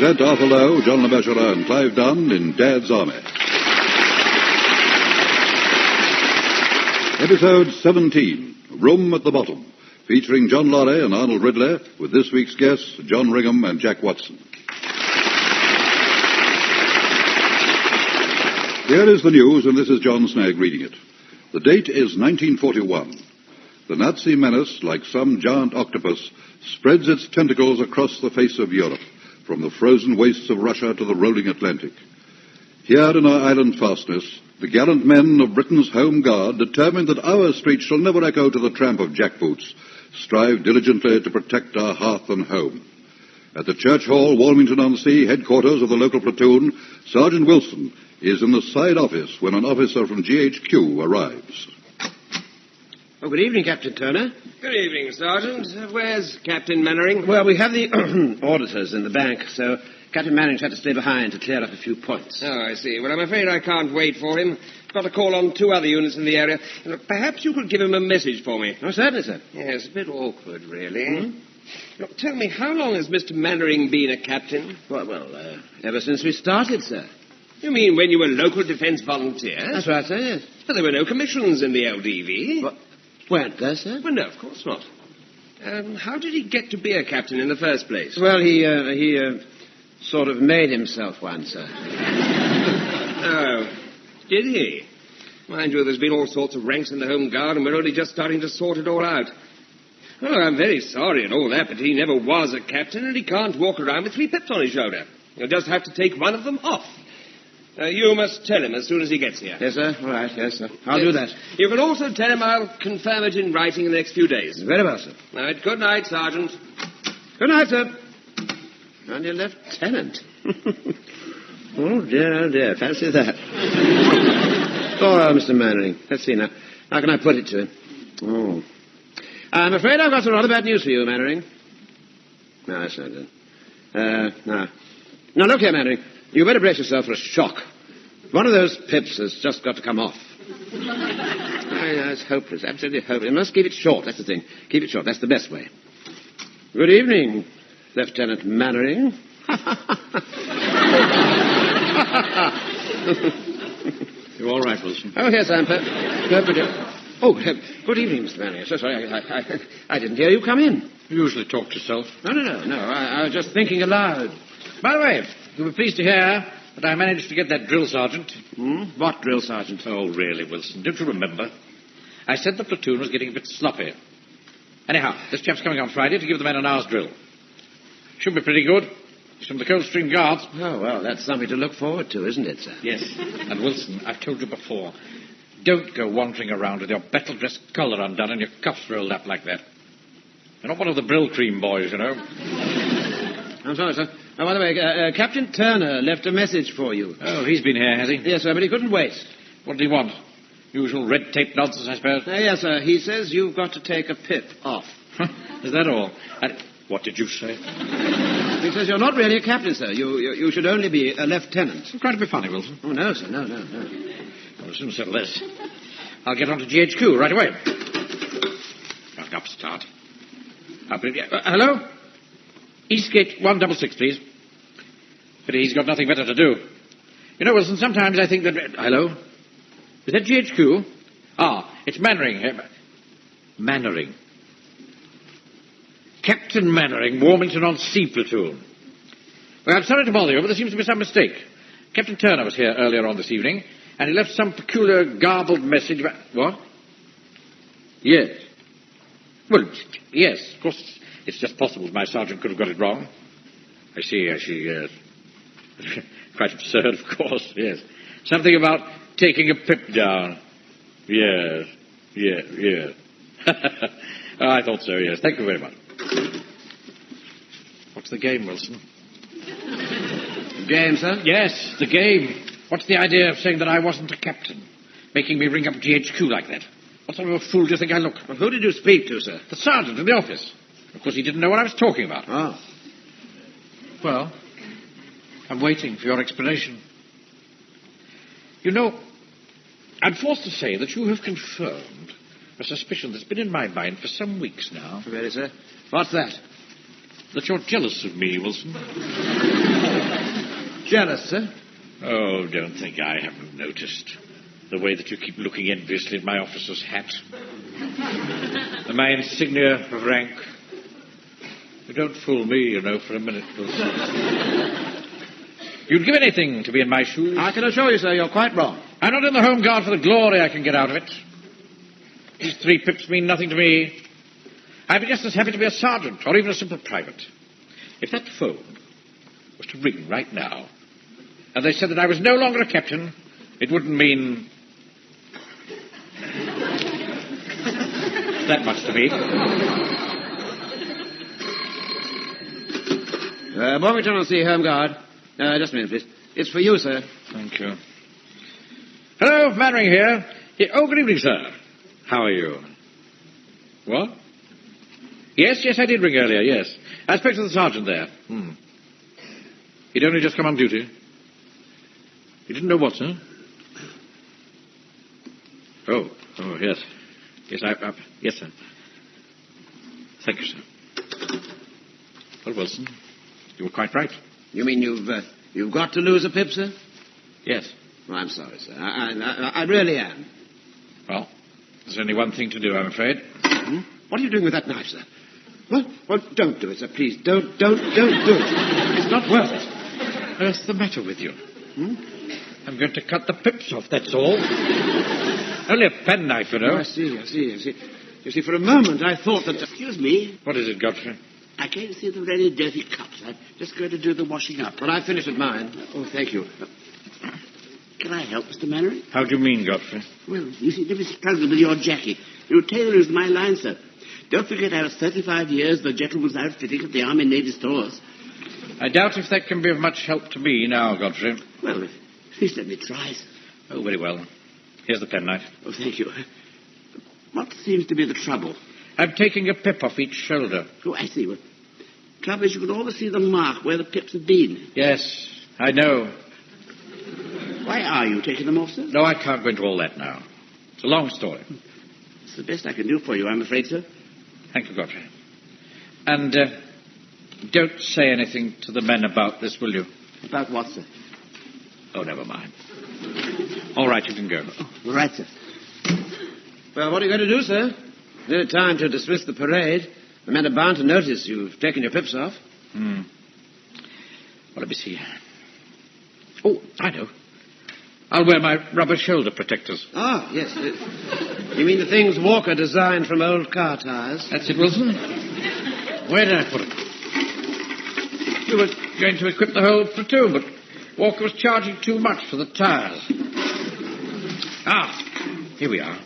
present Arthur Lowe, John Le Mesurier, and Clive Dunn in Dad's Army. Episode 17, Room at the Bottom, featuring John Lorry and Arnold Ridley, with this week's guests, John Ringham and Jack Watson. Here is the news, and this is John Snagg reading it. The date is 1941. The Nazi menace, like some giant octopus, spreads its tentacles across the face of Europe, from the frozen wastes of Russia to the rolling Atlantic. Here in our island fastness, the gallant men of Britain's Home Guard, determined that our streets shall never echo to the tramp of jackboots, strive diligently to protect our hearth and home. At the Church Hall, Walmington-on-Sea, headquarters of the local platoon, Sergeant Wilson is in the side office when an officer from GHQ arrives. Oh, good evening, Captain Turner. Good evening, Sergeant. Where's Captain Mannering? Well, we have the auditors in the bank, so Captain Mannering's had to stay behind to clear up a few points. Oh, I see. Well, I'm afraid I can't wait for him. Got a call on 2 other units in the area. Perhaps you could give him a message for me. Oh, certainly, sir. Yes, a bit awkward, really. Look, tell me, how long has Mr. Mannering been a captain? Well, ever since we started, sir. You mean when you were local defence volunteer? That's right, sir, yes. But there were no commissions in the LDV. What? Weren't there, sir? Well, no, of course not. How did he get to be a captain in the first place? Well, he sort of made himself one, sir. Oh, did he? Mind you, there's been all sorts of ranks in the Home Guard, and we're only just starting to sort it all out. Oh, I'm very sorry and all that, but he never was a captain, and he can't walk around with 3 pips on his shoulder. He'll just have to take one of them off. You must tell him as soon as he gets here. Yes, sir. All right, yes, sir. I'll do that. You can also tell him I'll confirm it in writing in the next few days. Very well, sir. All right, good night, Sergeant. Good night, sir. And your lieutenant. Oh, dear. Fancy that. Oh, well, Mr. Mannering. Let's see now. How can I put it to him? Oh. I'm afraid I've got some rather bad news for you, Mannering. No, that's not good. No. Now, look here, Mannering. You better brace yourself for a shock. One of those pips has just got to come off. It's hopeless, absolutely hopeless. You must keep it short, that's the thing. Keep it short, that's the best way. Good evening, Lieutenant Mannering. You all right, Wilson? Oh, yes, I'm perfectly... Oh, good evening, Mr. Mannering. So sorry, I didn't hear you come in. You usually talk to yourself. No. I was just thinking aloud. By the way, you were pleased to hear that I managed to get that drill sergeant. What drill sergeant? Oh, really, Wilson, don't you remember? I said the platoon was getting a bit sloppy. Anyhow, this chap's coming on Friday to give the men an hour's drill. Should be pretty good. He's from the Coldstream Guards. Oh, well, that's something to look forward to, isn't it, sir? Yes. And, Wilson, I've told you before, don't go wandering around with your battle dress collar undone and your cuffs rolled up like that. You're not one of the Brill Cream boys, you know. I'm sorry, sir. Oh, by the way, Captain Turner left a message for you. Oh, he's been here, has he? Yes, sir, but he couldn't wait. What did he want? Usual red tape nonsense, I suppose? Yes, sir. He says you've got to take a pip off. Is that all? What did you say? He says you're not really a captain, sir. You should only be a lieutenant. I'm trying to be funny, Wilson. Oh, no, sir, no. Well, I'll soon settle this. I'll get on to GHQ right away. Coming up, start. Hello? Eastgate 166, please. But he's got nothing better to do. You know, Wilson, sometimes I think that... Hello? Is that GHQ? It's Mannering. Mannering. Captain Mannering, Warmington-on-Sea platoon. Well, I'm sorry to bother you, but there seems to be some mistake. Captain Turner was here earlier on this evening, and he left some peculiar garbled message about... What? Yes. Well, yes, of course, it's just possible my sergeant could have got it wrong. I see, yes. Quite absurd, of course, yes. Something about taking a pip down. Yes. Oh, I thought so, yes. Thank you very much. What's the game, Wilson? Game, sir? Yes, the game. What's the idea of saying that I wasn't a captain? Making me ring up GHQ like that? What sort of a fool do you think I look? Well, who did you speak to, sir? The sergeant in the office. Of course, he didn't know what I was talking about. Oh. Well, I'm waiting for your explanation. You know, I'm forced to say that you have confirmed a suspicion that's been in my mind for some weeks now. Really, sir? What's that? That you're jealous of me, Wilson. jealous, sir? Oh, don't think I haven't noticed the way that you keep looking enviously at my officer's hat. And my insignia of rank. You don't fool me, you know, for a minute, Wilson. You'd give anything to be in my shoes. I can assure you, sir, you're quite wrong. I'm not in the Home Guard for the glory I can get out of it. These 3 pips mean nothing to me. I'd be just as happy to be a sergeant or even a simple private. If that phone was to ring right now, and they said that I was no longer a captain, it wouldn't mean that much to me. Morganton on Sea Home Guard. Just a minute, please. It's for you, sir. Thank you. Hello, Mannering here. Oh, good evening, sir. How are you? What? Yes, I did ring earlier, yes. I spoke to the sergeant there. He'd only just come on duty. You didn't know what, sir? Oh, yes. Yes, yes, sir. Thank you, sir. Well, Wilson, you were quite right. You mean you've got to lose a pip, sir? Yes. Well, I'm sorry, sir. I really am. Well, there's only one thing to do, I'm afraid. What are you doing with that knife, sir? Well, don't do it, sir. Please, don't do it. It's not worth it. What's the matter with you? I'm going to cut the pips off, that's all. Only a penknife, you know. Oh, I see. You see, for a moment I thought that... Excuse me. What is it, Godfrey? I can't see the very dirty cups. I'm just going to do the washing up. Well, I finished with mine. Oh, thank you. Can I help, Mr. Mannering? How do you mean, Godfrey? Well, you see, there was struggle with your jacket. Your tailor is my line, sir. Don't forget I was 35 years the gentleman's outfitting at the Army Navy stores. I doubt if that can be of much help to me now, Godfrey. Well, please let me try, sir. Oh, very well. Here's the penknife. Oh, thank you. What seems to be the trouble? I'm taking a pip off each shoulder. Oh, I see. Well, trouble is you can always see the mark where the pips have been. Yes, I know. Why are you taking them off, sir? No, I can't go into all that now. It's a long story. It's the best I can do for you, I'm afraid, sir. Thank you, Godfrey. And don't say anything to the men about this, will you? About what, sir? Oh, never mind. All right, you can go. Oh, right, sir. Well, what are you going to do, sir? No time to dismiss the parade. The men are bound to notice you've taken your pips off. Well, let me see. Oh, I know. I'll wear my rubber shoulder protectors. Ah, yes. You mean the things Walker designed from old car tires? That's it, Wilson. Where did I put it? You were going to equip the whole platoon, but Walker was charging too much for the tires. Ah, here we are.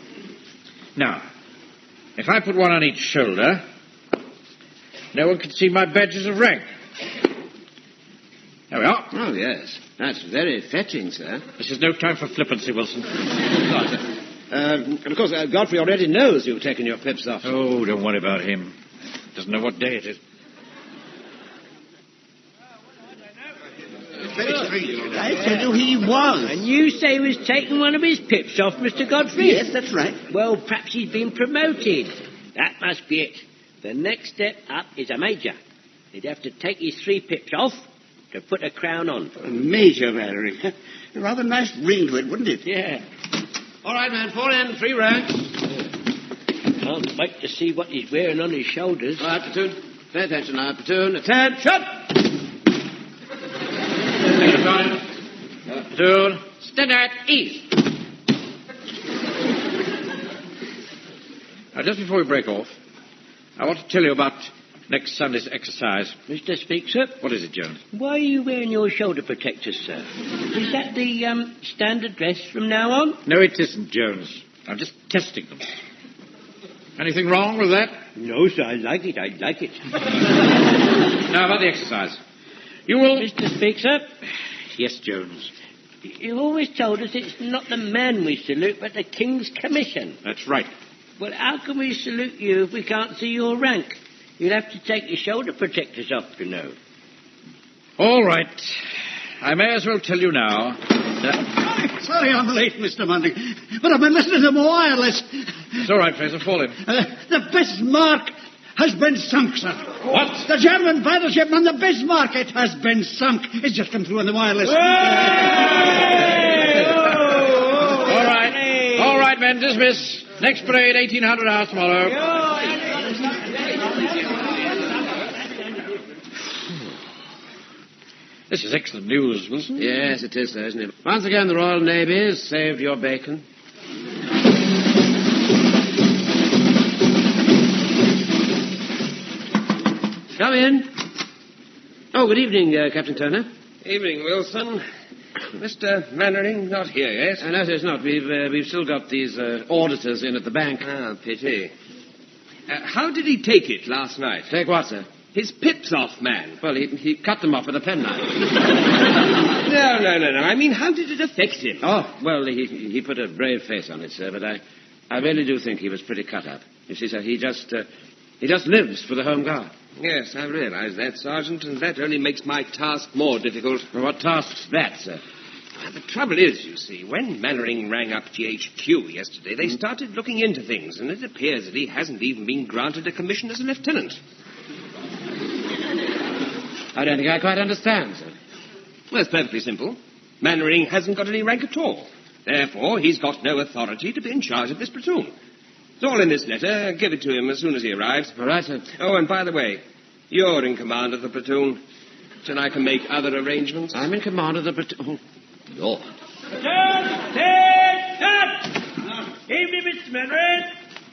Now, if I put one on each shoulder, no one can see my badges of rank. There we are. Oh, yes. That's very fetching, sir. This is no time for flippancy, Wilson. And of course, Godfrey already knows you've taken your pips off. Oh, don't worry about him. Doesn't know what day it is. I tell you, he was. And you say he was taking one of his pips off, Mr. Godfrey? Yes, that's right. Well, perhaps he's been promoted. That must be it. The next step up is a major. He'd have to take his 3 pips off to put a crown on. A major, Mannering. A rather nice ring to it, wouldn't it? Yeah. All right, man. 4 in, 3 ranks. Can't wait to see what he's wearing on his shoulders. All right, platoon. Pay attention now. Platoon, attention! Platoon, stand at ease. Now, just before we break off, I want to tell you about next Sunday's exercise. Mr. Speaker? What is it, Jones? Why are you wearing your shoulder protectors, sir? Is that the standard dress from now on? No, it isn't, Jones. I'm just testing them. Anything wrong with that? No, sir, I like it. Now, about the exercise. You will... Mr. Speaker? Yes, Jones. You always told us it's not the man we salute, but the King's Commission. That's right. Well, how can we salute you if we can't see your rank? You'll have to take your shoulder protectors off, you know. All right. I may as well tell you now that... Sorry I'm late, Mr. Mannering, but I've been listening to my wireless. It's all right, Fraser. Fall in. The Bismarck has been sunk, sir. What? The German battleship on the Bismarck, it has been sunk. It's just come through on the wireless. All right. All right, men, dismiss. Next parade, 1800 hours tomorrow. This is excellent news, Wilson. Yes, it is, sir, isn't it? Once again, the Royal Navy has saved your bacon. Come in. Oh, good evening, Captain Turner. Evening, Wilson. Mr. Mannering not here yet? No, sir, it's not. We've still got these auditors in at the bank. Ah, pity. How did he take it last night? Take what, sir? His pips off, man. Well, he cut them off with a penknife. No. I mean, how did it affect him? Oh, well, he put a brave face on it, sir, but I really do think he was pretty cut up. You see, sir, he just lives for the Home Guard. Yes, I realise that, Sergeant, and that only makes my task more difficult. Well, what task's that, sir? Well, the trouble is, you see, when Mannering rang up GHQ yesterday, they started looking into things, and it appears that he hasn't even been granted a commission as a lieutenant. I don't think I quite understand, sir. Well, it's perfectly simple. Mannering hasn't got any rank at all. Therefore, he's got no authority to be in charge of this platoon. It's all in this letter. Give it to him as soon as he arrives. All right, sir. Oh, and by the way, you're in command of the platoon. Till I can make other arrangements. I'm in command of the platoon. Oh, Lord. Evening, Mr. Mannering.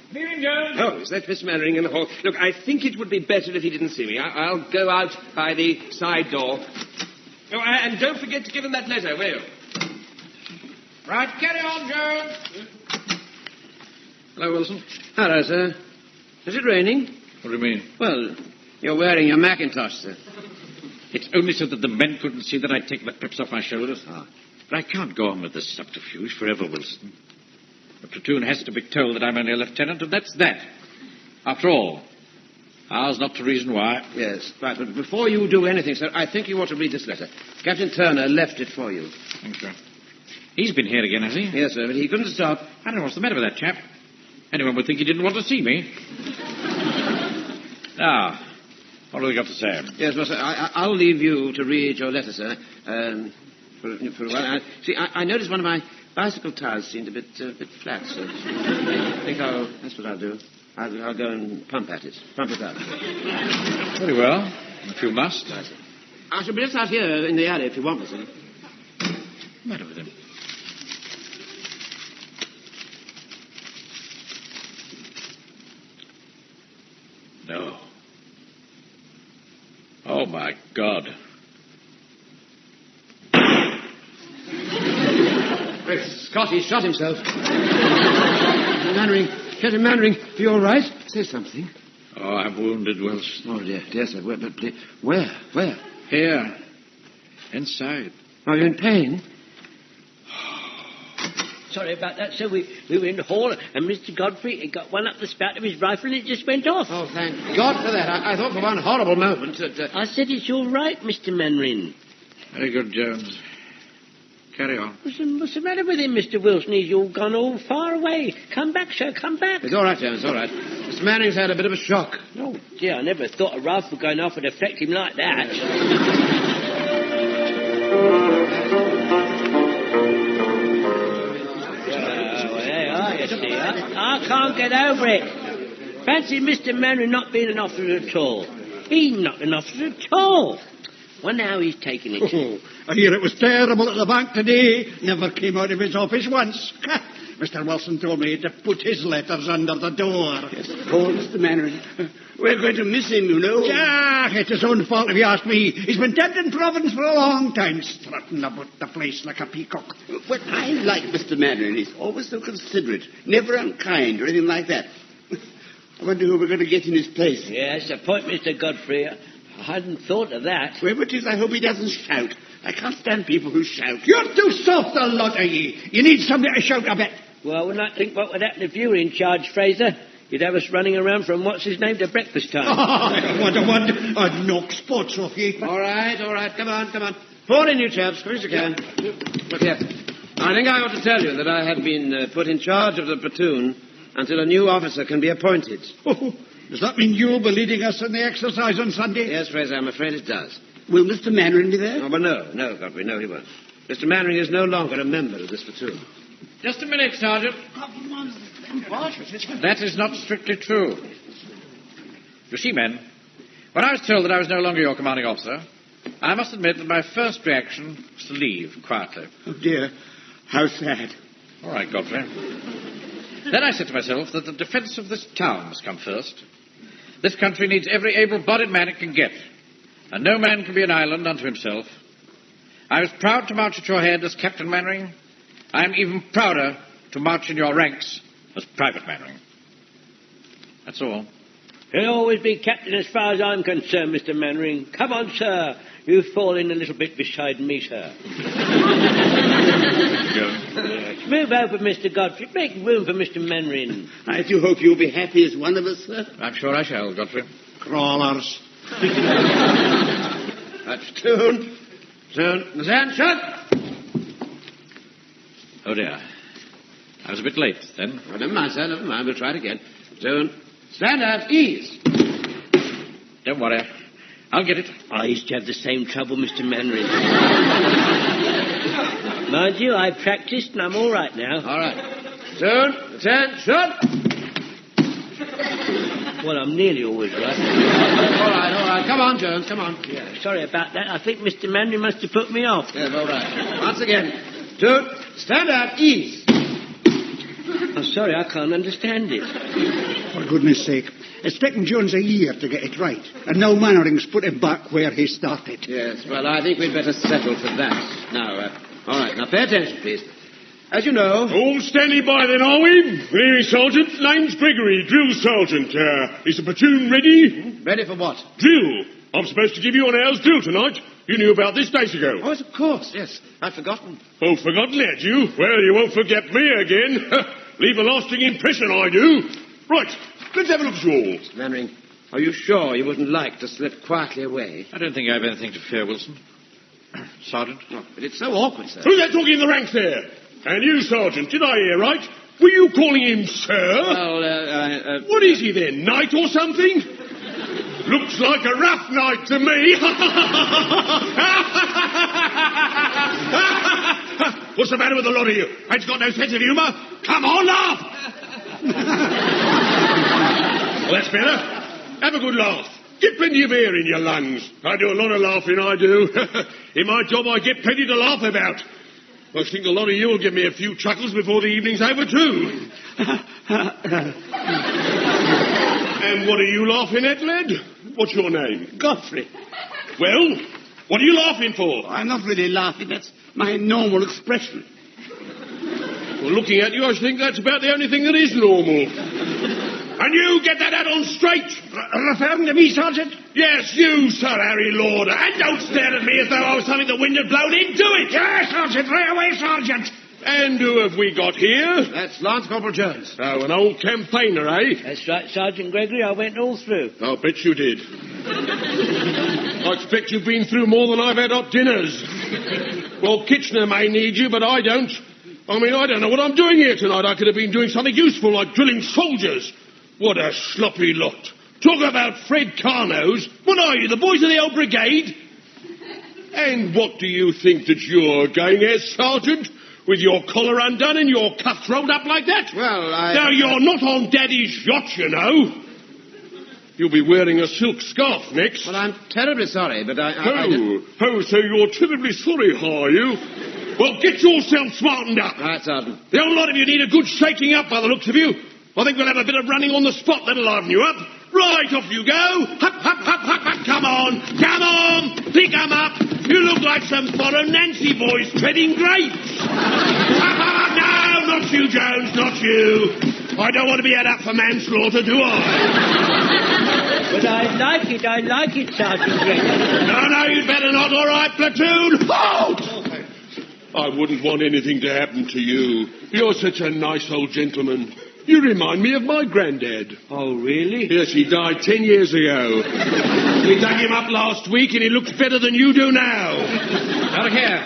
Evening, Jones. Oh, is that Mr. Mannering in the hall? Look, I think it would be better if he didn't see me. I'll go out by the side door. Oh, and don't forget to give him that letter, will you? Right, carry on, Jones. Hello, Wilson. Hello, sir. Is it raining? What do you mean? Well, you're wearing your Macintosh, sir. It's only so that the men couldn't see that I'd taken the pips off my shoulders. But I can't go on with this subterfuge forever, Wilson. The platoon has to be told that I'm only a lieutenant, and that's that. After all, ours not to reason why. Yes, right, but before you do anything, sir, I think you ought to read this letter. Captain Turner left it for you. Thank you. He's been here again, has he? Yes, sir, but he couldn't stop. I don't know what's the matter with that chap. Anyone would think he didn't want to see me. Now, what have we got to say? Yes, well, sir, I'll leave you to read your letter, sir. For a while. See, I noticed one of my bicycle tires seemed a bit flat, so I think that's what I'll do. I'll go and pump at it. Pump it up. Very well, if you must. I shall be just out here in the alley if you want me, sir. What's the matter with him? No. Oh, my God. Great Scott, he shot himself. Captain Mannering, are you all right? Say something. Oh, I'm wounded, Wilson. Oh, dear, sir. Where? Here. Inside. Are you in pain? Sorry about that, sir. We were in the hall, and Mr. Godfrey had got one up the spout of his rifle, and it just went off. Oh, thank God for that. I thought for one horrible moment that... I said it's all right, Mr. Mannering. Very good, Jones. Carry on. What's the matter with him, Mr. Wilson? He's all gone all far away. Come back, sir, come back. It's all right, Jones, all right. Mr. Mannering's had a bit of a shock. Oh, dear, I never thought a rifle going off would affect him like that. I can't get over it. Fancy Mr. Mannering not being an officer at all. He's not an officer at all. Wonder how he's taking it. I hear it was terrible at the bank today. Never came out of his office once. Mr. Wilson told me to put his letters under the door. Yes, poor Mr. Mannering. We're going to miss him, you know. Yeah, it's his own fault if you ask me. He's been dead in Providence for a long time, strutting about the place like a peacock. Well, I like Mr. Mannering. He's always so considerate, never unkind or anything like that. I wonder who we're going to get in his place. Yes, the point, Mr. Godfrey. I hadn't thought of that. Whoever it is, I hope he doesn't shout. I can't stand people who shout. You're too soft, a lot of ye. You need somebody to shout a bit. Well, when I think what would happen if you were in charge, Fraser, you'd have us running around from what's-his-name to breakfast time. What a wonder. I'd knock spots off ye. All right. Come on. Fall in, you chaps, quick as you can. Look here. I think I ought to tell you that I have been put in charge of the platoon until a new officer can be appointed. Oh, Does that mean you'll be leading us in the exercise on Sunday? Yes, Fraser, I'm afraid it does. Will Mr. Mannering be there? Oh, but no, Godfrey, no, he won't. Mr. Mannering is no longer a member of this platoon. Just a minute, Sergeant. That is not strictly true. You see, men, when I was told that I was no longer your commanding officer, I must admit that my first reaction was to leave quietly. Oh, dear. How sad. All right, Godfrey. Then I said to myself that the defence of this town must come first. This country needs every able-bodied man it can get, and no man can be an island unto himself. I was proud to march at your head as Captain Mannering. I am even prouder to march in your ranks as Private Mannering. That's all. He'll always be captain as far as I'm concerned, Mr. Mannering. Come on, sir. You fall in a little bit beside me, sir. Yes, move over, Mr. Godfrey. Make room for Mr. Mannering. I do hope you'll be happy as one of us, sir. I'm sure I shall, Godfrey. Crawlers. That's tune. Attention! Oh, dear. I was a bit late, then. Oh, never mind, sir, never mind. We'll try it again. Tune. Stand at ease. Don't worry. I'll get it. I used to have the same trouble, Mr. Mannering. Mind you, I practiced and I'm all right now. All right. Tune. Attention! Well, I'm nearly always right. All right. Come on, Jones, come on. Yeah, sorry about that. I think Mr. Mannering must have put me off. Yes, all right. Once again. Tune. Stand at ease. I'm sorry, I can't understand it. For goodness sake. It's taken Jones a year to get it right. And now Mannering's put him back where he started. Yes, well, I think we'd better settle for that. Now, all right, now pay attention, please. As you know... All standing by then, are we? Really, Sergeant? Name's Gregory, drill sergeant. Is the platoon ready? Ready for what? Drill. I'm supposed to give you an hour's drill tonight. You knew about this days ago. Oh, yes, of course, yes. I'd forgotten. Oh, forgotten, had you? Well, you won't forget me again. Leave a lasting impression, I do. Right, let's have a look at you all. Mr. Mannering, are you sure you wouldn't like to slip quietly away? I don't think I have anything to fear, Wilson. Sergeant? Oh, but it's so awkward, sir. Who's that talking in the ranks there? And you, Sergeant, did I hear right? Were you calling him sir? Well, What is he then, knight or something? Looks like a rough night to me. What's the matter with the lot of you? Ain't you got no sense of humour? Come on, laugh! Well, that's better. Have a good laugh. Get plenty of air in your lungs. I do a lot of laughing, I do. In my job, I get plenty to laugh about. I think a lot of you will give me a few chuckles before the evening's over, too. And what are you laughing at, lad? What's your name? Godfrey. Well, what are you laughing for? I'm not really laughing. That's my normal expression. Well, looking at you, I think that's about the only thing that is normal. And you get that on straight. Referring to me, Sergeant? Yes, you, Sir Harry Lauder. And don't stare at me as though I was something the wind had blown into it. Yes, Sergeant. Right away, Sergeant. And who have we got here? That's Lance Corporal Jones. Oh, an old campaigner, eh? That's right, Sergeant Gregory. I went all through. I'll bet you did. I expect you've been through more than I've had up dinners. Well, Kitchener may need you, but I don't. I mean, I don't know what I'm doing here tonight. I could have been doing something useful, like drilling soldiers. What a sloppy lot. Talk about Fred Carnos. What are you, the boys of the old brigade? And what do you think that you're going as, Sergeant? With your collar undone and your cuffs rolled up like that? Well, Now, you're not on Daddy's yacht, you know. You'll be wearing a silk scarf next. Well, I'm terribly sorry, but I so you're terribly sorry, are you? Well, get yourself smartened up. Right, Sergeant. The whole lot of you need a good shaking up by the looks of you. I think we'll have a bit of running on the spot that'll liven you up. Right, off you go. Hup, hup, hup, hup, hup. Come on. Come on. Pick 'em up. You look like some foreign Nancy boys treading grapes. Hup, hup, hup. No, not you, Jones, not you. I don't want to be had up for manslaughter, do I? But I like it, Sergeant Gregory. No, you'd better not. All right, platoon. Halt! I wouldn't want anything to happen to you. You're such a nice old gentleman. You remind me of my granddad. Oh, really? Yes, he died 10 years ago. We dug him up last week and he looks better than you do now. Now, look here.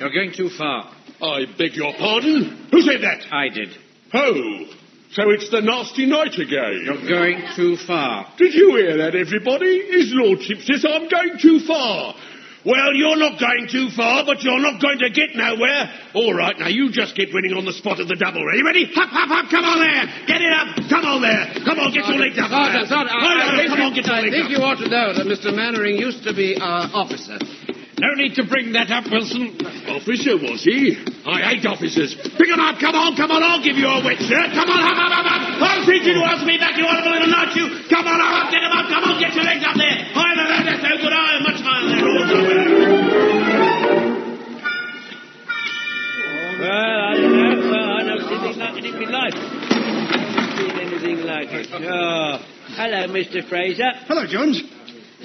You're going too far. I beg your pardon? Who said that? I did. Oh, So it's the nasty night again. You're going too far. Did you hear that, everybody? His lordship says I'm going too far. Well, you're not going too far, but you're not going to get nowhere. All right, now you just get winning on the spot of the double. Are you ready? Hop, hop, hop, come on there. Get it up. Come on there. Come on, get your legs up. Sergeant, Come on, get your I legs think up. you ought to know that Mr. Mannering used to be our officer. No need to bring that up, Wilson. Officer, was he? I hate officers. Pick him up, come on, I'll give you a wet shirt. Come on, hop, hop, hop, hop. I'll teach you to ask me back, you horrible little nut, you. Come on, hop, get him up, come on, get your legs up there. Higher than that, that's no good, I am much higher than that. Well, I don't know. Well, I never seen anything like it in my life. Never seen anything like it. Oh, hello, Mr. Fraser. Hello, Jones.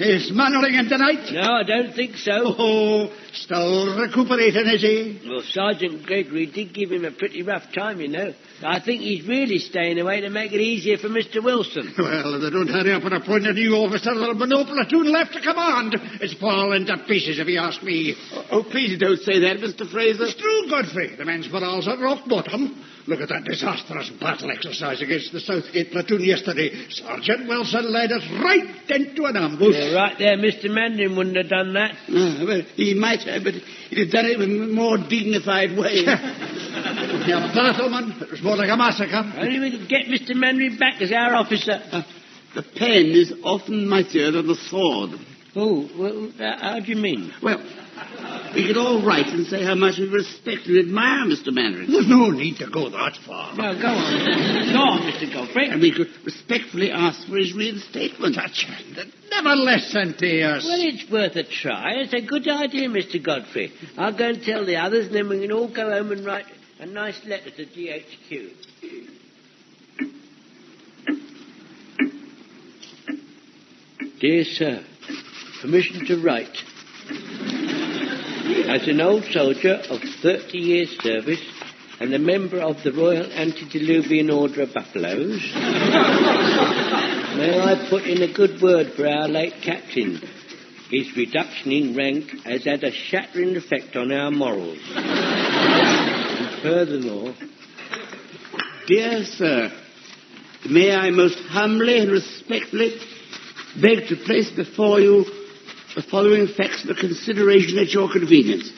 Is Mannering in tonight? No, I don't think so. Oh, still recuperating, is he? Well, Sergeant Gregory did give him a pretty rough time, you know. I think he's really staying away to make it easier for Mr. Wilson. Well, if they don't hurry up and appoint a new officer, there'll be no platoon left to command. It's falling to pieces, if you ask me. Oh, please don't say that, Mr. Fraser. It's true, Godfrey. The men's morale's at rock bottom. Look at that disastrous battle exercise against the Southgate platoon yesterday. Sergeant Wilson led us right into an ambush. Yeah, right there, Mr. Mandarin wouldn't have done that. Well, he might have, but he'd have done it in a more dignified way. Yeah, battleman. It was more like a massacre. Only we could get Mr. Mandarin back as our officer. The pen is often mightier than the sword. Oh, well, how do you mean? Well, we could all write and say how much we respect and admire Mr. Mannering. There's no need to go that far. No, go on. Go on, Mr. Godfrey. And we could respectfully ask for his reinstatement. Never listen to us. Well, it's worth a try. It's a good idea, Mr. Godfrey. I'll go and tell the others, and then we can all go home and write a nice letter to GHQ. Dear Sir, permission to write. As an old soldier of 30 years' service and a member of the Royal Antediluvian Order of Buffaloes, may I put in a good word for our late captain. His reduction in rank has had a shattering effect on our morals. And furthermore, Dear Sir, may I most humbly and respectfully beg to place before you the following facts for consideration at your convenience,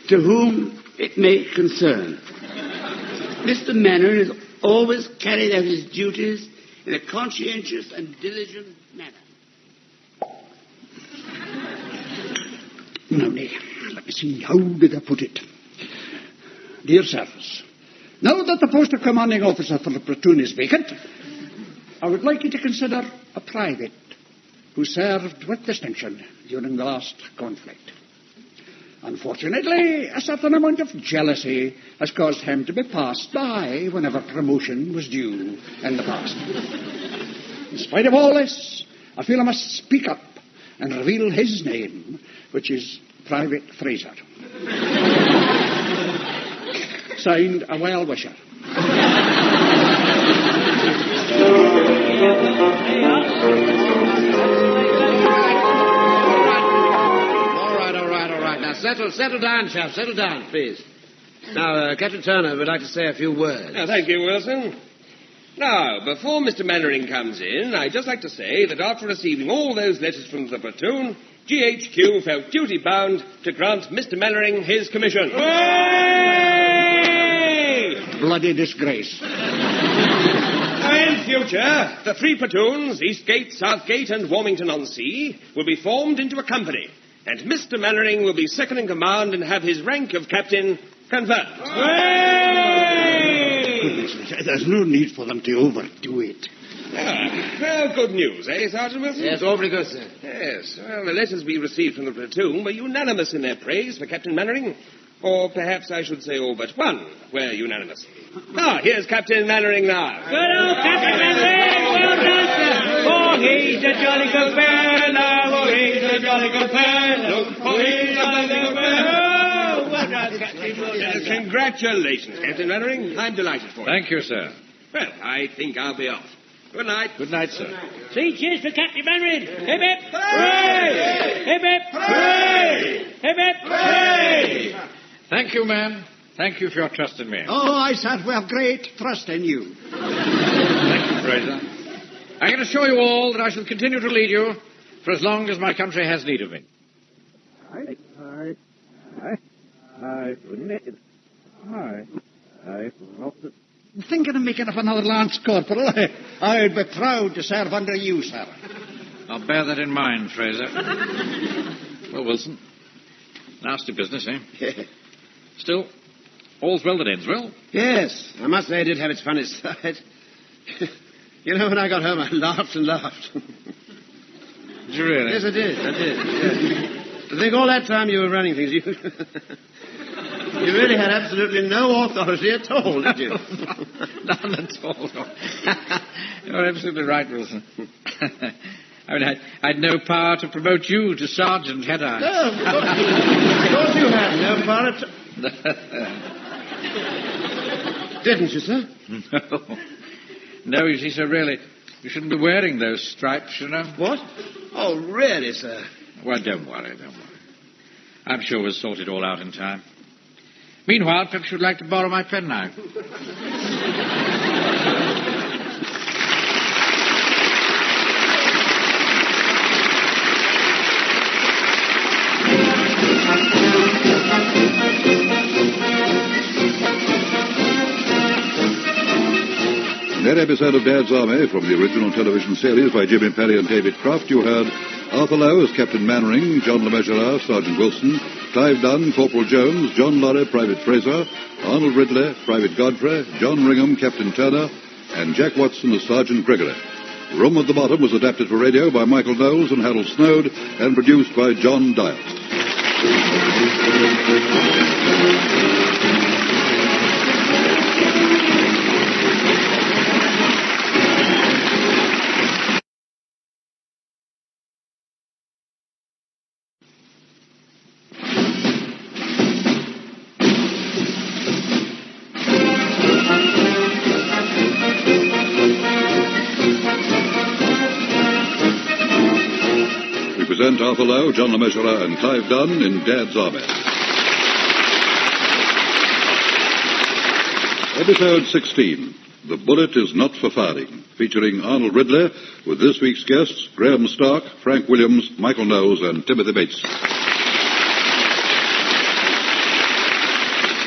to whom it may concern. Mr. Mannering has always carried out his duties in a conscientious and diligent manner. Now, let me see. How did I put it? Dear Sirs, now that the post of commanding officer for the platoon is vacant, I would like you to consider a private who served with distinction during the last conflict. Unfortunately, a certain amount of jealousy has caused him to be passed by whenever promotion was due in the past. In spite of all this, I feel I must speak up and reveal his name, which is Private Fraser. Signed, a well-wisher. All right. Now, settle down, chap. Settle down, please. Now, Captain Turner would like to say a few words. Thank you, Wilson. Now, before Mr. Mannering comes in, I'd just like to say that after receiving all those letters from the platoon, GHQ felt duty-bound to grant Mr. Mannering his commission. Hooray! Bloody disgrace. In future, the three platoons, Eastgate, Southgate, and Warmington-on-Sea, will be formed into a company, and Mr. Mannering will be second in command and have his rank of captain confirmed. Goodness, there's no need for them to overdo it. Well, good news, eh, Sergeant Wilson? Yes, awfully good, sir. Yes. Well, the letters we received from the platoon were unanimous in their praise for Captain Mannering. Or perhaps I should say all but one were unanimous. Here's Captain Mannering now. good old Captain Mannering! Well done, sir! Oh, he's a jolly good fellow! Oh, he's a jolly good fellow! Oh, he's a jolly good fellow! Well done, Captain. Well done, sir. Congratulations, Captain Mannering. I'm delighted for you. Thank you, sir. Well, I think I'll be off. Good night. Good night, sir. 3 cheers for Captain Mannering! Hip hip! Hooray! Hip hip! Hooray! Hip hip! Hooray! Thank you, ma'am. Thank you for your trust in me. Oh, I, sir, we have great trust in you. Thank you, Fraser. I can assure you all that I shall continue to lead you for as long as my country has need of me. Thinking of making up another Lance Corporal? I'd be proud to serve under you, sir. I'll bear that in mind, Fraser. Well, Wilson, nasty business, eh? Still, all's well that ends well. Yes, I must say it did have its funny side. You know, when I got home, I laughed and laughed. Did you really? Yes, I did. Yes. To think all that time you were running things, you really had absolutely no authority at all, did you? None at all. You're absolutely right, Wilson. I mean, I'd no power to promote you to sergeant, had I? No, of course you had no power at... Didn't you, sir? No. No, you see, sir, really, you shouldn't be wearing those stripes, you know. What? Oh, really, sir? Well, don't worry. I'm sure we'll sort it all out in time. Meanwhile, perhaps you'd like to borrow my penknife. In that episode of Dad's Army, from the original television series by Jimmy Perry and David Croft, you heard Arthur Lowe as Captain Mannering, John Le Mesurier, Sergeant Wilson, Clive Dunn, Corporal Jones, John Lorry, Private Fraser, Arnold Ridley, Private Godfrey, John Ringham, Captain Turner, and Jack Watson as Sergeant Gregory. Room at the Bottom was adapted for radio by Michael Knowles and Harold Snowd and produced by John Dyer. Present Arthur Lowe, John Le Mesurier, and Clive Dunn in Dad's Army. Episode 16, The Bullet Is Not for Firing, featuring Arnold Ridley, with this week's guests, Graham Stark, Frank Williams, Michael Knowles, and Timothy Bates.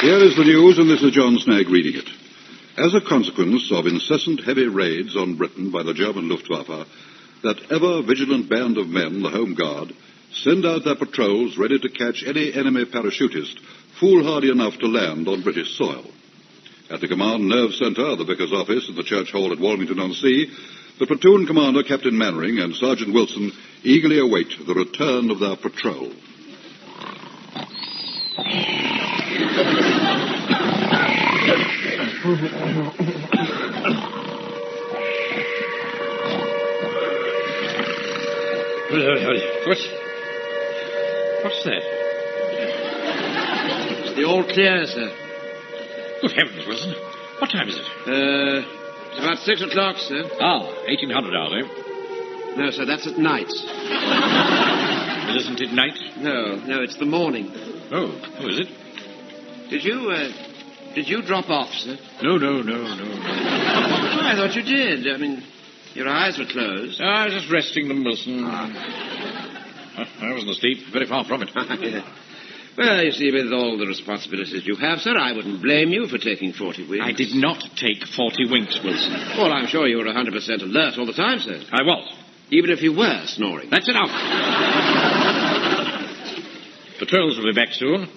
Here is the news, and this is John Snagg reading it. As a consequence of incessant heavy raids on Britain by the German Luftwaffe, that ever-vigilant band of men, the Home Guard, send out their patrols ready to catch any enemy parachutist foolhardy enough to land on British soil. At the Command Nerve Centre, the Vicar's office in the Church Hall at Walmington-on-Sea, the platoon commander, Captain Mannering, and Sergeant Wilson eagerly await the return of their patrol. What's that? It's the all clear, sir. Good heavens, Wilson. What time is it? It's about 6 o'clock, sir. 1800 hours, eh? No, sir, that's at night. Well, isn't it night? No, it's the morning. Oh, is it? Did you drop off, sir? No. I thought you did. I mean, your eyes were closed. I was just resting them, Wilson. I wasn't asleep. Very far from it. Well, you see, with all the responsibilities you have, sir, I wouldn't blame you for taking 40 winks. I did not take 40 winks, Wilson. Well, I'm sure you were 100% alert all the time, sir. I was. Even if you were snoring. That's enough. Patrols will be back soon.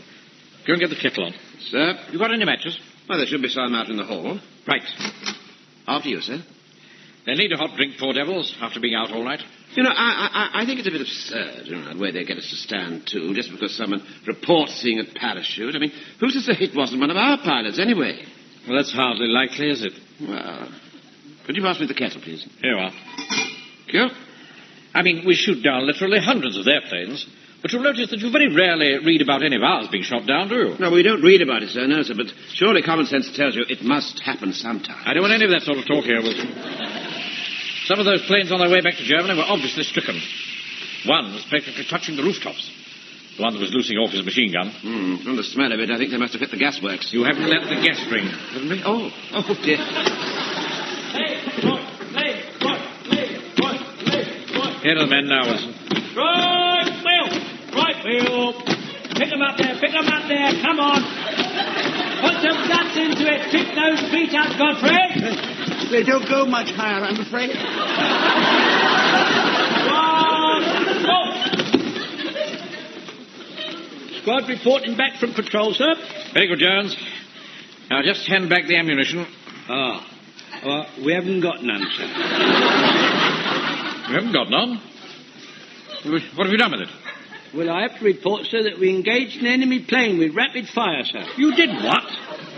Go and get the kettle on. Sir? You got any matches? Well, there should be some out in the hall. Right. After you, sir. They need a hot drink, poor devils, after being out all night. You know, I think it's a bit absurd, the way they get us to stand to, just because someone reports seeing a parachute. I mean, who's to say it wasn't one of our pilots, anyway? Well, that's hardly likely, is it? Well, could you pass me the kettle, please? Here you are. Thank you. I mean, we shoot down literally hundreds of their planes, but you'll notice that you very rarely read about any of ours being shot down, do you? No, we don't read about it, sir, no, sir, but surely common sense tells you it must happen sometime. I don't want any of that sort of talk here, Wilson. Some of those planes on their way back to Germany were obviously stricken. One was practically touching the rooftops. The one that was loosing off his machine gun. From the smell of it, I think they must have hit the gasworks. You haven't left the gas string. Haven't we? Oh dear. Here are the men now, Wilson. Right, Will. Pick them up there, come on. Put some guts into it, pick those feet up, Godfrey. They don't go much higher, I'm afraid. Squad reporting back from patrol, sir. Very good, Jones. Now just hand back the ammunition. Well, we haven't got none, sir. You haven't got none? What have you done with it? Well, I have to report, sir, that we engaged an enemy plane with rapid fire, sir. You did what?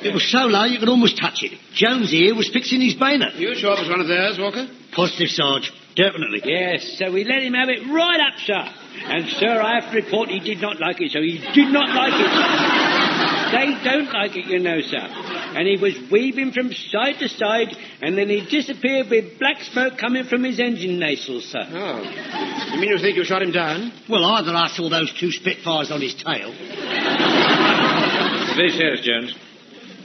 It was so low you could almost touch it. Jones here was fixing his bayonet. You sure it was one of theirs, Walker? Positive, Sarge. Definitely. Yes, so we let him have it right up, sir. And, sir, I have to report he did not like it, so he did not like it. They don't like it, you know, sir. And he was weaving from side to side, and then he disappeared with black smoke coming from his engine nasals, sir. Oh. You mean you think you shot him down? Well, either I saw those 2 Spitfires on his tail. Very serious, Jones.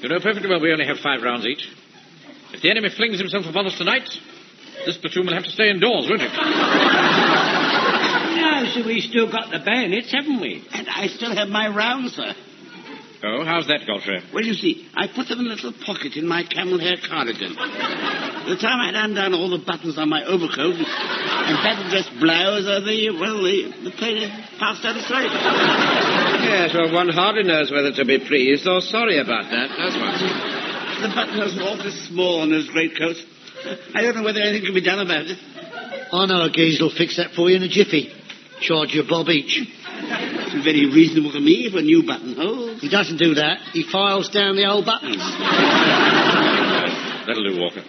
You know perfectly well we only have 5 rounds each. If the enemy flings himself upon us tonight, this platoon will have to stay indoors, won't it? No, so we still got the bayonets, haven't we? And I still have my rounds, sir. Oh, how's that, Godfrey? Well, you see, I put them in a little pocket in my camel hair cardigan. By the time I'd undone all the buttons on my overcoat and battle dress blouse, the plane passed out of sight. Yes, well, one hardly knows whether to be pleased or sorry about that, does one? The buttonholes were awfully small on those greatcoats. I don't know whether anything can be done about it. I know a geezer will fix that for you in a jiffy. Charge you $1 each. It's very reasonable to me for new buttonholes. He doesn't do that. He files down the old buttons. That'll do, Walker.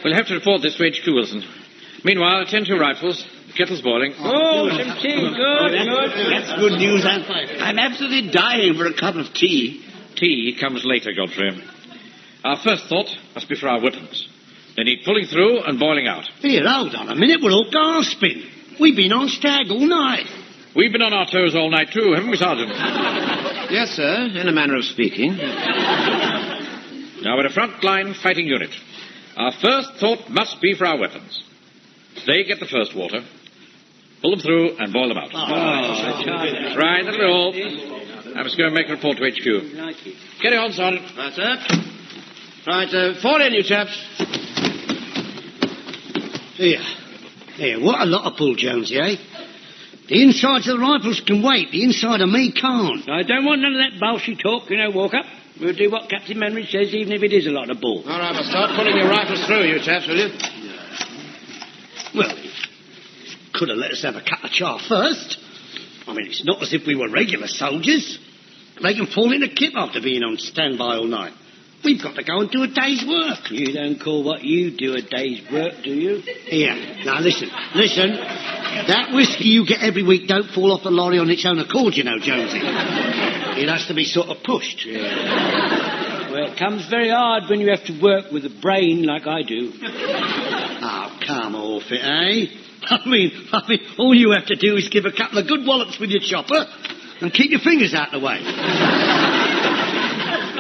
We'll have to report this to HQ, Wilson. Meanwhile, attend to your rifles. The kettle's boiling. Some tea, good. That's good news. I'm absolutely dying for a cup of tea. Tea comes later, Godfrey. Our first thought must be for our weapons. They need pulling through and boiling out. Here, hold on a minute. We're all gasping. We've been on stag all night. We've been on our toes all night, too, haven't we, Sergeant? Yes, sir, in a manner of speaking. Now, we're a front-line fighting unit. Our first thought must be for our weapons. They get the first water. Pull them through and boil them out. Right, that'll be all. I must go and make a report to HQ. Carry on, Sergeant. Right, sir. Right, fall in, you chaps. Here, what a lot of pull, Jonesy, eh? The insides of the rifles can wait. The inside of me can't. I don't want none of that balshy talk, you know, Walker. We'll do what Captain Manridge says, even if it is a lot of bull. All right, well, start pulling your rifles through, you chaps, will you? Well, could have let us have a cut of char first. I mean, it's not as if we were regular soldiers. They can fall in a kip after being on standby all night. We've got to go and do a day's work. You don't call what you do a day's work, do you? Here, now listen. That whiskey you get every week don't fall off the lorry on its own accord, you know, Jonesy. It has to be sort of pushed. Yeah. Well, it comes very hard when you have to work with a brain like I do. Oh, come off it, eh? I mean, all you have to do is give a couple of good wallops with your chopper and keep your fingers out of the way.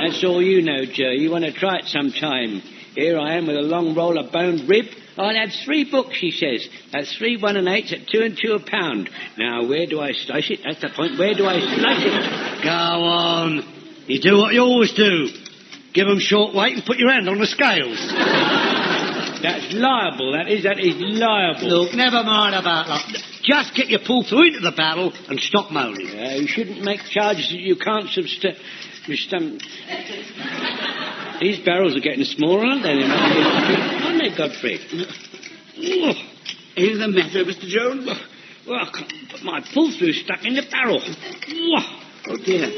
That's all you know, Joe. You want to try it sometime. Here I am with a long roll of boned rib. I'll have 3 books, she says. That's 3 1 1/8 at 2 and 2 a pound. Now, where do I slice it? That's the point. Where do I slice it? Go on. You do what you always do. Give 'em short weight and put your hand on the scales. That's liable, that is liable. Look, never mind about that. Just get your pull through into the barrel and stop moaning. You shouldn't make charges that you can't These barrels are getting smaller, aren't they? Aren't they, Godfrey? Anything the matter, Mr. Jones? Well, I can't put my pull-through stuck in the barrel. Oh, dear.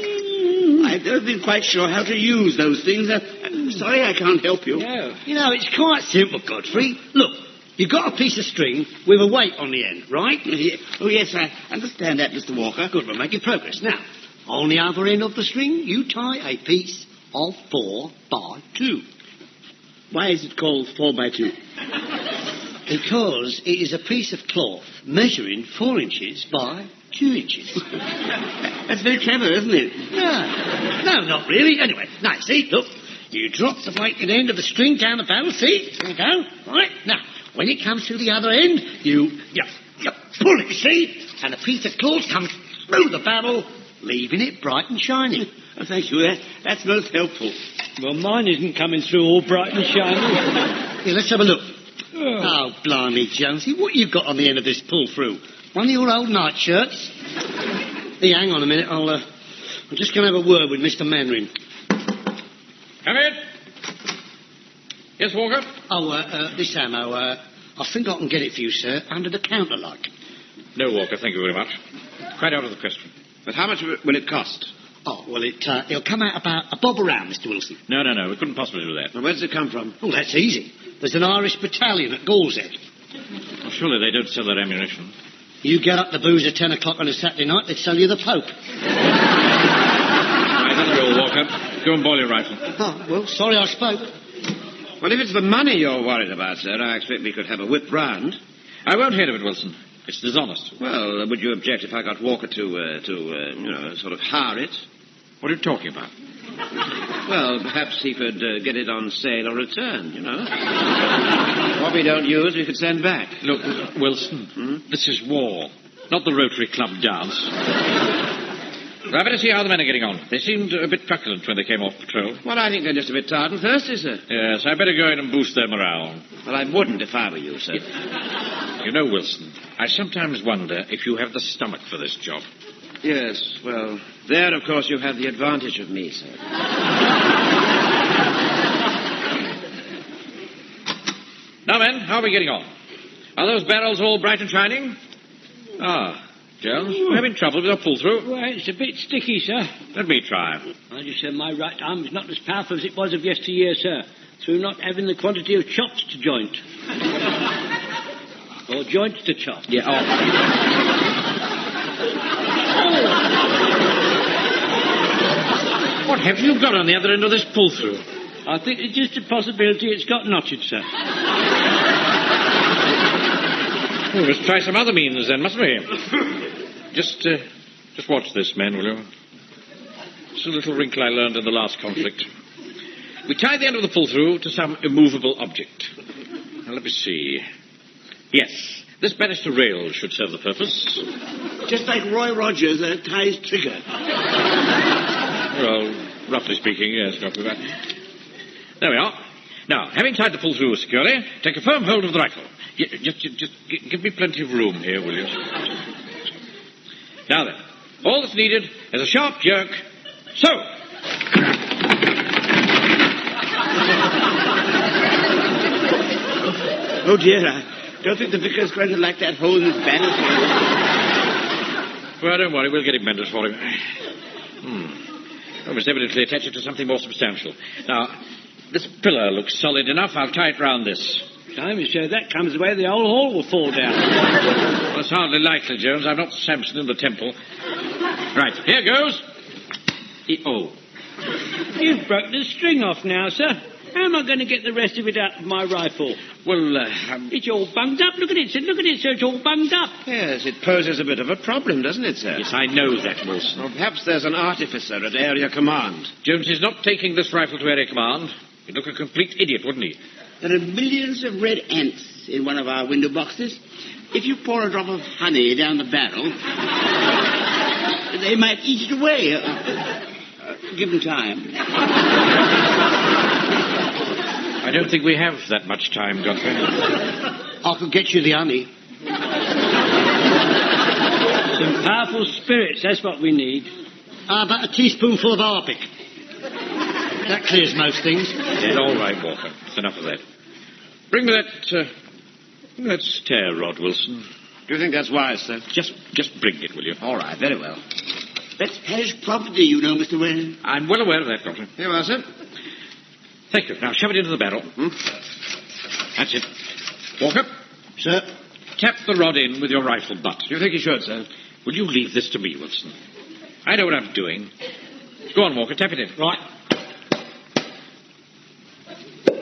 I've never been quite sure how to use those things. I'm sorry I can't help you. No. You know, it's quite simple, Godfrey. Look, you've got a piece of string with a weight on the end, right? Oh, yes, I understand that, Mr. Walker. Good, we're making progress. Now, on the other end of the string, you tie a piece of 4x2. Why is it called 4x2? Because it is a piece of cloth measuring 4 inches by 2 inches. That's very clever, isn't it? No, not really. Anyway, now, see, look. You drop the blanket end of the string down the barrel, see? There you go. Right. Now, when it comes to the other end, you pull it, see? And a piece of cloth comes through the barrel, leaving it bright and shiny. Oh, thank you. That's most helpful. Well, mine isn't coming through all bright and shiny. Here, let's have a look. Oh, blimey, Jonesy, what you got on the end of this pull-through? One of your old nightshirts? Here, hang on a minute. I'm just going to have a word with Mr. Mannering. Come in. Yes, Walker? This ammo, I think I can get it for you, sir, under the counter, like. No, Walker, thank you very much. Quite out of the question. But how much will it cost? Oh, well, it'll come out about a bob around, Mr. Wilson. No, we couldn't possibly do that. Well, where does it come from? Oh, that's easy. There's an Irish battalion at Gateshead. Well, surely they don't sell their ammunition. You get up the booze at 10 o'clock on a Saturday night, they'd sell you the Pope. Right, that'll be all, Walker. Go and boil your rifle. Oh, well, sorry I spoke. Well, if it's the money you're worried about, sir, I expect we could have a whip round. I won't hear of it, Wilson. It's dishonest. Well, would you object if I got Walker to sort of hire it? What are you talking about? Well, perhaps he could get it on sale or return, you know. What we don't use, we could send back. Look, Wilson, this is war, not the Rotary Club dance. I better see how the men are getting on. They seemed a bit truculent when they came off patrol. Well, I think they're just a bit tired and thirsty, sir. Yes, I better go in and boost their morale. Well, I wouldn't if I were you, sir. You know, Wilson, I sometimes wonder if you have the stomach for this job. Yes, well, there, of course, you have the advantage of me, sir. Now, men, how are we getting on? Are those barrels all bright and shining? Ah, Jones, we're having trouble with our pull-through. Well, it's a bit sticky, sir. Let me try. I just said my right arm is not as powerful as it was of yesteryear, sir, through not having the quantity of chops to joint. Or joints to chop. Yeah, What have you got on the other end of this pull-through? I think it's just a possibility it's got knotted, sir. We must try some other means then, mustn't we? Just watch this, men, will you? It's a little wrinkle I learned in the last conflict. We tie the end of the pull-through to some immovable object. Now, let me see. Yes, this banister rail should serve the purpose. Just like Roy Rogers ties trigger. Well, roughly speaking, yes, not too bad. There we are. Now, having tied the pull-through securely, take a firm hold of the rifle. Just give me plenty of room here, will you? Now then, all that's needed is a sharp jerk. So! Oh, dear, I don't think the vicar's going to like that hole in his banister. Well, don't worry, we'll get it mended for him. We must evidently attach it to something more substantial. Now, this pillar looks solid enough. I'll tie it round this. Simon, sir, that comes away, the whole hall will fall down. Well, it's hardly likely, Jones. I'm not Samson in the temple. Right, here goes. Oh. You've broke the string off now, sir. How am I going to get the rest of it out of my rifle? Well, It's all bunged up. Look at it, sir. Look at it, sir. It's all bunged up. Yes, it poses a bit of a problem, doesn't it, sir? Yes, I know that, Wilson. Well, perhaps there's an artificer at Area Command. Jones is not taking this rifle to Area Command. He'd look a complete idiot, wouldn't he? There are millions of red ants in one of our window boxes. If you pour a drop of honey down the barrel, they might eat it away. Give them time. I don't think we have that much time, Godfrey. I could get you the honey. Some powerful spirits, that's what we need. About a teaspoonful of Arpic. That clears most things. Yeah, all right, Walker. It's enough of that. Bring me that stair rod, Wilson. Do you think that's wise, sir? Just bring it, will you? All right, very well. That's parish property, you know, Mr. Wayne. I'm well aware of that, Doctor. Here you are, sir. Thank you. Now, shove it into the barrel. That's it. Walker? Sir? Tap the rod in with your rifle butt. Do you think you should, sir? Will you leave this to me, Wilson? I know what I'm doing. Go on, Walker. Tap it in. Right. There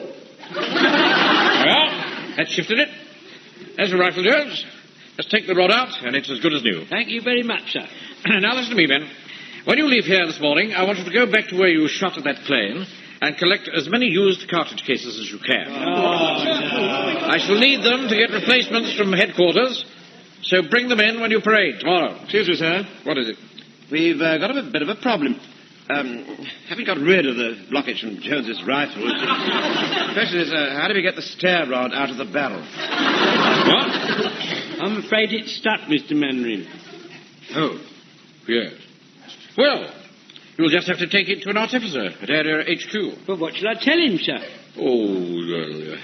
we are. That shifted it. There's the rifle, Jones. Just take the rod out, and it's as good as new. Thank you very much, sir. Now listen to me, Ben. When you leave here this morning, I want you to go back to where you shot at that plane and collect as many used cartridge cases as you can. I shall need them to get replacements from headquarters, so bring them in when you parade tomorrow. Excuse me, sir. What is it? We've got a bit of a problem. Having got rid of the blockage from Jones's rifle, the question is, how do we get the stair rod out of the barrel? What? I'm afraid it's stuck, Mr. Mannering. Oh, yes. Well, you'll just have to take it to an artificer at Area HQ. But what shall I tell him, sir? Oh, well,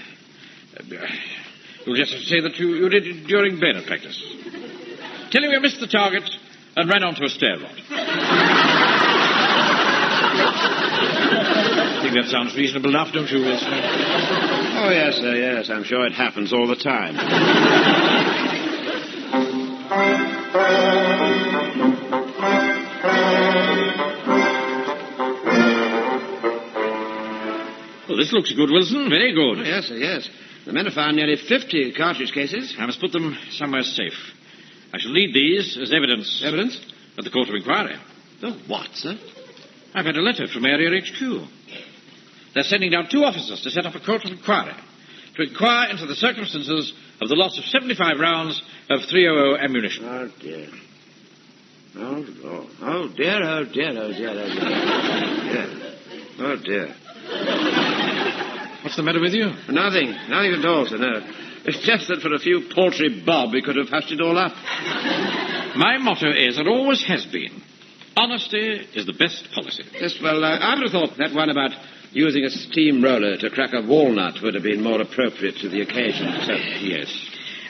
you'll just have to say that you did it during bayonet practice. Tell him you missed the target and ran onto a stair rod. I think that sounds reasonable enough, don't you, Wilson? Oh, yes, sir, yes. I'm sure it happens all the time. Well, this looks good, Wilson. Very good. Oh, yes, sir, yes. The men have found nearly 50 cartridge cases. I must put them somewhere safe. I shall need these as evidence. Evidence? At the court of inquiry. Oh, what, sir? I've had a letter from Area HQ. They're sending down 2 officers to set up a court of inquiry to inquire into the circumstances of the loss of 75 rounds of .300 ammunition. Oh, dear. Oh, Lord. Oh, dear, oh, dear, oh, dear, oh, dear. Oh, dear. What's the matter with you? Nothing. Nothing at all, sir, no. It's just that for a few paltry bob we could have hushed it all up. My motto is, and always has been, honesty is the best policy. Yes, well, I would have thought that one about using a steamroller to crack a walnut would have been more appropriate to the occasion. So, yes.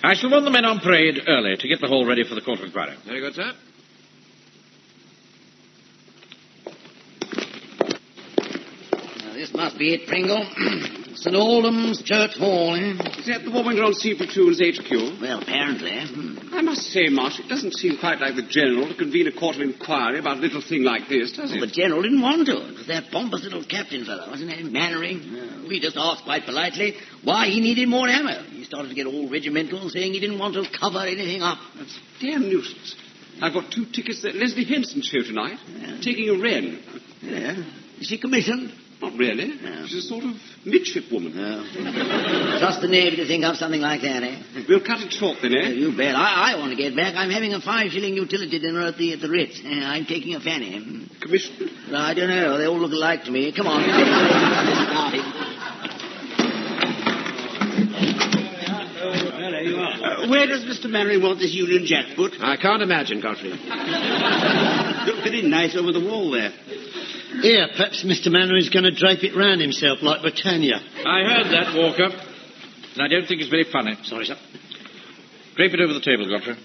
I shall want the men on parade early to get the hall ready for the court of inquiry. Very good, sir. Now, this must be it, Pringle. St. Aldham's Church Hall, eh? Is that the Warming Ground Sea Platoon's HQ? Well, apparently. I must say, Marsh, it doesn't seem quite like the General to convene a court of inquiry about a little thing like this, does it? The General didn't want to. It was that pompous little captain fellow, wasn't it? Mannering. We just asked quite politely why he needed more ammo. He started to get all regimental, saying he didn't want to cover anything up. That's a damn nuisance. I've got 2 tickets that Leslie Henson's here tonight, taking a wren. Yeah. Is she commissioned? Not really. No. She's a sort of midshipwoman. No. Trust the Navy to think up something like that, eh? We'll cut it short then, eh? You bet. I want to get back. I'm having a 5-shilling utility dinner at the Ritz. I'm taking a fanny. Commissioner? I don't know. They all look alike to me. Come on. Where does Mr. Mannering want this Union Jack put? I can't imagine, Godfrey. Look very nice over the wall there. Here, perhaps Mr. Mannering's going to drape it round himself like Britannia. I heard that, Walker, and I don't think it's very funny. Sorry, sir. Drape it over the table, Godfrey.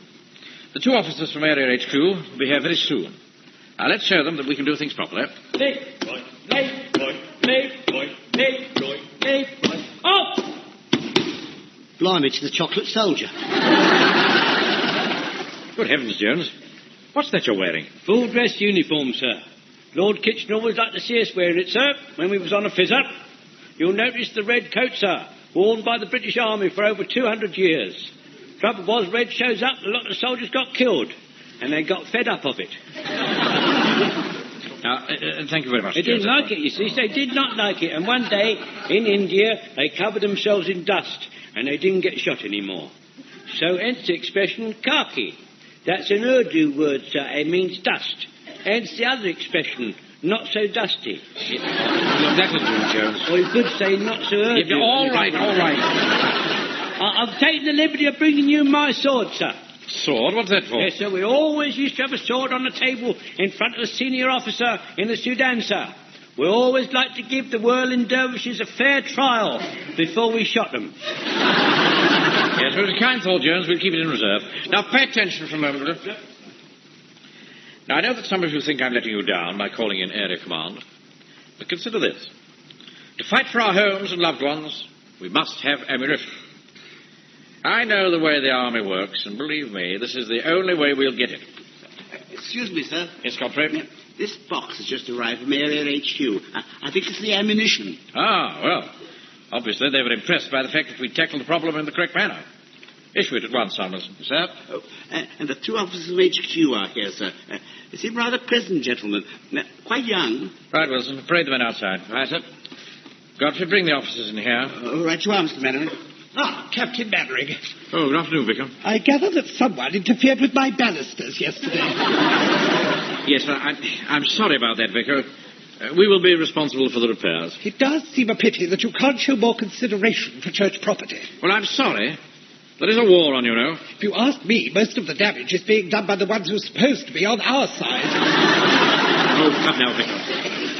The 2 officers from Area HQ will be here very soon. Now, let's show them that we can do things properly. Oh! Blimey, it's the chocolate soldier. Good heavens, Jones. What's that you're wearing? Full dress uniform, sir. Lord Kitchener always liked to see us wearing it, sir, when we was on a fizz-up. You'll notice the red coat, sir, worn by the British Army for over 200 years. Trouble was, red shows up, a lot of soldiers got killed, and they got fed up of it. Now, thank you very much, They Jones. didn't like it, you see. They did not like it. And one day, in India, they covered themselves in dust, and they didn't get shot anymore. So, hence the expression khaki. That's an Urdu word, sir. It means dust. Hence the other expression, not so dusty. That will do, Jones. Or you could say not so Urdu. Yeah, all right. I've taken the liberty of bringing you my sword, sir. Sword? What's that for? Yes, sir. We always used to have a sword on the table in front of the senior officer in the Sudan, sir. We always like to give the whirling dervishes a fair trial before we shot them. Yes, well, it's a kind thought, Jones. We'll keep it in reserve. Now, pay attention for a moment, will you? Now, I know that some of you think I'm letting you down by calling in area command, but consider this. To fight for our homes and loved ones, we must have ammunition. I know the way the army works, and believe me, this is the only way we'll get it. Excuse me, sir. Yes, Godfrey? This box has just arrived from Area HQ. I think it's the ammunition. Ah, well, obviously they were impressed by the fact that we tackled the problem in the correct manner. Issue it at once, Samuelson. Sir? Oh, and the two officers of HQ are here, sir. They seem rather pleasant gentlemen. Quite young. Right, Wilson. Parade the men outside. Right, sir. Godfrey, bring the officers in here. Right you are, Mr. Mannering. Ah, Captain Mannering. Oh, good afternoon, Vicar. I gather that someone interfered with my balusters yesterday. Yes, I'm sorry about that, Vicar. We will be responsible for the repairs. It does seem a pity that you can't show more consideration for church property. Well, I'm sorry. There is a war on, you know. If you ask me, most of the damage is being done by the ones who are supposed to be on our side. Oh, come now, Vicar.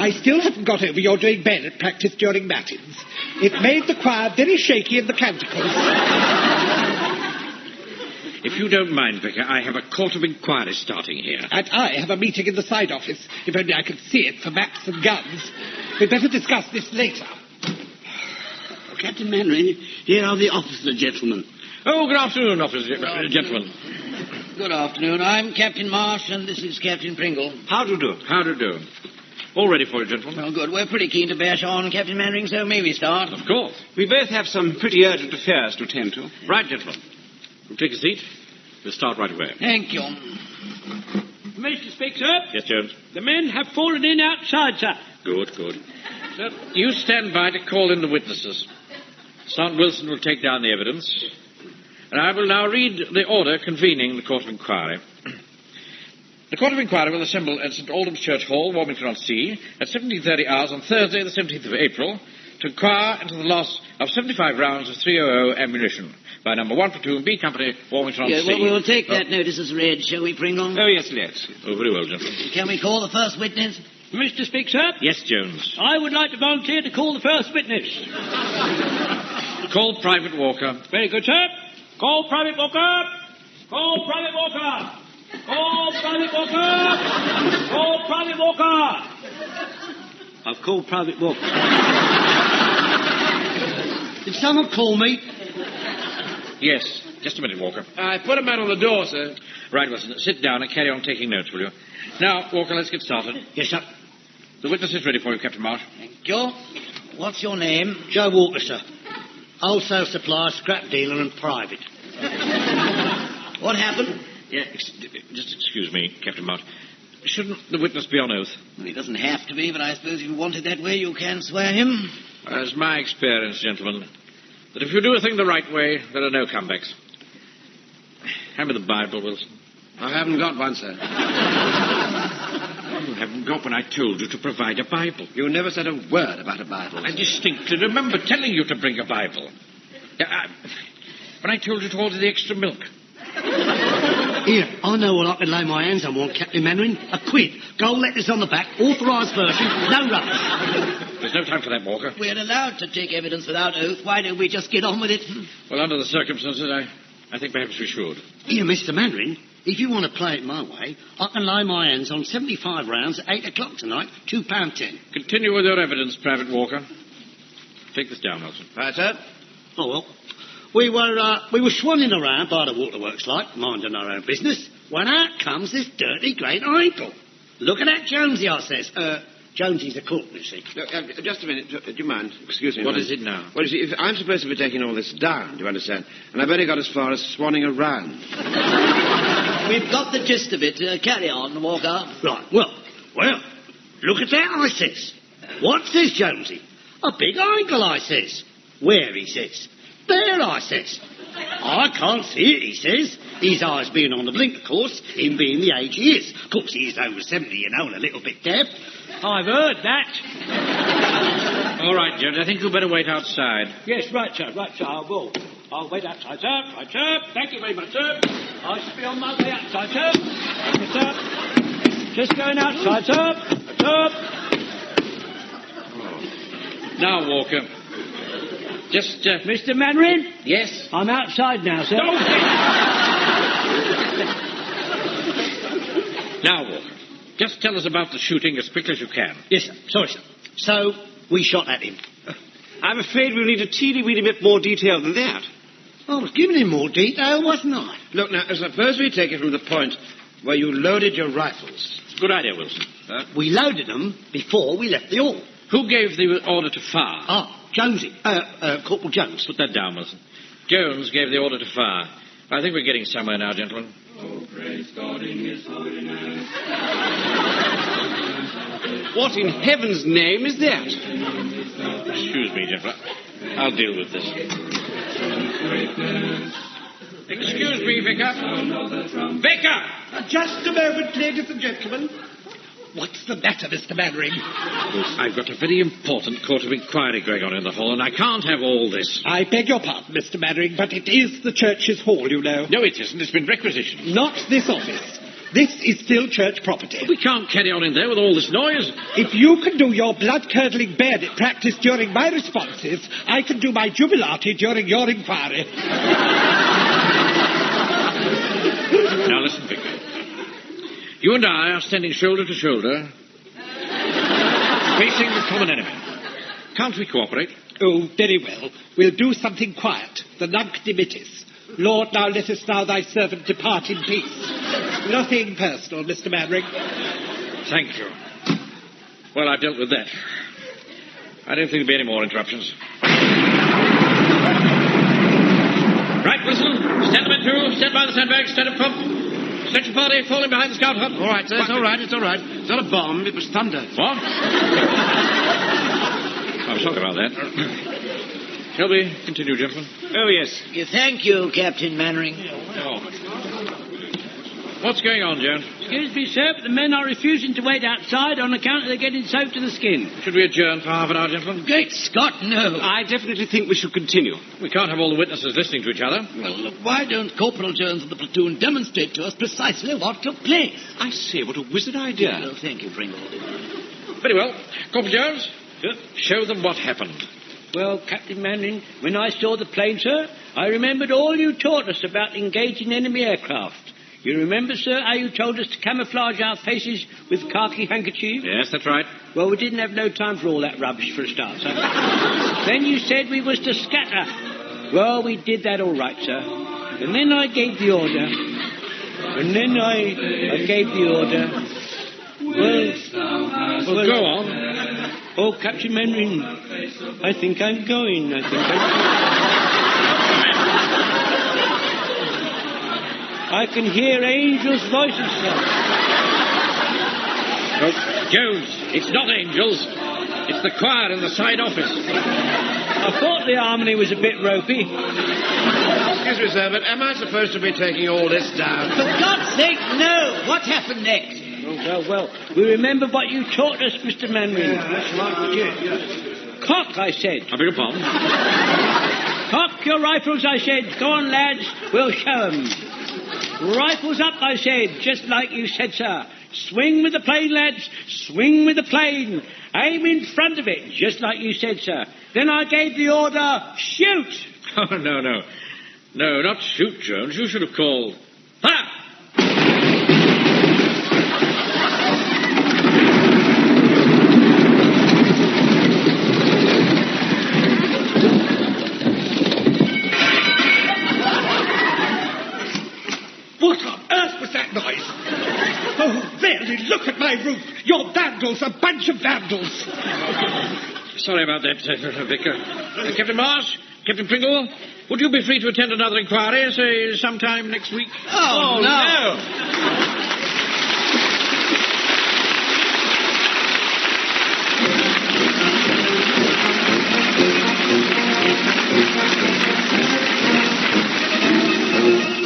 I still haven't got over your doing bayonet practice during matins. It made the choir very shaky in the canticles. If you don't mind, Vicar, I have a court of inquiry starting here. And I have a meeting in the side office, if only I could see it for maps and guns. We'd better discuss this later. Captain Mannering, here are the officers, gentlemen. Oh, good afternoon, gentlemen. Good afternoon. I'm Captain Marsh, and this is Captain Pringle. How do do? How do do? All ready for you, gentlemen. Well, good. We're pretty keen to bash on, Captain Mannering, so may we start? Of course. We both have some pretty urgent affairs to tend to. Right, gentlemen. We'll take a seat. We'll start right away. Thank you. Mr. Speak, sir. Yes, Jones. The men have fallen in outside, sir. Good. Sir, you stand by to call in the witnesses. Sergeant Wilson will take down the evidence. And I will now read the order convening the Court of Inquiry. The Court of Inquiry will assemble at St Aldham's Church Hall, Warmington-on-Sea, at 17:30 hours on Thursday, the 17th of April, to inquire into the loss of 75 rounds of .300 ammunition by number 1 Platoon, B Company, Warmington-on-Sea. Yeah, well, we'll take that notice as read, shall we, Pringle? Oh, yes, let's. Oh, very well, gentlemen. Can we call the first witness? Mr. Speak, sir. Yes, Jones. I would like to volunteer to call the first witness. Call Private Walker. Very good, sir. Call Private Walker. Call Private Walker. Call Private Walker. Call Private Walker. I've called Private Walker. Did someone call me? Yes. Just a minute, Walker. I put a man on the door, sir. Right, Wilson. Sit down and carry on taking notes, will you? Now, Walker, let's get started. Yes, sir. The witness is ready for you, Captain Marsh. Thank you. What's your name? Joe Walker, sir. Wholesale supplier, scrap dealer and private. What happened? Yeah, just excuse me, Captain Marsh. Shouldn't the witness be on oath? Well, he doesn't have to be, but I suppose if you want it that way, you can swear him. It's my experience, gentlemen, that if you do a thing the right way, there are no comebacks. Hand me the Bible, Wilson. I haven't got one, sir. You haven't got one. I told you to provide a Bible. You never said a word about a Bible. I distinctly remember telling you to bring a Bible. When I told you to order the extra milk. Here, I know what I can lay my hands on, Captain Mannering. A quid. Gold letters on the back, authorised version, no rubbish. There's no time for that, Walker. We're allowed to take evidence without oath. Why don't we just get on with it? Well, under the circumstances, I think perhaps we should. Here, Mr. Mannering, if you want to play it my way, I can lay my hands on 75 rounds at 8 o'clock tonight, £2.10. Continue with your evidence, Private Walker. Take this down, Wilson. Right, sir. Oh, well. We were swanning around by the waterworks like, minding our own business, when out comes this dirty great ankle. Look at that Jonesy, I says. Jonesy's a cook, you see. No, just a minute. Do you mind? Excuse me. What is it now? Well, you see, if I'm supposed to be taking all this down, do you understand? And I've only got as far as swanning around. We've got the gist of it. Carry on, Walker. Right, well, look at that, I says. What's this, Jonesy? A big ankle, I says. Where, he says. There, I says. I can't see it, he says. His eyes being on the blink, of course, him being the age he is. Of course, he is over 70, you know, and a little bit deaf. I've heard that. All right, Jones, I think you'd better wait outside. Yes, right, sir, I will. I'll wait outside, sir. Right, sir. Thank you very much, sir. I shall be on my way outside, sir. Yes, sir. Just going outside, sir. Now, Walker. Just, Mr. Mannering? Yes? I'm outside now, sir. Now, Walker, just tell us about the shooting as quickly as you can. Yes, sir. Sorry, sir. So, we shot at him. I'm afraid we'll need a teeny-weeny bit more detail than that. I was giving him more detail, wasn't I? Look, now, suppose we take it from the point where you loaded your rifles. It's a good idea, Wilson. We loaded them before we left the hall. Who gave the order to fire? Jonesy. Corporal Jones. Put that down, Wilson. Jones gave the order to fire. I think we're getting somewhere now, gentlemen. Oh, praise God in his holiness. What in heaven's name is that? Excuse me, gentlemen. I'll deal with this. Excuse me, Vicar. Vicar! Just a moment, ladies and gentlemen. What's the matter, Mr. Mannering? I've got a very important court of inquiry going on in the hall, and I can't have all this. I beg your pardon, Mr. Mannering, but it is the church's hall, you know. No, it isn't. It's been requisitioned. Not this office. This is still church property. We can't carry on in there with all this noise. If you can do your blood-curdling bayonet practice during my responses, I can do my jubilati during your inquiry. Now listen, Vicar. You and I are standing shoulder to shoulder, facing the common enemy. Can't we cooperate? Oh, very well. We'll do something quiet. The nunc dimittis. Lord, now lettest thou thy servant depart in peace. Nothing personal, Mr. Mannering. Thank you. Well, I've dealt with that. I don't think there'll be any more interruptions. Right, Wilson. Stand by two. Stand by the sandbags. Stand up front. Section party falling behind the scout hut. All right, sir. It's all right. It's all right. It's not a bomb. It was thunder. What? I'm sorry about that. Shall we continue, gentlemen? Oh, yes. Thank you, Captain Mannering. What's going on, Jones? Excuse me, sir, but the men are refusing to wait outside on account of they're getting soaked to the skin. Should we adjourn for half an hour, gentlemen? Great Scott, no. I definitely think we should continue. We can't have all the witnesses listening to each other. Well, look, why don't Corporal Jones and the platoon demonstrate to us precisely what took place? I say, what a wizard idea. Well, thank you, Pringle. Very well. Corporal Jones, show them what happened. Well, Captain Mannering, when I saw the plane, sir, I remembered all you taught us about engaging enemy aircraft. You remember, sir, how you told us to camouflage our faces with khaki handkerchiefs? Yes, that's right. Well, we didn't have no time for all that rubbish for a start, sir. Then you said we was to scatter. Well, we did that all right, sir. And then I gave the order. Well, go on. Oh, Captain Mannering, I think I'm going. I can hear angels' voices, sir. Oh, Jones, it's not angels. It's the choir in the side office. I thought the harmony was a bit ropey. Excuse me, sir, but am I supposed to be taking all this down? For God's sake, no! What happened next? Oh, well, we remember what you taught us, Mr. Mannering. Yeah, that's right, we did. Cock, I said. I beg your pardon? Cock your rifles, I said. Go on, lads, we'll show 'em. Rifles up, I said, just like you said, sir. Swing with the plane, lads. Swing with the plane. Aim in front of it, just like you said, sir. Then I gave the order, shoot. Oh, no. No, not shoot, Jones. You should have called, fire! What on earth was that noise? Oh, really, look at my roof. You're vandals, a bunch of vandals. Sorry about that, Vicar. Captain Marsh, Captain Pringle, would you be free to attend another inquiry, say, sometime next week? Oh, no.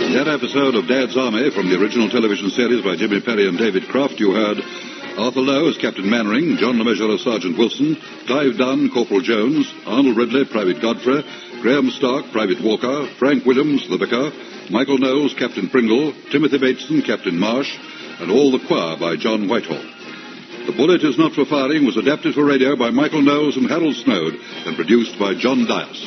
That episode of Dad's Army from the original television series by Jimmy Perry and David Croft, you heard Arthur Lowe as Captain Mannering, John LeMessurier as Sergeant Wilson, Clive Dunn, Corporal Jones, Arnold Ridley, Private Godfrey, Graham Stark, Private Walker, Frank Williams, the Vicar, Michael Knowles, Captain Pringle, Timothy Bateson, Captain Marsh, and all the choir by John Whitehall. The Bullet Is Not for Firing was adapted for radio by Michael Knowles and Harold Snowd and produced by John Dias.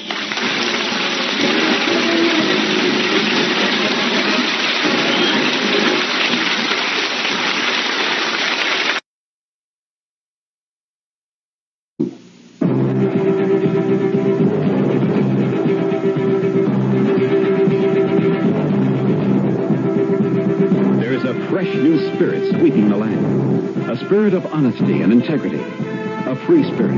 Sweeping the land. A spirit of honesty and integrity. A free spirit.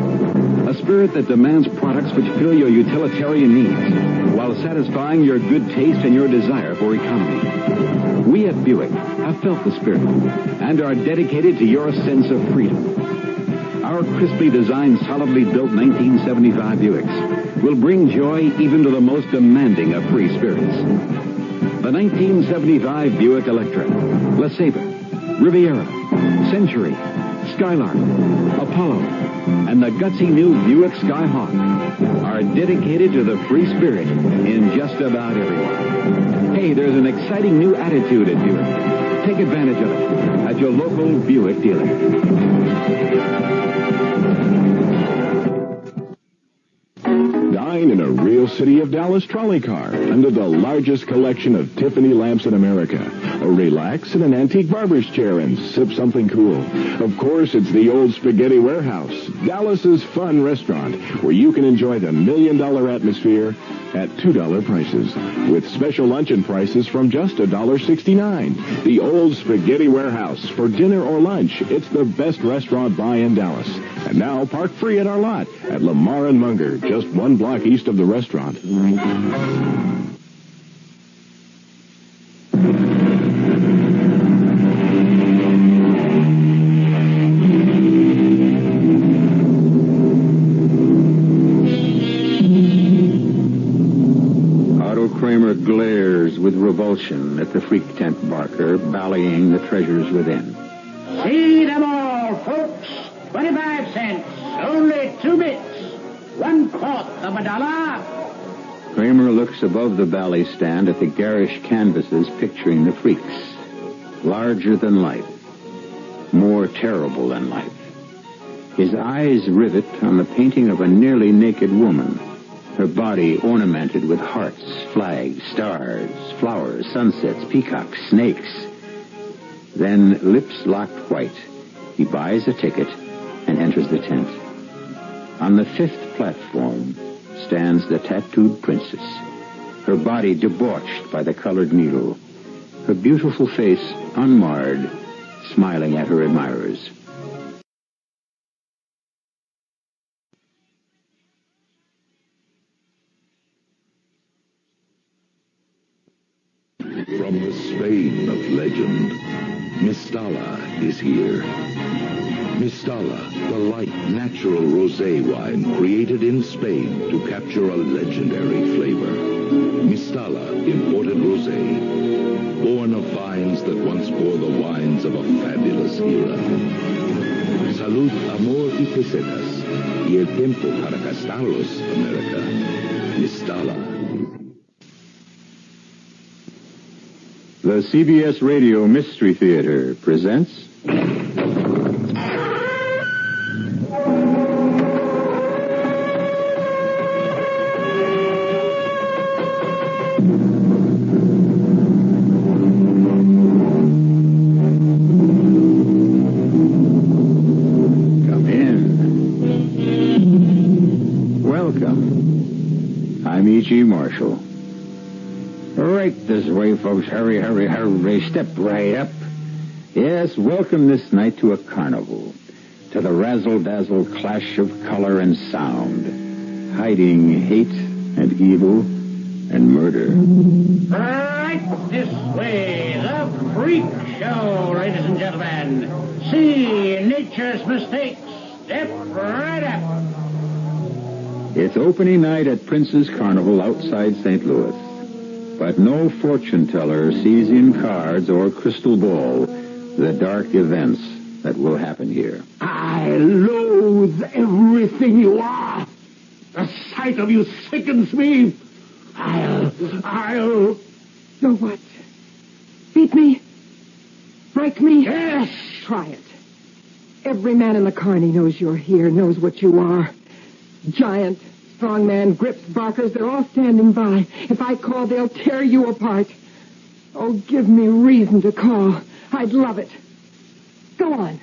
A spirit that demands products which fill your utilitarian needs, while while satisfying your good taste and your desire for economy. We at Buick have felt the spirit and are dedicated to your sense of freedom. Our crisply designed, solidly built 1975 Buicks will bring joy even to the most demanding of free spirits. The 1975 Buick Electra, LeSabre, Riviera, Century, Skylark, Apollo, and the gutsy new Buick Skyhawk are dedicated to the free spirit in just about everyone. Hey, there's an exciting new attitude at Buick. Take advantage of it at your local Buick dealer. Dine in a real City of Dallas trolley car under the largest collection of Tiffany lamps in America. Or relax in an antique barber's chair and sip something cool. Of course, it's the Old Spaghetti Warehouse, Dallas's fun restaurant, where you can enjoy the $1 million atmosphere at $2 prices, with special luncheon prices from just $1.69. The Old Spaghetti Warehouse, for dinner or lunch. It's the best restaurant buy in Dallas. And now park free at our lot at Lamar and Munger, just 1 block east of the restaurant. Kramer glares with revulsion at the freak tent barker, ballying the treasures within. See them all, folks. 25 cents. Only 2 bits. 1/4 of $1. Kramer looks above the bally stand at the garish canvases picturing the freaks. Larger than life. More terrible than life. His eyes rivet on the painting of a nearly naked woman. Her body ornamented with hearts, flags, stars, flowers, sunsets, peacocks, snakes. Then, lips locked white, he buys a ticket and enters the tent. On the 5th platform stands the tattooed princess, her body debauched by the colored needle, her beautiful face unmarred, smiling at her admirers. From the Spain of legend, Mistala is here. Mistala, the light, natural rosé wine created in Spain to capture a legendary flavor. Mistala, imported rosé, born of vines that once bore the wines of a fabulous era. Salud, amor y pesetas, y el tiempo para gastarlos, America. Mistala. The CBS Radio Mystery Theater presents... Come in. Welcome. I'm E.G. Marshall. Right this way, folks. Hurry, hurry, hurry. Step right up. Yes, welcome this night to a carnival. To the razzle-dazzle clash of color and sound. Hiding hate and evil and murder. Right this way. The Freak Show, ladies and gentlemen. See nature's mistakes. Step right up. It's opening night at Prince's Carnival outside St. Louis. But no fortune teller sees in cards or crystal ball the dark events that will happen here. I loathe everything you are. The sight of you sickens me. I'll... You'll what? Beat me? Break me? Yes. Try it. Every man in the carny knows you're here, knows what you are. Giant, strong man, grips, barkers, they're all standing by. If I call, they'll tear you apart. Oh, give me reason to call. I'd love it. Go on.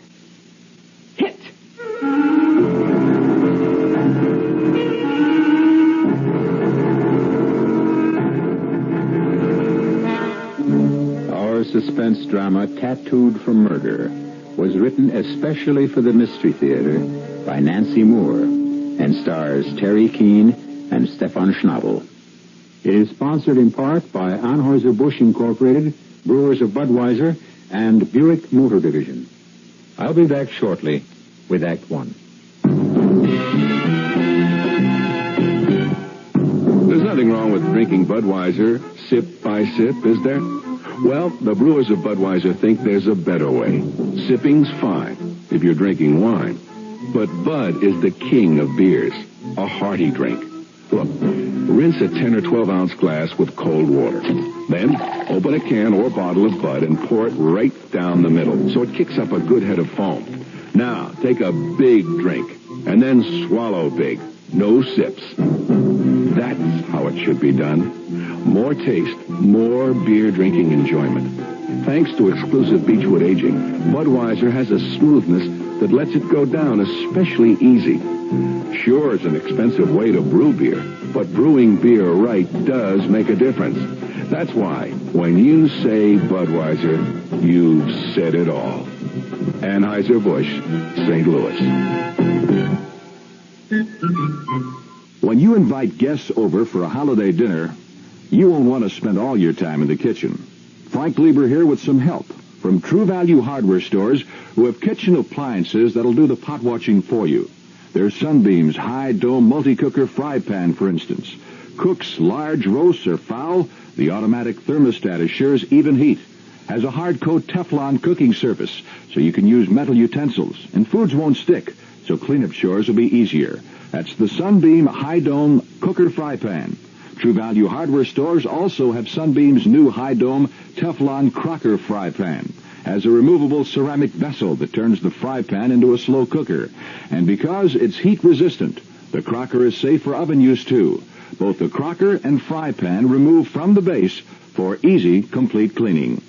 Hit. Our suspense drama, Tattooed for Murder, was written especially for the Mystery Theater by Nancy Moore and stars Terry Keane and Stefan Schnabel. It is sponsored in part by Anheuser-Busch Incorporated, Brewers of Budweiser, and Buick Motor Division. I'll be back shortly with Act One. There's nothing wrong with drinking Budweiser sip by sip, is there? Well, the brewers of Budweiser think there's a better way. Sipping's fine if you're drinking wine. But Bud is the king of beers, a hearty drink. Look, rinse a 10 or 12 ounce glass with cold water. Then open a can or bottle of Bud and pour it right down the middle so it kicks up a good head of foam. Now, take a big drink and then swallow big. No sips. That's how it should be done. More taste, more beer drinking enjoyment. Thanks to exclusive Beechwood aging, Budweiser has a smoothness that lets it go down especially easy. Sure, it's an expensive way to brew beer, but brewing beer right does make a difference. That's why, when you say Budweiser, you've said it all. Anheuser-Busch, St. Louis. When you invite guests over for a holiday dinner, you won't want to spend all your time in the kitchen. Frank Lieber here with some help from True Value Hardware Stores, who have kitchen appliances that'll do the pot watching for you. There's Sunbeam's high-dome multi-cooker fry pan, for instance. Cooks large roasts or fowl, the automatic thermostat assures even heat. Has a hard-coat Teflon cooking surface, so you can use metal utensils, and foods won't stick, so cleanup chores will be easier. That's the Sunbeam high-dome cooker fry pan. True Value Hardware Stores also have Sunbeam's new high-dome Teflon crocker fry pan. Has a removable ceramic vessel that turns the fry pan into a slow cooker. And because it's heat-resistant, the crocker is safe for oven use, too. Both the crocker and fry pan remove from the base for easy, complete cleaning.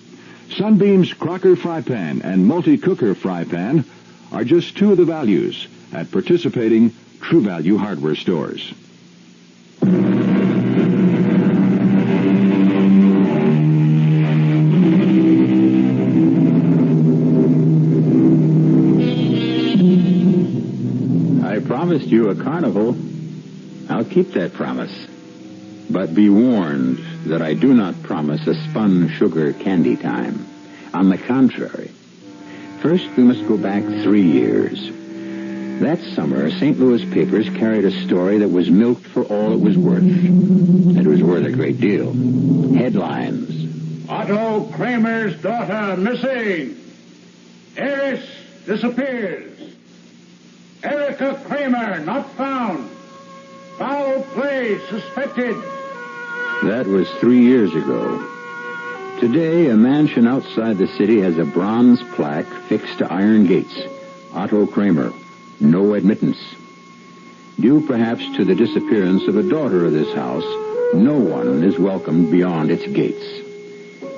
Sunbeam's crocker fry pan and multi-cooker fry pan are just two of the values at participating True Value Hardware Stores. I promised you a carnival. I'll keep that promise. But be warned that I do not promise a spun sugar candy time. On the contrary. First, we must go back 3 years. That summer, St. Louis papers carried a story that was milked for all it was worth. It was worth a great deal. Headlines. Otto Kramer's daughter missing. Heiress disappears. Erica Kramer not found. Foul play suspected. That was 3 years ago. Today, a mansion outside the city has a bronze plaque fixed to iron gates. Otto Kramer, no admittance. Due perhaps to the disappearance of a daughter of this house, no one is welcomed beyond its gates.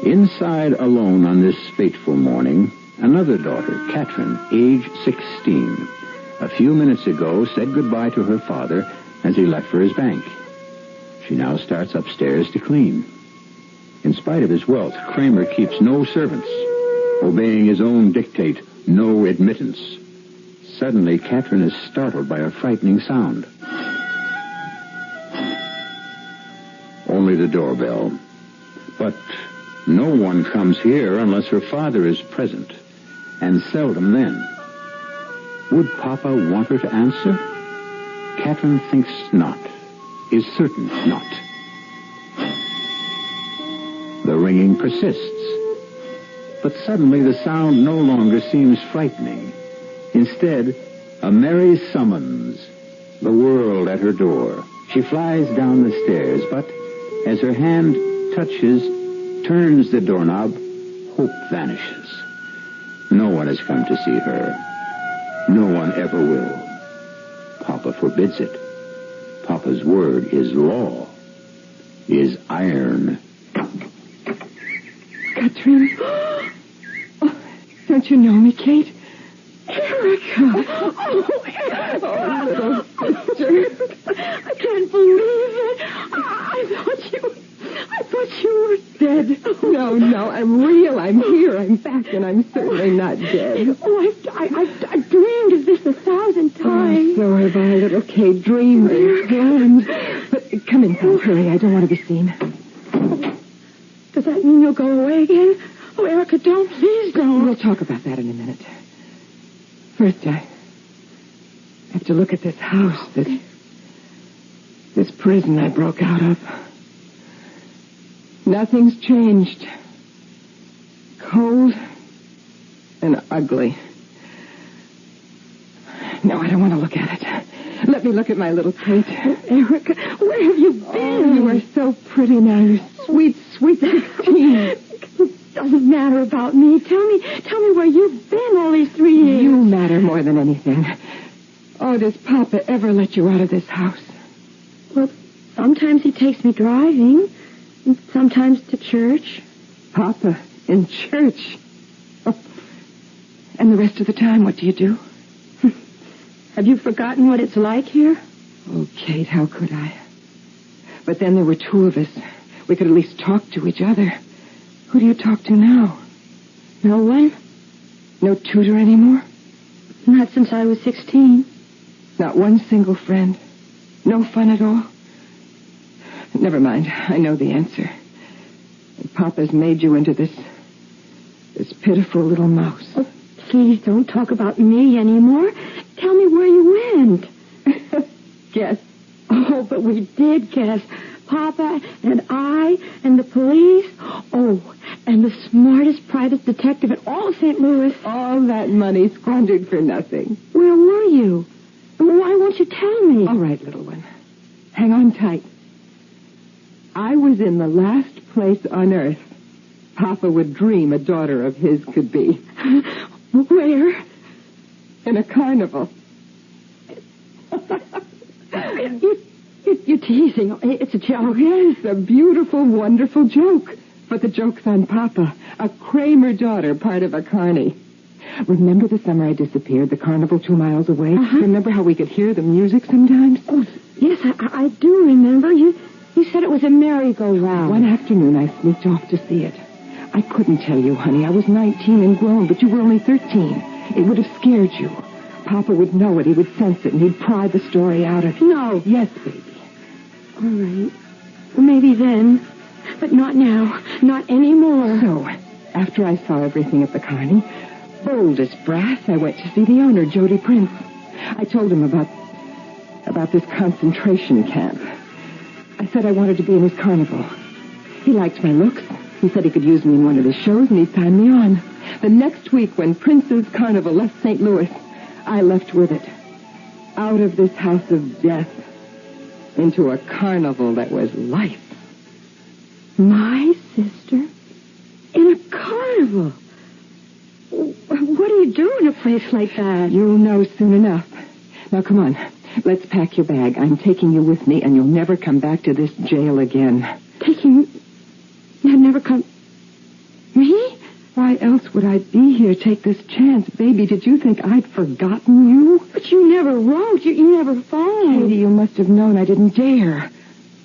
Inside alone on this fateful morning, another daughter, Catherine, age 16, a few minutes ago said goodbye to her father as he left for his bank. She now starts upstairs to clean. In spite of his wealth, Kramer keeps no servants, obeying his own dictate, no admittance. Suddenly, Catherine is startled by a frightening sound. Only the doorbell. But no one comes here unless her father is present, and seldom then. Would Papa want her to answer? Catherine thinks not, is certain not. The ringing persists. But suddenly the sound no longer seems frightening. Instead, a merry summons, the world at her door. She flies down the stairs, but as her hand turns the doorknob, hope vanishes. No one has come to see her. No one ever will. Papa forbids it. Papa's word is law, is iron. Catherine? Oh, don't you know me, Kate? Erica! Oh, Erica! Oh, little sister. I can't believe it. I thought you were dead. No, I'm real. I'm here. I'm back, and I'm certainly not dead. Oh, I've dreamed of this 1,000 times. Oh, so have I, little Kate. Dreamed and planned. But come Come inside. Hurry, I don't want to be seen. Does that mean you'll go away again? Oh, Erica, don't. Please don't. We'll talk about that in a minute. First, I have to look at this house, this prison I broke out of. Nothing's changed. Cold and ugly. No, I don't want to look at it. Let me look at my little Kate. Erica, where have you been? Oh, you are so pretty now. You sweet, sweet 16. It doesn't matter about me. Tell me where you've been all these 3 years. You matter more than anything. Oh, does Papa ever let you out of this house? Well, sometimes he takes me driving, and sometimes to church. Papa, in church? Oh. And the rest of the time, what do you do? Have you forgotten what it's like here? Oh, Kate, how could I? But then there were two of us. We could at least talk to each other. Who do you talk to now? No one. No tutor anymore? Not since I was 16. Not one single friend? No fun at all? Never mind. I know the answer. Papa's made you into this pitiful little mouse. Oh, please don't talk about me anymore. Tell me where you went. Guess. Oh, but we did guess. Papa and I and the police. Oh, and the smartest private detective in all of St. Louis. All that money squandered for nothing. Where were you? Why won't you tell me? All right, little one. Hang on tight. I was in the last place on earth Papa would dream a daughter of his could be. Where? In a carnival. You're teasing. It's a joke. Yes, a beautiful, wonderful joke. But the joke's on Papa. A Kramer daughter, part of a carny. Remember the summer I disappeared, the carnival 2 miles away? Uh-huh. Remember how we could hear the music sometimes? Oh, yes, I do remember. You said it was a merry-go-round. One afternoon I sneaked off to see it. I couldn't tell you, honey. I was 19 and grown, but you were only 13. It would have scared you. Papa would know it. He would sense it, and he'd pry the story out of you. No. Yes, baby. All right. Well, maybe then. But not now. Not anymore. So, after I saw everything at the carny, bold as brass, I went to see the owner, Jody Prince. I told him about this concentration camp. I said I wanted to be in his carnival. He liked my looks. He said he could use me in one of his shows, and he signed me on. The next week, when Prince's Carnival left St. Louis, I left with it. Out of this house of death into a carnival that was life. My sister? In a carnival? What do you do in a place like that? You'll know soon enough. Now, come on. Let's pack your bag. I'm taking you with me, and you'll never come back to this jail again. Taking... I'd never come... Me? Why else would I be here? Take this chance. Baby, did you think I'd forgotten you? But you never wrote. You never phoned. Katie, you must have known I didn't dare.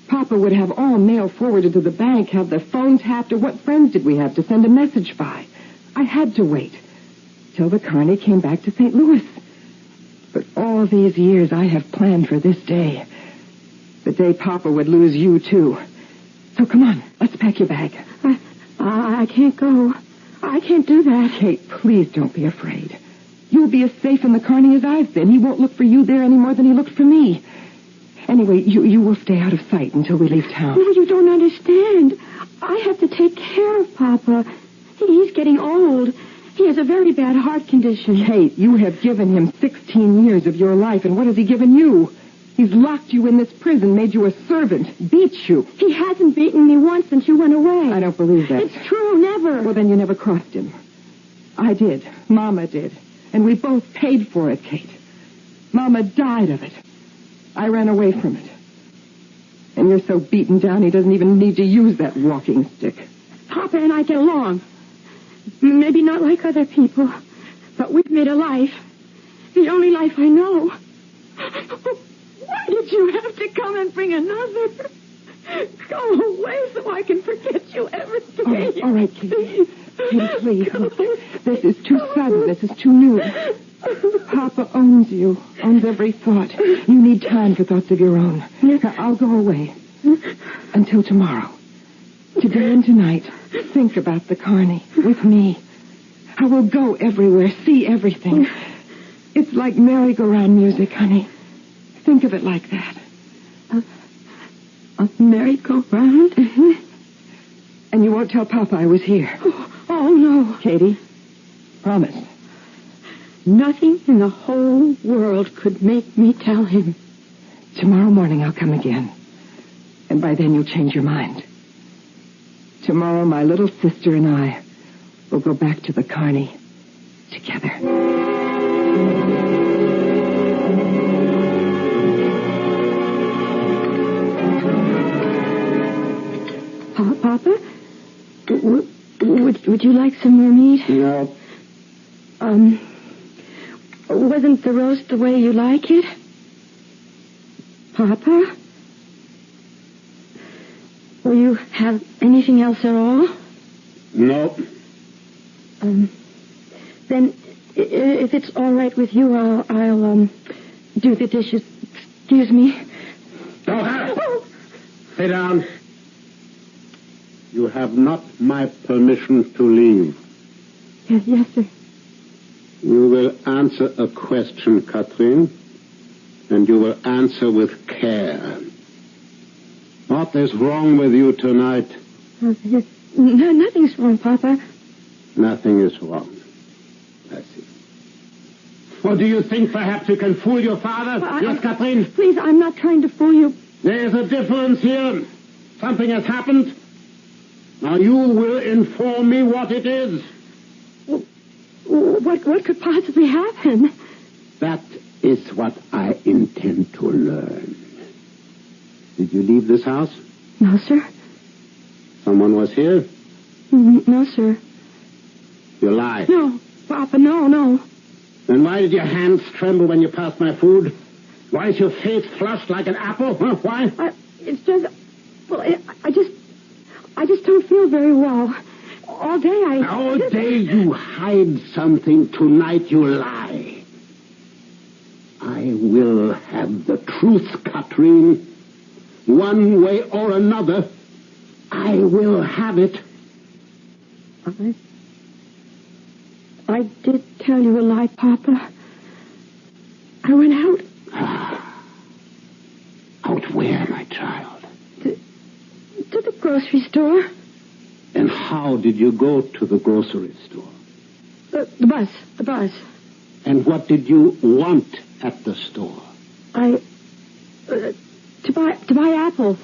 Papa would have all mail forwarded to the bank, have the phone tapped, or what friends did we have to send a message by? I had to wait till the carny came back to St. Louis. But all these years I have planned for this day. The day Papa would lose you, too. So come on, let's pack your bag. I can't go. I can't do that. Kate, please don't be afraid. You'll be as safe in the carny as I've been. He won't look for you there any more than he looked for me. Anyway, you will stay out of sight until we leave town. No, you don't understand. I have to take care of Papa. He's getting old. He has a very bad heart condition. Kate, you have given him 16 years of your life, and what has he given you? He's locked you in this prison, made you a servant, beat you. He hasn't beaten me once since you went away. I don't believe that. It's true, never. Well, then you never crossed him. I did. Mama did. And we both paid for it, Kate. Mama died of it. I ran away from it. And you're so beaten down he doesn't even need to use that walking stick. Papa and I get along. Maybe not like other people, but we've made a life. The only life I know. Why did you have to come and bring another? Go away so I can forget you every day. Oh, all right, Katie. Katie, please. Look, this is too sudden. This is too new. Papa owns you, owns every thought. You need time for thoughts of your own. Now, I'll go away. Until tomorrow. Today and tonight, think about the carny with me. I will go everywhere, see everything. It's like merry-go-round music, honey. Think of it like that. A merry-go-round? Mm-hmm. And you won't tell Papa I was here. Oh, no. Katie, promise. Nothing in the whole world could make me tell him. Tomorrow morning I'll come again. And by then you'll change your mind. Tomorrow my little sister and I will go back to the carny together. Papa? Would you like some more meat? No. Wasn't the roast the way you like it? Papa? Will you have anything else at all? No. Then, if it's all right with you, I'll do the dishes. Excuse me. Don't have. Sit down. You have not my permission to leave. Yes, sir. You will answer a question, Catherine, and you will answer with care. What is wrong with you tonight? Nothing's wrong, Papa. Nothing is wrong. I see. Or do you think perhaps you can fool your father? Yes, Catherine? Please, I'm not trying to fool you. There's a difference here. Something has happened. Now you will inform me what it is. What could possibly happen? That is what I intend to learn. Did you leave this house? No, sir. Someone was here? No, sir. You lie. No, Papa, no. Then why did your hands tremble when you passed my food? Why is your face flushed like an apple? Huh? Why? It's just... Well, I just don't feel very well. All day All day you hide something. Tonight you lie. I will have the truth, Catherine. One way or another, I will have it. I did tell you a lie, Papa. I went out. Out where, my child? To the grocery store. And how did you go to the grocery store? The bus. And what did you want at the store? To buy apples.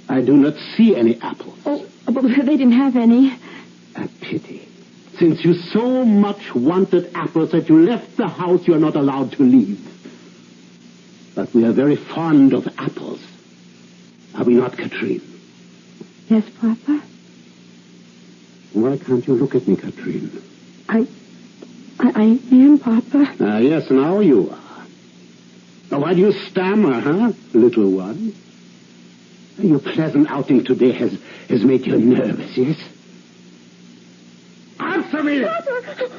I do not see any apples. Oh, but they didn't have any. A pity. Since you so much wanted apples that you left the house, you are not allowed to leave. But we are very fond of apples. Are we not, Katrine? Yes, Papa. Why can't you look at me, Katrine? I am, Papa. Yes, now you are. Now, why do you stammer, huh, little one? Your pleasant outing today has made you nervous, yes? Answer me! Papa!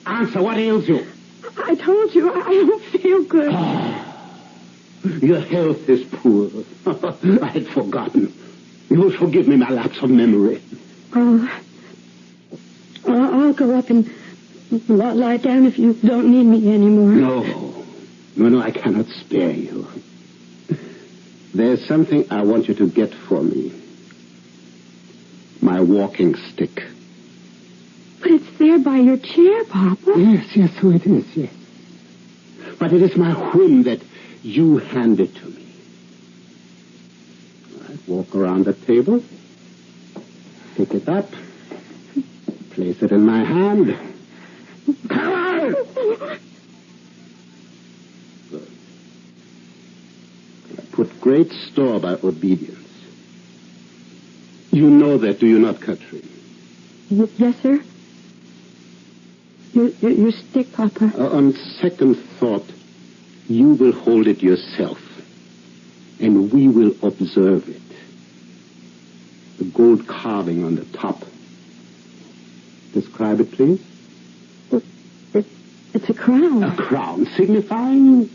Answer, what ails you? I told you, I don't feel good. Your health is poor. I had forgotten. You will forgive me my lapse of memory. I'll go up and lie down if you don't need me anymore. No, I cannot spare you. There's something I want you to get for me. My walking stick. But it's there by your chair, Papa. Yes, so it is, yes. But it is my whim that you hand it to me. I walk around the table, pick it up, place it in my hand. Come on! Good. I put great store by obedience. You know that, do you not, Katrine? Yes, sir. Your stick, Papa. On second thought, you will hold it yourself, and we will observe it. The gold carving on the top. Describe it, please. It's a crown. A crown signifying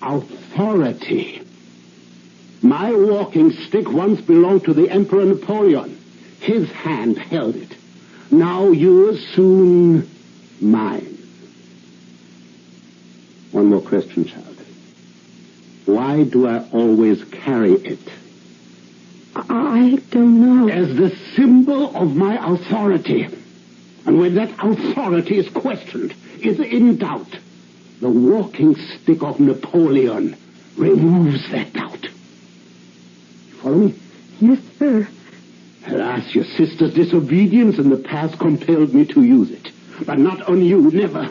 authority. My walking stick once belonged to the Emperor Napoleon. His hand held it. Now yours, soon mine. One more question, child. Why do I always carry it? I don't know. As the symbol of my authority. And when that authority is questioned, is in doubt, the walking stick of Napoleon removes that doubt. You follow me? Yes, sir. Alas, your sister's disobedience in the past compelled me to use it. But not on you, never.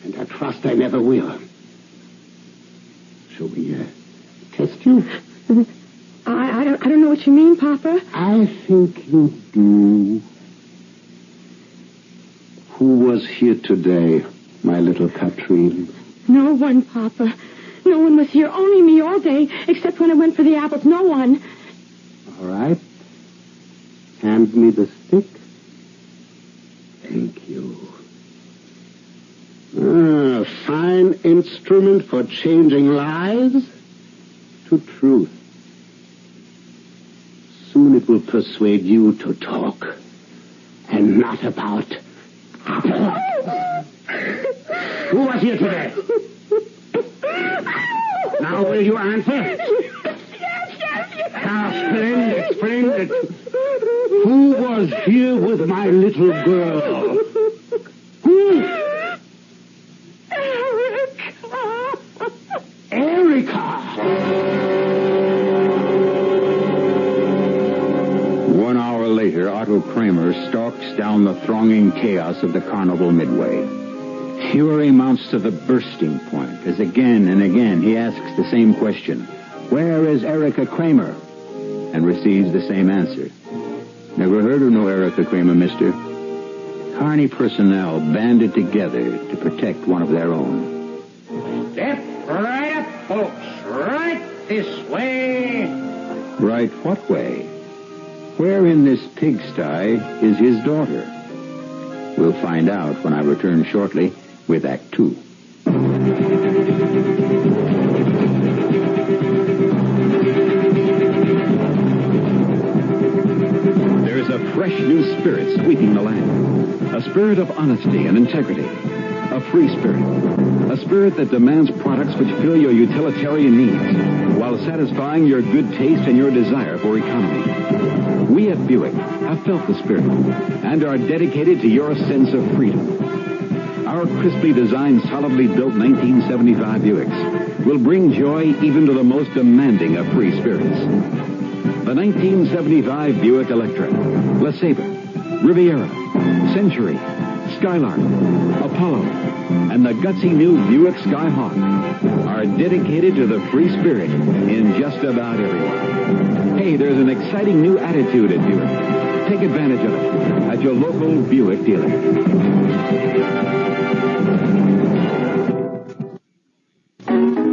And I trust I never will. Shall we test you? I don't know what you mean, Papa. I think you do. Who was here today, my little Katrine? No one, Papa. No one was here. Only me all day, except when I went for the apples. No one. All right. Hand me the stick. Thank you. A fine instrument for changing lies to truth. Soon it will persuade you to talk, and not about apples. Who was here today? Now will you answer? Yes. Ah, splendid. Who was here with my little girl? Who? Erica. 1 hour later, Otto Kramer stalks down the thronging chaos of the carnival midway. Fury mounts to the bursting point as again and again he asks the same question. Where is Erica Kramer? And receives the same answer. Never heard of no Erica Kramer, mister. Carney personnel banded together to protect one of their own. Step right up, folks. Right this way. Right what way? Where in this pigsty is his daughter? We'll find out when I return shortly with Act 2. There is a fresh new spirit sweeping the land. A spirit of honesty and integrity. A free spirit. A spirit that demands products which fill your utilitarian needs while satisfying your good taste and your desire for economy. We at Buick have felt the spirit and are dedicated to your sense of freedom. Our crisply designed, solidly built 1975 Buicks will bring joy even to the most demanding of free spirits. The 1975 Buick Electra, LeSabre, Riviera, Century, Skylark, Apollo, and the gutsy new Buick Skyhawk are dedicated to the free spirit in just about everyone. Hey, there's an exciting new attitude at Buick. Take advantage of it at your local Buick dealer.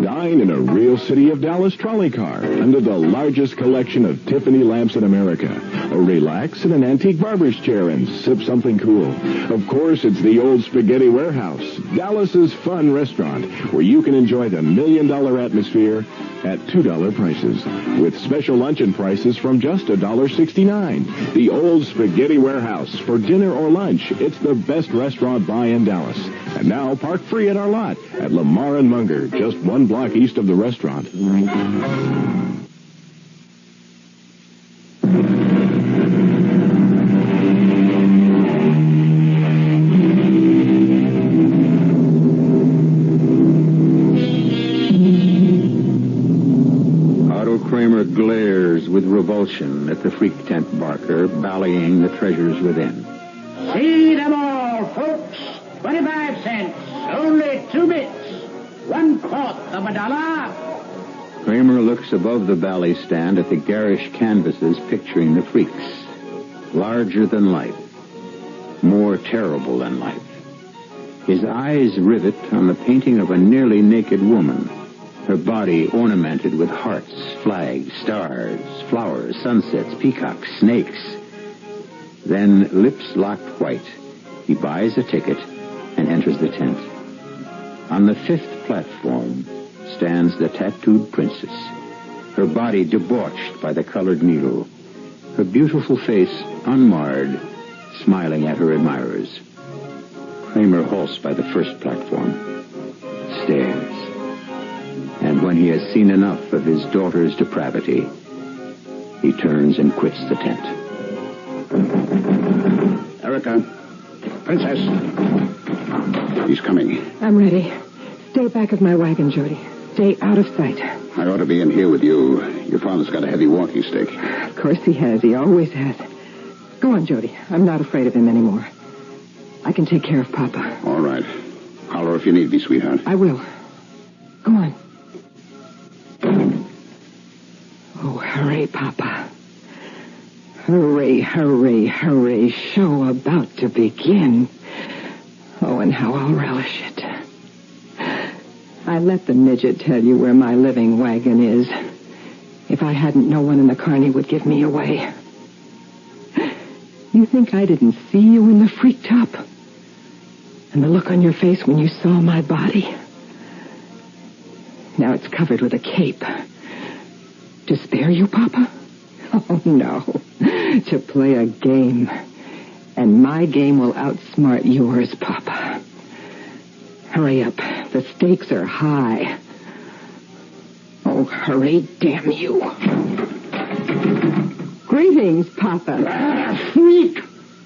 Dine in a real City of Dallas trolley car under the largest collection of Tiffany lamps in America. Or relax in an antique barber's chair and sip something cool. Of course, it's the Old Spaghetti Warehouse, Dallas's fun restaurant, where you can enjoy the $1 million atmosphere at $2 prices, with special luncheon prices from just $1.69. The Old Spaghetti Warehouse for dinner or lunch. It's the best restaurant buy in Dallas. And now park free at our lot at Lamar and Munger, just 1 block east of the restaurant. Kramer glares with revulsion at the freak tent barker ballying the treasures within. See them all, folks. 25 cents. Only 2 bits. 1/4 of $1. Kramer looks above the bally stand at the garish canvases picturing the freaks. Larger than life. More terrible than life. His eyes rivet on the painting of a nearly naked woman. Her body ornamented with hearts, flags, stars, flowers, sunsets, peacocks, snakes. Then, lips locked white, he buys a ticket and enters the tent. On the 5th platform stands the tattooed princess. her body debauched by the colored needle, her beautiful face unmarred, smiling at her admirers. Kramer halts by the first platform, stares, and when he has seen enough of his daughter's depravity, he turns and quits the tent. Erica, Princess, he's coming. I'm ready. Stay back of my wagon, Jody. Stay out of sight. I ought to be in here with you. Your father's got a heavy walking stick. Of course he has. He always has. Go on, Jody. I'm not afraid of him anymore. I can take care of Papa. All right. Holler if you need me, sweetheart. I will. Go on. Oh, hurry, Papa. Hurry, hurry, hurry. Show about to begin. Oh, and how I'll relish it. I let the midget tell you where my living wagon is. If I hadn't, no one in the carny would give me away. You think I didn't see you in the freak top? And the look on your face when you saw my body? Now it's covered with a cape. To spare you, Papa? Oh, no. To play a game. And my game will outsmart yours, Papa. Hurry up. The stakes are high. Oh, hurry, damn you. Greetings, Papa. Freak!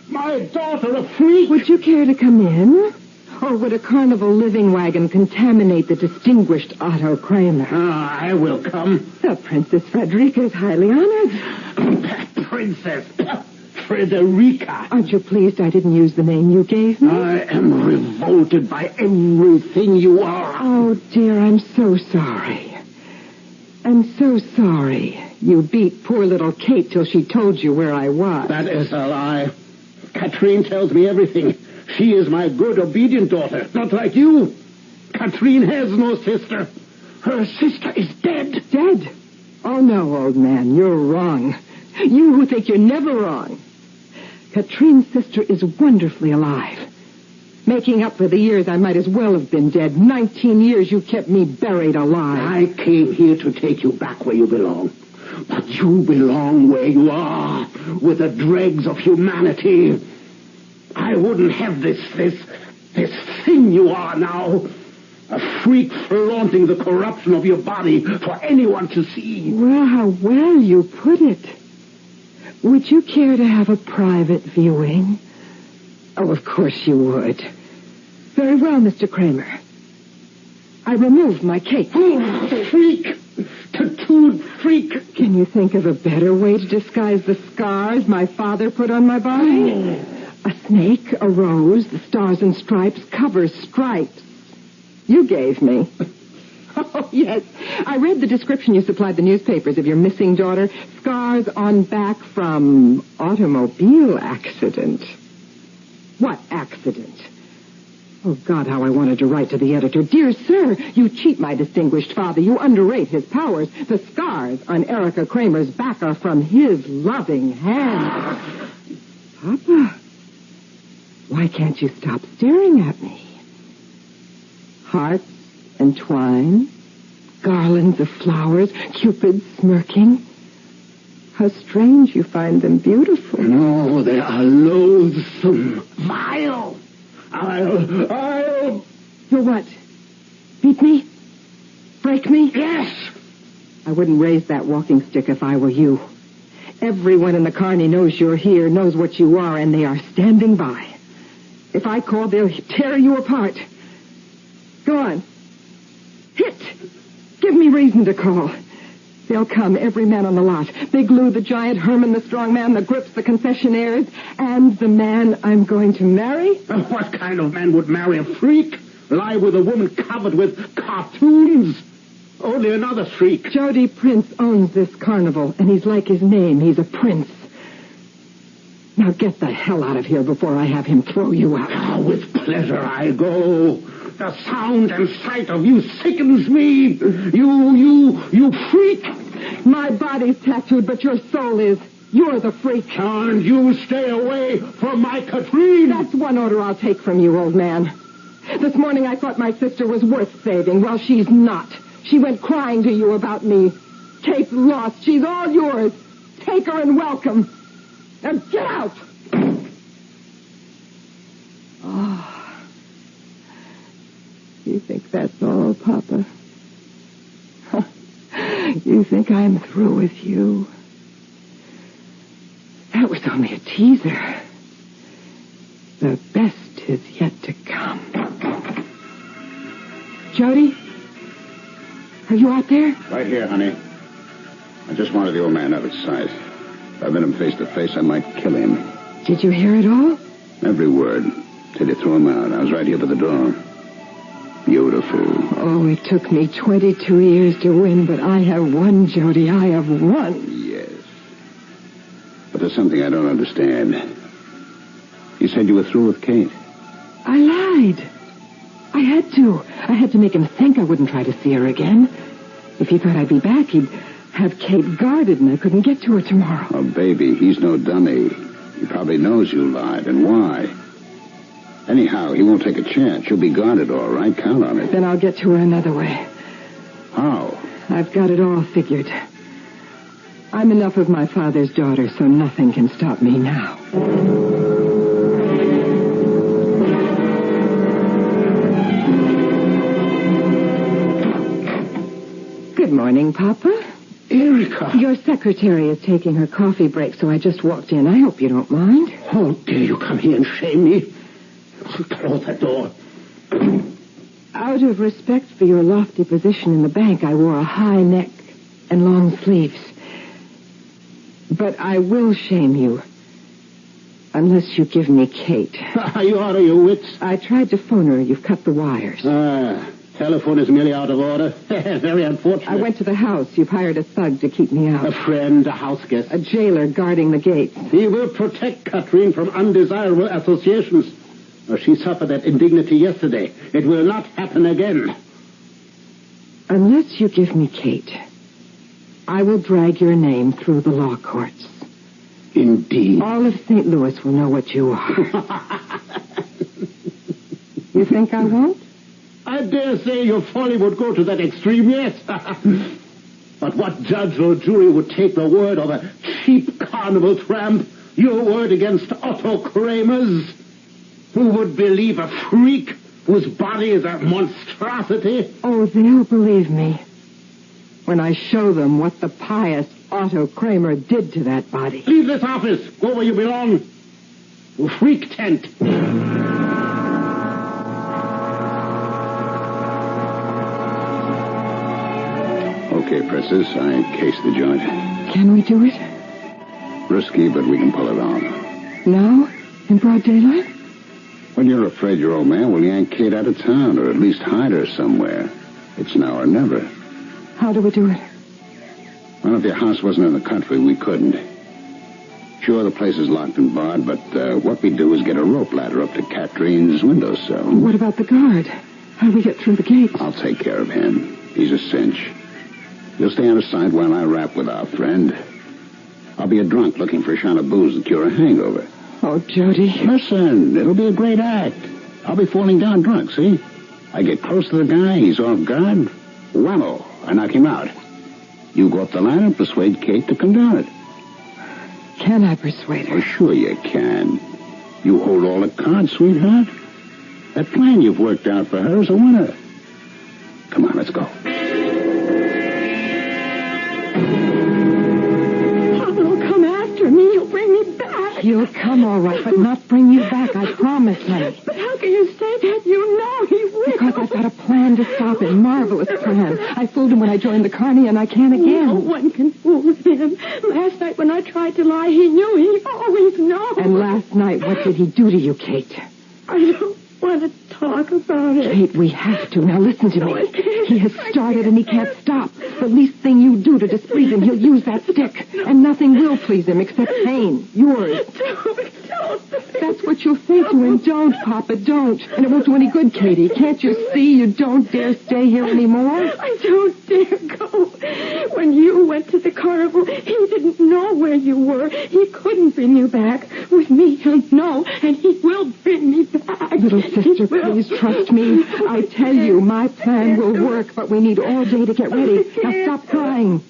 My daughter, a freak! Would you care to come in? Or would a carnival living wagon contaminate the distinguished Otto Kramer? I will come. The Princess Frederica is highly honored. Princess Frederica. Aren't you pleased I didn't use the name you gave me? I am revolted by everything you are. Oh, dear, I'm so sorry. I'm so sorry. You beat poor little Kate till she told you where I was. That is a lie. Katrine tells me everything. She is my good, obedient daughter, not like you. Katrine has no sister. Her sister is dead. Dead? Oh, no, old man, you're wrong. You who think you're never wrong. Katrine's sister is wonderfully alive. Making up for the years I might as well have been dead. 19 years you kept me buried alive. I came here to take you back where you belong. But you belong where you are, with the dregs of humanity. I wouldn't have this thing you are now. A freak flaunting the corruption of your body for anyone to see. Well, how well you put it. Would you care to have a private viewing? Oh, of course you would. Very well, Mr. Kramer. I removed my cape. Oh, freak! Tattooed freak! Can you think of a better way to disguise the scars my father put on my body? A snake, a rose, the stars and stripes, cover stripes. You gave me. Oh, yes. I read the description you supplied the newspapers of your missing daughter. Scars on back from automobile accident. What accident? Oh, God, how I wanted to write to the editor. Dear sir, you cheat my distinguished father. You underrate his powers. The scars on Erica Kramer's back are from his loving hand. Papa, why can't you stop staring at me? Hearts and twine, garlands of flowers, Cupid smirking. How strange you find them beautiful. No, they are loathsome, vile. I'll... You'll what? Beat me? Break me? Yes! I wouldn't raise that walking stick if I were you. Everyone in the carny knows you're here, knows what you are, and they are standing by. If I call, they'll tear you apart. Go on. Hit! Give me reason to call. They'll come, every man on the lot. Big Lou, the giant, Herman, the strong man, the Grips, the concessionaires, and the man I'm going to marry. What kind of man would marry a freak? Lie with a woman covered with cartoons? Only another freak. Jody Prince owns this carnival, and he's like his name. He's a prince. Now get the hell out of here before I have him throw you out. Oh, with pleasure I go. The sound and sight of you sickens me. You freak. My body's tattooed, but your soul is. You're the freak. And you stay away from my Katrine. That's one order I'll take from you, old man. This morning I thought my sister was worth saving. Well, she's not. She went crying to you about me. Kate's lost. She's all yours. Take her and welcome. Now get out! Oh. You think that's all, Papa? You think I'm through with you? That was only a teaser. The best is yet to come. Jody? Are you out there? Right here, honey. I just wanted the old man out of sight. If I met him face to face, I might kill him. Did you hear it all? Every word. Till you threw him out. I was right here by the door. Beautiful. Oh, it took me 22 years to win, but I have won, Jody. I have won. Yes. But there's something I don't understand. You said you were through with Kate. I lied. I had to. I had to make him think I wouldn't try to see her again. If he thought I'd be back, he'd have Kate guarded and I couldn't get to her tomorrow. Oh, baby, he's no dummy. He probably knows you lied and why. Anyhow, he won't take a chance. She'll be guarded, all right? Count on it. Then I'll get to her another way. How? I've got it all figured. I'm enough of my father's daughter, so nothing can stop me now. Good morning, Papa. Erica. Your secretary is taking her coffee break, so I just walked in. I hope you don't mind. How dare you come here and shame me? Close that door. Out of respect for your lofty position in the bank, I wore a high neck and long sleeves. But I will shame you. Unless you give me Kate. Are you out of your wits? I tried to phone her. You've cut the wires. Telephone is merely out of order. Very unfortunate. I went to the house. You've hired a thug to keep me out. A friend, a house guest. A jailer guarding the gates. He will protect Katrine from undesirable associations. She suffered that indignity yesterday. It will not happen again. Unless you give me Kate, I will drag your name through the law courts. Indeed. All of St. Louis will know what you are. You think I won't? I dare say your folly would go to that extreme, yes. But what judge or jury would take the word of a cheap carnival tramp, your word against Otto Kramer's? Who would believe a freak whose body is a monstrosity? Oh, they'll believe me when I show them what the pious Otto Kramer did to that body. Leave this office. Go where you belong. The freak tent. Okay, Princess, I cased the joint. Can we do it? Risky, but we can pull it off. Now? In broad daylight? When you're afraid your old man will yank Kate out of town, or at least hide her somewhere. It's now or never. How do we do it? Well, if your house wasn't in the country, we couldn't. Sure, the place is locked and barred, but what we do is get a rope ladder up to Katrine's windowsill. What about the guard? How do we get through the gates? I'll take care of him. He's a cinch. You'll stay out of sight while I rap with our friend. I'll be a drunk looking for a shot of booze to cure a hangover. Oh, Jody. Listen, it'll be a great act. I'll be falling down drunk, see? I get close to the guy, he's off guard. Whammo, I knock him out. You go up the ladder and persuade Kate to come down it. Can I persuade her? Oh, sure you can. You hold all the cards, sweetheart. That plan you've worked out for her is a winner. Come on, let's go. He'll bring me back. He'll come all right, but not bring you back, I promise, honey. But how can you say that? You know he will. Because I've got a plan to stop him. Marvelous plan. I fooled him when I joined the carny, and I can again. No one can fool him. Last night when I tried to lie, he knew. He always knows. And last night, what did he do to you, Kate? I don't want to talk about it. Kate, we have to. Now listen to No, me. I can't. He has started and he can't stop. The least thing you do to displease him, he'll use that stick. And nothing will please him except pain. Yours. Don't. That's what you'll say to him. Don't, Papa, don't. And it won't do any good, Katie. Can't you see you don't dare stay here anymore? I don't dare go. When you went to the carnival, he didn't know where you were. He couldn't bring you back. With me, he'll know, and he will bring me back. Little sister, please trust me. I tell you, my plan will work, but we need all day to get ready. Now stop crying.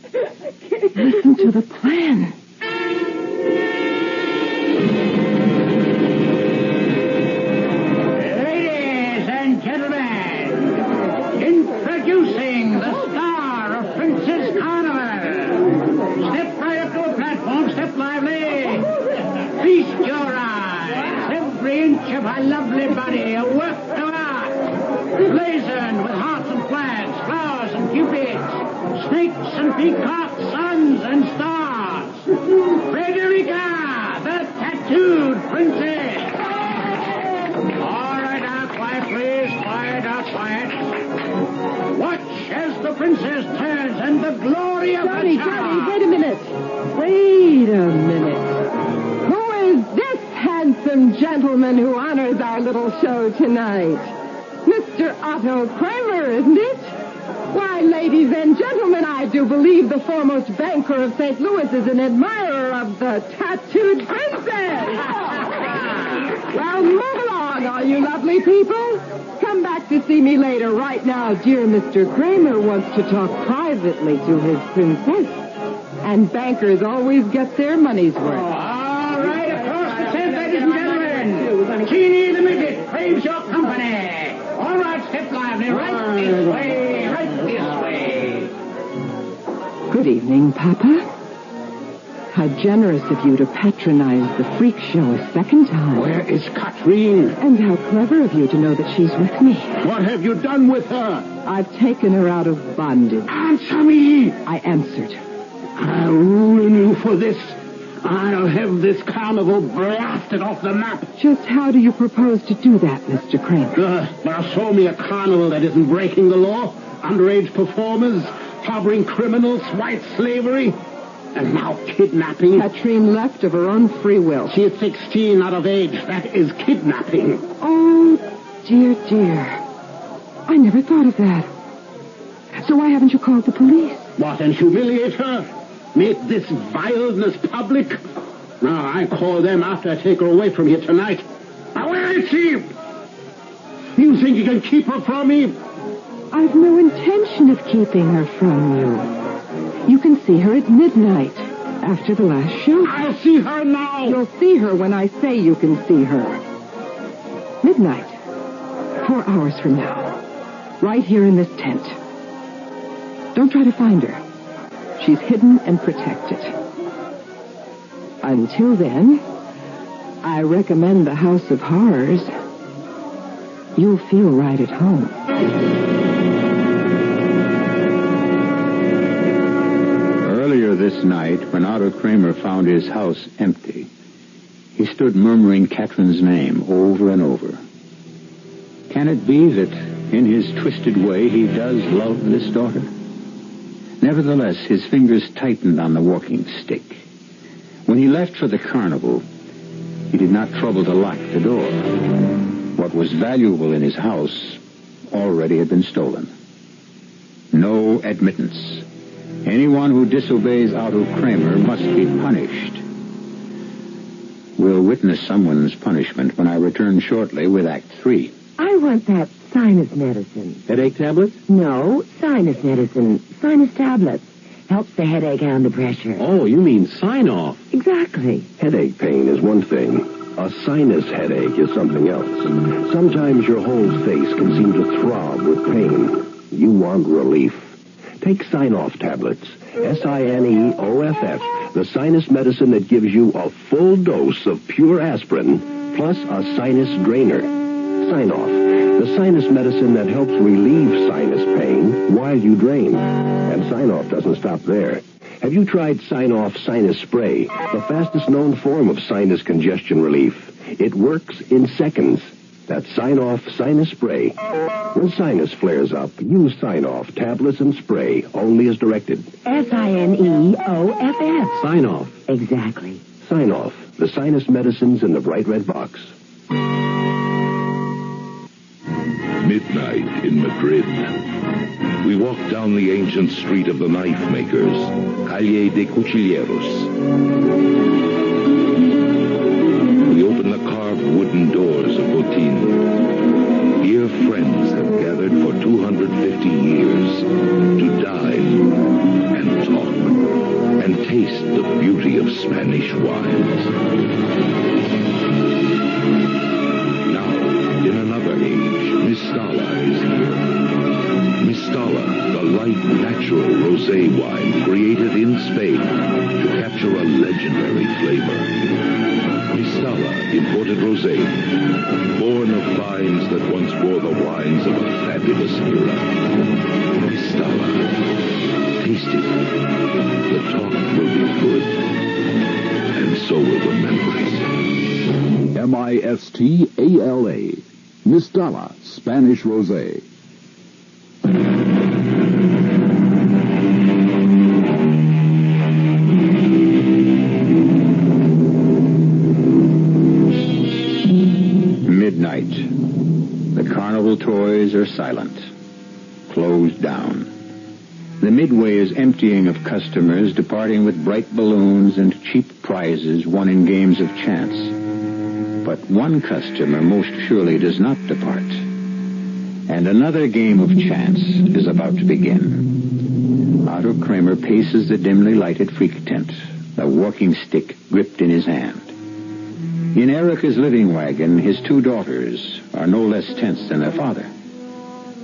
Listen to the plan. Ladies and gentlemen, introducing the star of Princess Carnival. Step right up to a platform, step lively. Feast your eyes. Every inch of her lovely body a work of art. Blazoned with hearts and flags, flowers and cupids, snakes and peacocks, suns and stars. Frederica, the tattooed princess. All right, now, quiet, please. Quiet, now, quiet. Watch as the princess turns and the glory of Johnny, her tower. Johnny, wait a minute. Wait a minute. Who is this handsome gentleman who honors our little show tonight? Mr. Otto Kramer, isn't it? Why, ladies and gentlemen, I do believe the foremost banker of St. Louis is an admirer of the tattooed princess. Well, move along, all you lovely people. Come back to see me later. Right now, dear Mr. Kramer wants to talk privately to his princess. And bankers always get their money's worth. All right, across the tent, ladies and gentlemen. Teeny the midget craves your company. All right, step lively. Right this way, right this way. Good evening, Papa. How generous of you to patronize the freak show a second time. Where is Katrine? And how clever of you to know that she's with me. What have you done with her? I've taken her out of bondage. Answer me. I answered. I'll ruin you for this. I'll have this carnival blasted off the map. Just how do you propose to do that, Mr. Kramer? Now show me a carnival that isn't breaking the law, underage performers, harboring criminals, white slavery, and now kidnapping. Katrine left of her own free will. She is 16, out of age. That is kidnapping. Oh, dear, dear. I never thought of that. So why haven't you called the police? What, and humiliate her? Make this vileness public? No, I call them after I take her away from here tonight. Now, where is she? You think you can keep her from me? I've no intention of keeping her from you. You can see her at midnight, after the last show. I'll see her now. You'll see her when I say you can see her. Midnight. 4 hours from now. Right here in this tent. Don't try to find her. She's hidden and protected. Until then, I recommend the House of Horrors. You'll feel right at home. Earlier this night, when Otto Kramer found his house empty, he stood murmuring Catherine's name over and over. Can it be that, in his twisted way, he does love this daughter? Nevertheless, his fingers tightened on the walking stick. When he left for the carnival, he did not trouble to lock the door. What was valuable in his house already had been stolen. No admittance. Anyone who disobeys Otto Kramer must be punished. We'll witness someone's punishment when I return shortly with Act 3. I want that sinus medicine. Headache tablets? No, sinus medicine. Sinus tablets. Helps the headache and the pressure. Oh, you mean sign-off. Exactly. Headache pain is one thing. A sinus headache is something else. Sometimes your whole face can seem to throb with pain. You want relief. Take Sign-Off tablets. SINEOFF. The sinus medicine that gives you a full dose of pure aspirin plus a sinus drainer. Sign-Off. The sinus medicine that helps relieve sinus pain while you drain. And Sign-Off doesn't stop there. Have you tried Sign-Off Sinus Spray, the fastest known form of sinus congestion relief? It works in seconds. That's Sign-Off Sinus Spray. When sinus flares up, use Sign-Off tablets and spray, only as directed. SINEOFF. Sign-Off. Exactly. Sign-Off, the sinus medicines in the bright red box. Midnight in Madrid. We walk down the ancient street of the knife makers, Calle de Cuchilleros. We open the carved wooden doors of Botín. Here friends have gathered for 250 years to dine and talk and taste the beauty of Spanish wines. Now, in another age, Mistala is here. Mistala, the light, natural rosé wine created in Spain to capture a legendary flavor. Mistala, imported rosé, born of vines that once bore the wines of a fabulous era. Mistala. Taste it. The talk will be good, and so will the memories. Mistala. Mistala, Spanish Rosé. Midnight. The carnival toys are silent, closed down. The midway is emptying of customers, departing with bright balloons and cheap prizes won in games of chance. But one customer most surely does not depart. And another game of chance is about to begin. Otto Kramer paces the dimly lighted freak tent, a walking stick gripped in his hand. In Erica's living wagon, his two daughters are no less tense than their father.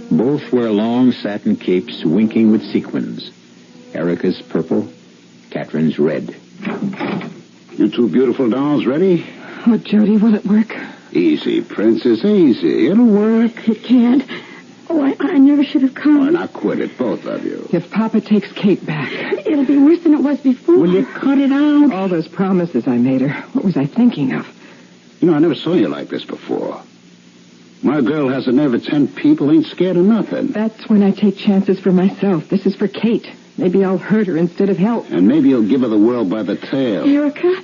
Both wear long satin capes winking with sequins. Erica's purple, Catherine's red. You two beautiful dolls ready? Oh, Jody, will it work? Easy, Princess, easy. It'll work. It can't. Oh, I never should have come. Oh, now quit it, both of you. If Papa takes Kate back. It'll be worse than it was before. Will you cut it out? All those promises I made her. What was I thinking of? You know, I never saw you like this before. My girl has a nerve of 10 people, ain't scared of nothing. That's when I take chances for myself. This is for Kate. Maybe I'll hurt her instead of help. And maybe you'll give her the world by the tail. Erica,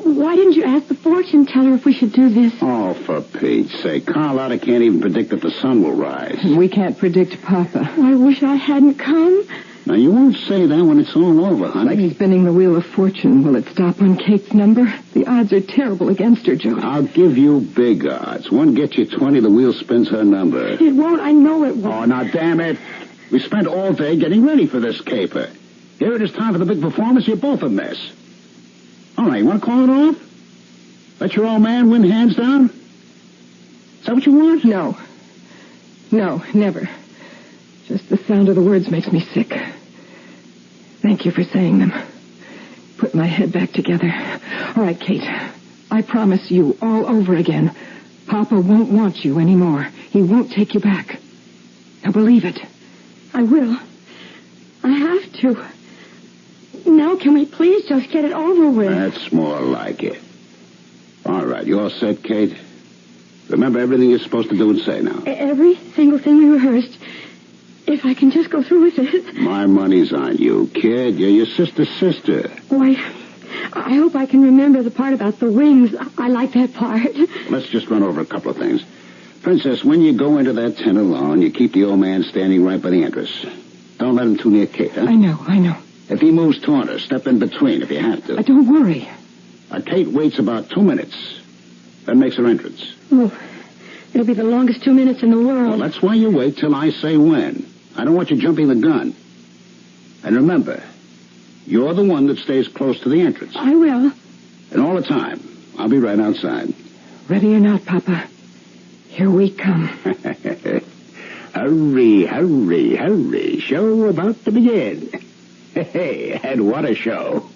why didn't you ask the fortune teller if we should do this? Oh, for Pete's sake. Carlotta can't even predict if the sun will rise. And we can't predict Papa. I wish I hadn't come. Now, you won't say that when it's all over, honey. Like spinning the wheel of fortune. Will it stop on Kate's number? The odds are terrible against her, Jody. I'll give you big odds. One gets you 20, the wheel spins her number. It won't. I know it won't. Oh, now, damn it. We spent all day getting ready for this caper. Here it is time for the big performance. You're both a mess. All right, you want to call it off? Let your old man win hands down? Is that what you want? No. No, never. Just the sound of the words makes me sick. Thank you for saying them. Put my head back together. All right, Kate. I promise you all over again. Papa won't want you anymore. He won't take you back. Now believe it. I will. I have to. Now can we please just get it over with? That's more like it. All right, you all set, Kate? Remember everything you're supposed to do and say now. Every single thing we rehearsed. If I can just go through with it. My money's on you, kid. You're your sister's sister. Why, I hope I can remember the part about the wings. I like that part. Let's just run over a couple of things. Princess, when you go into that tent alone, you keep the old man standing right by the entrance. Don't let him too near Kate, huh? I know. If he moves toward her, step in between if you have to. Don't worry. Kate waits about 2 minutes, then makes her entrance. Oh, it'll be the longest 2 minutes in the world. Well, that's why you wait till I say when. I don't want you jumping the gun. And remember, you're the one that stays close to the entrance. I will. And all the time, I'll be right outside. Ready or not, Papa, here we come. Hurry, hurry, hurry. Show about to begin. Hey, and what a show.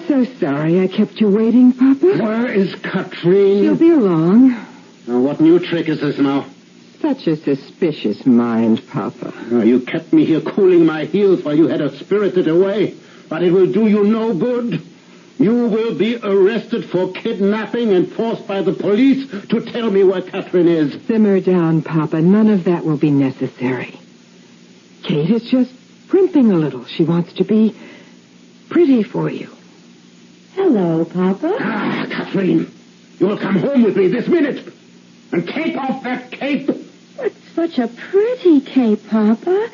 So sorry I kept you waiting, Papa. Where is Katrine? She'll be along. What new trick is this now? Such a suspicious mind, Papa. You kept me here cooling my heels while you had her spirited away. But it will do you no good. You will be arrested for kidnapping and forced by the police to tell me where Catherine is. Simmer down, Papa. None of that will be necessary. Kate is just primping a little. She wants to be pretty for you. Hello, Papa. Catherine, you will come home with me this minute. And take off that cape. It's such a pretty cape, Papa.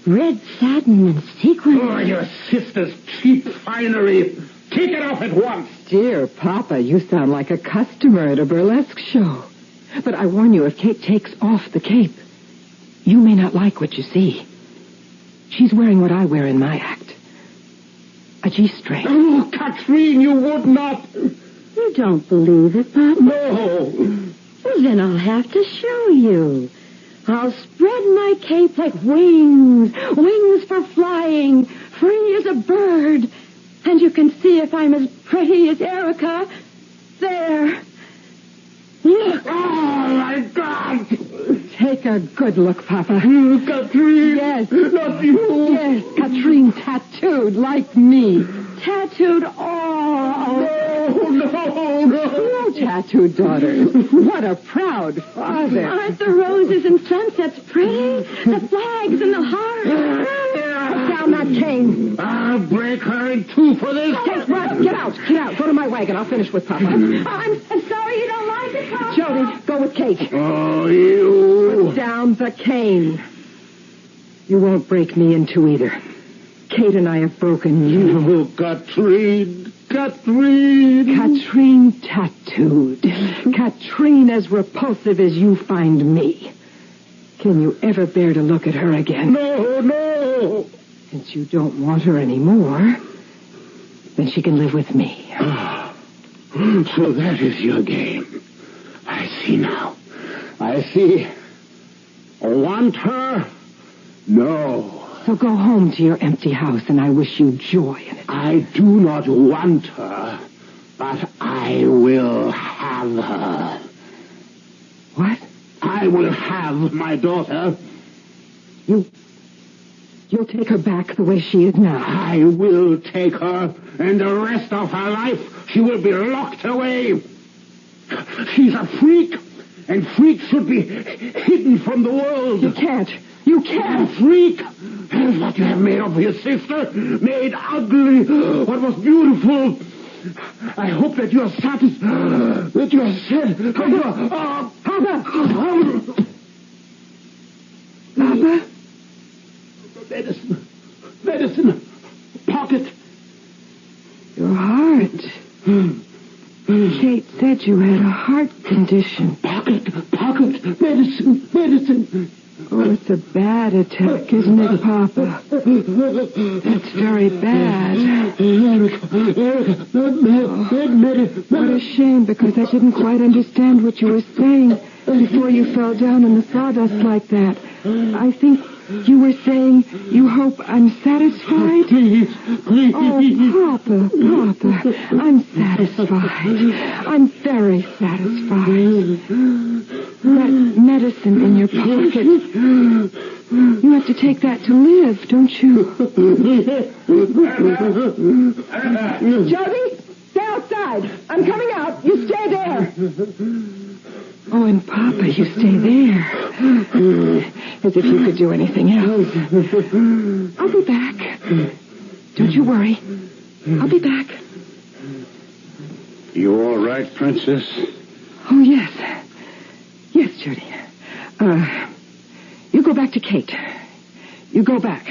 Red satin and sequins. Oh, your sister's cheap finery. Take it off at once. Dear Papa, you sound like a customer at a burlesque show. But I warn you, if Kate takes off the cape, You may not like what you see. She's wearing what I wear in my act. A G-string. Oh, Catherine, you would not. You don't believe it, Papa? No. Well, then I'll have to show you. I'll spread my cape like wings. Wings for flying. Free as a bird. And you can see if I'm as pretty as Erica. There. Look. Oh, my God. Take a good look, Papa. Catherine. Yes. Not you. Yes, Catherine tattooed like me. Tattooed all. No tattooed daughters. What a proud father. Aren't the roses and sunsets pretty? The flags and the hearts. Put down that cane. I'll break her in two for this. Hey, Russ, get out. Get out. Go to my wagon. I'll finish with Papa. I'm sorry you don't like it, Papa. Jody, go with Kate. Oh, you. Put down the cane. You won't break me in two either. Kate and I have broken you. Oh, Catherine. Catherine. Catherine tattooed. Catherine as repulsive as you find me. Can you ever bear to look at her again? No. Since you don't want her anymore, then she can live with me. So that is your game. I see now. I see. Want her? No. So go home to your empty house, and I wish you joy in it. I do not want her, but I will have her. What? I will have my daughter. You'll take her back the way she is now. I will take her, and the rest of her life she will be locked away. She's a freak, and freaks should be hidden from the world. You can't. You can't. A freak. What you have made of your sister, made ugly what was beautiful. I hope that you are satisfied, that you are said. Papa. Medicine. Pocket. Your heart. Kate said you had a heart condition. Pocket. Medicine. Oh, it's a bad attack, isn't it, Papa? That's very bad. Erica, What a shame, because I didn't quite understand what you were saying before you fell down in the sawdust like that. I think you were saying you hope I'm satisfied? Please. Oh, Papa, I'm satisfied. I'm very satisfied. That medicine in your pocket, you have to take that to live, don't you? Jody, stay outside. I'm coming out. You stay there. Oh, and Papa, you stay there. As if you could do anything else. I'll be back. Don't you worry. I'll be back. You all right, Princess? Oh, yes. Yes, Judy. You go back to Kate. You go back.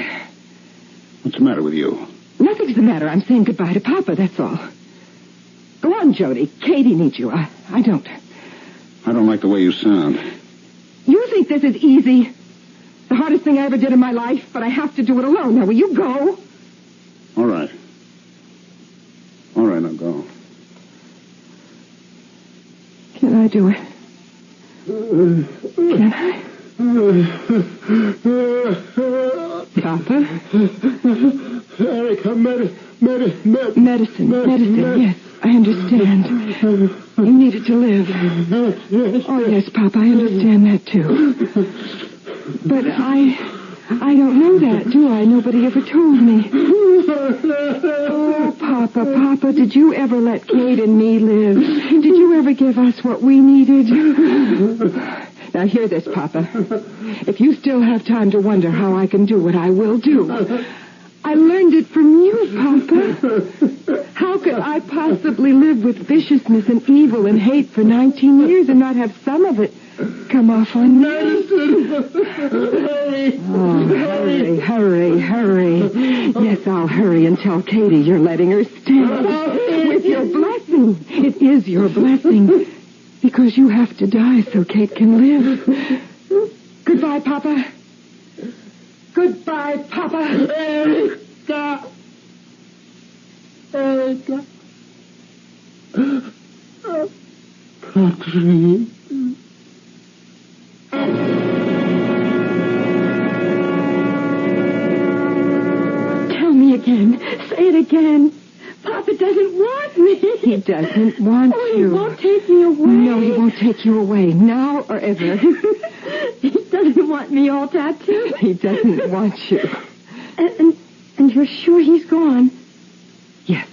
What's the matter with you? Nothing's the matter. I'm saying goodbye to Papa, that's all. Go on, Jody. Katie needs you. I don't. I don't like the way you sound. You think this is easy? The hardest thing I ever did in my life, but I have to do it alone. Now, will you go? All right. All right, now go. Can I do it? Can I? Papa? Erica, Medicine, yes. I understand. You needed to live. Oh, yes, Papa, I understand that, too. But I don't know that, do I? Nobody ever told me. Oh, Papa, did you ever let Kate and me live? Did you ever give us what we needed? Now, hear this, Papa. If you still have time to wonder how I can do what I will do, I learned it from you, Papa. How could I possibly live with viciousness and evil and hate for 19 years and not have some of it come off on me? Oh, hurry. Yes, I'll hurry and tell Katie you're letting her stay. With your blessing. It is your blessing. Because you have to die so Kate can live. Goodbye, Papa. Goodbye, Papa. Erica. Erica. Patrick. Tell me again. Say it again. Papa doesn't want me. He doesn't want Oh, he you. won't take me away. No, he won't take you away, now or ever. He doesn't want me all tattooed. He doesn't want you. And you're sure he's gone? Yes.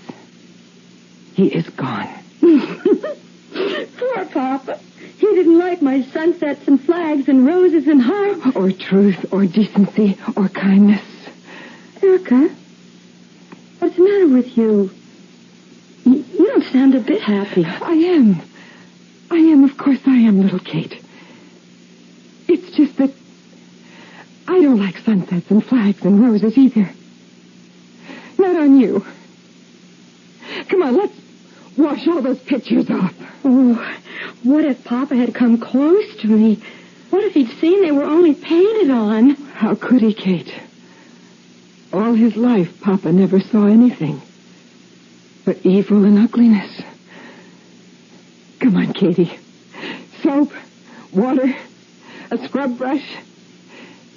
He is gone. Poor Papa. He didn't like my sunsets and flags and roses and hearts. Or truth, or decency, or kindness. Erica, what's the matter with you? You don't sound a bit happy. I am. Of course I am, little Kate. It's just that I don't like sunsets and flags and roses either. Not on you. Come on, let's wash all those pictures off. Oh, what if Papa had come close to me? What if he'd seen they were only painted on? How could he, Kate? All his life, Papa never saw anything but evil and ugliness. Come on, Katie. Soap, water, a scrub brush,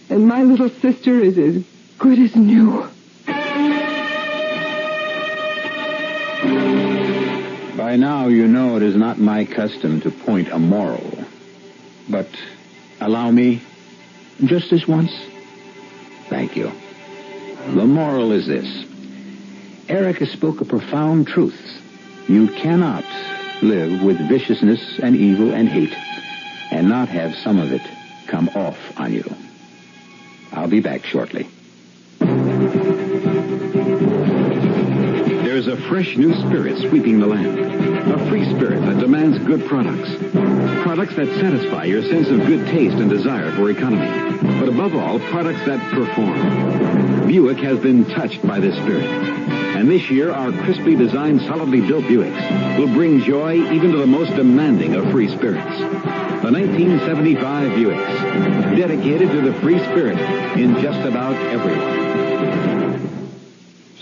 and my little sister is as good as new. By now you know it is not my custom to point a moral. But allow me, just this once. Thank you. The moral is this. Erica spoke a profound truth. You cannot live with viciousness and evil and hate and not have some of it come off on you. I'll be back shortly. There's a fresh new spirit sweeping the land. A free spirit that demands good products. Products that satisfy your sense of good taste and desire for economy. But above all, products that perform. Buick has been touched by this spirit. And this year, our crisply designed, solidly built Buicks will bring joy even to the most demanding of free spirits. The 1975 Buicks, dedicated to the free spirit in just about everyone.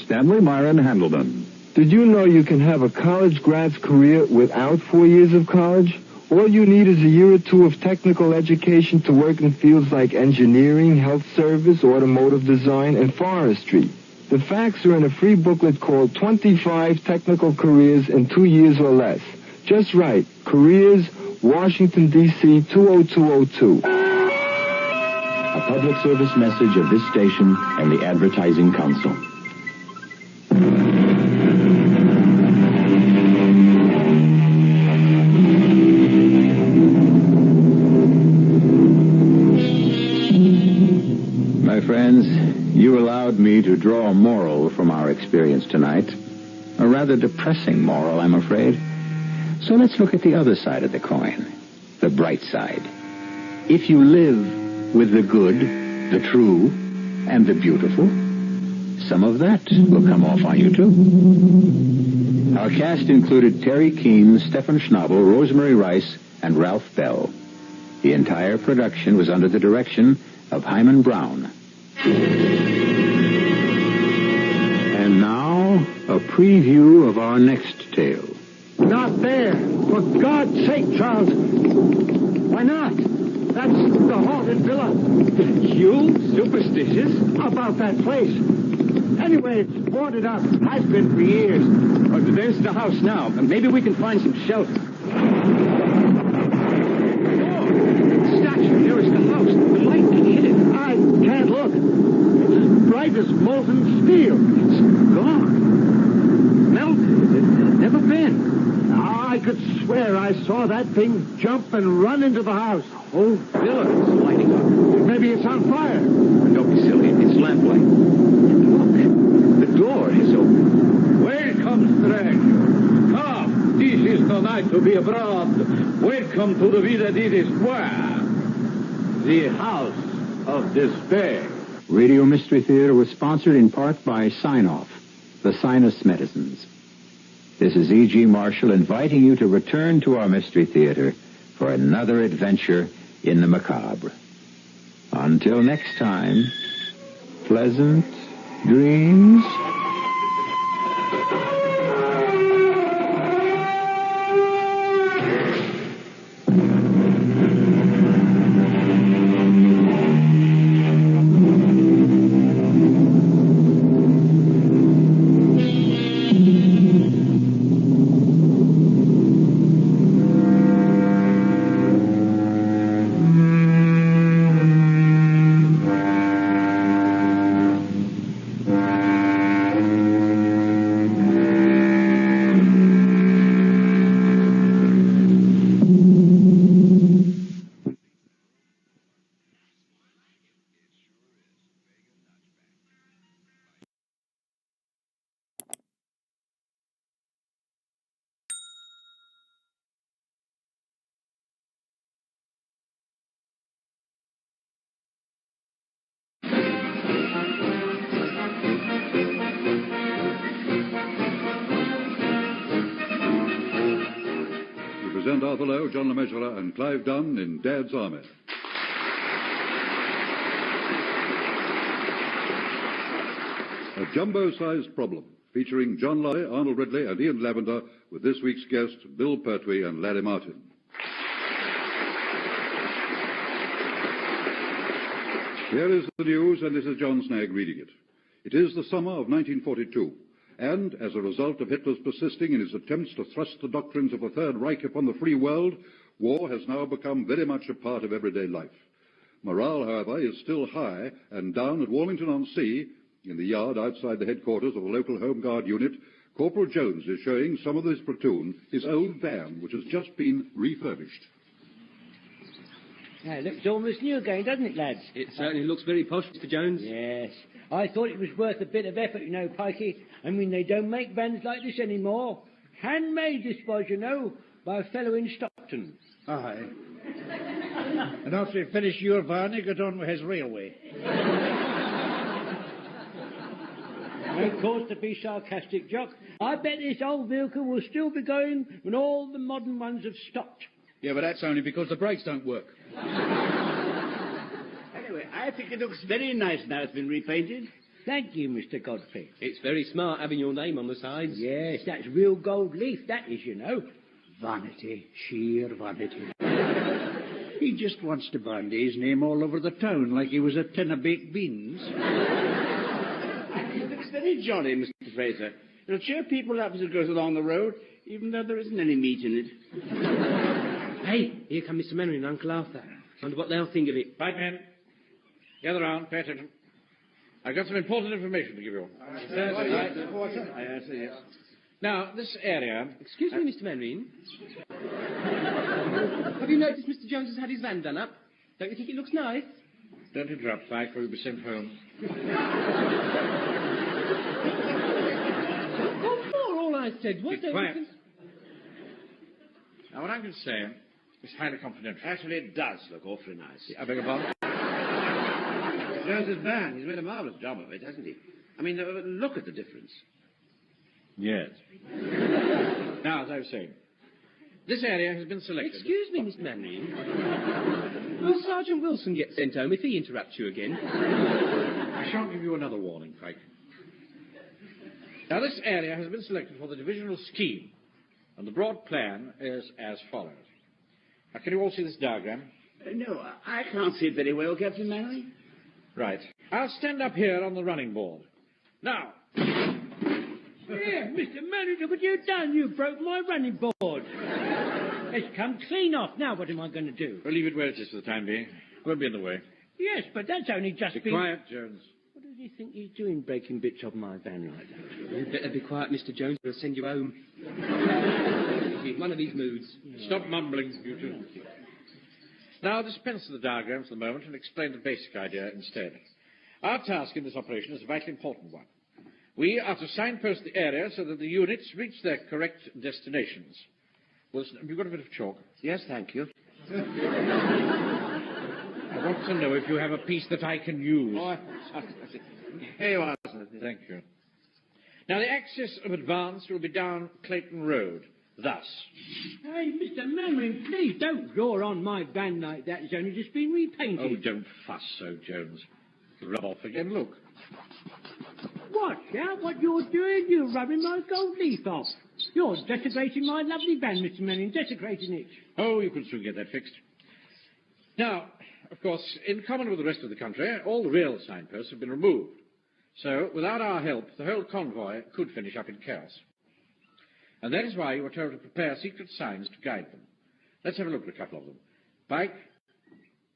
Stanley Myron Handelman. Did you know you can have a college grad's career without 4 years of college? All you need is a year or two of technical education to work in fields like engineering, health service, automotive design, and forestry. The facts are in a free booklet called 25 Technical Careers in 2 Years or Less. Just write, Careers, Washington, D.C. 20202. A public service message of this station and the Advertising Council. My friends, you allowed me to draw a moral from our experience tonight. A rather depressing moral, I'm afraid. So let's look at the other side of the coin, the bright side. If you live with the good, the true, and the beautiful, some of that will come off on you, too. Our cast included Terry Keane, Stephen Schnabel, Rosemary Rice, and Ralph Bell. The entire production was under the direction of Hyman Brown. And now, a preview of our next tale. Not there. For God's sake, Charles. Why not? That's the haunted villa. You superstitious? About that place. Anyway, it's boarded up. Has been for years. There's the house now. Maybe we can find some shelter. Statue. There is the house. The light can hit it. I can't look. It's bright as molten steel. It's gone. Melted. It's never been. I could swear I saw that thing jump and run into the house. The whole villa is lighting up. Maybe it's on fire. Don't be silly. It's lamplight. Look. The door is open. Welcome, stranger. Come. This is the night to be abroad. Welcome to the Villa di Square. The House of Despair. Radio Mystery Theater was sponsored in part by Sign-Off, the Sinus Medicines. This is E.G. Marshall inviting you to return to our Mystery Theater for another adventure in the macabre. Until next time, Pleasant dreams. Present Arthur Lowe, John LeMessurier, and Clive Dunn in Dad's Army. A jumbo-sized problem, featuring John Lorry, Arnold Ridley, and Ian Lavender, with this week's guests, Bill Pertwee and Larry Martin. Here is the news, and this is John Snagg reading it. It is the summer of 1942. And, as a result of Hitler's persisting in his attempts to thrust the doctrines of the Third Reich upon the free world, war has now become very much a part of everyday life. Morale, however, is still high, and down at Warmington-on-Sea, in the yard outside the headquarters of the local Home Guard unit, Corporal Jones is showing some of his platoon his old van, which has just been refurbished. It looks almost new again, doesn't it, lads? It certainly looks very posh, Mr. Jones. Yes. I thought it was worth a bit of effort, you know, Pikey. I mean, they don't make vans like this anymore. Handmade, this was, you know, by a fellow in Stockton. Aye. And after he finished your van, he got on with his railway. No cause to be sarcastic, Jock. I bet this old vehicle will still be going when all the modern ones have stopped. Yeah, but that's only because the brakes don't work. Anyway, I think it looks very nice now it's been repainted. Thank you, Mr. Godfrey. It's very smart having your name on the sides. Yes, that's real gold leaf, that is, you know. Vanity, sheer vanity. He just wants to bandy his name all over the town like he was a tin of baked beans. It looks very jolly, Mr. Fraser. It'll cheer people up as it goes along the road, even though there isn't any meat in it. Hey, here come Mr. Mannering and Uncle Arthur. Wonder what they'll think of it. Right, men. Gather round, pay attention. I've got some important information to give you. Now, this area... Excuse me, Mr. Mannering. Have you noticed Mr. Jones has had his van done up? Don't you think it looks nice? Don't interrupt, Pike, or you'll be sent home. What for, all I said? What Be quiet. Now, what I'm going to say is highly confidential. Actually, it does look awfully nice. I beg your pardon? Jones's van. He's made a marvellous job of it, hasn't he? I mean, look at the difference. Yes. Now, as I was saying, this area has been selected... Excuse me, Mr. Mannering. Will Sergeant Wilson get sent home if he interrupts you again? I shan't give you another warning, Pike. Now, this area has been selected for the divisional scheme, and the broad plan is as follows. Now, can you all see this diagram? No, I can't see it very well, Captain Mannering. Right. I'll stand up here on the running board. Now... Yeah, Mr. Mannering, look what you've done. You broke my running board. It's come clean off. Now what am I going to do? We'll leave it where it is for the time being. Won't be in the way. Yes, but that's only just Be quiet, Jones. What does he think he's doing, breaking bits of my van like that? You'd better be quiet, Mr. Jones, or I'll send you home. He's in one of his moods. Stop mumbling, you two. Now, dispense with the diagram for the moment and explain the basic idea instead. Our task in this operation is a vitally important one. We are to signpost the area so that the units reach their correct destinations. Wilson, have you got a bit of chalk? Yes, thank you. I want to know if you have a piece that I can use. Oh, here you are, sir. Thank you. Now, the axis of advance will be down Clayton Road, thus. Hey, Mr. Mannering, please don't draw on my van like that. It's only just been repainted. Oh, don't fuss so, Jones. Rub off again, look. Watch out what you're doing. You're rubbing my gold leaf off. You're desecrating my lovely band, Mr. Manning, desecrating it. Oh, you can soon get that fixed. Now, of course, in common with the rest of the country, all the real signposts have been removed. So, without our help, the whole convoy could finish up in chaos. And that is why you were told to prepare secret signs to guide them. Let's have a look at a couple of them. Pike,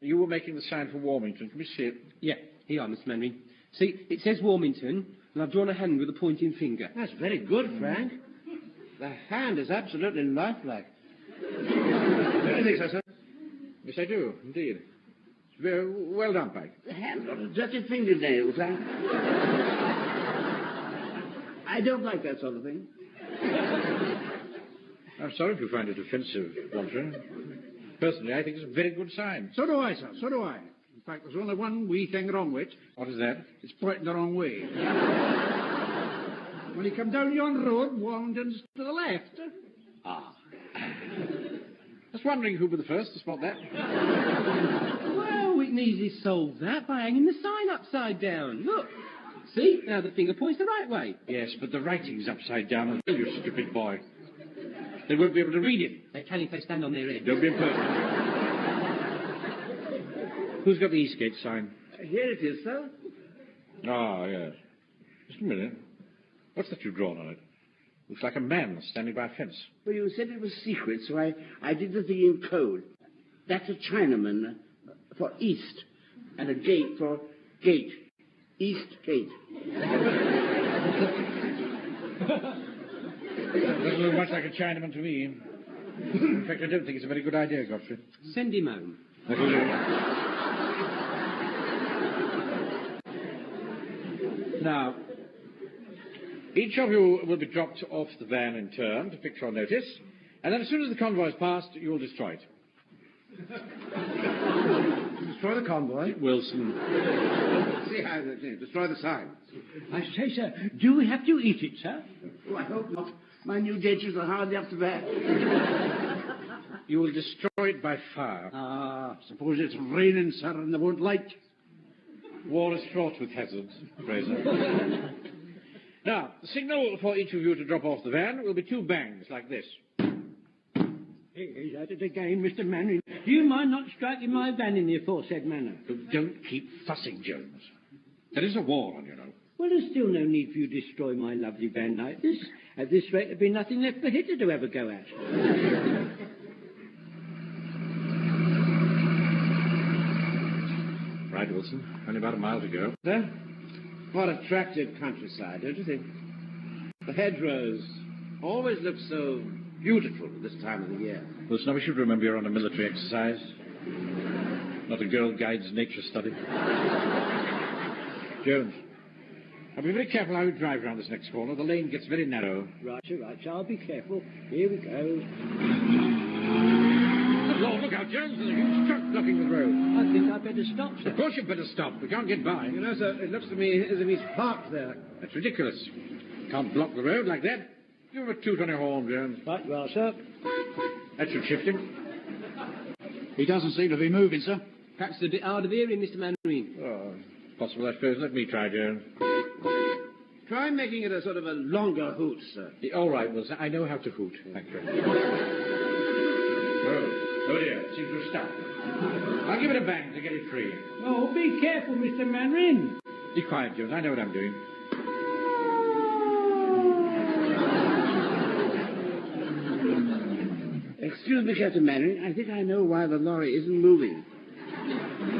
you were making the sign for Warmington. Can we see it? Yeah, here you are, Mr. Manning. See, it says Warmington, and I've drawn a hand with a pointing finger. That's very good, Frank. The hand is absolutely lifelike. Don't you think so, sir? Yes, I do, indeed. Very well done, Pike. The hand's got a dirty fingernails. I don't like that sort of thing. I'm sorry if you find it offensive, Walter. Personally, I think it's a very good sign. So do I, sir, so do I. In fact, there's only one wee thing wrong with it. What is that? It's pointing the wrong way. When you come down yon road, Warrington's to the left. Ah. I was wondering who were the first to spot that. Well, we can easily solve that by hanging the sign upside down. Look. See? Now the finger points the right way. Yes, but the writing's upside down as well, you stupid boy. They won't be able to read it. They can if they stand on their head. Don't be impertinent. Who's got the Eastgate sign? Here it is, sir. Ah, yes. Just a minute. What's that you've drawn on it? Looks like a man standing by a fence. Well, you said it was secret, so I did the thing in code. That's a Chinaman for east, and a gate for gate. East gate. Doesn't look much like a Chinaman to me. In fact, I don't think it's a very good idea, Godfrey. Send him home. That'll do. Now, each of you will be dropped off the van in turn to fix your notice, and then as soon as the convoy is passed, you will destroy it. Destroy the convoy? Wilson. See how they destroy the signs. I say, sir, do we have to eat it, sir? Oh, I hope not. My new dentures are hardly up to that. You will destroy it by fire. Ah, suppose it's raining, sir, and they won't light. War is fraught with hazards, Fraser. Now, the signal for each of you to drop off the van will be two bangs like this. He's at it again, Mr. Manning. Do you mind not striking my van in the aforesaid manner? Don't keep fussing, Jones. There is a war on, you know. Well, there's still no need for you to destroy my lovely van like this. At this rate, there'll be nothing left for Hitler to ever go at. Right, Wilson. Only about a mile to go. There? What attractive countryside, don't you think? The hedgerows always look so beautiful at this time of the year. Wilson, we should remember you're on a military exercise. Not a Girl Guides nature study. Jones, I'll be very careful how you drive round this next corner. The lane gets very narrow. Right, you're right. I'll be careful. Here we go. Lord, look out, Jones. There's a huge truck blocking the road. I think I'd better stop, sir. Of course you'd better stop. We can't get by. You know, sir, it looks to me as if he's parked there. That's ridiculous. Can't block the road like that. Give him a toot on your horn, Jones. Right you are, sir. That should shift him. He doesn't seem to be moving, sir. Perhaps it's a bit hard of hearing, Mr. Manning. Oh, possible, I suppose. Let me try, Jones. Try making it a sort of a longer hoot, sir. All right, Wilson. I know how to hoot. Thank you. Oh dear. It seems to have stopped. I'll give it a bang to get it free. Oh, be careful, Mr. Manning. Be quiet, Jones. I know what I'm doing. Excuse me, Captain Manning. I think I know why the lorry isn't moving.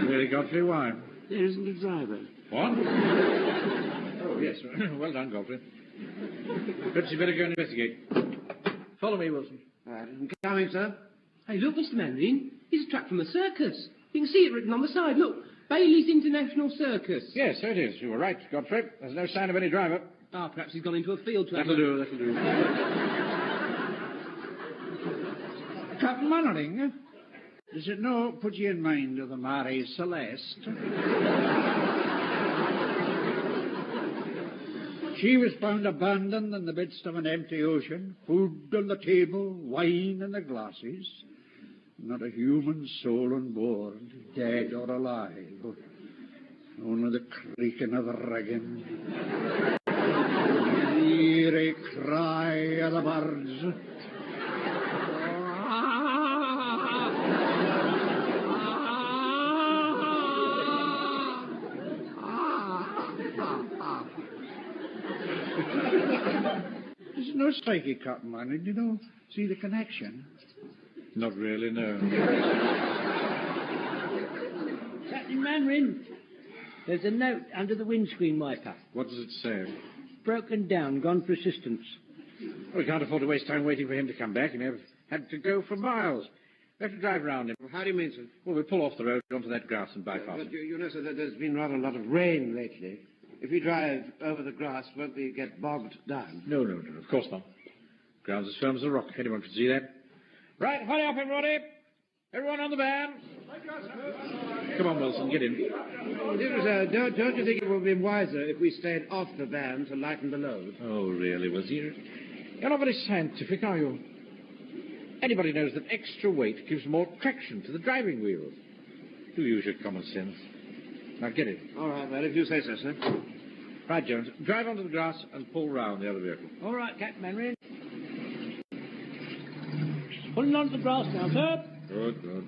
Really, Godfrey? Why? There isn't a driver. What? Oh, yes. Well done, Godfrey. Perhaps you better go and investigate. Follow me, Wilson. All right, I'm coming, sir. Hey, look, Mr. Manning. It's a truck from a circus. You can see it written on the side. Look, Bailey's International Circus. Yes, so it is. You were right, Godfrey. There's no sign of any driver. Ah, perhaps he's gone into a field to That'll do. Captain Mannering, does it no put you in mind of the Marie Celeste? She was found abandoned in the midst of an empty ocean, food on the table, wine in the glasses, not a human soul on board, dead or alive. Only the creaking of the rigging. The eerie cry of the birds. There's no strikey, Captain Mannering. You don't see the connection. Not really, no. Captain Mannering, there's a note under the windscreen wiper. What does it say? Broken down, gone for assistance. We can't afford to waste time waiting for him to come back. He may have had to go for miles. We have to drive round him. How do you mean, sir? Well, we pull off the road onto that grass and bypass But him. you know, sir, that there's been rather a lot of rain lately. If we drive over the grass, won't we get bogged down? No, of course not. Ground's as firm as a rock. Anyone can see that. Right, hurry up, everybody. Everyone on the van. Come on, Wilson, get in. Don't you think it would be wiser if we stayed off the van to lighten the load? Oh, really, Wilson? You're not very scientific, are you? Anybody knows that extra weight gives more traction to the driving wheel. Do use your common sense. Now get in. All right, well, if you say so, sir. Right, Jones, drive onto the grass and pull round the other vehicle. All right, Captain Mannering. Pulling onto the grass now, sir. Good.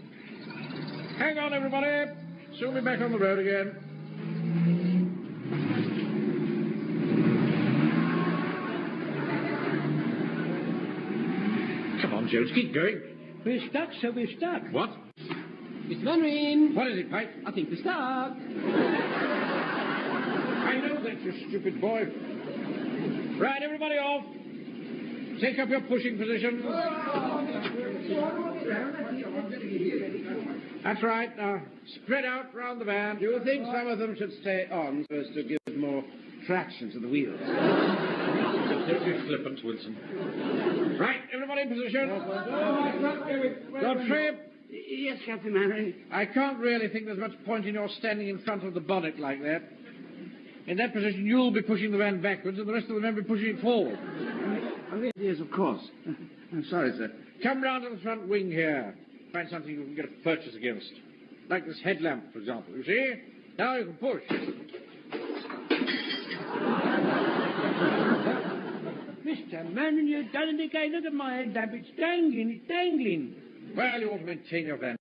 Hang on, everybody. Soon be back on the road again. Come on, Jones, keep going. We're stuck, sir, we're stuck. What? Mr. Mannering! What is it, Pike? I think we're stuck. I know that, you stupid boy. Right, everybody off. Take up your pushing positions. That's right. Now, spread out round the van. Do you think some of them should stay on so as to give more traction to the wheels? Don't be flippant, Wilson. Right, everybody in position. Godfrey. Yes, Captain Mannering. I can't really think there's much point in your standing in front of the bonnet like that. In that position, you'll be pushing the van backwards, and the rest of the men will be pushing it forward. Yes, of course. I'm sorry, sir. Come round to the front wing here. Find something you can get a purchase against. Like this headlamp, for example. You see? Now you can push. Mr. Mannering, you've done it again. Look at my headlamp. It's dangling. Well, you ought to maintain your van.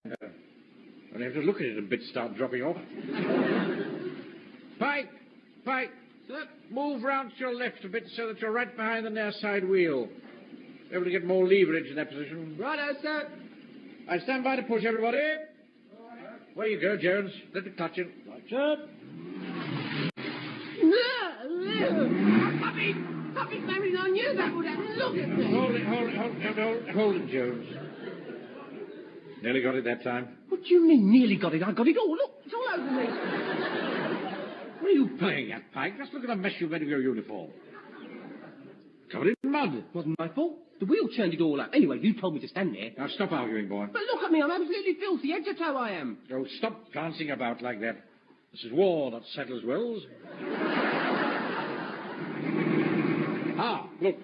Only have to look at it a bit, start dropping off. Pike! Sir? Move round to your left a bit so that you're right behind the near side wheel. Able to get more leverage in that position. Righto, sir. I stand by to push, everybody. Where you go, Jones. Let me touch it. Right, sir. Puppy Mannering, I knew that would happen. Look at me. Hold it, Jones. Nearly got it that time. What do you mean, nearly got it? I got it all. Look, it's all over me. What are you playing at, Pike? Just look at the mess you made of your uniform. Covered in mud. Wasn't my fault. The wheel churned it all up. Anyway, you told me to stand there. Now stop arguing, boy. But look at me, I'm absolutely filthy. Head to toe I am. Oh, stop prancing about like that. This is war, not Sadler's Wells. Ah, look.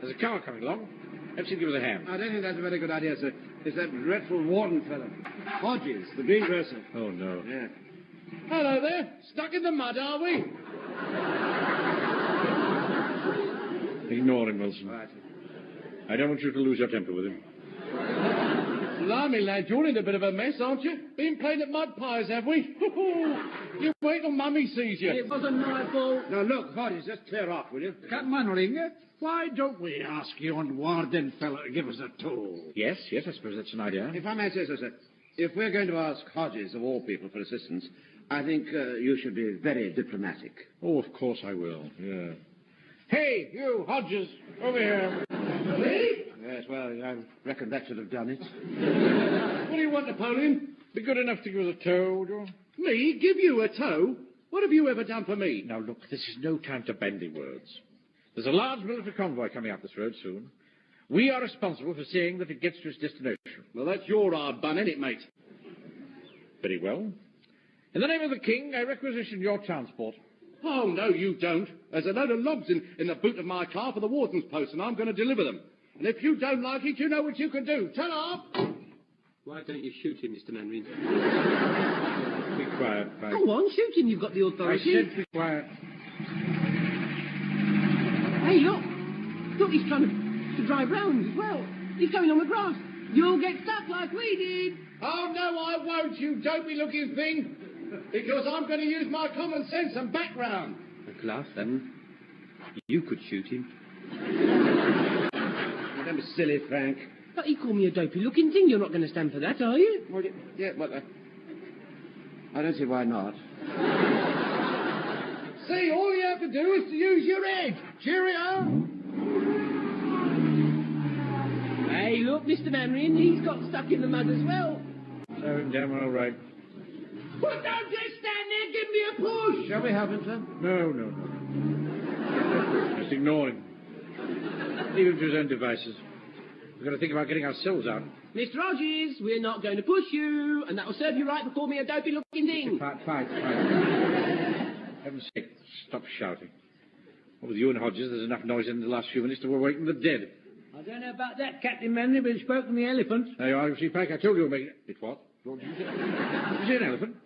There's a car coming along. Let's give it a hand. I don't think that's a very good idea, sir. It's that dreadful Warden fellow. Hodges, the greengrocer. Oh, no. Yeah. Hello there. Stuck in the mud, are we? Ignore him, Wilson. Right. I don't want you to lose your temper with him. Blimey, lad, you're in a bit of a mess, aren't you? Been playing at mud pies, have we? You wait till Mummy sees you. It wasn't my fault. Now, look, Hodges, just clear off, will you? Captain Mannering, why don't we ask yon Warden fellow to give us a tow? Yes, I suppose that's an idea. If I may say so, sir, if we're going to ask Hodges, of all people, for assistance, I think you should be very diplomatic. Oh, of course I will, yeah. Hey, you, Hodges, over here. Me? Yes, well, I reckon that should have done it. What do you want, Napoleon? Be good enough to give us a tow, would you? Me? Give you a tow? What have you ever done for me? Now, look, this is no time to bandy words. There's a large military convoy coming up this road soon. We are responsible for seeing that it gets to its destination. Well, that's your hard bun, ain't it, mate? Very well. In the name of the King, I requisition your transport. Oh, no, you don't. There's a load of logs in the boot of my car for the warden's post, and I'm going to deliver them. And if you don't like it, you know what you can do. Turn off! Why don't you shoot him, Mr. Manring? Be quiet, Pike. Go on, shoot him. You've got the authority. I said be quiet. Hey, look. Look, he's trying to drive round as well. He's going on the grass. You'll get stuck like we did. Oh, no, I won't, you dopey-looking thing. Because I'm going to use my common sense and background. At last, then, you could shoot him. Oh, don't be silly, Frank. But he called me a dopey-looking thing. You're not going to stand for that, are you? Well, yeah, well, I don't see why not. See, all you have to do is to use your head. Cheerio. Hey, look, Mr. Manring, he's got stuck in the mud as well. So, damn all right. Well, don't just stand there. Give me a push. Shall we have him, sir? No. Just ignore him. Leave him to his own devices. We've got to think about getting ourselves out. Mr. Rogers, we're not going to push you, and that will serve you right for calling me a dopey-looking thing. Fight. Heaven's sake, stop shouting. What with you and Hodges, there's enough noise in the last few minutes to awaken the dead. I don't know about that, Captain Manley, but he spoke to the elephant. There you are, you see, Pike, I told you we'll make it. It what? What did you say? Did you see an elephant?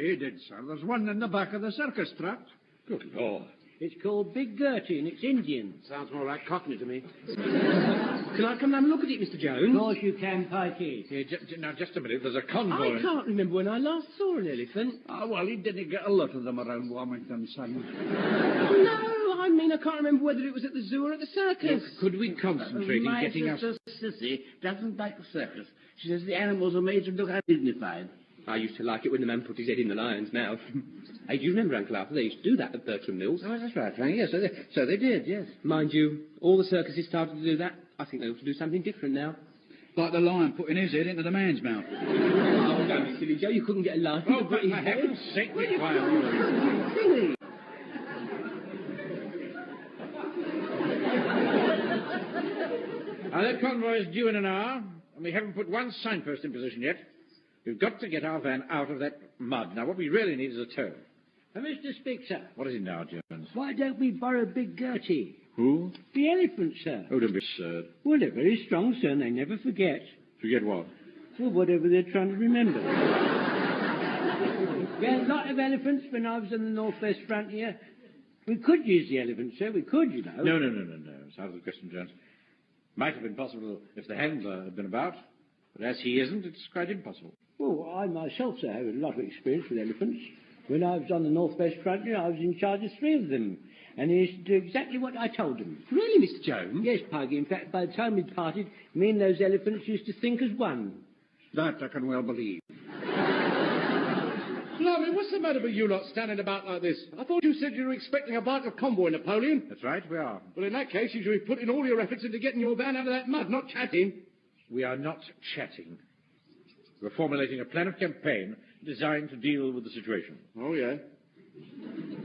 He did, sir. There's one in the back of the circus trap. Good Lord. It's called Big Gertie, and it's Indian. Sounds more like Cockney to me. Can I come and have a look at it, Mr. Jones? Of course you can, Pikey. Yeah, now, just a minute. There's a convoy. I can't remember when I last saw an elephant. Ah, well, he didn't get a lot of them around Wilmington, son. No, I mean, I can't remember whether it was at the zoo or at the circus. Look, could we concentrate in getting us... My sister Sissy doesn't like the circus. She says the animals are made to look undignified. I used to like it when the man put his head in the lion's mouth. Hey, do you remember, Uncle Arthur? They used to do that at Bertram Mills. Oh, that's right, Frank. Yes, so they did, yes. Mind you, all the circuses started to do that. I think they ought to do something different now. Like the lion putting his head into the man's mouth. Oh, don't be silly, Joe. You couldn't get a lion to put his for head. heaven's sake, be quiet. Silly. Now, that convoy is due in an hour, and we haven't put one signpost in position yet. We've got to get our van out of that mud. Now, what we really need is a tow. Mr. Spixer. What is it now, Jones? Why don't we borrow Big Gertie? Who? The elephant, sir. Oh, don't be absurd. Well, they're very strong, sir, and they never forget. Forget what? Well, whatever they're trying to remember. We had a lot of elephants when I was on the northwest frontier. We could use the elephant, sir. We could, you know. No. It's out of the question, Jones. Might have been possible if the handler had been about, but as he isn't, it's quite impossible. Well, I myself, sir, have a lot of experience with elephants. When I was on the northwest frontier, I was in charge of 3 of them, and they used to do exactly what I told them. Really, Mr. Jones? Yes, Puggy. In fact, by the time we'd parted, me and those elephants used to think as one. That I can well believe. Blimey, what's the matter with you lot standing about like this? I thought you said you were expecting a bark of convoy, Napoleon. That's right, we are. Well, in that case, you should be putting all your efforts into getting your van out of that mud, not chatting. We are not chatting. We're formulating a plan of campaign designed to deal with the situation. Oh, yeah?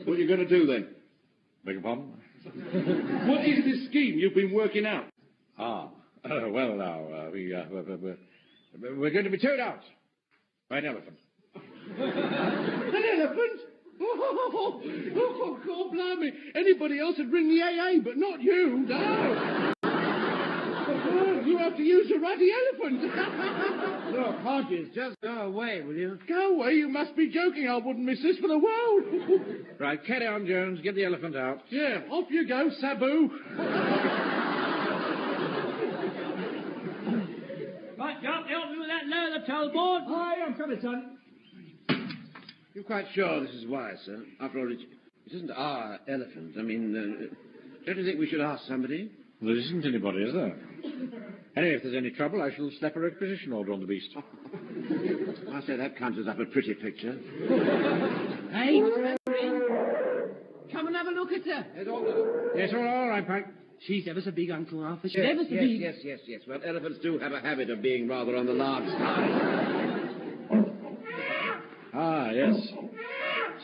What are you going to do, then? Beg your pardon? What is this scheme you've been working out? Well, now, we're going to be towed out by an elephant. An elephant? Oh, God, blimey. Anybody else would ring the AA, but not you, no. You have to use a ruddy elephant. Look, Hodges, just go away, will you? Go away? You must be joking. I wouldn't miss this for the world. Right, carry on, Jones. Get the elephant out. Yeah, off you go, Sabu. Right, Jock, help me with that leather tow board. Aye, I'm coming, son. You're quite sure this is wise, sir? After all, it isn't our elephant. I mean, don't you think we should ask somebody? There isn't anybody, is there? Anyway, if there's any trouble, I shall slap a requisition order on the beast. I say that conjures up a pretty picture. Hey, Mr. Manring. Come and have a look at her. Yes, all right, Pike. She's ever so big, Uncle Arthur. She's ever so big. Yes. Well, elephants do have a habit of being rather on the large side. Ah, yes.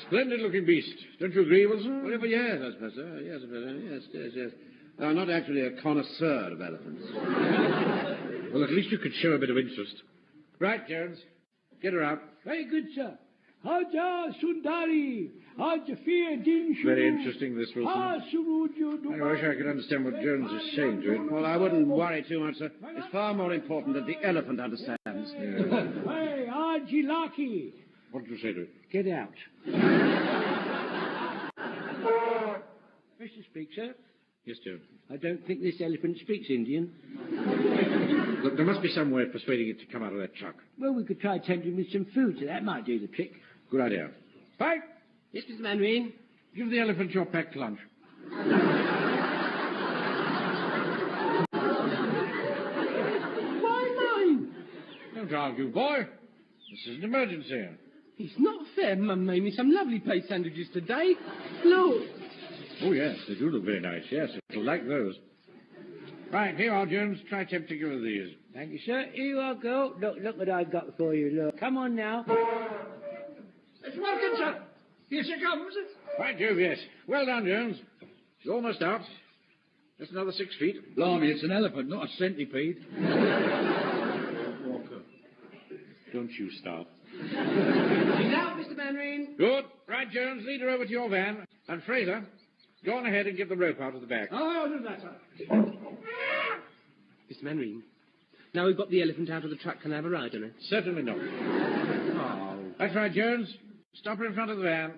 Splendid-looooking beast. Don't you agree, Wilson? Well, yes, I suppose so. Yes. I'm not actually a connoisseur of elephants. Well, at least you could show a bit of interest. Right, Jones. Get her out. Very good, sir. Haja Sundari. Haja Fia Din Shuru. Very interesting, this, Wilson. I wish I could understand what Jones is saying to it. Well, I wouldn't worry too much, sir. It's far more important that the elephant understands. Hey, Archie Larky. What did you say to it? Get out. Mr. Speak, sir. Yes, Joe. I don't think this elephant speaks Indian. Look, there must be some way of persuading it to come out of that truck. Well, we could try tempting with some food, so that might do the trick. Good idea. Pike! Yes, Mr. Mandarin? Give the elephant your packed lunch. Why mine? Don't argue, boy. This is an emergency. It's not fair. Mum made me some lovely plate sandwiches today. Look. Oh, yes, they do look very nice. Yes, it'll like those. Right, here are, Jones. Try tempting you with these. Thank you, sir. Here you are, go. Look what I got for you. Look, come on now. It's working, sir. Here she comes. By Jove, yes. Well done, Jones. She's almost out. Just another 6 feet. Blimey, it's an elephant, not a centipede. Walker, don't you start. She's out, Mr. Mandarin. Good. Right, Jones, lead her over to your van. And Fraser, go on ahead and get the rope out of the back. Oh, I'll do that, sir. Mr. Mandarin, now we've got the elephant out of the truck, can I have a ride on it? Certainly not. Oh. That's right, Jones. Stop her in front of the van.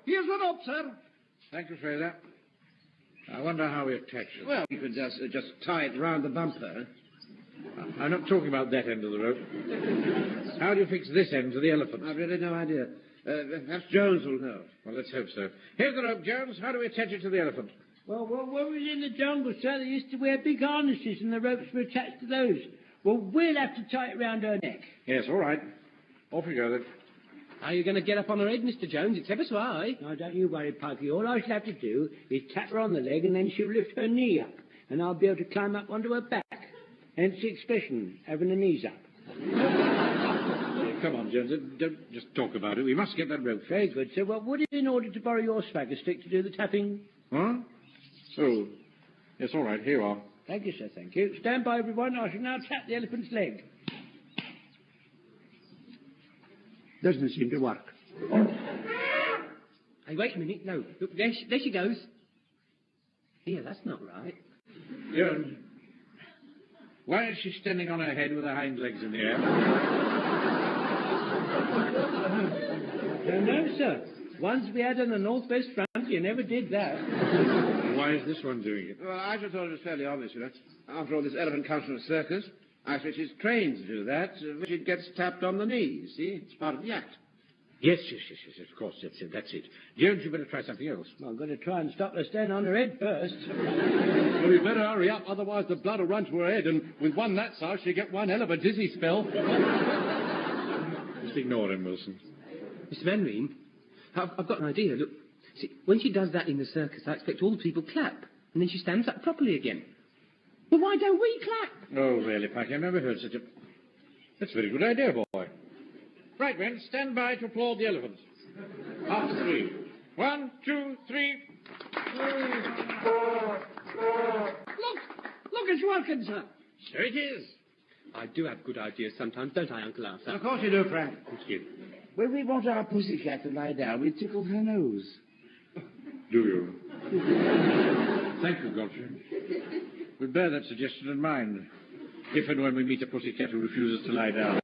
Here's the rope, sir. Thank you, Fraser. I wonder how we attach it. Well, you could just tie it round the bumper. I'm not talking about that end of the rope. How do you fix this end to the elephant? I've really no idea. Perhaps Jones will know. Well, let's hope so. Here's the rope, Jones. How do we attach it to the elephant? Well, when we were in the jungle, sir, they used to wear big harnesses and the ropes were attached to those. Well, we'll have to tie it round her neck. Yes, all right. Off you go, then. Are you going to get up on her head, Mr. Jones? It's ever so high. No, don't you worry, Puggy. All I shall have to do is tap her on the leg and then she'll lift her knee up. And I'll be able to climb up onto her back. Hence the expression, having the knees up. Come on, Jones. Don't just talk about it. We must get that rope. Very good, sir. Well, would it in order to borrow your swagger stick to do the tapping? Huh? Oh. Yes, all right. Here you are. Thank you, sir. Thank you. Stand by, everyone. I shall now tap the elephant's leg. Doesn't seem to work. Hey, wait a minute. No. Look, there she goes. Yeah, that's not right. Jones, why is she standing on her head with her hind legs in the air? No, sir. Once we had on the northwest front, you never did that. Why is this one doing it? Well, I just thought it was fairly obvious, you know. After all, this elephant comes from a circus. I suppose she's trained to do that, which it gets tapped on the knees, see? It's part of the act. Yes, of course, that's it. Jones, you better try something else. Well, I'm going to try and stop her standing on her head first. Well, we better hurry up, otherwise the blood will run to her head, and with one that size, she'll get one hell of a dizzy spell. Just ignore him, Wilson. Mr. Mandarin, I've got an idea. Look, see, when she does that in the circus, I expect all the people clap, and then she stands up properly again. Well, why don't we clap? Oh, really, Packy, I never heard such a... That's a very good idea, boy. Right, men, stand by to applaud the elephant. After 3. 1, 2, 3. Look, it's working, sir. So it is. I do have good ideas sometimes, don't I, Uncle Arthur? Of course you do, Frank. That's good. When we want our pussycat to lie down, we tickle her nose. Do you? Thank you, Godfrey. We'll bear that suggestion in mind, if and when we meet a pussycat who refuses to lie down.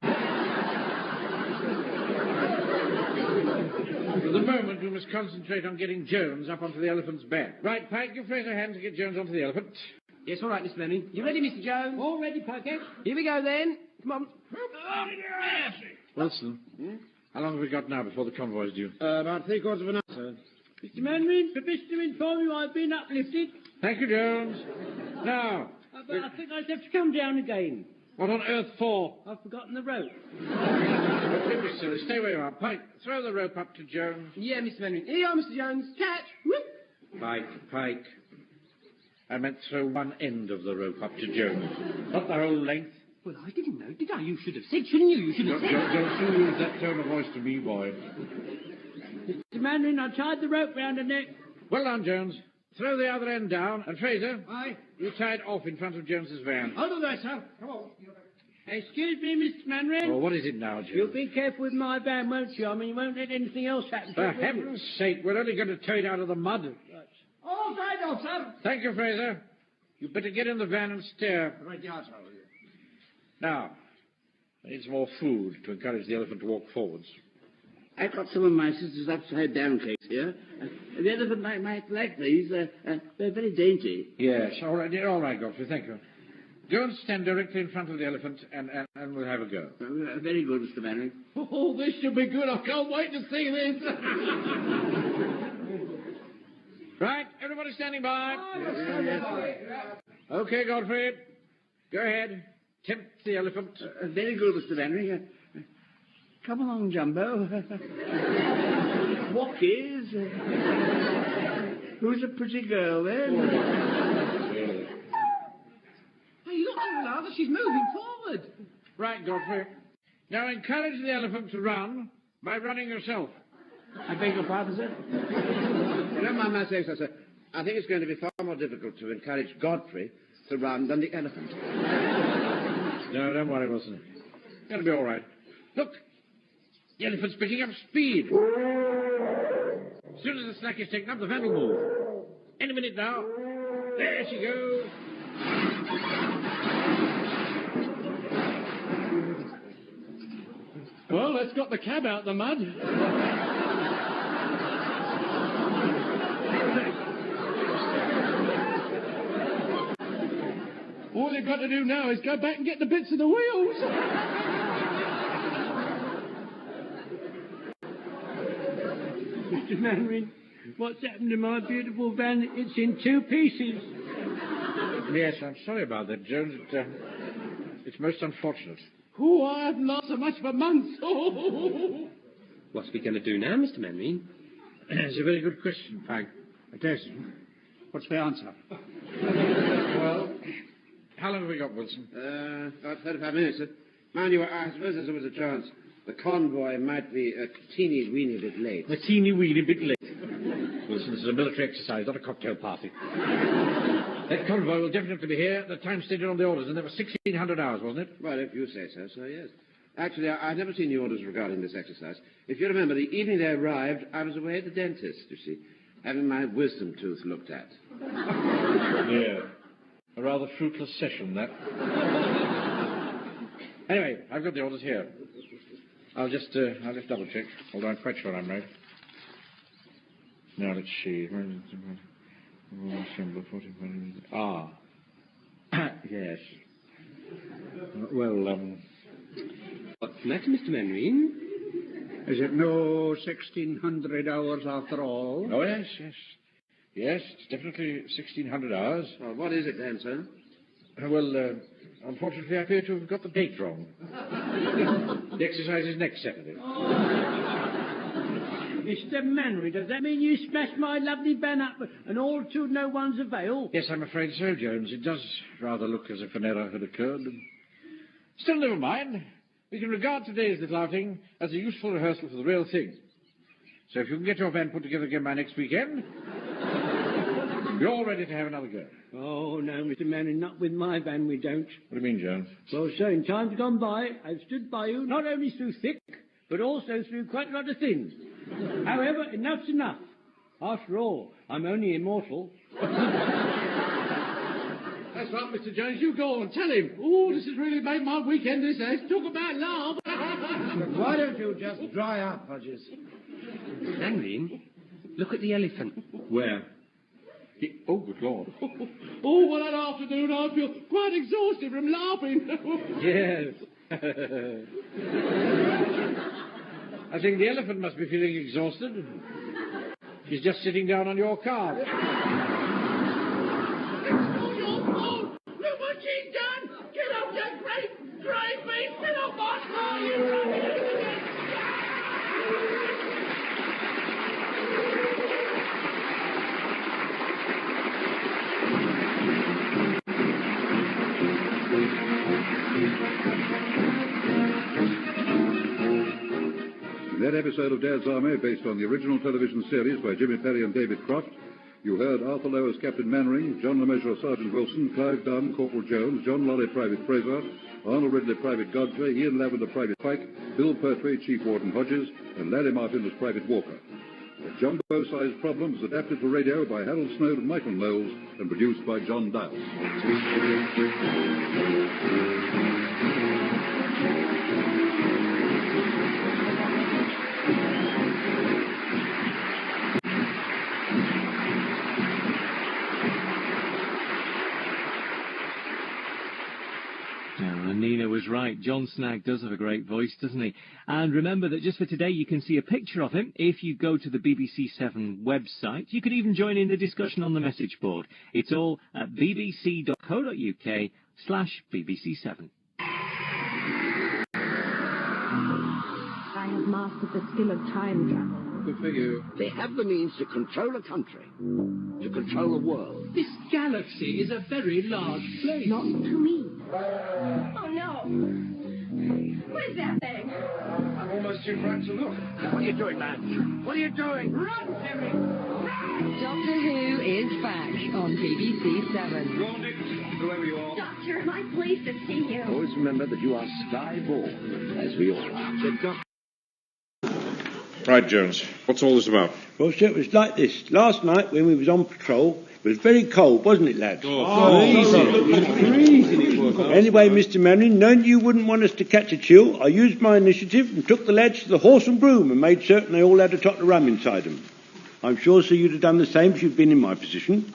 For the moment, we must concentrate on getting Jones up onto the elephant's back. Right, Pike, give Fraser a hand to get Jones onto the elephant. Yes, all right, Mr. Manning. You ready, Mr. Jones? All ready, Puggy. Here we go, then. Come on. Wilson, how long have we got now before the convoy's due? About 3/4 of an hour, sir. Mr. Mandarin, permission to inform you I've been uplifted. Thank you, Jones. Now... But I think I'd have to come down again. What on earth for? I've forgotten the rope. Don't be silly. Stay where you are. Pike, throw the rope up to Jones. Yeah, Mr. Manning. Here you are, Mr. Jones. Catch. Whoop. Pike. I meant throw one end of the rope up to Jones, not the whole length. Well, I didn't know, did I? You should have said, shouldn't you? You should have said. Don't you use that tone of voice to me, boy. Mr. Mandarin, I tied the rope round her neck. Well done, Jones. Throw the other end down. And Fraser, Aye. you tie it off in front of Jones's van. I'll do that, sir. Come on. Excuse me, Mr. Mandarin. Oh, what is it now, Jones? You'll be careful with my van, won't you? I mean, you won't let anything else happen to For it, will you? heaven's sake, we're only going to tow it out of the mud. All right, now, sir. Thank you, Fraser. You better get in the van and steer. Right, yeah, sir. Now, I need some more food to encourage the elephant to walk forwards. I've got some of my sister's upside-down cakes here. The elephant might like these. They're very dainty. Yes, all right, Godfrey, thank you. Go and stand directly in front of the elephant, and we'll have a go. Very good, Mr. Mannering. Oh, this should be good. I can't wait to see this. Right, everybody standing by. Okay, Godfrey, go ahead. Tempt the elephant. Very good, Mr. Mannering. Come along, Jumbo. Walkies. Who's a pretty girl, then? Hey, look, Father, she's moving forward. Right, Godfrey. Now encourage the elephant to run by running yourself. I beg your pardon, sir? You don't mind my saying so, sir. I think it's going to be far more difficult to encourage Godfrey to run than the elephant. No, don't worry, Wilson. It's going to be all right. Look, the elephant's picking up speed. As soon as the slack is taken up, the van will move. Any minute now. There she goes. Well, let's got the cab out the mud. All you've got to do now is go back and get the bits of the wheels. Mr. Mannering, what's happened to my beautiful van? It's in two pieces. Yes, I'm sorry about that, Jones. It's most unfortunate. Oh, I haven't laughed so much for months. Oh. What's we going to do now, Mr. Mannering? It's a very good question, Pike. It is. What's the answer? Well, how long have we got, Wilson? About 35 minutes, sir. Mind you, I suppose there was a chance. The convoy might be a teeny-weeny bit late. A teeny-weeny bit late. Wilson, this is a military exercise, not a cocktail party. That convoy will definitely be here at the time stated on the orders, and there were 1,600 hours, wasn't it? Well, if you say so, so yes. Actually, I've never seen the orders regarding this exercise. If you remember, the evening they arrived, I was away at the dentist, you see, having my wisdom tooth looked at. Yeah. A rather fruitless session, that. Anyway, I've got the orders here. I'll just double check, although I'm quite sure I'm right. Now, let's see. Ah. Yes. Well, What's the matter, Mr. Mannering? Is it no 1,600 hours after all? Oh, yes. Yes, it's definitely 1,600 hours. Well, what is it then, sir? Well, unfortunately, I appear to have got the date wrong. The exercise is next Saturday. Mr. Mannering, does that mean you smashed my lovely van up and all to no one's avail? Yes, I'm afraid so, Jones. It does rather look as if an error had occurred. Still, never mind. We can regard today's little outing as a useful rehearsal for the real thing. So if you can get your van put together again by next weekend, you're all ready to have another go. Oh, no, Mr. Mannering, not with my van, we don't. What do you mean, Jones? Well, sir, in times gone by, I've stood by you, not only through thick, but also through quite a lot of things. However, enough's enough. After all, I'm only immortal. That's right, Mr. Jones. You go on, tell him. Oh, this has really made my weekend, this has. Talk about love. Why don't you just dry up, Hodges? Mannering, look at the elephant. Where? Oh, good Lord. Oh, what an afternoon. I feel quite exhausted from laughing. Yes. I think the elephant must be feeling exhausted. She's just sitting down on your car. It's all your fault. Look what she's done. Get off that great brave beast. Get off my car, you In that episode of Dad's Army, based on the original television series by Jimmy Perry and David Croft, you heard Arthur Lowe as Captain Mannering, John LeMessurier as Sergeant Wilson, Clive Dunn, Corporal Jones, John Lolly, Private Fraser, Arnold Ridley, Private Godfrey, Ian Lavender, Private Pike, Bill Pertwee, Chief Warden Hodges, and Larry Martin as Private Walker. A jumbo-sized problem is adapted for radio by Harold Snow and Michael Knowles and produced by John Dowell. Nina was right. John Snagg does have a great voice, doesn't he? And remember that just for today you can see a picture of him if you go to the BBC7 website. You could even join in the discussion on the message board. It's all at bbc.co.uk/BBC7. I have mastered the skill of time travel. Good for you. They have the means to control a country, to control a world. This galaxy is a very large place. Not to me. Oh, no. What is that thing? I'm almost too frightened to look. What are you doing, man? What are you doing? Run, Harry! Doctor Who is back on BBC7. Go on, Dick. Whoever you are. Doctor, am I pleased to see you? Always remember that you are sky-born, as we all are. Right, Jones. What's all this about? Well, sir, it was like this. Last night when we was on patrol, it was very cold, wasn't it, lads? Freezing it was. Anyway, Mr. Manning, knowing you wouldn't want us to catch a chill, I used my initiative and took the lads to the Horse and Broom and made certain they all had a tot of rum inside them. I'm sure, sir, you'd have done the same if you'd been in my position.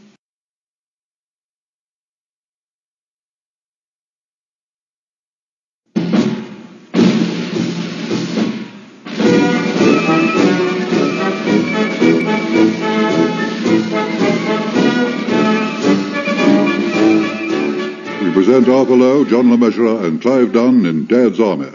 We present Arthur Lowe, John Le Mesurier, and Clive Dunn in Dad's Army.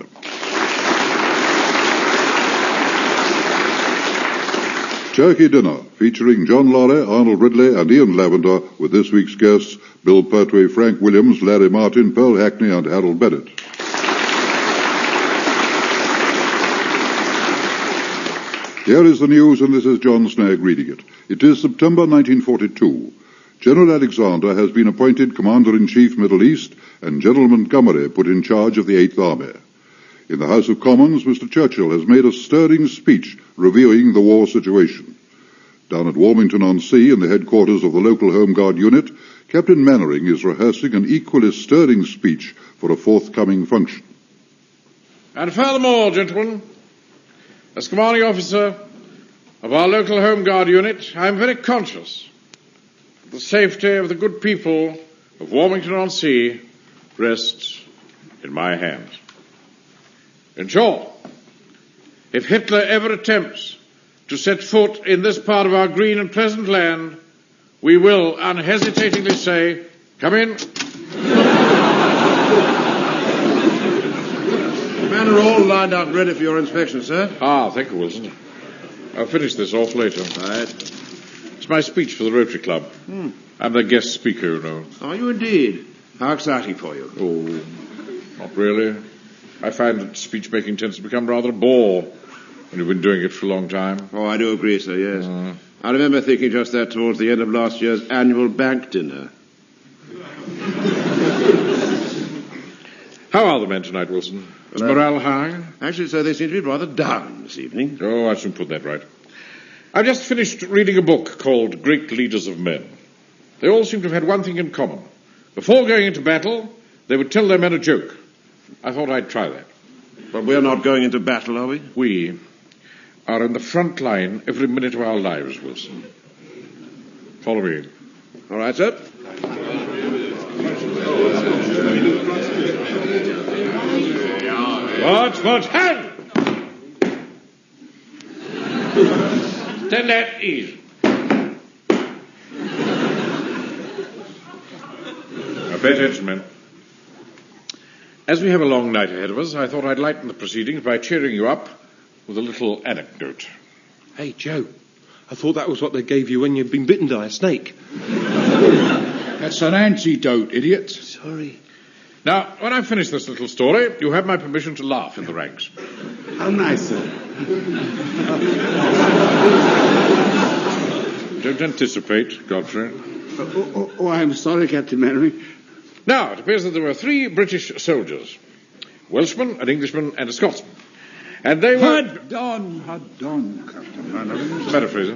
Turkey Dinner, featuring John Lorry, Arnold Ridley, and Ian Lavender, with this week's guests Bill Pertwee, Frank Williams, Larry Martin, Pearl Hackney, and Harold Bennett. Here is the news, and this is John Snagg reading it. It is September 1942. General Alexander has been appointed Commander-in-Chief Middle East and General Montgomery put in charge of the Eighth Army. In the House of Commons, Mr. Churchill has made a stirring speech reviewing the war situation. Down at Warmington-on-Sea, in the headquarters of the local Home Guard unit, Captain Mannering is rehearsing an equally stirring speech for a forthcoming function. And furthermore, gentlemen, as commanding officer of our local Home Guard unit, I am very conscious the safety of the good people of Warmington-on-Sea rests in my hands. In short, if Hitler ever attempts to set foot in this part of our green and pleasant land, we will unhesitatingly say, come in. The men are all lined out ready for your inspection, sir. Thank you, Wilson. I'll finish this off later. Right. It's my speech for the Rotary Club. I'm the guest speaker, you know. Are you indeed? How exciting for you. Oh, not really. I find that speech-making tends to become rather a bore when you've been doing it for a long time. Oh, I do agree, sir, yes. I remember thinking just that towards the end of last year's annual bank dinner. How are the men tonight, Wilson? Is morale high? Actually, sir, they seem to be rather down this evening. Oh, I shouldn't put that right. I've just finished reading a book called Great Leaders of Men. They all seem to have had one thing in common. Before going into battle, they would tell their men a joke. I thought I'd try that. But we're not going into battle, are we? We are in the front line every minute of our lives, Wilson. Follow me. All right, sir. Watch, hand! Stand at ease. Now, pay attention, men. As we have a long night ahead of us, I thought I'd lighten the proceedings by cheering you up with a little anecdote. Hey, Joe, I thought that was what they gave you when you'd been bitten by a snake. That's an antidote, idiot. Sorry. Now, when I finish this little story, you have my permission to laugh in the ranks. How nice, sir. Don't anticipate, Godfrey. Oh, I'm sorry, Captain Mannering. Now, it appears that there were 3 British soldiers, a Welshman, an Englishman, and a Scotsman. And they were... Had on, Captain Mannering. What's the matter, Fraser?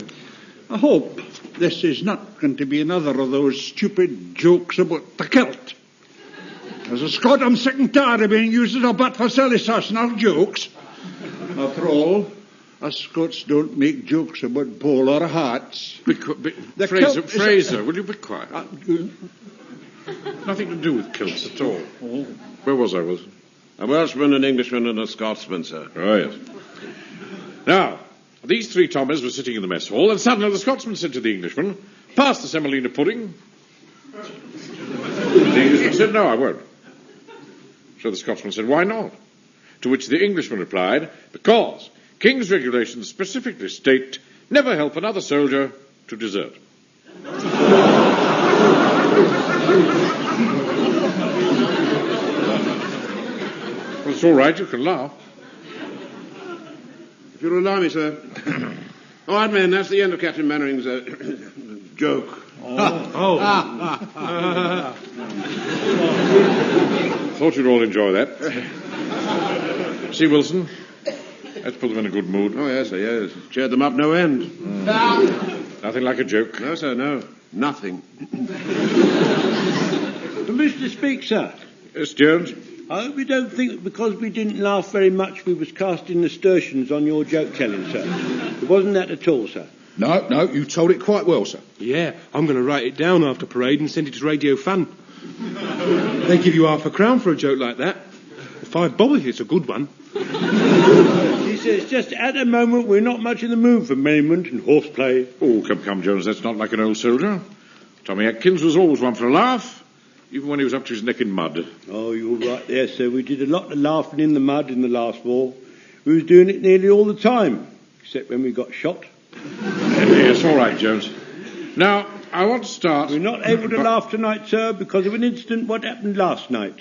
I hope this is not going to be another of those stupid jokes about the kilt. As a Scot, I'm sick and tired of being used as a butt for silly sensational jokes. After all, us Scots don't make jokes about bowler hats. Fraser, will you be quiet? Nothing to do with kilts at all. Oh. Where was I, Wilson? A Welshman, an Englishman, and a Scotsman, sir. Oh, yes. Now, these three Tommies were sitting in the mess hall, and suddenly the Scotsman said to the Englishman, "Pass the semolina pudding." The Englishman said, "No, I won't." So the Scotsman said, "Why not?" To which the Englishman replied, "Because King's regulations specifically state, never help another soldier to desert." Well, it's all right, you can laugh. If you'll allow me, sir. All right, men, that's the end of Captain Mannering's joke. Thought you'd all enjoy that. See, Wilson, let's put them in a good mood. Oh, yes, sir, yes. Cheered them up no end. Nothing like a joke. No, sir, no. Nothing. Mr. Speak, sir. Yes, Jones? I hope you don't think that because we didn't laugh very much we was casting nasturtiums on your joke-telling, sir. It wasn't that at all, sir. No, you told it quite well, sir. Yeah, I'm going to write it down after parade and send it to Radio Fun. They give you £half for a joke like that. £5 if it's a good one. He says, just at the moment we're not much in the mood for merriment and horseplay. Oh, come, Jones, that's not like an old soldier. Tommy Atkins was always one for a laugh, even when he was up to his neck in mud. Oh, you're right there, sir. We did a lot of laughing in the mud in the last war. We was doing it nearly all the time, except when we got shot. Yes, all right, Jones. Now, I want to start... We're not able to laugh tonight, sir, because of an incident what happened last night,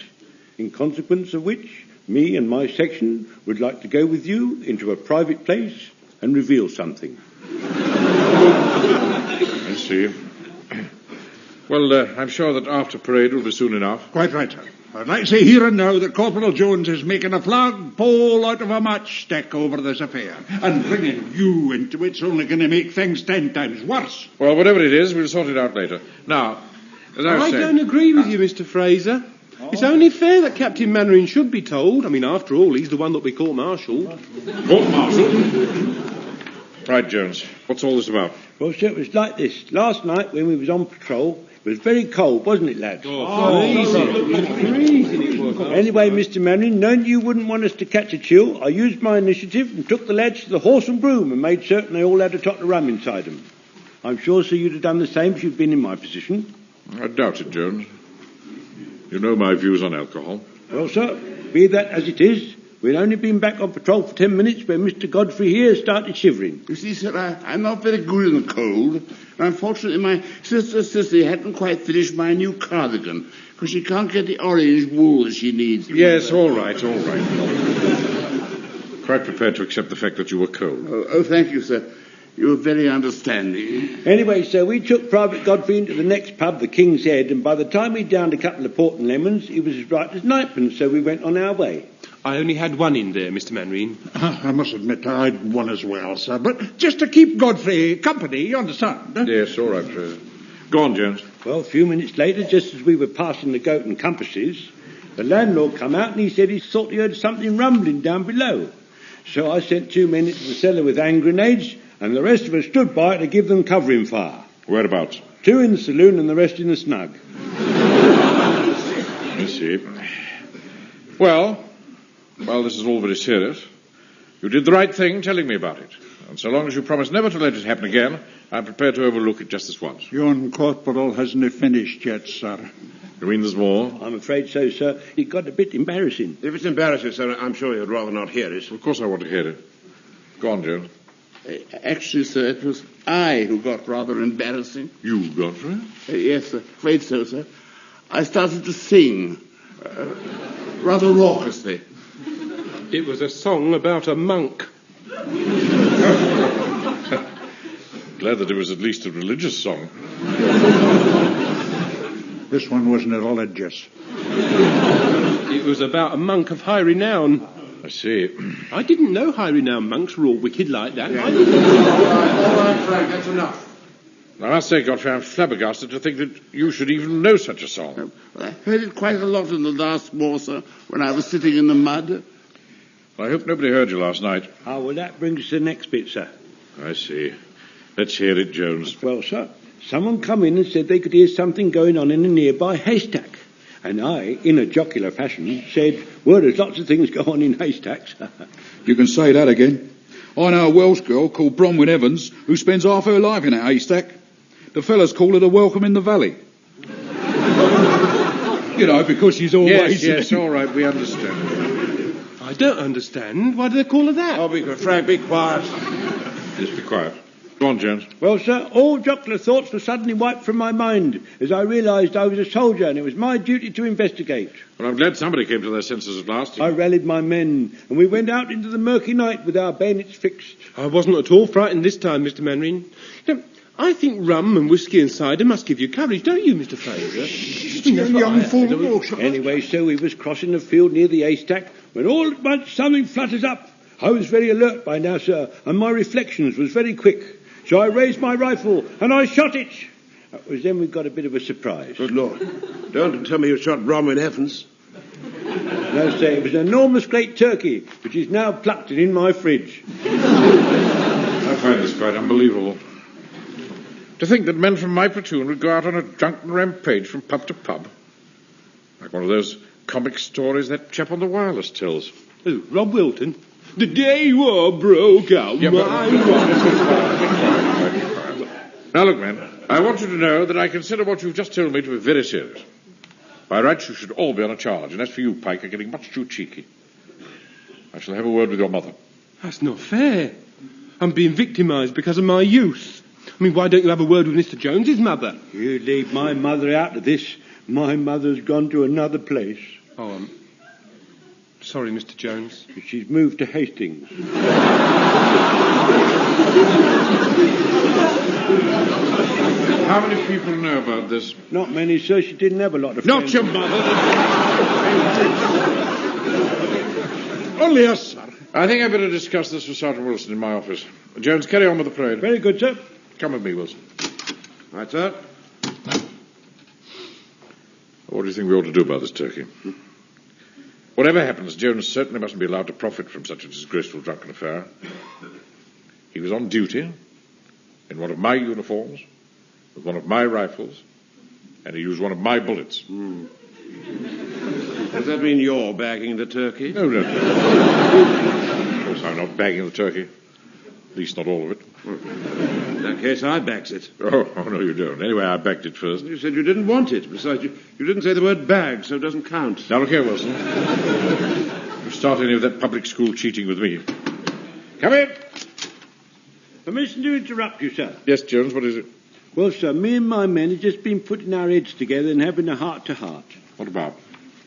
in consequence of which me and my section would like to go with you into a private place and reveal something. I see. Well, I'm sure that after parade will be soon enough. Quite right, sir. I'd like to say here and now that Corporal Jones is making a flagpole out of a matchstick over this affair. And bringing you into it's only going to make things 10 times worse. Well, whatever it is, we'll sort it out later. Now, as I was saying... I don't agree with you, Mr. Fraser. It's only fair that Captain Mannering should be told. I mean, after all, he's the one that we court-martialed. Court-martialed? Right, Jones. What's all this about? Well, sir, it was like this. Last night, when we was on patrol, it was very cold, wasn't it, lads? Freezing it was. Anyway, Mr. Mannering, knowing you wouldn't want us to catch a chill, I used my initiative and took the lads to the Horse and Broom and made certain they all had a tot of rum inside them. I'm sure, sir, you'd have done the same if you'd been in my position. I doubt it, Jones. You know my views on alcohol. Well, sir, be that as it is, we'd only been back on patrol for 10 minutes when Mr. Godfrey here started shivering. You see, sir, I'm not very good in the cold. Unfortunately, my sister Sissy hadn't quite finished my new cardigan, because she can't get the orange wool that she needs. Yes, all right. Quite prepared to accept the fact that you were cold. Oh, thank you, sir. You're very understanding. Anyway, sir, we took Private Godfrey into the next pub, the King's Head, and by the time we'd downed a couple of port and lemons, he was as right as ninepence, so we went on our way. I only had one in there, Mr. Mannering. I must admit I'd one as well, sir, but just to keep Godfrey company, you understand? Yes, all right. Go on, Jones. Well, a few minutes later, just as we were passing the Goat and Compasses, the landlord come out and he said he thought he heard something rumbling down below. So I sent 2 men into the cellar with hand grenades, and the rest of us stood by to give them covering fire. Whereabouts? 2 in the saloon and the rest in the snug. I see. Well, this is all very serious. You did the right thing telling me about it. And so long as you promise never to let it happen again, I'm prepared to overlook it just this once. Yon corporal hasn't finished yet, sir. You mean there's more? I'm afraid so, sir. It got a bit embarrassing. If it's embarrassing, sir, I'm sure you'd rather not hear it. Of course I want to hear it. Go on, Jones. Actually, sir, it was I who got rather embarrassing. You, Godfrey? Yes, sir. Afraid so, sir. I started to sing, rather raucously. It was a song about a monk. Glad that it was at least a religious song. This one wasn't religious. It was about a monk of high renown. I see. I didn't know high-renowned monks were all wicked like that. All right, Frank, that's enough. I must say, Godfrey, I'm flabbergasted to think that you should even know such a song. I heard it quite a lot in the last war, sir, when I was sitting in the mud. I hope nobody heard you last night. Ah, well, that brings us to the next bit, sir. I see. Let's hear it, Jones. Well, sir, someone come in and said they could hear something going on in a nearby haystack. And I, in a jocular fashion, said, well, there's lots of things go on in haystacks. You can say that again. I know a Welsh girl called Bronwyn Evans who spends half her life in a haystack. The fellas call it a welcome in the valley. You know, because she's always... Yes, all right, we understand. I don't understand. Why do they call her that? Oh, Frank, be quiet. Just be quiet. Go on, Jones. Well, sir, all jocular thoughts were suddenly wiped from my mind as I realised I was a soldier and it was my duty to investigate. Well, I'm glad somebody came to their senses at last. I rallied my men and we went out into the murky night with our bayonets fixed. I wasn't at all frightened this time, Mr. Manring. You know, I think rum and whiskey and cider must give you courage, don't you, Mr. Fraser? Young fool. Anyway, so we was crossing the field near the haystack when all at once something flutters up. I was very alert by now, sir, and my reflections was very quick. So I raised my rifle and I shot it. That was then we got a bit of a surprise. Good Lord. Don't tell me you shot Bronwyn Evans. No, sir, it was an enormous great turkey, which is now plucked and in my fridge. I find this quite unbelievable. To think that men from my platoon would go out on a drunken rampage from pub to pub. Like one of those comic stories that chap on the wireless tells. Who, Rob Wilton? The day war broke out. Yeah, now look, man, I want you to know that I consider what you've just told me to be very serious. By rights, you should all be on a charge, and as for you, Pike, you're getting much too cheeky. I shall have a word with your mother. That's not fair. I'm being victimised because of my youth. I mean, why don't you have a word with Mr. Jones's mother? You leave my mother out of this. My mother's gone to another place. Oh, I'm sorry, Mr. Jones. She's moved to Hastings. How many people know about this? Not many, sir. She didn't have a lot of friends. Not your mother. Only us, sir. I think I'd better discuss this with Sergeant Wilson in my office. Jones, carry on with the parade. Very good, sir. Come with me, Wilson. Right, sir. What do you think we ought to do about this turkey? Whatever happens, Jones certainly mustn't be allowed to profit from such a disgraceful drunken affair. He was on duty in one of my uniforms, with one of my rifles, and he used one of my bullets. Does that mean you're bagging the turkey? No. Of course, I'm not bagging the turkey. At least not all of it. In that case, I backed it. Oh, no, you don't. Anyway, I backed it first. You said you didn't want it. Besides, you didn't say the word bag, so it doesn't count. Now, look here, Wilson. You start any of that public school cheating with me. Come in. Permission to interrupt you, sir. Yes, Jones, what is it? Well, sir, me and my men have just been putting our heads together and having a heart-to-heart. What about?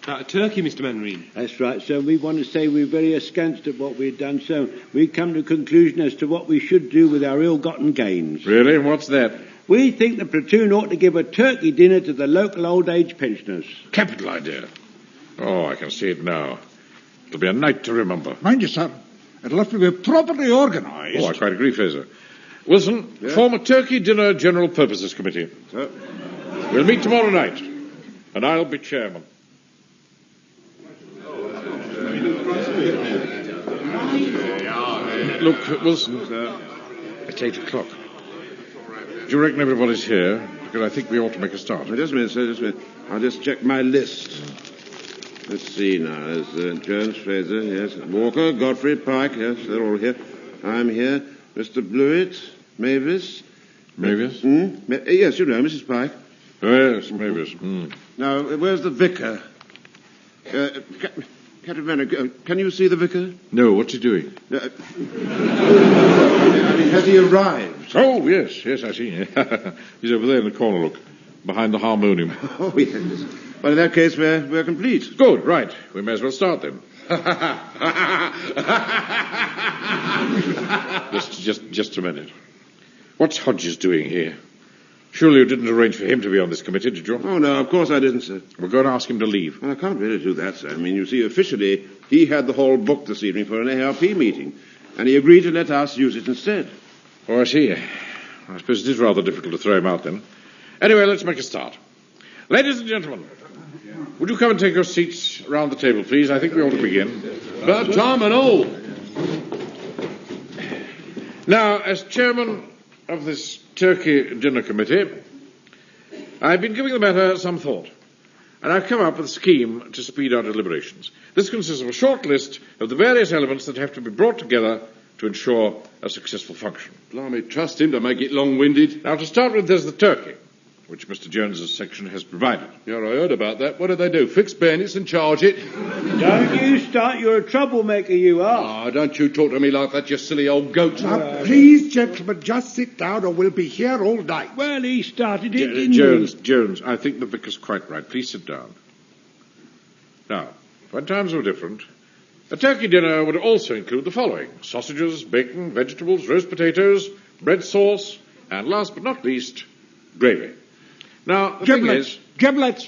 A turkey, Mr. Manring. That's right, sir. We want to say we're very askance at what we've done, so we've come to a conclusion as to what we should do with our ill-gotten gains. Really? And what's that? We think the platoon ought to give a turkey dinner to the local old-age pensioners. Capital idea. Oh, I can see it now. It'll be a night to remember. Mind you, sir, it'll have to be properly organised. Oh, I quite agree, Fraser. Wilson, form a turkey dinner general purposes committee. Sir? We'll meet tomorrow night, and I'll be chairman. Look, Wilson, it's 8 o'clock. Do you reckon everybody's here? Because I think we ought to make a start. Just a minute, sir, just a minute. I'll just check my list. Let's see now. There's Jones, Fraser, yes. Walker, Godfrey, Pike, yes, they're all here. I'm here. Mr. Blewett, Mavis. Mavis? Yes, you know, Mrs. Pike. Oh, yes, Mavis. Now, where's the vicar? Captain Manning, can you see the vicar? No, what's he doing? Has he arrived? Oh, yes, I see. He's over there in the corner, look, behind the harmonium. Oh, yes. Well, in that case, we're complete. Good, right. We may as well start then. Just a minute. What's Hodges doing here? Surely you didn't arrange for him to be on this committee, did you? Oh, no, of course I didn't, sir. We're going to ask him to leave. Well, I can't really do that, sir. I mean, you see, officially, he had the hall booked this evening for an ARP meeting, and he agreed to let us use it instead. Oh, I see. I suppose it is rather difficult to throw him out, then. Anyway, let's make a start. Ladies and gentlemen, would you come and take your seats round the table, please? I think we ought to begin. About time and all. Now, as chairman of this turkey dinner committee, I've been giving the matter some thought, and I've come up with a scheme to speed our deliberations. This consists of a short list of the various elements that have to be brought together to ensure a successful function. Blimey, trust him to make it long-winded. Now, to start with, there's the turkey, which Mr. Jones's section has provided. Yeah, I heard about that. What do they do? Fix bayonets and charge it? Don't you start. You're a troublemaker, you are. Oh, don't you talk to me like that, you silly old goat. Now, please, gentlemen, just sit down or we'll be here all night. Well, he started it, didn't Jones, I think the vicar's quite right. Please sit down. Now, when times were different, a turkey dinner would also include the following: sausages, bacon, vegetables, roast potatoes, bread sauce, and last but not least, gravy. Now, the Giblets. thing is... Giblets.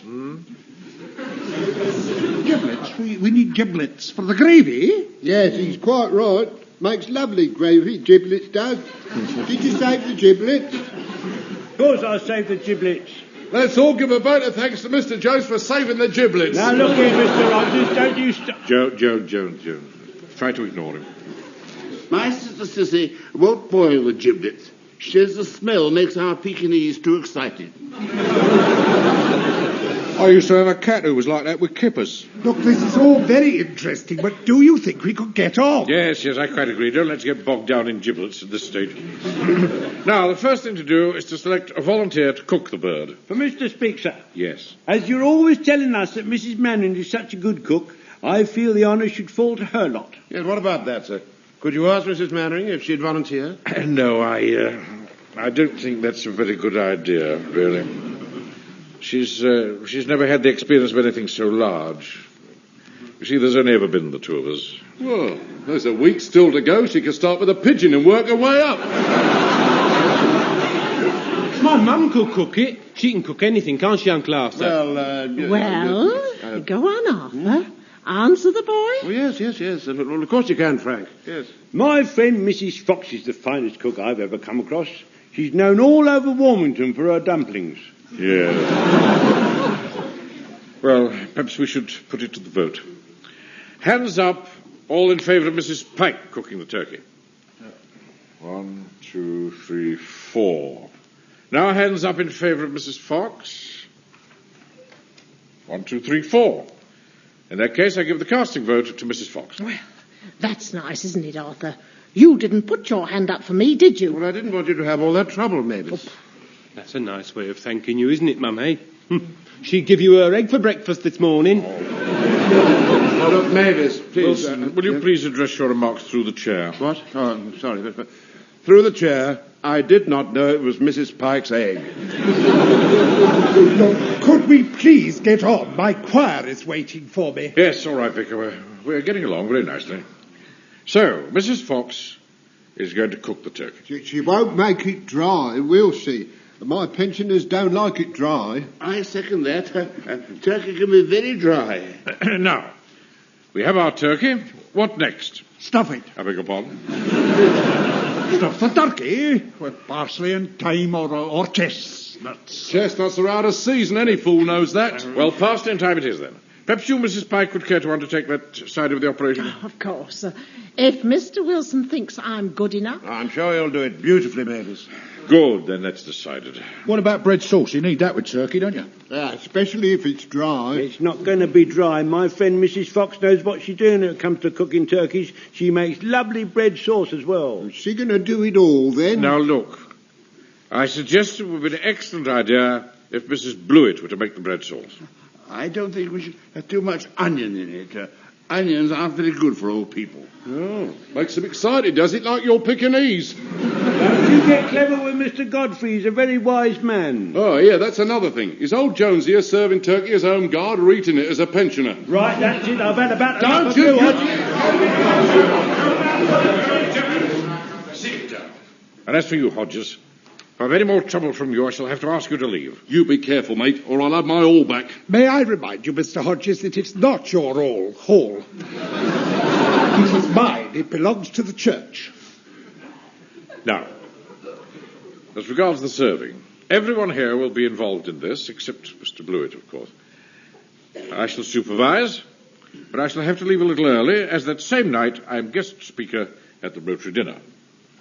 Giblets? We need giblets for the gravy? Yes, he's quite right. Makes lovely gravy, giblets does. Did you save the giblets? Of course I saved the giblets. Let's all give a vote of thanks to Mr. Jones for saving the giblets. Now, look here, Mr. Rogers, don't you stop... Jones. Try to ignore him. My sister Sissy won't boil the giblets. She says the smell makes our Pekingese too excited. I used to have a cat who was like that with kippers. Look, this is all very interesting, but do you think we could get on? Yes, I quite agree. Don't let's get bogged down in giblets at this stage. Now, the first thing to do is to select a volunteer to cook the bird. For Mr. Speaker, sir. Yes. As you're always telling us that Mrs. Manning is such a good cook, I feel the honour should fall to her lot. Yes, what about that, sir? Could you ask Mrs. Mannering if she'd volunteer? No, I don't think that's a very good idea, really. She's never had the experience of anything so large. You see, there's only ever been the two of us. Well, there's a week still to go. She could start with a pigeon and work her way up. My mum could cook it. She can cook anything, can't she, Uncle Arthur? Well, go on, Arthur. Answer the boy. Oh, yes. Well, of course you can, Frank. Yes. My friend Mrs. Fox is the finest cook I've ever come across. She's known all over Warmington for her dumplings. Yeah. Well, perhaps we should put it to the vote. Hands up, all in favour of Mrs. Pike cooking the turkey. 1, 2, 3, 4. Now hands up in favour of Mrs. Fox. 1, 2, 3, 4. In that case, I give the casting vote to Mrs. Fox. Well, that's nice, isn't it, Arthur? You didn't put your hand up for me, did you? Well, I didn't want you to have all that trouble, Mavis. Oh, that's a nice way of thanking you, isn't it, Mum, eh? She gave you her egg for breakfast this morning. Oh, look, Mavis, please... Wilson, will you please address your remarks through the chair? What? Oh, I'm sorry. But through the chair, I did not know it was Mrs. Pike's egg. Look, could we please get on? My choir is waiting for me. Yes, all right, Vicar. We're getting along very nicely. So, Mrs. Fox is going to cook the turkey. She won't make it dry, will she? My pensioners don't like it dry. I second that. Turkey can be very dry. Now, we have our turkey. What next? Stuff it. I beg your pardon? Stuff the turkey with parsley and thyme or chestnuts. Chestnuts are out of season. Any fool knows that. Well, parsley and thyme it is, then. Perhaps you, Mrs. Pike, would care to undertake that side of the operation? Of course. If Mr. Wilson thinks I'm good enough... I'm sure he'll do it beautifully, Mavis. Good, then that's decided. What about bread sauce? You need that with turkey, don't you? Especially if it's dry. It's not going to be dry. My friend Mrs. Fox knows what she's doing when it comes to cooking turkeys. She makes lovely bread sauce as well. Is she going to do it all, then? Now, look. I suggest it would be an excellent idea if Mrs. Blewett were to make the bread sauce. I don't think we should have too much onion in it. Onions aren't very good for old people. Oh, makes them excited, does it? Like your Pekingese. Don't you get clever with Mr. Godfrey. He's a very wise man. Oh, yeah, that's another thing. Is old Jones here serving turkey as home guard or eating it as a pensioner? Right, that's it. I've had about enough Don't you... Sit down. And as for you, Hodges, If I've any more trouble from you, I shall have to ask you to leave. You be careful, mate, or I'll have my all back. May I remind you, Mr. Hodges, that it's not your hall. It is mine. It belongs to the church. Now, as regards the serving, everyone here will be involved in this, except Mr. Blewett, of course. I shall supervise, but I shall have to leave a little early, as that same night I'm guest speaker at the Rotary dinner.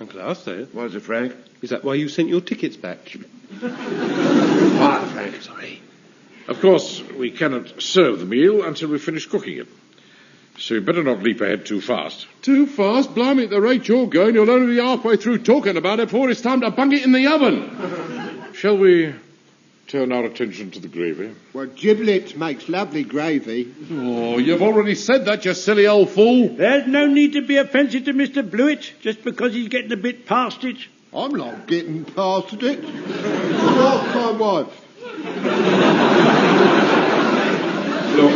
Uncle Arthur. What is it, Frank? Is that why you sent your tickets back? What, Frank? Sorry. Of course, we cannot serve the meal until we finish cooking it. So you better not leap ahead too fast. Too fast? Blimey, at the rate you're going, you'll only be halfway through talking about it before it's time to bung it in the oven. Shall we turn our attention to the gravy? Well, giblets makes lovely gravy. Oh, you've already said that, you silly old fool. There's no need to be offensive to Mr. Blewett, just because he's getting a bit past it. I'm not getting past it. Ask my wife. Look,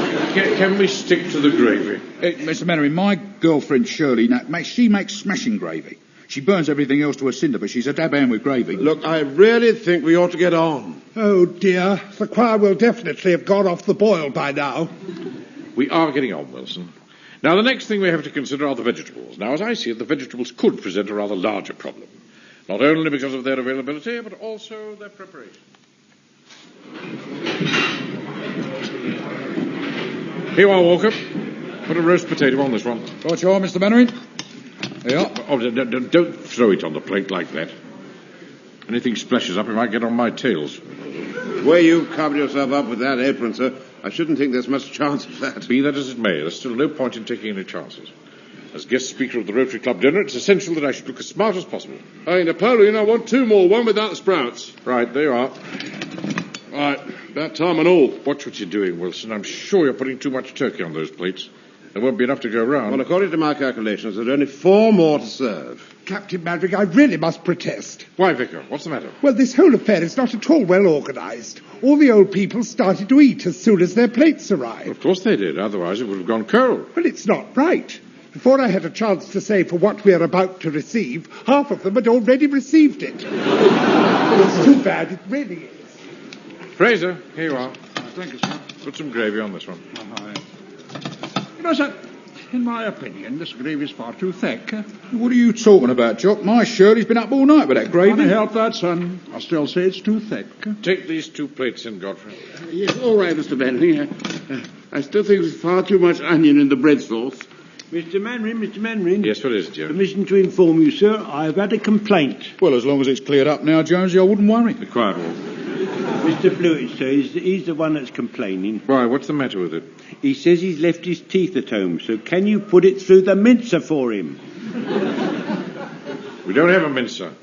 can we stick to the gravy? Mr. Mannering, my girlfriend Shirley, she makes smashing gravy. She burns everything else to a cinder, but she's a dab hand with gravy. Look, I really think we ought to get on. Oh, dear. The choir will definitely have gone off the boil by now. We are getting on, Wilson. Now, the next thing we have to consider are the vegetables. Now, as I see it, the vegetables could present a rather larger problem. Not only because of their availability, but also their preparation. Here you are, Walker. Put a roast potato on this one. Right you are, Mr. Mannering. There you are. Oh, don't throw it on the plate like that. Anything splashes up, it might get on my tails. The way you covered yourself up with that apron, sir, I shouldn't think there's much chance of that. Be that as it may, there's still no point in taking any chances. As guest speaker of the Rotary Club dinner, it's essential that I should look as smart as possible. Hey, Napoleon, I want 2 more, one without the sprouts. Right, there you are. Right, about time and all. Watch what you're doing, Wilson. I'm sure you're putting too much turkey on those plates. There won't be enough to go round. Well, according to my calculations, there are only 4 more to serve. Captain Maverick, I really must protest. Why, Vicar? What's the matter? Well, this whole affair is not at all well organised. All the old people started to eat as soon as their plates arrived. Of course they did. Otherwise it would have gone cold. Well, it's not right. Before I had a chance to say for what we are about to receive, half of them had already received it. It's too bad, it really is. Fraser, here you are. Thank you, sir. Put some gravy on this one. You know, sir, in my opinion, this gravy is far too thick. What are you talking about, Jock? My Shirley's been up all night with that gravy. Can't help that, son. I still say it's too thick. Take these 2 plates in, Godfrey. Yes, all right, Mr. Bentley. I still think there's far too much onion in the bread sauce. Mr. Mannering. Yes, what is it, Joe? Permission to inform you, sir, I've had a complaint. Well, as long as it's cleared up now, Jonesy, I wouldn't worry. Be quiet, Walt. Mr. Blewett, sir, he's the one that's complaining. Why, what's the matter with it? He says he's left his teeth at home, so can you put it through the mincer for him? We don't have a mincer.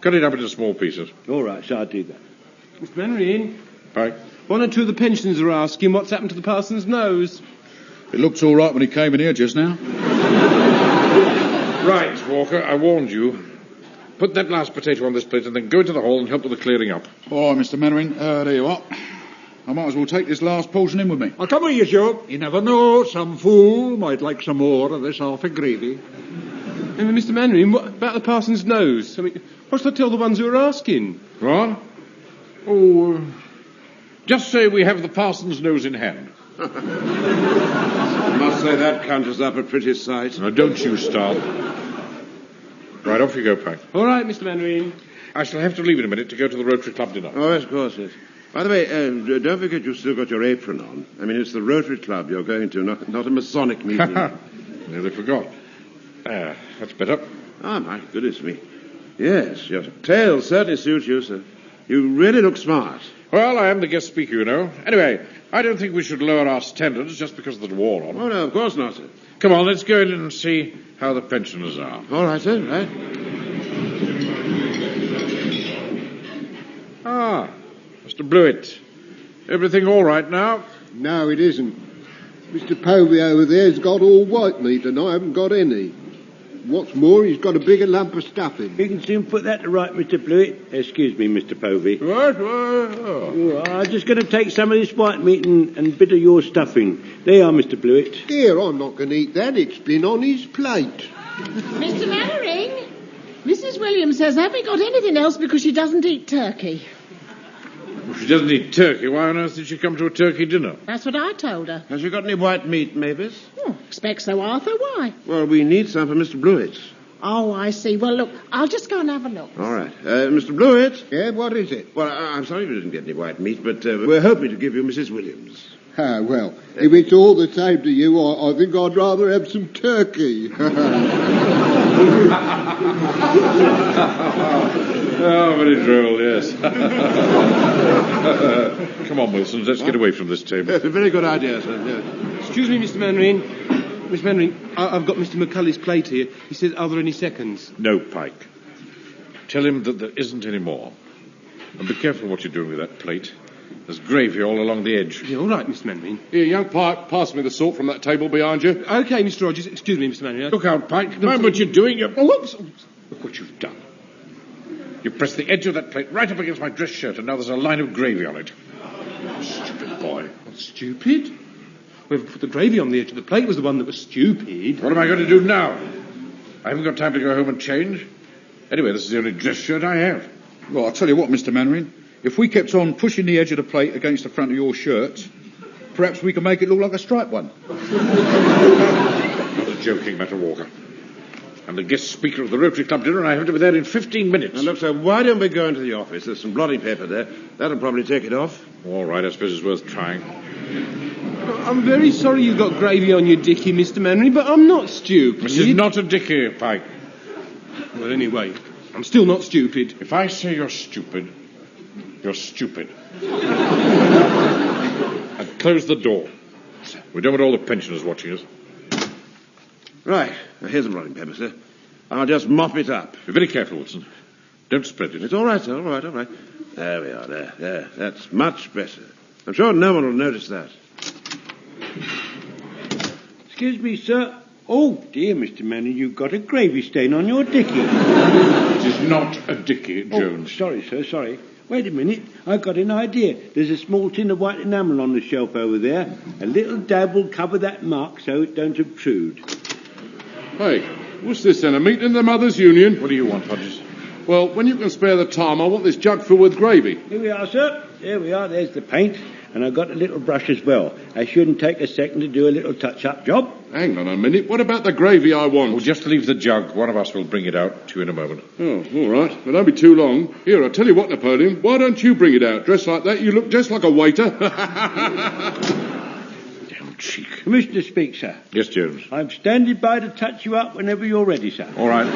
Cut it up into small pieces. All right, so I'll do that. Mr. Mannering. Right. 1 or 2 of the pensioners are asking what's happened to the parson's nose. It looked all right when he came in here just now. Right, Walker, I warned you. Put that last potato on this plate and then go into the hall and help with the clearing up. All right, Mr. Mannering. There you are. I might as well take this last portion in with me. I'll come with you, Joe. You never know. Some fool might like some more of this half a gravy. Hey, Mr. Mannering, what about the parson's nose? I mean, what's that tell the ones who are asking? What? Oh, just say we have the parson's nose in hand. I must say that conjures up a pretty sight. Now, don't you start. Right, off you go, Pike. All right, Mr. Mannering. I shall have to leave in a minute to go to the Rotary Club dinner. Oh, yes, of course, yes. By the way, don't forget you've still got your apron on. I mean, it's the Rotary Club you're going to, not a Masonic meeting. Nearly forgot. That's better. Oh, my goodness me. Yes, your tail certainly suits you, sir. You really look smart. Well, I am the guest speaker, you know. Anyway, I don't think we should lower our standards just because of the war on. Oh, no, of course not, sir. Come on, let's go in and see how the pensioners are. All right, sir, right. Ah, Mr. Blewett. Everything all right now? No, it isn't. Mr. Povey over there's got all white meat and I haven't got any. What's more, he's got a bigger lump of stuffing. You can soon put that to right, Mr. Blewett. Excuse me, Mr. Povey. Right. Oh, I'm just going to take some of this white meat and a bit of your stuffing. There you are, Mr. Blewett. Here, I'm not going to eat that. It's been on his plate. Mr. Mannering? Mrs. Williams says, have we got anything else because she doesn't eat turkey? If she doesn't eat turkey, why on earth did she come to a turkey dinner? That's what I told her. Has she got any white meat, Mavis? Expect so, Arthur. Why? Well, we need some for Mr. Blewett. Oh, I see. Well, look, I'll just go and have a look. All right. Mr. Blewett? Yeah, what is it? Well, I'm sorry you didn't get any white meat, but we're hoping to give you Mrs. Williams. Ah, well, if it's all the same to you, I think I'd rather have some turkey. Oh, very droll, yes. Come on, Wilson, let's get away from this table. That's a very good idea, sir. Yeah. Excuse me, Mr. Mannering. Miss Mannering, I've got Mr. McCulley's plate here. He says, are there any seconds? No, Pike. Tell him that there isn't any more. And be careful what you're doing with that plate. There's gravy all along the edge. Yeah, all right, Miss Mannering. Here, young Pike, pass me the salt from that table behind you. OK, Mr. Rogers. Excuse me, Mr. Mannering. Look out, Pike. Mind what you're doing. Look what you've done. You pressed the edge of that plate right up against my dress shirt, and now there's a line of gravy on it. Stupid boy. What, stupid? Whoever put the gravy on the edge of the plate was the one that was stupid. What am I going to do now? I haven't got time to go home and change. Anyway, this is the only dress shirt I have. Well, I'll tell you what, Mr. Mannering. If we kept on pushing the edge of the plate against the front of your shirt, perhaps we could make it look like a striped one. Not a joking matter, Walker. I'm the guest speaker of the Rotary Club dinner, and I have to be there in 15 minutes. Now, look, sir, why don't we go into the office? There's some blotting paper there. That'll probably take it off. All right, I suppose it's worth trying. I'm very sorry you got gravy on your dicky, Mr. Mannering, but I'm not stupid. This is not a dicky, Pike. Well, anyway, I'm still not stupid. If I say you're stupid, you're stupid. And close the door. We don't want all the pensioners watching us. Right. Now, here's some blotting paper, sir. I'll just mop it up. Be very careful, Wilson. Don't spread it. It's all right, sir. All right. There we are. There. That's much better. I'm sure no one will notice that. Excuse me, sir. Oh, dear, Mr. Manning, you've got a gravy stain on your dicky. It is not a dicky, Jones. Oh, sorry, sir, sorry. Wait a minute. I've got an idea. There's a small tin of white enamel on the shelf over there. A little dab will cover that mark so it don't obtrude. Hey, what's this then? A meeting of the Mothers' Union? What do you want, Podges? Well, when you can spare the time, I want this jug filled with gravy. Here we are, sir. There we are. There's the paint. And I've got a little brush as well. I shouldn't take a second to do a little touch-up job. Hang on a minute. What about the gravy I want? Well, just leave the jug. One of us will bring it out to you in a moment. Oh, all right. But don't be too long. Here, I'll tell you what, Napoleon. Why don't you bring it out? Dressed like that, you look just like a waiter. Damn cheek. Commissioner speaks, sir. Yes, Jones. I'm standing by to touch you up whenever you're ready, sir. All right.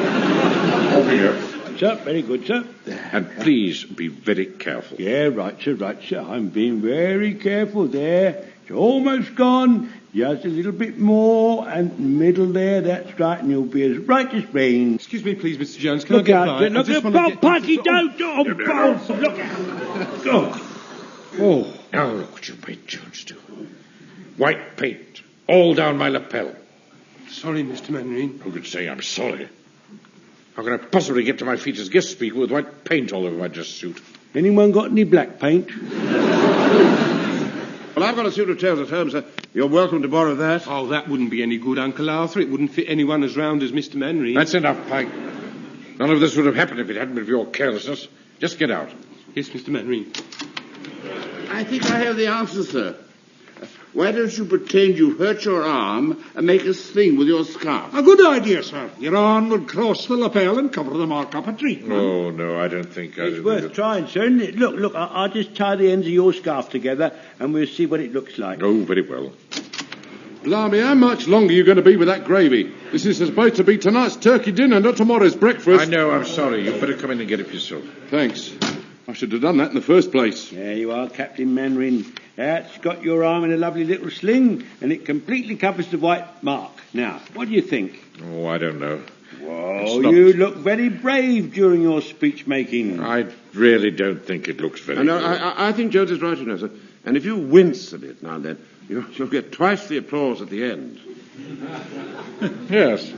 Over here. Sir, very good, sir. And please be very careful. Yeah, right, sir. I'm being very careful there. It's almost gone. Just a little bit more. And middle there, that's right. And you'll be as right as rain. Excuse me, please, Mr. Jones. Can Look I get out, by? look out, Pikey, don't. Look out. Oh, now look what you made Jones do. White paint all down my lapel. Sorry, Mr. Mannering. Who could say I'm sorry? How can I possibly get to my feet as guest speaker with white paint all over my dress suit? Anyone got any black paint? Well, I've got a suit of tails at home, sir. You're welcome to borrow that. Oh, that wouldn't be any good, Uncle Arthur. It wouldn't fit anyone as round as Mr. Mannering. That's enough, Pike. None of this would have happened if it hadn't been for your carelessness. Just get out. Yes, Mr. Mannering. I think I have the answer, sir. Why don't you pretend you hurt your arm and make a sling with your scarf? A good idea, sir. Your arm would cross the lapel and cover the mark up a tree. Oh, no, I don't think It's worth trying, sir, isn't it? Look, I'll just tie the ends of your scarf together and we'll see what it looks like. Oh, very well. Blimey, how much longer are you going to be with that gravy? This is supposed to be tonight's turkey dinner, not tomorrow's breakfast. I know, I'm sorry. You'd better come in and get it yourself. Thanks. I should have done that in the first place. There you are, Captain Mannering. That's got your arm in a lovely little sling, and it completely covers the white mark. Now, what do you think? Oh, I don't know. Oh, you look very brave during your speech-making. I really don't think it looks very No, good. I think Jones is right, you know, sir. And if you wince a bit now and then, you'll get twice the applause at the end. Yes.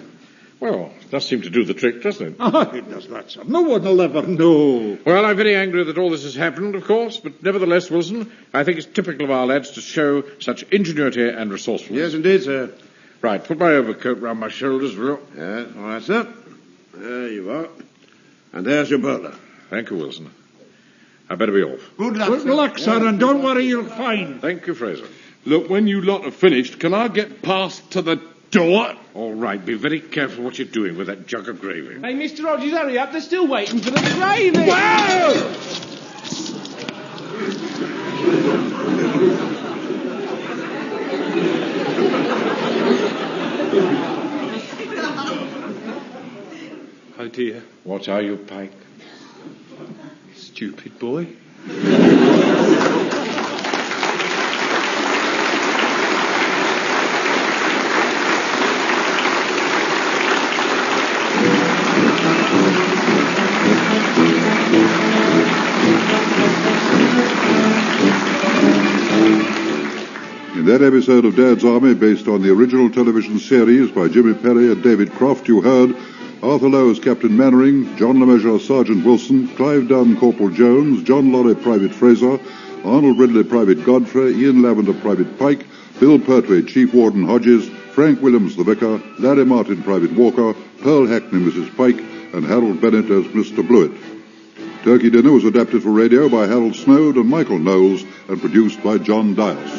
Well, it does seem to do the trick, doesn't it? Oh, it does that, sir. No one will ever know. Well, I'm very angry that all this has happened, of course, but nevertheless, Wilson, I think it's typical of our lads to show such ingenuity and resourcefulness. Yes, indeed, sir. Right, put my overcoat round my shoulders, will you? Yeah, all right, sir. There you are. And there's your bowler. Thank you, Wilson. I better be off. Good luck, Good luck, sir, and don't worry, you'll find. Thank you, Fraser. Look, when you lot have finished, can I get past to the door? All right, be very careful what you're doing with that jug of gravy. Hey, Mr. Rogers, hurry up. They're still waiting for the gravy. Whoa! Oh, dear. What are you, Pike? Stupid boy. In that episode of Dad's Army, based on the original television series by Jimmy Perry and David Croft, you heard Arthur Lowe as Captain Mannering, John LeMessurier as Sergeant Wilson, Clive Dunn Corporal Jones, John Lorry Private Fraser, Arnold Ridley Private Godfrey, Ian Lavender Private Pike, Bill Pertwee Chief Warden Hodges, Frank Williams the Vicar, Larry Martin Private Walker, Pearl Hackney Mrs. Pike, and Harold Bennett as Mr. Blewett. Turkey Dinner was adapted for radio by Harold Snowd and Michael Knowles and produced by John Dias.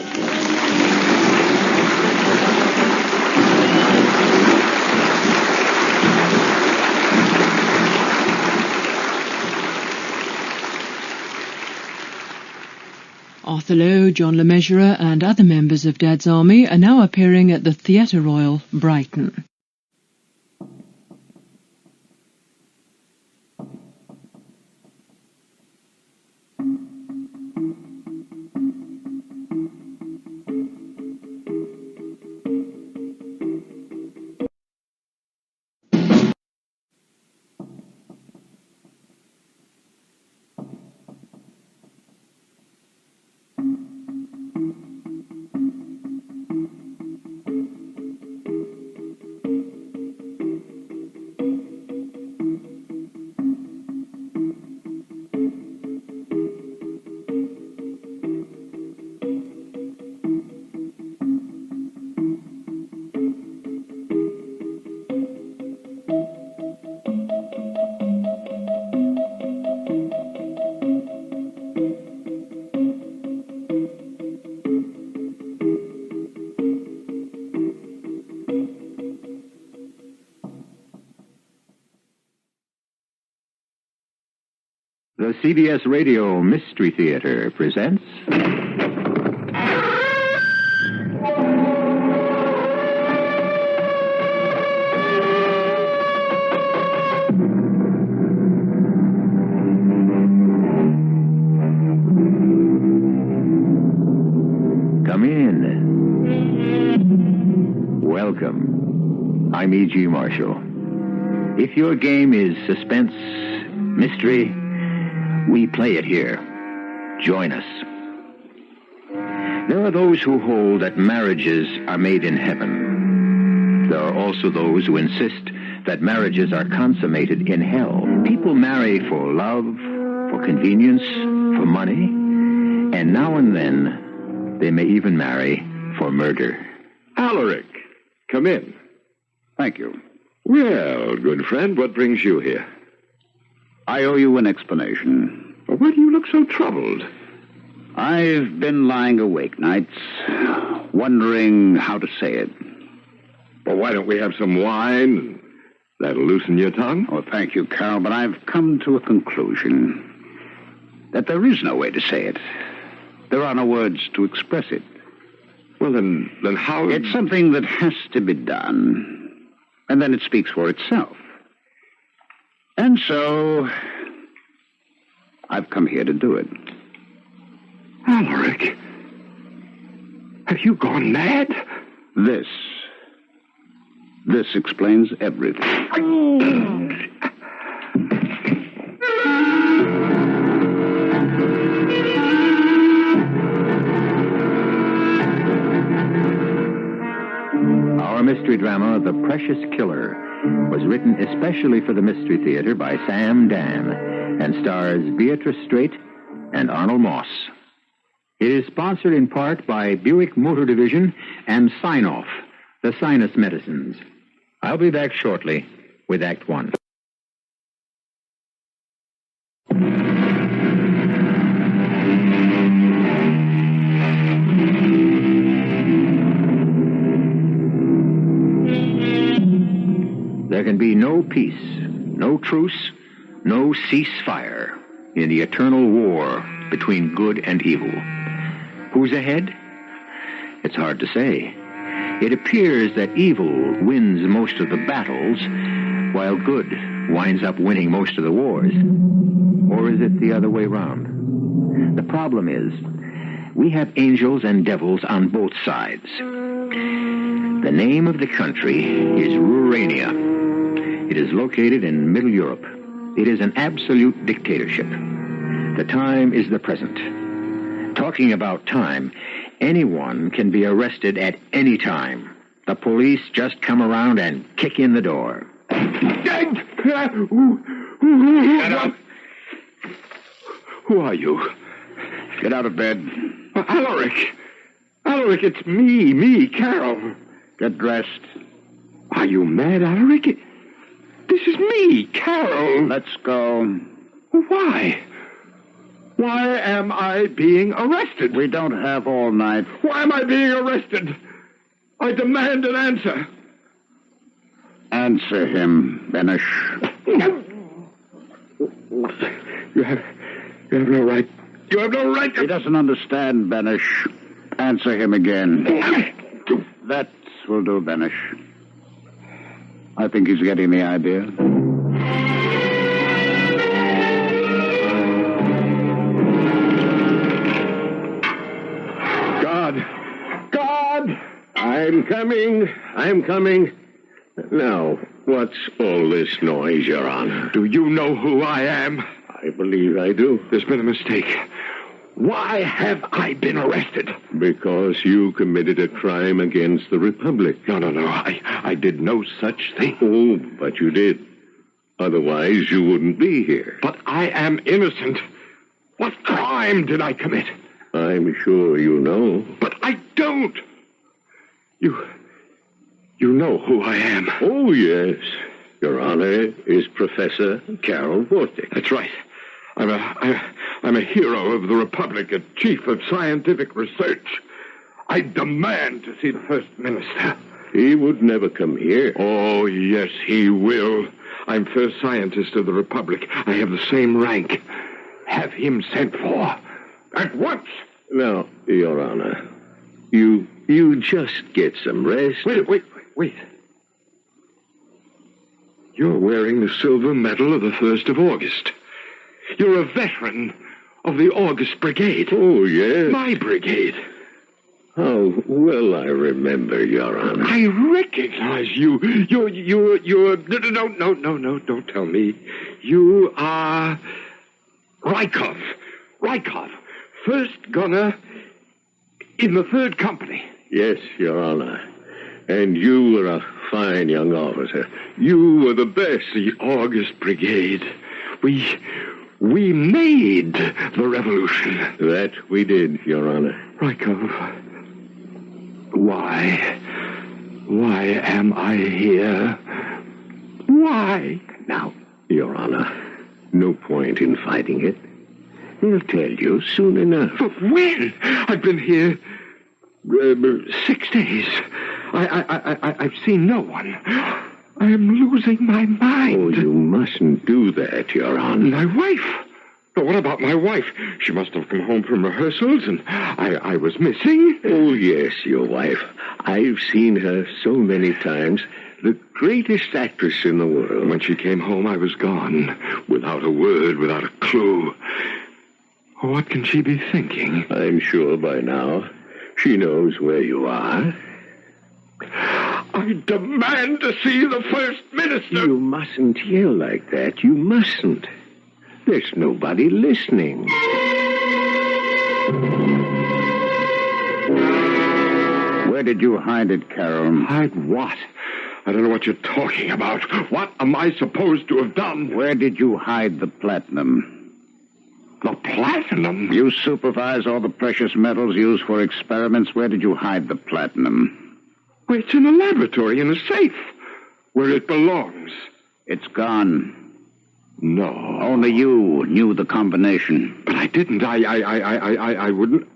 Arthur Lowe, John LeMessurier and other members of Dad's Army are now appearing at the Theatre Royal, Brighton. The CBS Radio Mystery Theater presents... Come in. Welcome. I'm E.G. Marshall. If your game is suspense, mystery, we play it here. Join us. There are those who hold that marriages are made in heaven. There are also those who insist that marriages are consummated in hell. People marry for love, for convenience, for money, and now and then they may even marry for murder. Alaric, come in. Thank you. Well, good friend, what brings you here? I owe you an explanation. Why do you look so troubled? I've been lying awake nights, wondering how to say it. Well, why don't we have some wine? That'll loosen your tongue. Oh, thank you, Carol, but I've come to a conclusion that there is no way to say it. There are no words to express it. Well, then how... It's something that has to be done, and then it speaks for itself. And so, I've come here to do it. Alaric, have you gone mad? This explains everything. Our mystery drama, The Precious Killer, was written especially for the Mystery Theater by Sam Dan and stars Beatrice Straight and Arnold Moss. It is sponsored in part by Buick Motor Division and Sign-Off, the sinus medicines. I'll be back shortly with Act One. be no peace, no truce, no ceasefire in the eternal war between good and evil. Who's ahead? It's hard to say. It appears that evil wins most of the battles, while good winds up winning most of the wars. Or is it the other way round? The problem is, we have angels and devils on both sides. The name of the country is Rurania. It is located in Middle Europe. It is an absolute dictatorship. The time is the present. Talking about time, anyone can be arrested at any time. The police just come around and kick in the door. Shut up. Who are you? Get out of bed. Alaric! Alaric, it's me, Carol. Get dressed. Are you mad, Alaric? This is me, Carol. Let's go. Why? Why am I being arrested? We don't have all night. Why am I being arrested? I demand an answer. Answer him, Benish. You have no right. You have no right to... He doesn't understand, Benish. Answer him again. That will do, Benish. I think he's getting the idea. God! I'm coming. Now, what's all this noise, Your Honor? Do you know who I am? I believe I do. There's been a mistake. Why have I been arrested? Because you committed a crime against the Republic. No. I did no such thing. Oh, but you did. Otherwise, you wouldn't be here. But I am innocent. What crime did I commit? I'm sure you know. But I don't. You know who I am. Oh, yes. Your Honor is Professor Carol Vortic. That's right. I'm a hero of the Republic, a chief of scientific research. I demand to see the First Minister. He would never come here. Oh, yes, he will. I'm first scientist of the Republic. I have the same rank. Have him sent for. At once. Now, Your Honor, you just get some rest. Wait. You're wearing the silver medal of the 1st of August. You're a veteran of the August Brigade. Oh, yes. My brigade. How well I remember, Your Honor. I recognize you. You're... No, don't tell me. You are... Rykov, first gunner in the 3rd Company. Yes, Your Honor. And you were a fine young officer. You were the best. The August Brigade. We made the revolution. That we did, Your Honor. Rykov, why am I here? Why? Now, Your Honor, no point in fighting it. They'll tell you soon enough. But when? I've been here 6 days. I've seen no one. I am losing my mind. Oh, you mustn't do that, Your Honor. My wife? But what about my wife? She must have come home from rehearsals, and I was missing. Oh, yes, your wife. I've seen her so many times. The greatest actress in the world. When she came home, I was gone. Without a word, without a clue. What can she be thinking? I'm sure by now she knows where you are. I demand to see the First Minister. You mustn't yell like that. You mustn't. There's nobody listening. Where did you hide it, Carol? Hide what? I don't know what you're talking about. What am I supposed to have done? Where did you hide the platinum? The platinum? You supervise all the precious metals used for experiments. Where did you hide the platinum? Well, it's in a laboratory, in a safe, where it belongs. It's gone. No. Only you knew the combination. But I didn't. I wouldn't.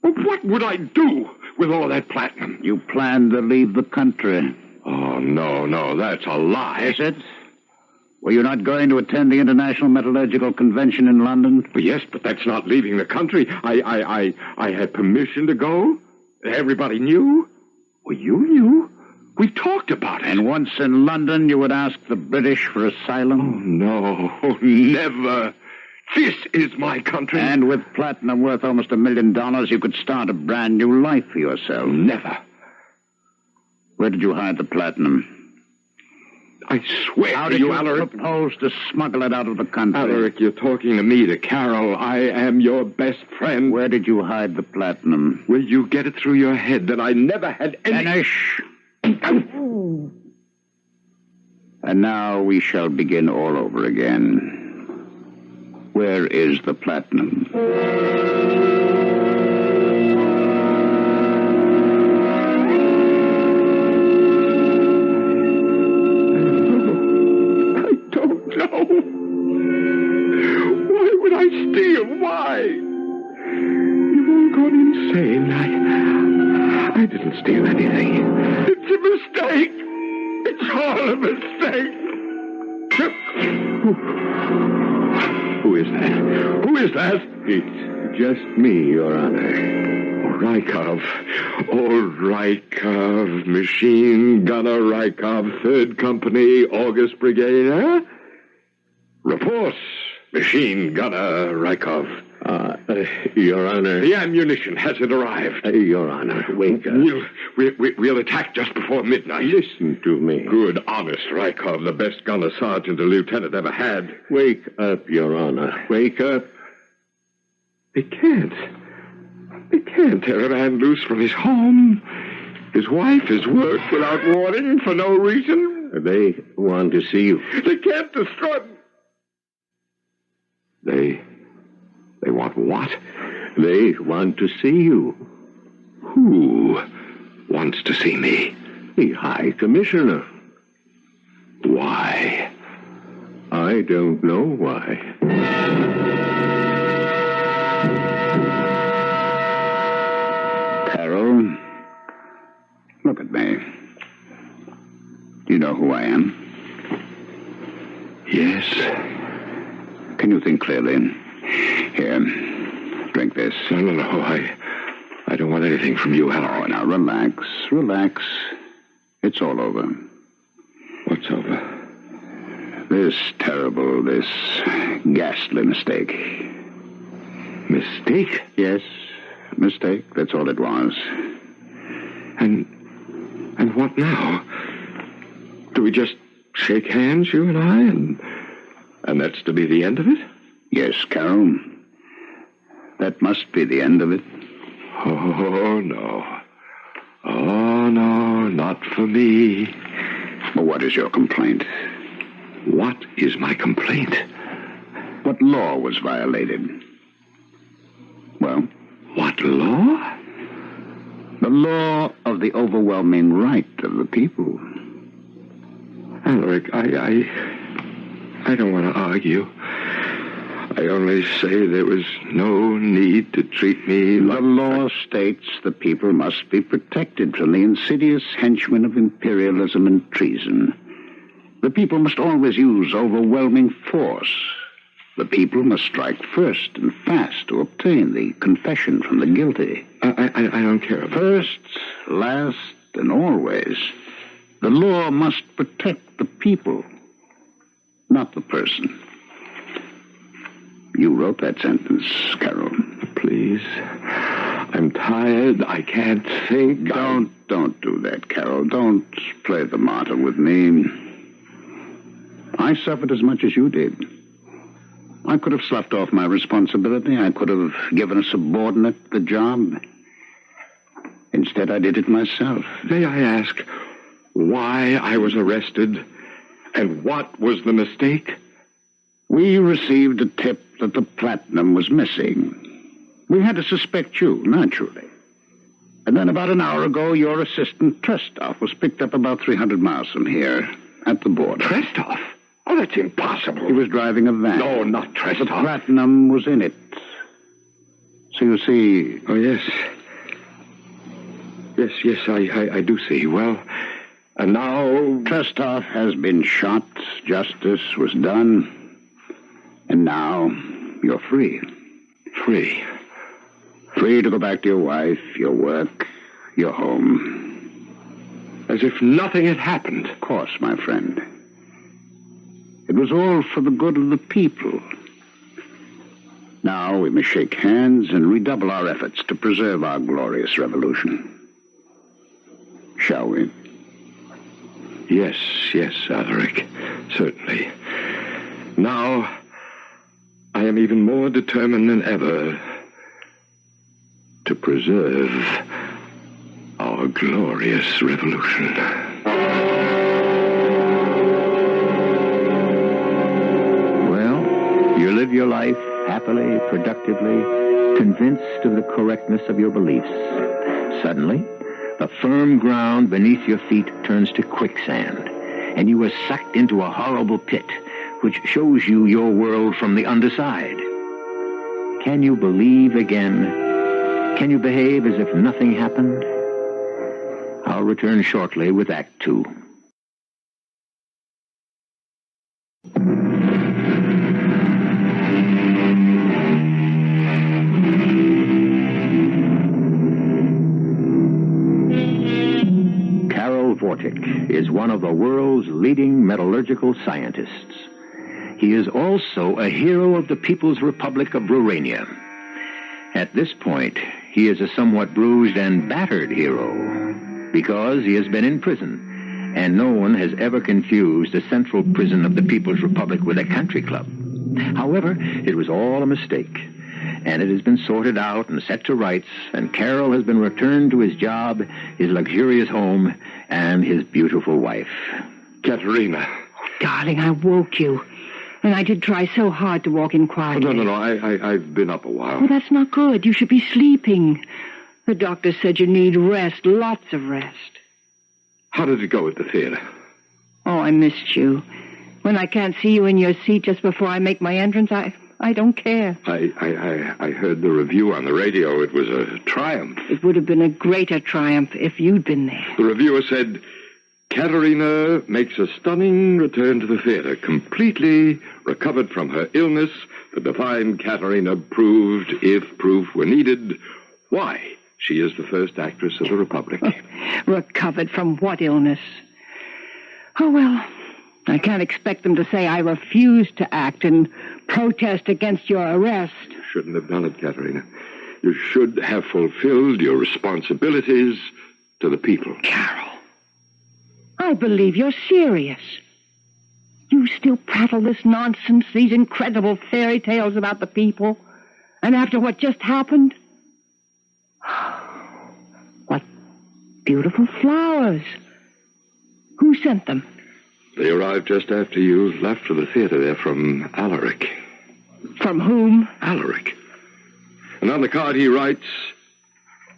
Well, what would I do with all that platinum? You planned to leave the country. Oh, no, that's a lie. Is it? Were you not going to attend the International Metallurgical Convention in London? Yes, but that's not leaving the country. I had permission to go. Everybody knew. Well, you knew. We talked about it. And once in London, you would ask the British for asylum? Oh, no, never. This is my country. And with platinum worth almost $1 million, you could start a brand new life for yourself. Never. Where did you hide the platinum? I swear How to did you, you Alaric. propose to smuggle it out of the country? Alaric, you're talking to me, to Carol. I am your best friend. Where did you hide the platinum? Will you get it through your head that I never had any... Finish. And now we shall begin all over again. Where is the platinum? Why? You've all gone insane. I didn't steal anything. It's a mistake. It's all a mistake. Who is that? Who is that? It's just me, Your Honor. Rykov. Oh, Rykov. Machine Gunner Rykov. 3rd Company, August Brigade, huh? Report. Machine Gunner Rykov. Your Honor. The ammunition, has it arrived? Your Honor, wake up. We'll attack just before midnight. Listen to me. Good, honest Rykov, the best gunner sergeant a lieutenant ever had. Wake up, Your Honor. Wake up. They can't tear a man loose from his home, his wife, his work, without warning, for no reason. They want to see you. They can't destroy... They want what? They want to see you. Who wants to see me? The High Commissioner. Why? I don't know why. Carol, look at me. Do you know who I am? Yes. Can you think clearly? Here, drink this. No. I don't want anything from you, Alaric. Oh, now, relax. It's all over. What's over? This ghastly mistake. Mistake? Yes, mistake. That's all it was. And what now? Do we just shake hands, you and I, and that's to be the end of it? Yes, Carol. That must be the end of it. Oh, no. Oh, no, not for me. Well, what is your complaint? What is my complaint? What law was violated? Well? What law? The law of the overwhelming right of the people. Alaric, I don't want to argue. I only say there was no need to treat me like... The law states the people must be protected from the insidious henchmen of imperialism and treason. The people must always use overwhelming force. The people must strike first and fast to obtain the confession from the guilty. I don't care about... First, last, and always, the law must protect the people, not the person. You wrote that sentence, Carol. Please. I'm tired. I can't think. Don't do that, Carol. Don't play the martyr with me. I suffered as much as you did. I could have sloughed off my responsibility. I could have given a subordinate the job. Instead, I did it myself. May I ask why I was arrested and what was the mistake? We received a tip that the platinum was missing. We had to suspect you, naturally. And then about an hour ago, your assistant, Trestoff, was picked up about 300 miles from here, at the border. Trestoff? Oh, that's impossible. He was driving a van. No, not Trestoff. The platinum was in it. So you see... Oh, yes. Yes, I do see. Well, And now Trestorff has been shot, justice was done, and now you're free. Free. Free to go back to your wife, your work, your home. As if nothing had happened. Of course, my friend. It was all for the good of the people. Now we must shake hands and redouble our efforts to preserve our glorious revolution. Shall we? Yes, Alaric, certainly. Now, I am even more determined than ever to preserve our glorious revolution. Well, you live your life happily, productively, convinced of the correctness of your beliefs. Suddenly, the firm ground beneath your feet turns to quicksand, and you are sucked into a horrible pit, which shows you your world from the underside. Can you believe again? Can you behave as if nothing happened? I'll return shortly with Act 2. Vortic is one of the world's leading metallurgical scientists. He is also a hero of the People's Republic of Rurania. At this point, he is a somewhat bruised and battered hero because he has been in prison, and no one has ever confused the central prison of the People's Republic with a country club. However, it was all a mistake, and it has been sorted out and set to rights, and Carol has been returned to his job, his luxurious home, and his beautiful wife. Katerina. Darling, I woke you. And I did try so hard to walk in quietly. No. I've been up a while. Oh, that's not good. You should be sleeping. The doctor said you need rest, lots of rest. How did it go at the theater? Oh, I missed you. When I can't see you in your seat just before I make my entrance, I don't care. I heard the review on the radio. It was a triumph. It would have been a greater triumph if you'd been there. The reviewer said, Katerina makes a stunning return to the theater. Completely recovered from her illness, the divine Katerina proved, if proof were needed, why she is the first actress of the Republic. Recovered from what illness? Oh, well, I can't expect them to say I refuse to act and protest against your arrest. You shouldn't have done it, Katerina. You should have fulfilled your responsibilities to the people. Carol, I believe you're serious. You still prattle this nonsense, these incredible fairy tales about the people. And after what just happened? What beautiful flowers. Who sent them? They arrived just after you left for the theater. They're from Alaric. From whom? Alaric. And on the card he writes,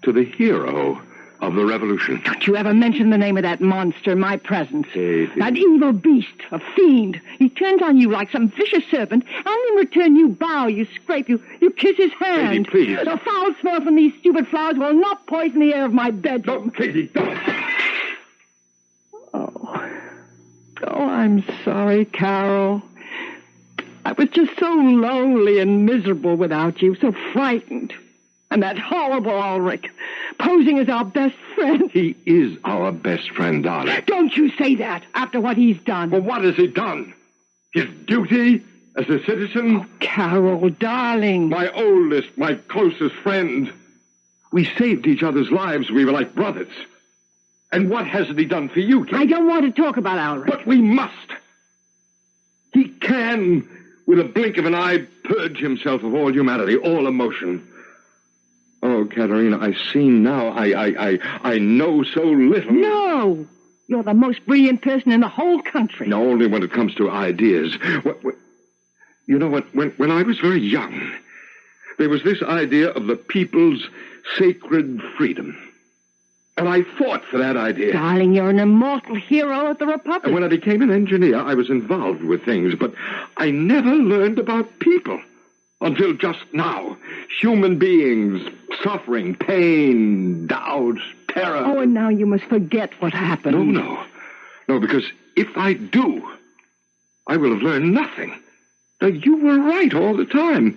to the hero of the revolution. Don't you ever mention the name of that monster in my presence. Hey, that evil beast, a fiend. He turns on you like some vicious serpent, and in return you bow, you scrape, you kiss his hand. Katie, please. The foul smell from these stupid flowers will not poison the air of my bedroom. No, Katie, don't. Oh, I'm sorry, Carol. I was just so lonely and miserable without you, so frightened. And that horrible Ulrich, posing as our best friend. He is our best friend, darling. Don't you say that after what he's done. Well, what has he done? His duty as a citizen? Oh, Carol, darling. My oldest, my closest friend. We saved each other's lives. We were like brothers. And what hasn't he done for you, Kate? I don't want to talk about Ulrich. But we must. He can, with a blink of an eye, purge himself of all humanity, all emotion. Oh, Katerina, I see now. I know so little. No! You're the most brilliant person in the whole country. No, only when it comes to ideas. You know what? When I was very young, there was this idea of the people's sacred freedom. And I fought for that idea. Darling, you're an immortal hero of the Republic. And when I became an engineer, I was involved with things, but I never learned about people until just now. Human beings, suffering, pain, doubt, terror. Oh, and now you must forget what happened. No. No, because if I do, I will have learned nothing. Now, you were right all the time.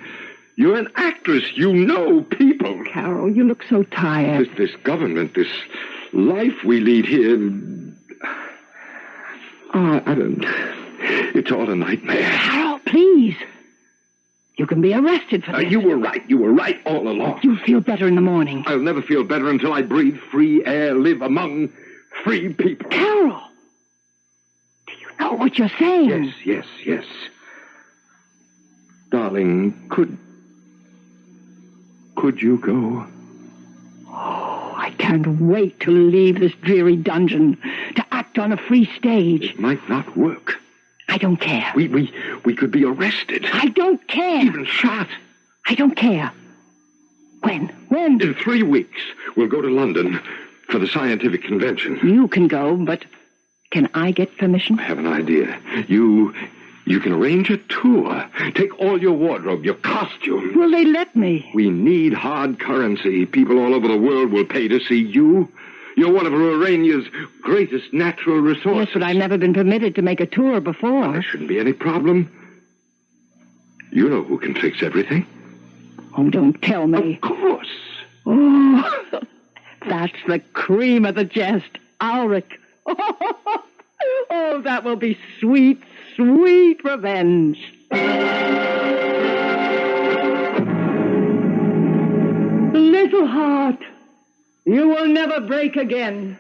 You're an actress. You know people. Carol, you look so tired. This government, this life we lead here... I don't... It's all a nightmare. Carol, please. You can be arrested for this. You were right. You were right all along. You'll feel better in the morning. I'll never feel better until I breathe free air, live among free people. Carol! Do you know what you're saying? Yes. Darling, could you go? Oh, I can't wait to leave this dreary dungeon, to act on a free stage. It might not work. I don't care. We could be arrested. I don't care. Even shot. I don't care. When? In 3 weeks, we'll go to London for the scientific convention. You can go, but can I get permission? I have an idea. You can arrange a tour. Take all your wardrobe, your costume. Will they let me? We need hard currency. People all over the world will pay to see you. You're one of Lorraine's greatest natural resources. Yes, but I've never been permitted to make a tour before. Well, there shouldn't be any problem. You know who can fix everything. Oh, don't tell me. Of course. Oh, that's the cream of the jest. Ulrich. Oh, that will be sweet, sweet revenge. Little heart, you will never break again.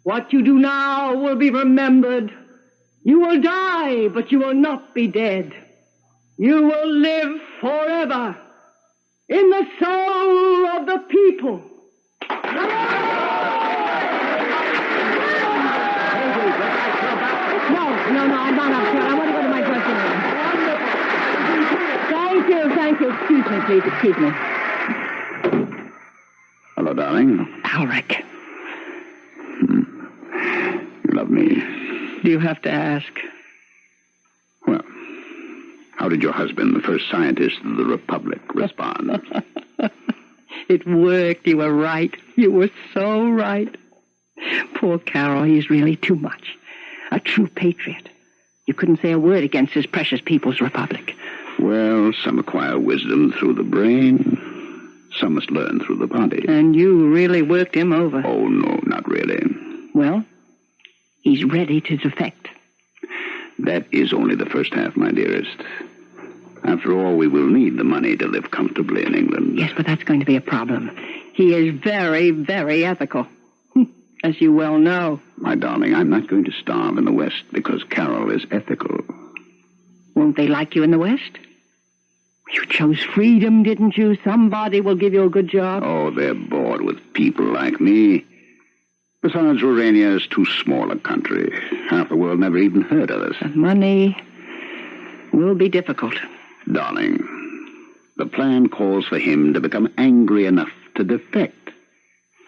What you do now will be remembered. You will die, but you will not be dead. You will live forever in the soul of the people. No, I'm not upset. I want to go to my dressing room. Thank you. Excuse me, please. Excuse me. Hello, darling. Ulrich. You love me. Do you have to ask? Well, how did your husband, the first scientist of the Republic, respond? It worked. You were right. You were so right. Poor Carol, he's really too much. A true patriot. You couldn't say a word against his precious People's Republic. Well, some acquire wisdom through the brain. Some must learn through the body. And you really worked him over. Oh, no, not really. Well, he's ready to defect. That is only the first half, my dearest. After all, we will need the money to live comfortably in England. Yes, but that's going to be a problem. He is very, very ethical. As you well know. My darling, I'm not going to starve in the West because Carol is ethical. Won't they like you in the West? You chose freedom, didn't you? Somebody will give you a good job. Oh, they're bored with people like me. Besides, Lorraine is too small a country. Half the world never even heard of us. The money will be difficult. Darling, the plan calls for him to become angry enough to defect.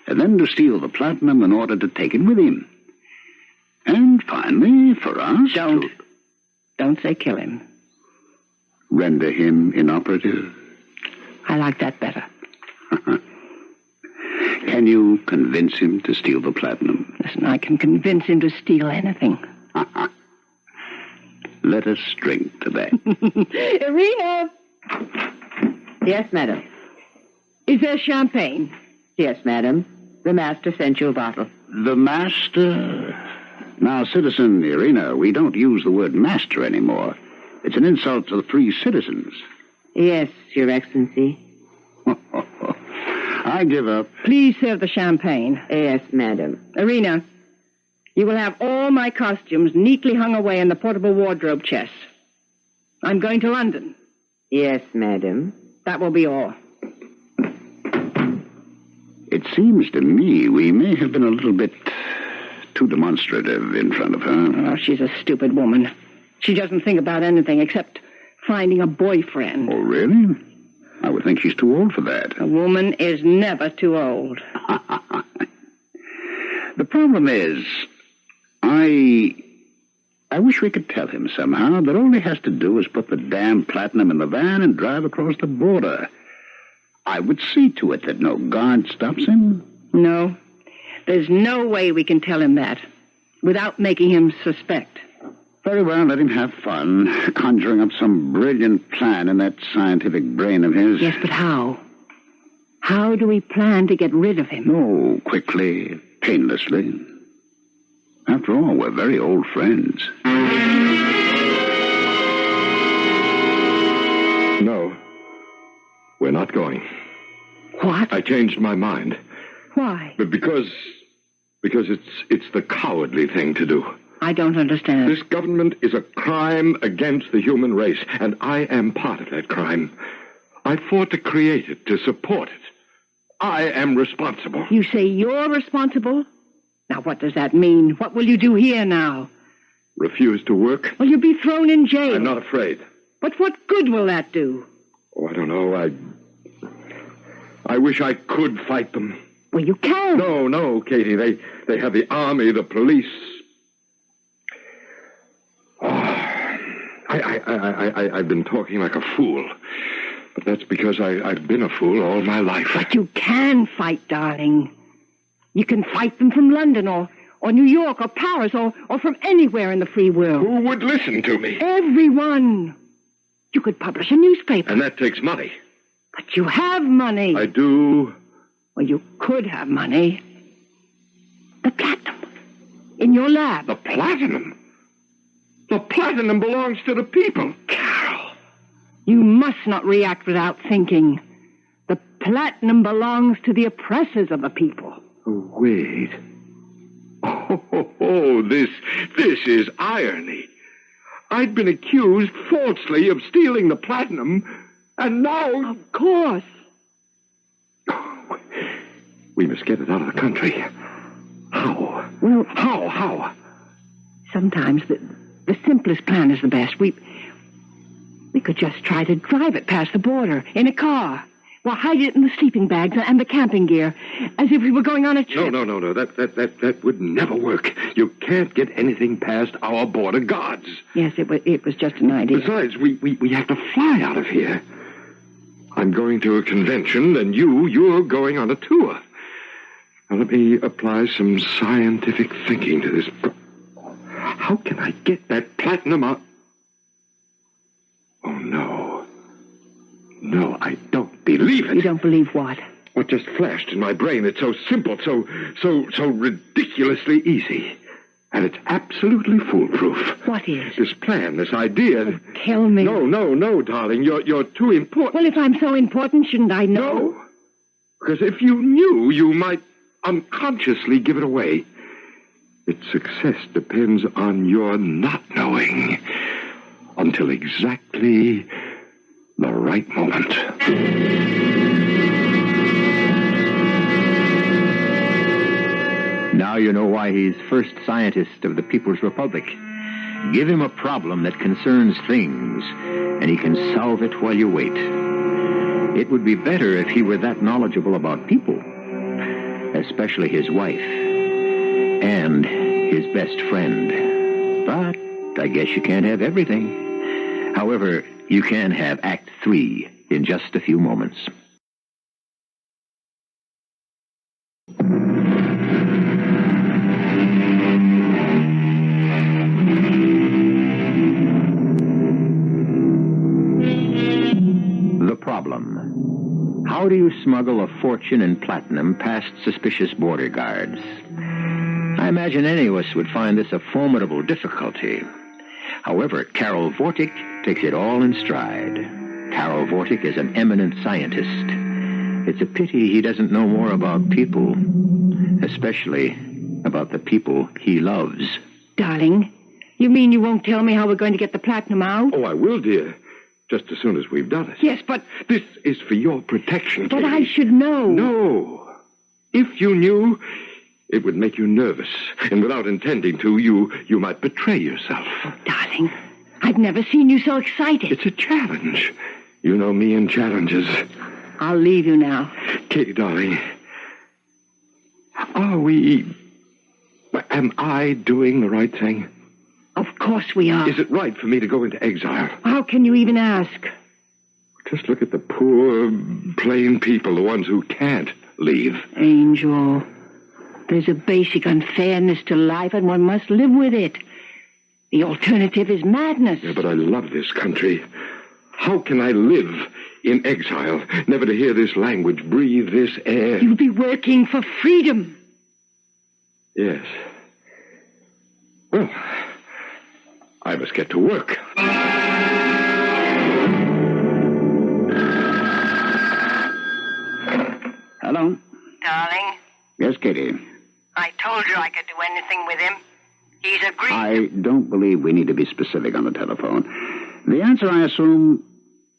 And then to steal the platinum in order to take it with him. And finally, for us... Don't say kill him. Render him inoperative. I like that better. Can you convince him to steal the platinum? Listen, I can convince him to steal anything. Let us drink to that. Irina! Yes, madam. Is there champagne? Yes, madam. The master sent you a bottle. The master? Now, citizen Irina, we don't use the word master anymore. It's an insult to the free citizens. Yes, Your Excellency. I give up. Please serve the champagne. Yes, madam. Irina, you will have all my costumes neatly hung away in the portable wardrobe chest. I'm going to London. Yes, madam. That will be all. It seems to me we may have been a little bit too demonstrative in front of her. Oh, she's a stupid woman. She doesn't think about anything except finding a boyfriend. Oh, really? I would think she's too old for that. A woman is never too old. The problem is, I wish we could tell him somehow that all he has to do is put the damn platinum in the van and drive across the border. I would see to it that no guard stops him. No. There's no way we can tell him that. without making him suspect. Very well, let him have fun, conjuring up some brilliant plan in that scientific brain of his. Yes, but how? How do we plan to get rid of him? Oh, quickly, painlessly. After all, we're very old friends. No, we're not going. What? I changed my mind. Why? But because it's the cowardly thing to do. I don't understand. This government is a crime against the human race, and I am part of that crime. I fought to create it, to support it. I am responsible. You say you're responsible? Now, what does that mean? What will you do here now? Refuse to work? Well, you'll be thrown in jail. I'm not afraid. But what good will that do? Oh, I don't know. I wish I could fight them. Well, you can. No, Katie. They have the army, the police. Oh, I've been talking like a fool. But that's because I've been a fool all my life. But you can fight, darling. You can fight them from London or New York or Paris or from anywhere in the free world. Who would listen to me? Everyone. You could publish a newspaper. And that takes money. But you have money. I do. Well, you could have money. The platinum. In your lab. The platinum? The platinum belongs to the people. Carol, you must not react without thinking. The platinum belongs to the oppressors of the people. Oh, wait. Oh, this is irony. I'd been accused falsely of stealing the platinum, and now... Of course. We must get it out of the country. How? Well... How? Sometimes the simplest plan is the best. We could just try to drive it past the border in a car. Well, hide it in the sleeping bags and the camping gear, as if we were going on a trip. No. That would never work. You can't get anything past our border guards. Yes, it was just an idea. Besides, we have to fly out of here. I'm going to a convention, and you're going on a tour. Now, let me apply some scientific thinking to this. How can I get that platinum out? Oh, no. No, I don't believe it. You don't believe what? What just flashed in my brain. It's so simple, so ridiculously easy. And it's absolutely foolproof. What is? This plan, this idea. Oh, tell me. No, darling. You're too important. Well, if I'm so important, shouldn't I know? No. Because if you knew, you might unconsciously give it away. Its success depends on your not knowing until exactly the right moment. Now you know why he's first scientist of the People's Republic. Give him a problem that concerns things, and he can solve it while you wait. It would be better if he were that knowledgeable about people, especially his wife and his best friend. But I guess you can't have everything. However, you can have Act 3 in just a few moments. The problem. How do you smuggle a fortune in platinum past suspicious border guards? I imagine any of us would find this a formidable difficulty. However, Karol Vortic takes it all in stride. Karol Vortic is an eminent scientist. It's a pity he doesn't know more about people, especially about the people he loves. Darling, you mean you won't tell me how we're going to get the platinum out? Oh, I will, dear. Just as soon as we've done it. Yes, but... This is for your protection, But Katie. I should know. No. If you knew, it would make you nervous. And without intending to, you might betray yourself. Oh, darling, I've never seen you so excited. It's a challenge. You know me and challenges. I'll leave you now. Katie, darling. Am I doing the right thing? Of course we are. Is it right for me to go into exile? How can you even ask? Just look at the poor, plain people, the ones who can't leave. Angel. There's a basic unfairness to life, and one must live with it. The alternative is madness. Yeah, but I love this country. How can I live in exile, never to hear this language, breathe this air? You'll be working for freedom. Yes. Well, I must get to work. Hello? Darling, Yes, Katie. I told you I could do anything with him. He's agreed. I don't believe we need to be specific on the telephone. The answer, I assume,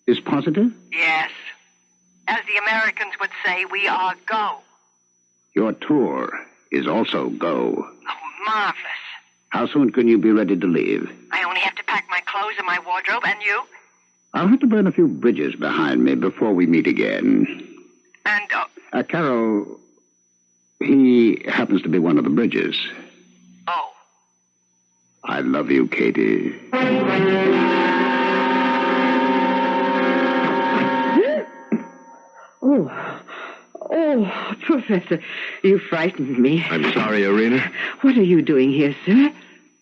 is positive? Yes. As the Americans would say, we are go. Your tour is also go. Oh, marvelous. How soon can you be ready to leave? I only have to pack my clothes and my wardrobe, and you? I'll have to burn a few bridges behind me before we meet again. And, Carol, he happens to be one of the bridges. Oh. I love you, Katie. Oh, Professor, you frightened me. I'm sorry, Irina. What are you doing here, sir?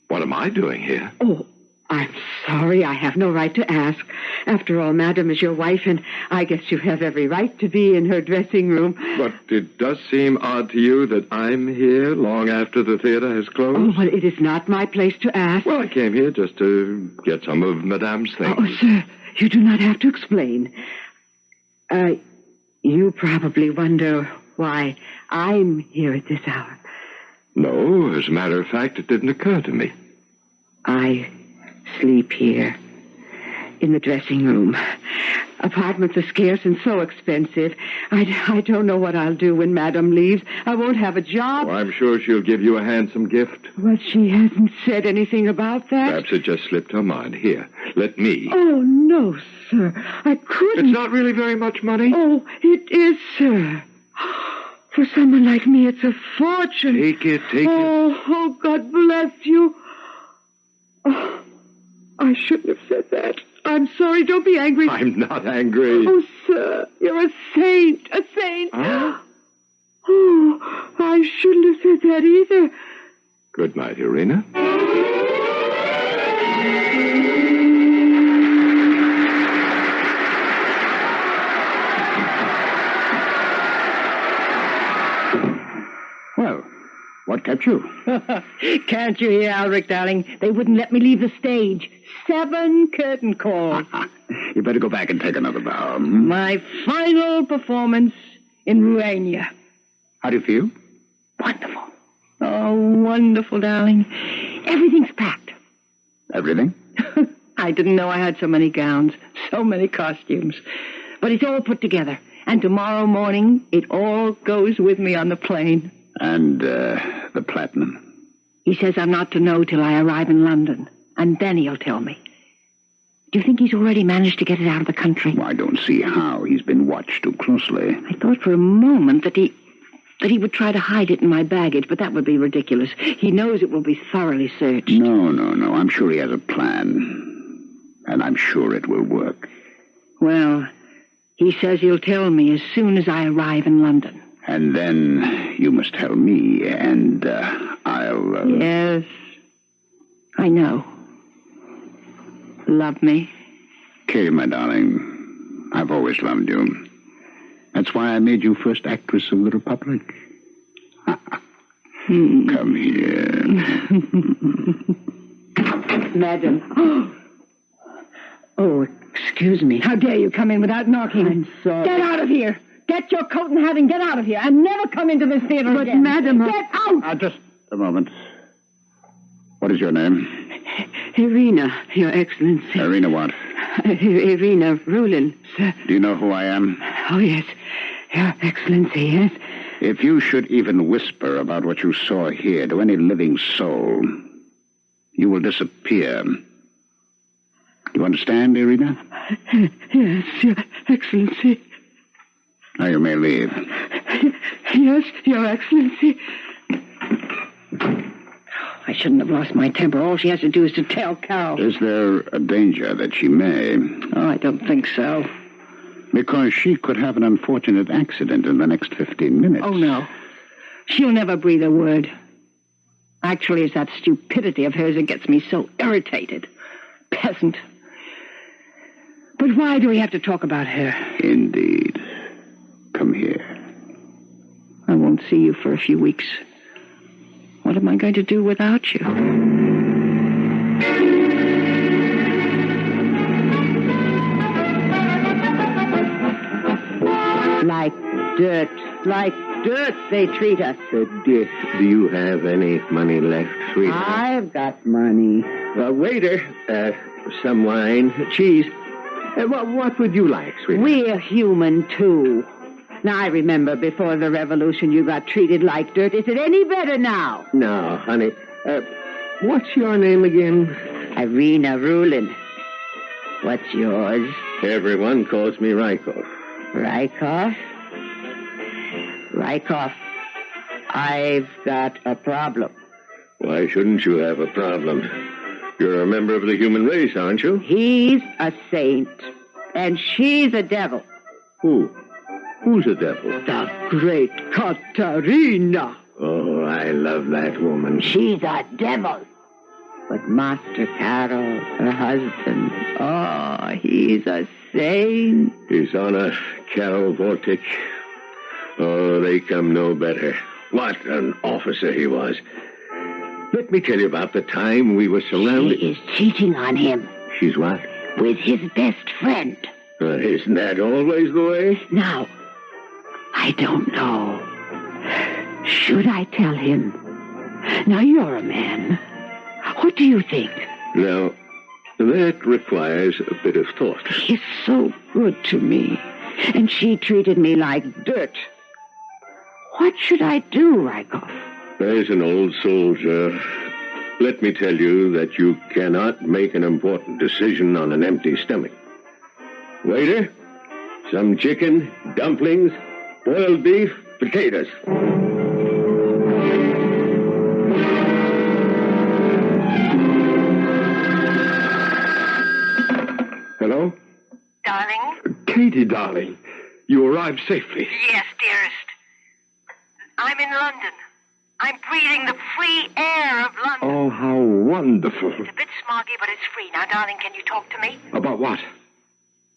What am I doing here? Oh, I'm sorry. I have no right to ask. After all, Madam is your wife, and I guess you have every right to be in her dressing room. But it does seem odd to you that I'm here long after the theater has closed? Oh, well, it is not my place to ask. Well, I came here just to get some of Madame's things. Oh, sir, you do not have to explain. You probably wonder why I'm here at this hour. No, as a matter of fact, it didn't occur to me. I sleep here, in the dressing room. Apartments are scarce and so expensive. I don't know what I'll do when Madame leaves. I won't have a job. Oh, I'm sure she'll give you a handsome gift. Well, she hasn't said anything about that. Perhaps it just slipped her mind. Here, let me. Oh, no, sir. I couldn't. It's not really very much money. Oh, it is, sir. For someone like me, it's a fortune. Take it. Oh, God bless you. Oh, I shouldn't have said that. I'm sorry. Don't be angry. I'm not angry. Oh, sir, you're a saint. A saint. Huh? Oh, I shouldn't have said that either. Good night, Irina. Well, what kept you? Can't you hear, Alric, darling? They wouldn't let me leave the stage. 7 curtain calls. You better go back and take another bow. My final performance in Ruania. How do you feel? Wonderful. Oh, wonderful, darling. Everything's packed. Everything? I didn't know I had so many gowns, so many costumes. But it's all put together. And tomorrow morning, it all goes with me on the plane. And the platinum? He says I'm not to know till I arrive in London. And then he'll tell me. Do you think he's already managed to get it out of the country? Well, I don't see how. He's been watched too closely. I thought for a moment that he would try to hide it in my baggage, but that would be ridiculous. He knows it will be thoroughly searched. No. I'm sure he has a plan. And I'm sure it will work. Well, he says he'll tell me as soon as I arrive in London. And then you must tell me, and I'll... Yes, I know. Love me? Kay, my darling, I've always loved you. That's why I made you first actress of the Republic. Come here. Madam. Oh, excuse me. How dare you come in without knocking? I'm sorry. Get out of here. Get your coat and hat and get out of here. And never come into this theater again. But, Madam... Get out! Just a moment. What is your name? Irina, Your Excellency. Irina what? Irina Rulin, sir. Do you know who I am? Oh, yes. Your Excellency, yes. If you should even whisper about what you saw here to any living soul, you will disappear. You understand, Irina? Yes, Your Excellency. Now you may leave. Yes, Your Excellency. I shouldn't have lost my temper. All she has to do is to tell Carol. Is there a danger that she may? Oh, I don't think so. Because she could have an unfortunate accident in the next 15 minutes. Oh, no. She'll never breathe a word. Actually, it's that stupidity of hers that gets me so irritated. Peasant. But why do we have to talk about her? Indeed. Come here. I won't see you for a few weeks. What am I going to do without you? Like dirt they treat us. Dear, do you have any money left, sweetheart? I've got money. Waiter, some wine, cheese. What would you like, sweetheart? We're human, too. Now, I remember before the revolution you got treated like dirt. Is it any better now? No, honey. What's your name again? Irina Rulin. What's yours? Everyone calls me Rykov. Rykov? Rykov, I've got a problem. Why shouldn't you have a problem? You're a member of the human race, aren't you? He's a saint, and she's a devil. Who? Who's a devil? The great Katerina. Oh, I love that woman. She's a devil. But Master Carol, her husband, he's a saint. His Honor, Carol Vortic. Oh, they come no better. What an officer he was. Let me tell you about the time we were surrounded. She is cheating on him. She's what? With his best friend. Isn't that always the way? Now, I don't know. Should I tell him? Now, you're a man. What do you think? Now, that requires a bit of thought. He's so good to me. And she treated me like dirt. What should I do, Rykov? As an old soldier, let me tell you that you cannot make an important decision on an empty stomach. Waiter, some chicken, dumplings, boiled beef, potatoes. Hello? Darling? Katie, darling. You arrived safely. Yes, dearest. I'm in London. I'm breathing the free air of London. Oh, how wonderful. It's a bit smoggy, but it's free. Now, darling, can you talk to me? About what?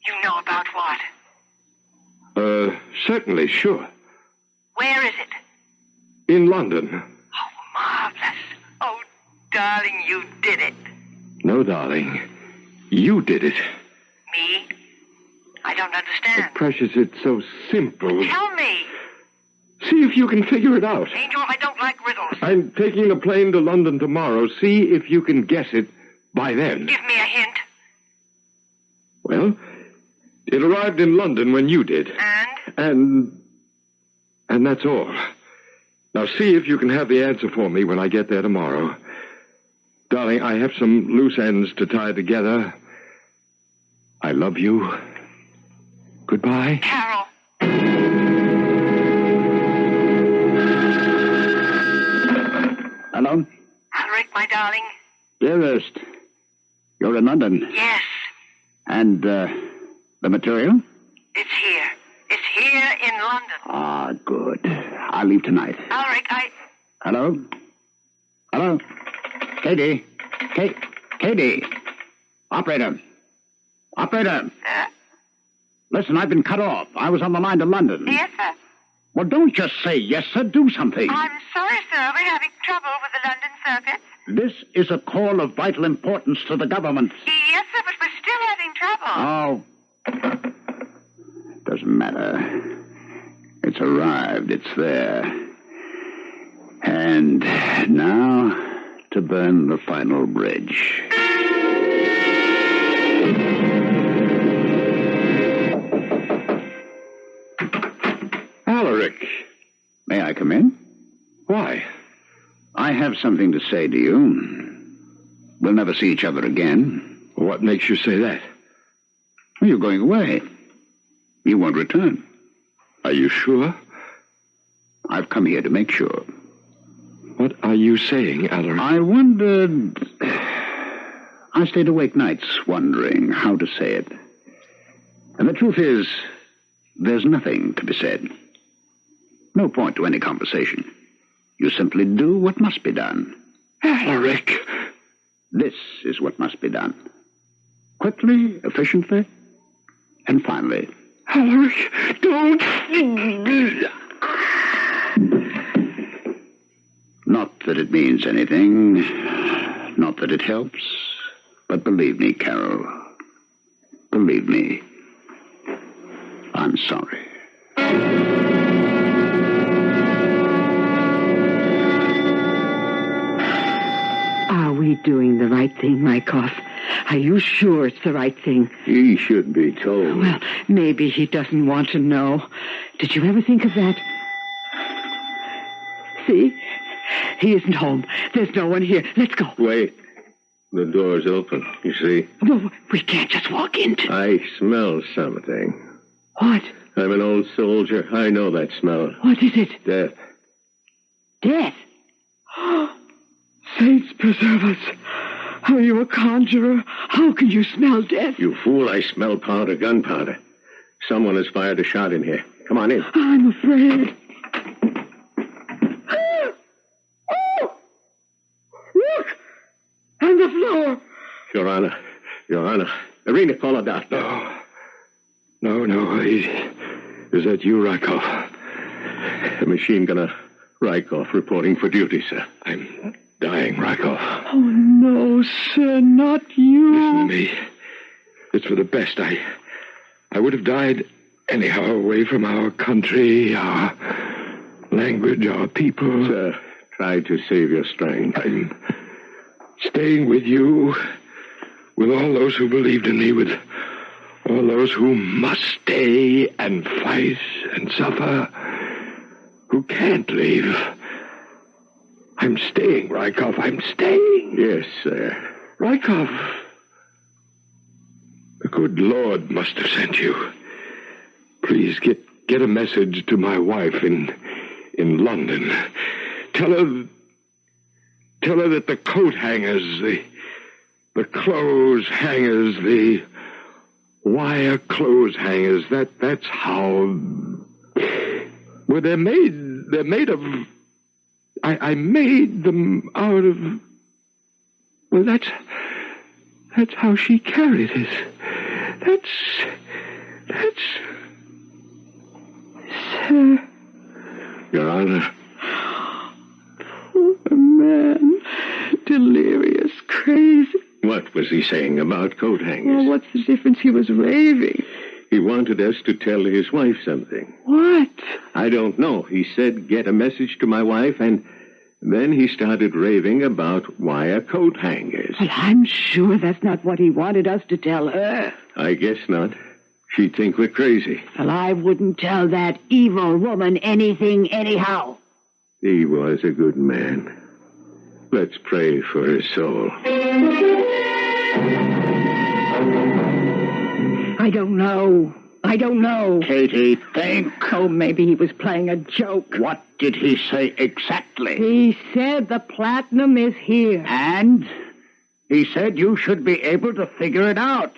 You know about what? Certainly, sure. Where is it? In London. Oh, marvelous. Oh, darling, you did it. No, darling. You did it. Me? I don't understand. Precious, it's so simple. Tell me. See if you can figure it out. Angel, I don't like riddles. I'm taking a plane to London tomorrow. See if you can guess it by then. Give me a hint. Well, it arrived in London when you did. And that's all. Now see if you can have the answer for me when I get there tomorrow. Darling, I have some loose ends to tie together. I love you. Goodbye. Carol. Hello? Ulrich, my darling. Dearest, you're in London. Yes. And, the material? It's here. It's here in London. Ah, good. I'll leave tonight. Ulrich, Hello? Hello? Katie? Katie? Operator? Listen, I've been cut off. I was on the line to London. Yes, sir. Well, don't just say yes, sir. Do something. I'm sorry, sir. We're having trouble with the London circuit. This is a call of vital importance to the government. Yes, sir, but we're still having trouble. Oh. Doesn't matter. It's arrived. It's there. And now to burn the final bridge. Alaric. May I come in? Why? I have something to say to you. We'll never see each other again. What makes you say that? Well, you're going away. You won't return. Are you sure? I've come here to make sure. What are you saying, Alaric? I wondered... I stayed awake nights wondering how to say it. And the truth is, there's nothing to be said. No point to any conversation. You simply do what must be done. Alaric! This is what must be done. Quickly, efficiently, and finally. Alaric, don't! Not that it means anything, not that it helps, but believe me, Carol, believe me, I'm sorry. Are we doing the right thing, Rykov? Are you sure it's the right thing? He should be told. Well, maybe he doesn't want to know. Did you ever think of that? See? He isn't home. There's no one here. Let's go. Wait. The door's open, you see? Well, we can't just walk into... I smell something. What? I'm an old soldier. I know that smell. What is it? Death. Death? Saints preserve us. Are you a conjurer? How can you smell death? You fool, I smell powder, gunpowder. Someone has fired a shot in here. Come on in. I'm afraid. Oh! Look! On the floor. Your Honor. Irina, call a doctor. No. Is that you, Rykov? The machine gunner Rykov reporting for duty, sir. I'm dying, Rykov. Oh, no, sir, not you. Listen to me. It's for the best. I would have died anyhow, away from our country, our language, our people. Sir, try to save your strength. I'm staying with you, with all those who believed in me, with all those who must stay and fight and suffer, who can't leave. I'm staying, Rykov. I'm staying. Yes, sir. Rykov. The good Lord must have sent you. Please get a message to my wife in London. Tell her that the coat hangers, the clothes hangers, the wire clothes hangers, that's how... Well, they're made of... I made them out of... Well, that's how she carried it. That's... Sir. Your Honor. Poor man. Delirious, crazy. What was he saying about coat hangers? Well, what's the difference? He was raving. He wanted us to tell his wife something. What? I don't know. He said, get a message to my wife, and then he started raving about wire coat hangers. Well, I'm sure that's not what he wanted us to tell her. I guess not. She'd think we're crazy. Well, I wouldn't tell that evil woman anything anyhow. He was a good man. Let's pray for his soul. I don't know. Katie, think. Oh, maybe he was playing a joke. What did he say exactly? He said the platinum is here. And he said you should be able to figure it out.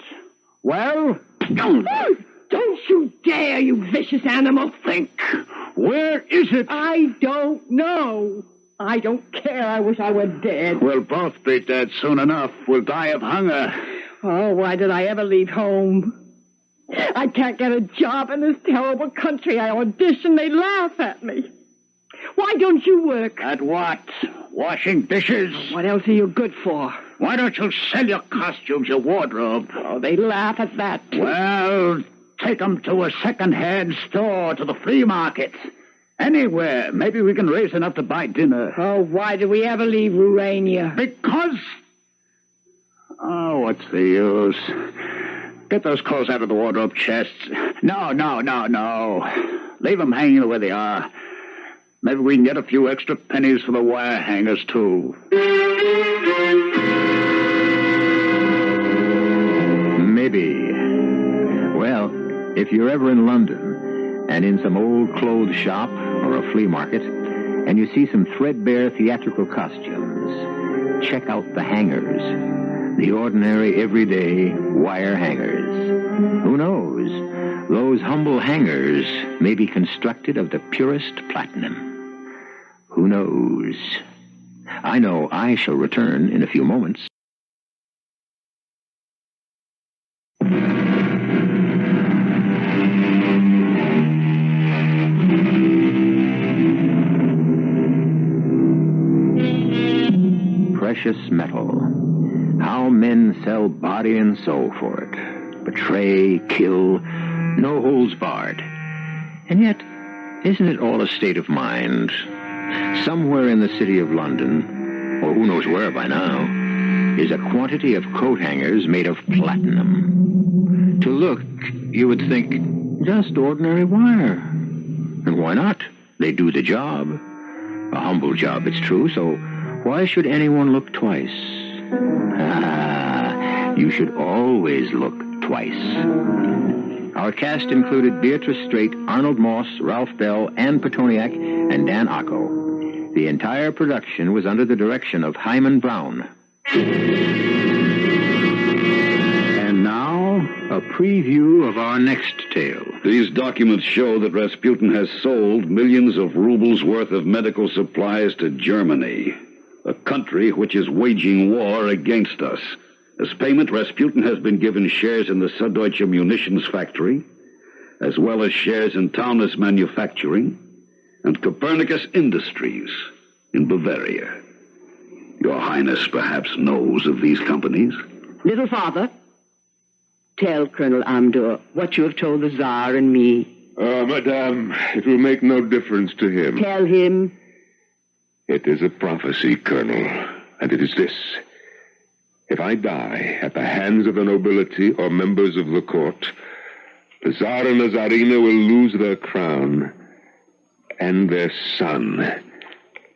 Well... Oh, don't you dare, you vicious animal. Think. Where is it? I don't know. I don't care. I wish I were dead. We'll both be dead soon enough. We'll die of hunger. Oh, why did I ever leave home? I can't get a job in this terrible country. I audition, they laugh at me. Why don't you work? At what? Washing dishes? What else are you good for? Why don't you sell your costumes, your wardrobe? Oh, they laugh at that. Well, take them to a second-hand store, to the flea market. Anywhere. Maybe we can raise enough to buy dinner. Oh, why did we ever leave Urania? Because... Oh, what's the use? Get those clothes out of the wardrobe chests. No. Leave them hanging the way they are. Maybe we can get a few extra pennies for the wire hangers, too. Maybe. Well, if you're ever in London and in some old clothes shop or a flea market and you see some threadbare theatrical costumes, check out the hangers. The ordinary, everyday wire hangers. Who knows? Those humble hangers may be constructed of the purest platinum. Who knows? I know I shall return in a few moments. Precious metal. How men sell body and soul for it. Betray, kill, no holds barred. And yet, isn't it all a state of mind? Somewhere in the city of London, or who knows where by now, is a quantity of coat hangers made of platinum. To look, you would think, just ordinary wire. And why not? They do the job. A humble job, it's true, so why should anyone look twice? You should always look twice. Our cast included Beatrice Straight, Arnold Moss, Ralph Bell, Ann Petoniak, and Dan Acco. The entire production was under the direction of Hyman Brown. And now, a preview of our next tale. These documents show that Rasputin has sold millions of rubles worth of medical supplies to Germany, a country which is waging war against us. As payment, Rasputin has been given shares in the Süddeutsche Munitions Factory, as well as shares in Taunus Manufacturing and Copernicus Industries in Bavaria. Your Highness perhaps knows of these companies? Little father, tell Colonel Amdur what you have told the Tsar and me. Madame, it will make no difference to him. Tell him. It is a prophecy, Colonel, and it is this. If I die at the hands of the nobility or members of the court, the Tsar and the Tsarina will lose their crown and their son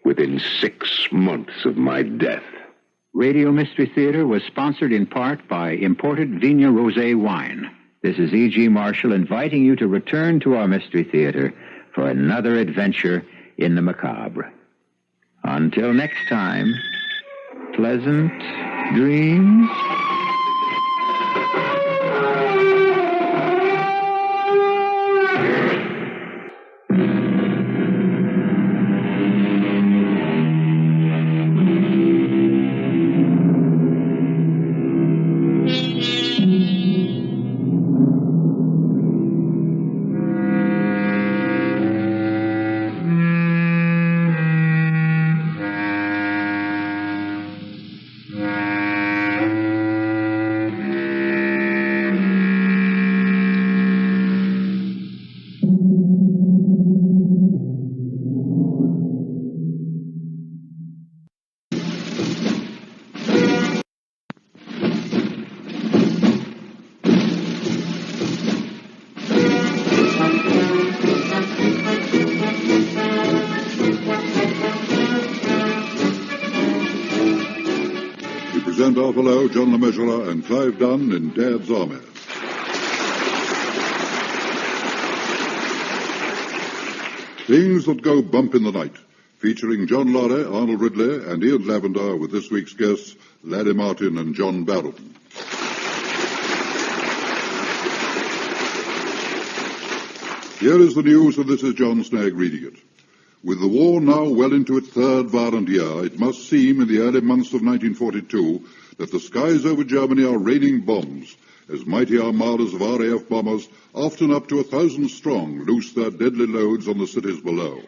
within 6 months of my death. Radio Mystery Theater was sponsored in part by imported Vigna Rosé wine. This is E.G. Marshall inviting you to return to our Mystery Theater for another adventure in the macabre. Until next time, pleasant dreams. Arthur John Le Mesurier, and Clive Dunn in Dad's Army. Things That Go Bump in the Night, featuring John Laurie, Arnold Ridley, and Ian Lavender, with this week's guests, Laddie Martin and John Barrowden. Here is the news, and this is John Snagg reading it. With the war now well into its third violent year, it must seem in the early months of 1942 that the skies over Germany are raining bombs, as mighty armadas of RAF bombers, often up to 1,000 strong, loose their deadly loads on the cities below.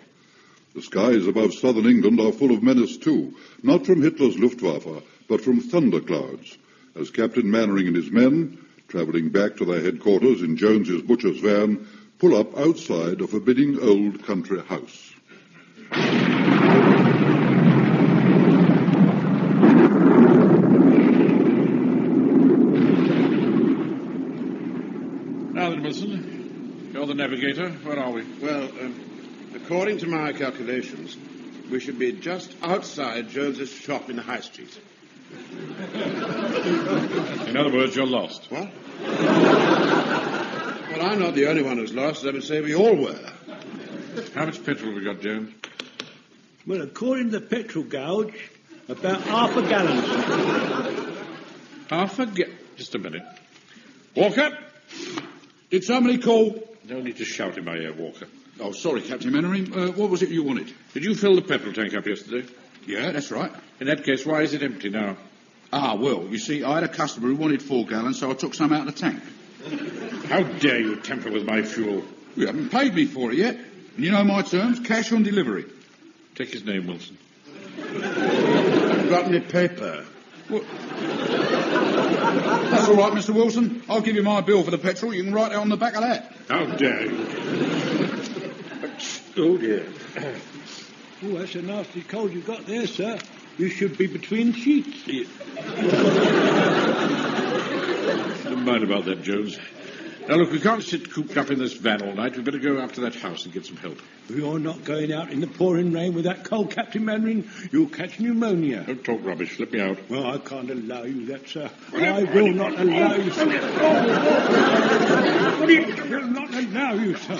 The skies above southern England are full of menace too, not from Hitler's Luftwaffe, but from thunderclouds, as Captain Mannering and his men, travelling back to their headquarters in Jones's butcher's van, pull up outside a forbidding old country house. Now then, Wilson, you're the navigator. Where are we? Well, according to my calculations, we should be just outside Jones's shop in the High Street. In other words, you're lost. What? Well, I'm not the only one who's lost. I would say we all were. How much petrol have we got, Jones? Well, according to the petrol gauge, about half a gallon. Just a minute. Walker! Did somebody call? No need to shout in my ear, Walker. Oh, sorry, Captain Mannering. What was it you wanted? Did you fill the petrol tank up yesterday? Yeah, that's right. In that case, why is it empty now? Ah, well, you see, I had a customer who wanted 4 gallons, so I took some out of the tank. How dare you tamper with my fuel? You haven't paid me for it yet. And you know my terms, cash on delivery. Take his name, Wilson. Got any paper? What? That's all right, Mr. Wilson. I'll give you my bill for the petrol. You can write it on the back of that. How dare you? Oh, dear. Oh, that's a nasty cold you got there, sir. You should be between sheets. Never mind about that, Jones. Now, look, we can't sit cooped up in this van all night. We'd better go up to that house and get some help. You're not going out in the pouring rain with that cold, Captain Mannering. You'll catch pneumonia. Don't talk rubbish. Let me out. Well, I can't allow you that, sir. I will not allow you, sir. I will not allow you, sir.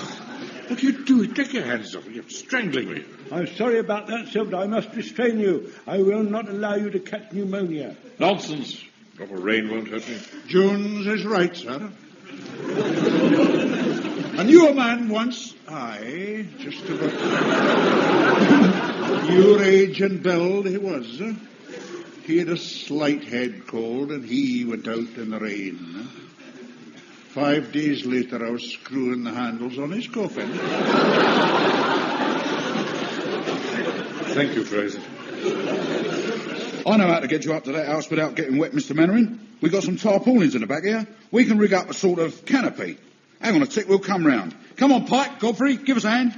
What are you doing? Take your hands off me. You're strangling me. I'm sorry about that, sir, but I must restrain you. I will not allow you to catch pneumonia. Nonsense. Drop of rain won't hurt me. Jones is right, sir. I knew a man once, just about your age and build he was. He had a slight head cold and he went out in the rain. 5 days later I was screwing the handles on his coffin. Thank you, Fraser. I know how to get you up to that house without getting wet, Mr. Mannering. We've got some tarpaulins in the back here. We can rig up a sort of canopy. Hang on a tick, we'll come round. Come on, Pike, Godfrey, give us a hand.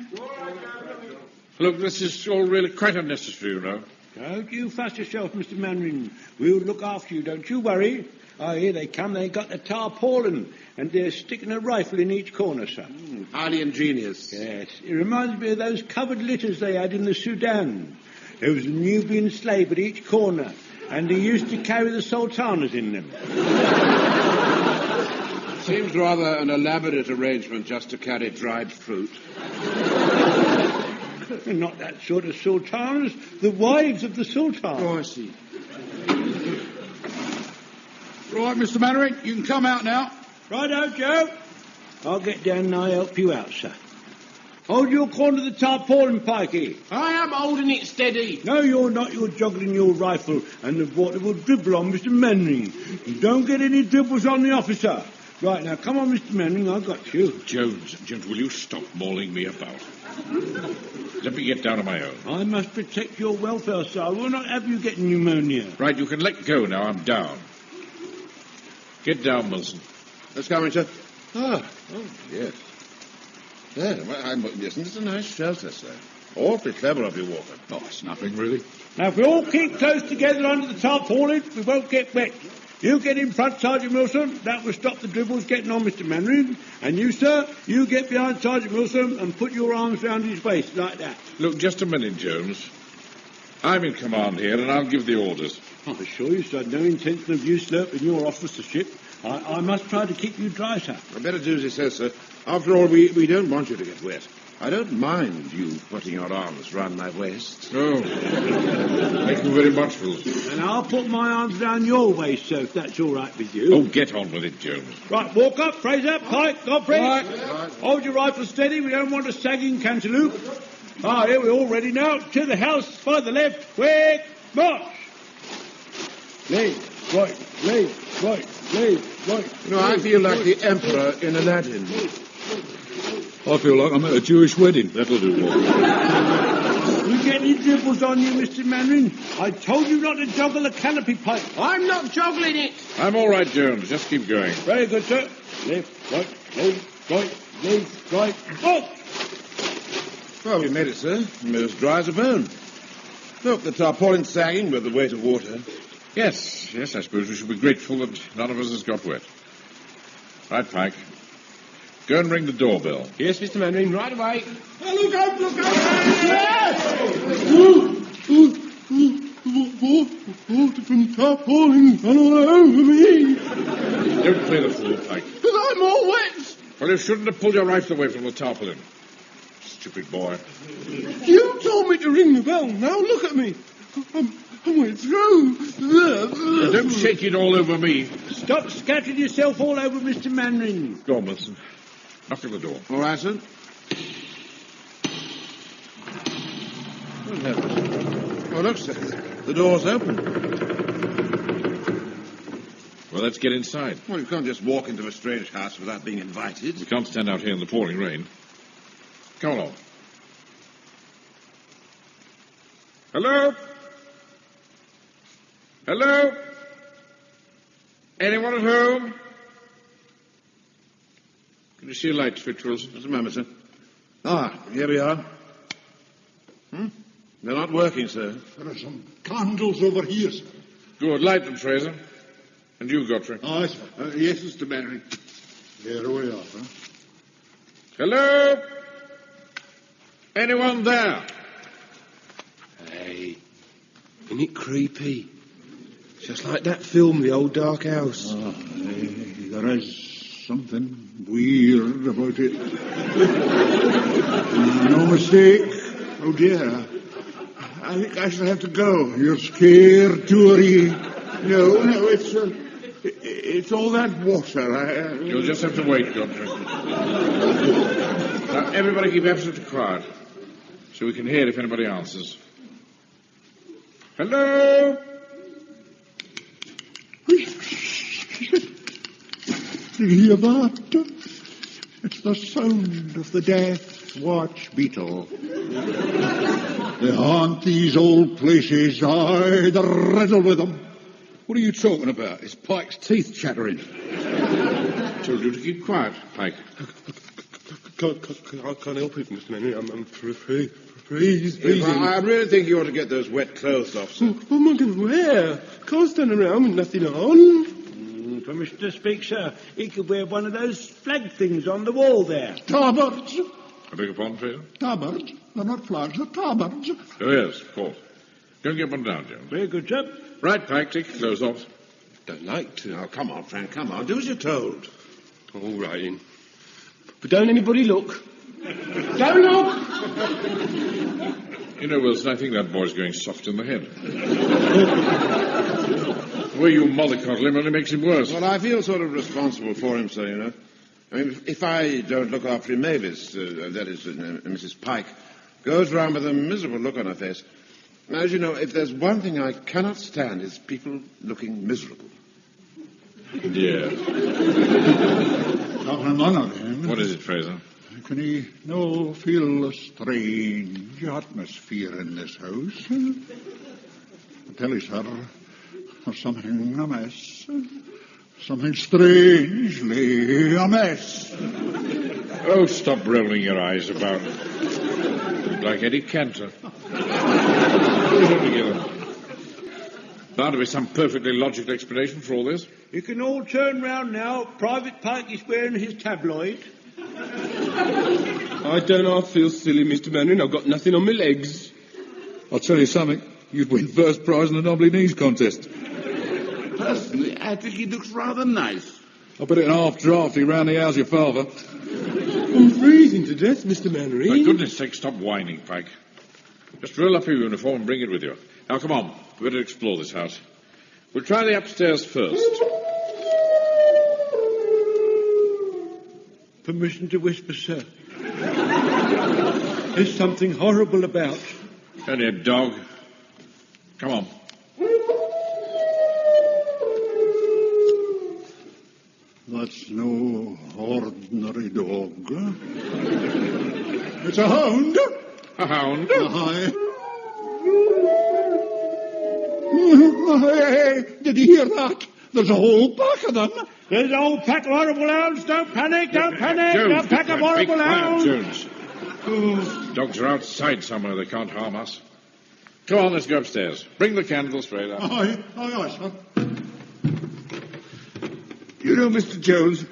Look, this is all really quite unnecessary, you know. Don't you fuss yourself, Mr. Mannering. We'll look after you, don't you worry. Oh, here they come. They got the tarpaulin, and they're sticking a rifle in each corner, sir. Highly ingenious. Yes. It reminds me of those covered litters they had in the Sudan. There was a Nubian slave at each corner, and they used to carry the sultanas in them. Seems rather an elaborate arrangement just to carry dried fruit. They're not that sort of sultanas. The wives of the sultan. Oh, I see. Right, Mr. Mannering, you can come out now. Righto, Joe. I'll get down and I'll help you out, sir. Hold your corner of the tarpaulin, Pikey. I am holding it steady. No, you're not. You're juggling your rifle, and the water will dribble on Mr. Mannering. You don't get any dribbles on the officer. Right, now, come on, Mr. Mannering, I've got you. Jones, will you stop mauling me about? Let me get down on my own. I must protect your welfare, sir. I will not have you getting pneumonia. Right, you can let go now. I'm down. Get down, Wilson. That's coming, sir. Oh, yes. Yeah, well, isn't it a nice shelter, sir? Awfully clever of you, Walker. Oh, it's nothing, really. Now, if we all keep close together under the tarpaulin, we won't get wet. You get in front, Sergeant Wilson. That will stop the dribbles getting on Mr. Mannering. And you, sir, you get behind Sergeant Wilson and put your arms round his waist, like that. Look, just a minute, Jones. I'm in command here, and I'll give the orders. I assure you, sir, no intention of usurping your officership. I must try to keep you dry, sir. I better do as he says, sir. After all, we don't want you to get wet. I don't mind you putting your arms round my waist. Oh, thank you very much, Wilson. And I'll put my arms round your waist, sir, if that's all right with you. Oh, get on with it, Jones. Right, walk up, Fraser, Pike, Godfrey. Right. Hold your rifle steady. We don't want a sagging cantaloupe. Here we're all ready now. To the house, by the left. Quick, march. Left, right, left, right, left, right. You know, I feel like the Emperor in Aladdin. I feel like I'm at a Jewish wedding. That'll do, Walker. You get any dribbles on you, Mr. Mannering? I told you not to juggle the canopy pipe. I'm not juggling it. I'm all right, Jones. Just keep going. Very good, sir. Left, right, right. Oh! Well, we made it, sir. Made as dry as a bone. Look, the tarpaulin's sagging with the weight of water. Yes, I suppose we should be grateful that none of us has got wet. Right, Pike. Go and ring the doorbell. Yes, Mr. Mannering, right away. Oh, look out, look out! Yes! Water from tarpaulin all over me. Don't play the fool, Pike. Because I'm all wet. Well, you shouldn't have pulled your rifle away from the tarpaulin. Stupid boy. You told me to ring the bell. Now look at me. I'm wet through. Don't shake it all over me. Stop scattering yourself all over Mr. Mannering. Go on, Wilson. Knock at the door. All right, sir. Good heavens. Oh, look, sir. The door's open. Well, let's get inside. Well, you can't just walk into a strange house without being invited. We can't stand out here in the pouring rain. Come along. Hello? Hello? Anyone at home? Can you see a light switch, Wilson? Just a moment, sir. Ah, here we are. They're not working, sir. There are some candles over here, sir. Good. Light them, Fraser. And you, Godfrey. Aye, sir. Yes, Mr. Mannering. There we are, sir. Hello? Anyone there? Hey, isn't it creepy? Just like that film, The Old Dark House. There is something weird about it. No mistake. Oh, dear. I think I shall have to go. You're scared, Tory? No, it's all that water. You'll just have to wait, Godfrey. Now, everybody keep absolutely quiet, so we can hear if anybody answers. Hello? Did you hear that? It's the sound of the death watch beetle. They haunt these old places. Aye, the riddle with them. What are you talking about? It's Pike's teeth chattering. Told you to keep quiet, Pike. I can't help it, Mr. Henry. I'm freezing. I really think you ought to get those wet clothes off, sir. What am I going to wear? Can't stand around with nothing on. Permission to speak, sir. He could wear one of those flag things on the wall there. Tarbards. I beg your pardon, Fraser? Tarbards. They're not flags, they're tarbards. Oh, yes, of course. Go and get one down, Jones. Very good, sir. Right, Pike, take your clothes off. Don't like to. Oh, come on, Frank, come on. Do as you're told. All right, then. But don't anybody look. Don't look! You know, Wilson, I think that boy's going soft in the head. The way you mollycoddle him only makes him worse. Well, I feel sort of responsible for him, sir, you know. I mean, if I don't look after him, Mavis, that is, Mrs. Pike, goes round with a miserable look on her face. Now, as you know, if there's one thing I cannot stand, it's people looking miserable. Yeah. Not none of him. What is it, Fraser? Can he feel a strange atmosphere in this house? I tell you, sir, there's something amiss. Something strangely amiss. Oh, stop rolling your eyes about. Like Eddie Cantor. Bound to be some perfectly logical explanation for all this. You can all turn round now. Private Pike is wearing his tabloid. I don't half feel silly, Mr. Mannering. I've got nothing on my legs. I'll tell you something. You'd win first prize in the knobbly knees contest. Personally, I think he looks rather nice. I'll put it in half drafty round the house your father. I'm freezing to death, Mr. Mannering. For goodness sake, stop whining, Pike. Just roll up your uniform and bring it with you. Now, come on. We've got to explore this house. We'll try the upstairs first. Permission to whisper, sir. There's something horrible about. Only a dog. Come on. That's no ordinary dog. It's a hound. A hound? Aye. Hey, did you hear that? There's a whole pack of them. There's a whole pack of horrible hounds. Don't panic, don't panic. Jones, A pack of horrible hounds. Jones. Dogs are outside somewhere. They can't harm us. Come on, let's go upstairs. Bring the candles, Fraser. Aye, sir. You know, Mr. Jones,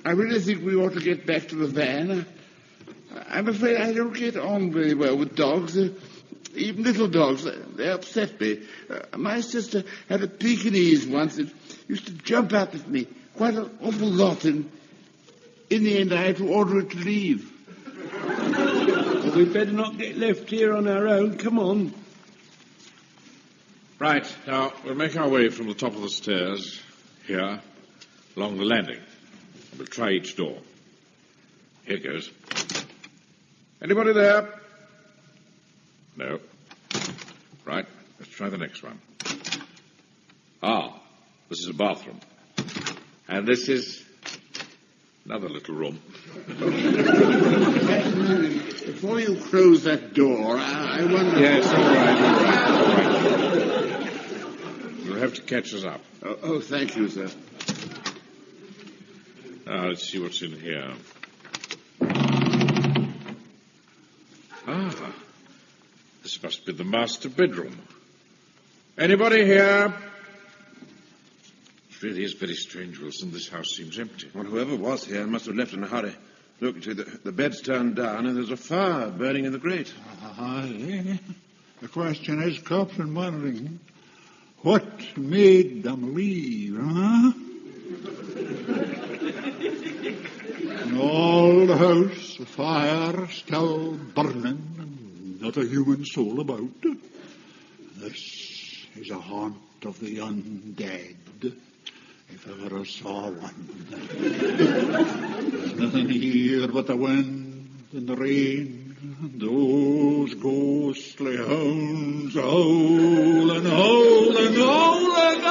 I really think we ought to get back to the van. I'm afraid I don't get on very well with dogs. Even little dogs, they upset me. My sister had a Pekingese once that used to jump out at me quite an awful lot, and in the end I had to order it to leave. Well, we'd better not get left here on our own. Come on. Right, now, we'll make our way from the top of the stairs, here, along the landing. We'll try each door. Here goes. Anybody there? No. Right. Let's try the next one. Ah, this is a bathroom. And this is another little room. Before you close that door, I wonder... Yes, all right. You'll have to catch us up. Oh, thank you, sir. Now, let's see what's in here. Ah, this must be the master bedroom. Anybody here? It really is very strange, Wilson. This house seems empty. Well, whoever was here must have left in a hurry. Look, the bed's turned down and there's a fire burning in the grate. The question is, Captain Mannering, what made them leave, huh? And all the house, the fire still burning, and not a human soul about. This is a haunt of the undead, if ever I saw one. There's nothing here but the wind and the rain, and those ghostly hounds howling, howling, howling.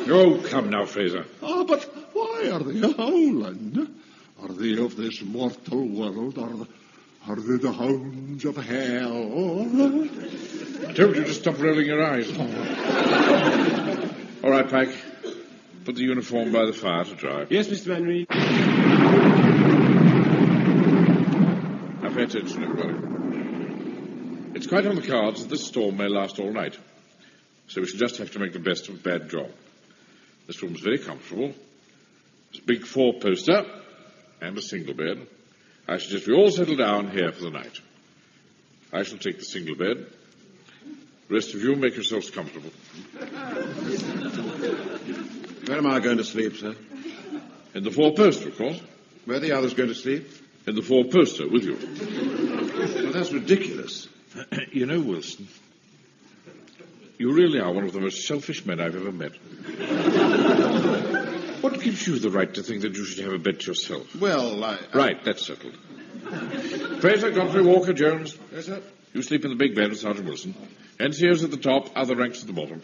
Oh, come now, Fraser. Ah, but why are they howling? Are they of this mortal world? Are they the hounds of hell? I told you to stop rolling your eyes. All right, Pike. Put the uniform by the fire to dry. Yes, Mr. Manry. Now pay attention, everybody. It's quite on the cards that this storm may last all night. So we shall just have to make the best of a bad job. This room's very comfortable. There's a big four-poster and a single bed. I suggest we all settle down here for the night. I shall take the single bed. The rest of you make yourselves comfortable. Where am I going to sleep, sir? In the four-poster, of course. Where are the others going to sleep? In the four-poster, with you. Well, that's ridiculous. You know, Wilson, you really are one of the most selfish men I've ever met. What gives you the right to think that you should have a bed to yourself? Well, Right, that's settled. Fraser, Godfrey, Walker, Jones. Yes, sir? You sleep in the big bed with Sergeant Wilson. NCO's at the top, other ranks at the bottom.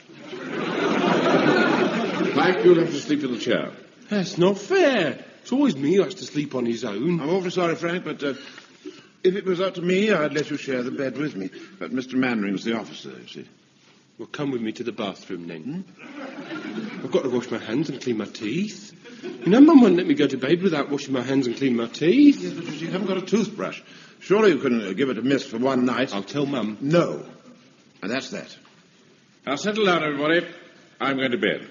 Mike, you'll have to sleep in the chair. That's not fair. It's always me who has to sleep on his own. I'm awfully sorry, Frank, but if it was up to me, I'd let you share the bed with me. But Mr. Mannering's the officer, you see. Well, come with me to the bathroom, then. I've got to wash my hands and clean my teeth. You know, Mum won't let me go to bed without washing my hands and cleaning my teeth. Yes, but you haven't got a toothbrush. Surely you can give it a miss for one night. I'll tell Mum. No. And that's that. Now, settle down, everybody. I'm going to bed.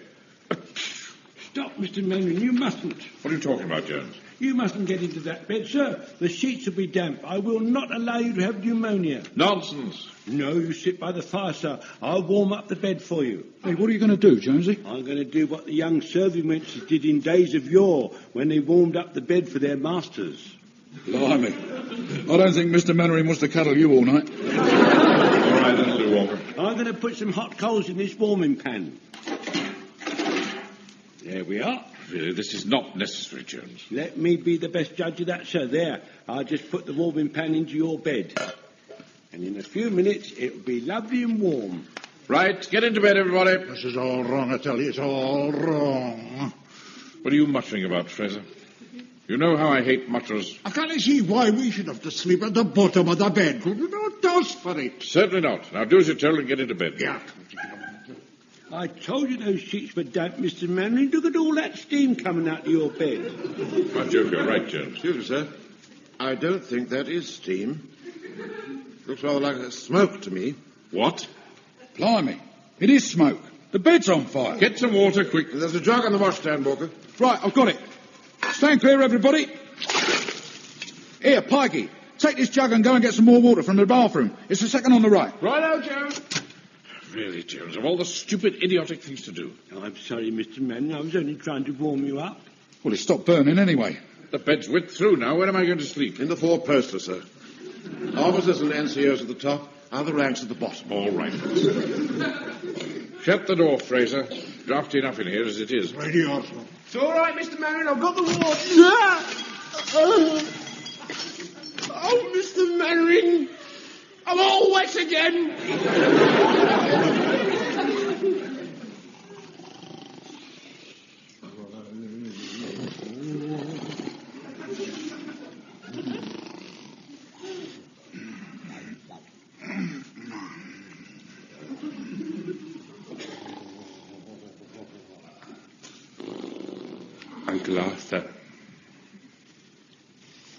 Stop, Mr. Mannering, you mustn't. What are you talking about, Jones? You mustn't get into that bed, sir. The sheets will be damp. I will not allow you to have pneumonia. Nonsense. No, you sit by the fire, sir. I'll warm up the bed for you. Hey, what are you going to do, Jonesy? I'm going to do what the young serving wenches did in days of yore when they warmed up the bed for their masters. Blimey. I don't think Mr. Mannering wants to cuddle you all night. All right, that'll do, Walker. I'm going to put some hot coals in this warming pan. There we are. Really, this is not necessary, Jones. Let me be the best judge of that, sir. There. I'll just put the warming pan into your bed. And in a few minutes, it'll be lovely and warm. Right, get into bed, everybody. This is all wrong, I tell you. It's all wrong. What are you muttering about, Fraser? You know how I hate mutterers. I can't see why we should have to sleep at the bottom of the bed. No dust for it. Certainly not. Now do as you're told and get into bed. Yeah. I told you those sheets were damp, Mr. Mannering. Look at all that steam coming out of your bed. By Jove, you're right, Jones. Excuse me, sir. I don't think that is steam. Looks rather like a smoke to me. What? Blimey. It is smoke. The bed's on fire. Get some water, quick. There's a jug on the washstand, Walker. Right, I've got it. Stand clear, everybody. Here, Pikey. Take this jug and go and get some more water from the bathroom. It's the second on the right. Righto, Jones. Really, Jones, of all the stupid, idiotic things to do. Oh, I'm sorry, Mr. Mannering. I was only trying to warm you up. Well, it stopped burning anyway. The bed's wet through now. Where am I going to sleep? In the four-poster, sir. Officers and NCOs at the top, other ranks at the bottom. All right. Shut the door, Fraser. Drafty enough in here as it is. Ready, Arsenal. It's all right, Mr. Mannering. I've got the water. Oh, Mr. Mannering. I'm all wet again. Uncle Arthur.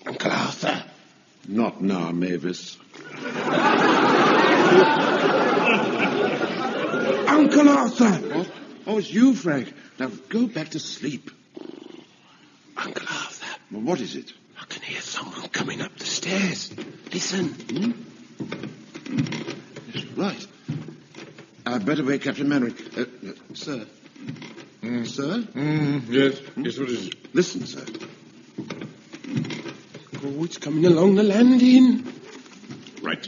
Uncle Arthur. Not now, Mavis. Uncle Arthur. What? Oh, it's you, Frank. Now go back to sleep. Uncle Arthur. Well, what is it? I can hear someone coming up the stairs. Listen. Yes, right. I'd better wake Captain Mannering. Sir. Sir? Yes. Yes, what is it? Listen, sir. Oh, it's coming along the landing. Right.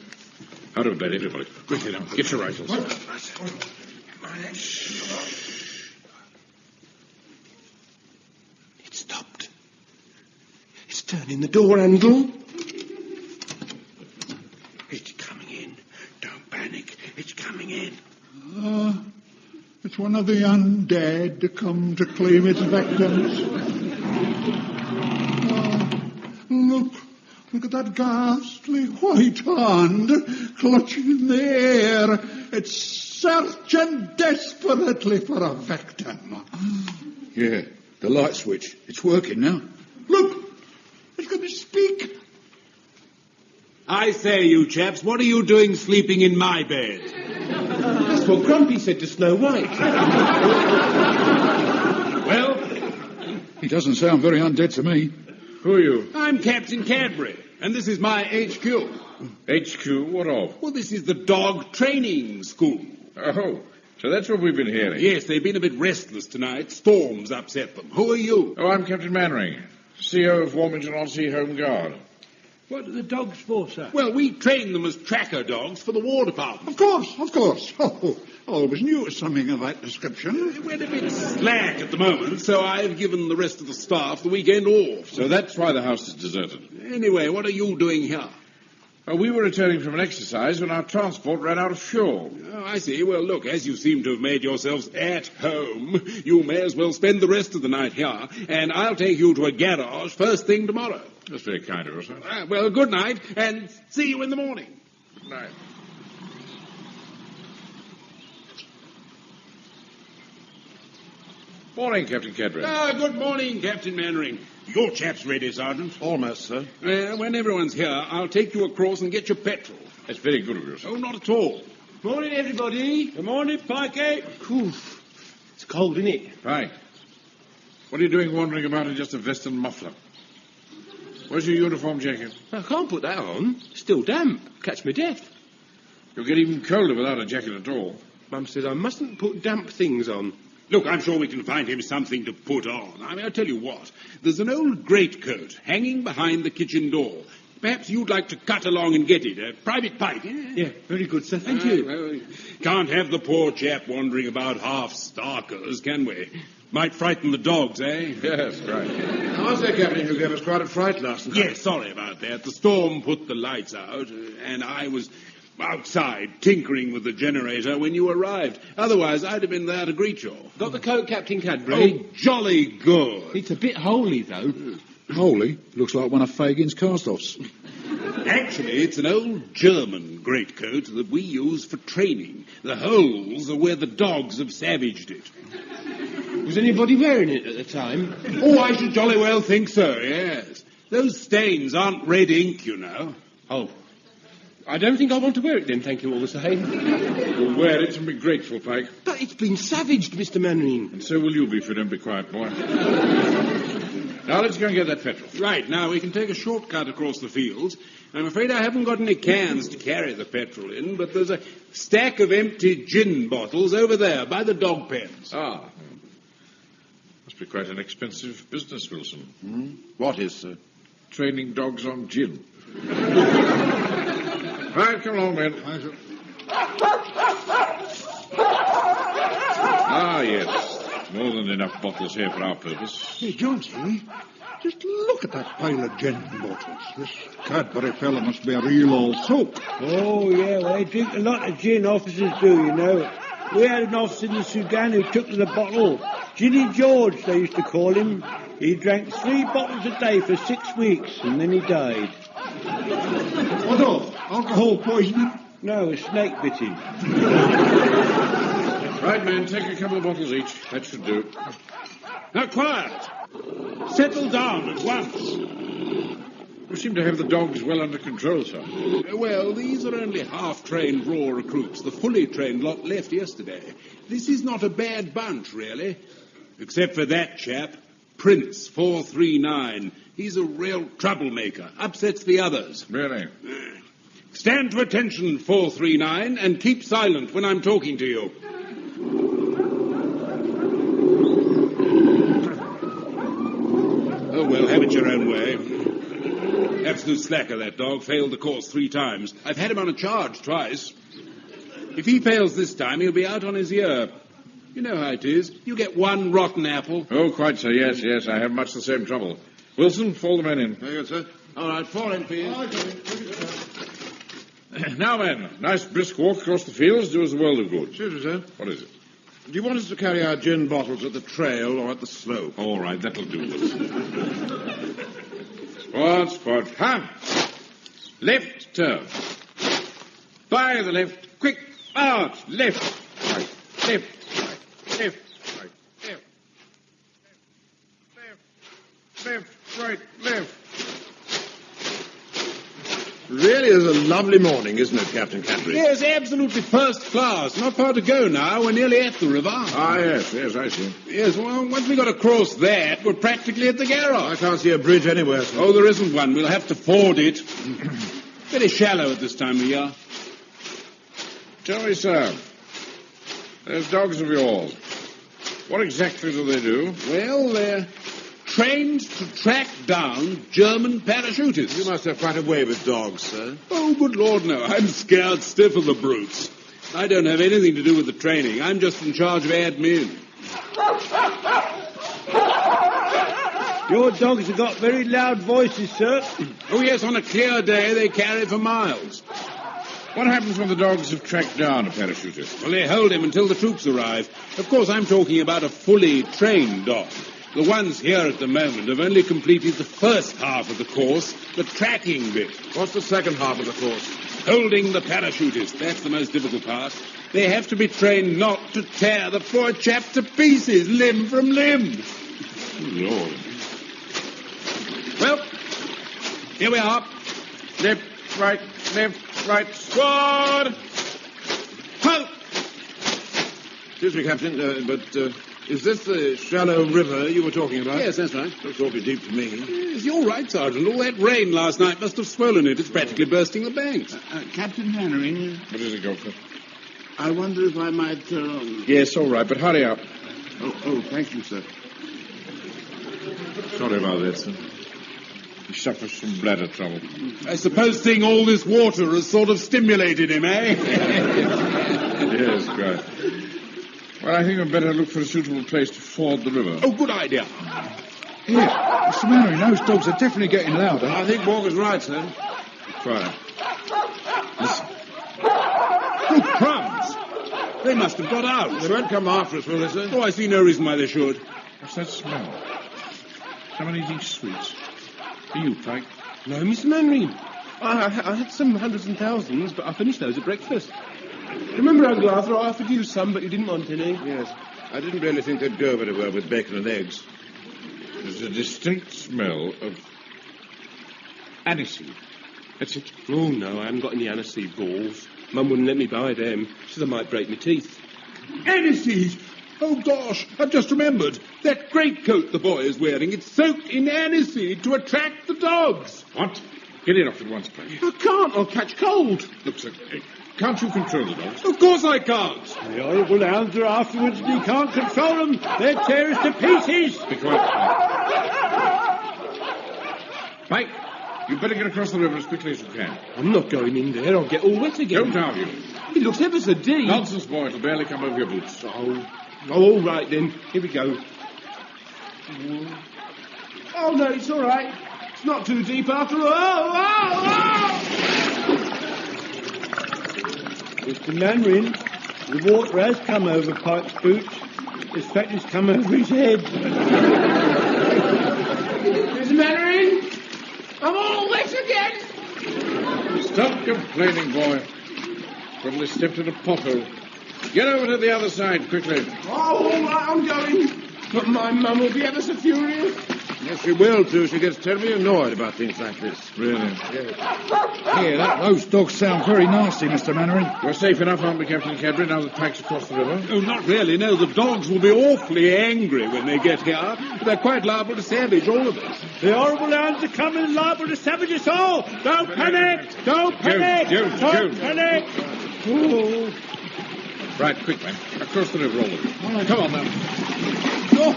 Out of bed, everybody. Quickly now. Get your rifles. It stopped. It's turning the door handle. It's coming in. Don't panic. It's coming in. It's one of the undead come to claim its victims. Look at that ghastly white hand clutching the air. It's searching desperately for a victim. Yeah, the light switch. It's working now. Look, it's going to speak. I say, you chaps, what are you doing sleeping in my bed? That's what Grumpy said to Snow White. Well? He doesn't sound very undead to me. Who are you? I'm Captain Cadbury, and this is my HQ. HQ? What of? Well, this is the dog training school. Oh, so that's what we've been hearing. Yes, they've been a bit restless tonight. Storms upset them. Who are you? Oh, I'm Captain Mannering, CEO of Warmington-on-Sea Home Guard. What are the dogs for, sir? Well, we train them as tracker dogs for the War Department. Of course. Oh, I always knew something of that description. We're a bit slack at the moment, so I've given the rest of the staff the weekend off. So that's why the house is deserted. Anyway, what are you doing here? We were returning from an exercise when our transport ran out of fuel. Oh, I see. Well, look, as you seem to have made yourselves at home, you may as well spend the rest of the night here, and I'll take you to a garage first thing tomorrow. That's very kind of us, sir. Well, good night, and see you in the morning. Good night. Morning, Captain Cadbury. Good morning, Captain Mannering. Your chap's ready, Sergeant. Almost, sir. When everyone's here, I'll take you across and get your petrol. That's very good of you, sir. Oh, not at all. Morning, everybody. Good morning, Pikey. It's cold, isn't it? Fine. What are you doing wandering about in just a vest and muffler? Where's your uniform jacket? I can't put that on. It's still damp. Catch me death. You'll get even colder without a jacket at all. Mum says I mustn't put damp things on. Look, I'm sure we can find him something to put on. I mean, I'll tell you what. There's an old greatcoat hanging behind the kitchen door. Perhaps you'd like to cut along and get it. A private pipe, Yeah, very good, sir. Thank you. Well, can't have the poor chap wandering about half starkers, can we? Might frighten the dogs, eh? Yes, right. I was there, Captain. You gave us quite a fright last night. Yes, sorry about that. The storm put the lights out, and I was outside tinkering with the generator when you arrived. Otherwise, I'd have been there to greet you. Got the coat, Captain Cadbury? Oh, jolly good. It's a bit holy, though. Holy? Looks like one of Fagin's cast-offs. Actually, it's an old German greatcoat that we use for training. The holes are where the dogs have savaged it. Was anybody wearing it at the time? Oh, I should jolly well think so, yes. Those stains aren't red ink, you know. Oh. I don't think I want to wear it then, thank you all the same. You'll wear it and be grateful, Pike. But it's been savaged, Mr. Mannering. And so will you be if you don't be quiet, boy. Now let's go and get that petrol. Right, now we can take a shortcut across the fields. I'm afraid I haven't got any cans to carry the petrol in, but there's a stack of empty gin bottles over there by the dog pens. Ah. Must be quite an expensive business, Wilson. What is, sir? Training dogs on gin. Right, come along, men. Ah, yes. More than enough bottles here for our purpose. Hey, Johnson, Just look at that pile of gin bottles. This Cadbury fella must be a real old soak. Oh, yeah, well, they drink a lot of gin, officers do, you know. We had an officer in the Sudan who took to the bottle. Ginny George, they used to call him. He drank 3 bottles a day for 6 weeks, and then he died. What of? Alcohol poisoning? No, a snake bit him. Right, man, take a couple of bottles each. That should do. Now, quiet. Settle down at once. You seem to have the dogs well under control, sir. Well, these are only half-trained raw recruits. The fully trained lot left yesterday. This is not a bad bunch, really. Except for that chap, Prince 439. He's a real troublemaker. Upsets the others. Really? Stand to attention, 439, and keep silent when I'm talking to you. Oh, well, have it your own way. Absolute slacker, that dog. Failed the course 3 times. I've had him on a charge twice. If he fails this time, he'll be out on his ear. You know how it is. You get 1 rotten apple. Oh, quite so, yes. I have much the same trouble. Wilson, fall the men in. Very good, sir. All right, fall in, please. Now, men, nice brisk walk across the fields do us a world of good. Excuse me, sir. What is it? Do you want us to carry our gin bottles at the trail or at the slope? All right, that'll do, Wilson. Spot. Ham! Left turn. By the left. Quick. Out. Left. Right. Left. Right. Left. Right. Left. Left. Right. Left. Really is a lovely morning, isn't it, Captain Cadbury? Yes, absolutely first class. Not far to go now. We're nearly at the river. Ah, yes, I see. Yes, well, once we got across that, we're practically at the garage. I can't see a bridge anywhere, sir. Oh, there isn't one. We'll have to ford it. Very shallow at this time of year. Tell me, sir, those dogs of yours, what exactly do they do? Well, they're trained to track down German parachutists. You must have quite a way with dogs, sir. Oh, good Lord, no. I'm scared stiff of the brutes. I don't have anything to do with the training. I'm just in charge of admin. Your dogs have got very loud voices, sir. Oh, yes, on a clear day they carry for miles. What happens when the dogs have tracked down a parachutist? Well, they hold him until the troops arrive. Of course, I'm talking about a fully trained dog. The ones here at the moment have only completed the first half of the course, the tracking bit. What's the second half of the course? Holding the parachutist. That's the most difficult part. They have to be trained not to tear the poor chap to pieces, limb from limb. Lord. Well, here we are. Left, right, squad! Halt! Excuse me, Captain, but is this the shallow river you were talking about? Yes, that's right. Looks awfully deep to me. Yes, you're right, Sergeant. All that rain last night must have swollen it. It's practically bursting the banks. Captain Mannering, What is it, Gopher? I wonder if I might... Yes, all right, but hurry up. Oh, thank you, sir. Sorry about that, sir. He suffers from bladder trouble. I suppose seeing all this water has sort of stimulated him, eh? Yes, quite. Well, I think I'd better look for a suitable place to ford the river. Oh, good idea. Here, Mr. Mannering, those dogs are definitely getting louder. I think Morgan's right, sir. Quiet. Listen. Good crumbs! They must have got out. They won't come after us, will they, sir? Oh, I see no reason why they should. What's that smell? Someone eating sweets. Are you, Pike? No, Mr. Mannering. I had some hundreds and thousands, but I finished those at breakfast. Remember, Uncle Arthur, I offered you some, but you didn't want any. Yes. I didn't really think they'd go very well with bacon and eggs. There's a distinct smell of aniseed. That's it. Oh, no, I haven't got any aniseed balls. Mum wouldn't let me buy them. She said I might break my teeth. Aniseed! Oh, gosh, I've just remembered. That greatcoat the boy is wearing, it's soaked in aniseed to attract the dogs. What? Get it off at once, Pike. I can't, I'll catch cold. Look, sir, can't you control the dogs? Of course I can't. The horrible hounds are afterwards and he can't control them. They'll tear us to pieces. Be quiet, Pike. Pike, you'd better get across the river as quickly as you can. I'm not going in there. I'll get all wet again. Don't argue. It looks ever so deep. Nonsense, boy. It'll barely come over your boots. Oh, all right then. Here we go. Oh, no, it's all right. It's not too deep after all. Oh! Mr. Mandarin, the water has come over Pike's boots. In fact, it's come over his head. Mr. Mannering, I'm all wet again. Stop complaining, boy. Probably stepped in a pothole. Get over to the other side, quickly. Oh, all right, I'm going. But my mum will be ever so furious. Yes, she will, too. She gets terribly annoyed about things like this. Really? Here, those dogs sound very nasty, Mr. Mannering. We're safe enough, aren't we, Captain Cadbury, now that Pike's across the river? Oh, not really. No, the dogs will be awfully angry when they get here. They're quite liable to savage all of us. The horrible hounds are coming and liable to savage us all. Don't panic! Don't panic! Don't panic! Oh. Right, quick, man. Across the river, all of you. Come on, now. Oh,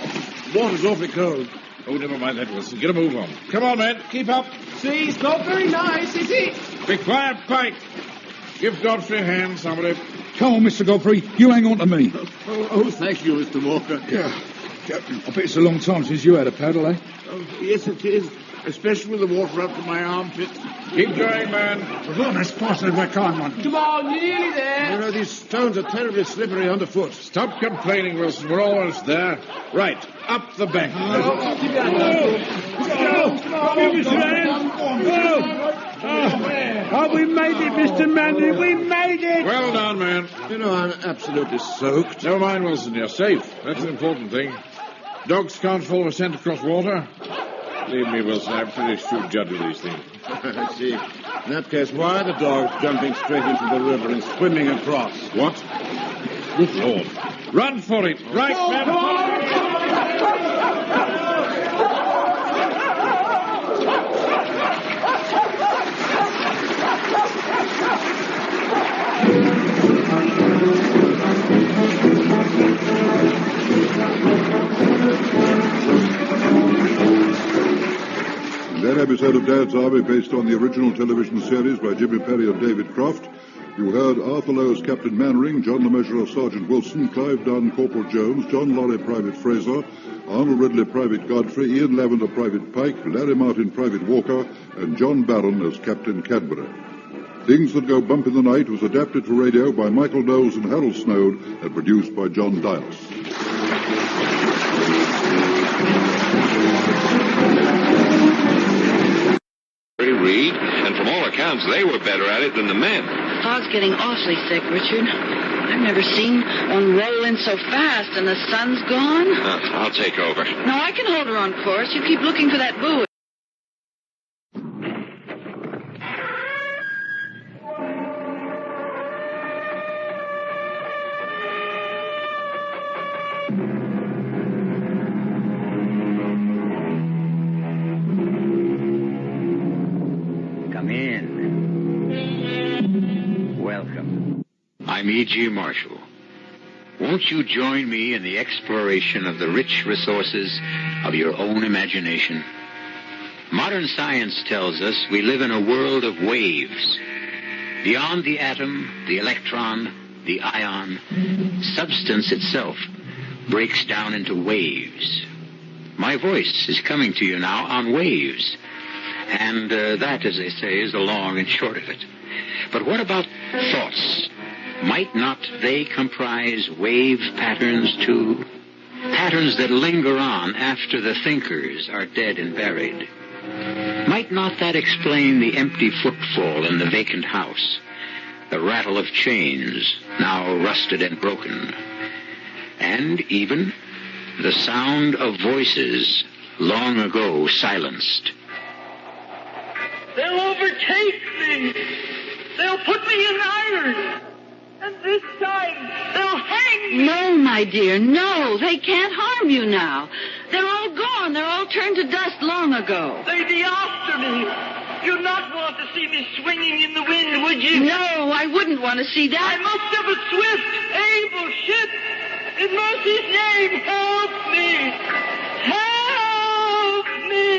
water's awfully cold. Oh, never mind that, Wilson. Get a move on. Come on, man. Keep up. See, it's not very nice, is it? Be quiet, Pike. Give Godfrey a hand, somebody. Come on, Mr. Godfrey. You hang on to me. Oh, thank you, Mr. Walker. Yeah. I bet it's a long time since you had a paddle, eh? Oh, yes, it is. Especially with the water up to my armpits. Keep going, man. We're on as fast as we can, man. Come on, nearly there. You know, these stones are terribly slippery underfoot. Stop complaining, Wilson. We're almost there. Right, up the bank. Oh, we made it, Mr. Manley. We made it. Well done, man. You know, I'm absolutely soaked. Never mind, Wilson. You're safe. That's an important thing. Dogs can't follow a scent across water. Believe me, Wilson, I'm pretty shrewd judge of these things. I see. In that case, why are the dogs jumping straight into the river and swimming across? What? Good Lord. Run for it. Right, man. That episode of Dad's Army, based on the original television series by Jimmy Perry and David Croft, you heard Arthur Lowe as Captain Mannering, John LeMessurier Sergeant Wilson, Clive Dunn Corporal Jones, John Lorry Private Fraser, Arnold Ridley Private Godfrey, Ian Lavender Private Pike, Larry Martin Private Walker, and John Barron as Captain Cadbury. Things That Go Bump in the Night was adapted for radio by Michael Knowles and Harold Snowd and produced by John Dias. Reed, and from all accounts, they were better at it than the men. Fog's getting awfully thick, Richard. I've never seen one roll in so fast, and the sun's gone. I'll take over. No, I can hold her on course. You keep looking for that buoy. I'm E.G. Marshall. Won't you join me in the exploration of the rich resources of your own imagination? Modern science tells us we live in a world of waves. Beyond the atom, the electron, the ion, substance itself breaks down into waves. My voice is coming to you now on waves. And that, as they say, is the long and short of it. But what about thoughts? Might not they comprise wave patterns, too? Patterns that linger on after the thinkers are dead and buried. Might not that explain the empty footfall in the vacant house? The rattle of chains, now rusted and broken? And even the sound of voices long ago silenced. They'll overtake me. They'll put me in irons. And this time, they'll hang me. No, my dear, no. They can't harm you now. They're all gone. They're all turned to dust long ago. They'd be after me. You'd not want to see me swinging in the wind, would you? No, I wouldn't want to see that. I must have a swift, able ship. In mercy's name, help me. Help me.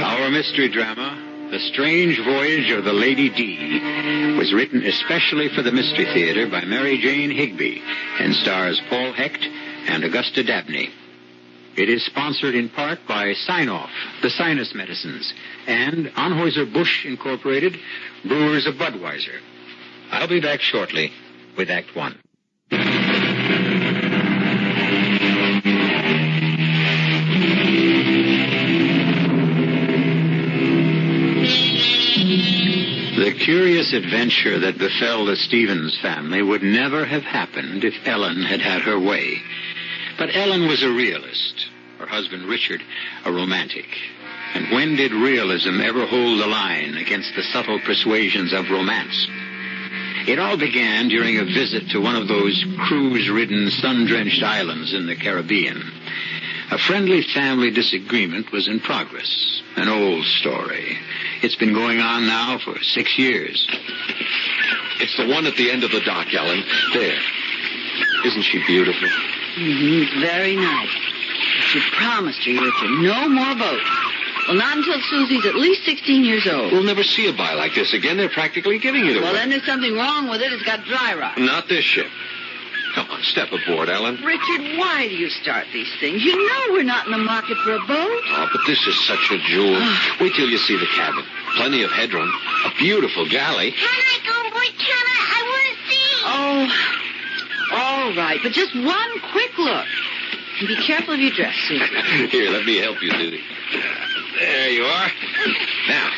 Our mystery drama, The Strange Voyage of the Lady D was written especially for the Mystery Theater by Mary Jane Higby and stars Paul Hecht and Augusta Dabney. It is sponsored in part by Sine-Off, the sinus medicines, and Anheuser-Busch Incorporated, brewers of Budweiser. I'll be back shortly with Act One. The curious adventure that befell the Stevens family would never have happened if Ellen had had her way. But Ellen was a realist, her husband Richard a romantic. And when did realism ever hold the line against the subtle persuasions of romance? It all began during a visit to one of those cruise-ridden, sun-drenched islands in the Caribbean. A friendly family disagreement was in progress, an old story. It's been going on now for 6 years. It's the one at the end of the dock, Ellen. There. Isn't she beautiful? Mm-hmm. Very nice. But you promised her, Richard, no more boats. Well, not until Susie's at least 16 years old. We'll never see a buy like this again. They're practically giving it away. Well, then there's something wrong with it. It's got dry rot. Not this ship. Come on, step aboard, Ellen. Richard, why do you start these things? You know we're not in the market for a boat. Oh, but this is such a jewel. Wait till you see the cabin. Plenty of headroom. A beautiful galley. Can I go, boy? Can I? I want to see. Oh, all right. But just one quick look. And be careful of your dress, Susie. Here, let me help you, Susie. There you are. Now,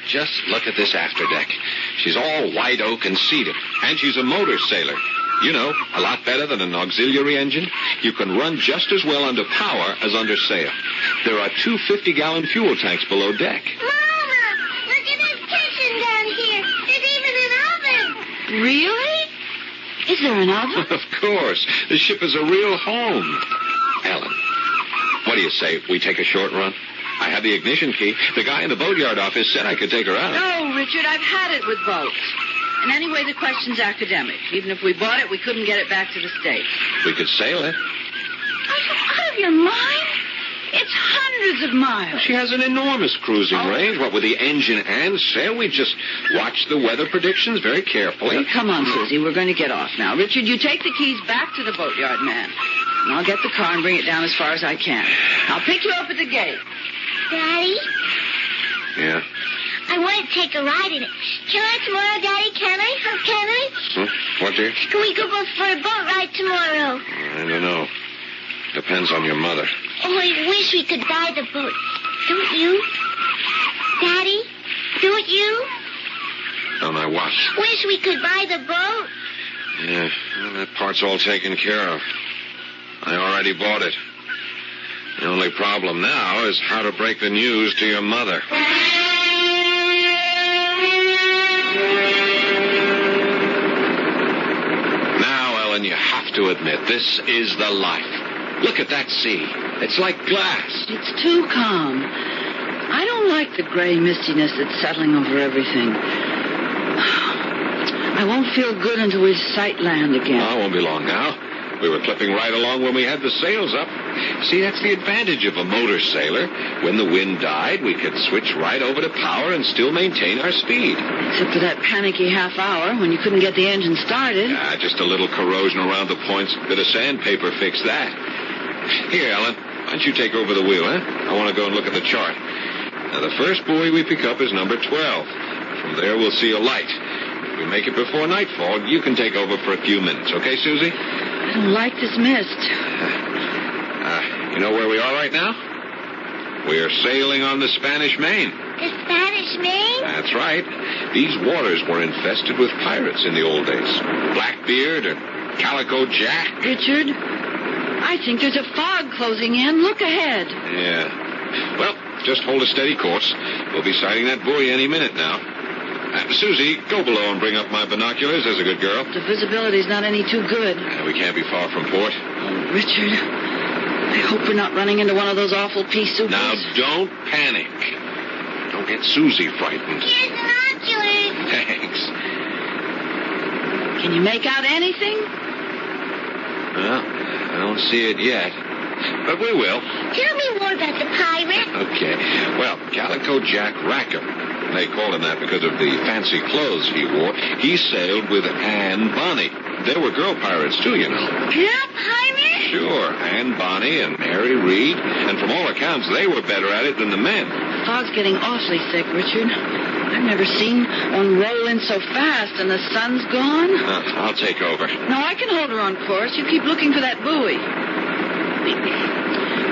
just look at this afterdeck. She's all white oak and cedar. And she's a motor sailor. You know, a lot better than an auxiliary engine. You can run just as well under power as under sail. There are 2 50-gallon fuel tanks below deck. Mama, look at this kitchen down here. There's even an oven. Really? Is there an oven? Of course. The ship is a real home. Ellen, what do you say we take a short run? I have the ignition key. The guy in the boatyard office said I could take her out. No, Richard, I've had it with boats. And anyway, the question's academic. Even if we bought it, we couldn't get it back to the States. We could sail it. Are you out of your mind? It's hundreds of miles. She has an enormous cruising range. What with the engine and sail, we just watch the weather predictions very carefully. Well, come on, Susie. We're going to get off now. Richard, you take the keys back to the boatyard man. And I'll get the car and bring it down as far as I can. I'll pick you up at the gate. Daddy? Yeah? I want to take a ride in it. Can I tomorrow, Daddy? Can I? Can I? Huh? What, dear? Can we go for a boat ride tomorrow? I don't know. Depends on your mother. Oh, I wish we could buy the boat. Don't you? Daddy? Don't you? Don't I what? Wish we could buy the boat. Yeah, well, that part's all taken care of. I already bought it. The only problem now is how to break the news to your mother. Now, Ellen, you have to admit, this is the life. Look at that sea. It's like glass. It's too calm. I don't like the gray mistiness that's settling over everything. I won't feel good until we sight land again. Oh, it won't be long now. We were clipping right along when we had the sails up. See, that's the advantage of a motor sailor. When the wind died, we could switch right over to power and still maintain our speed. Except for that panicky half hour when you couldn't get the engine started. Ah, just a little corrosion around the points. Bit of sandpaper fixed that. Here, Ellen, why don't you take over the wheel, huh? I want to go and look at the chart. Now, the first buoy we pick up is number 12. From there, we'll see a light. If we make it before nightfall, you can take over for a few minutes. Okay, Susie? I don't like this mist. You know where we are right now? We are sailing on the Spanish Main. The Spanish Main? That's right. These waters were infested with pirates in the old days. Blackbeard or Calico Jack. Richard, I think there's a fog closing in. Look ahead. Yeah. Well, just hold a steady course. We'll be sighting that buoy any minute now. Susie, go below and bring up my binoculars. There's a good girl. The visibility's not any too good. We can't be far from port. Oh, Richard, I hope we're not running into one of those awful pea soupers. Now, don't panic. Don't get Susie frightened. Here's binoculars. Thanks. Can you make out anything? Well, I don't see it yet. But we will. Tell me more about the pirate. Okay. Well, Calico Jack Rackham. They called him that because of the fancy clothes he wore. He sailed with Anne Bonny. They were girl pirates, too, you know. Girl pirates? Sure, Anne Bonny and Mary Reed. And from all accounts, they were better at it than the men. Fog's getting awfully thick, Richard. I've never seen one roll in so fast, and the sun's gone. I'll take over. No, I can hold her on course. You keep looking for that buoy.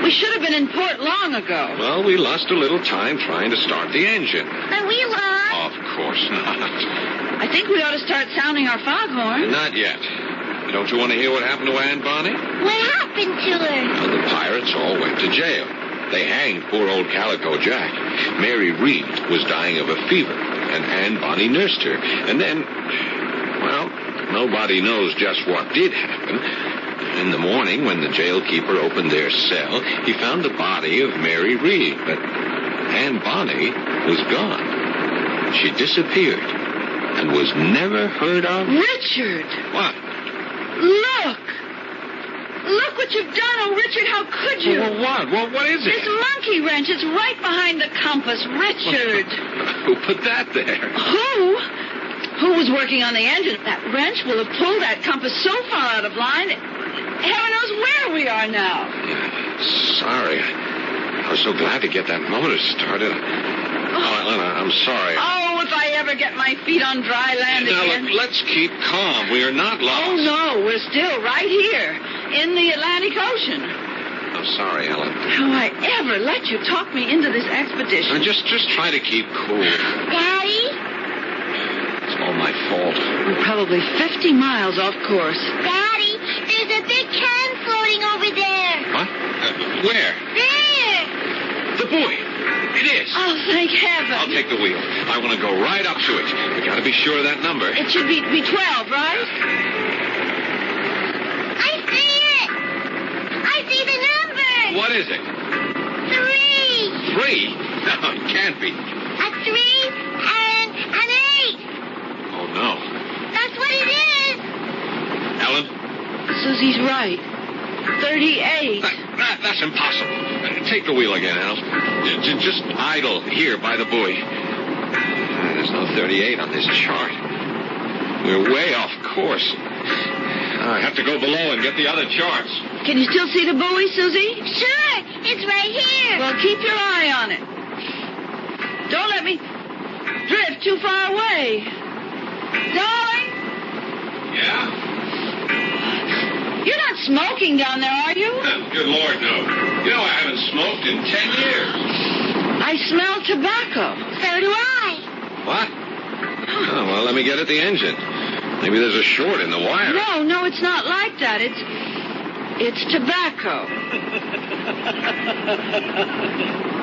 We should have been in port long ago. Well, we lost a little time trying to start the engine. Are we lost? Of course not. I think we ought to start sounding our foghorn. Not yet. Don't you want to hear what happened to Anne Bonny? What happened to her? Well, the pirates all went to jail. They hanged poor old Calico Jack. Mary Reed was dying of a fever, and Anne Bonny nursed her. And then, well, nobody knows just what did happen. In the morning, when the jailkeeper opened their cell, he found the body of Mary Reed, but Anne Bonny was gone. She disappeared and was never heard of. Richard! What? Look! Look what you've done, oh, Richard, how could you? Well, what? Well, what is it? This monkey wrench, it's right behind the compass, Richard. Who put that there? Who? Who was working on the engine? That wrench will have pulled that compass so far out of line, heaven knows where we are now. Yeah, sorry. I was so glad to get that motor started. Oh, Ellen, I'm sorry. Oh, if I ever get my feet on dry land now, again. Look, let's keep calm. We are not lost. Oh, no, we're still right here in the Atlantic Ocean. I'm sorry, Ellen. How I ever let you talk me into this expedition. Just try to keep cool. Daddy? It's all my fault. We're probably 50 miles off course. Daddy, there's a big can floating over there. What? Where? There. The buoy. It is. Oh, thank heaven. I'll take the wheel. I want to go right up to it. We got to be sure of that number. It should be 12, right? I see it. I see the number. What is it? 3. 3? No, it can't be. A 3 and an 8. Oh, no. That's what it is. Ellen? Susie's right. 38. That's impossible. Take the wheel again, Al. Just idle here by the buoy. There's no 38 on this chart. We're way off course. I have to go below and get the other charts. Can you still see the buoy, Susie? Sure. It's right here. Well, keep your eye on it. Don't let me drift too far away. Darling? Yeah? You're not smoking down there, are you? Good Lord, no. You know I haven't smoked in 10 years. I smell tobacco. So do I. What? Oh, well, let me get at the engine. Maybe there's a short in the wire. No, it's not like that. It's tobacco.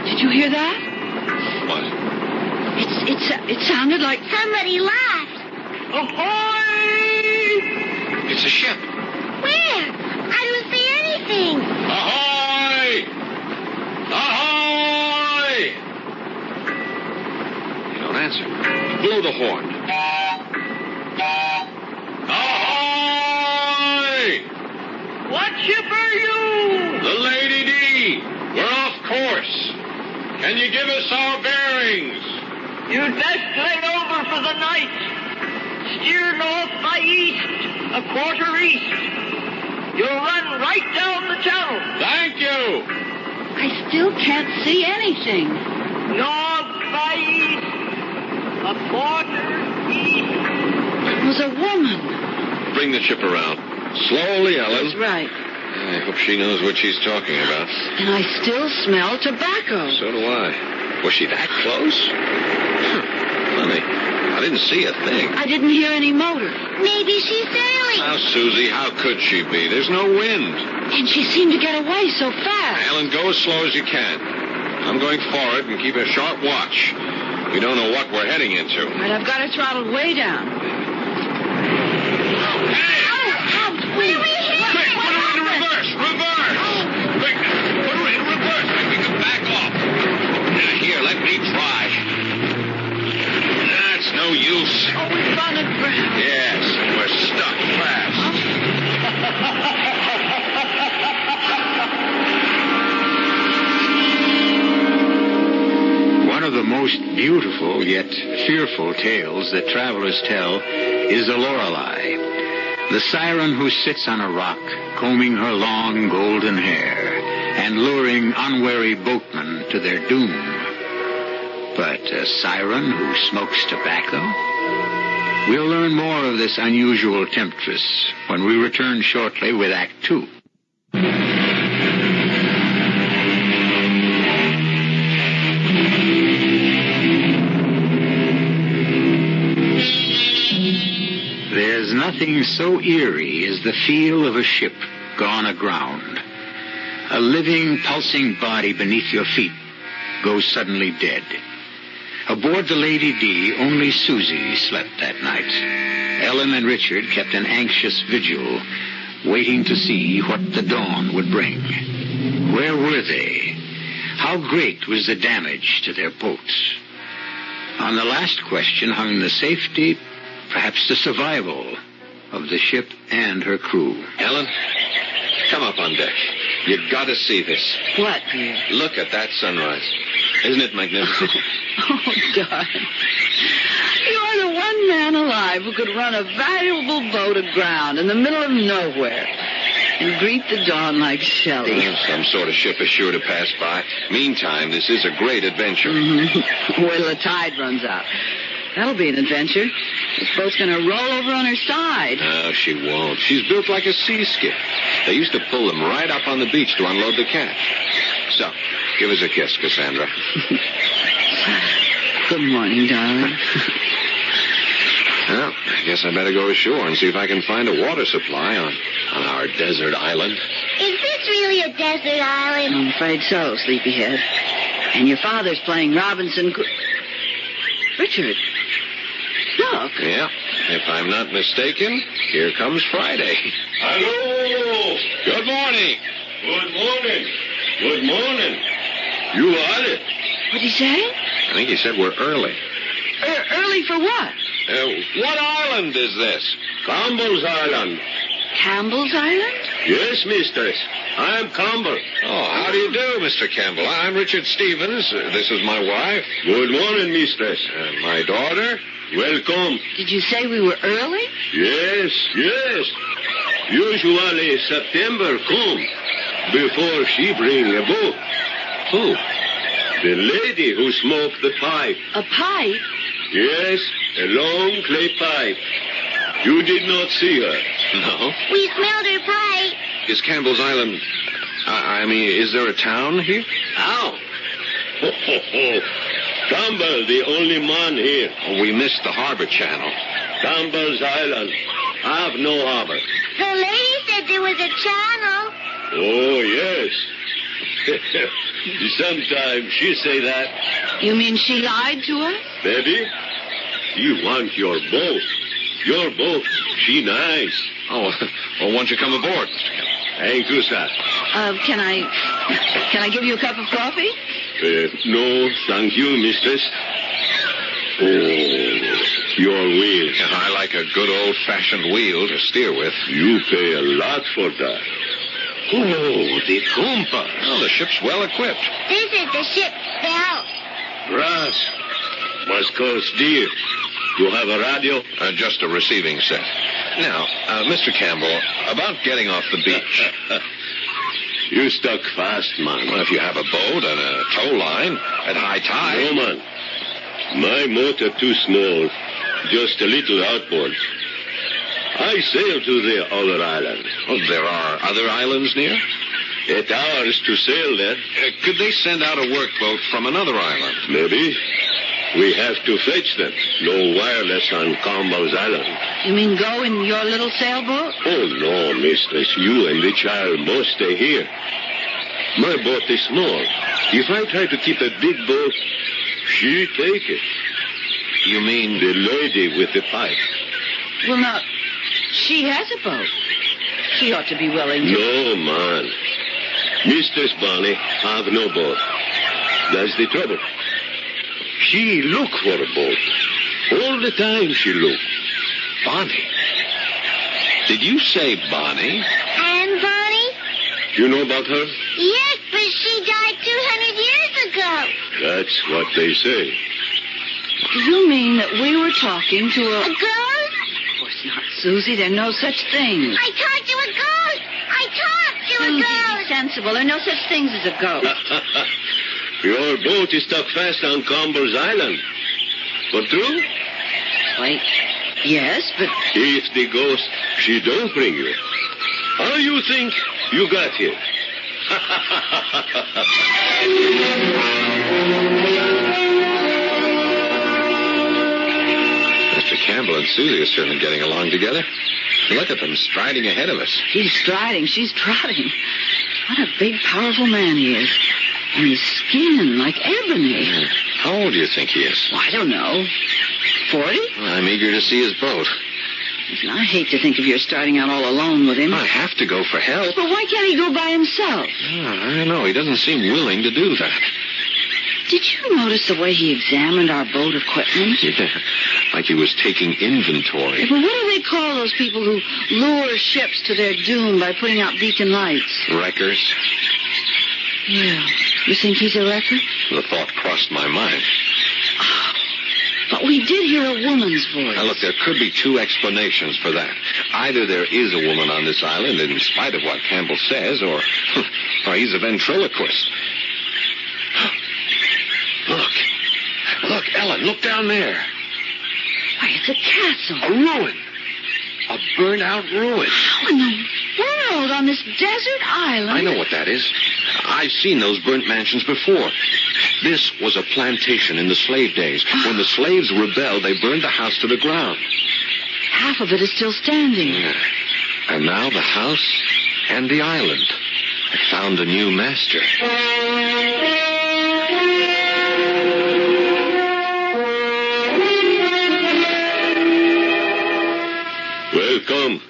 Did you hear that? What? It sounded like somebody laughed. Ahoy! It's a ship. Where? I don't see anything. Ahoy! Ahoy! You don't answer. Blow the horn. Ahoy! What ship are you? The Lady D. We're off course. Can you give us our bearings? You'd best lay over for the night. Steer north by east, a quarter east. You'll run right down the channel. Thank you. I still can't see anything. North by east, a quarter east. It was a woman. Bring the ship around. Slowly, Ellen. That's right. I hope she knows what she's talking about. And I still smell tobacco. So do I. Was she that close? Funny. I didn't see a thing. I didn't hear any motor. Maybe she's sailing. Now, Susie, how could she be? There's no wind. And she seemed to get away so fast. Ellen, go as slow as you can. I'm going forward and keep a sharp watch. We don't know what we're heading into. Right, I've got her throttled way down. Hey! What are we hitting? Quick, put her into reverse! Reverse! Quick, put her in reverse. Maybe we can back off. Here, let me try. That's no use. Oh, we've gone aground. Yes, and we're stuck fast. One of the most beautiful yet fearful tales that travelers tell is the Lorelei, the siren who sits on a rock, combing her long golden hair and luring unwary boatmen to their doom. But a siren who smokes tobacco? We'll learn more of this unusual temptress when we return shortly with Act 2. There's nothing so eerie as the feel of a ship gone aground. A living, pulsing body beneath your feet goes suddenly dead. Aboard the Lady D, only Susie slept that night. Ellen and Richard kept an anxious vigil, waiting to see what the dawn would bring. Where were they? How great was the damage to their boats? On the last question hung the safety, perhaps the survival, of the ship and her crew. Ellen, come up on deck. You've got to see this. What, dear? Look at that sunrise. Isn't it magnificent? Oh, darling. You are the one man alive who could run a valuable boat aground in the middle of nowhere and greet the dawn like Shelley. Some sort of ship is sure to pass by. Meantime, this is a great adventure. Mm-hmm. Wait till the tide runs out. That'll be an adventure. This boat's going to roll over on her side. No, she won't. She's built like a sea skip. They used to pull them right up on the beach to unload the catch. So, give us a kiss, Cassandra. Good morning, darling. Well, I guess I better go ashore and see if I can find a water supply on our desert island. Is this really a desert island? I'm afraid so, sleepyhead. And your father's playing Robinson... Richard, look. Yeah, if I'm not mistaken, here comes Friday. Hello. Good morning. Good morning. Good morning. You are it. What'd he say? I think he said we're early. Early for what? What island is this? Campbell's Island. Campbell's Island? Yes, mistress. I'm Campbell. Oh, how do you do, Mr. Campbell? I'm Richard Stevens. This is my wife. Good morning, mistress. My daughter. Welcome. Did you say we were early? Yes, yes. Usually September come before she bring a boat. Who? The lady who smoked the pipe. A pipe? Yes, a long clay pipe. You did not see her. No. We smelled her pipe. Is Campbell's Island... is there a town here? How? Ho, ho, ho. Campbell, the only man here. Oh, we missed the harbor channel. Campbell's Island. Have no harbor. The lady said there was a channel. Oh, yes. Sometimes she say that. You mean she lied to us? Baby, you want your boat. Your boat, she nice. Oh, well, won't you come aboard? Thank you, sir. Can I give you a cup of coffee? No, thank you, mistress. Oh, your wheel. I like a good old-fashioned wheel to steer with. You pay a lot for that. Oh, the compass. Oh, the ship's well equipped. This is the ship's bell. Brass. Must cost dear. You have a radio? Just a receiving set. Now, Mr. Campbell, about getting off the beach. You stuck fast, man. Well, if you have a boat and a tow line at high tide... No, man. My motor too small. Just a little outboard. I sail to the other island. Oh, there are other islands near? 8 hours to sail there. Could they send out a workboat from another island? Maybe. We have to fetch them. No wireless on Campbell's Island. You mean go in your little sailboat? Oh, no, mistress. You and the child both stay here. My boat is small. If I try to keep a big boat, she take it. You mean... The lady with the pipe. Well, now, she has a boat. She ought to be willing to... No, man. Mistress Bonnie have no boat. That's the trouble. She look for a boat. All the time she look. Bonnie? Did you say Bonnie? And Bonnie? You know about her? Yes, but she died 200 years ago. That's what they say. Do you mean that we were talking to a... A ghost? Of course not, Susie. There are no such things. I talked to a ghost. I talked to a Susie, ghost. be sensible. There are no such things as a ghost. Your boat is stuck fast on Campbell's Island. For true? Wait. Yes, but... If the ghost, she don't bring you, how you think you got here? Mr. Campbell and Susie are certainly getting along together. Look at them striding ahead of us. He's striding. She's trotting. What a big, powerful man he is. And his skin like ebony. How old do you think he is? Well, I don't know. 40? Well, I'm eager to see his boat. Listen, I hate to think of your starting out all alone with him. I have to go for help. But why can't he go by himself? I don't know. He doesn't seem willing to do that. Did you notice the way he examined our boat equipment? Yeah, like he was taking inventory. But what do they call those people who lure ships to their doom by putting out beacon lights? Wreckers. Yeah. You think he's a wrecker? The thought crossed my mind. But we did hear a woman's voice. Now, look, there could be two explanations for that. Either there is a woman on this island in spite of what Campbell says, or he's a ventriloquist. Look, Ellen, look down there. Why, it's a castle. A ruin. A burnt-out ruin. How in the world on this desert island? I know what that is. I've seen those burnt mansions before. This was a plantation in the slave days. When the slaves rebelled, they burned the house to the ground. Half of it is still standing. Yeah. And now the house and the island have found a new master. Welcome.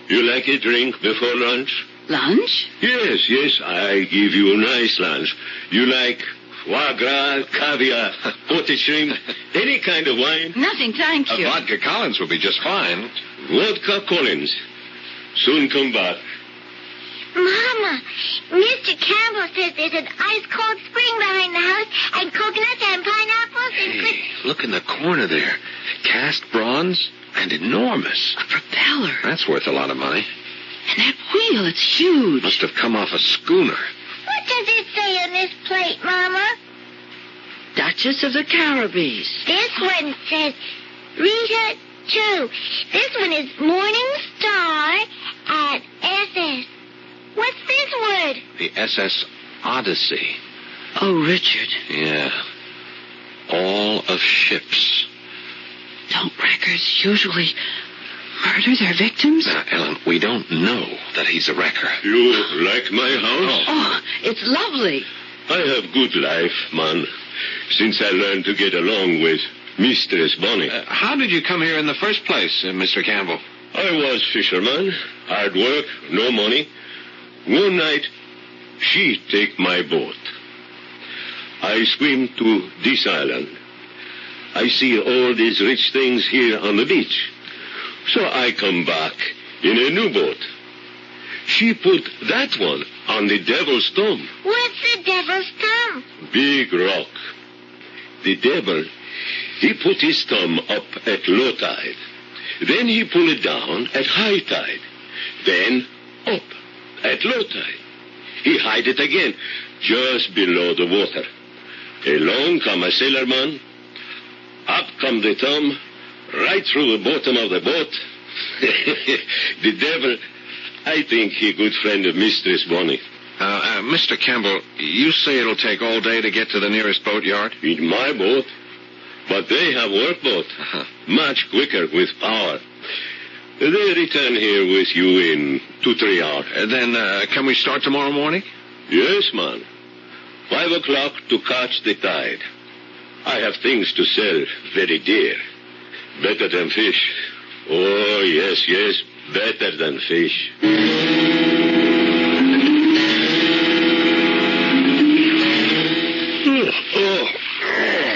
You like a drink before lunch? Lunch? Yes, I give you a nice lunch. You like foie gras, caviar, potted shrimp, any kind of wine? Nothing, thank you. A vodka Collins will be just fine. Vodka Collins. Soon come back. Mama, Mr. Campbell says there's an ice-cold spring behind the house and coconuts and pineapples and... Hey, look in the corner there. Cast bronze and enormous. A propeller. That's worth a lot of money. And that wheel, it's huge. Must have come off a schooner. What does it say on this plate, Mama? Duchess of the Caribbees. This one says Rita 2. This one is Morning Star at SS. What's this word? The SS Odyssey. Oh, Richard. Yeah. All of ships. Don't wreckers usually murder their victims? Now, Ellen, we don't know that he's a wrecker. You like my house? Oh, it's lovely. I have good life, man, since I learned to get along with Mistress Bonnie. How did you come here in the first place, Mr. Campbell? I was fisherman, hard work, no money. One night, she take my boat. I swim to this island. I see all these rich things here on the beach. So I come back in a new boat. She put that one on the Devil's Thumb. What's the Devil's Thumb? Big rock. The devil, he put his thumb up at low tide. Then he pull it down at high tide. Then up at low tide. He hide it again, just below the water. Along come a sailorman. Up come the thumb, right through the bottom of the boat. The devil, I think he good friend of Mistress Bonnie. Mr. Campbell, you say it'll take all day to get to the nearest boatyard? In my boat. But they have workboat. Much quicker with power. They return here with you in 2-3 hours. Then can we start tomorrow morning? Yes, man. 5 o'clock to catch the tide. I have things to sell very dear. Better than fish. Oh, yes, better than fish.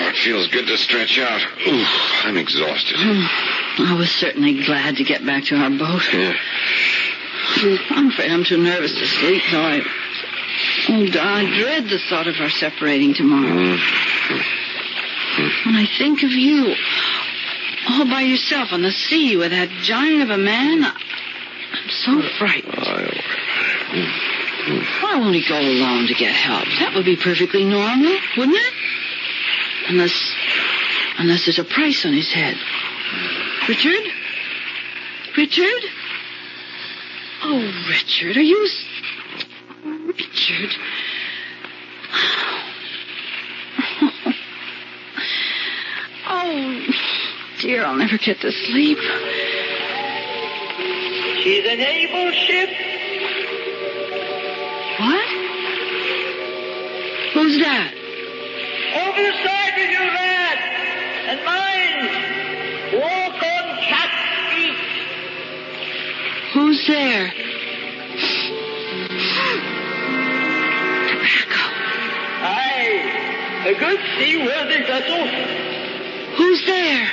It feels good to stretch out. Ooh, I'm exhausted. I was certainly glad to get back to our boat. Yeah. I'm afraid I'm too nervous to sleep, though Oh, I dread the thought of our separating tomorrow. When I think of you, all by yourself on the sea with that giant of a man, I'm so frightened. Why won't he go alone to get help? That would be perfectly normal, wouldn't it? Unless there's a price on his head. Richard? Richard? Oh, Richard, are you... Richard? Oh, dear, I'll never get to sleep. She's a naval ship. What? Who's that? Over the side with you, lad. And mind, walk on cat's feet. Who's there? Aye, a good seaworthy vessel. Who's there?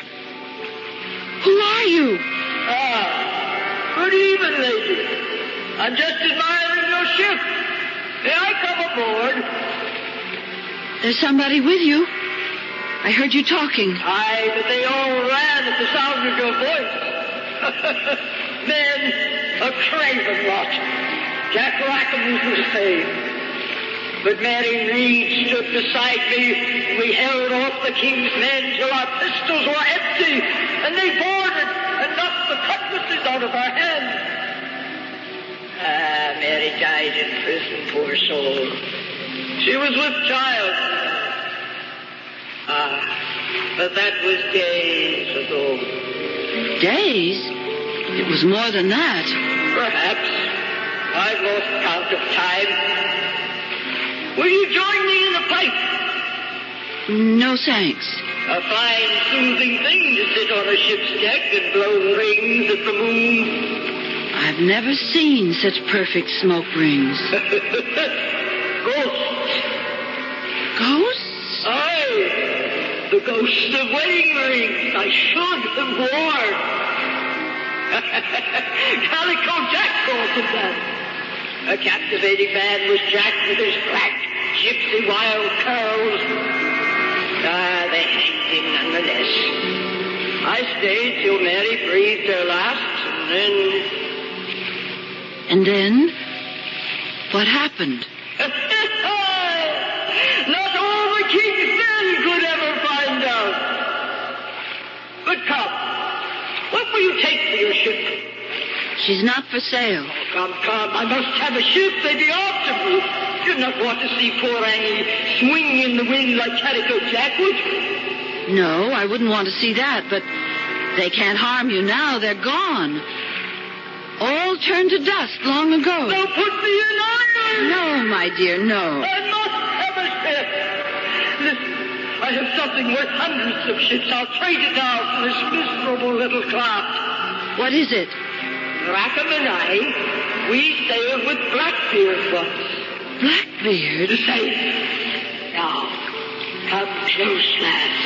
Who are you? Good evening, lady. I'm just admiring your ship. May I come aboard? There's somebody with you. I heard you talking. Aye, but they all ran at the sound of your voice. Men, a craven lot. Jack Rackham was the same. But Mary Reed stood beside me. We held off the king's men till our pistols were empty, and they boarded and knocked the cutlasses out of our hands. Mary died in prison, poor soul. She was with child. But that was days ago. Days? It was more than that. Perhaps. I've lost count of time. Will you join me in a pipe? No, thanks. A fine, soothing thing to sit on a ship's deck and blow rings at the moon. I've never seen such perfect smoke rings. Ghosts. Ghosts? Aye. The ghosts of wedding rings I should have worn. Calico Jack calls it that. A captivating man was Jack with his black, gypsy wild curls. They hanged him nonetheless. I stayed till Mary breathed her last, And then? What happened? Not all the king's men could ever find out. But come, what will you take for your ship? She's not for sale. Oh, come, I must have a ship. They'd be after me. You'd not want to see poor Annie swing in the wind like Calico Jack would. No, I wouldn't want to see that, but they can't harm you now. They're gone. All turned to dust long ago. Now put me in iron! No, my dear, no. I must have a ship. Listen, I have something worth hundreds of ships. I'll trade it now for this miserable little craft. What is it? Rackham and I, we sailed with Blackbeard once. Blackbeard? The same. Now, come close, lads.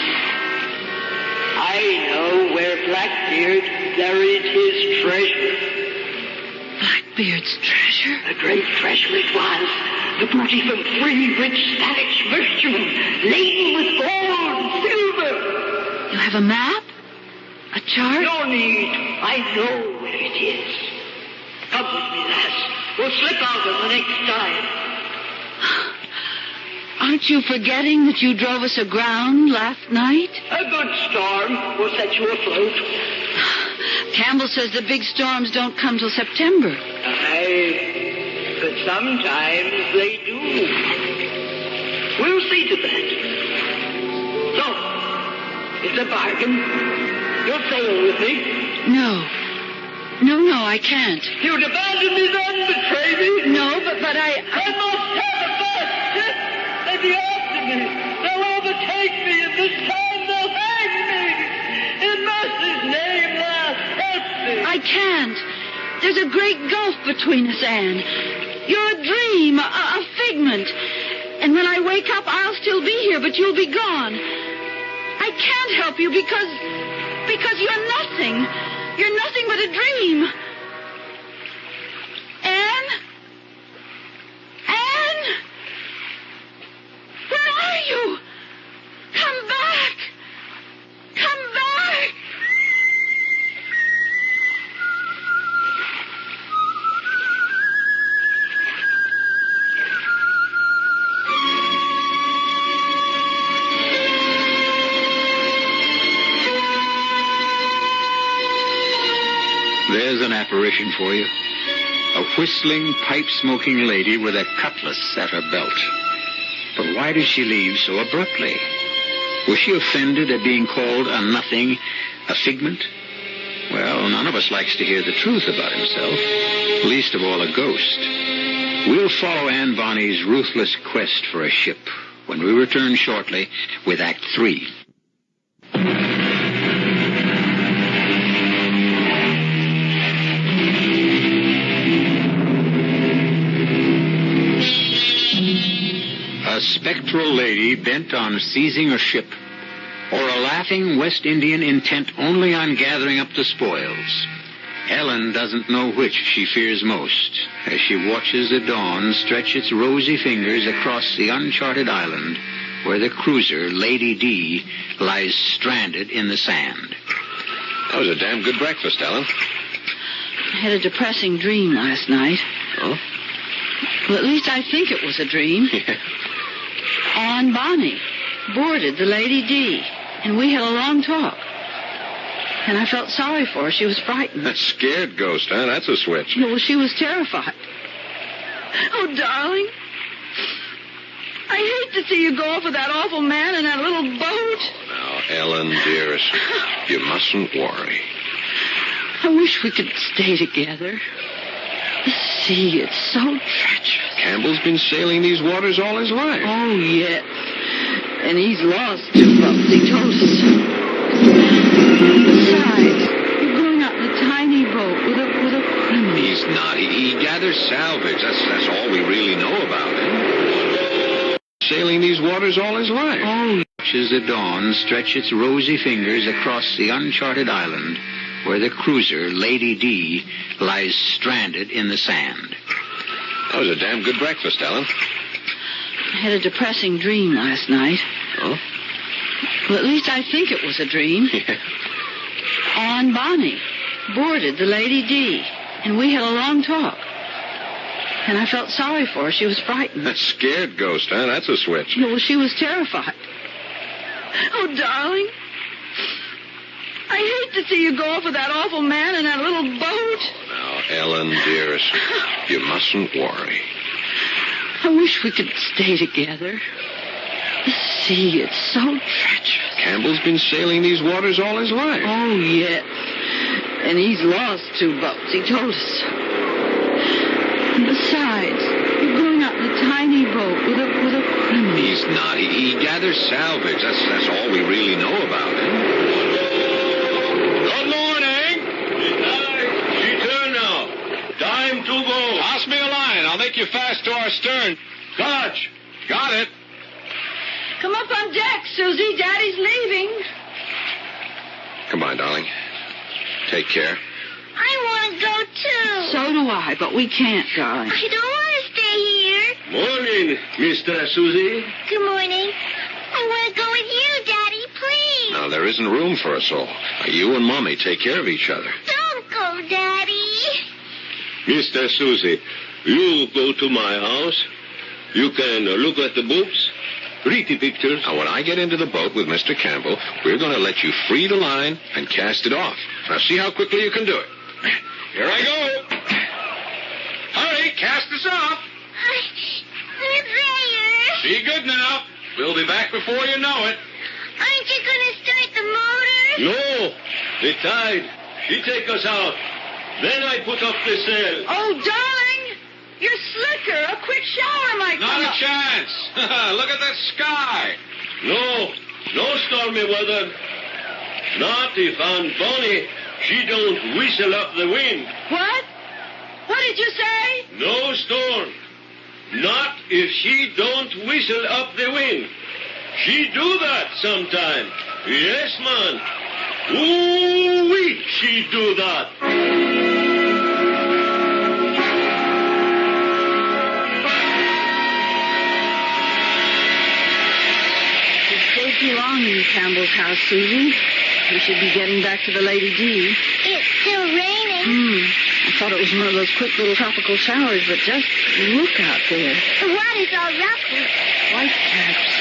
I know where Blackbeard buried his treasure. Blackbeard's treasure? A great treasure it was. The booty from 3 rich Spanish merchantmen, laden with gold and silver. You have a map? A chart? No need. I know where it is. Come with me, lass. We'll slip out on the next time. Aren't you forgetting that you drove us aground last night? A good storm will set you afloat. Campbell says the big storms don't come till September. Aye, but sometimes they do. We'll see to that. So, it's a bargain. You'll sail with me? No, I can't. You'd abandon me then, betray me? No, but I must have a fast ship. They'll be after me. They'll overtake me, and this time they'll hang me. In mercy's name, lass, help me. I can't. There's a great gulf between us, Anne. You're a dream, a figment. And when I wake up, I'll still be here, but you'll be gone. I can't help you because you're nothing. You're nothing but a dream. Anne? There's an apparition for you. A whistling, pipe-smoking lady with a cutlass at her belt. But why did she leave so abruptly? Was she offended at being called a nothing, a figment? Well, none of us likes to hear the truth about himself, least of all a ghost. We'll follow Anne Bonny's ruthless quest for a ship when we return shortly with Act 3. A spectral lady bent on seizing a ship, or a laughing West Indian intent only on gathering up the spoils. Ellen doesn't know which she fears most as she watches the dawn stretch its rosy fingers across the uncharted island where the cruiser Lady D lies stranded in the sand. That was a damn good breakfast, Ellen. I had a depressing dream last night. Oh? Well, at least I think it was a dream. Anne Bonny boarded the Lady D, and we had a long talk. And I felt sorry for her. She was frightened. That scared ghost, huh? That's a switch. Well, she was terrified. Oh, darling. I hate to see you go off with that awful man in that little boat. Now, Ellen, dearest, you mustn't worry. I wish we could stay together. The sea, it's so treacherous. Campbell's been sailing these waters all his life. Oh, yes. And he's lost 2 bucks, he told us. Besides, you're going out in a tiny boat with a criminal. He's not. He gathers salvage. That's all we really know about him. Sailing these waters all his life. Oh, watches the dawn stretch its rosy fingers across the uncharted island where the cruiser Lady D lies stranded in the sand. That was a damn good breakfast, Ellen. I had a depressing dream last night. Oh? Well, at least I think it was a dream. Anne Bonny boarded the Lady D, and we had a long talk. And I felt sorry for her. She was frightened. That scared ghost, huh? That's a switch. Well, she was terrified. Oh, darling. I hate to see you go off with that awful man in that little boat. Now, Ellen, dearest, you mustn't worry. I wish we could stay together. The sea, it's so treacherous. Campbell's been sailing these waters all his life. Oh, yes. And he's lost 2 bucks, he told us. And besides, you're going out in a tiny boat with a criminal. He's not. He gathers salvage. That's all we really know about him. Good morning. Return now. Time to go. Pass me a line. I'll make you fast to our stern. Catch. Got it. Come up on deck, Susie. Daddy's leaving. Come on, darling. Take care. I want to go, too. So do I, but we can't, darling. I don't want to stay here. Morning, Mr. Susie. Good morning. I want to go with you, Daddy, please. Now, there isn't room for us all. You and Mommy take care of each other. Don't go, Daddy. Mr. Susie, you go to my house. You can look at the books, read the pictures. Now, when I get into the boat with Mr. Campbell, we're going to let you free the line and cast it off. Now, see how quickly you can do it. Here I go. Hurry, cast us off. There. Be good now. We'll be back before you know it. Aren't you going to start the motor? No, the tide. He take us out. Then I put up the sail. Oh, darling, you're slicker. A quick shower might come Not a up. chance. Look at that sky. No stormy weather. Not if Aunt Bonnie, she don't whistle up the wind. What? What did you say? No storm. Not if she don't whistle up the wind. She do that sometime. Yes, man. Ooh-wee, she do that. You stayed too long in Campbell's house, Susie. We should be getting back to the Lady D. It's still raining. I thought it was one of those quick little tropical showers, but just look out there. The water's all ruffled. White caps.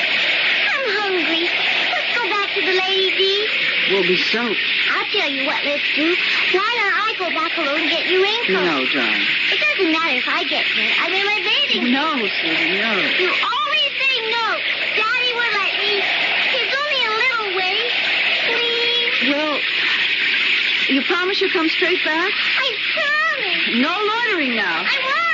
I'm hungry. Let's go back to the Lady D. will be soaked. I'll tell you what, let's do. Why don't I go back alone and get you raincoat? No, darling. It doesn't matter if I get wet. I'm in my bathing. No, Susan, no. You always say no. Daddy will let me. It's only a little way. Please. Well, you promise you'll come straight back? I promise. No loitering now. I won't.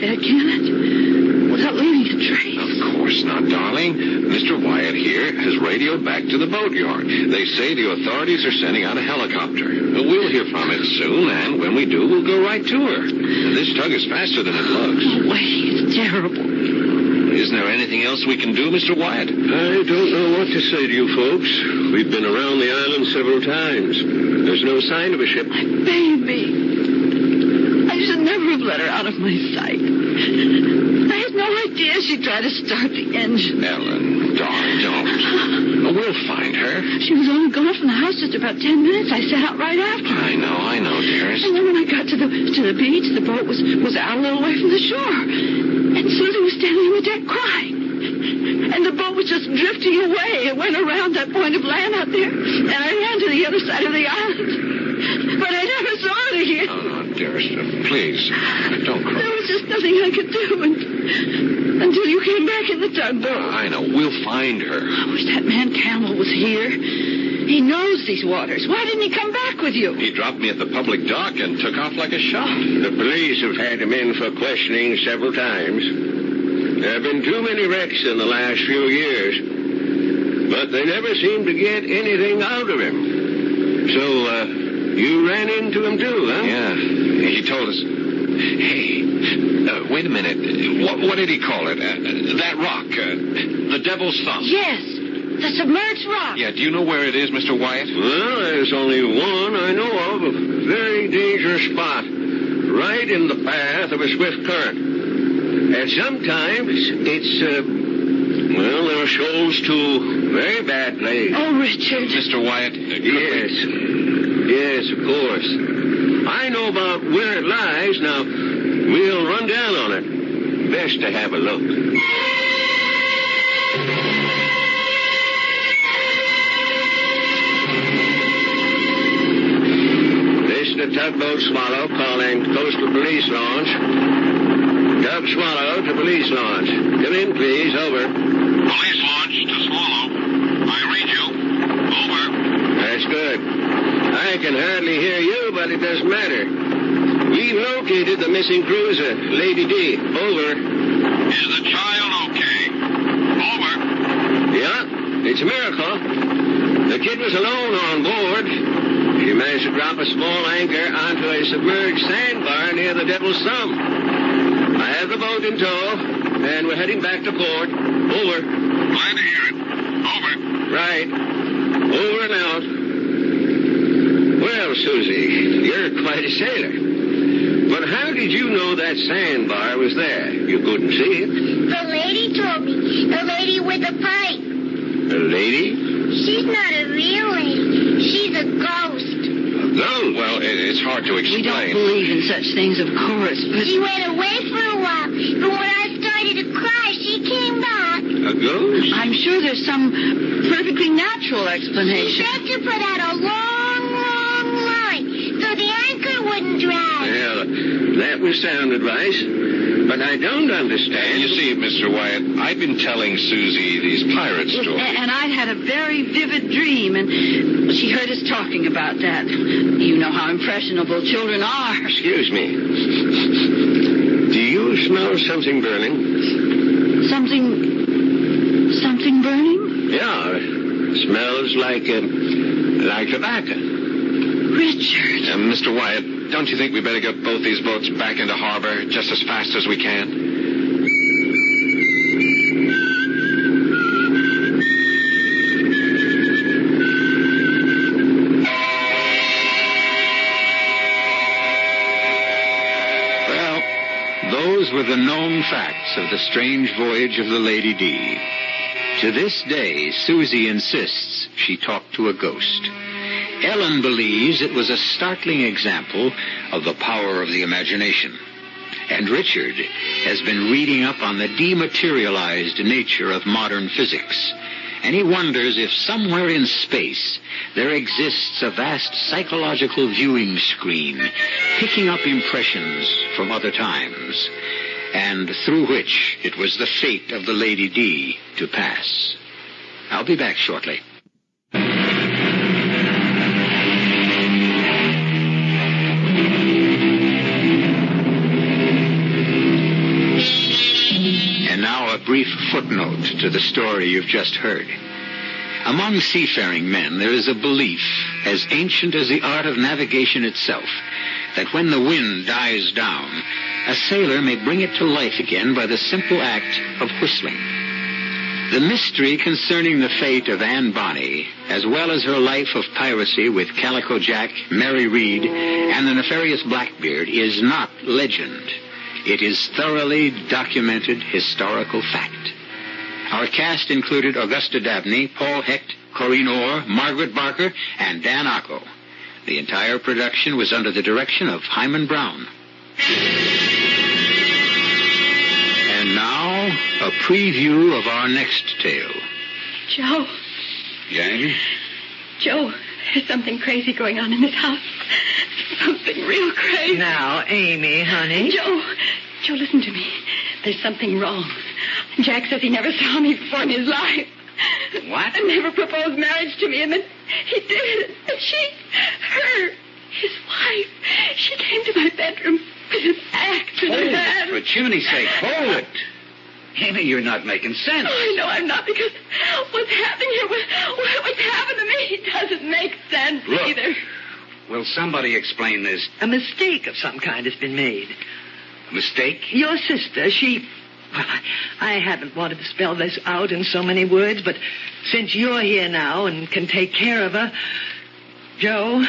that, can it? Without leaving a trace. Of course not, darling. Mr. Wyatt here has radioed back to the boatyard. They say the authorities are sending out a helicopter. We'll hear from it soon, and when we do, we'll go right to her. This tug is faster than it looks. Oh, wait, it's terrible. Isn't there anything else we can do, Mr. Wyatt? I don't know what to say to you folks. We've been around the island several times. There's no sign of a ship. My baby. I should never have let her out of my sight. I had no idea she'd try to start the engine. Ellen, darling, don't. We'll find her. She was only gone from the house just about 10 minutes. I set out right after her. I know, dearest. And then when I got to the beach, the boat was out a little way from the shore. And Susie was standing on the deck crying. And the boat was just drifting away. It went around that point of land out there. And I ran to the other side of the island. But I never saw it again. Oh, dearest, please, don't cry. There was just nothing I could do until you came back in the tugboat. I know. We'll find her. I wish that man Campbell was here. He knows these waters. Why didn't he come back with you? He dropped me at the public dock and took off like a shot. The police have had him in for questioning several times. There have been too many wrecks in the last few years. But they never seem to get anything out of him. So, you ran into him too, huh? Yeah. He told us. Hey, wait a minute. What did he call it? That rock. The Devil's Thumb. Yes. The submerged rock. Yeah, do you know where it is, Mr. Wyatt? Well, there's only one I know of. A very dangerous spot. Right in the path of a swift current. And sometimes there are shoals to very bad place. Oh, Richard. Mr. Wyatt. Yes, of course. I know about where it lies. Now, we'll run down on it. Best to have a look. This is the tugboat Swallow calling Coastal Police Launch. Tug Swallow to Police Launch. Come in, please. Over. Police Launch to Swallow. I read you. Over. That's good. I can hardly hear you, but it doesn't matter. We've located the missing cruiser, Lady D. Over. Is the child okay? Over. Yeah, it's a miracle. The kid was alone on board. She managed to drop a small anchor onto a submerged sandbar near the Devil's Thumb. I have the boat in tow, and we're heading back to port. Over. Glad to hear it. Over. Right. Over and out. Well, Susie, you're quite a sailor. But how did you know that sandbar was there? You couldn't see it. The lady told me. The lady with the pipe. A lady? She's not a real lady. She's a ghost. No, well, it's hard to explain. We don't believe in such things, of course, but... She went away for a while, but when I started to cry, she came back. A ghost? I'm sure there's some perfectly natural explanation. She said to put out a long, long line so the anchor wouldn't drag. Well, that was sound advice. But I don't understand. You see, Mr. Wyatt, I've been telling Susie these pirate stories. And I'd had a very vivid dream, and she heard us talking about that. You know how impressionable children are. Excuse me. Do you smell something burning? Something burning? Yeah. Smells like tobacco. Richard. Mr. Wyatt, don't you think we better get both these boats back into harbor just as fast as we can? Well, those were the known facts of the strange voyage of the Lady D. To this day, Susie insists she talked to a ghost. Ellen believes it was a startling example of the power of the imagination. And Richard has been reading up on the dematerialized nature of modern physics. And he wonders if somewhere in space there exists a vast psychological viewing screen picking up impressions from other times, and through which it was the fate of the Lady D to pass. I'll be back shortly. Now, a brief footnote to the story you've just heard. Among seafaring men, there is a belief, as ancient as the art of navigation itself, that when the wind dies down, a sailor may bring it to life again by the simple act of whistling. The mystery concerning the fate of Anne Bonny, as well as her life of piracy with Calico Jack, Mary Read, and the nefarious Blackbeard, is not legend. It is thoroughly documented historical fact. Our cast included Augusta Dabney, Paul Hecht, Corinne Orr, Margaret Barker, and Dan Ocko. The entire production was under the direction of Hyman Brown. And now, a preview of our next tale. Joe. Jane? Joe, there's something crazy going on in this house. Something real crazy. Now, Amy, honey. Joe, listen to me. There's something wrong. Jack says he never saw me before in his life. What? And never proposed marriage to me, and then he did. And his wife, she came to my bedroom with an axe in her hand. For chimney's sake, hold it. Amy, you're not making sense. Oh, I know I'm not, because what's happening here, what's happened to me, doesn't make sense either. Will somebody explain this? A mistake of some kind has been made. A mistake? Your sister, well, I haven't wanted to spell this out in so many words, but since you're here now and can take care of her, Joe,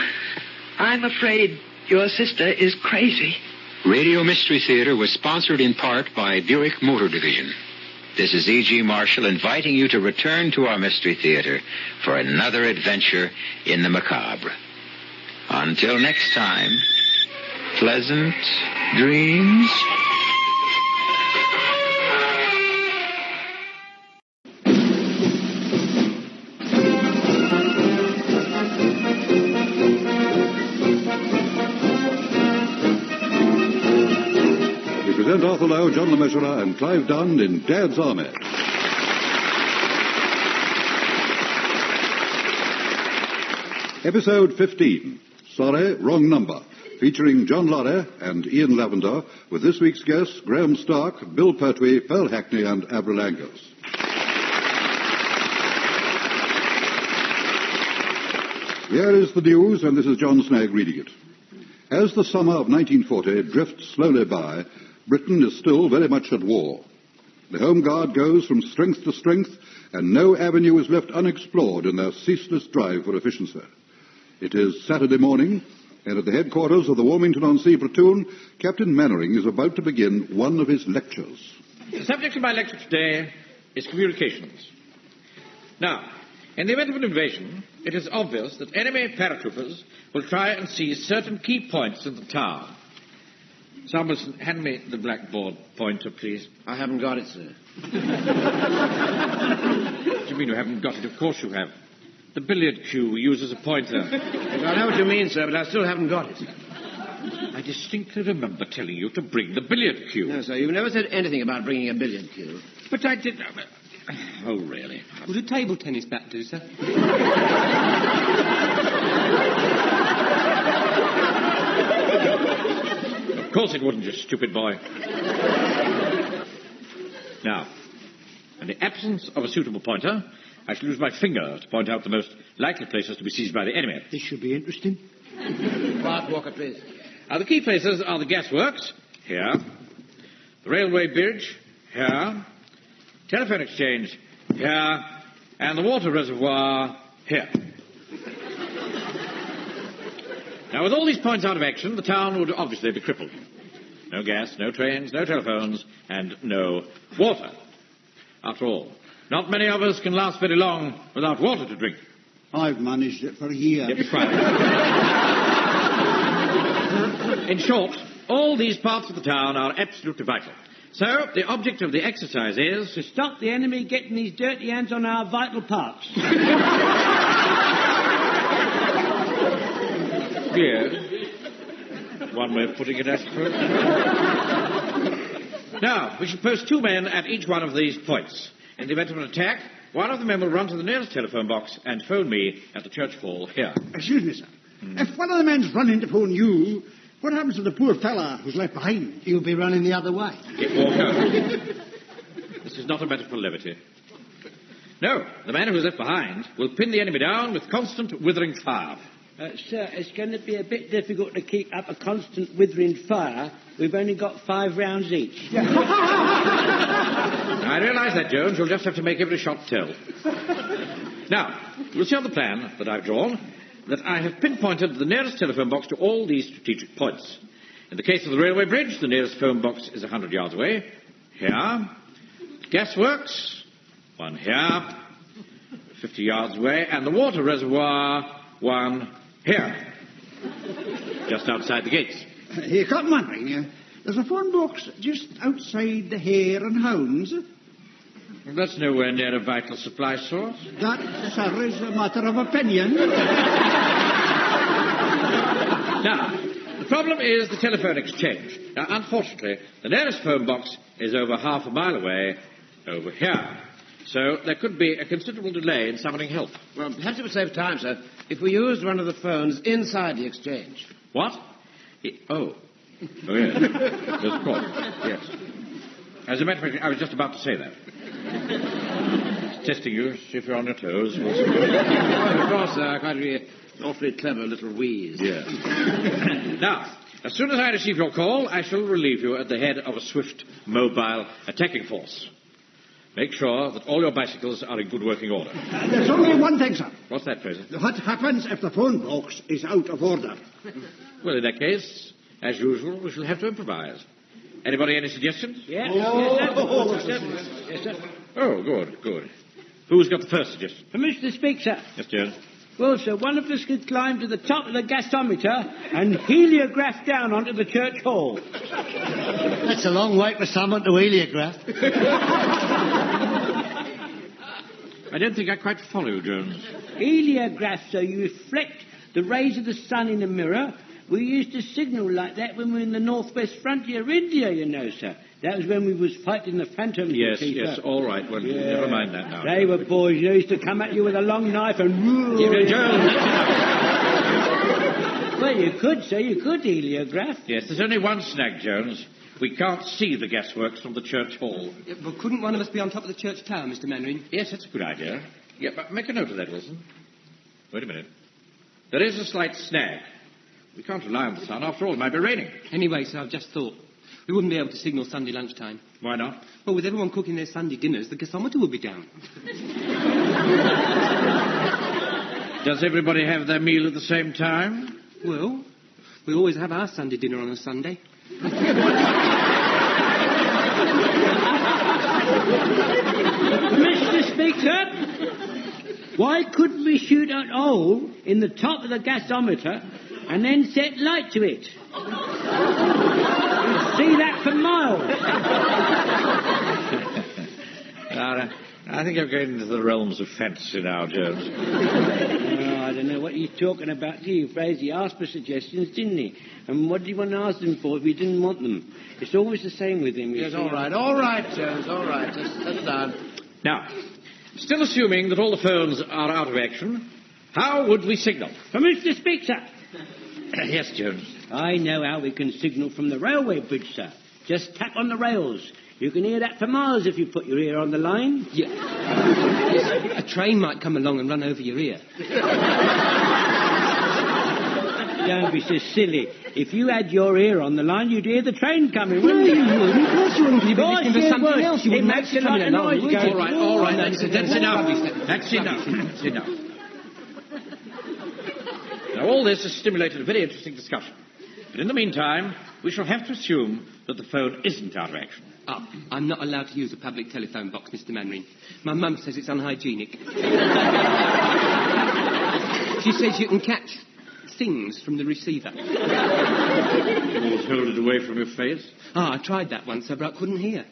I'm afraid your sister is crazy. Radio Mystery Theater was sponsored in part by Buick Motor Division. This is E.G. Marshall inviting you to return to our Mystery Theater for another adventure in the macabre. Until next time, pleasant dreams. Present Arthur Lowe, John Le Mesurier, and Clive Dunn in Dad's Army. Episode 15, Sorry, Wrong Number, featuring John Lorry and Ian Lavender, with this week's guests Graham Stark, Bill Pertwee, Pearl Hackney, and Avril Angus. Here is the news, and this is John Snagg reading it. As the summer of 1940 drifts slowly by, Britain is still very much at war. The Home Guard goes from strength to strength, and no avenue is left unexplored in their ceaseless drive for efficiency. It is Saturday morning, and at the headquarters of the Wilmington-on-Sea platoon, Captain Mannering is about to begin one of his lectures. The subject of my lecture today is communications. Now, in the event of an invasion, it is obvious that enemy paratroopers will try and seize certain key points in the town. Samuelson, hand me the blackboard pointer, please. I haven't got it, sir. What do you mean you haven't got it? Of course you have. The billiard cue we use as a pointer. I know what you mean, sir, but I still haven't got it. I distinctly remember telling you to bring the billiard cue. No, sir, you've never said anything about bringing a billiard cue. But I did... Oh, really? Would a table tennis bat do, sir? Of course it wouldn't, you stupid boy. Now, in the absence of a suitable pointer, I shall use my finger to point out the most likely places to be seized by the enemy. This should be interesting. Quiet, Walker, please. Now, the key places are the gasworks, here, the railway bridge, here, telephone exchange, here, and the water reservoir, here. Now, with all these points out of action, the town would obviously be crippled. No gas, no trains, no telephones, and no water. After all, not many of us can last very long without water to drink. I've managed it for a year. Get quiet. In short, all these parts of the town are absolutely vital. So, the object of the exercise is... to stop the enemy getting his dirty hands on our vital parts. Yes. One way of putting it, I suppose. Now, we shall post 2 men at each one of these points. In the event of an attack, one of the men will run to the nearest telephone box and phone me at the church hall here. Excuse me, sir. If one of the men's running to phone you, what happens to the poor fella who's left behind? He'll be running the other way. Get Walker. This is not a matter for levity. No, the man who is left behind will pin the enemy down with constant withering fire. Sir, it's going to be a bit difficult to keep up a constant withering fire. We've only got 5 rounds each. I realise that, Jones. You'll just have to make every shot tell. Now, you'll see on the plan that I've drawn that I have pinpointed the nearest telephone box to all these strategic points. In the case of the railway bridge, the nearest phone box is 100 yards away. Here. Gasworks, one here, 50 yards away. And the water reservoir, one here, just outside the gates. Captain Mannering, there's a phone box just outside the Hare and Hounds. That's nowhere near a vital supply source. That, sir, is a matter of opinion. Now, the problem is the telephone exchange. Now, unfortunately, the nearest phone box is over half a mile away, over here. So there could be a considerable delay in summoning help. Well, perhaps it would save time, sir, if we used one of the phones inside the exchange. What? Oh, yes. Yes, of course. Yes. As a matter of fact, I was just about to say that. Testing you, see if you're on your toes. Well, of course, sir. Quite an awfully clever little wheeze. Yes. Now, as soon as I receive your call, I shall relieve you at the head of a swift, mobile attacking force. Make sure that all your bicycles are in good working order. There's only one thing, sir. What's that, Fraser? What happens if the phone box is out of order? Well, in that case, as usual, we shall have to improvise. Anybody any suggestions? Yes. Yes, sir. Oh, good. Who's got the first suggestion? Mr. Speaker. Yes, Jones. Well, sir, one of us could climb to the top of the gasometer and heliograph down onto the church hall. That's a long way for someone to heliograph. I don't think I quite follow you, Jones. Heliograph, sir, you reflect the rays of the sun in a mirror. We used to signal like that when we were in the northwest frontier of India, you know, sir. That was when we was fighting the phantoms. Yes, all right. Well, never mind that now. They were boys, you know, used to come at you with a long knife and... Jones! Well, you could, sir, you could heliograph. Yes, there's only one snag, Jones. We can't see the gasworks from the church hall. Yeah, but couldn't one of us be on top of the church tower, Mr. Mannering? Yes, that's a good idea. Yeah, but make a note of that, Wilson. Wait a minute. There is a slight snag. We can't rely on the sun. After all, it might be raining. Anyway, sir, I've just thought. We wouldn't be able to signal Sunday lunchtime. Why not? Well, with everyone cooking their Sunday dinners, the gasometer would be down. Does everybody have their meal at the same time? Well, we always have our Sunday dinner on a Sunday. Mr. Speaker, why couldn't we shoot a hole in the top of the gasometer and then set light to it? You'd see that for miles. I think I'm going into the realms of fantasy now, Jones. Oh, I don't know what he's talking about to you, Fraser. He asked for suggestions, didn't he? And what did you want to ask them for if he didn't want them? It's always the same with him. Yes, all right, Jones, all right. Just settle down. Now, still assuming that all the phones are out of action, how would we signal? For Mr. Speaker. Yes, Jones. I know how we can signal from the railway bridge, sir. Just tap on the rails. You can hear that for miles if you put your ear on the line. Yeah. A train might come along and run over your ear. Don't be so silly. If you had your ear on the line, you'd hear the train coming, wouldn't you? Of course you wouldn't. You'd be listening to something else. You It wouldn't makes a actually lot of noise. All right. That's enough. That's enough. Now, all this has stimulated a very interesting discussion. But in the meantime, we shall have to assume that the phone isn't out of action. Oh, I'm not allowed to use a public telephone box, Mr. Mannering. My mum says it's unhygienic. She says you can catch things from the receiver. Always hold it away from your face? I tried that once, sir, but I couldn't hear.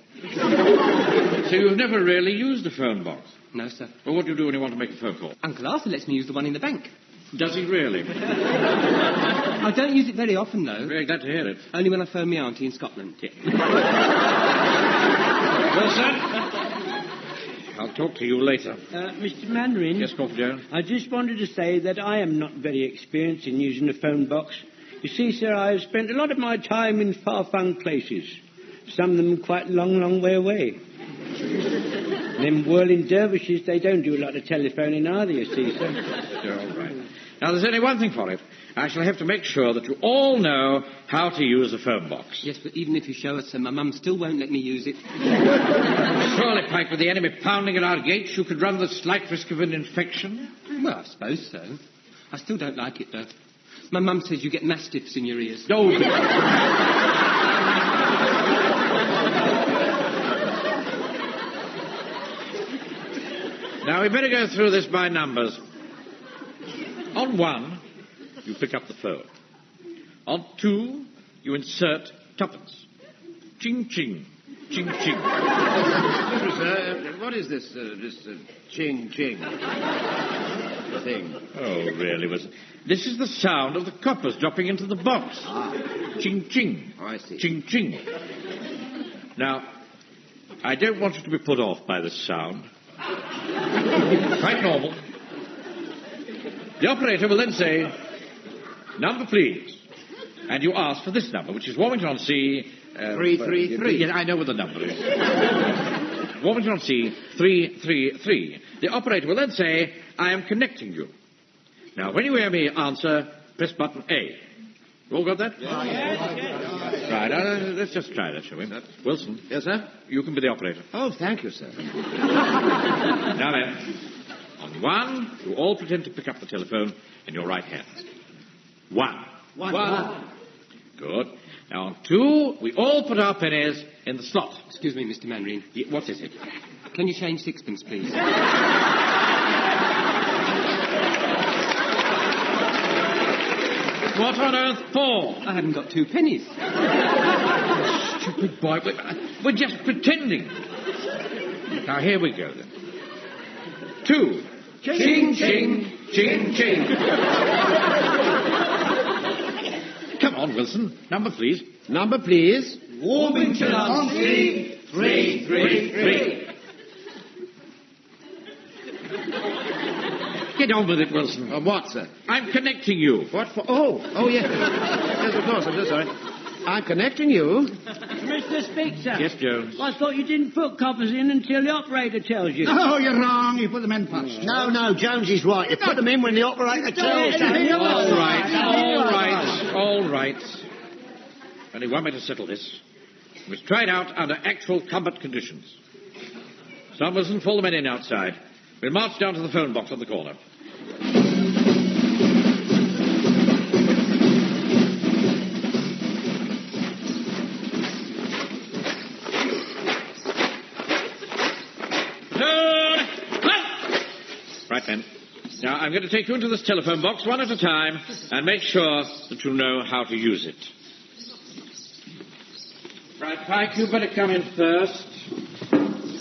So you've never really used a phone box? No, sir. Well, what do you do when you want to make a phone call? Uncle Arthur lets me use the one in the bank. Does he really? I don't use it very often, though. Very glad to hear it. Only when I phone my auntie in Scotland. Well, sir, I'll talk to you later. Mr. Mannering? Yes, Corporal Jones? I just wanted to say that I am not very experienced in using a phone box. You see, sir, I have spent a lot of my time in far-flung places. Some of them quite a long, long way away. Them whirling dervishes, they don't do a lot of telephoning either, you see, sir. You're all right. Now, there's only one thing for it. I shall have to make sure that you all know how to use a phone box. Yes, but even if you show us, sir, my mum still won't let me use it. Surely, Pike, with the enemy pounding at our gates, you could run the slight risk of an infection? Well, I suppose so. I still don't like it, though. My mum says you get mastiffs in your ears. Oh, Now, we better go through this by numbers. On 1, you pick up the phone. On 2, you insert tuppence. Ching, ching. Ching, ching. Excuse me, sir. What is this ching, ching thing? Oh, really, Wilson? This is the sound of the coppers dropping into the box. Ching, ching. Oh, I see. Ching, ching. Now, I don't want you to be put off by this sound. Quite normal. The operator will then say, "Number, please." And you ask for this number, which is Warmington-on-Sea... 333. Yes, I know what the number is. Warmington-on-Sea 333. The operator will then say, "I am connecting you." Now, when you hear me answer, press button A. You all got that? Yes. Right, let's just try that, shall we? Wilson. Yes, sir? You can be the operator. Oh, thank you, sir. Now then, on 1, you all pretend to pick up the telephone in your right hand. 1. Good. Now on 2, we all put our pennies in the slot. Excuse me, Mr. Manring. What is it? Can you change sixpence, please? What on earth for? I haven't got 2 pennies. Stupid boy. We're just pretending. Now, here we go, then. 2. Ching, ching, ching, ching. Come on, Wilson. Number, please. Number, please. Warmington-on-Sea 333. Get on with it, Wilson. What, sir? I'm connecting you. What for? Oh, yes. Yes, of course. I'm so sorry. I'm connecting you. Mr. Speaker. Yes, Jones. I thought you didn't put coppers in until the operator tells you. Oh, you're wrong. You put them in first. No, Jones is right. You put them in when the operator tells you. All right. Only one way to settle this. We must try it out under actual combat conditions. Wilson, fall the men in outside. We'll march down to the phone box on the corner. Right, then. Now, I'm going to take you into this telephone box one at a time and make sure that you know how to use it. Right, Pike, you better come in first.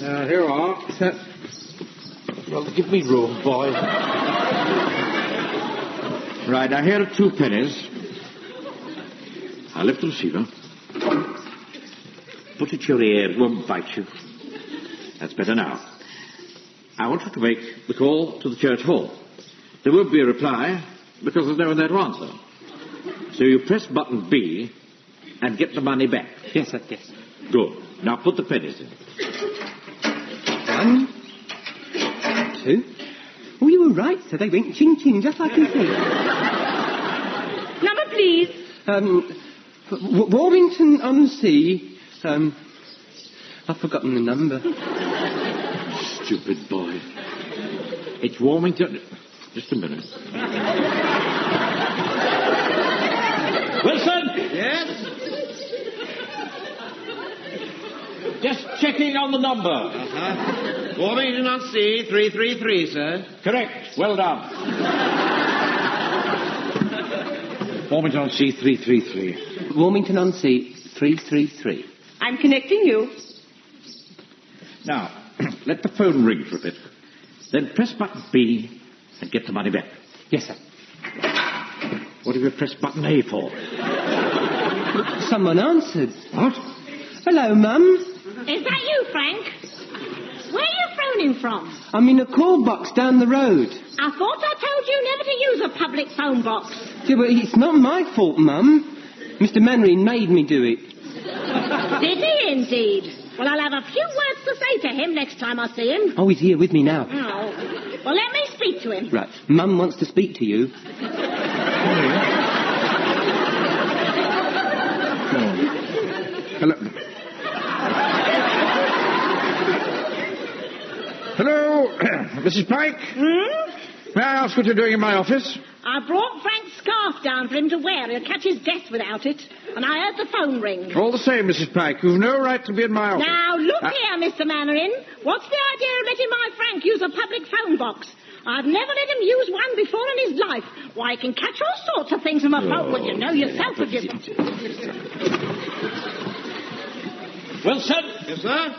Here you are. Well, give me room, boy. Right, now here are 2 pennies. I'll lift the receiver. Put it to your ear, it won't bite you. That's better now. I want you to make the call to the church hall. There won't be a reply because there's no one there to answer. So you press button B and get the money back. Yes, sir, yes. Good. Now put the pennies in. 1, 2. Oh, you were right, sir. They went ching-ching, just like you said. Number, please. Warmington-on-Sea. I've forgotten the number. Stupid boy. It's Warmington... Just a minute. Wilson! Yes? Just checking on the number. Warmington-on-Sea 333, sir. Correct. Well done. Warmington-on-Sea 333. Warmington-on-Sea 333. I'm connecting you. Now, let the phone ring for a bit. Then press button B and get the money back. Yes, sir. What have you pressed button A for? Someone answered. What? Hello, Mum. Is that you, Frank? Where are you phoning from? I'm in a call box down the road. I thought I told you never to use a public phone box. Yeah, but it's not my fault, Mum. Mr. Manring made me do it. Did he indeed? Well, I'll have a few words to say to him next time I see him. Oh, he's here with me now. Oh. Well, let me speak to him. Right. Mum wants to speak to you. Hello. Hello, Mrs. Pike? May I ask what you're doing in my office? I brought Frank's scarf down for him to wear. He'll catch his death without it. And I heard the phone ring. All the same, Mrs. Pike, you've no right to be in my office. Now, look here, Mr. Mannering. What's the idea of letting my Frank use a public phone box? I've never let him use one before in his life. Why, he can catch all sorts of things from a phone. Well, you know yourself would you... Wilson? Yes, sir?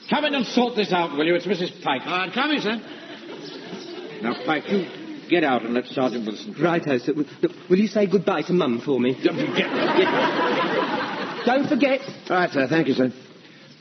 Come in and sort this out, will you? It's Mrs. Pike. I'm coming, sir. Now, Pike, you get out and let Sergeant Wilson... Righto, sir. Will you say goodbye to Mum for me? Don't forget. All right, sir. Thank you, sir.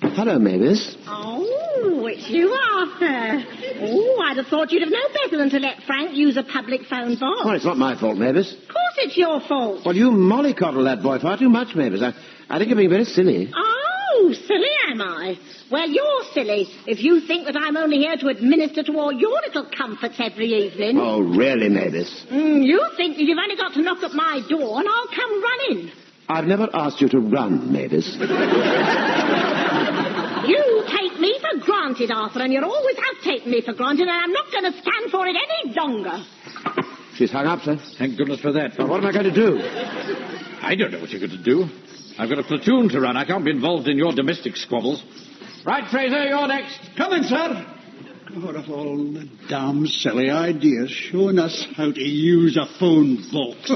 Hello, Mavis. Oh, it's you, Arthur. Oh, I'd have thought you'd have known better than to let Frank use a public phone box. Well, it's not my fault, Mavis. Of course it's your fault. Well, you mollycoddle that boy far too much, Mavis. I think you're being very silly. Oh, silly am I? Well, you're silly if you think that I'm only here to administer to all your little comforts every evening. Oh, really, Mavis? You think that you've only got to knock at my door and I'll come running. I've never asked you to run, Mavis. You take me for granted, Arthur, and you always have taken me for granted, and I'm not going to stand for it any longer. She's hung up, sir. Thank goodness for that. Well, what am I going to do? I don't know what you're going to do. I've got a platoon to run. I can't be involved in your domestic squabbles. Right, Fraser, you're next. Come in, sir. God, of all the damn silly ideas, showing us how to use a phone box.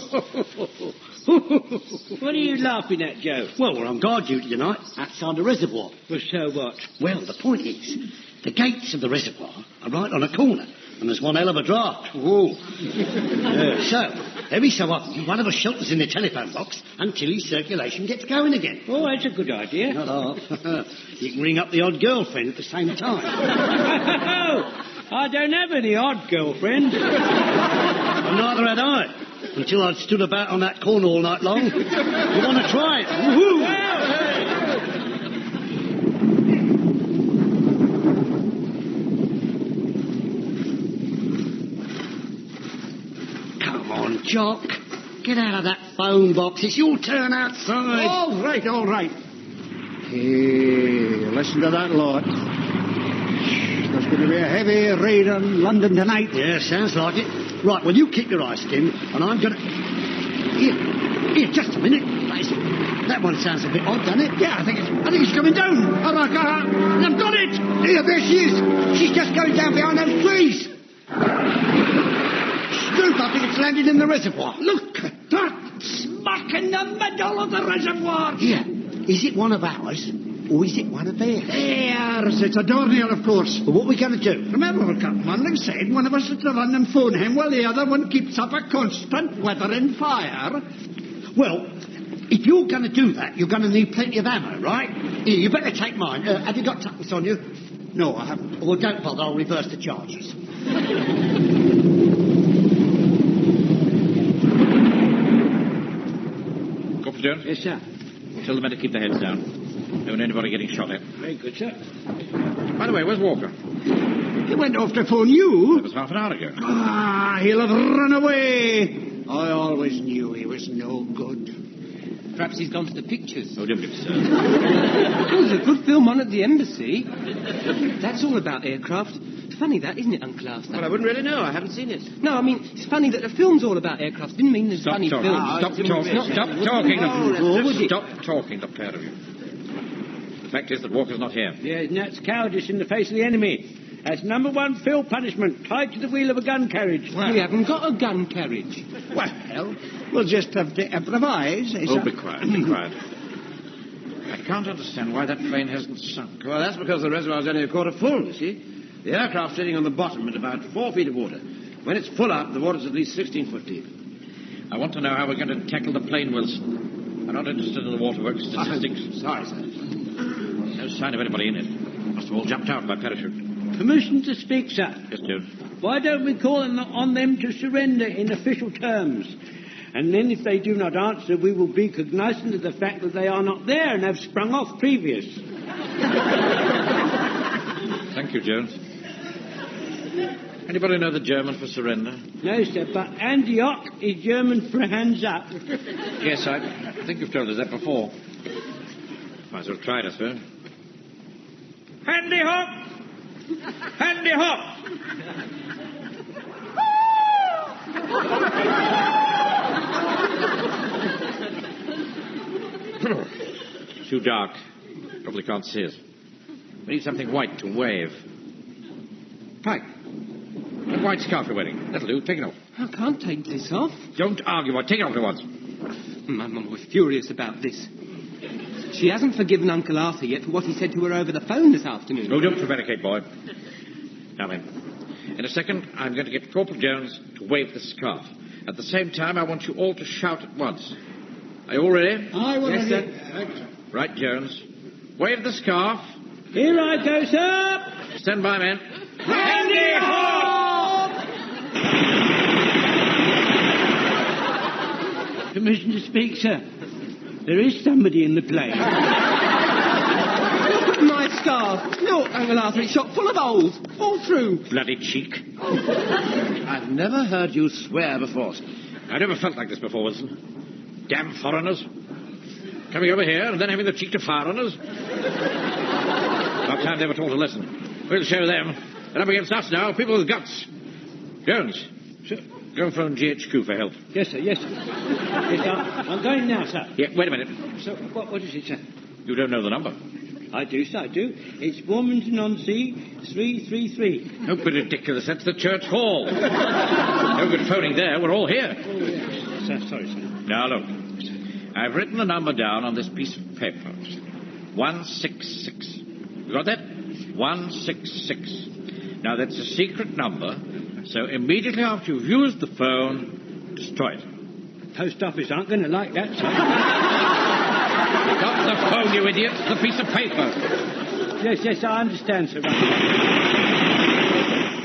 What are you laughing at, Joe? Well, we're on guard duty tonight, outside the reservoir. Well, so what? Well, the point is, the gates of the reservoir are right on a corner, and there's one hell of a draught. Oh. So, every so often, one of us shelters in the telephone box until his circulation gets going again. Oh, that's a good idea. Not half. You can ring up the odd girlfriend at the same time. I don't have any odd girlfriend. Well, neither had I. Until I'd stood about on that corner all night long. You want to try it? Woohoo! Come on, Jock. Get out of that phone box. It's your turn outside. All right, all right. Hey, listen to that lot. There's going to be a heavy raid on London tonight. Yeah, sounds like it. Right, well, you keep your eyes skinned, and I'm going to... Here, just a minute. That one sounds a bit odd, doesn't it? Yeah, I think it's coming down. I've got it. Here, there she is. She's just going down behind those trees. Snoop, I think it's landed in the reservoir. Look at that. Smack in the middle of the reservoir. Here, is it one of ours, or is it one of theirs? Theirs. It's a Dornier, of course. Well, what are we going to do? Remember what Captain Manning said? One of us is to run and phone him while the other one keeps up a constant weathering fire. Well, if you're going to do that, you're going to need plenty of ammo, right? Here, you better take mine. Have you got tuppence on you? No, I haven't. Well, don't bother. I'll reverse the charges. Corporal Jones? Yes, sir. Tell the men to keep their heads down. Don't want anybody getting shot at. Very good, sir. By the way, where's Walker? He went off to phone you. That was half an hour ago. Ah, he'll have run away. I always knew he was no good. Perhaps he's gone to the pictures. Oh, don't be absurd. There's a good film on at the embassy. That's all about aircraft. Funny that, isn't it, Uncle Arthur? Well, I wouldn't really know. I haven't seen it. No, I mean, it's funny that the film's all about aircraft. Didn't mean there's funny films. Stop talking, the pair of you. The fact is that Walker's not here. Yeah, and that's cowardice in the face of the enemy. That's number one field punishment, tied to the wheel of a gun carriage. Well, we haven't got a gun carriage. Well, we'll just have to improvise. Be quiet, be quiet. I can't understand why that plane hasn't sunk. Well, that's because the reservoir's only a quarter full, you see. The aircraft's sitting on the bottom at about 4 feet of water. When it's full up, the water's at least 16 foot deep. I want to know how we're going to tackle the plane, Wilson. I'm not interested in the waterworks statistics. Sorry, sir. No sign of anybody in it. Must have all jumped out by parachute. Permission to speak, sir. Yes, Jones. Why don't we call on them to surrender in official terms? And then if they do not answer, we will be cognizant of the fact that they are not there and have sprung off previous. Thank you, Jones. Anybody know the German for surrender? No, sir, but Antioch is German for hands up. Yes, I think you've told us that before. Might as well try it, I suppose. Handy hop! Handy hop! Too dark. Probably can't see us. We need something white to wave. Pike. That white scarf you're wearing. That'll do. Take it off. I can't take this off. Don't argue. Take it off at once. My mum was furious about this. She hasn't forgiven Uncle Arthur yet for what he said to her over the phone this afternoon. Oh, don't prevaricate, boy. Now then, in a second, I'm going to get Corporal Jones to wave the scarf. At the same time, I want you all to shout at once. Are you all ready? I will. Yes, sir. Right, Jones. Wave the scarf. Here I go, sir. Stand by, men. Handy hop! Permission to speak, sir. There is somebody in the plane. My scarf. No, Uncle Arthur, it's shot full of holes. All through. Bloody cheek. I've never heard you swear before. I never felt like this before, Wilson. Damn foreigners. Coming over here and then having the cheek to fire on us. About time they were taught a lesson. We'll show them. They're up against us now, people with guts. Jones, sir, go and phone GHQ for help. Yes, sir, yes, sir. Yes, sir. I'm going now, sir. Yeah, wait a minute. So, what is it, sir? You don't know the number. I do, sir, I do. It's Warmington-on-Sea, 333. Don't be ridiculous. That's the church hall. No good phoning there. We're all here. Oh, yes. Sir, sorry, sir. Now, look. I've written the number down on this piece of paper. 166. You got that? 166. Now, that's a secret number, so immediately after you've used the phone, destroy it. Post office aren't going to like that, sir. Not the phone, you idiot. The piece of paper. Yes, yes, I understand, sir.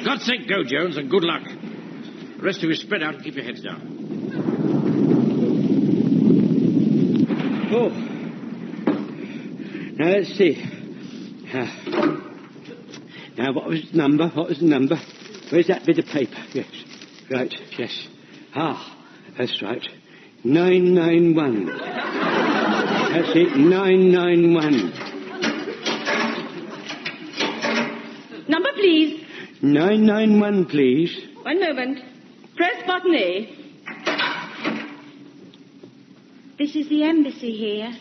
God's sake, go, Jones, and good luck. The rest of you spread out and keep your heads down. Oh. Now, let's see. Now, what was the number? What was the number? Where's that bit of paper? Yes. Right, yes. Ah, that's right. 991. That's it, 991. Number, please. 991, please. One moment. Press button A. This is the embassy here.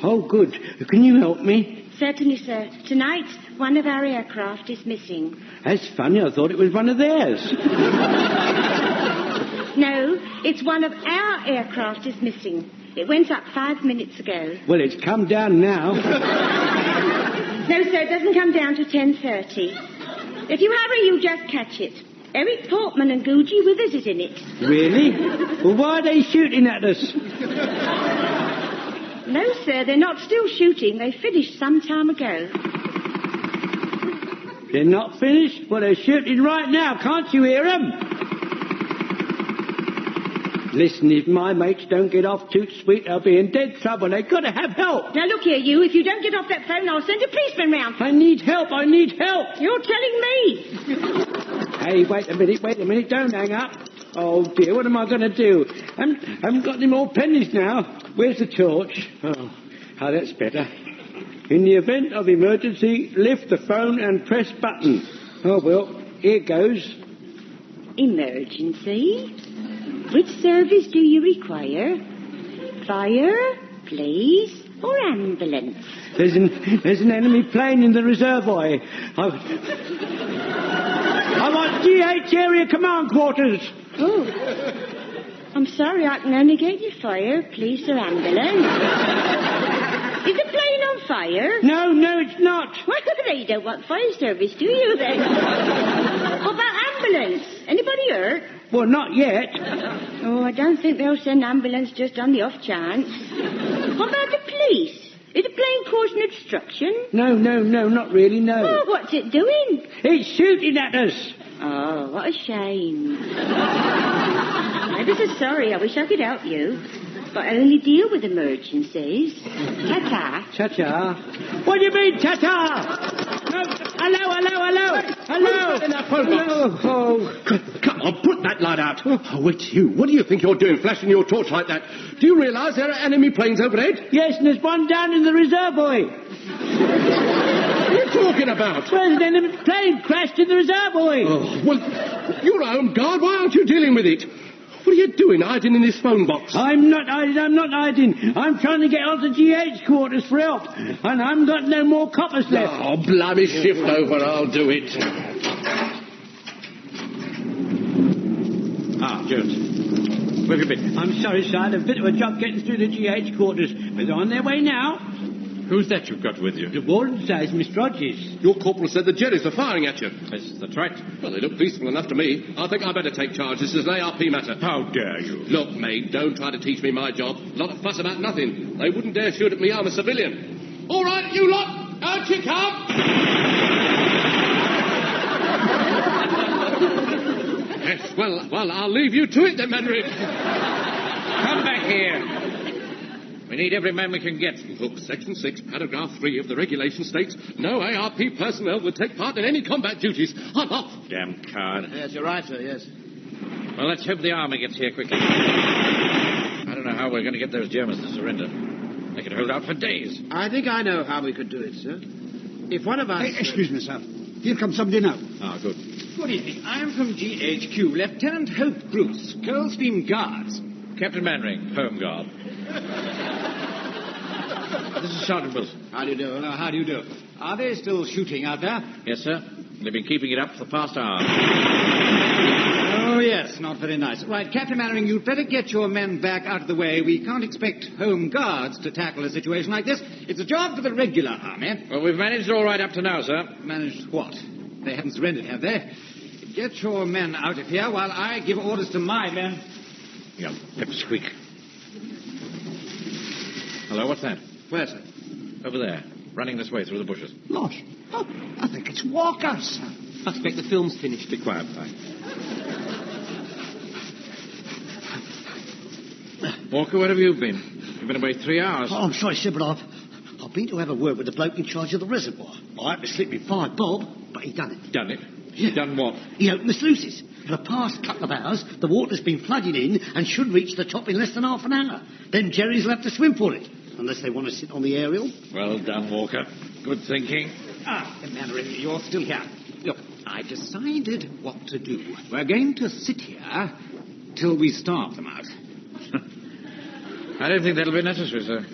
Oh, good. Can you help me? Certainly, sir. Tonight, one of our aircraft is missing. That's funny. I thought it was one of theirs. No, it's one of our aircraft is missing. It went up 5 minutes ago. Well, it's come down now. No, sir, it doesn't come down to 10:30. If you hurry, you'll just catch it. Eric Portman and Gucci Withers is in it. Really? Well, why are they shooting at us? No, sir, they're not still shooting. They finished some time ago. They're not finished? Well, they're shooting right now. Can't you hear them? Listen, if my mates don't get off toot sweet, they'll be in dead trouble. They've got to have help. Now, look here, you. If you don't get off that phone, I'll send a policeman round. I need help. I need help. You're telling me. Hey, wait a minute. Don't hang up. Oh, dear, what am I going to do? I haven't got any more pennies now. Where's the torch? Oh, that's better. In the event of emergency, lift the phone and press button. Oh, well, here goes. Emergency? Which service do you require? Fire, police, or ambulance? There's an enemy plane in the reservoir. I want GH area command quarters. Oh. I'm sorry, I can only get you fire, police, or ambulance. Is the plane on fire? No, it's not. Well, you don't want fire service, do you, then? What about ambulance? Anybody hurt? Well, not yet. Oh, I don't think they'll send ambulance just on the off chance. What about the police? Is the plane causing obstruction? No, not really, no. Oh, what's it doing? It's shooting at us. Oh, what a shame. Maybe Ever so sorry. I wish I could help you. But I only deal with emergencies. Ta-ta. Ta-ta. What do you mean, ta-ta? No, hello. Come on, put that light out. Oh, it's you. What do you think you're doing, flashing your torch like that? Do you realise there are enemy planes overhead? Yes, and there's one down in the reserve, boy. What are you talking about? Well, an enemy plane crashed in the reserve, boy. Oh, well, you're a home guard. Why aren't you dealing with it? What are you doing, hiding in this phone box? I'm not hiding. I'm trying to get onto GH quarters for help. And I haven't got no more coppers left. Oh, blimey, shift over. I'll do it. Ah, Jones. Where have you been? I'm sorry, sir. I had a bit of a job getting through the GH quarters. But they're on their way now. Who's that you've got with you? The warden says Miss Rogers. Your corporal said the Jerrys are firing at you. Yes, that's right. Well, they look peaceful enough to me. I think I better take charge. This is an ARP matter. How dare you? Look, mate, don't try to teach me my job. A lot of fuss about nothing. They wouldn't dare shoot at me. I'm a civilian. All right, you lot, out you come. Yes, well, I'll leave you to it then, Mandarin. Come back here. We need every man we can get. Look, Section 6, Paragraph 3 of the regulation states, no ARP personnel would take part in any combat duties. I'm off. Damn card. Yes, you're right, sir, yes. Well, let's hope the army gets here quickly. I don't know how we're going to get those Germans to surrender. They could hold out for days. I think I know how we could do it, sir. If one of us... Hey, excuse me, sir. Here comes somebody now. Ah, good. Good evening. I'm from GHQ, Lieutenant Hope Bruce, Coldstream Guards. Captain Mannering, Home Guard. This is Sergeant Wilson. How do you do? How do you do? Are they still shooting out there? Yes, sir. They've been keeping it up for the past hour. Oh, yes, not very nice. Right, Captain Mannering, you'd better get your men back out of the way. We can't expect Home Guards to tackle a situation like this. It's a job for the regular army. Well, we've managed all right up to now, sir. Managed what? They haven't surrendered, have they? Get your men out of here while I give orders to my men. Yeah, pipsqueak. Hello, what's that? Where, sir? Over there, running this way through the bushes. Lost. Oh, I think it's Walker, sir. I expect the film's finished. Be quiet, boy. Walker, where have you been? You've been away 3 hours. Oh, I'm sorry, sir, but I've been to have a word with the bloke in charge of the reservoir. I had to slip me 5 bob, but he done it. Done it? Yeah. Done what? He opened the sluices. For the past couple of hours, the water's been flooding in and should reach the top in less than half an hour. Then Jerry's left to swim for it. Unless they want to sit on the aerial. Well done, Walker. Good thinking. Mannering, you're still here. Look, I decided what to do. We're going to sit here till we starve them out. I don't think that'll be necessary, sir.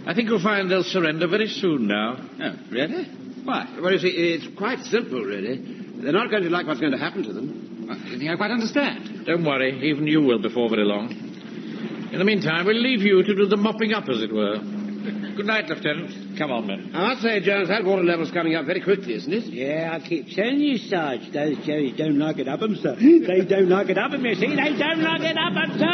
I think you'll find they'll surrender very soon now. Oh, really? Why? Well, you see, it's quite simple, really. They're not going to like what's going to happen to them. Well, I don't think I quite understand. Don't worry. Even you will before very long. In the meantime, we'll leave you to do the mopping up, as it were. Good night, Lieutenant. Come on, men. I must say, Jones, that water level's coming up very quickly, isn't it? Yeah, I keep telling you, Sarge, those Jerrys don't like it up 'em, sir. They don't like it up 'em, you see. They don't like it up 'em, sir.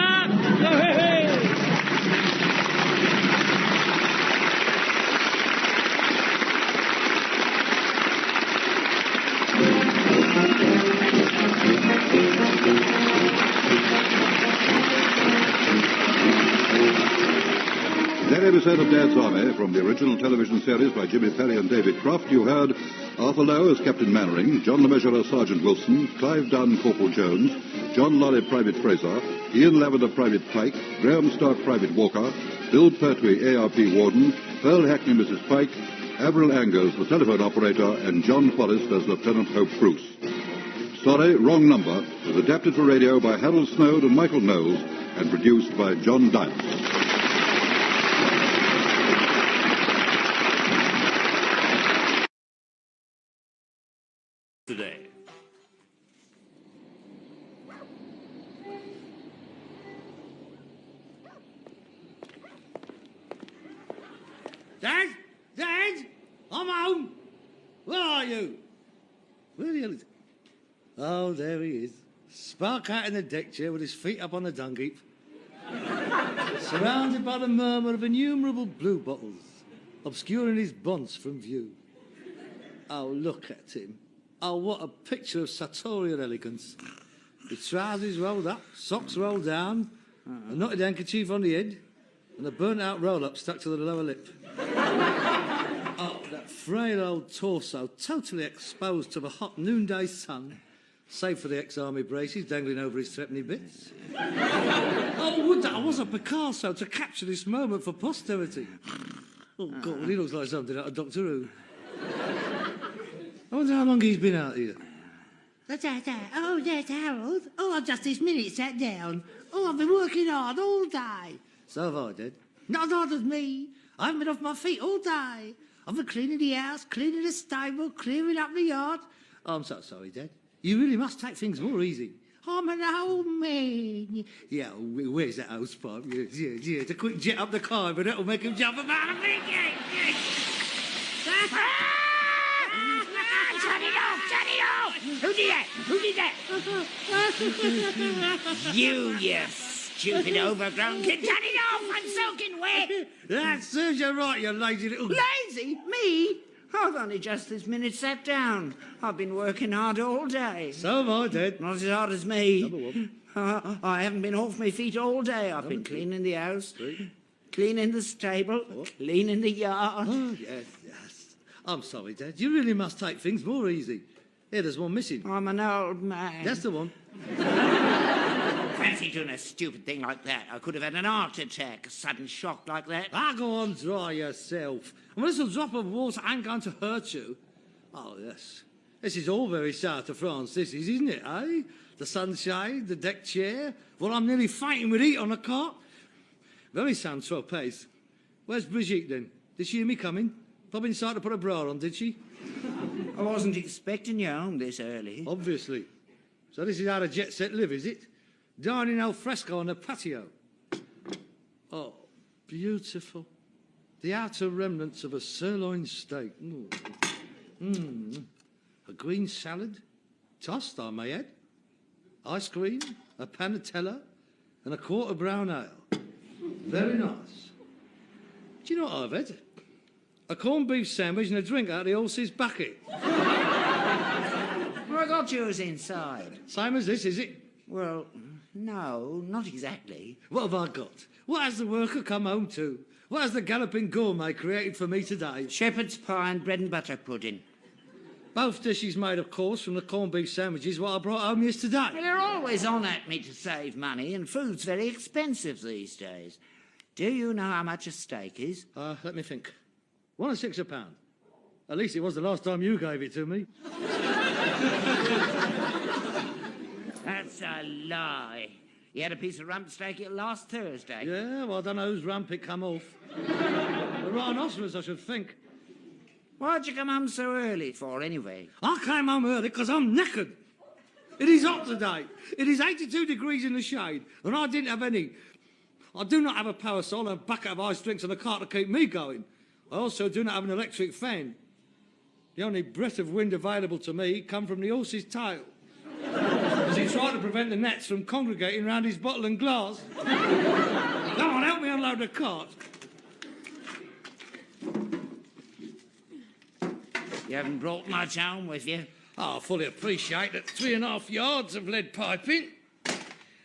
That episode of Dad's Army, from the original television series by Jimmy Perry and David Croft, you heard Arthur Lowe as Captain Mannering, John LeMessurier as Sergeant Wilson, Clive Dunn, Corporal Jones, John Lorry, Private Fraser, Ian Lavender, Private Pike, Graham Stark, Private Walker, Bill Pertwee, ARP Warden, Pearl Hackney, Mrs. Pike, Avril Angers, the telephone operator, and John Forrest as Lieutenant Hope Bruce. Story, Wrong Number, was adapted for radio by Harold Snowd and Michael Knowles and produced by John Dice. Today. Dad? Dad? I'm home. Where are you? Where the hell is... Oh, there he is. Spark out in the deck chair with his feet up on the dung heap. Surrounded by the murmur of innumerable blue bottles, obscuring his bonds from view. Oh, look at him. Oh, what a picture of sartorial elegance. with trousers rolled up, socks rolled down, a knotted handkerchief on the head, and a burnt-out roll-up stuck to the lower lip. Oh, that frail old torso, totally exposed to the hot noonday sun, save for the ex-army braces dangling over his threepenny bits. Oh, would that I was a Picasso to capture this moment for posterity. Oh, God, he looks like something out of Doctor Who. I wonder how long he's been out here. That's Harold. Oh, I've just this minute sat down. Oh, I've been working hard all day. So have I, Dad. Not as hard as me. I haven't been off my feet all day. I've been cleaning the house, cleaning the stable, clearing up the yard. Oh, I'm so sorry, Dad. You really must take things more easy. I'm an old man. Yeah, where's that house pipe? Yeah. To quick jet up the car, but that'll make him jump about a bit. Turn it off! Who did that? You stupid overgrown kid. Turn it off! I'm soaking wet. That serves you right, you lazy little... Lazy? Me? I've only just this minute sat down. I've been working hard all day. So have I, Dad. Not as hard as me. Number one. I haven't been off my feet all day. I've been cleaning the house, cleaning the stable, cleaning the yard. Oh, yes. I'm sorry, Dad. You really must take things more easy. Here, there's one missing. I'm an old man. That's the one. Fancy doing a stupid thing like that. I could have had an heart attack, a sudden shock like that. Go on, dry yourself. And this little drop of water ain't going to hurt you. Oh, yes. This is all very south of France, this is, isn't it, eh? The sunshade, the deck chair. Well, I'm nearly fainting with heat on the cart. Very Saint-Tropez. Where's Brigitte, then? Did she hear me coming? Pop inside to put a bra on, did she? I wasn't expecting you home this early. Obviously. So this is how the jet set live, is it? Dining al fresco on the patio. Oh, beautiful. The outer remnants of a sirloin steak. A green salad, tossed, I may add. Ice cream, a panatella, and a quart of brown ale. Very nice. Do you know what I've had? A corned beef sandwich and a drink out of the horse's bucket. I got yours inside. Same as this, is it? Well, no, not exactly. What have I got? What has the worker come home to? What has the galloping gourmet created for me today? Shepherd's pie and bread and butter pudding. Both dishes made, of course, from the corned beef sandwiches what I brought home yesterday. Well, they're always on at me to save money, and food's very expensive these days. Do you know how much a steak is? Let me think. 1 and 6 a pound. At least it was the last time you gave it to me. That's a lie. You had a piece of rump steak last Thursday. Yeah, well, I don't know whose rump it come off. The rhinoceros, I should think. Why'd you come home so early for, anyway? I came home early because I'm knackered. It is hot today. It is 82 degrees in the shade, and I didn't have any. I do not have a parasol, a bucket of ice drinks, and a car to keep me going. I also do not have an electric fan. The only breath of wind available to me come from the horse's tail, as he tried to prevent the gnats from congregating round his bottle and glass. Come on, help me unload the cart. You haven't brought much home with you? I fully appreciate that 3.5 yards of lead piping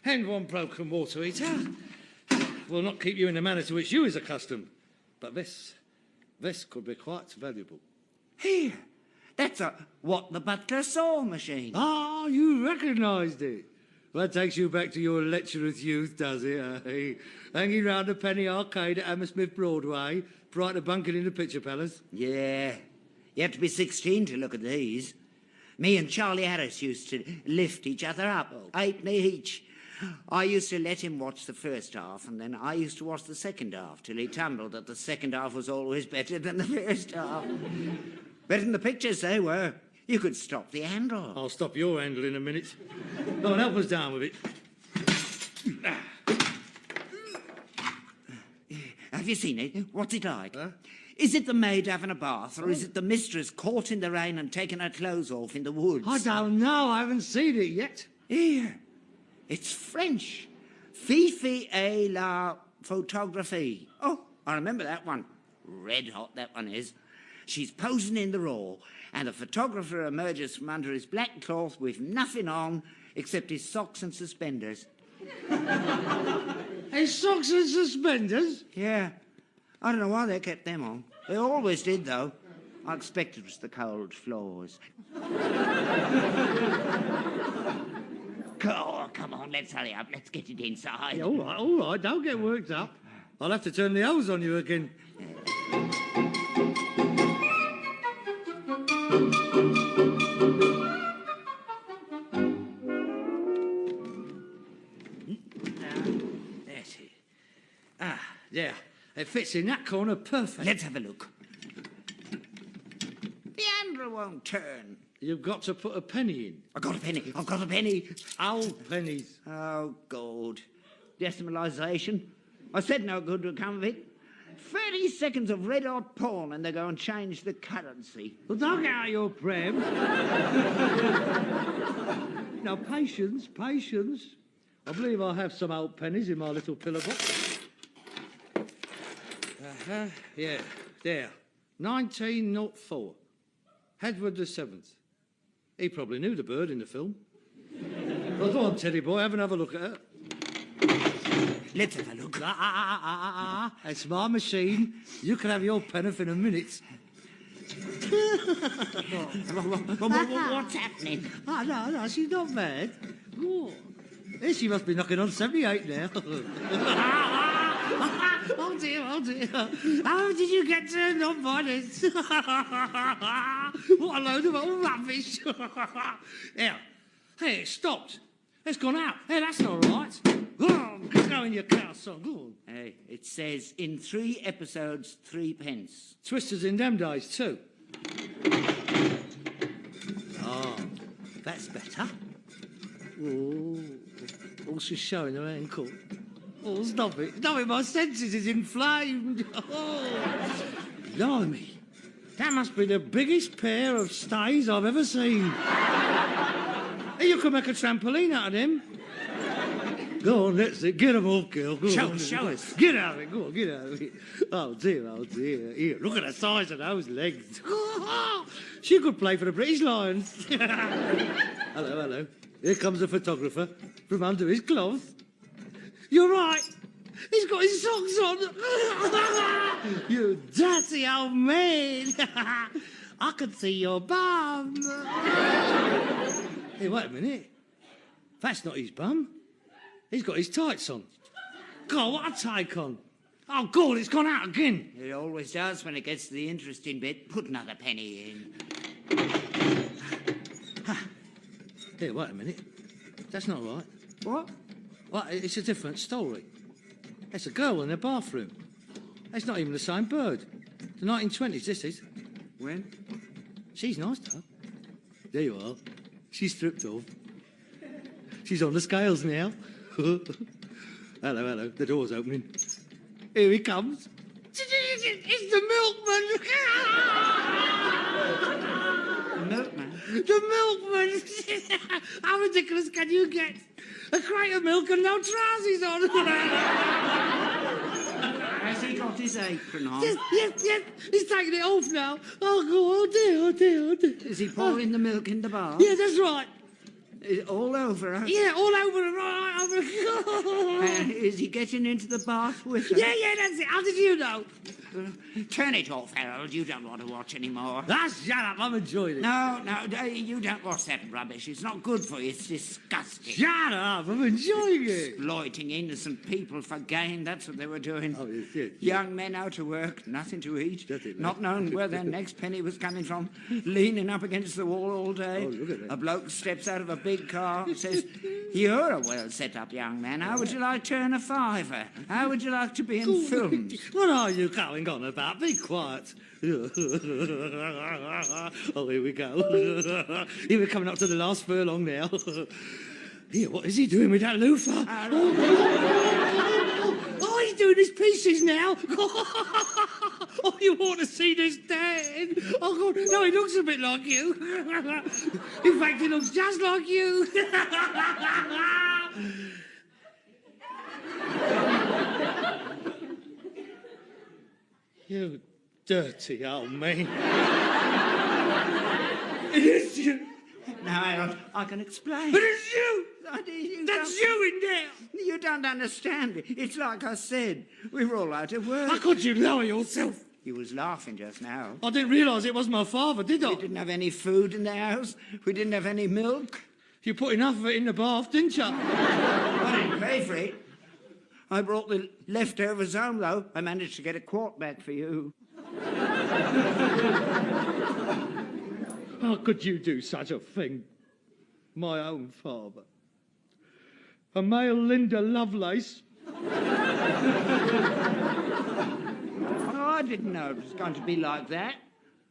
and 1 broken water heater will not keep you in the manner to which you is accustomed. But this could be quite valuable. Here, that's what the butler saw machine. Ah, you recognised it. Well, that takes you back to your lecherous youth, does it? Eh? Hanging round the penny arcade at Hammersmith Broadway, prior to bunking in the Picture Palace. Yeah, you have to be 16 to look at these. Me and Charlie Harris used to lift each other up, 8 each. I used to let him watch the first half, and then I used to watch the second half, till he tumbled that the second half was always better than the first half. Better than the pictures, they were. You could stop the handle. I'll stop your handle in a minute. Go on, help us down with it. Have you seen it? What's it like? Huh? Is it the maid having a bath, or is it the mistress caught in the rain and taking her clothes off in the woods? I don't know. I haven't seen it yet. Here. It's French. Fifi et la photographie. Oh, I remember that one. Red hot, that one is. She's posing in the raw, and the photographer emerges from under his black cloth with nothing on, except his socks and suspenders. His socks and suspenders? Yeah. I don't know why they kept them on. They always did, though. I expect it was the cold floors. Oh, come on, let's hurry up. Let's get it inside. Yeah, all right, don't get worked up. I'll have to turn the hose on you again. That's it. Yeah, it fits in that corner perfect. Let's have a look. The handle won't turn. You've got to put a penny in. I've got a penny. I've got a penny. Old pennies. Oh, God. Decimalisation. I said no good would come of it. 30 seconds of red-hot porn and they go and change the currency. Well, don't get out your pram. Now, patience. I believe I have some old pennies in my little pillar box. Yeah, there. 1904. Edward the 7th. He probably knew the bird in the film. Well, go on, Teddy boy, have another look at her. Let's have a look. It's my machine. You can have your penny in a minute. What's happening? Oh, no, she's not bad. Oh, she must be knocking on 78 now. Oh dear. How did you get turned on by this? What a load of old rubbish. Here. Hey, it stopped. It's gone out. Hey, that's not right. Oh, go in your car, son. Go on. Hey, it says in 3 episodes, 3 pence. Twisters in them days, too. Oh, that's better. Oh, she's showing her ankle. Oh, stop it. My senses is inflamed. Oh, blimey. That must be the biggest pair of stays I've ever seen. Hey, you could make a trampoline out of them. Go on, let's get them off, girl. Go on. Show us. Get out of it. Go on, get out of it. Oh, dear. Here, look at the size of those legs. She could play for the British Lions. Hello. Here comes the photographer from under his cloth. You're right. He's got his socks on. You dirty old man. I can see your bum. Hey, wait a minute. That's not his bum. He's got his tights on. God, what a take on. Oh, God, it's gone out again. It always does when it gets to the interesting bit. Put another penny in. Here, wait a minute. That's not right. What? Well, it's a different story. It's a girl in a bathroom. It's not even the same bird. The 1920s, this is. When? She's nice, though. There you are. She's stripped off. She's on the scales now. Hello. The door's opening. Here he comes. It's the milkman. Milkman? The milkman. How ridiculous can you get? A crate of milk and no trousers on. Has he got his apron on? Yes. He's taking it off now. Oh dear. Is he pouring the milk in the bath? Yeah, that's right. All over her? Yeah, all over her. Right over her. Is he getting into the bath with her? Yeah, that's it. How did you know? Turn it off, Harold. You don't want to watch anymore. Shut up. I'm enjoying it. No, you don't watch that rubbish. It's not good for you. It's disgusting. Shut up. I'm enjoying it. Exploiting innocent people for gain. That's what they were doing. Oh, yes. Young men out to work, nothing to eat, not knowing where their next penny was coming from, leaning up against the wall all day. Oh, look at that. A bloke steps out of a big car and says, "You're a well-set-up young man. How would you like to earn a fiver? How would you like to be in films?" What are you going on about? Be quiet. Oh, here we go. Here we're coming up to the last furlong now. Here, what is he doing with that loofah? Oh, he's doing his pieces now. Oh, you want to see this, Dad? Oh, God, no, he looks a bit like you. In fact, he looks just like you. You dirty old man. Now, Harold, I can explain. But it's you! That's you in there! You don't understand it. It's like I said. We were all out of work. How could you lower yourself? You was laughing just now. I didn't realise it was my father, did I? We didn't have any food in the house. We didn't have any milk. You put enough of it in the bath, didn't you? I didn't pay for it. I brought the leftovers home, though. I managed to get a quart back for you. How could you do such a thing? My own father. A male Linda Lovelace. I didn't know it was going to be like that.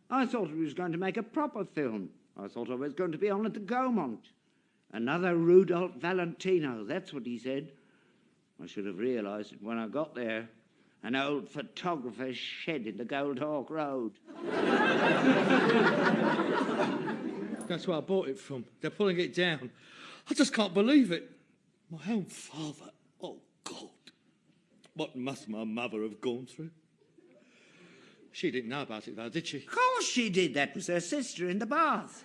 I thought it was going to make a proper film. I thought I was going to be on at the Gaumont. Another Rudolph Valentino, that's what he said. I should have realised it when I got there. An old photographer's shed in the Gold Hawk Road. That's where I bought it from. They're pulling it down. I just can't believe it. My own father. Oh, God. What must my mother have gone through? She didn't know about it, though, did she? Of course she did. That was her sister in the bath.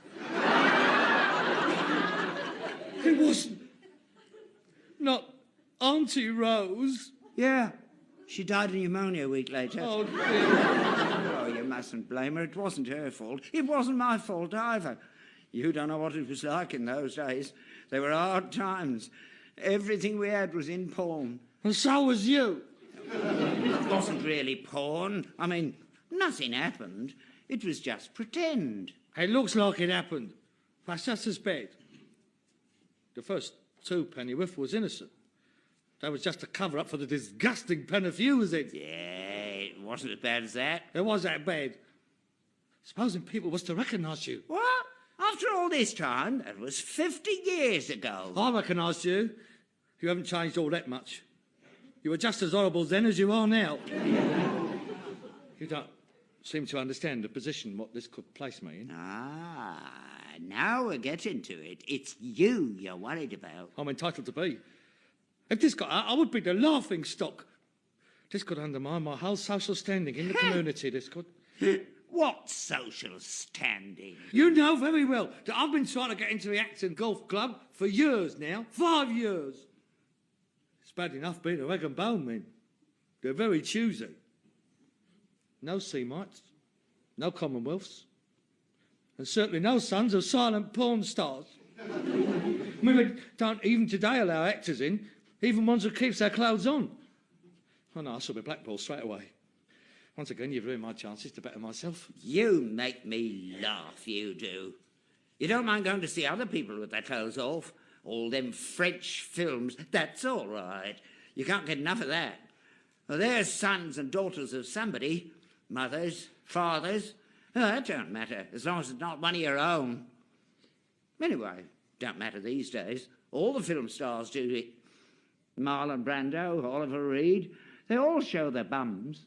It wasn't. Not Auntie Rose. Yeah. She died of pneumonia a week later. Oh, dear. Oh, you mustn't blame her. It wasn't her fault. It wasn't my fault either. You don't know what it was like in those days. They were hard times. Everything we had was in pawn. And so was you. It wasn't really porn. I mean, nothing happened. It was just pretend. It looks like it happened. That's just as bad. The first 2 pennyworth was innocent. That was just a cover-up for the disgusting penny was it? Yeah, it wasn't as bad as that. It was that bad. Supposing people was to recognise you. What? After all this time? That was 50 years ago. I recognised you. You haven't changed all that much. You were just as horrible then as you are now. You don't seem to understand the position what this could place me in. Ah, now we're getting to it. It's you you're worried about. I'm entitled to be. If this got out, I would be the laughing stock. This could undermine my whole social standing in the community, this could. What social standing? You know very well that I've been trying to get into the Acton Golf Club for years now. 5 years. It's bad enough being a rag and bone men. They're very choosy. No Semites, no Commonwealths, and certainly no sons of silent porn stars. I mean, we don't even today allow actors in, even ones who keeps their clothes on. Oh no, I shall be blackballed straight away. Once again, you've ruined my chances to better myself. You make me laugh, you do. You don't mind going to see other people with their clothes off? All them French films, that's all right. You can't get enough of that. Well, they're sons and daughters of somebody. Mothers, fathers. Oh, that don't matter, as long as it's not one of your own. Anyway, don't matter these days. All the film stars do it. Marlon Brando, Oliver Reed, they all show their bums.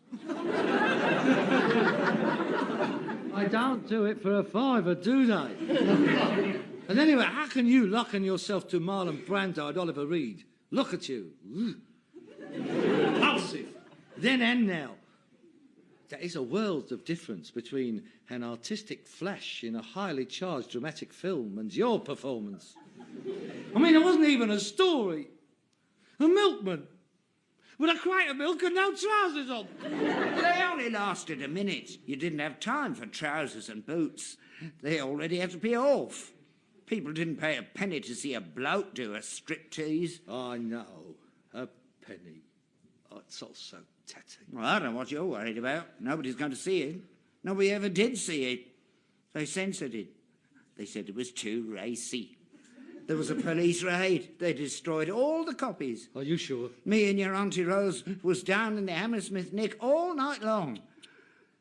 They don't do it for a fiver, do they? And anyway, how can you liken yourself to Marlon Brando and Oliver Reed? Look at you. Repulsive. Then and now. There is a world of difference between an artistic flash in a highly charged dramatic film and your performance. I mean, it wasn't even a story. A milkman with a crate of milk and no trousers on. They only lasted a minute. You didn't have time for trousers and boots. They already had to be off. People didn't pay a penny to see a bloke do a striptease. I know. A penny. Oh, it's all so tatty. Well, I don't know what you're worried about. Nobody's going to see it. Nobody ever did see it. They censored it. They said it was too racy. There was a police raid. They destroyed all the copies. Are you sure? Me and your Auntie Rose was down in the Hammersmith Nick all night long.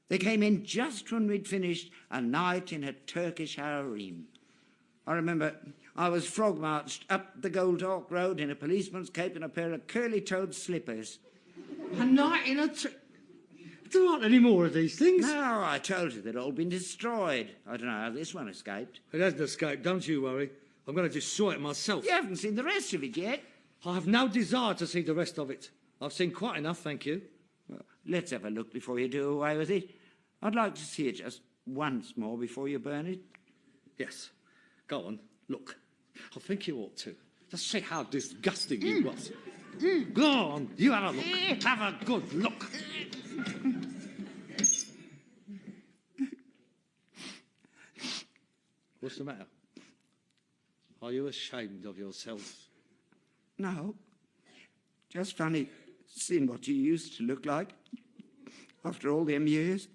They came in just when we'd finished A Night in a Turkish Harem. I remember I was frog-marched up the Gold Hawk Road in a policeman's cape and a pair of curly-toed slippers. A night in a... There aren't any more of these things. No, I told you they'd all been destroyed. I don't know how this one escaped. It hasn't escaped, don't you worry. I'm going to destroy it myself. You haven't seen the rest of it yet. I have no desire to see the rest of it. I've seen quite enough, thank you. Well, let's have a look before you do away with it. I'd like to see it just once more before you burn it. Yes. Go on, look. I think you ought to. Just see how disgusting you was. Go on, you have a look. Have a good look. What's the matter? Are you ashamed of yourself? No. Just funny seeing what you used to look like after all them years.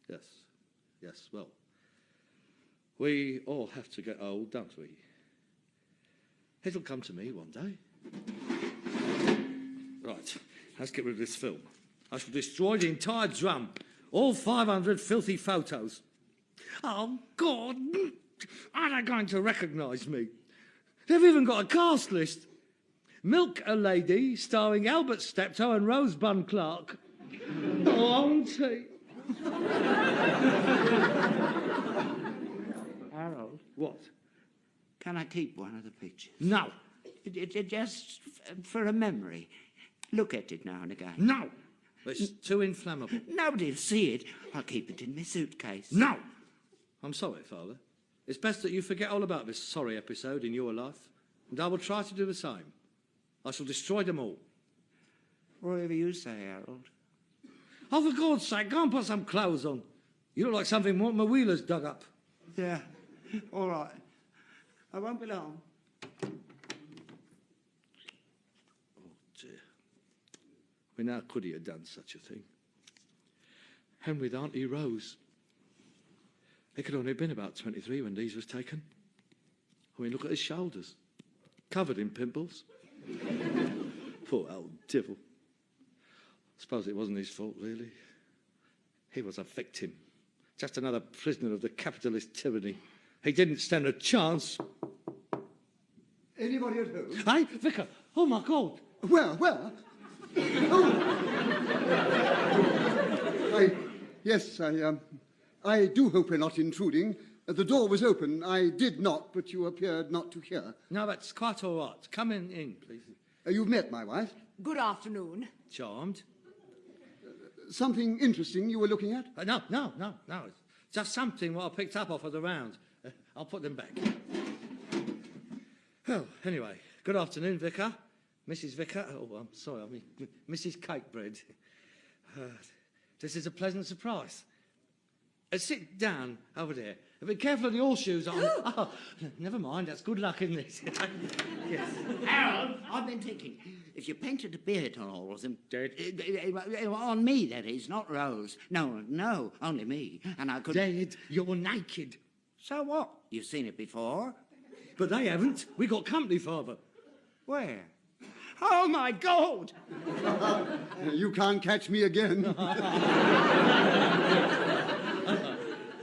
Yes. Yes, well, we all have to get old, don't we? It'll come to me one day. Right, let's get rid of this film. I shall destroy the entire drum. All 500 filthy photos. Oh, God! Are they going to recognise me? They've even got a cast list. Milk a Lady, starring Albert Steptoe and Rosebud Clark. Oh, auntie. Harold. What? Can I keep one of the pictures? No. Just for a memory. Look at it now and again. No. It's too inflammable. Nobody'll see it. I'll keep it in my suitcase. No. I'm sorry, Father. It's best that you forget all about this sorry episode in your life, and I will try to do the same. I shall destroy them all. Whatever you say, Harold. Oh, for God's sake, go and put some clothes on. You look like something Mortimer Wheeler's dug up. Yeah, all right. I won't be long. Oh, dear. I mean, how could he have done such a thing? And with Auntie Rose. He could only have been about 23 when these was taken. I mean, look at his shoulders. Covered in pimples. Poor old devil. I suppose it wasn't his fault, really. He was a victim. Just another prisoner of the capitalist tyranny. He didn't stand a chance. Anybody at home? Hey, Vicar! Oh, my God! Where? Oh! I do hope we're not intruding. The door was open. I did knock, but you appeared not to hear. No, that's quite all right. Come in, please. You've met my wife? Good afternoon. Charmed. Something interesting you were looking at? No. It's just something what I picked up off of the round. I'll put them back. Oh, anyway, good afternoon, Vicar. Mrs. Vicar. Oh, I'm sorry, I mean Mrs. Cakebread. This is a pleasant surprise. Sit down over there. Be careful of the horseshoes on. Oh, never mind, that's good luck, isn't it? Yes. Harold, I've been thinking, if you painted a beard on all of them... on me, that is, not Rose. No, only me. And I could... Dead, you're naked. So what? You've seen it before. But they haven't. We got company, Father. Where? Oh, my God! You can't catch me again.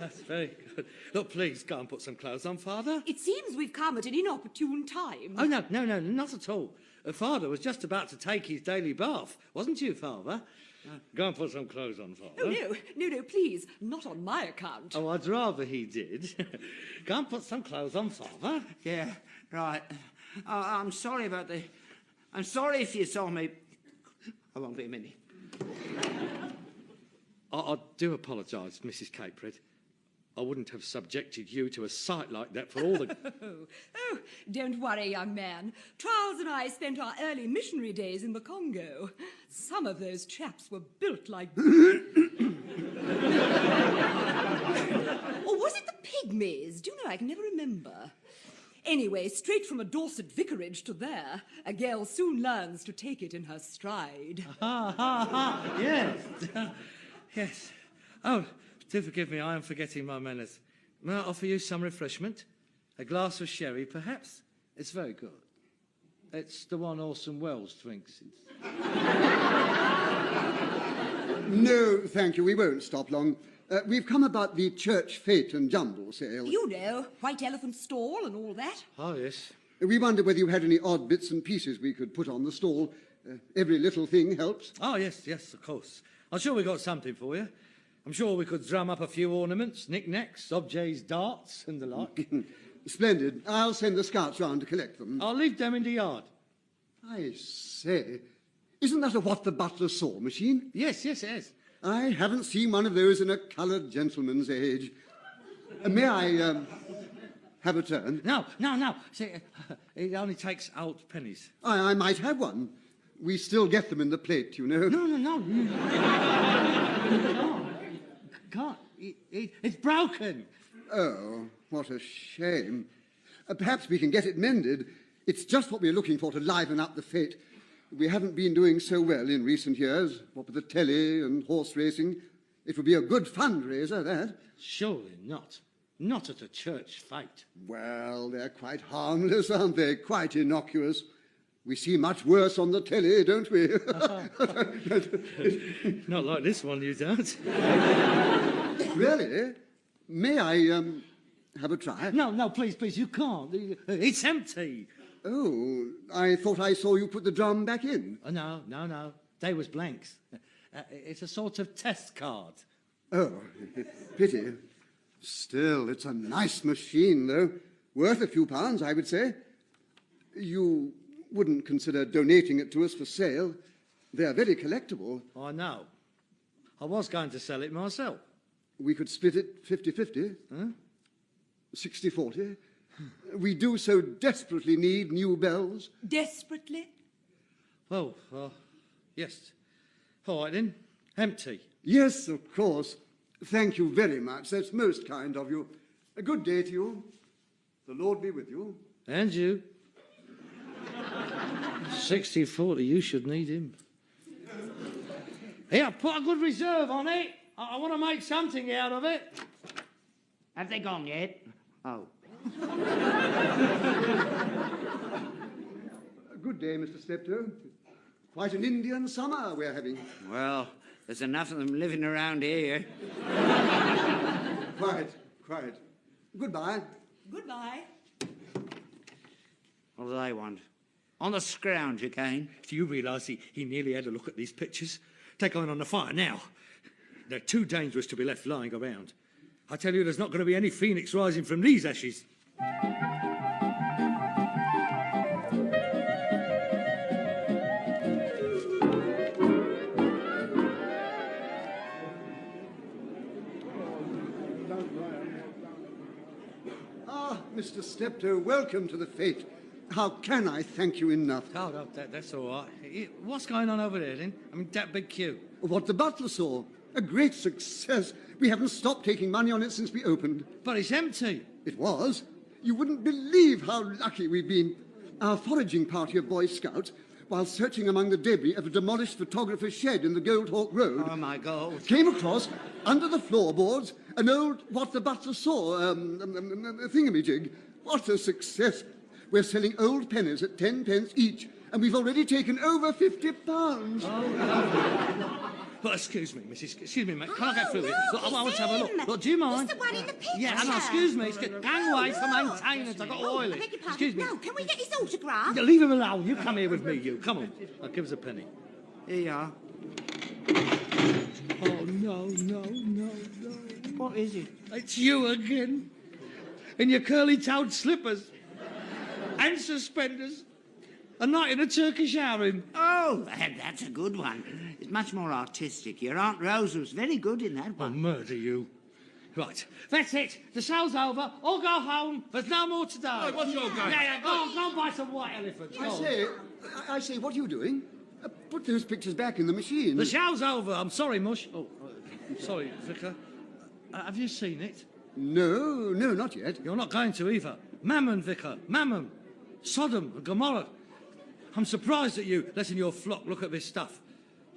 That's very good. Look, please, go and put some clothes on, Father. It seems we've come at an inopportune time. Oh, no, not at all. Father was just about to take his daily bath, wasn't you, Father? Go and put some clothes on, Father. Oh, no, please, not on my account. Oh, I'd rather he did. Go and put some clothes on, Father. Yeah, right. I'm sorry about the... I'm sorry if you saw me... I won't be a minute. I do apologise, Mrs. Cakebread. I wouldn't have subjected you to a sight like that for all the... Oh, don't worry, young man. Charles and I spent our early missionary days in the Congo. Some of those chaps were built like... Or was it the pygmies? Do you know, I can never remember. Anyway, straight from a Dorset vicarage to there, a girl soon learns to take it in her stride. Yes. Yes. Oh, do forgive me, I am forgetting my manners. May I offer you some refreshment? A glass of sherry, perhaps? It's very good. It's the one Orson Welles drinks. No, thank you, we won't stop long. We've come about the church fete and jumble sale. You know, White Elephant stall and all that. Oh, yes. We wondered whether you had any odd bits and pieces we could put on the stall. Every little thing helps. Oh, yes, of course. I'm sure we got something for you. I'm sure we could drum up a few ornaments, knick-knacks, objets, darts, and the like. Splendid. I'll send the scouts round to collect them. I'll leave them in the yard. I say, isn't that a what the butler saw machine? Yes, it is. I haven't seen one of those in a coloured gentleman's age. May I have a turn? No. See, it only takes old pennies. I might have one. We still get them in the plate, you know. No. Can't. It's broken. Oh, what a shame. Perhaps we can get it mended. It's just what we're looking for to liven up the fete. We haven't been doing so well in recent years, what with the telly and horse racing. It would be a good fundraiser, that. Surely not. Not at a church fete. Well, they're quite harmless, aren't they? Quite innocuous. We see much worse on the telly, don't we? Not like this one, you don't. Really? May I have a try? No, please, you can't. It's empty. Oh, I thought I saw you put the drum back in. Oh, no. They was blanks. It's a sort of test card. Oh, pity. Still, it's a nice machine, though. Worth a few pounds, I would say. You wouldn't consider donating it to us for sale. They're very collectible. I know. I was going to sell it myself. We could split it 50-50. Huh? 60-40. We do so desperately need new bells. Desperately? Well, yes. All right, then. Empty. Yes, of course. Thank you very much. That's most kind of you. A good day to you. The Lord be with you. And you. 60-40, you should need him. Here, put a good reserve on it. I want to make something out of it. Have they gone yet? Oh. Good day, Mr. Steptoe. Quite an Indian summer we're having. Well, there's enough of them living around here. Quiet. Goodbye. Goodbye. What do they want? On the scrounge again? Do you realise he nearly had a look at these pictures? Take on the fire now. They're too dangerous to be left lying around. I tell you, there's not going to be any phoenix rising from these ashes. Mr. Steptoe, welcome to the fete. How can I thank you enough? Oh, no, that's all right. What's going on over there, then? I mean, that big queue. What the butler saw. A great success. We haven't stopped taking money on it since we opened. But it's empty. It was. You wouldn't believe how lucky we've been. Our foraging party of Boy Scouts, while searching among the debris of a demolished photographer's shed in the Goldhawk Road... Oh, my God. ...came across, under the floorboards, an old what the butler saw, thingamajig. What a success. We're selling old pennies at 10 pence each, and we've already taken over £50. Oh, But excuse me, Mrs. Excuse me, mate. Can I get through it? Look, I want to have a look. Look, do you mind? It's the one in the picture. Yeah, no, excuse me. Hang away from maintenance. I've got to oil I beg it. your pardon. Excuse me. No, can we get his autograph? Yeah, leave him alone. You come here with me, you. Come on. I'll give us a penny. Here you are. Oh, no. What is it? It's you again. In your curly-toed slippers. And suspenders. A night in a Turkish harem. Oh, that's a good one. It's much more artistic. Your Aunt Rose was very good in that one. I'll murder you. Right, that's it. The show's over. All go home. There's no more today. Hey, what's your game? Yeah, go and buy some white elephants. I say, what are you doing? Put those pictures back in the machine. The show's over. I'm sorry, Mush. Oh, sorry, Vicar. Have you seen it? No, not yet. You're not going to either. Mammon, Vicar. Mammon. Sodom and Gomorrah. I'm surprised at you letting your flock look at this stuff.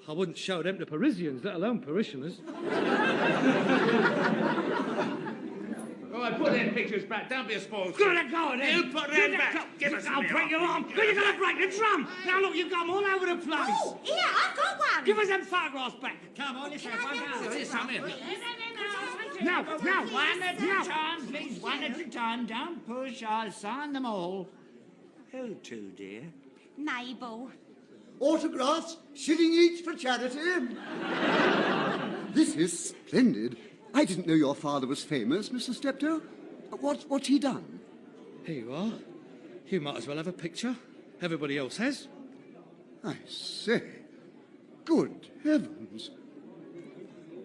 I wouldn't show them to Parisians, let alone parishioners. All right, put them pictures back. Don't be a spoil. Good at going, then. You put them back. Give us I'll break your arm. You're going to break the drum. Now, look, you've got them all over the place. Oh, here, I've got one. Give us them photographs back. Come on, let's have one. Here's some in. No, one at a time, please. One at a time. Don't push. I'll sign them all. Who to, dear? Mabel. Autographs, shilling each for charity. This is splendid. I didn't know your father was famous, Mr. Steptoe. What's he done? Here you are. You might as well have a picture. Everybody else has. I say, good heavens.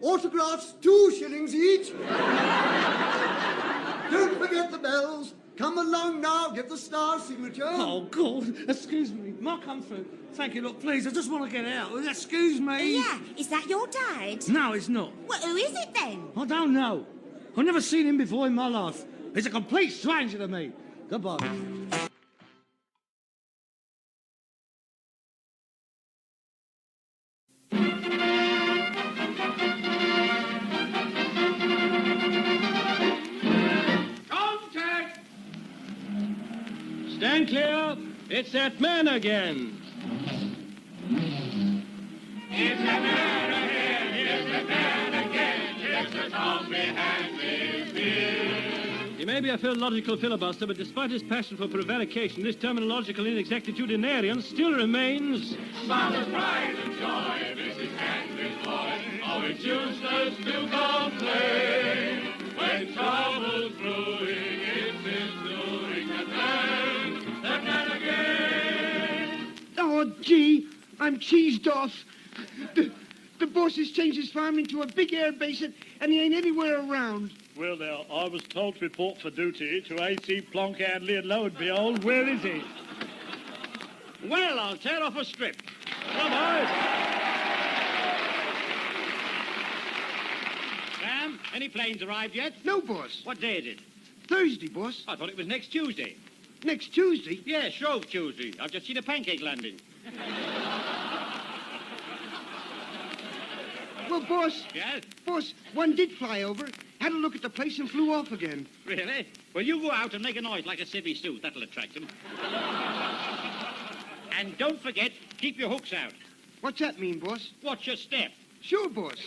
Autographs, 2 shillings each. Don't forget the bells. Come along now, get the star signature. Oh, God. Excuse me. Might come through. Thank you. Look, please, I just want to get out. Excuse me. Yeah, is that your dad? No, it's not. Well, who is it then? I don't know. I've never seen him before in my life. He's a complete stranger to me. Goodbye. Contact! Stand clear. It's that man again. It's the man again, it's the man again, it's the Tom behind this bill. He may be a philological filibuster, but despite his passion for prevarication, this terminological inexactitudinarian still remains... Smile with pride and joy, this is Henry's boy. Oh, it's useless to complain. When trouble's brewing, it's his doing. That man again. Oh, gee, I'm cheesed off. The boss has changed his farm into a big air basin, and he ain't anywhere around. Well, now, I was told to report for duty to A.C. Plonk and lo and behold, where is he? Well, I'll tear off a strip. Come on. Sam, any planes arrived yet? No, boss. What day is it? Thursday, boss. I thought it was next Tuesday. Next Tuesday? Yeah, Shrove Tuesday. I've just seen a pancake landing. Well, boss. Yes? Boss, one did fly over, had a look at the place and flew off again. Really? Well, you go out and make a noise like a civvy suit. That'll attract them. And don't forget, keep your hooks out. What's that mean, boss? Watch your step. Sure, boss.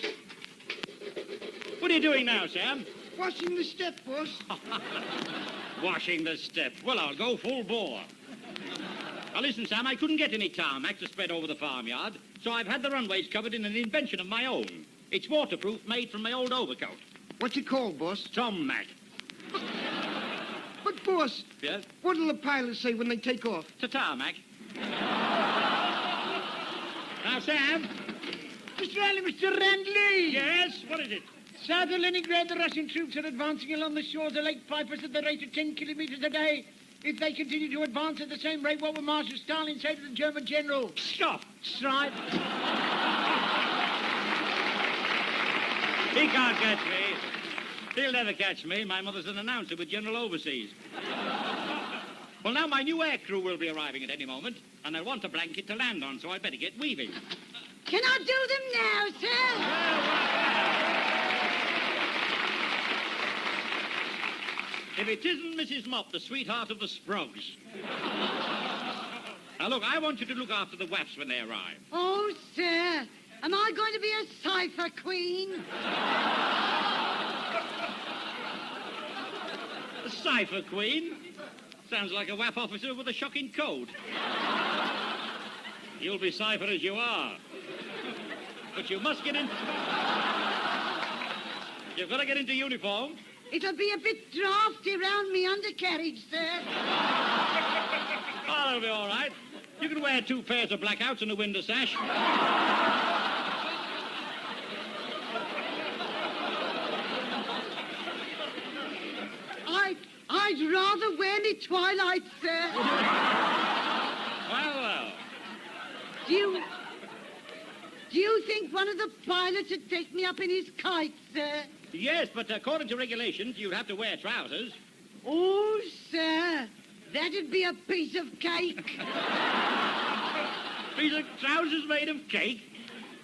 What are you doing now, Sam? Washing the step, boss. Washing the step. Well, I'll go full bore. Now, listen, Sam, I couldn't get any tarmac to spread over the farmyard, so I've had the runways covered in an invention of my own. It's waterproof, made from my old overcoat. What's it called, boss? Tom-mac. But, boss... Yes? What'll the pilots say when they take off? To tarmac. Now, Sam. Mr. Randley! Yes? What is it? South of Leningrad, the Russian troops are advancing along the shores of Lake Pfeifers at the rate of 10 kilometers a day. If they continue to advance at the same rate, what will Marshal Stalin say to the German general? Stop! Strike. He can't catch me. He'll never catch me. My mother's an announcer with General Overseas. Well, now my new air crew will be arriving at any moment, and they'll want a blanket to land on, so I'd better get weaving. Can I do them now, sir? If it isn't Mrs. Mop, the sweetheart of the Sprogs. Now, look, I want you to look after the waps when they arrive. Oh, sir, am I going to be a cipher queen? A cipher queen? Sounds like a WAP officer with a shocking code. You'll be cipher as you are. But you must get in... You've got to get into uniform. It'll be a bit drafty round me undercarriage, sir. Oh, that'll be all right. You can wear 2 pairs of blackouts and a window sash. I'd rather wear me twilight, sir. Well. Do you think one of the pilots would take me up in his kite, sir? Yes, but according to regulations, you'd have to wear trousers. Oh, sir, that'd be a piece of cake. Piece of trousers made of cake?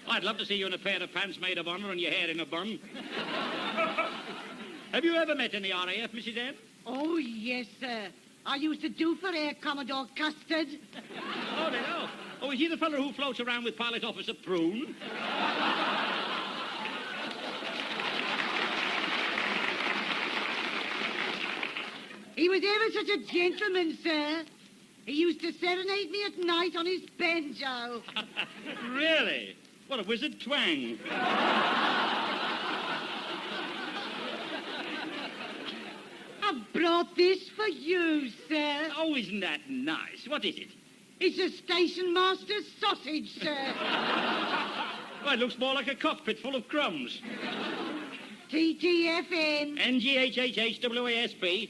I'd love to see you in a pair of pants made of honor and your hair in a bun. Have you ever met in the RAF, Mrs. M? Oh, yes, sir. I used to do for Air Commodore Custard. Oh, no. Oh, is he the fellow who floats around with Pilot Officer Prune? He was ever such a gentleman, sir. He used to serenade me at night on his banjo. Really? What a wizard twang. I've brought this for you, sir. Oh, isn't that nice? What is it? It's a station master's sausage, sir. Well, it looks more like a cockpit full of crumbs. TTFN. NGHHHWASP.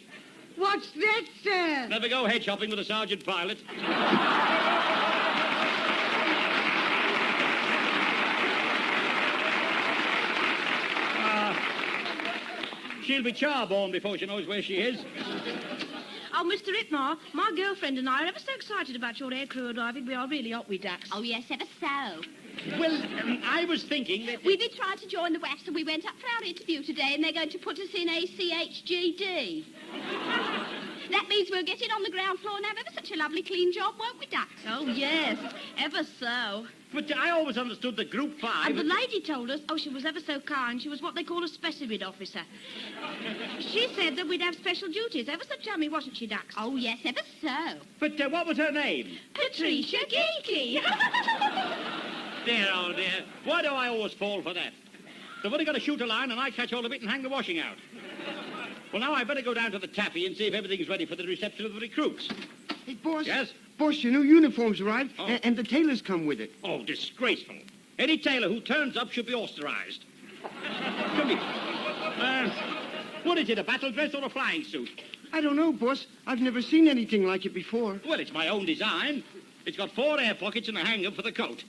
What's that, sir? Never go head shopping with a sergeant pilot. She'll be charborn before she knows where she is. Oh, Mr. Itmar, my girlfriend and I are ever so excited about your aircrew arriving. We are really hot, we ducks. Oh, yes, ever so. Well, I was thinking that... We've been trying to join the WAFs and we went up for our interview today and they're going to put us in ACHGD. That means we'll get in on the ground floor and have ever such a lovely clean job, won't we, ducks? Oh, yes, ever so. But I always understood that Group 5... And the lady told us, she was ever so kind, she was what they call a specimen officer. She said that we'd have special duties. Ever so chummy, wasn't she, ducks? Oh, yes, ever so. But what was her name? Patricia Geeky. Dear, oh dear. Why do I always fall for that? They've only got to shoot a line and I catch all of it and hang the washing out. Well, now I better go down to the taffy and see if everything's ready for the reception of the recruits. Hey, boss. Yes? Boss, your new uniform's arrived, and the tailors come with it. Oh, disgraceful. Any tailor who turns up should be ostracised. Come here. What is it, a battle dress or a flying suit? I don't know, boss. I've never seen anything like it before. Well, it's my own design. It's got 4 air pockets and a hanger for the coat.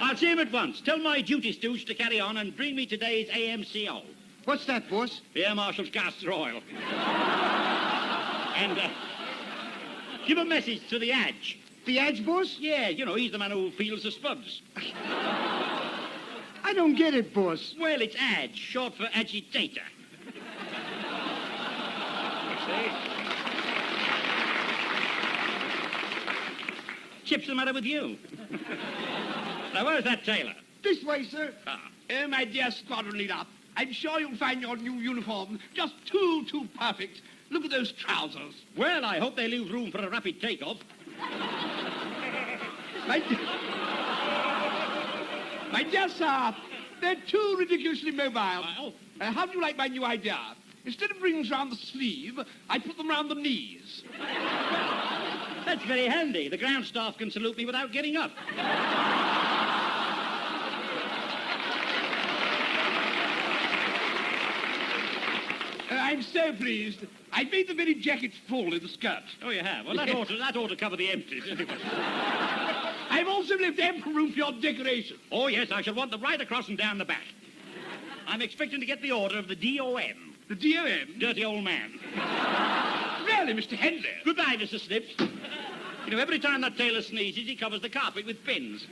I'll see him at once. Tell my duty stooge to carry on and bring me today's AMCO. What's that, boss? The Air Marshal's castor oil. And, give a message to the Adge. The Adge, boss? Yeah, you know, he's the man who feels the spuds. I don't get it, boss. Well, it's Adge, short for agitator. See? Chip's the matter with you? Now, where's that tailor? This way, sir. My dear squadron leader, I'm sure you'll find your new uniform just too perfect. Look at those trousers. Well, I hope they leave room for a rapid takeoff. My dear sir, they're too ridiculously mobile. How do you like my new idea? Instead of rings round the sleeve, I put them round the knees. That's very handy. The ground staff can salute me without getting up. I'm so pleased. I made the very jackets full in the skirt. Oh, you have? Well, that ought to cover the empties. I've also left ample room for your decoration. Oh, yes, I shall want them right across and down the back. I'm expecting to get the order of the DOM. The DOM? Dirty old man. Really, Mr. Henley? Goodbye, Mr. Snips. You know, every time that tailor sneezes, he covers the carpet with pins.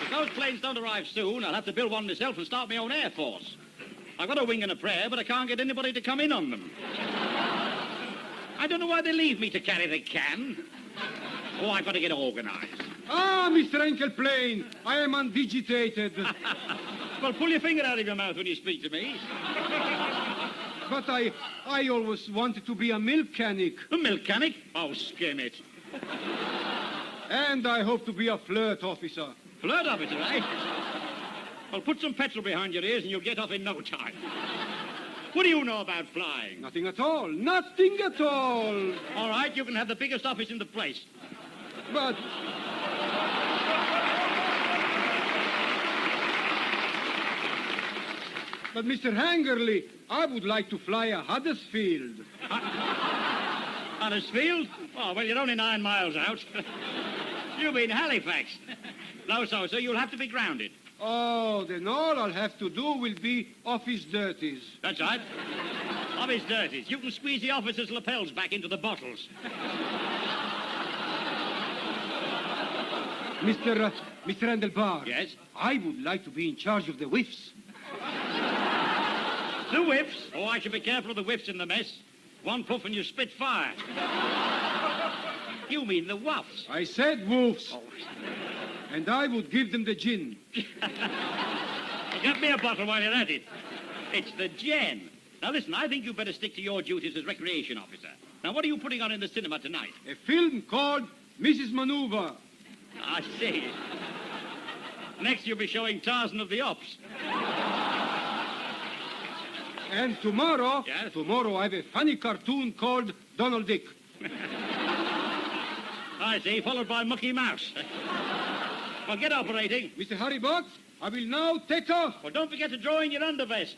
If those planes don't arrive soon, I'll have to build one myself and start my own air force. I've got a wing and a prayer, but I can't get anybody to come in on them. I don't know why they leave me to carry the can. Oh, I've got to get organised. Ah, Mr. Enkel Plane, I am unvegetated. Well, pull your finger out of your mouth when you speak to me. But I always wanted to be a milk canic. A milk canic? Oh, skim it. And I hope to be a flirt officer. Flirt officer, eh? Well, put some petrol behind your ears and you'll get off in no time. What do you know about flying? Nothing at all. Nothing at all. All right, you can have the biggest office in the place. But... But, Mr. Hangerly, I would like to fly a Huddersfield. Huddersfield? Oh, well, you're only 9 miles out. You mean Halifax. No, so you'll have to be grounded. Oh, then all I'll have to do will be office dirties. That's right. Office dirties. You can squeeze the officers' lapels back into the bottles. Mr. Endelbar. Yes? I would like to be in charge of the whiffs. The whiffs? Oh, I should be careful of the whiffs in the mess. One puff and you spit fire. You mean the wuffs? I said woofs. Oh. And I would give them the gin. Well, get me a bottle while you're at it. It's the gin. Now, listen, I think you better stick to your duties as recreation officer. Now, what are you putting on in the cinema tonight? A film called Mrs. Maneuver. I see. Next, you'll be showing Tarzan of the Ops. And tomorrow, Yes? tomorrow I have a funny cartoon called Donald Dick. I see, followed by Mucky Mouse. Well, get operating. Mr. Harry Box, I will now take off. Well, don't forget to draw in your undervest.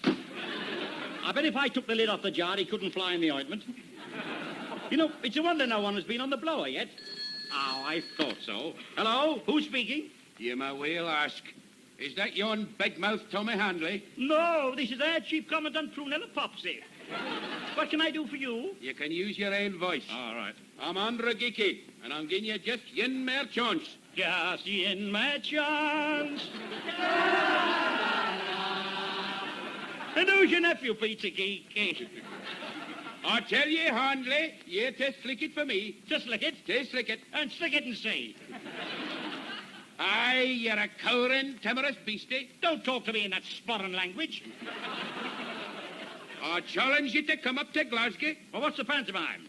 I bet if I took the lid off the jar, he couldn't fly in the ointment. You know, it's a wonder no one has been on the blower yet. Oh, I thought so. Hello? Who's speaking? You may well ask. Is that yon big-mouthed Tommy Handley? No, this is Air Chief Commandant Prunella Popsy. What can I do for you? You can use your own voice. All right. I'm Andra Geeky, and I'm giving you just yin mere chance. Just in my chance. And who's your nephew, Peter Geek? I tell you, Handley, you just slick it for me. Just slick it? Just slick it. And slick it and see. Aye, you're a cowering, timorous beastie. Don't talk to me in that sporran language. I challenge you to come up to Glasgow. Well, what's the pantomime?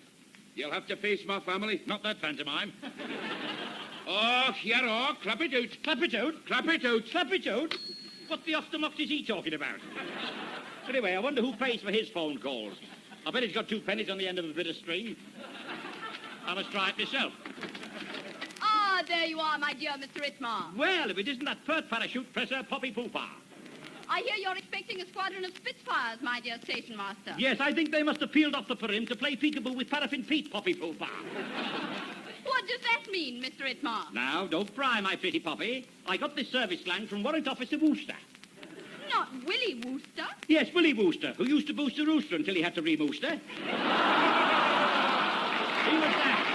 You'll have to face my family. Not that pantomime. Oh, here are. Clap it out. Clap it out? Clap it out. Clap it out? What the off-the-mock is he talking about? Anyway, I wonder who pays for his phone calls. I bet he's got 2 pennies on the end of a bit of string. I must try it myself. Ah, there you are, my dear Mr. Itmar. Well, if it isn't that pert parachute presser, Poppy Poopa. I hear you're expecting a squadron of Spitfires, my dear station master. Yes, I think they must have peeled off the perim to play peekaboo with Paraffin Pete, Poppy Poopa. What does that mean, Mr. Itmar? Now, don't pry, my pretty Poppy. I got this service slang from Warrant Officer Wooster. Not Willie Wooster. Yes, Willie Wooster, who used to boost a rooster until he had to re-booster. He was that.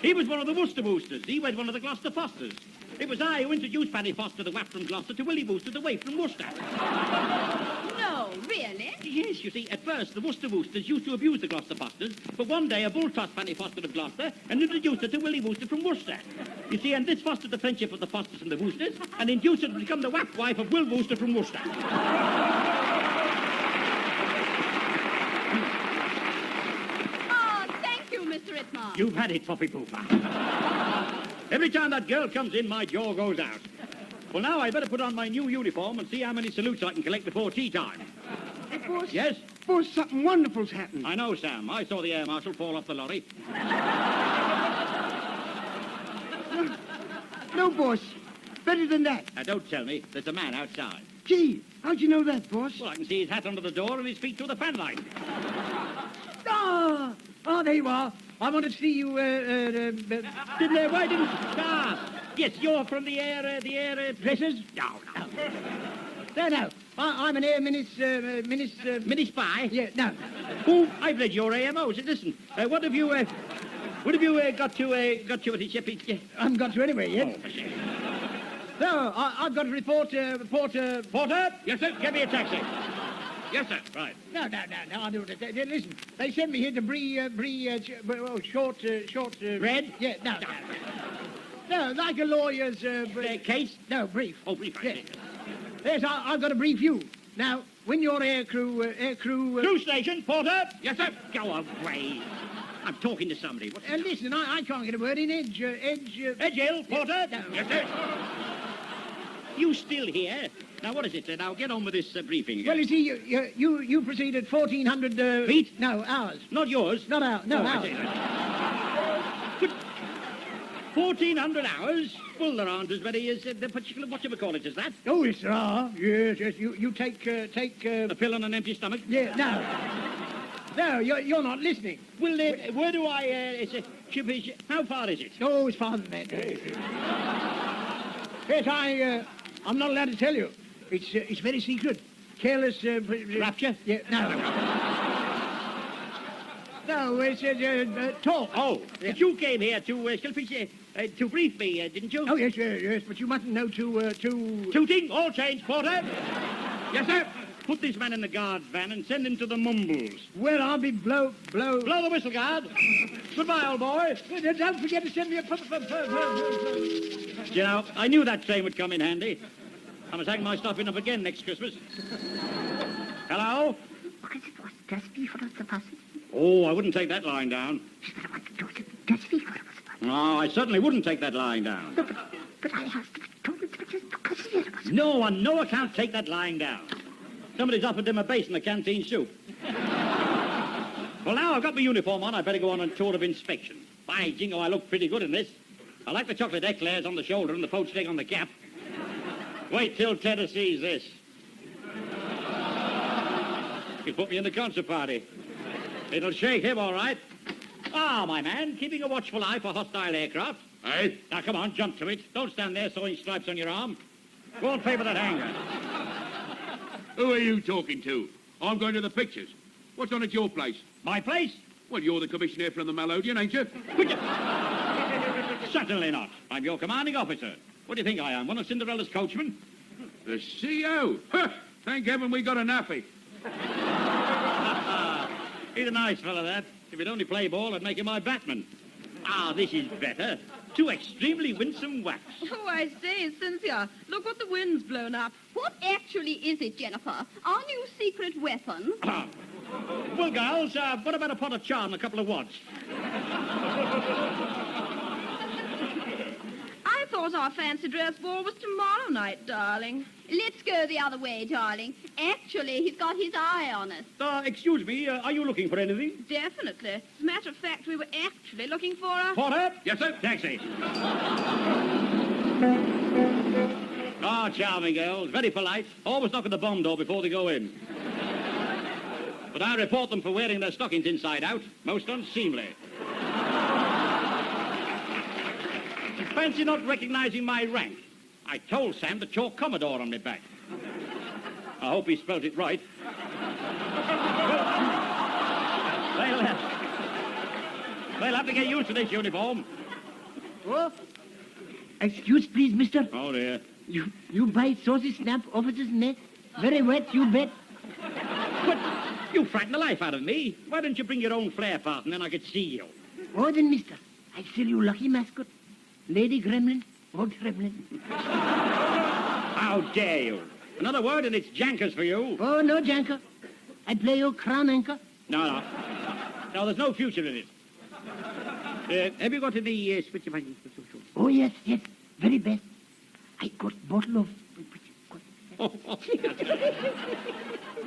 He was one of the Worcester Boosters. He was one of the Gloucester Fosters. It was I who introduced Paddy Foster, the wap from Gloucester, to Willie Wooster, the waif from Worcester. No, really? Yes, you see, at first, the Worcester Woosters used to abuse the Gloucester Fosters, but one day a bull tossed Fanny Foster of Gloucester and introduced her to Willie Wooster from Worcester. You see, and this fostered the friendship of the Fosters and the Woosters, and induced her to become the wap wife of Will Wooster from Worcester. Oh, thank you, Mr. Itmar. You've had it, Poppy Poopa. Every time that girl comes in, my jaw goes out. Well, now I better put on my new uniform and see how many salutes I can collect before tea time. Hey, boss. Yes? Boss, something wonderful's happened. I know, Sam. I saw the air marshal fall off the lorry. No, boss. Better than that. Now, don't tell me. There's a man outside. Gee, how'd you know that, boss? Well, I can see his hat under the door and his feet through the fan light. Ah! Oh, there you are. I want to see you, why didn't... Ah! Yes, you're from the air pressers? No. No. I'm an air mini spy? Yeah, no. Oh, I've read your AMOs. Listen, what have you got to at the ship? I haven't got to anywhere yet. Oh, No, I've got to report, Porter. Porter? Yes, sir. Get me a taxi. Yes, sir. Right. No, I'll do it. Listen, they sent me here to short... Red? Yeah, no. No, like a lawyer's... case? No, brief. Oh, brief, yes. Yes, I've got to brief you. Now, when your air crew... Crew station, Porter? Yes, sir. Go away. I'm talking to somebody. Listen, I can't get a word in. Edge Hill, Porter? No. Yes, sir. You still here? Now, what is it? Now, get on with this briefing. Well, you see, you proceed at 1,400... Feet? No, hours. Not yours? Not ours. No, ours. 1,400 hours? Well, there aren't as many as the particular whatchamacallit as that. Oh, yes, there are. Yes. You take... A pill on an empty stomach? Yeah, no. No, you're not listening. Well, where do I... how far is it? Oh, it's farther than that. Yes, I'm not allowed to tell you. It's very secret. Careless... Rapture? Yeah, no. No, it's talk. Oh, yeah. But you came here to brief me, didn't you? Oh, yes, but you mustn't know to... Tooting, all change, Porter. Yes, sir. Put this man in the guard's van and send him to the Mumbles. Well, I'll be blow... Blow the whistle, guard. Goodbye, old boy. Don't forget to send me a... You know, I knew that train would come in handy. I must hang my stuffing up again next Christmas. Hello? What is it, boss? Just before the bus. Oh, I wouldn't take that lying down. Just before the bus. No, I certainly wouldn't take that lying down. No, but I have to told it because it was... No, on no account take that lying down. Somebody's offered him a base in the canteen soup. Well, now I've got my uniform on, I better go on a tour of inspection. By jingo, I look pretty good in this. I like the chocolate eclairs on the shoulder and the poached egg on the cap. Wait till Tedder sees this. You put me in the concert party. It'll shake him, all right. Ah, my man, keeping a watchful eye for hostile aircraft. Hey? Now, come on, jump to it. Don't stand there sewing stripes on your arm. Go and pay for that hanger. Who are you talking to? I'm going to the pictures. What's on at your place? My place? Well, you're the commissioner from the Melodian, ain't you? Certainly not. I'm your commanding officer. What do you think I am, one of Cinderella's coachmen? The CO? Huh! Thank heaven we got a nappy. He's a nice fellow, that. If he'd only play ball, I'd make him my batman. Ah, this is better. Two extremely winsome whacks. Oh, I say, Cynthia, look what the wind's blown up. What actually is it, Jennifer? Our new secret weapon? Well, girls, what about a pot of char and a couple of wads? I thought our fancy dress ball was tomorrow night, darling. Let's go the other way, darling. Actually, he's got his eye on us. Excuse me, are you looking for anything? Definitely. As a matter of fact, we were actually looking for a... Porter? Yes, sir. Taxi. Ah, charming girls. Very polite. Always knock at the bomb door before they go in. But I report them for wearing their stockings inside out. Most unseemly. Fancy not recognizing my rank. I told Sam to chalk Commodore on my back. I hope he spelt it right. They'll have to get used to this uniform. Oh, excuse please, mister. Oh, dear. You buy saucy snap officer's neck? Very wet, you bet. But you frightened the life out of me. Why didn't you bring your own flare part and then I could see you? Oh, then, mister, I sell you lucky mascot. Lady Gremlin or Gremlin. How dare you? Another word and it's jankers for you. Oh, no, janker. I play your crown anchor. No. No, there's no future in it. Have you got any switch of money? Oh, yes, very best. I got bottle of...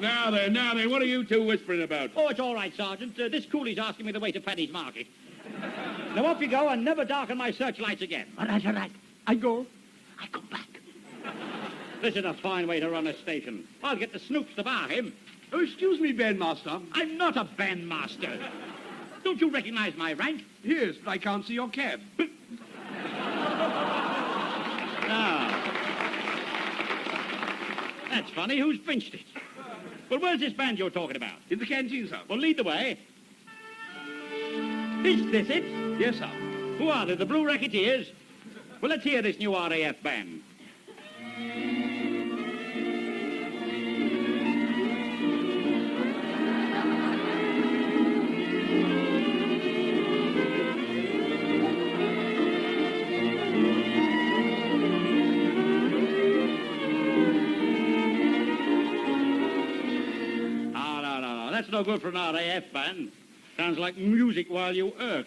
Now then, what are you two whispering about? Oh, it's all right, Sergeant. This coolie's asking me the way to Paddy's Market. Now, off you go and never darken my searchlights again. All right. I go back. This is a fine way to run a station. I'll get the snoops to bar him. Oh, excuse me, bandmaster. I'm not a bandmaster. Don't you recognize my rank? Yes, but I can't see your cap. Now, that's funny. Who's pinched it? Well, where's this band you're talking about? In the canteen, sir. Well, lead the way. Is this it? Yes, sir. Who are they? The Blue Racketeers? Well, let's hear this new RAF band. No. That's no good for an RAF band. Sounds like music while you irk.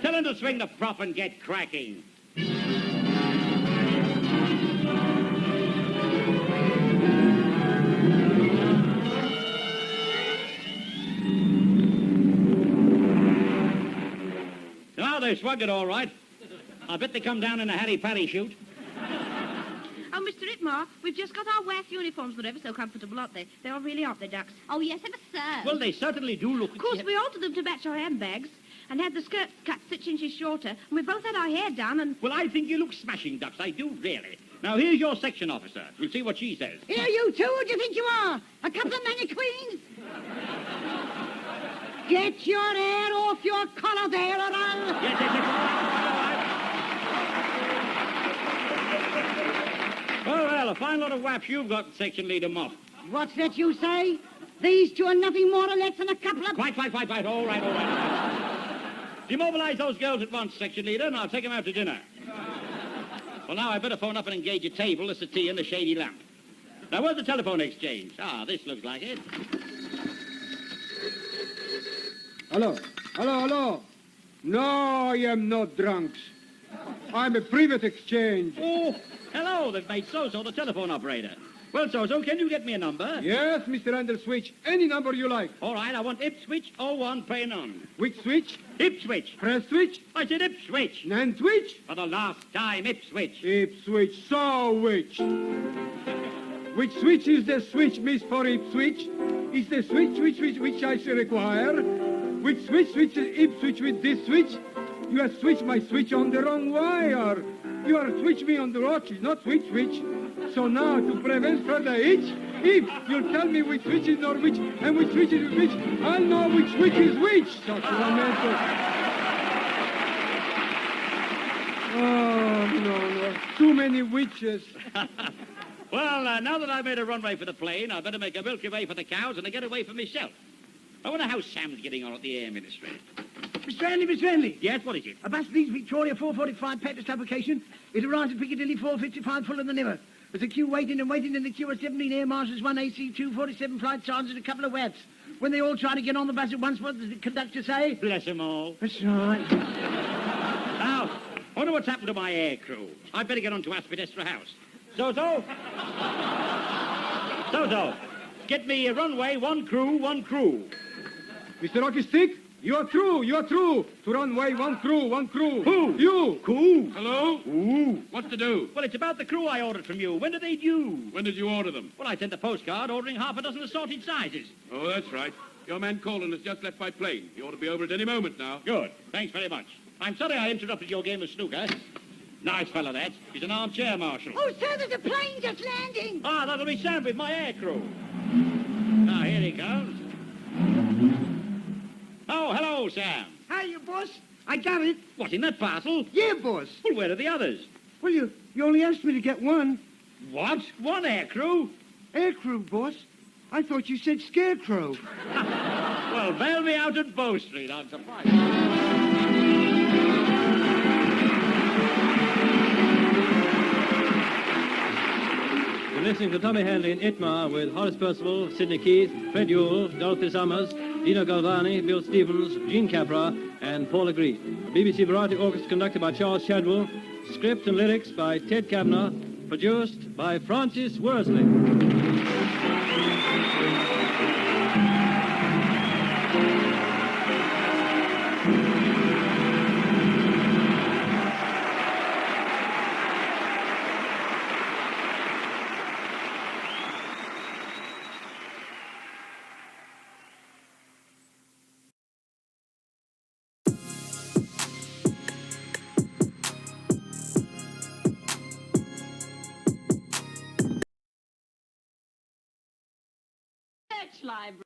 Tell him to swing the prop and get cracking. Now they swung it all right. I bet they come down in a hattie-patty shoot. Oh, Mr. Itmar, we've just got our WAF uniforms. They're ever so comfortable, aren't they? They are really, aren't they, ducks? Oh, yes, ever so. Well, they certainly do look... Of course, we altered them to match our handbags and had the skirts cut 6 inches shorter, and we both had our hair done and... Well, I think you look smashing, ducks. I do, really. Now, here's your section officer. We'll see what she says. Here, you two, who do you think you are? A couple of mannequins? Get your hair off your collar there, or I'll... Well, a fine lot of waps you've got, Section Leader Moff. What's that you say? These two are nothing more or less than a couple of... Quite. All right. Demobilize those girls at once, Section Leader, and I'll take them out to dinner. Well, now, I better phone up and engage a table, a settee, and a shady lamp. Now, where's the telephone exchange? Ah, this looks like it. Hello. No, I am not drunks. I'm a private exchange. Oh, hello, they've made Soso the telephone operator. Well, Soso, can you get me a number? Yes, Mr. Switch. Any number you like. All right, I want Ipswich 01, pay none. Which switch? Ipswich. Press switch? I said Ipswich. And switch? For the last time, Ipswich. Ipswich, so which? Which switch is the switch, Miss for Ipswich? Is the switch which I shall require? Which switch is Ipswich with this switch? You have switched my switch on the wrong wire. You have switched me on the watch, not switch. So now, to prevent further hitch, if you'll tell me which switch is Norwich and which switch is which, I'll know which switch is which. Sacramento. Oh, no. Too many witches. Well, now that I've made a runway for the plane, I'd better make a Milky Way for the cows and a getaway for myself. I wonder how Sam's getting on at the Air Ministry. Mr. Henley. Yes, what is it? A bus leaves Victoria 4:45, Petrus application. It arrives at Piccadilly 4:55, fuller than ever. There's a queue waiting in the queue are 17 air marshals, 1 AC2, 47 flight sergeants, and a couple of webs. When they all try to get on the bus at once, what does the conductor say? Bless them all. That's right. Now, I wonder what's happened to my air crew. I'd better get on to Aspidestra House. So. Get me a runway, one crew. Mr. Rocky Stick, you're through. To runway, one crew. Who? You. Cool. Hello? Ooh. What's to do? Well, it's about the crew I ordered from you. When are they due? When did you order them? Well, I sent a postcard ordering half a dozen assorted sizes. Oh, that's right. Your man Colin has just left by plane. He ought to be over at any moment now. Good. Thanks very much. I'm sorry I interrupted your game of snooker. Nice fellow, that. He's an armchair marshal. Oh, sir, there's a plane just landing. Ah, that'll be Sam with my air crew. Now, here he comes. Oh, hello, Sam. Hiya, boss. I got it. What, in that parcel? Yeah, boss. Well, where are the others? Well, you only asked me to get one. What? One air crew? Air crew, boss. I thought you said scarecrow. Well, bail me out at Bow Street. I'm surprised. You're listening to Tommy Hanley in Itmar with Horace Percival, Sidney Keith, Fred Ewell, Dorothy Summers, Dino Galvani, Bill Stevens, Gene Capra, and Paula Green. BBC Variety Orchestra conducted by Charles Shadwell. Script and lyrics by Ted Kavanagh. Produced by Francis Worsley. Library.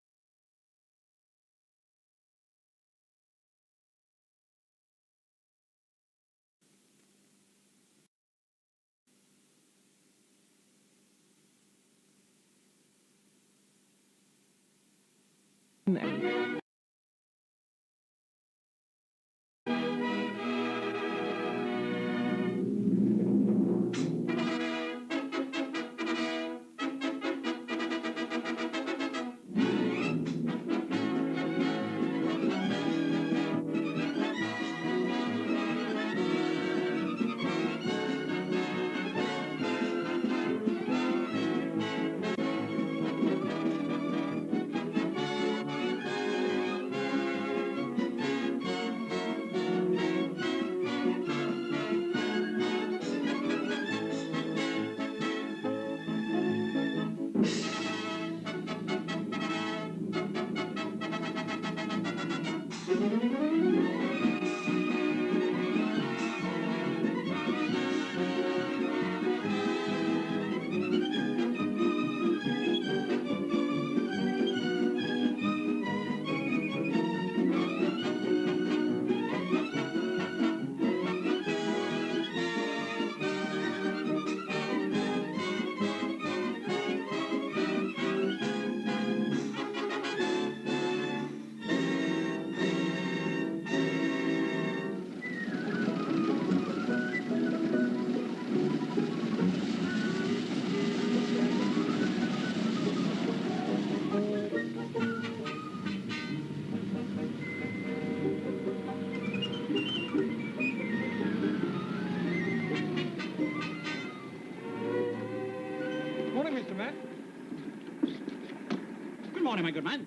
morning, my good man.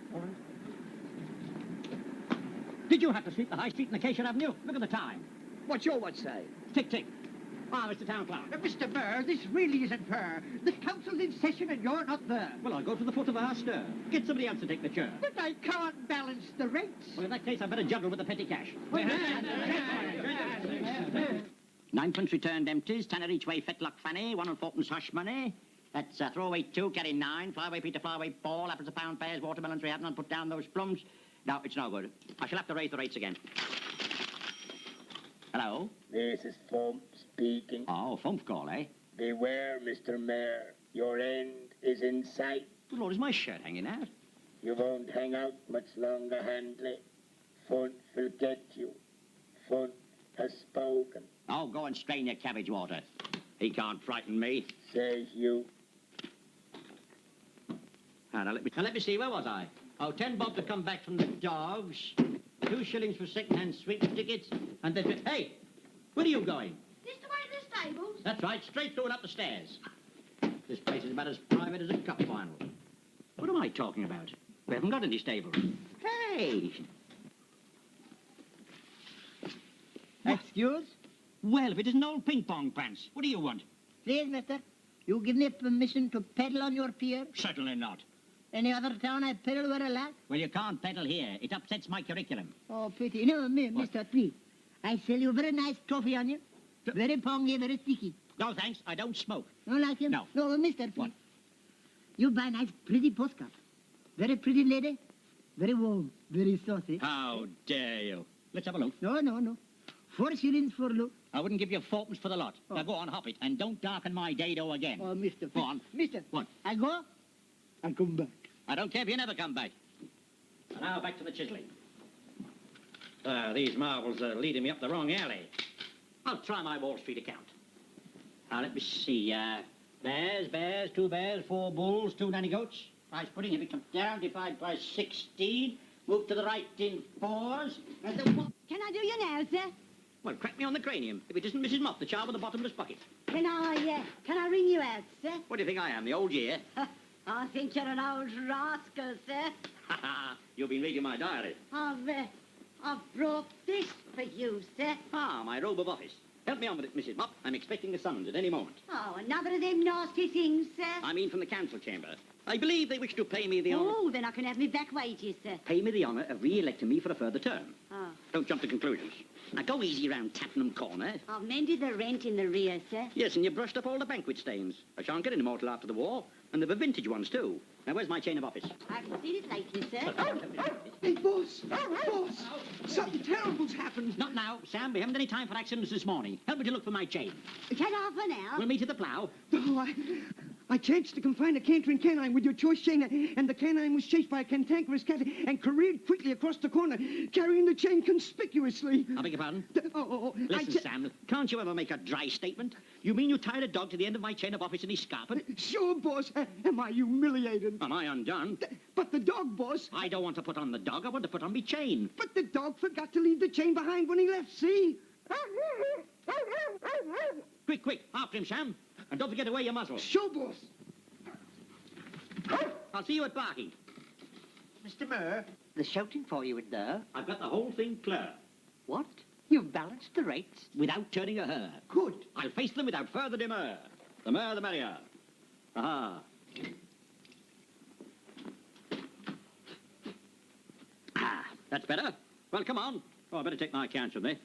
Did you have to sweep the High Street and Acacia Avenue? Look at the time. What's your watch say? Tick, tick. Ah, Mr. Town Clerk. Mr. Burr, this really isn't fair. The council's in session and you're not there. Well, I'll go to the foot of our stair. Get somebody else to take the chair. But I can't balance the rates. Well, in that case, I'd better juggle with the petty cash. Ninepence returned empties, tenner each way fetlock fanny, 1 and fourpence hush money. That's throw away 2, carry 9, fly away Peter, fly away Paul, apples a pound, pears, watermelons 3 and put down those plums. No, it's no good. I shall have to raise the rates again. Hello? This is Fump speaking. Oh, Fump call, eh? Beware, Mr. Mayor. Your end is in sight. Good Lord, is my shirt hanging out? You won't hang out much longer, Handley. Funt will get you. Funt has spoken. Oh, go and strain your cabbage water. He can't frighten me. Says you. Now let me see, where was I? Oh, 10 bob to come back from the dogs, 2 shillings for second-hand sweep tickets, and then... Hey, where are you going? This the way to the stables? That's right, straight through and up the stairs. This place is about as private as a cup final. What am I talking about? We haven't got any stables. Hey! Excuse? Well, if it isn't old ping-pong pants, what do you want? Please, mister, you give me permission to pedal on your pier? Certainly not. Any other town I pedal where I like? Well, you can't pedal here. It upsets my curriculum. Oh, pity. No, me, Mr. P. I sell you very nice toffee onion. Very pongy, very sticky. No, thanks. I don't smoke. You like him? No. No, Mr. P. What? You buy nice, pretty postcard. Very pretty lady. Very warm. Very saucy. How dare you? Let's have a look. No. 4 shillings for look. I wouldn't give you 4pence for the lot. Now go on, hop it, and don't darken my dado again. Oh, Mr. P. Go on. Mister. What? I go, I come back. I don't care if you never come back. And now back to the chiseling. These marbles are leading me up the wrong alley. I'll try my Wall Street account. Now, let me see. Bears, 2 bears, 4 bulls, 2 nanny goats. Price pudding, if it comes down, divide by 16. Move to the right in 4s. And then what? Can I do your nails, sir? Well, crack me on the cranium. If it isn't Mrs. Mop, the child with the bottomless bucket. Can I ring you out, sir? What do you think I am, the old year? I think you're an old rascal, sir. Ha ha! You've been reading my diary. I've brought this for you, sir. Ah, my robe of office. Help me on with it, Mrs. Mop. I'm expecting a summons at any moment. Oh, another of them nasty things, sir. I mean from the council chamber. I believe they wish to pay me the honour... Oh, then I can have me back wages, sir. Pay me the honour of re-electing me for a further term. Oh. Don't jump to conclusions. Now, go easy round Tattenham Corner. I've mended the rent in the rear, sir. Yes, and you brushed up all the banquet stains. I shan't get any more till after the war. And there were vintage ones, too. Now, where's my chain of office? I haven't seen it lately, sir. Hey, boss! Boss! Something terrible's happened. Not now, Sam. We haven't any time for accidents this morning. Help me to look for my chain. Can I for now? We'll meet at the plough. Oh, I chanced to confine a cantering canine with your choice chain, and the canine was chased by a cantankerous cat and careered quickly across the corner, carrying the chain conspicuously. I beg your pardon? Listen, Sam, can't you ever make a dry statement? You mean you tied a dog to the end of my chain of office and he's scarping? Sure, boss. Am I humiliated? Am I undone? But the dog, boss. I don't want to put on the dog. I want to put on me chain. But the dog forgot to leave the chain behind when he left, see? Quick, after him, Sam. And don't forget to wear your muzzle. Sure, boss. I'll see you at Barking. Mr. Murr, They're shouting for you in there. I've got the whole thing clear. What? You've balanced the rates? Without turning a hair. Good. I'll face them without further demur. The more, the merrier. Aha. That's better. Well, come on. Oh, I better take my accounts with me.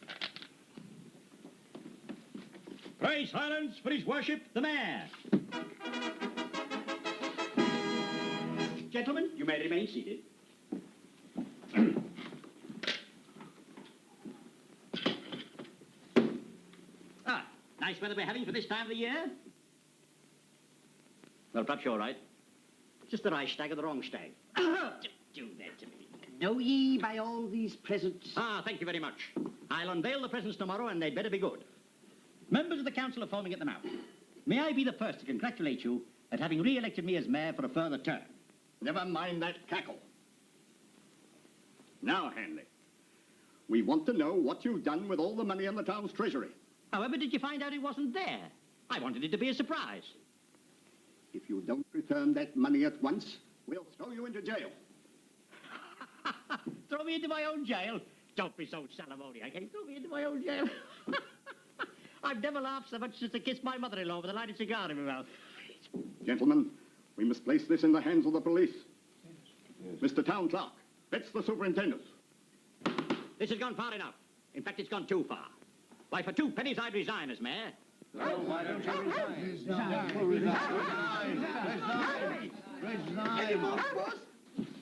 Pray silence for his worship, the mayor. Gentlemen, you may remain seated. Nice weather we're having for this time of the year. Well, perhaps you're right. Just the right stag or the wrong stag. Don't do that to me. Know ye by all these presents? Thank you very much. I'll unveil the presents tomorrow, and they'd better be good. Members of the council are forming at the mouth. May I be the first to congratulate you at having re-elected me as mayor for a further term. Never mind that cackle. Now, Hanley, we want to know what you've done with all the money in the town's treasury. However did you find out it wasn't there? I wanted it to be a surprise. If you don't return that money at once, we'll throw you into jail. Throw me into my own jail? Don't be so salamoniac. Throw me into my own jail. I've never laughed so much since I kissed my mother-in-law with a lighted cigar in my mouth. Gentlemen, we must place this in the hands of the police. Mr. Town Clerk, fetch the superintendent. This has gone far enough. In fact, it's gone too far. Why, for 2 pennies, I'd resign as mayor. Well, why don't you resign?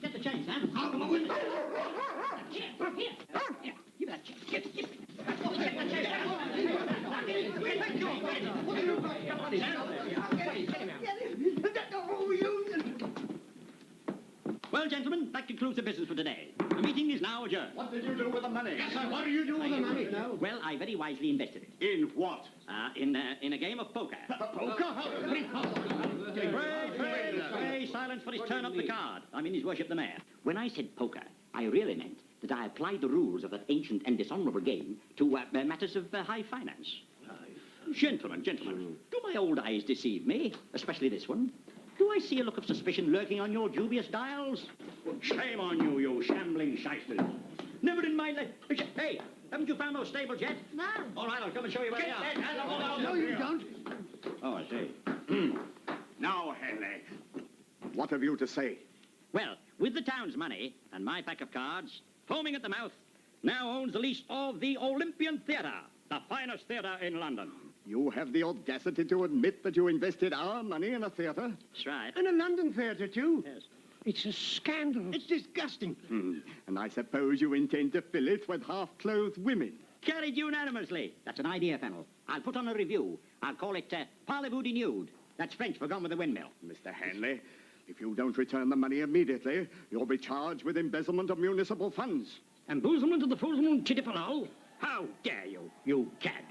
Get the change, Sam. Come on. Here. Give that change. Give it. Well, gentlemen, that concludes the business for today. The meeting is now adjourned. What did you do with the money? Yes, sir, what do you do with the money? Well, I very wisely invested it. In what? In a game of poker. Poker? Pray silence for his turn up the card. I mean his worship the mayor. When I said poker, I really meant that I applied the rules of that ancient and dishonourable game to matters of high finance. Gentlemen, do my old eyes deceive me? Especially this one. Do I see a look of suspicion lurking on your dubious dials? Shame on you, you shambling shysters. Never in my life... Hey, haven't you found those stables yet? No. All right, I'll come and show you where they are. No, you don't. Oh, I see. Now, Henley, what have you to say? Well, with the town's money and my pack of cards, foaming at the mouth, now owns the lease of the Olympian Theatre, the finest theatre in London. You have the audacity to admit that you invested our money in a theatre? That's right. And a London theatre, too. Yes. It's a scandal. It's disgusting. And I suppose you intend to fill it with half-clothed women? Carried unanimously. That's an idea, Fennel. I'll put on a review. I'll call it Parlez-vous de Nude. That's French for Gone with the Windmill. Mr. Hanley, if you don't return the money immediately, you'll be charged with embezzlement of municipal funds. Embezzlement of the Foozleman Chittifalo? How dare you, you cad?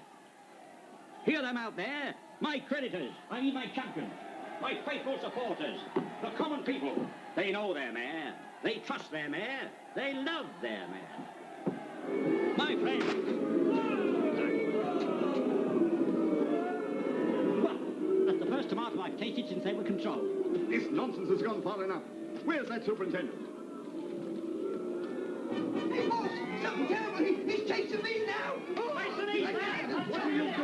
Hear them out there, my creditors, I mean my champions, my faithful supporters, the common people. They know their mayor, they trust their mayor, they love their mayor. My friends. Well, that's the first tomato I've tasted since they were controlled. This nonsense has gone far enough. Where's that superintendent? Hey, boss, something terrible. He's chasing me now. Oh, Mason, he's there. What are you doing?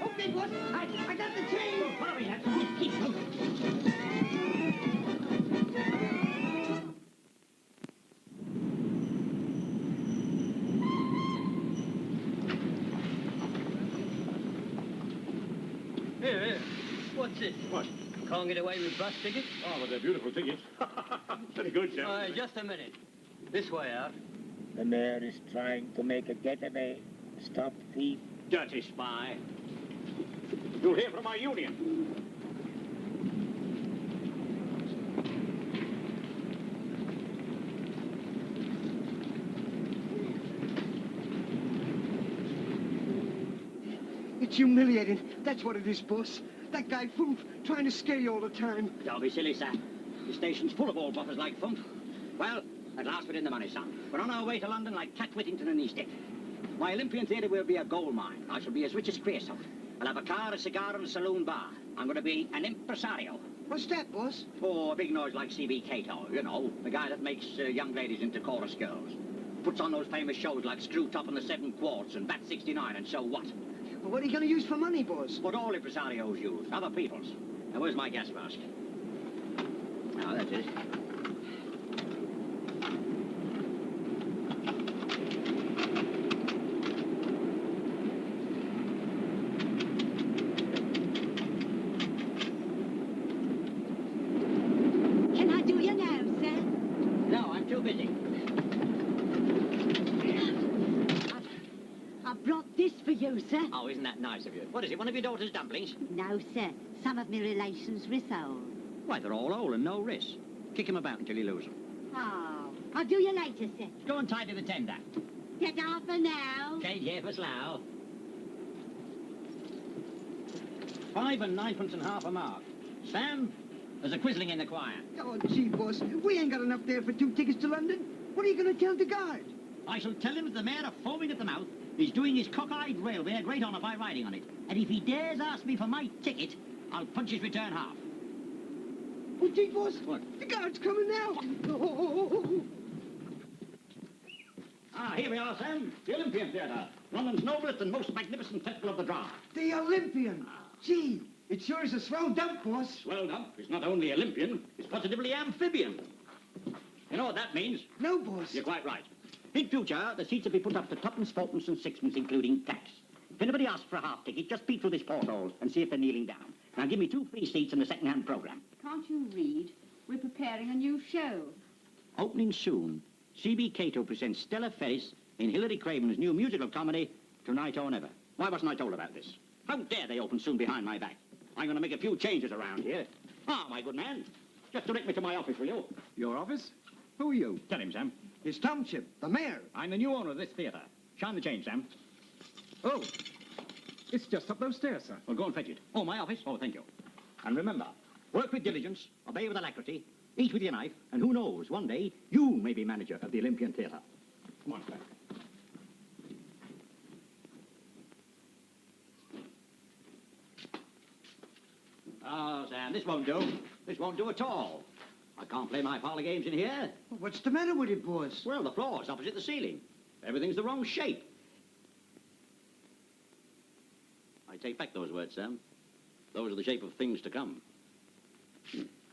Okay, boss, I got the chain. Hurry, Here. What's this? What? Can't get away with bus tickets? Oh, but they're beautiful tickets. Very good, sir. Just a minute. This way out. The mayor is trying to make a getaway. Stop thief. Dirty spy. You'll hear from our union. It's humiliating. That's what it is, boss. That guy Foof trying to scare you all the time. Don't be silly, sir. The station's full of old buffers like Fump. Well, at last we're in the money, son. We're on our way to London like Cat Whittington and Eastwick. My Olympian Theatre will be a gold mine. I shall be as rich as creosote. I'll have a car, a cigar, and a saloon bar. I'm going to be an impresario. What's that, boss? Oh, a big noise like C.B. Cato, you know, the guy that makes young ladies into chorus girls. Puts on those famous shows like Screw Top and the 7 Quarts and Bat 69 and so what. Well, what are you going to use for money, boss? What all impresarios use, other people's. Now, where's my gas mask? Now, that's it. Can I do you now, sir? No, I'm too busy. I brought this for you, sir. Oh, isn't that nice of you? What is it, one of your daughter's dumplings? No, sir. Some of my relations' rissoles. Why, they're all old and no wrists. Kick him about until you lose them. Oh, I'll do you later, sir. Go and tidy the tender. Get off for now. Change here for slough. 5 and 9 and half a mark. Sam, there's a quizzling in the choir. Oh, gee, boss, we ain't got enough there for 2 tickets to London. What are you going to tell the guard? I shall tell him that the mayor of foaming at the mouth is doing his cockeyed railway a great honour by riding on it. And if he dares ask me for my ticket, I'll punch his return half. Oh, gee, boss, What? the guard's coming now. Oh. here we are, Sam. The Olympian Theatre. London's noblest and most magnificent festival of the drama. The Olympian. Gee, it sure is a swell dump, boss. Swelled up. It's not only Olympian, it's positively amphibian. You know what that means? No, boss. You're quite right. In future, the seats will be put up to tuppence, fourpence and sixpence, including tax. If anybody asks for a half ticket, just peek through this porthole and see if they're kneeling down. Now, give me 2 free seats and a second-hand programme. Can't you read? We're preparing a new show. Opening soon, C.B. Cato presents Stella Ferris in Hilary Craven's new musical comedy, Tonight or Never. Why wasn't I told about this? How dare they open soon behind my back? I'm going to make a few changes around here. Ah, my good man, just direct me to my office, will you? Your office? Who are you? Tell him, Sam. His township, the mayor. I'm the new owner of this theatre. Shine the change, Sam. Oh, it's just up those stairs, sir. Well, go and fetch it. Oh, my office? Oh, thank you. And remember, work with diligence, obey with alacrity, eat with your knife, and who knows, one day, you may be manager of the Olympian Theatre. Come on, Sam. Oh, Sam, this won't do. This won't do at all. I can't play my parlour games in here. Well, what's the matter with it, boss? Well, the floor's opposite the ceiling. Everything's the wrong shape. I take back those words, Sam. Those are the shape of things to come.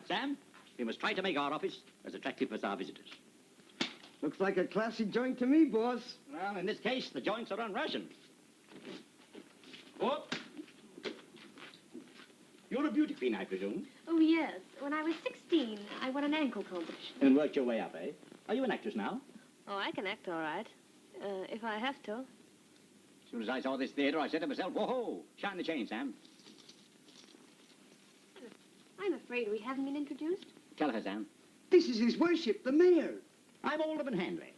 Sam, we must try to make our office as attractive as our visitors. Looks like a classy joint to me, boss. Well, in this case, the joints are on ration. Oh. You're a beauty queen, I presume, Oh, yes. When I was 16, I won an ankle competition. and worked your way up, eh? Are you an actress now? Oh, I can act all right. If I have to. As soon as I saw this theatre, I said to myself, whoa, shine the chain, Sam. I'm afraid we haven't been introduced. Tell her, Sam. This is his worship, the mayor. I'm Alderman Handley.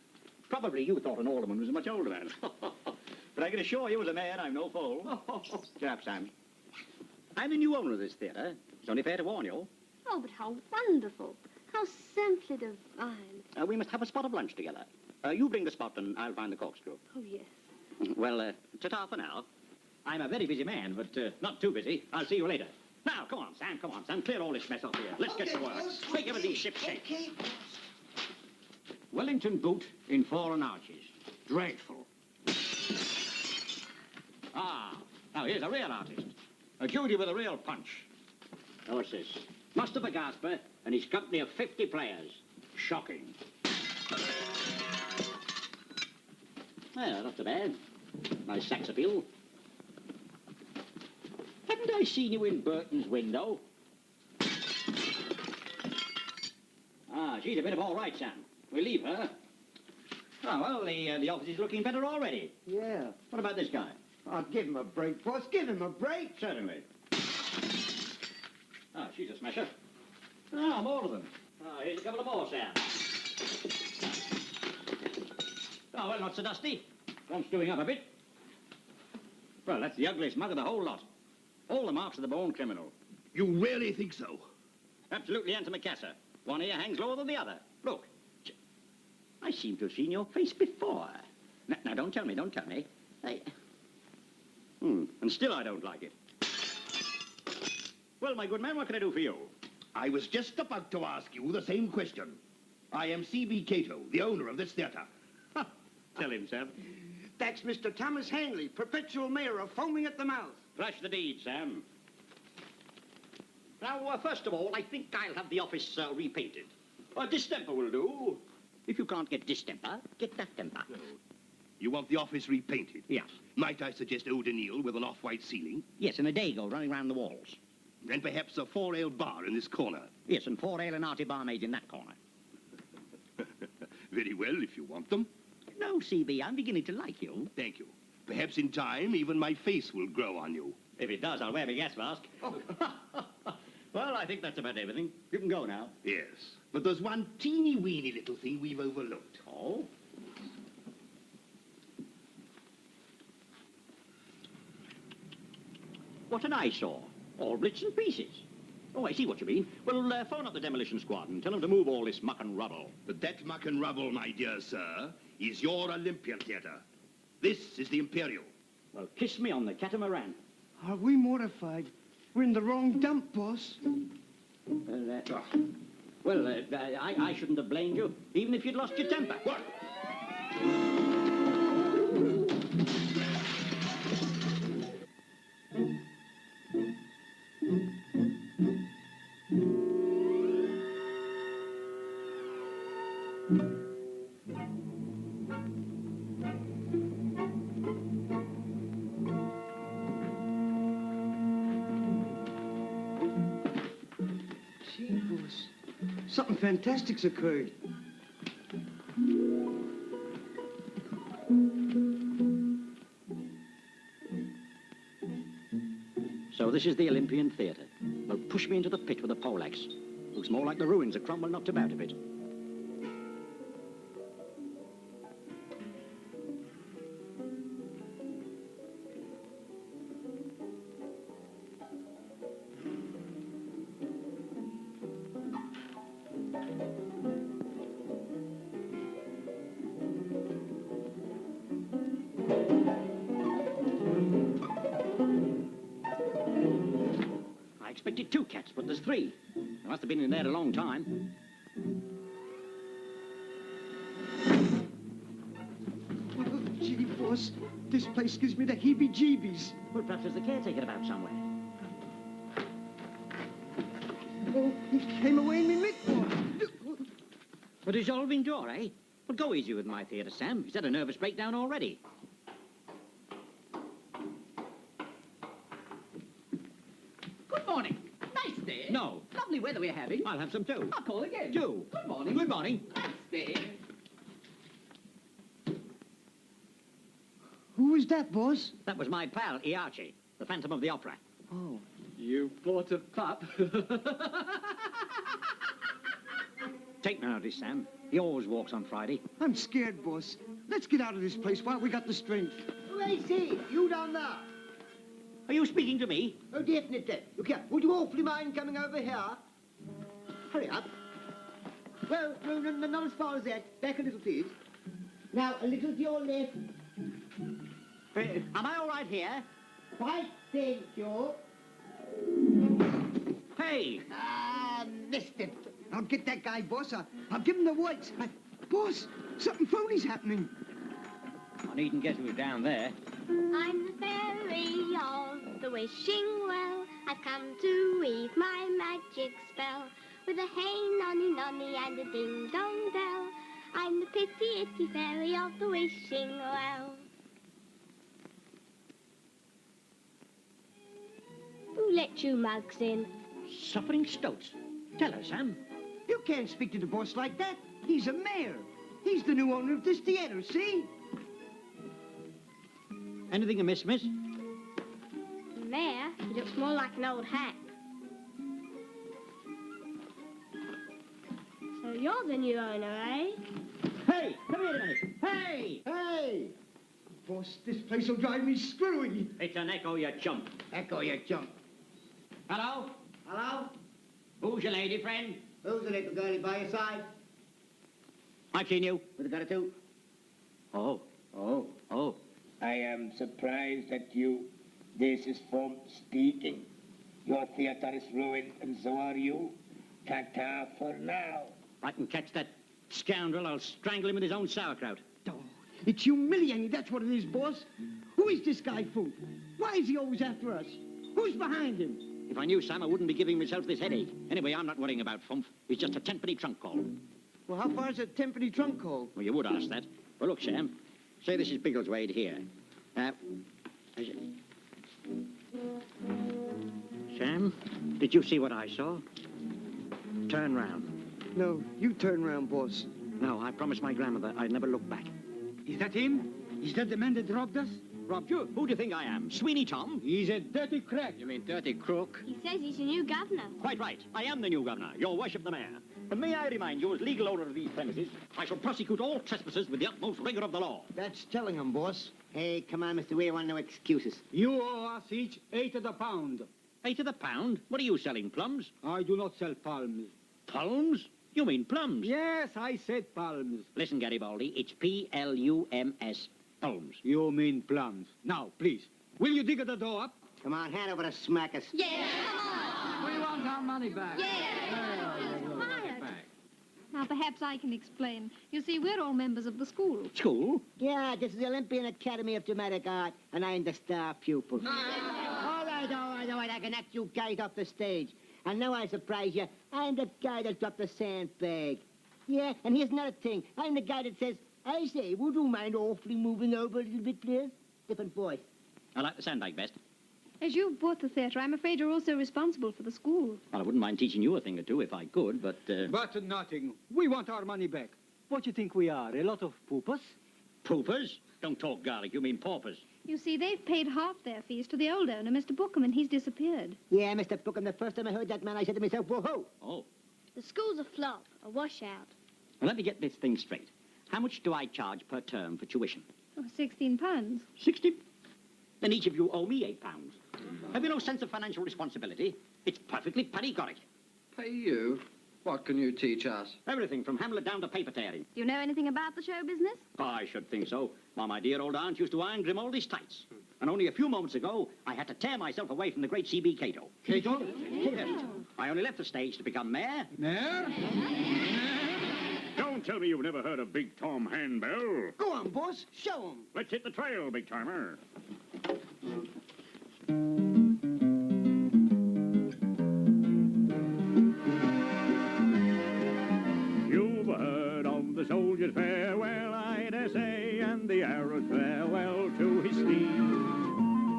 Probably you thought an alderman was a much older man. But I can assure you, as a mayor, I'm no fool. Cheer up, Sam. I'm the new owner of this theatre. It's only fair to warn you. Oh, but how wonderful. How simply divine. We must have a spot of lunch together. You bring the spot and I'll find the corkscrew. Oh, yes. Well, ta-ta for now. I'm a very busy man, but not too busy. I'll see you later. Now, come on, Sam, come on, Sam. Clear all this mess off here. Let's get to work. Make everything ship-shape. Okay. Wellington boot in 4 arches. Dreadful. Ah, now here's a real artist. A Judy with a real punch. Now what's this? Mustafa Gasper and his company of 50 players. Shocking. Well, not so bad. Nice sex appeal. Haven't I seen you in Burton's window? Ah, she's a bit of all right, Sam. We'll leave her. Oh, well, the office is looking better already. Yeah. What about this guy? Oh, give him a break, boss. Give him a break. Certainly. Ah, she's a smasher. Ah, more of them. Ah, here's a couple of more, Sam. Oh, well, not so dusty. One's doing up a bit. Well, that's the ugliest mug of the whole lot. All the marks of the born criminal. You really think so? Absolutely antimacassar. One ear hangs lower than the other. Look. I seem to have seen your face before. Now, don't tell me, don't tell me. And still I don't like it. Well, my good man, what can I do for you? I was just about to ask you the same question. I am C.B. Cato, the owner of this theatre. Tell him, Sam. That's Mr. Thomas Hanley, perpetual mayor of Foaming at the Mouth. Flash the deed, Sam. Now, first of all, I think I'll have the office repainted. Distemper will do. If you can't get distemper, get that temper. You want the office repainted? Yes. Might I suggest Eau de Nil with an off-white ceiling? Yes, and a Dago running round the walls. And perhaps a 4-ale bar in this corner. Yes, and 4 ale and hearty barmaids in that corner. Very well, if you want them. No, CB, I'm beginning to like you. Thank you. Perhaps in time, even my face will grow on you. If it does, I'll wear my gas mask. Well, I think that's about everything. You can go now. Yes, but there's one teeny-weeny little thing we've overlooked. Oh? What an eyesore. All bits and pieces. Oh, I see what you mean. Well, phone up the demolition squad and tell them to move all this muck and rubble. But that muck and rubble, my dear sir, is your Olympian Theatre. This is the Imperial. Well, kiss me on the catamaran. Are we mortified? We're in the wrong dump, boss. I shouldn't have blamed you, even if you'd lost your temper. What? Gee, boss, something fantastic's occurred. So this is the Olympian Theatre. Well, push me into the pit with a poleaxe. Looks more like the ruins of Cromwell knocked about a bit. I expected 2 cats, but there's 3. They must have been in there a long time. Oh, gee, boss, this place gives me the heebie-jeebies. Well, perhaps there's the caretaker about somewhere. Oh, he came away in me mitt, boss. A dissolving door, eh? Well, go easy with my theatre, Sam. He's had a nervous breakdown already. Good morning. Nice day. No. Lovely weather we're having. I'll have some too. I'll call again. 2. Good morning. Good morning. Nice day. Who was that, boss? That was my pal, Iachi, the Phantom of the Opera. Oh. You bought a pup. Take no notice, Sam. He always walks on Friday. I'm scared, boss. Let's get out of this place while we got the strength. Oh, I see. You down there. Are you speaking to me? Oh, definitely. Look here. Would you awfully mind coming over here? Hurry up. Well, no, not as far as that. Back a little, please. Now, a little to your left. Am I all right here? Right, thank you. Hey! Ah, missed it. I'll get that guy, boss. I'll give him the whites. Boss, something phony's happening. I needn't guess who was down there. I'm the fairy of the wishing well. I've come to weave my magic spell with a hey nonny nonny and a ding dong bell. I'm the pitty itty fairy of the wishing well. Who let you mugs in? Suffering stoats. Tell her, Sam. You can't speak to the boss like that. He's a mayor. He's the new owner of this theater, see? Anything amiss, miss? The mayor? He looks more like an old hack. So you're the new owner, eh? Hey, come here a minute. Hey! Hey! Boss, this place will drive me screwy. It's an echo, you chump. Echo, you chump. Hello? Hello? Who's your lady friend? Who's the little girlie by your side? I've seen you. With a gun or two? Oh. Oh. I am surprised at you. This is from speaking. Your theatre is ruined, and so are you. Ta-ta for now. I can catch that scoundrel. I'll strangle him with his own sauerkraut. Oh, it's humiliating, that's what it is, boss. Who is this guy for? Why is he always after us? Who's behind him? If I knew Sam, I wouldn't be giving myself this headache. Anyway, I'm not worrying about Fumf. It's just a tenpenny trunk call. Well, how far is a tenpenny trunk call? Well, you would ask that. Well, look, Sam. Say this is Biggleswade here. Sam, did you see what I saw? Turn round. No, you turn round, boss. No, I promised my grandmother I'd never look back. Is that him? Is that the man that robbed us? Robbed you? Who do you think I am? Sweeney Tom? He's a dirty crack. You mean dirty crook? He says he's your new governor. Quite right. I am the new governor, your worship the mayor. And may I remind you, as legal owner of these premises, I shall prosecute all trespassers with the utmost rigor of the law. That's telling him, boss. Hey, come on, Mr. We want no excuses. You owe us each 8 of the pound. 8 of the pound? What are you selling, plums? I do not sell palms. Palms? You mean plums? Yes, I said palms. Listen, Garibaldi, it's P-L-U-M-S, palms. You mean plums. Now, please, will you dig the door up? Come on, hand over to smack us. Yeah! We want our money back. Now, perhaps I can explain. You see, we're all members of the school. School? Yeah, this is the Olympian Academy of Dramatic Art, and I'm the star pupil. All right, I can knock you guys off the stage. And now I surprise you, I'm the guy that dropped the sandbag. Yeah, and here's another thing. I'm the guy that says, I say, would you mind awfully moving over a little bit, please? Different voice. I like the sandbag best. As you've bought the theatre, I'm afraid you're also responsible for the school. Well, I wouldn't mind teaching you a thing or two if I could, but... But nothing. We want our money back. What do you think we are, a lot of poopers? Poopers? Don't talk garlic, you mean paupers. You see, they've paid half their fees to the old owner, Mr. Bookham, and he's disappeared. Yeah, Mr. Bookham, the first time I heard that man, I said to myself, whoa-ho. Oh. The school's a flop, a washout. Well, let me get this thing straight. How much do I charge per term for tuition? Oh, £16. 60? Then each of you owe me £8. Have you no sense of financial responsibility? It's perfectly paregoric. Pay you? What can you teach us? Everything from Hamlet down to paper tearing. Do you know anything about the show business? Oh, I should think so. Why, my dear old aunt used to iron Grimaldi's tights. And only a few moments ago, I had to tear myself away from the great C.B. Cato. Cato? Yes. I only left the stage to become mayor. Mayor? Don't tell me you've never heard of Big Tom Handbell. Go on, boss. Show 'em. Let's hit the trail, Big Timer. You've heard of the soldier's farewell, I dare say, and the arrow's farewell to his steed.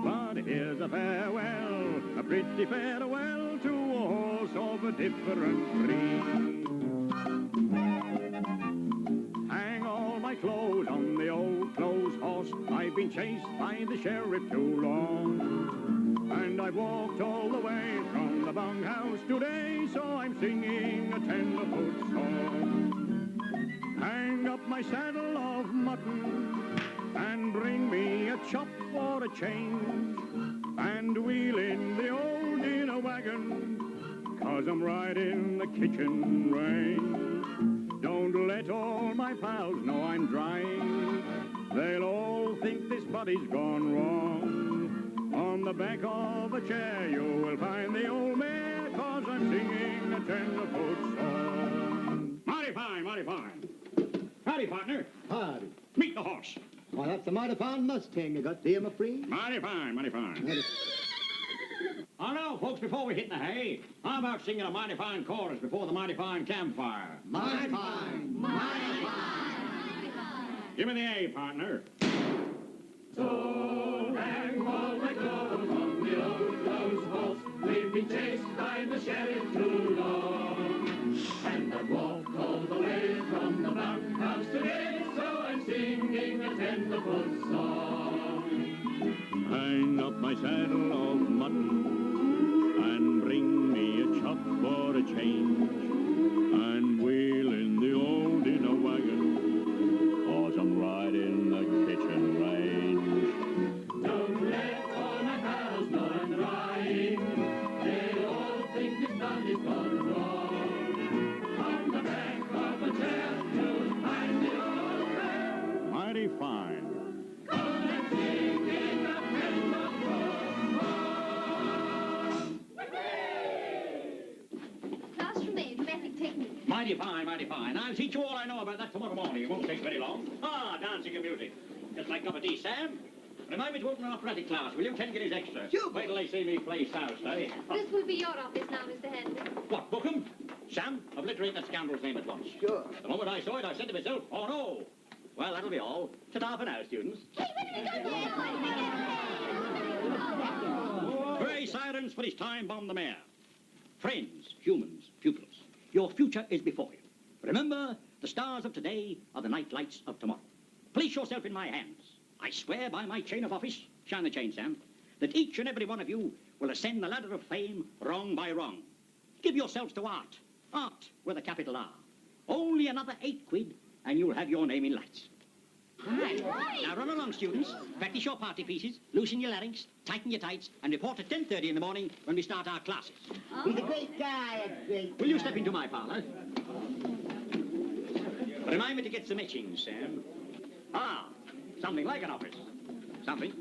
But here's a farewell, a pretty farewell to a horse of a different breed. Hang all my clothes on the old clothes horse. I've been chased by the sheriff too long, and I've walked all the way from the bunkhouse today, so I'm singing a tenderfoot song. Hang up my saddle of mutton and bring me a chop or a change, and wheel in the old dinner wagon, 'cause I'm right in the kitchen range. Don't let all my pals know I'm drying. They'll all think this buddy's gone wrong. On the back of a chair you will find the old mare, 'cause I'm singing a tenderfoot song. Mighty fine, mighty fine. Howdy, partner. Howdy. Meet the horse. Well, that's a mighty fine Mustang you got there, my friend. Mighty fine, mighty fine. Oh, no, folks, before we hit the hay, how about singing a mighty fine chorus before the mighty fine campfire? Mighty fine. Mighty fine. Give me the A, partner. So hang all my clothes on the old clothes horse. We've been chased by the sheriff too long, and I've walked all the way from the bunkhouse today, so I'm singing a tenderfoot song. Hang up my saddle of mutton and bring me a chop or a change, and wheel in the old dinner wagon, 'cause I'm right in the kitchen range. Don't let all my pals know I'm drying. They'll all think this buddy's gone wrong. On the back of a chair you'll find the old mare. Mighty fine. Come and sing in a Class from A, dramatic technique. Mighty fine, mighty fine. I'll teach you all I know about that tomorrow morning. It won't take very long. Ah, dancing and music. Just like cup of tea, Sam. Remind me to open an operatic class, will you? 10 guineas extra. Sure. Wait till they see me play Souse, eh? This will be your office now, Mr. Henry. What, Bookham? Sam, obliterate that scoundrel's name at once. Sure. The moment I saw it, I said to myself, oh, no. Well, that'll be all. Ta-ta for now, students. Hooray, sirens, for it's time bomb the mare. Friends, humans, pupils, your future is before you. Remember, the stars of today are the night lights of tomorrow. Place yourself in my hands. I swear by my chain of office, shine the chain, Sam, that each and every one of you will ascend the ladder of fame wrong by wrong. Give yourselves to art. Art with a capital R. Only another 8 quid and you'll have your name in lights. Right. Now run along, students. Practice your party pieces, loosen your larynx, tighten your tights, and report at 10:30 in the morning when we start our classes. He's a great guy, a great Will you step into my parlor? Remind me to get some etchings, Sam. Ah, something like an office. Something.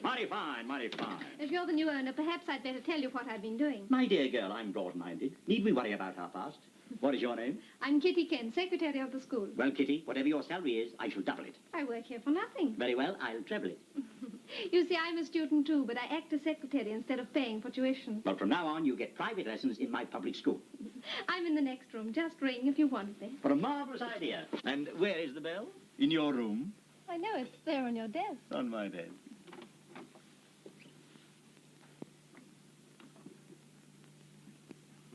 Mighty fine, mighty fine. If you're the new owner, perhaps I'd better tell you what I've been doing. My dear girl, I'm broad-minded. Need we worry about our past? What is your name? I'm Kitty Kent, secretary of the school. Well, Kitty, whatever your salary is, I shall double it. I work here for nothing. Very well, I'll treble it. You see, I'm a student too, but I act as secretary instead of paying for tuition. Well, from now on, you get private lessons in my public school. I'm in the next room. Just ring if you want me. What a marvellous idea. And where is the bell? In your room? I know it's there on your desk. On my desk.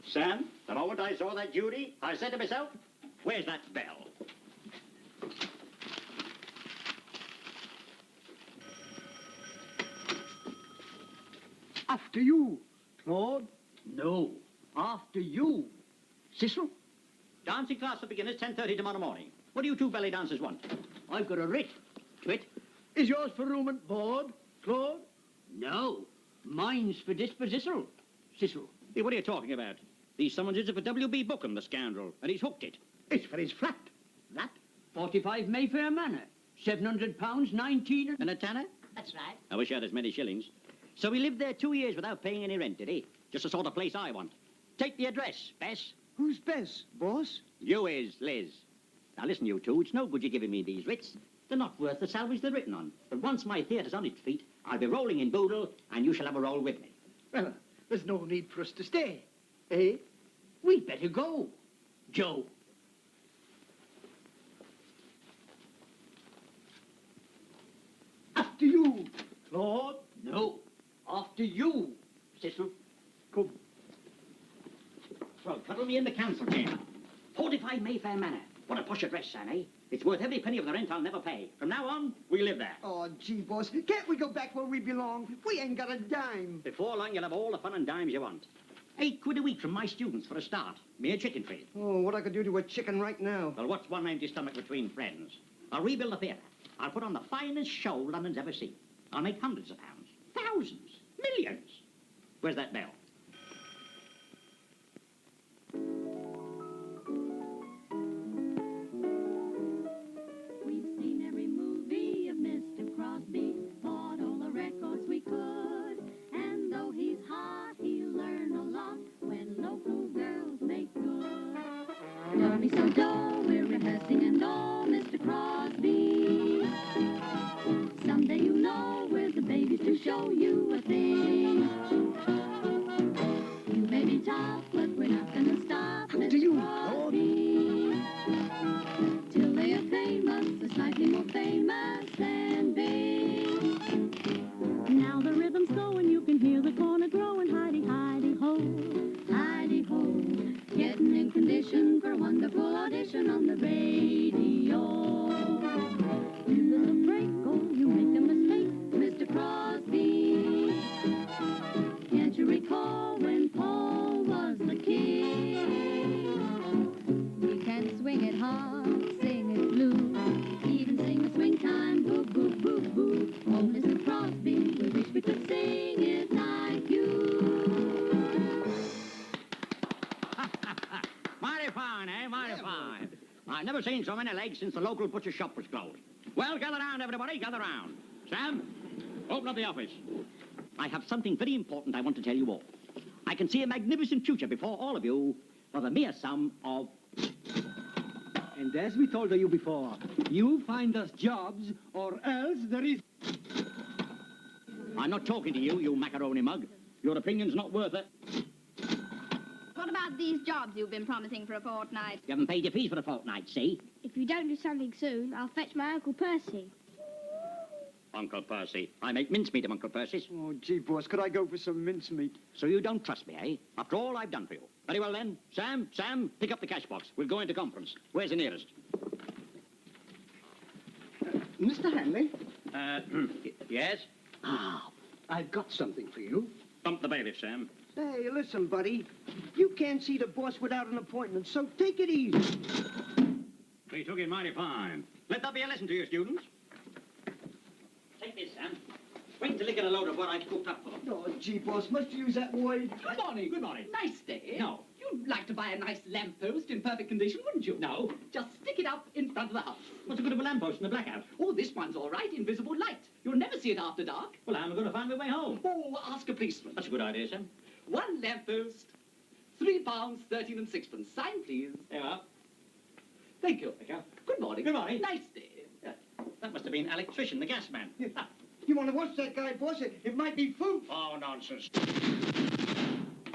Sam, the moment I saw that Judy, I said to myself, where's that bell? After you, Claude. No, after you. Cecil? Dancing class for beginners, 10:30 tomorrow morning. What do you two belly dancers want? I've got a writ. Twit? Is yours for room and board, Claude? No, mine's for dispositional. Cecil. Hey, what are you talking about? These summonses are for W.B. Bookham, the scoundrel, and he's hooked it. It's for his flat. That? 45 Mayfair Manor. £700, 19... And a tanner? That's right. I wish I had as many shillings. So he lived there 2 years without paying any rent, did he? Just the sort of place I want. Take the address, Bess. Who's Bess, boss? You is, Liz. Now listen, you two, it's no good you giving me these writs. They're not worth the salvage they're written on. But once my theatre's on its feet, I'll be rolling in boodle, and you shall have a roll with me. Well, there's no need for us to stay. Eh? We'd better go. Joe. After you, Claude. No, after you, Cecil. Come. Well, cuddle me in the council chamber. 45 Mayfair Manor. What a posh address, Sam, eh? It's worth every penny of the rent I'll never pay. From now on, we live there. Oh, gee, boss, can't we go back where we belong? We ain't got a dime. Before long, you'll have all the fun and dimes you want. 8 quid a week from my students for a start. Mere chicken feed. Oh, what I could do to a chicken right now. Well, what's one empty stomach between friends? I'll rebuild the theatre. I'll put on the finest show London's ever seen. I'll make hundreds of pounds. Thousands. Millions. Where's that bell? We've seen every movie of Mr. Crosby, bought all the records we could. And though he's hot, he'll learn a lot when local girls make good. Don't be so dull, we're rehearsing and all, Mr. Crosby. Someday you know we're the babies to show you a thing. You may be tough, but we're not gonna stop, Mr. Crosby. Till they are famous, they're slightly more famous than big. Now the rhythm's going, you can hear the corner growing. Heidi, Heidi, ho, Heidi, ho. Getting in condition for a wonderful audition on the radio. You little break, oh, you make a mistake, Mr. Crosby. Can't you recall when Paul was the king? He can swing it hard, sing it blue, even sing the swing time, boo, boo, boo, boo. Oh, Mr. Crosby, we wish we could sing it like you. Mighty fine, eh? Mighty fine. I've never seen so many legs since the local butcher shop was closed. Well, gather round, everybody, gather round. Sam, open up the office. I have something very important I want to tell you all. I can see a magnificent future before all of you for the mere sum of... And as we told you before, you find us jobs or else there is... I'm not talking to you, you macaroni mug. Your opinion's not worth it. What about these jobs you've been promising for a fortnight? You haven't paid your fees for a fortnight, see? If you don't do something soon, I'll fetch my Uncle Percy. Uncle Percy. I make mincemeat of Uncle Percy's. Oh, gee, boss, could I go for some mincemeat? So you don't trust me, eh? After all I've done for you. Very well, then. Sam, pick up the cash box. We'll go into conference. Where's the nearest? Mr. Hanley? Yes? Ah, I've got something for you. Bump the bailiff, Sam. Hey, listen, buddy. You can't see the boss without an appointment, so take it easy. We took it mighty fine. Let that be a lesson to you, students. Take this, Sam. Wait till you get a load of what I've cooked up for them. Oh, gee, boss, must you use that word? Good morning. Good morning. Nice day. No. You'd like to buy a nice lamppost in perfect condition, wouldn't you? No. Just stick it up in front of the house. What's the good of a lamppost in the blackout? Oh, this one's all right. Invisible light. You'll never see it after dark. Well, how am I going to find my way home? Oh, ask a policeman. That's a good idea, Sam. One lamppost, £3, 13 and sixpence. Sign, please. There you are. Thank you. Thank you. Good morning. Good morning. Nice day. That must have been electrician, the gas man. You want to watch that guy, boss? It might be food. Oh, nonsense.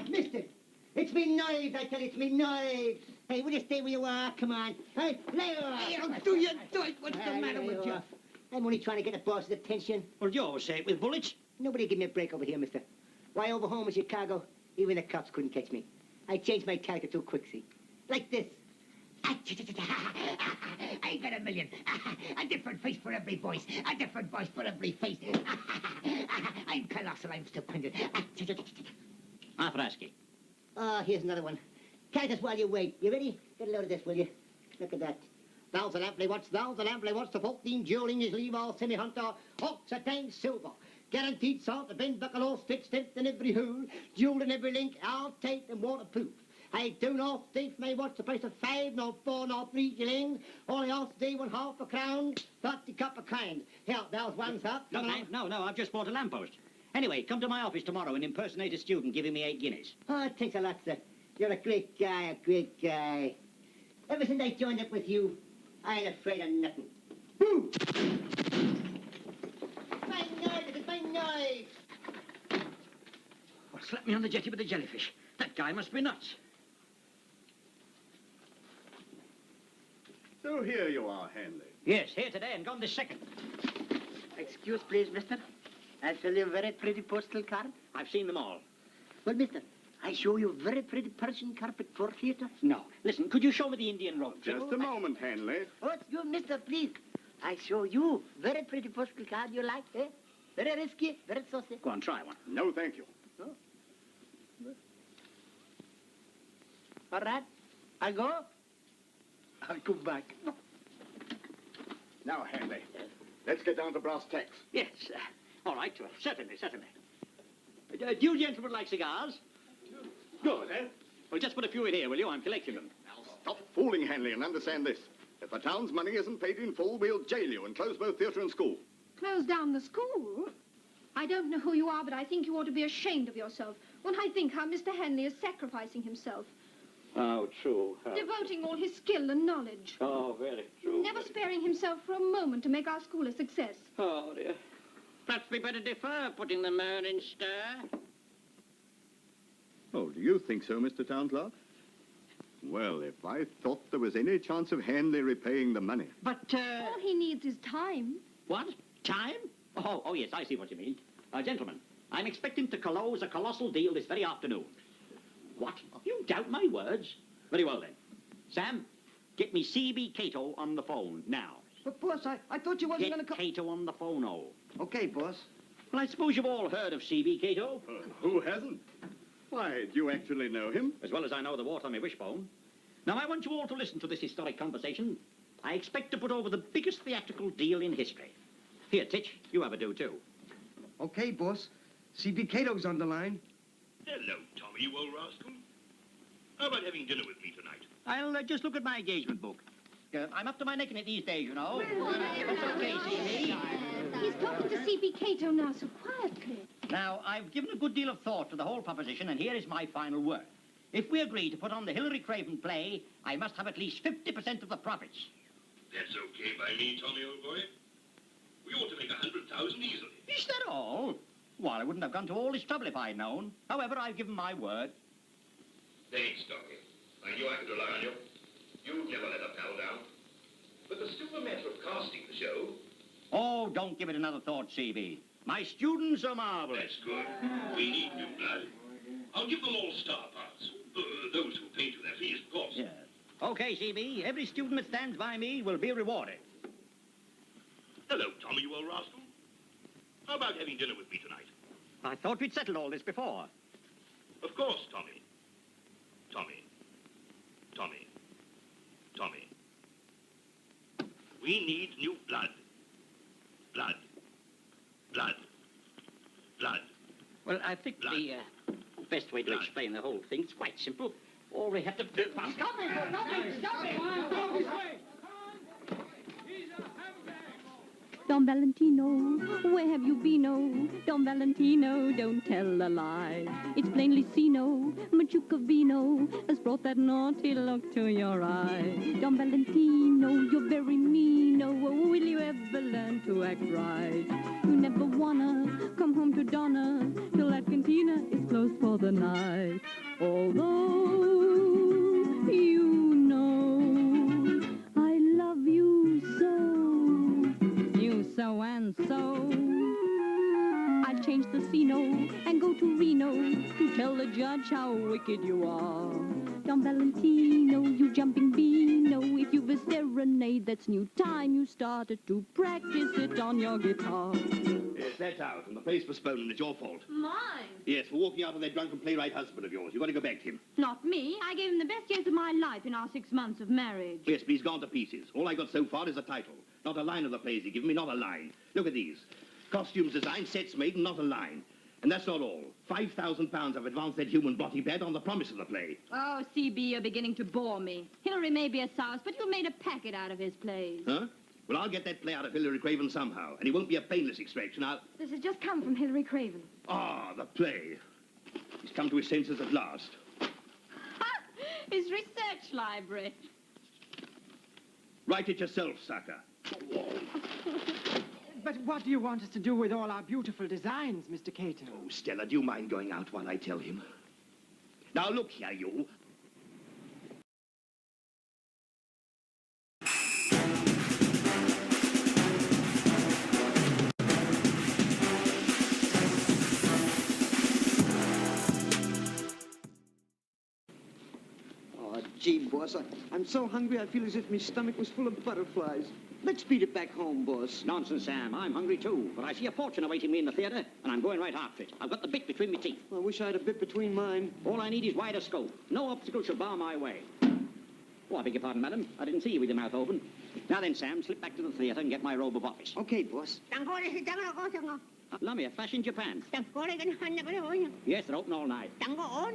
Missed it. It's It's me knives, I tell you, it's me knives. Hey, will you stay where you are? Come on. Hey, lay off. Hey, how do you do it? What's the matter with you? I'm only trying to get the boss's attention. Well, you always say it with bullets. Nobody give me a break over here, mister. Why, over home in Chicago, even the cops couldn't catch me. I changed my character too quick, see? Like this. I got a million. A different face for every voice. A different voice for every face. I'm colossal. I'm stupendous. Afraski. Oh, here's another one. Count us while you wait. You ready? Get a load of this, will you? Look at that. Thousand amply watts, the 14 dueling is leave all semi-hunter, hawks a tank silver. Guaranteed salt, the bend buckle all stitched, stamped in every hole, jeweled in every link, all taped and waterproof. I do not thief may watch the price of 5, nor 4, nor 3 shillings. Only off day 1/2 a crown, 30 cup a kind. Here, there's one, sir. No, thanks. No, I've just bought a lamppost. Anyway, come to my office tomorrow and impersonate a student giving me 8 guineas. Oh, thanks a lot, sir. You're a great guy, a great guy. Ever since I joined up with you, I ain't afraid of nothing. Boo! My knife, it's my knife! Well, slap me on the jetty with a jellyfish. That guy must be nuts. So here you are, Hanley. Yes, here today and gone this second. Excuse, please, mister. I show you a very pretty postal card. I've seen them all. Well, mister, I show you very pretty Persian carpet for theater. No. Listen, could you show me the Indian rope? Just a moment, Hanley. Oh, excuse, mister, please. I show you very pretty postal card you like, eh? Very risky, very saucy. Go on, try one. No, thank you. Oh. All right, I'll go. I'll come back. Now, Hanley, let's get down to brass tacks. Yes. All right, certainly. Do you gentlemen like cigars? Good, eh? Well, just put a few in here, will you? I'm collecting them. Now, stop fooling, Hanley, and understand this. If the town's money isn't paid in full, we'll jail you and close both theatre and school. Close down the school? I don't know who you are, but I think you ought to be ashamed of yourself when I think how Mr. Henley is sacrificing himself. Oh, true. Devoting all his skill and knowledge. Oh, very true. Never sparing himself for a moment to make our school a success. Oh, dear. Perhaps we better defer putting the man in stir. Oh, do you think so, Mr. Town Clerk? Well, if I thought there was any chance of Hanley repaying the money. But, All he needs is time. What? Time? Oh, yes, I see what you mean. Gentlemen, I'm expecting to close a colossal deal this very afternoon. What? You doubt my words? Very well, then. Sam, get me C.B. Cato on the phone, now. But, boss, I thought you wasn't going to Get Cato on the phone, oh. Okay, boss. Well, I suppose you've all heard of C.B. Cato. Who hasn't? Why, do you actually know him? As well as I know the wart on my wishbone. Now, I want you all to listen to this historic conversation. I expect to put over the biggest theatrical deal in history. Here, Titch, you have a do, too. Okay, boss. C.B. Cato's on the line. Hello, Tommy, you old rascal. How about having dinner with me tonight? I'll just look at my engagement book. I'm up to my neck in it these days, you know. It's okay, C.B. He's talking to C.B. Cato now so quietly. Now, I've given a good deal of thought to the whole proposition, and here is my final word. If we agree to put on the Hilary Craven play, I must have at least 50% of the profits. That's okay by me, Tommy, old boy. We ought to make 100,000 easily. Is that all? Well, I wouldn't have gone to all this trouble if I'd known. However, I've given my word. Thanks, Tommy. I knew I could rely on you. You'd never let a pal down. But there's still a matter of casting the show. Oh, don't give it another thought, C.B. My students are marvelous. That's good. We need new blood. I'll give them all star parts. Those who pay to their fees, of course. Yeah. Okay, C.B. Every student that stands by me will be rewarded. Hello, Tommy, you old rascal. How about having dinner with me tonight? I thought we'd settled all this before. Of course, Tommy. Tommy. Tommy. Tommy. We need new blood. Blood. Blood. Blood. Well, I think the best way to explain the whole thing is quite simple. All we have to do... Stop it! Stop it! Don Valentino, where have you been, oh? Don Valentino, don't tell a lie. It's plainly seen, oh, Machuca Vino has brought that naughty look to your eye. Don Valentino, you're very mean, oh, will you ever learn to to act right. You never wanna come home to Donna till that cantina is closed for the night. Although you know I love you so, you so and so. I'd change the Casino and go to Reno to tell the judge how wicked you are. Don Valentino, you jumping beano, if you've a serenade that's new time, you started to practice it on your guitar. Yes, that's out, and the play's postponed, and it's your fault. Mine? Yes, for walking out on that drunken playwright husband of yours. You've got to go back to him. Not me. I gave him the best years of my life in our 6 months of marriage. Yes, but he's gone to pieces. All I got so far is a title. Not a line of the plays he's given me, not a line. Look at these. Costumes designed, sets made, and not a line. And that's not all. £5,000 I've advanced that human body bet on the promise of the play. Oh, CB, you're beginning to bore me. Hillary may be a souse, but you made a packet out of his plays. Huh? Well, I'll get that play out of Hillary Craven somehow, and he won't be a painless extraction. This has just come from Hillary Craven. Ah, the play. He's come to his senses at last. His research library. Write it yourself, sucker. But what do you want us to do with all our beautiful designs, Mr. Cato? Oh, Stella, do you mind going out while I tell him? Now, look here, you. Oh, gee, boss, I'm so hungry I feel as if my stomach was full of butterflies. Let's beat it back home, boss. Nonsense, Sam. I'm hungry too, but I see a fortune awaiting me in the theatre, and I'm going right after it. I've got the bit between my teeth. I wish I had a bit between mine. All I need is wider scope. No obstacle shall bar my way. Oh, I beg your pardon, madam. I didn't see you with your mouth open. Now then, Sam, slip back to the theatre and get my robe of office. Okay, boss. Lummy, a flash in Japan. Yes, they're open all night. Oh,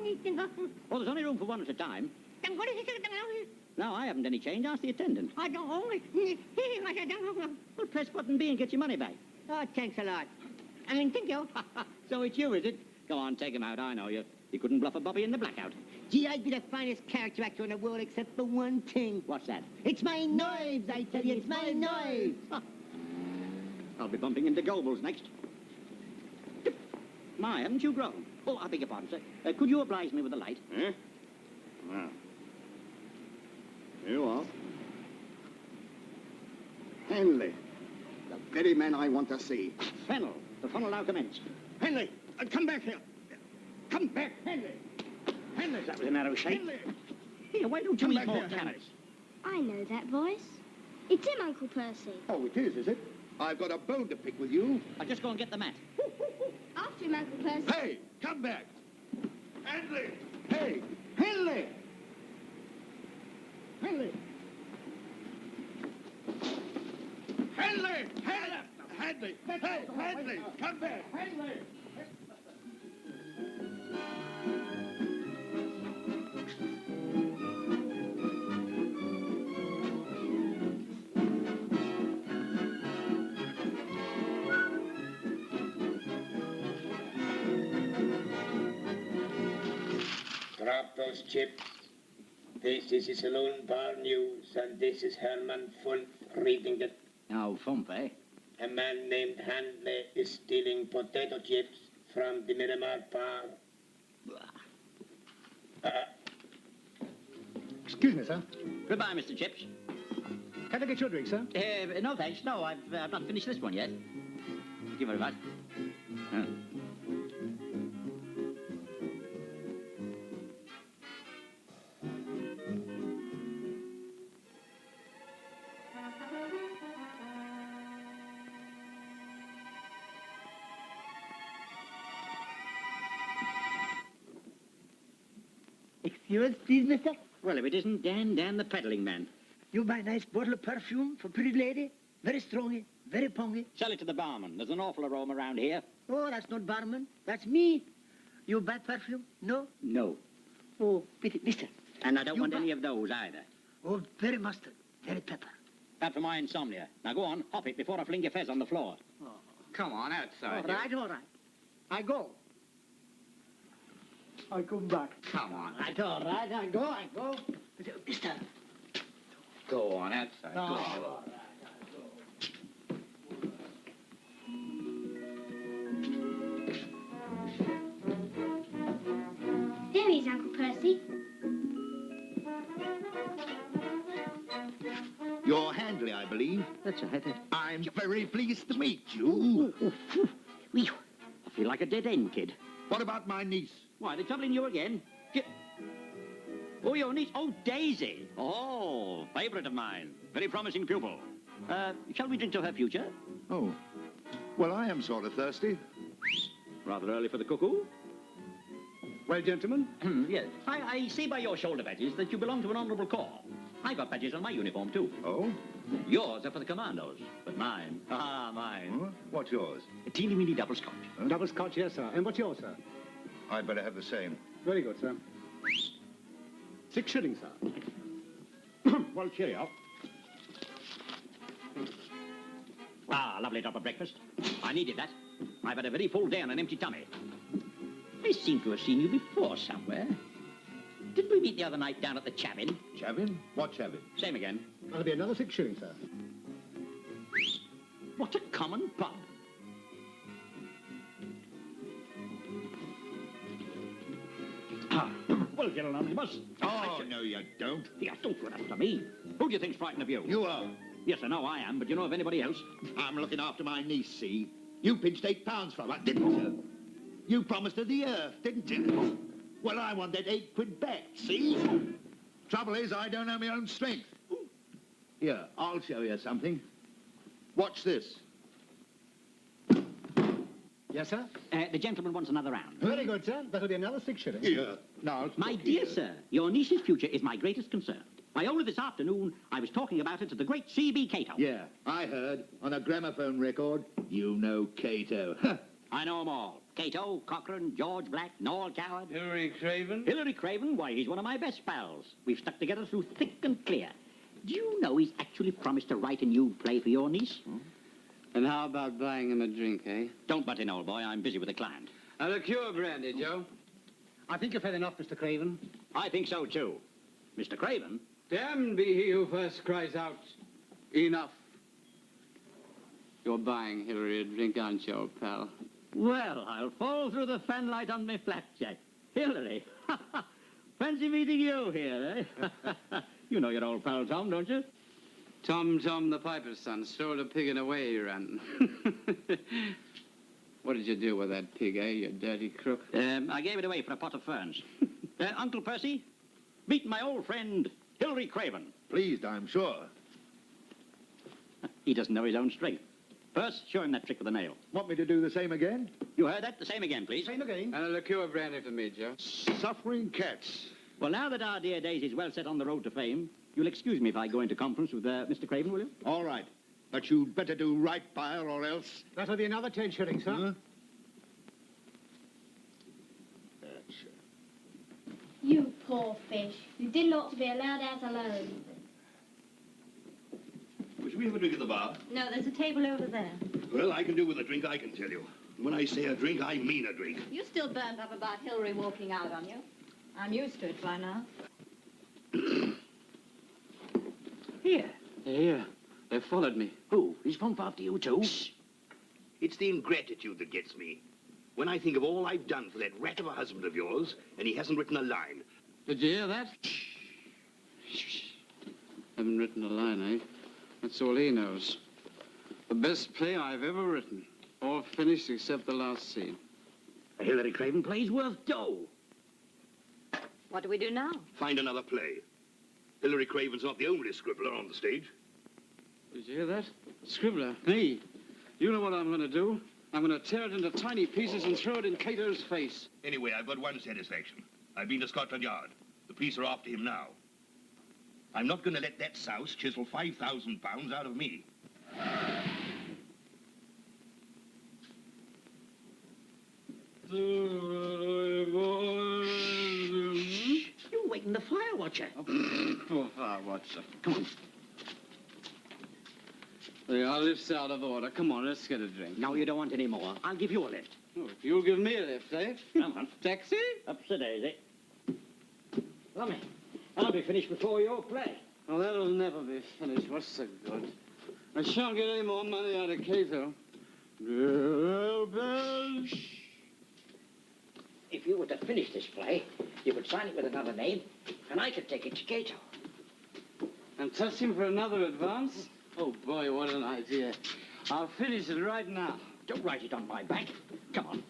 there's only room for one at a time. No, I haven't any change. Ask the attendant. Well, press button B and get your money back. Oh, thanks a lot. I mean, thank you. So it's you, is it? Go on, take him out. I know you. You couldn't bluff a bobby in the blackout. Gee, I'd be the finest character actor in the world except for one thing. What's that? It's my knives, I tell you. It's my knives. I'll be bumping into Goebbels next. My, haven't you grown? Oh, I beg your pardon, sir. Could you oblige me with a light? Eh? Well. Here you are. Henley. The very man I want to see. Fennel. The funnel now commenced. Henley, come back here. Come back, Henley. Henley. That was a narrow shape. Henley. Here, why don't you eat more carrots? I know that voice. It's him, Uncle Percy. Oh, it is it? I've got a bone to pick with you. I'll just go and get the mat. After him, Uncle Percy. Hey, come back. Henley. Hey, Henley. Henley. Henley! Henley! Hey, Henley! Come back! Henley! Drop those chips. This is the Saloon Bar News, and this is Herman Fulf reading it. Oh, Fump, eh? A man named Handley is stealing potato chips from the Miramar Bar. Excuse me, sir. Goodbye, Mr. Chips. Can I get your drink, sir? No, thanks. No, I've not finished this one yet. Thank you very much. Excuse, please, mister? Well, if it isn't Dan the peddling man. You buy a nice bottle of perfume for pretty lady? Very strongy, very pongy. Sell it to the barman. There's an awful aroma around here. Oh, that's not barman. That's me. You buy perfume? No? No. Oh, pity, mister. And I don't want any of those either. Oh, very mustard, very pepper. Bad for my insomnia. Now go on, hop it before I fling your fez on the floor. Oh. Come on, outside. All right. I go. I come back. Come on. That's all right. I go. Mister. Go on, outside. No. Go on. I believe. That's right. I'm very pleased to meet you. I feel like a dead end, kid. What about my niece? Why, they're troubling you again? Oh, your niece? Oh, Daisy. Oh, favourite of mine. Very promising pupil. Shall we drink to her future? Oh, well, I am sort of thirsty. Rather early for the cuckoo. Well, gentlemen? Yes. I see by your shoulder badges that you belong to an honourable corps. I've got badges on my uniform, too. Oh? Yours are for the commandos, but mine. Ah, mine. Huh? What's yours? A teeny-weeny double scotch. Huh? Double scotch, yes, sir. And what's yours, sir? I'd better have the same. Very good, sir. 6 shillings, sir. Well, cheerio. Ah, lovely drop of breakfast. I needed that. I've had a very full day on an empty tummy. I seem to have seen you before somewhere. Didn't we meet the other night down at the Chavin? Chavin? What Chavin? Same again. That'll be another 6 shillings, sir. What a common pub. Well, General Omnibus. Oh, no, you don't. Yeah, don't run after me. Who do you think's frightened of you? You are. Yes, I know I am, but you know of anybody else? I'm looking after my niece, see? You pinched £8 from her, didn't you? You promised her the earth, didn't you? Well, I want that 8 quid back, see? Trouble is, I don't know my own strength. Here, I'll show you something. Watch this. Yes, sir? The gentleman wants another round. Very good, sir. That'll be another 6 shillings. Here. Now, My dear sir, your niece's future is my greatest concern. Why, only this afternoon, I was talking about it to the great C.B. Cato. Yeah, I heard. On a gramophone record, you know Cato. I know 'em all. Cato, Cochrane, George Black, Noel Coward. Hilary Craven? Hilary Craven? Why, he's one of my best pals. We've stuck together through thick and clear. Do you know he's actually promised to write a new play for your niece? And how about buying him a drink, eh? Don't butt in, old boy. I'm busy with a client. A liqueur brandy, Joe. I think you've had enough, Mr. Craven. I think so, too. Mr. Craven? Damned be he who first cries out, enough. You're buying Hilary a drink, aren't you, old pal? Well, I'll fall through the fanlight on my flapjack. Hilary, fancy meeting you here, eh? You know your old pal Tom, don't you? Tom the piper's son stole a pig and away he ran. What did you do with that pig, eh, you dirty crook? I gave it away for a pot of ferns. Uncle Percy, meet my old friend, Hilary Craven. Pleased, I'm sure. He doesn't know his own strength. First, show him that trick with the nail. Want me to do the same again? You heard that? The same again, please. Same again. And a liqueur brandy for me, Joe. Suffering cats. Well, now that our dear Daisy's well set on the road to fame, you'll excuse me if I go into conference with Mr. Craven, will you? All right. But you'd better do right by her or else... That'll be another 10 shillings, sir. Huh? You poor fish. You didn't ought to be allowed out alone. Should we have a drink at the bar? No, there's a table over there. Well, I can do with a drink, I can tell you. When I say a drink, I mean a drink. You're still burned up about Hilary walking out on you. I'm used to it by now. Here. Here. They followed me. Who? He's pumped after you, too? Shh. It's the ingratitude that gets me. When I think of all I've done for that rat of a husband of yours, and he hasn't written a line. Did you hear that? Haven't written a line, eh? That's all he knows. The best play I've ever written. All finished except the last scene. A Hilary Craven play's worth dough. What do we do now? Find another play. Hilary Craven's not the only scribbler on the stage. Did you hear that? Scribbler, me. You know what I'm going to do? I'm going to tear it into tiny pieces and throw it in Cato's face. Anyway, I've got one satisfaction. I've been to Scotland Yard. The police are after him now. I'm not going to let that souse chisel £5,000 out of me. You waken the fire watcher. Poor fire watcher. Come on. Our lift's out of order. Come on, let's get a drink. No, you don't want any more. I'll give you a lift. Oh, if you'll give me a lift, eh? Come on. Taxi? Up to Daisy. Lummy, I'll be finished before your play. Oh, that'll never be finished. What's the good? I shan't get any more money out of Cato. Girl bells. If you were to finish this play, you could sign it with another name, and I could take it to Cato. And touch him for another advance? Oh, boy, what an idea. I'll finish it right now. Don't write it on my back. Come on.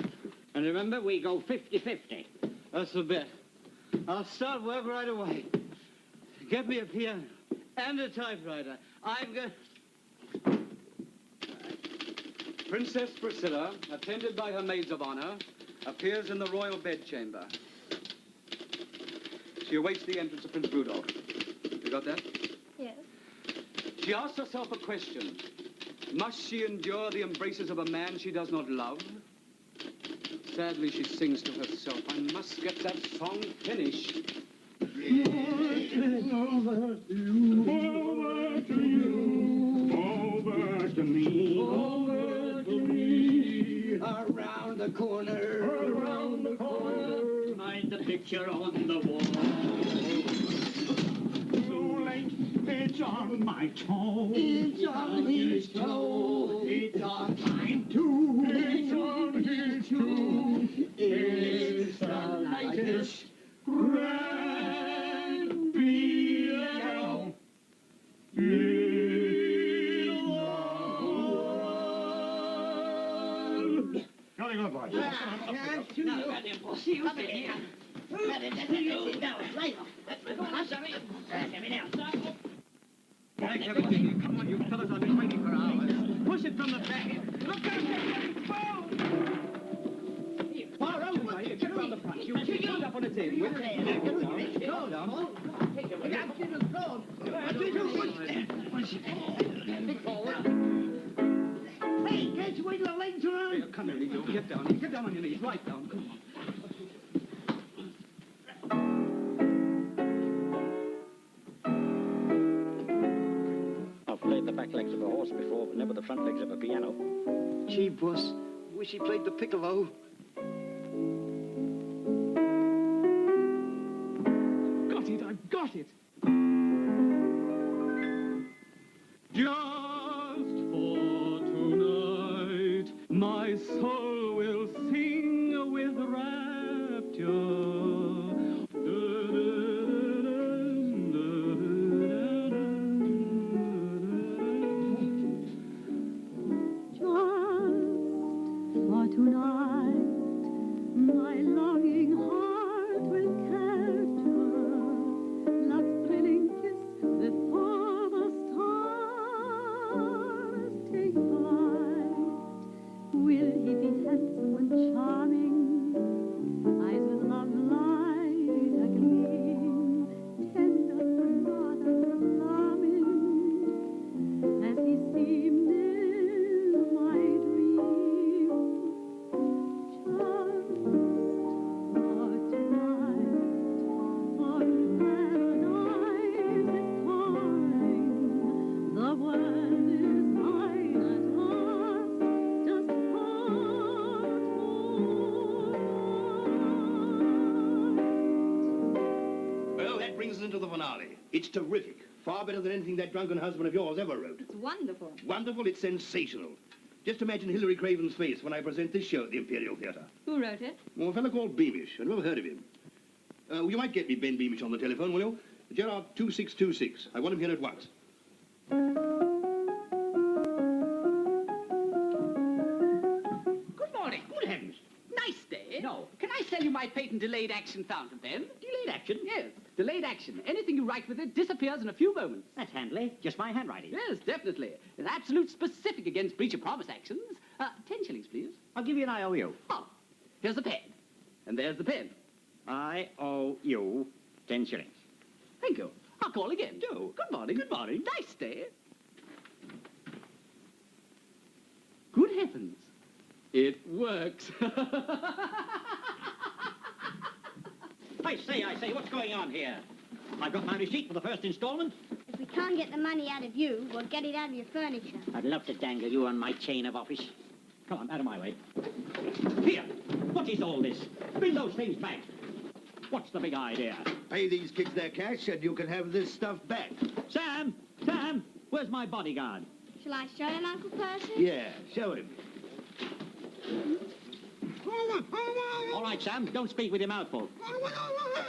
And remember, we go 50-50. That's the bet. I'll start work right away. Get me a piano and a typewriter. I'm going... Princess Priscilla, attended by her maids of honor, appears in the royal bedchamber. She awaits the entrance of Prince Rudolph. You got that? Yes. She asks herself a question. Must she endure the embraces of a man she does not love? Sadly, she sings to herself, I must get that song finished. Over to you, over to you, over to me, over to me, around the corner, Find the picture on the wall. so late, it's on my toe, it's on his toe, it's on mine too, it's on his too, it's the lightest grand piano in the world. Jolly good, boy. Thank everything. Come on, you fellas, I've been waiting for hours. Push it from the back. Look out, far over. Here, get around the front. You stand up on the table. Go down. Hey, can't you wiggle the legs around? Here, come here, Leo. Get down. Get down on your knees. Right down. Come on. I've played the back legs of a horse before, but never the front legs of a piano. Gee, boss, wish he played the piccolo. Got it, I've got it. Just for tonight, my soul will sing with rapture. For tonight, my longing heart will capture love's thrilling kiss before the stars take flight. Will he be handsome and charming, eyes with love light agleam, tender but rather alarming, as he seemed in my dream? Well, that brings us into the finale. It's terrific. Far better than anything that drunken husband of yours ever wrote. It's wonderful. Wonderful, it's sensational. Just imagine Hilary Craven's face when I present this show at the Imperial Theatre. Who wrote it? Well, a fellow called Beamish. I've never heard of him. You might get me Ben Beamish on the telephone, will you? Gerard 2626. I want him here at once. Good morning. Good heavens. Nice day. No. Can I sell you my patent delayed action fountain pen? Delayed action? Yes. Delayed action. Anything you write with it disappears in a few moments. That's handy. Just my handwriting. Yes, definitely. An absolute specific against breach of promise actions. 10 shillings, please. I'll give you an IOU. Oh, here's the pen. And there's the pen. I owe you 10 shillings. Thank you. I'll call again. Do. Good morning. Good morning. Nice day. Good heavens. It works. I say, what's going on here? I've got my receipt for the first installment. If we can't get the money out of you, we'll get it out of your furniture. I'd love to dangle you on my chain of office. Come on, out of my way. Here, what is all this? Bring those things back. What's the big idea? Pay these kids their cash and you can have this stuff back. Sam, where's my bodyguard? Shall I show him, Uncle Percy? Yeah, show him. All right, Sam, don't speak with your mouth full.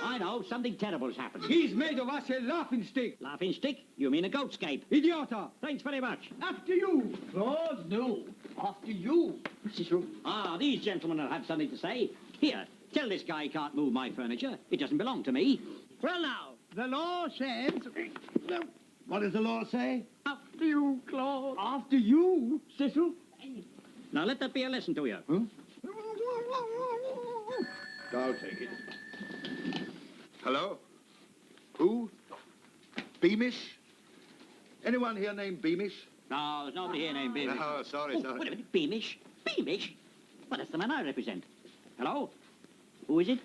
I know, something terrible's happened. He's made of us a laughing stick. Laughing stick? You mean a goat scape? Idiota. Thanks very much. After you. Claude, no. After you. Cicero. Ah, these gentlemen will have something to say. Here, tell this guy he can't move my furniture. It doesn't belong to me. Well, now, the law says... What does the law say? After you, Claude. After you, Cecil. Now let that be a lesson to you. Huh? I'll take it. Hello? Who? Beamish? Anyone here named Beamish? No, there's nobody here named Beamish. No, sorry. Wait a minute, Beamish? Beamish? Well, that's the man I represent. Hello? Who is it?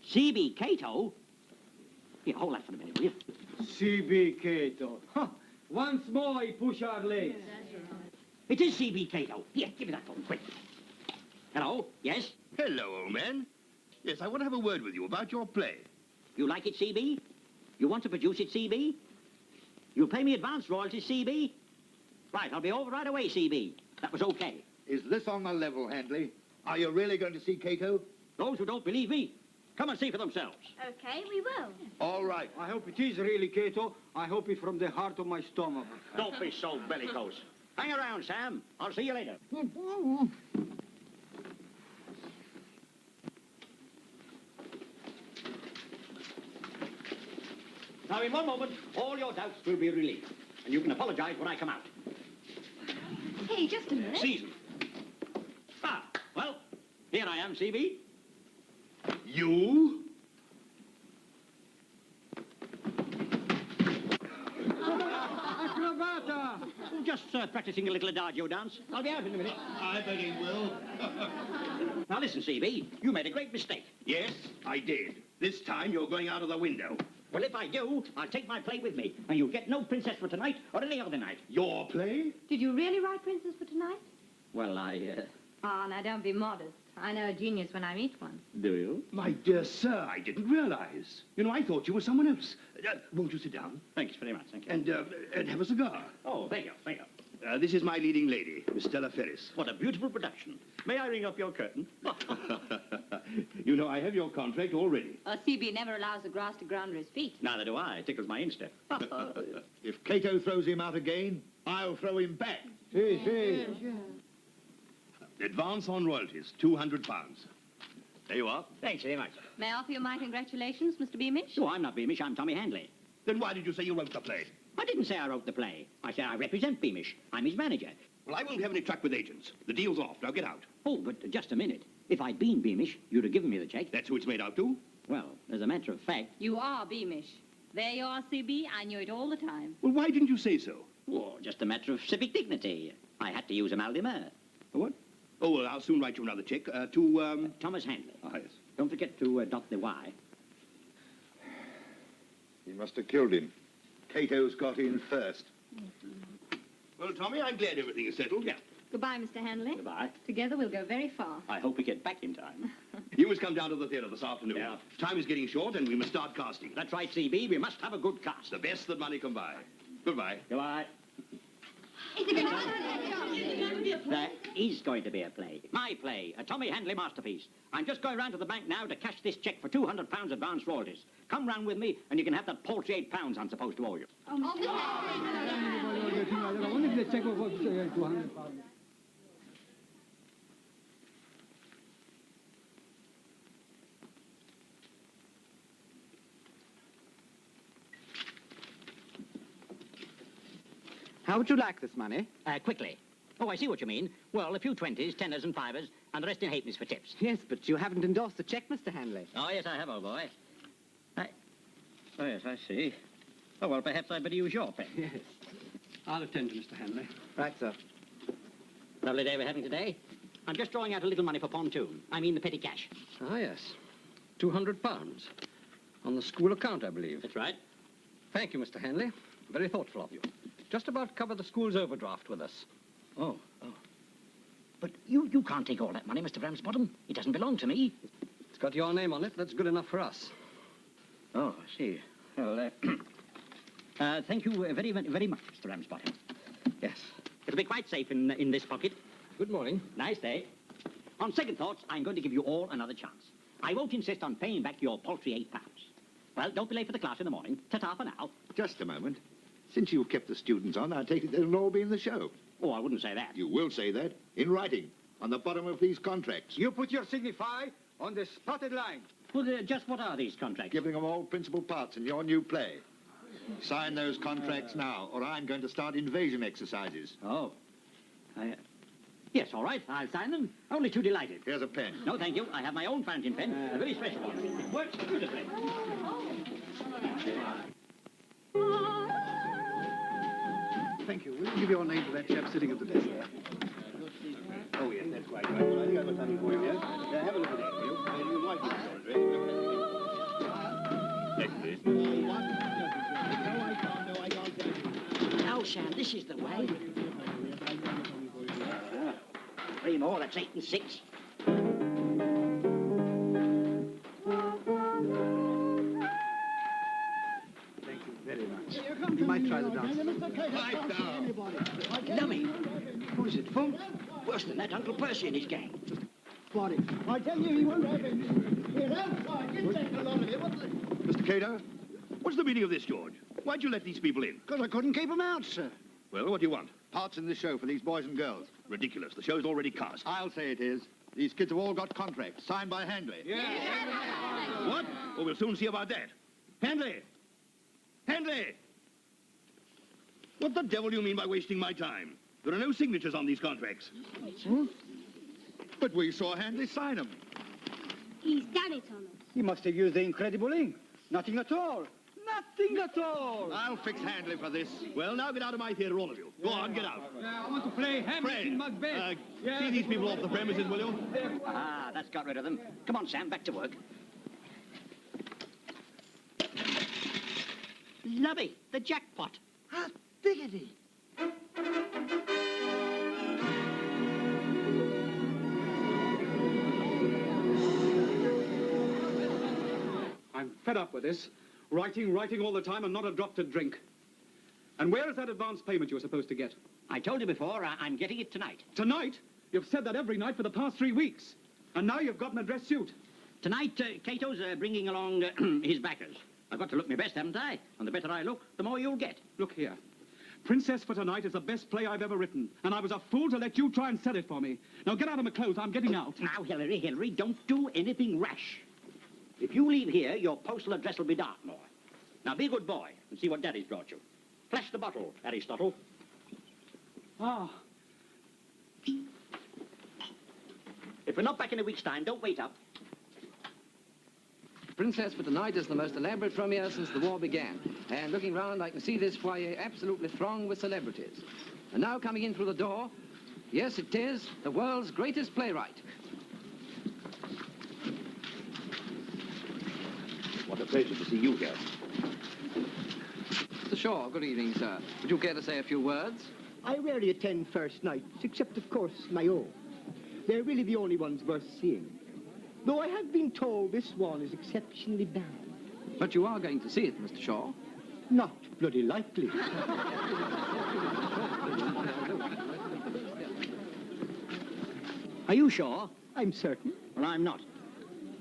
C.B. Cato? Here, hold that for a minute, will you? C.B. Cato. Ha! Once more he push our legs. It is C.B. Cato. Here, give me that phone, quick. Hello? Yes? Hello, old man. Yes, I want to have a word with you about your play. You like it, C.B.? You want to produce it, C.B.? You'll pay me advance royalties, C.B.? Right, I'll be over right away, C.B. That was okay. Is this on the level, Handley? Are you really going to see Cato? Those who don't believe me, come and see for themselves. Okay, we will. All right. I hope it is really Cato. I hope it from the heart of my stomach. Don't be so bellicose. Hang around, Sam. I'll see you later. Now, in one moment, all your doubts will be relieved. And you can apologize when I come out. Hey, just a minute. Season. Ah, well, here I am, C.B. You? Acrobata! Just practicing a little adagio dance. I'll be out in a minute. I bet he will. Now, listen, C.B., you made a great mistake. Yes, I did. This time you're going out of the window. Well, if I do, I'll take my play with me, and you'll get no princess for tonight or any other night. Your play? Did you really write Princess for tonight? Well, Oh, now don't be modest. I know a genius when I meet one. Do you? My dear sir, I didn't realize. You know, I thought you were someone else. Won't you sit down? Thanks very much, thank you. And have a cigar. Oh, thank you, thank you. This is my leading lady, Miss Stella Ferris. What a beautiful production. May I ring up your curtain? You know, I have your contract already. CB never allows the grass to grow under his feet. Neither do I. It tickles my instep. If Cato throws him out again, I'll throw him back. Advance on royalties, £200. There you are. Thanks very much. May I offer you my congratulations, Mr. Beamish? No, I'm not Beamish. I'm Tommy Handley. Then why did you say you wrote the play? I didn't say I wrote the play. I said I represent Beamish. I'm his manager. Well, I won't have any truck with agents. The deal's off. Now get out. Oh, but just a minute. If I'd been Beamish, you'd have given me the cheque. That's who it's made out to? Well, as a matter of fact... You are Beamish. There you are, CB. I knew it all the time. Well, why didn't you say so? Oh, just a matter of civic dignity. I had to use a mal de mer. What? Oh, well, I'll soon write you another cheque to, Thomas Handley. Ah, yes. Don't forget to dot the Y. He must have killed him. Cato's got in first. Well, Tommy, I'm glad everything is settled. Yeah. Goodbye, Mr. Handley. Goodbye. Together we'll go very far. I hope we get back in time. You must come down to the theatre this afternoon. Yeah. Time is getting short and we must start casting. That's right, CB. We must have a good cast. The best that money can buy. Goodbye. Goodbye. There is going to be a play. My play, a Tommy Handley masterpiece. I'm just going round to the bank now to cash this cheque for £200 advance royalties. Come round with me and you can have that paltry £8 I'm supposed to owe you. How would you like this money? Quickly. Oh, I see what you mean. Well, a few 20s, 10s and 5s, and the rest in halfpennies for tips. Yes, but you haven't endorsed the cheque, Mr. Handley. Oh, yes, I have, old boy. Oh, yes, I see. Oh, well, perhaps I'd better use your pen. Yes. I'll attend to Mr. Handley. Right, sir. Lovely day we're having today. I'm just drawing out a little money for pontoon. I mean the petty cash. Ah, yes. £200. On the school account, I believe. That's right. Thank you, Mr. Handley. Very thoughtful of you. Just about cover the school's overdraft with us. Oh. But you can't take all that money, Mr. Ramsbottom. It doesn't belong to me. It's got your name on it. That's good enough for us. Oh, I see. Well, thank you very, very much, Mr. Ramsbottom. Yes. It'll be quite safe in this pocket. Good morning. Nice day. On second thoughts, I'm going to give you all another chance. I won't insist on paying back your paltry £8. Well, don't be late for the class in the morning. Ta-ta for now. Just a moment. Since you've kept the students on, I take it they'll all be in the show. Oh, I wouldn't say that. You will say that in writing, on the bottom of these contracts. You put your signify on the spotted line. Well, just what are these contracts? Giving them all principal parts in your new play. Sign those contracts now, or I'm going to start invasion exercises. Oh. Yes, all right. I'll sign them. Only too delighted. Here's a pen. No, thank you. I have my own fountain pen. A very special one. It works beautifully. Thank you. Will you give your name to that chap sitting at the desk there? Oh, yes, that's right. Well, I think I've got something for you here. Have a look at that, will you? You might be sorry. Now, Sam, this is the way. 3 more, that's 8 and 6. Thank you very much. You might try the dance. Lummy. Who is it, Funk? Worse than that, Uncle Percy and his gang. Body. I tell you, he won't have it. He's outside. Get back a lot of him. Mr. Cato, what's the meaning of this, George? Why'd you let these people in? Because I couldn't keep them out, sir. Well, what do you want? Parts in the show for these boys and girls. Ridiculous. The show's already cast. I'll say it is. These kids have all got contracts, signed by Handley. What? Well, we'll soon see about that. Handley! Handley! What the devil do you mean by wasting my time? There are no signatures on these contracts. Hmm? But we saw Handley sign them. He's done it on us. He must have used the incredible ink. Nothing at all. Nothing at all. I'll fix Handley for this. Well, now get out of my theatre, all of you. Go on, get out. I want to play Hamlet in Macbeth. See these people off the premises, will you? Ah, that's got rid of them. Come on, Sam, back to work. Lovely, the jackpot. Ah, biggity. I'm fed up with this. Writing all the time and not a drop to drink. And where is that advance payment you were supposed to get? I told you before, I'm getting it tonight. Tonight? You've said that every night for the past 3 weeks. And now you've got an address suit. Tonight, Cato's bringing along his backers. I've got to look my best, haven't I? And the better I look, the more you'll get. Look here. Princess for Tonight is the best play I've ever written. And I was a fool to let you try and sell it for me. Now get out of my clothes. I'm getting out. Now, Hilary, don't do anything rash. If you leave here, your postal address will be Dartmoor. Now, be a good boy and see what Daddy's brought you. Flash the bottle, Aristotle. Ah. If we're not back in a week's time, don't wait up. Princess for Tonight is the most elaborate premiere since the war began. And looking round, I can see this foyer absolutely thronged with celebrities. And now coming in through the door, yes, it is the world's greatest playwright. What a pleasure to see you here. Mr. Shaw, good evening, sir. Would you care to say a few words? I rarely attend first nights, except, of course, my own. They're really the only ones worth seeing. Though I have been told this one is exceptionally bad. But you are going to see it, Mr. Shaw. Not bloody likely. Are you sure? I'm certain. Well, I'm not.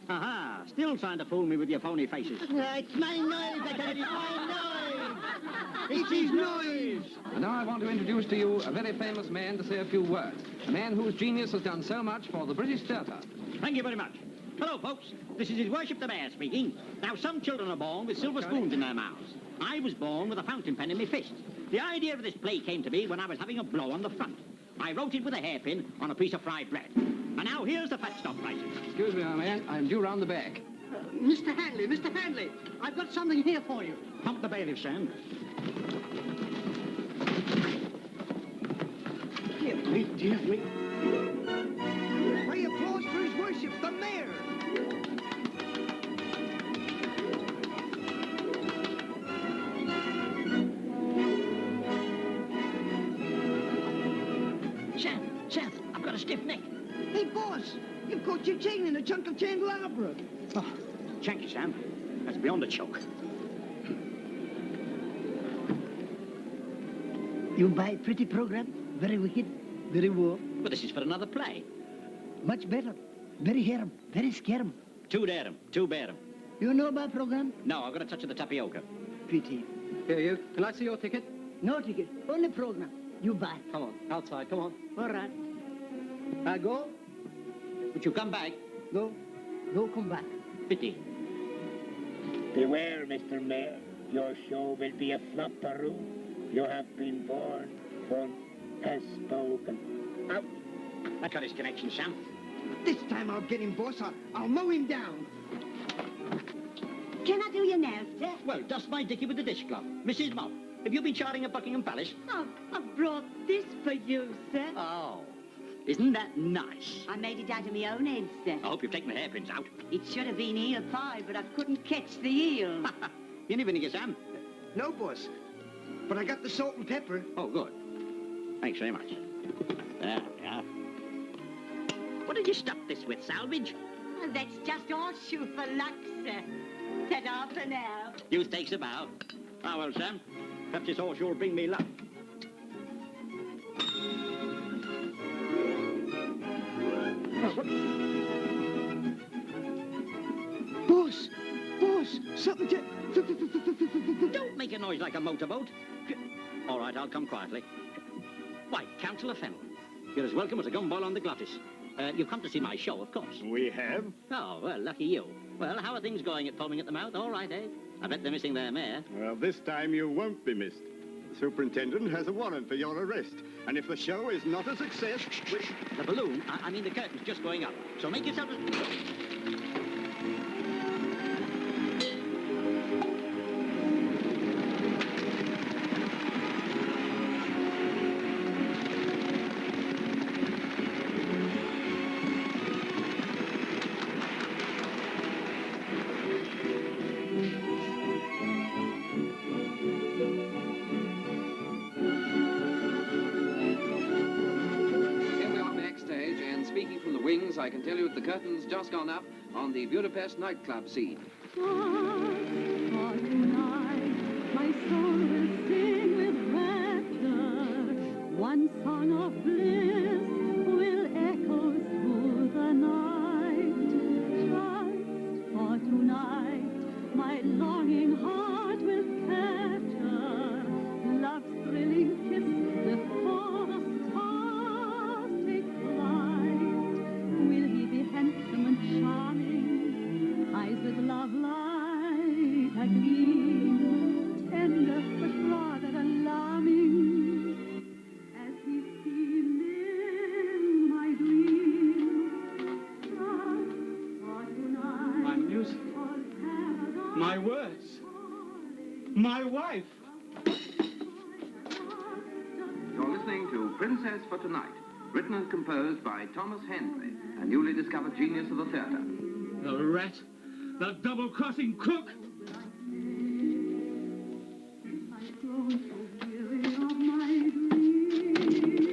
Aha, still trying to fool me with your phony faces. It's my noise, I tell you, it's my noise! It's his noise! And now I want to introduce to you a very famous man to say a few words. A man whose genius has done so much for the British theatre. Thank you very much. Hello, folks. This is His Worship the Mayor speaking. Now, some children are born with silver spoons in their mouths. I was born with a fountain pen in my fist. The idea of this play came to me when I was having a blow on the front. I wrote it with a hairpin on a piece of fried bread. And now here's the fat stop prices. Excuse me, my man. I'm due round the back. Mr. Handley, I've got something here for you. Pump the bailiff, Sam. Dear me. Pray applause for His Worship, the Mayor. Sam, I've got a stiff neck. Hey, boss, you've caught your chain in a chunk of candelabra. Oh, thank you, Sam. That's beyond a choke. You buy pretty program? Very wicked, very warm. But this is for another play. Much better. Very harem, very scarum. Two darum, two bearum. You know about program? No, I've got a touch of the tapioca. Pity. Here, you. Can I see your ticket? No ticket, only program. You buy. Come on, outside, come on. All right. I go? But you come back. No. No come back. Pity. Beware, Mr. Mayor. Your show will be a flopperoo. You have been born. One has spoken. Out. That got his connection, Sam. This time I'll get him, boss. I'll mow him down. Can I do your nails, sir? Well, dust my dicky with the dishcloth. Mrs. Mott, have you been charting at Buckingham Palace? I've brought this for you, sir. Oh. Isn't that nice? I made it out of my own head, sir. I hope you've taken the hairpins out. It should have been eel pie, but I couldn't catch the eel. You any vinegar, Sam? No, boss. But I got the salt and pepper. Oh, good. Thanks very much. There we are. What did you stuff this with, salvage? Well, that's just horseshoe for luck, sir. Ta-da for now. You takes a bow. Ah, well, Sam, perhaps this horse will bring me luck. Boss! Boss! Something to... Don't make a noise like a motorboat. All right, I'll come quietly. Why, Councillor Fennel, you're as welcome as a gumball on the glottis. You've come to see my show, of course. We have. Oh, well, lucky you. Well, how are things going at Foaming at the Mouth? All right, eh? I bet they're missing their mare. Well, this time you won't be missed. The superintendent has a warrant for your arrest. And if the show is not a success... The balloon, I mean the curtain's just going up. So make yourself as... I can tell you the curtain's just gone up on the Budapest nightclub scene. For tonight, my soul will sing with rapture. One song of bliss will echo through the night. Just for tonight, my longing heart will capture love's thrilling kiss before the stars take flight. Will he be handsome and charming, eyes with love light a gleam, tender but rather alarming, as he seemed in my dream. Just for tonight, My music, my words, my wife. You're listening to Princess for Tonight, written and composed by Thomas Henley, a newly discovered genius of the theatre. The rat, the double-crossing crook. I've grown so weary of my dreams.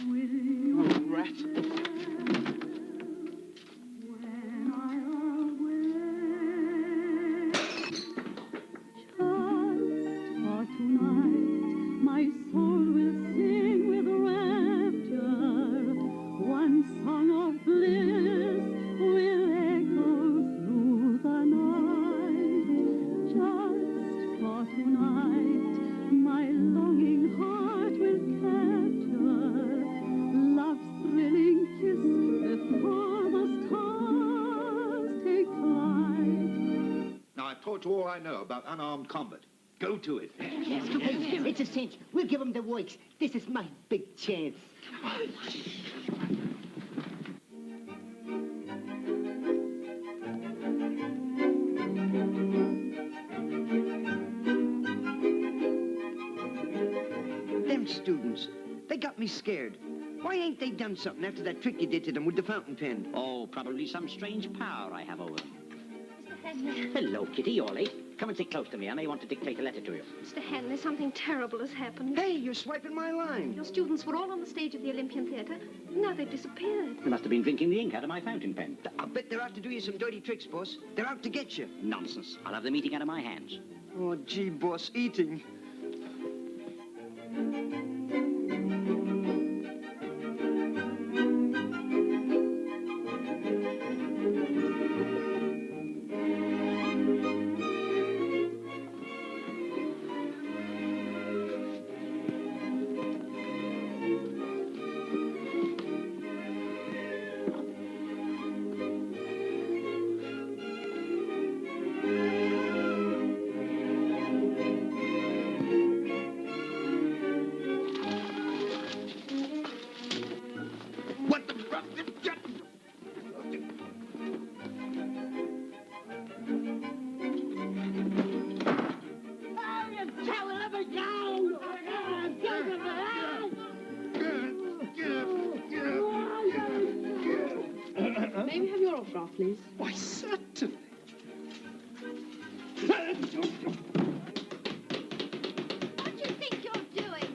Will you Oh, rat. when I'll wait? Just for tonight, my soul will sing with rapture. One song of bliss will echo through the night. Just for tonight, my longing heart will capture love's thrilling kiss before the stars take flight. Now, I've taught you all I know about unarmed combat. Go to it. Yes, it's a cinch. We'll give him the works. This is my big chance. Them students, they got me scared. Why ain't they done something after that trick you did to them with the fountain pen? Oh, probably some strange power I have over them. Mr. Henley. Hello, Kitty, you're late. Come and sit close to me. I may want to dictate a letter to you. Mr. Henley, something terrible has happened. Hey, you're swiping my line. Your students were all on the stage of the Olympian Theatre. Now they've disappeared. They must have been drinking the ink out of my fountain pen. I'll bet they're out to do you some dirty tricks, boss. They're out to get you. Nonsense. I'll have them eating out of my hands. Oh, gee, boss, eating. May we have your autograph, please? Why, certainly. What do you think you're doing?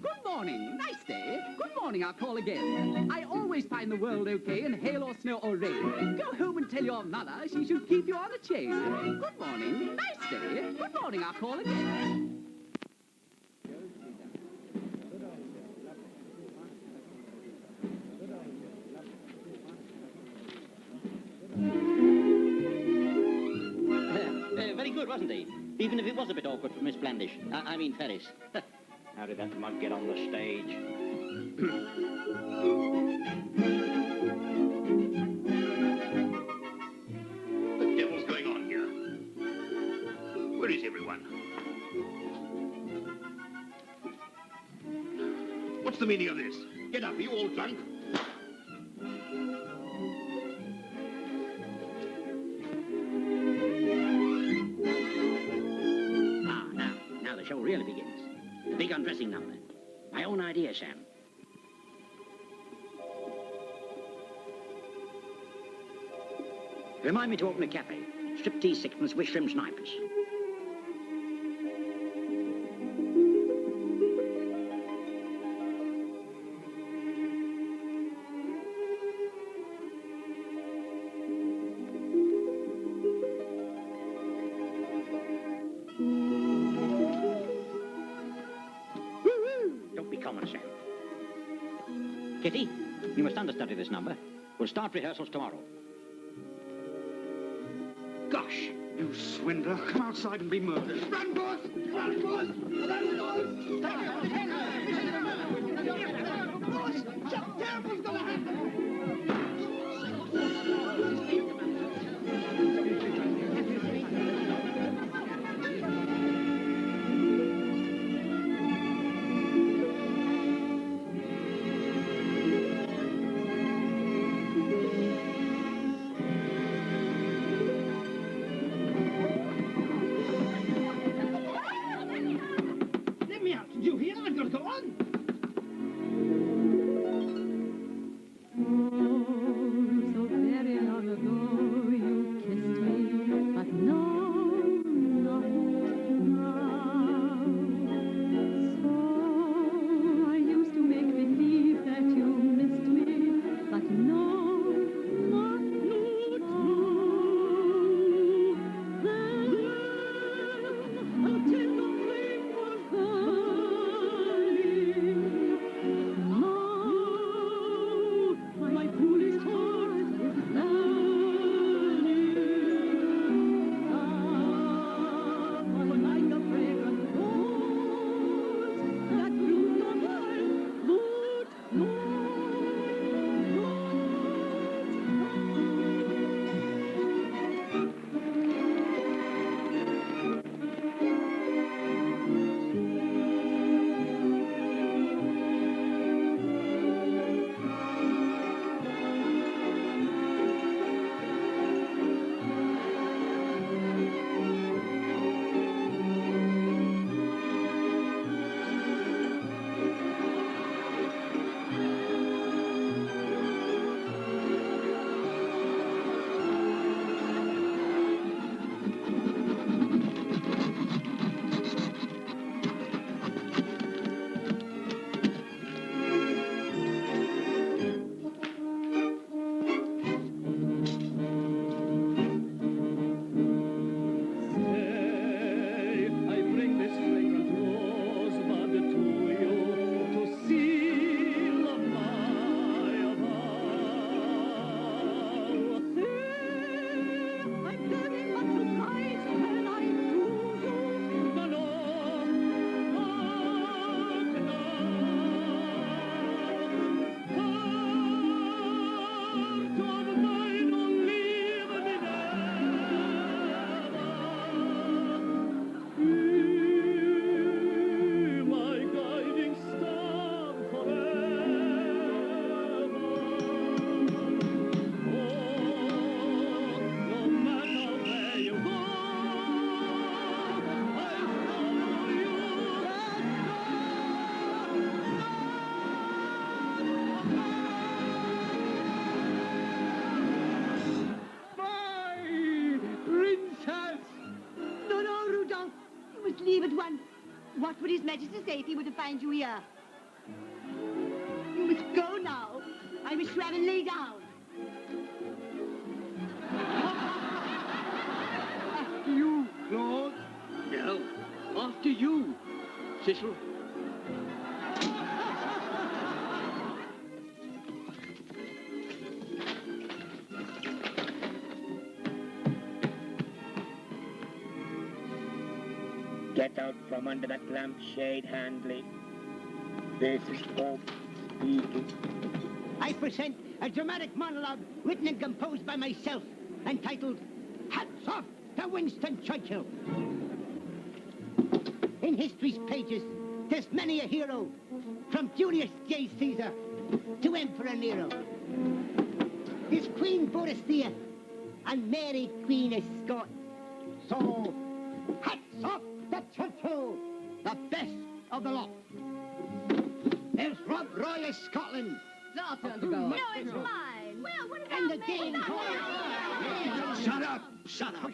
Good morning. Nice day. Good morning, I'll call again. I always find the world okay in hail or snow or rain. Go home and tell your mother she should keep you on a chain. Good morning. Nice day. Good morning, I'll call again. Very good, wasn't he? Even if it was a bit awkward for Miss Blandish. I mean Ferris. How did that mug get on the stage? What the devil's going on here? Where is everyone? What's the meaning of this? Get up, are you all drunk? Now the show really begins. The big undressing number. My own idea, Sam. Remind me to open a cafe. Striptease sixpence with shrimp snipers. Don't be common, Sam. Kitty, you must understudy this number. We'll start rehearsals tomorrow. Gosh, you swindler. Come outside and be murdered. Run, boss! Run, boss! Run, boss! Boss, something terrible's gonna happen! Let me out. Did you hear? I've got to go on. but one. What would His Majesty say if he were to find you here? You must go now. I wish you had and lay down. After you, Claude. No, after you, Cecil. Get out from under that lampshade, Handley. This is Pope speaking. I present a dramatic monologue written and composed by myself, entitled Hats Off to Winston Churchill. In history's pages, there's many a hero, from Julius J. Caesar to Emperor Nero. There's Queen Boadicea and Mary Queen of Scots. So, hats off to Churchill, the best of the lot. There's Rob Roy of Scotland. It's our turn to go. No, it's mine. Well, what about And the me? Dane Shut up! Shut up!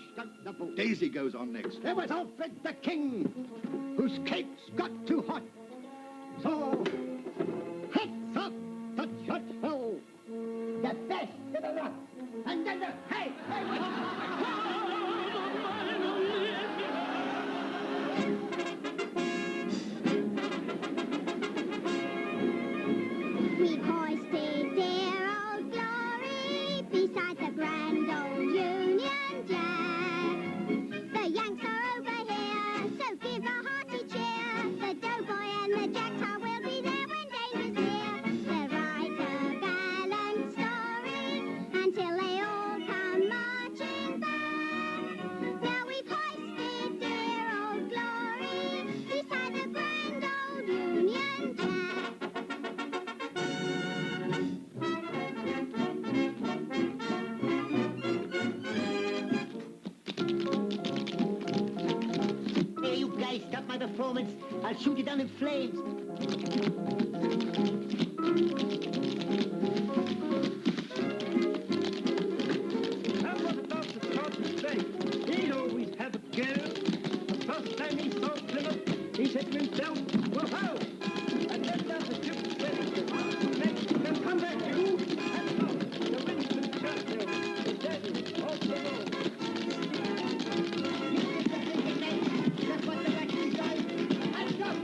Daisy goes on next. There was Alfred the King, whose cakes got too hot. So, hats off to Churchill, the best of the lot. And then the hey, We've hoisted dear old glory beside the grand old Union Jack. The Yanks are over here, so give a hearty cheer. The doughboy and the jacktar will be there when danger's near. They'll write a gallant story until they all come marching back. Now we've hoisted dear old glory beside the grand old Union Jack. Hey, you guys, stop my performance. I'll shoot you down in flames. And what about the Scots say? He'd always have a girl. The first time he saw Plymouth, he said to himself, "Whoa-ho!" And left out the ship ready. Next, then come back, you. And so, the Winston Churchill, the daddy of the world. That's what the Russians say. Hands up!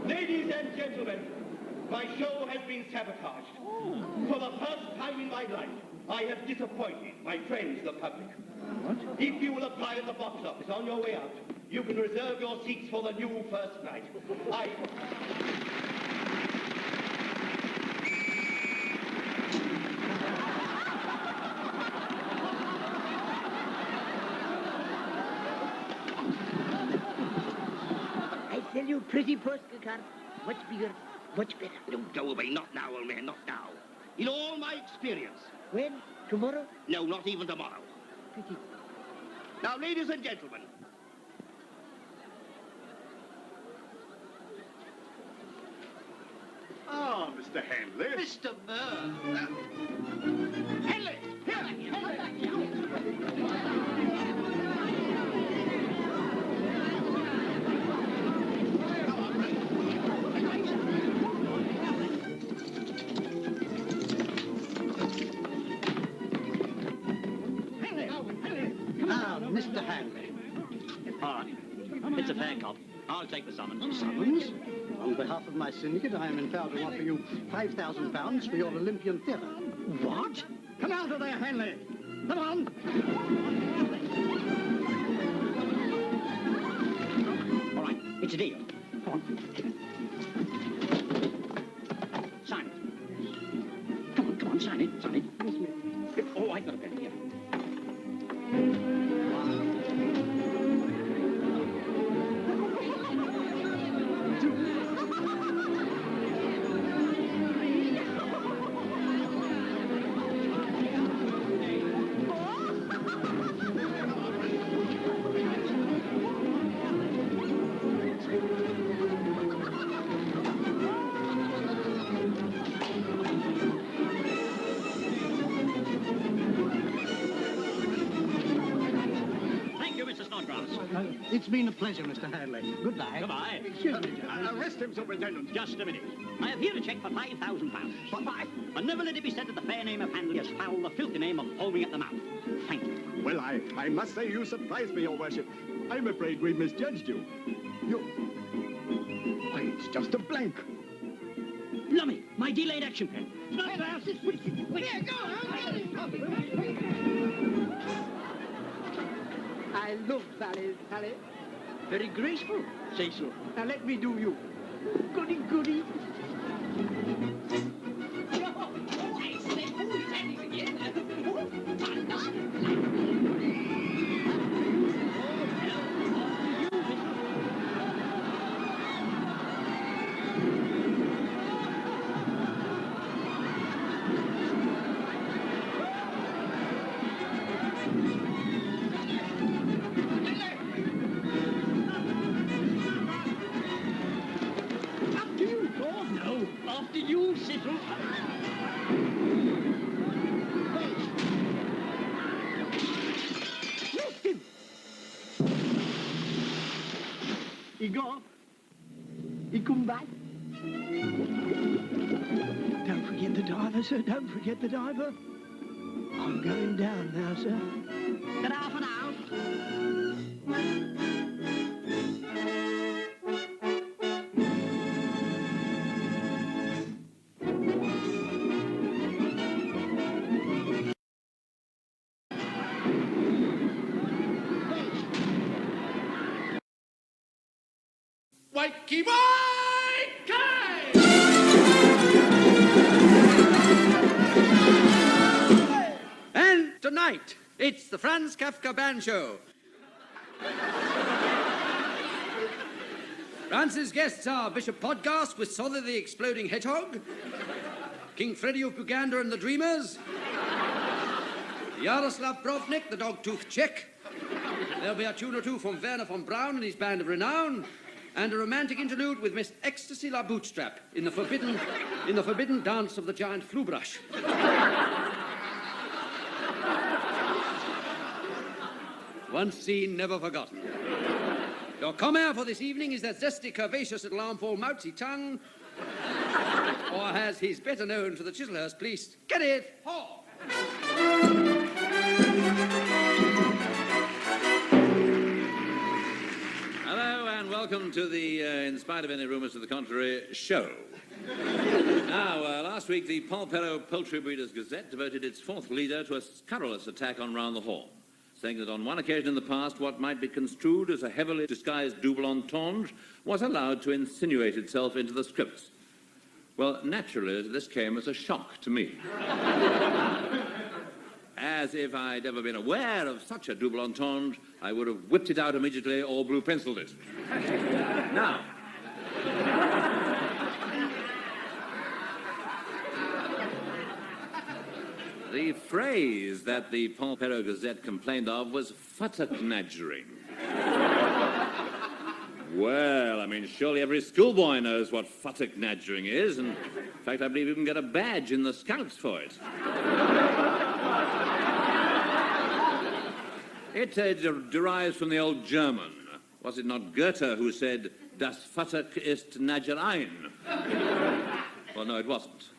Ladies and gentlemen, my show has been sabotaged. For the first time in my life, I have disappointed my friends, the public. If you will apply at the box office on your way out, you can reserve your seats for the new first night. I tell you, pretty postal car. Much bigger, much better. Don't go away, not now, old man, not now. In all my experience. When? Tomorrow? No, not even tomorrow. Pretty. Now, ladies and gentlemen. Ah, Mr. Handley. Mr. Burr. Henley! Now, Mr. Handley. All right. It's a fair cop. I'll take the summons. Summons? On behalf of my syndicate, I am entitled to offer you £5,000 for your Olympian theatre. What? Come out of there, Hanley! Come on! All right. It's a deal. Come on. Sign it. Come on, sign it. Sign it. It's been a pleasure, Mr. Hanley. Goodbye. Goodbye. Excuse me, gentlemen. Arrest him, Superintendent. Just a minute. I have here a cheque for £5,000. For five? And never let it be said that the fair name of Handley has fouled the filthy name of foaming at the mouth. Thank you. Well, I must say you surprised me, Your Worship. I'm afraid we misjudged you. Why, it's just a blank. Lummy, my delayed action pen. Not fast. There, go on. I love ballets, Sally. Very graceful. Say so. Now let me do you. Goody, goody. After you, Cecil. Lift him. He go. He come back. Don't forget the diver, sir. Don't forget the diver. I'm going down now, sir. Get off and out. Wakey, And tonight, it's the Franz Kafka Band Show. France's guests are Bishop Podgast with Sother the Exploding Hedgehog, King Freddy of Buganda and the Dreamers, Yaroslav Brovnik, the Dog-Toothed Czech. There'll be a tune or two from Werner von Braun and his band of renown, and a romantic interlude with Miss Ecstasy La Bootstrap in the forbidden dance of the giant flubrush. Once seen, never forgotten. Your comment for this evening is that zesty, curvaceous little armful mouthy tongue, or as he's better known to the Chislehurst police, get it, Hors! Hello and welcome to the, in spite of any rumours to the contrary, show. Now, last week the Polperro Poultry Breeders' Gazette devoted its fourth leader to a scurrilous attack on Round the Horn, saying that on one occasion in the past what might be construed as a heavily disguised double entendre was allowed to insinuate itself into the scripts. Well, naturally, this came as a shock to me. As if I'd ever been aware of such a double entendre, I would have whipped it out immediately or blue-penciled it. Now, the phrase that the Polperro Gazette complained of was futtock-nadgering. Well, I mean, surely every schoolboy knows what futtock-nadgering is, and in fact, I believe you can get a badge in the Scouts for it. It derives from the old German. Was it not Goethe who said, Das Futtock ist Nadgerein? Well, no, it wasn't.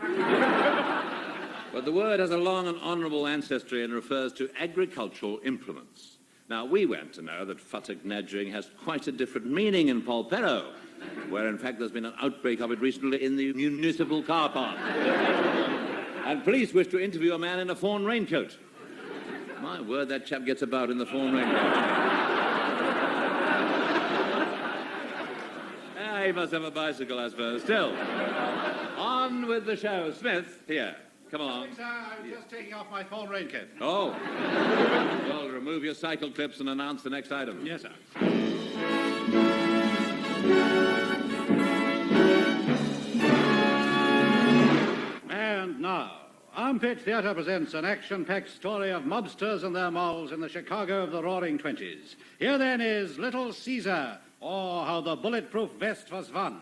But the word has a long and honourable ancestry and refers to agricultural implements. Now, we went to know that futtock-nadgering has quite a different meaning in Polperro, where, in fact, there's been an outbreak of it recently in the municipal car park. And police wish to interview a man in a fawn raincoat. My word, that chap gets about in the fawn raincoat. He must have a bicycle, I suppose. Still, on with the show. Smith, here. Come along. Sir, I was just taking off my fawn raincoat. Oh. Well, remove your cycle clips and announce the next item. Yes, sir. And now, Armpit Theatre presents an action-packed story of mobsters and their morals in the Chicago of the Roaring Twenties. Here, then, is Little Caesar, or How the Bulletproof Vest Was Won.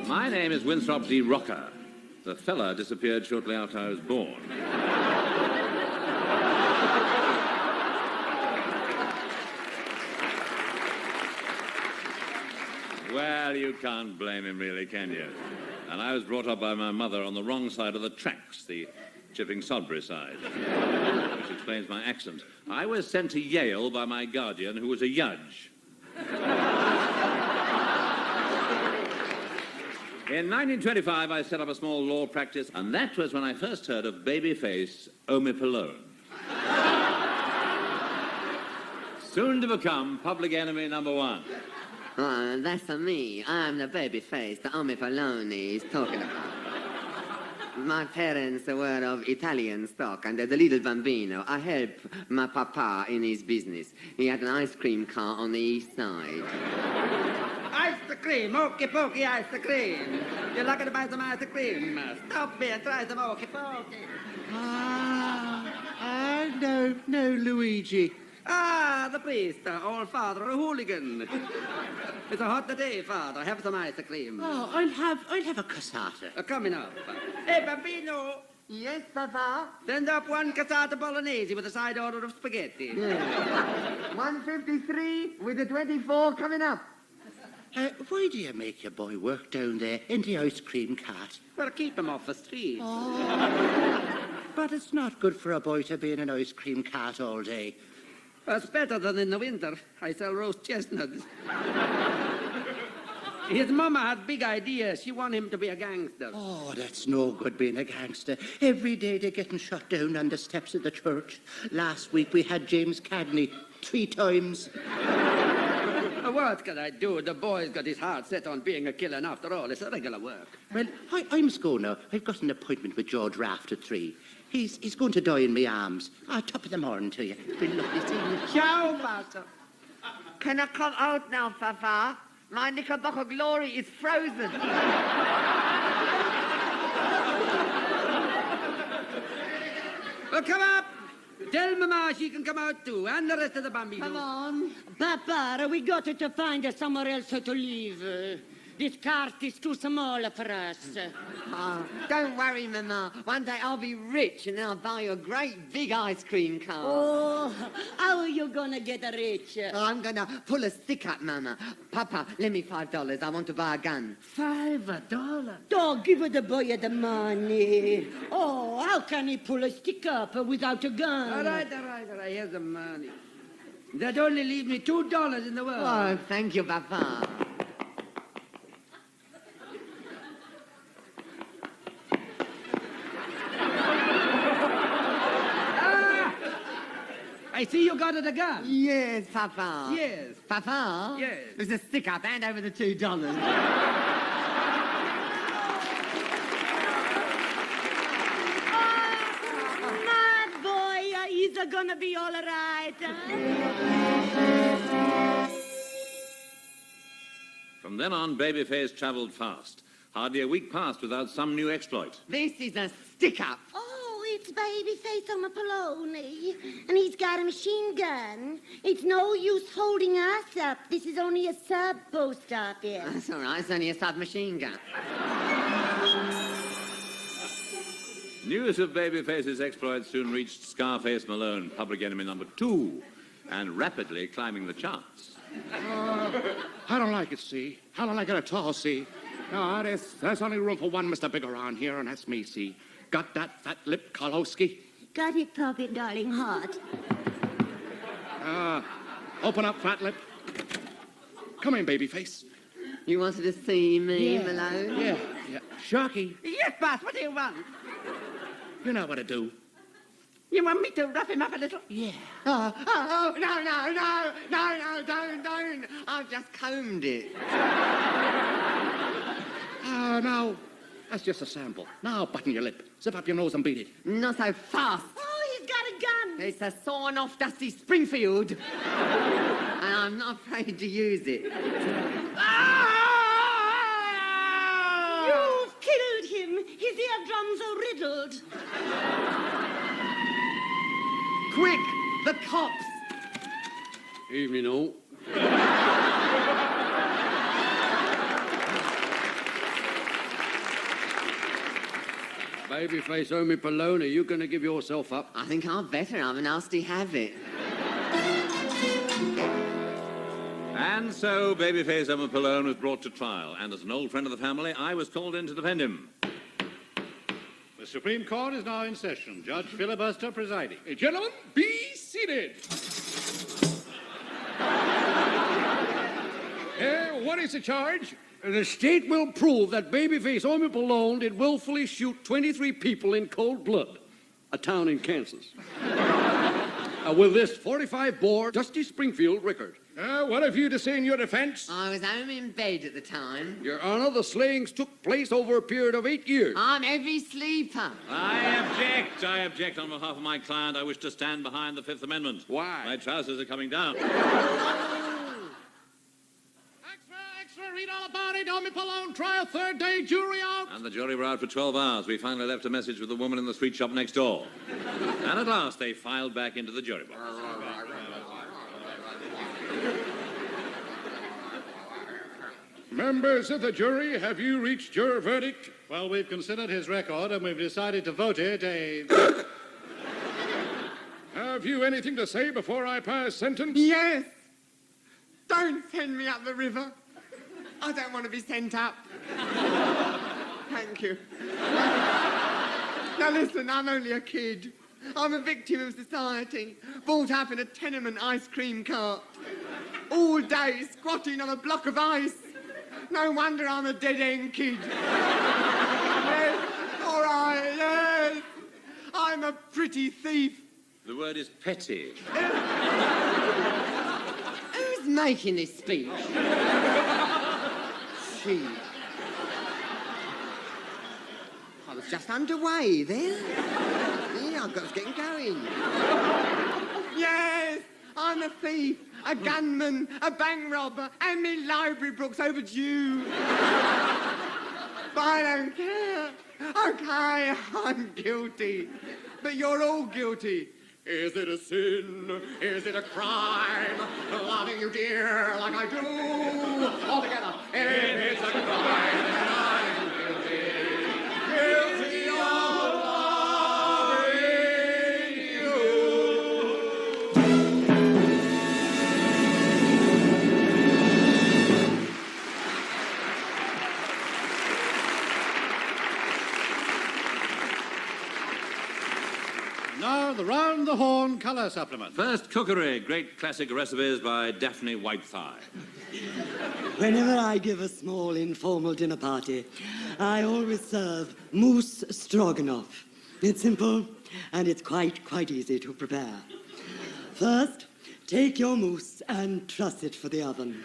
My name is Winthrop D. Rocker. The fella disappeared shortly after I was born. Well, you can't blame him, really, can you? And I was brought up by my mother on the wrong side of the tracks, the Chipping Sodbury side, which explains my accent. I was sent to Yale by my guardian, who was a judge. In 1925, I set up a small law practice, and that was when I first heard of babyface Omepalone. Soon to become public enemy number one. Oh, that's for me. I'm the baby face that Omepalone is talking about. My parents were of Italian stock, and as a little bambino, I helped my papa in his business. He had an ice cream car on the east side. Ice cream, okey pokey ice cream. You're lucky to buy some ice cream. Stop here and try some okey pokey. I don't know Luigi. Ah, the priest, old father, a hooligan. It's a hot day, father. Have some ice cream. Oh, I'll have a cassata. Coming up. Hey, bambino. Yes, Papa? Send up one cassata bolognese with a side order of spaghetti. Yeah. 153 with a 24 coming up. Why do you make your boy work down there in the ice cream cart? Well, keep him off the street. Oh. But it's not good for a boy to be in an ice cream cart all day. It's better than in the winter. I sell roast chestnuts. His mama had big ideas. She wanted him to be a gangster. Oh, that's no good being a gangster. Every day they're getting shot down on the steps of the church. Last week we had James Cadney 3 times. What can I do? The boy's got his heart set on being a killer, and after all, it's a regular work. Well, I must go now. I've got an appointment with George Raft at 3. He's going to die in my arms. Top of the morning to you. It's been lovely seeing you. Ciao, Master. Can I come out now, Papa? My Knickerbocker glory is frozen. Well, come up. Tell Mama she can come out too, and the rest of the bambinos. Come on. Papa, we got to find somewhere else to live. This cart is too small for us. Oh, don't worry, Mama. One day I'll be rich and I'll buy you a great big ice cream car. Oh, how are you gonna get rich? Oh, I'm gonna pull a stick up, Mama. Papa, lend me $5. I want to buy a gun. $5? Don't give the boy the money. Oh, how can he pull a stick up without a gun? All right. Here's the money. That only leaves me $2 in the world. Oh, thank you, Papa. I see you got it a gun. Yes, Papa. Yes. Papa? Yes. There's a stick up. Hand over the $2. My boy, he's gonna be all right. From then on, Babyface travelled fast. Hardly a week passed without some new exploit. This is a stick up. Oh, it's Babyface Omepalone, and he's got a machine gun. It's no use holding us up. This is only a sub-post office. That's all right. It's only a submachine gun. News of Babyface's exploits soon reached Scarface Malone, public enemy number 2, and rapidly climbing the charts. I don't like it, see? I don't like it at all, see? No, there's only room for one Mr. Big around here, and that's me, see? Got that fat lip, Karlowski? Got it, Puppet, darling, hot. Open up, fat lip. Come in, Babyface. You wanted to see me, Malone? Yeah. Sharky, Yes, boss. What do you want? you know what to do. You want me to rough him up a little? Yeah. No, don't. I've just combed it. No. That's just a sample. Now button your lip. Zip up your nose and beat it. Not so fast. Oh, he's got a gun. It's a sawn-off Dusty Springfield. And I'm not afraid to use it. You've killed him. His eardrums are riddled. Quick, the cops. Evening, all. Babyface Omepalone, are you going to give yourself up? I think I'd better have a nasty habit. And so babyface Emma Pallone was brought to trial, and as an old friend of the family, I was called in to defend him. The Supreme Court is now in session. Judge Filibuster presiding. Gentlemen, be seated. What is the charge? The state will prove that babyface Emma Pallone did willfully shoot 23 people in cold blood. A town in Kansas. With this 45-bore Dusty Springfield record. What have you to say in your defense? I was home in bed at the time. Your Honor, the slayings took place over a period of 8 years. I'm every sleeper. I object on behalf of my client. I wish to stand behind the Fifth Amendment. Why? My trousers are coming down. Extra, read all about it. Emma Pallone trial, third day, jury out. And the jury were out for 12 hours. We finally left a message with the woman in the sweet shop next door. And at last, they filed back into the jury box. Members of the jury, have you reached your verdict? Well, we've considered his record and we've decided to vote it a... Have you anything to say before I pass sentence? Yes. Don't send me up the river. I don't want to be sent up. Thank you. Now listen, I'm only a kid. I'm a victim of society, brought up in a tenement ice cream cart. All day squatting on a block of ice. No wonder I'm a dead-end kid. Yes, all right, yes. I'm a pretty thief. The word is petty. Who's making this speech? She. I was just underway then. Yeah, I was getting going. Yes, I'm a thief, a gunman, a bank robber, and me library books overdue. But I don't care. Okay, I'm guilty. But you're all guilty. Is it a sin? Is it a crime? Loving you, dear, like I do. All together. If it's a crime, then I'm guilty. Guilty of loving you. Now, the Round the Horn colour supplement. First, cookery. Great classic recipes by Daphne Whitethigh. Whenever I give a small informal dinner party, I always serve mousse stroganoff. It's simple and it's quite easy to prepare. First, take your mousse and truss it for the oven.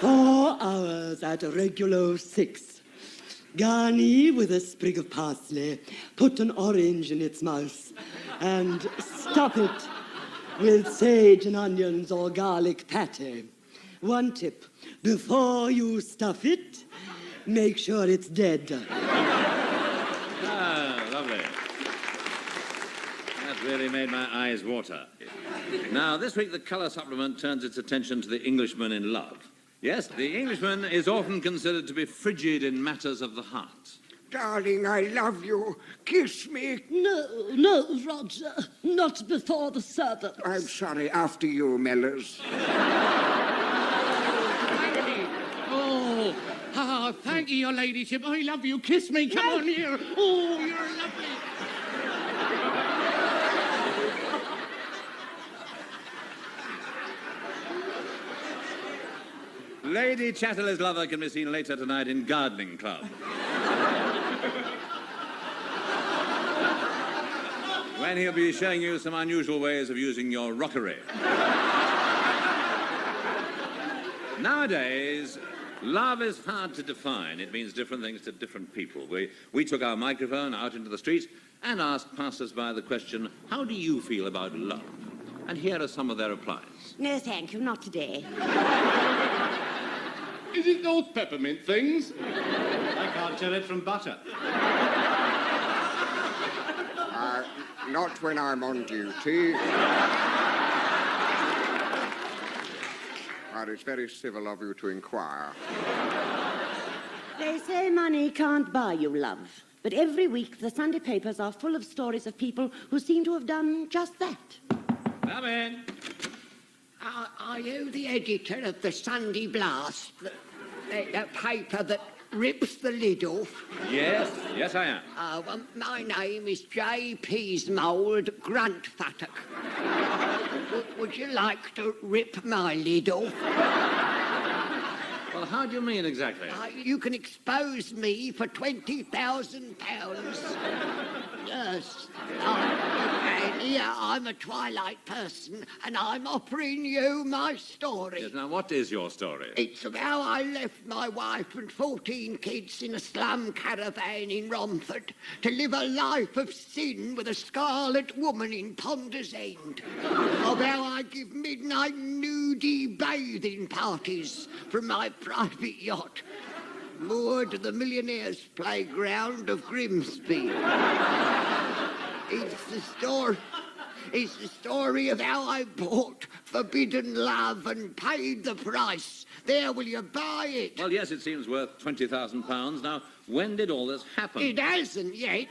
4 hours at regulo 6. Garni with a sprig of parsley, put an orange in its mouth, and stuff it with sage and onions or garlic pate. One tip, before you stuff it, make sure it's dead. Ah, lovely. That really made my eyes water. Now, this week the colour supplement turns its attention to the Englishman in love. Yes, the Englishman is often considered to be frigid in matters of the heart. Darling, I love you. Kiss me. No, Roger. Not before the servant. I'm sorry. After you, Mellors. Oh, thank you, your ladyship. I love you. Kiss me. Come on here. Oh, you're lovely. Lady Chatterley's lover can be seen later tonight in Gardening Club. When he'll be showing you some unusual ways of using your rockery. Nowadays, love is hard to define. It means different things to different people. We took our microphone out into the street and asked passers-by the question, how do you feel about love? And here are some of their replies. No, thank you, not today. Is it those peppermint things? I can't tell it from butter. Not when I'm on duty. But it's very civil of you to inquire. They say money can't buy you love. But every week the Sunday papers are full of stories of people who seem to have done just that. Come in. I Are you the editor of the Sunday Blast, the paper that rips the lid off? Yes, yes, I am. Well, my name is J. Peasmould Gruntfuttock. Would you like to rip my lid off? Well, how do you mean exactly? You can expose me for £20,000. Yes. I'm a Twilight person, and I'm offering you my story. Yes, now, what is your story? It's of how I left my wife and 14 kids in a slum caravan in Romford to live a life of sin with a scarlet woman in Ponder's End. Of how I give midnight nudie bathing parties from my private yacht, moored to the millionaire's playground of Grimsby. It's the story of how I bought forbidden love and paid the price. There, will you buy it? Well, yes, it seems worth £20,000. Now, when did all this happen? It hasn't yet.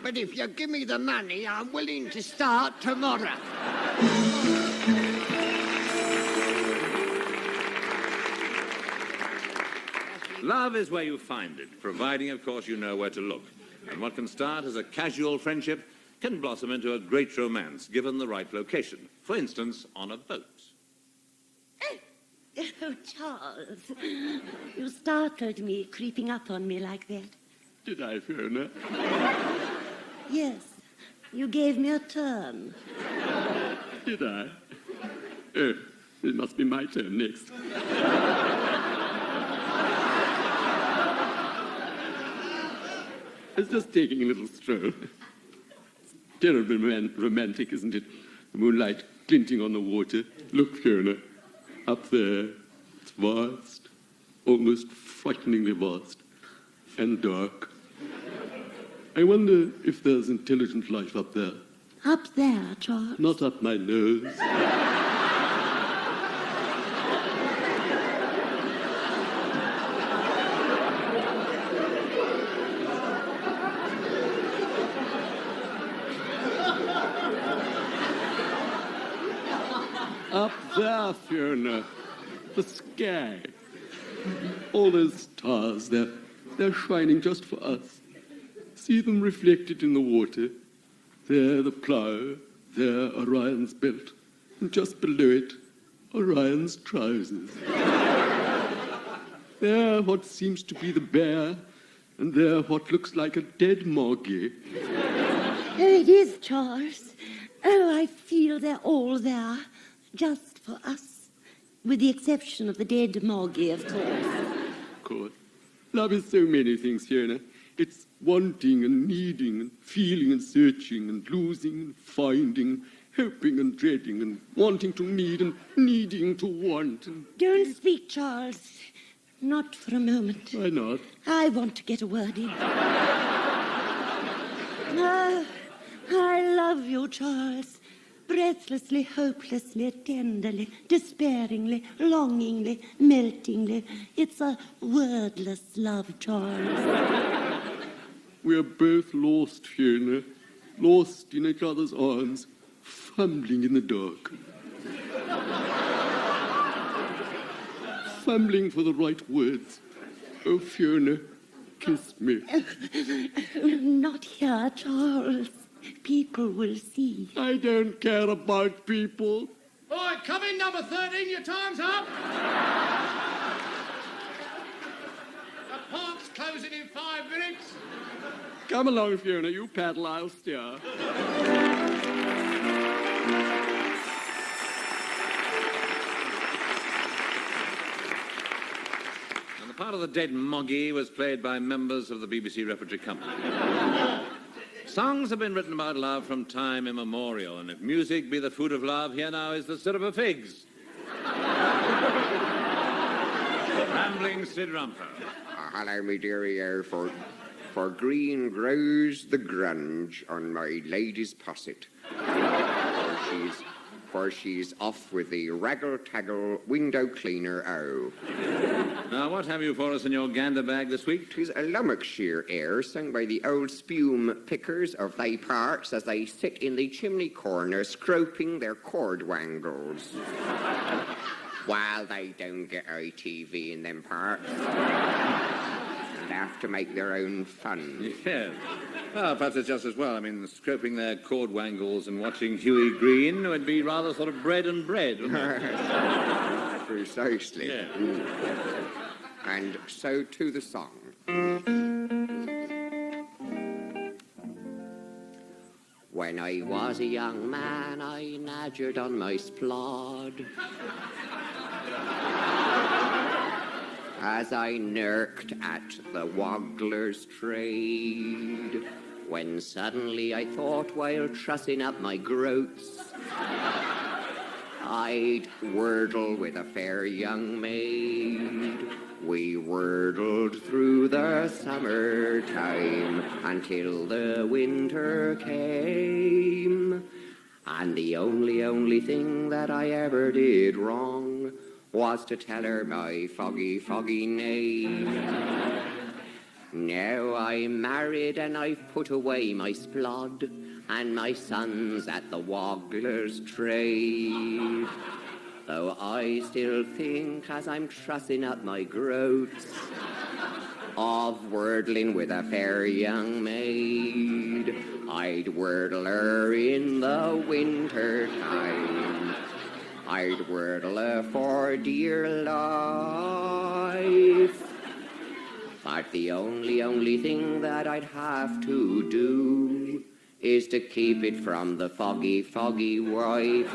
But if you give me the money, I'm willing to start tomorrow. Love is where you find it, providing, of course, you know where to look. And what can start as a casual friendship can blossom into a great romance, given the right location. For instance, on a boat. Oh, Charles, you startled me creeping up on me like that. Did I, Fiona? Yes, you gave me a turn. Did I? Oh, it must be my turn next. I was just taking a little stroll. It's terribly romantic, isn't it? The moonlight glinting on the water. Look, Fiona, up there. It's vast, almost frighteningly vast, and dark. I wonder if there's intelligent life up there. Up there, Charles? Not up my nose. Up there, Fiona, the sky. All those stars, they're shining just for us. See them reflected in the water. There, the plough, there, Orion's belt, and just below it, Orion's trousers. There, what seems to be the bear, and there, what looks like a dead moggy. Oh, it is, Charles. Oh, I feel they're all there, just for us, with the exception of the dead moggy, of course. Of course. Love is so many things, Fiona. It's wanting and needing and feeling and searching and losing and finding, hoping and dreading and wanting to need and needing to want. And... Don't speak, Charles. Not for a moment. Why not? I want to get a word in. Oh, I love you, Charles. Breathlessly, hopelessly, tenderly, despairingly, longingly, meltingly. It's a wordless love, Charles. We are both lost, Fiona. Lost in each other's arms, fumbling in the dark. Fumbling for the right words. Oh, Fiona, kiss me. Not here, Charles. People will see. I don't care about people. All right, come in, number 13. Your time's up. The park's closing in 5 minutes. Come along, Fiona. You paddle, I'll steer. And the part of the dead moggy was played by members of the BBC Repertory Company. Songs have been written about love from time immemorial, and if music be the food of love, here now is the syrup of figs. Rambling Sid Rumper. Hello, me dearie, for green grows the grunge on my lady's posset. For she's for she's off with the raggle-taggle window cleaner o. Now, what have you for us in your gander bag this week? 'Tis a Lanarkshire air sung by the old spume pickers of they parts as they sit in the chimney corner scroping their cord wangles. While they don't get ITV in them parts. And have to make their own fun. Yes. Well, perhaps it's just as well. I mean, scroping their cord wangles and watching Huey Green would be rather sort of bread and bread, wouldn't it? Precisely. Yeah. And so to the song. When I was a young man, I nadgered on my splod. As I nurked at the waggler's trade, when suddenly I thought while trussing up my groats, I'd wordle with a fair young maid. We wordled through the summertime until the winter came. And the only thing that I ever did wrong was to tell her my foggy name. Now I'm married and I've put away my splod, and my son's at the waggler's trade. Though I still think, as I'm trussing up my groats, of wordling with a fair young maid. I'd wordle her in the winter time. I'd wordle her for dear life. But the only thing that I'd have to do is to keep it from the foggy wife.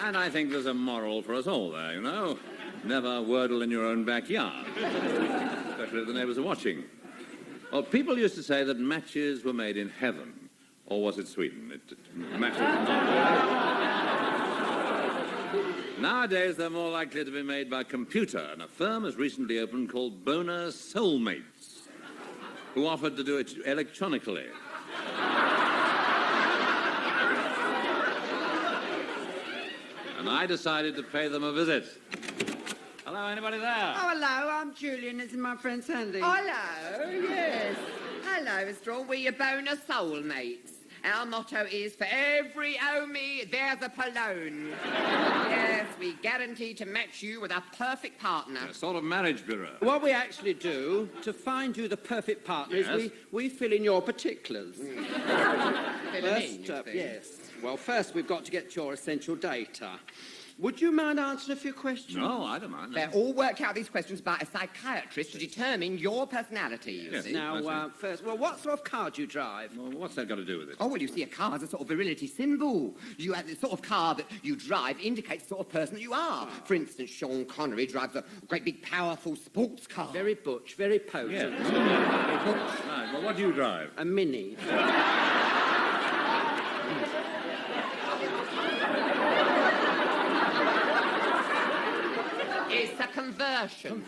And I think there's a moral for us all there, you know. Never wordle in your own backyard, especially if the neighbours are watching. Well, people used to say that matches were made in heaven. Or was it Sweden? Matches were not. Nowadays, they're more likely to be made by computer, and a firm has recently opened called Boner Soulmates, who offered to do it electronically. And I decided to pay them a visit. Hello, anybody there? Oh, hello, I'm Julian. This is my friend Sandy. Hello, yes. Hello, Mr. All. We're your Boner Soulmates. Our motto is, for every Omi, there's a Polone. Yes, we guarantee to match you with a perfect partner. A sort of marriage bureau. What we actually do, to find you the perfect partner, Yes. is we fill in your particulars. Fill 'em in, you see. Yes. Well, first we've got to get your essential data. Would you mind answering a few questions? No, I don't mind. They're all worked out, these questions, by a psychiatrist to determine your personality, you Yes, see. Now, first, well, what sort of car do you drive? Well, what's that got to do with it? Oh, well, you see, a car is a sort of virility symbol. You have the sort of car that you drive indicates the sort of person that you are. For instance, Sean Connery drives a great big, powerful sports car. Very butch, very potent. Yes. Right, well, what do you drive? A Mini. It's a conversion.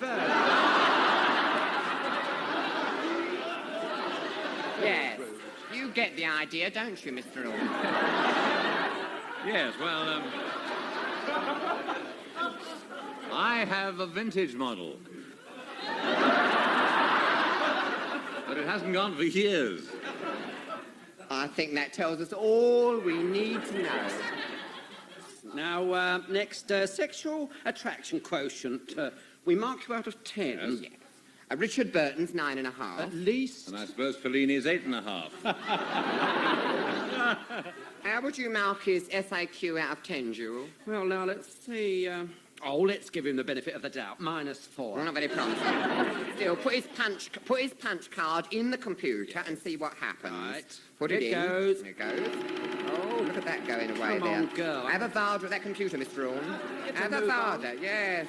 Yes. You get the idea, don't you, Mr. Orr? Yes, well, I have a vintage model. But it hasn't gone for years. I think that tells us all we need to know. Now, next, sexual attraction quotient. We mark you out of 10. Yes. Richard Burton's 9.5. At least. And I suppose Fellini's 8.5. How would you mark his SIQ out of 10, Jewel? Well, now, let's see. Let's give him the benefit of the doubt. -4. Well, not very promising. Still, put his punch card in the computer and see what happens. Right. Put it Here in. goes. There it goes. Oh, look at that going away Come there. on, girl. Have a Varda with that computer, Mr. Orne. Get a Have a move on. Varda, yes.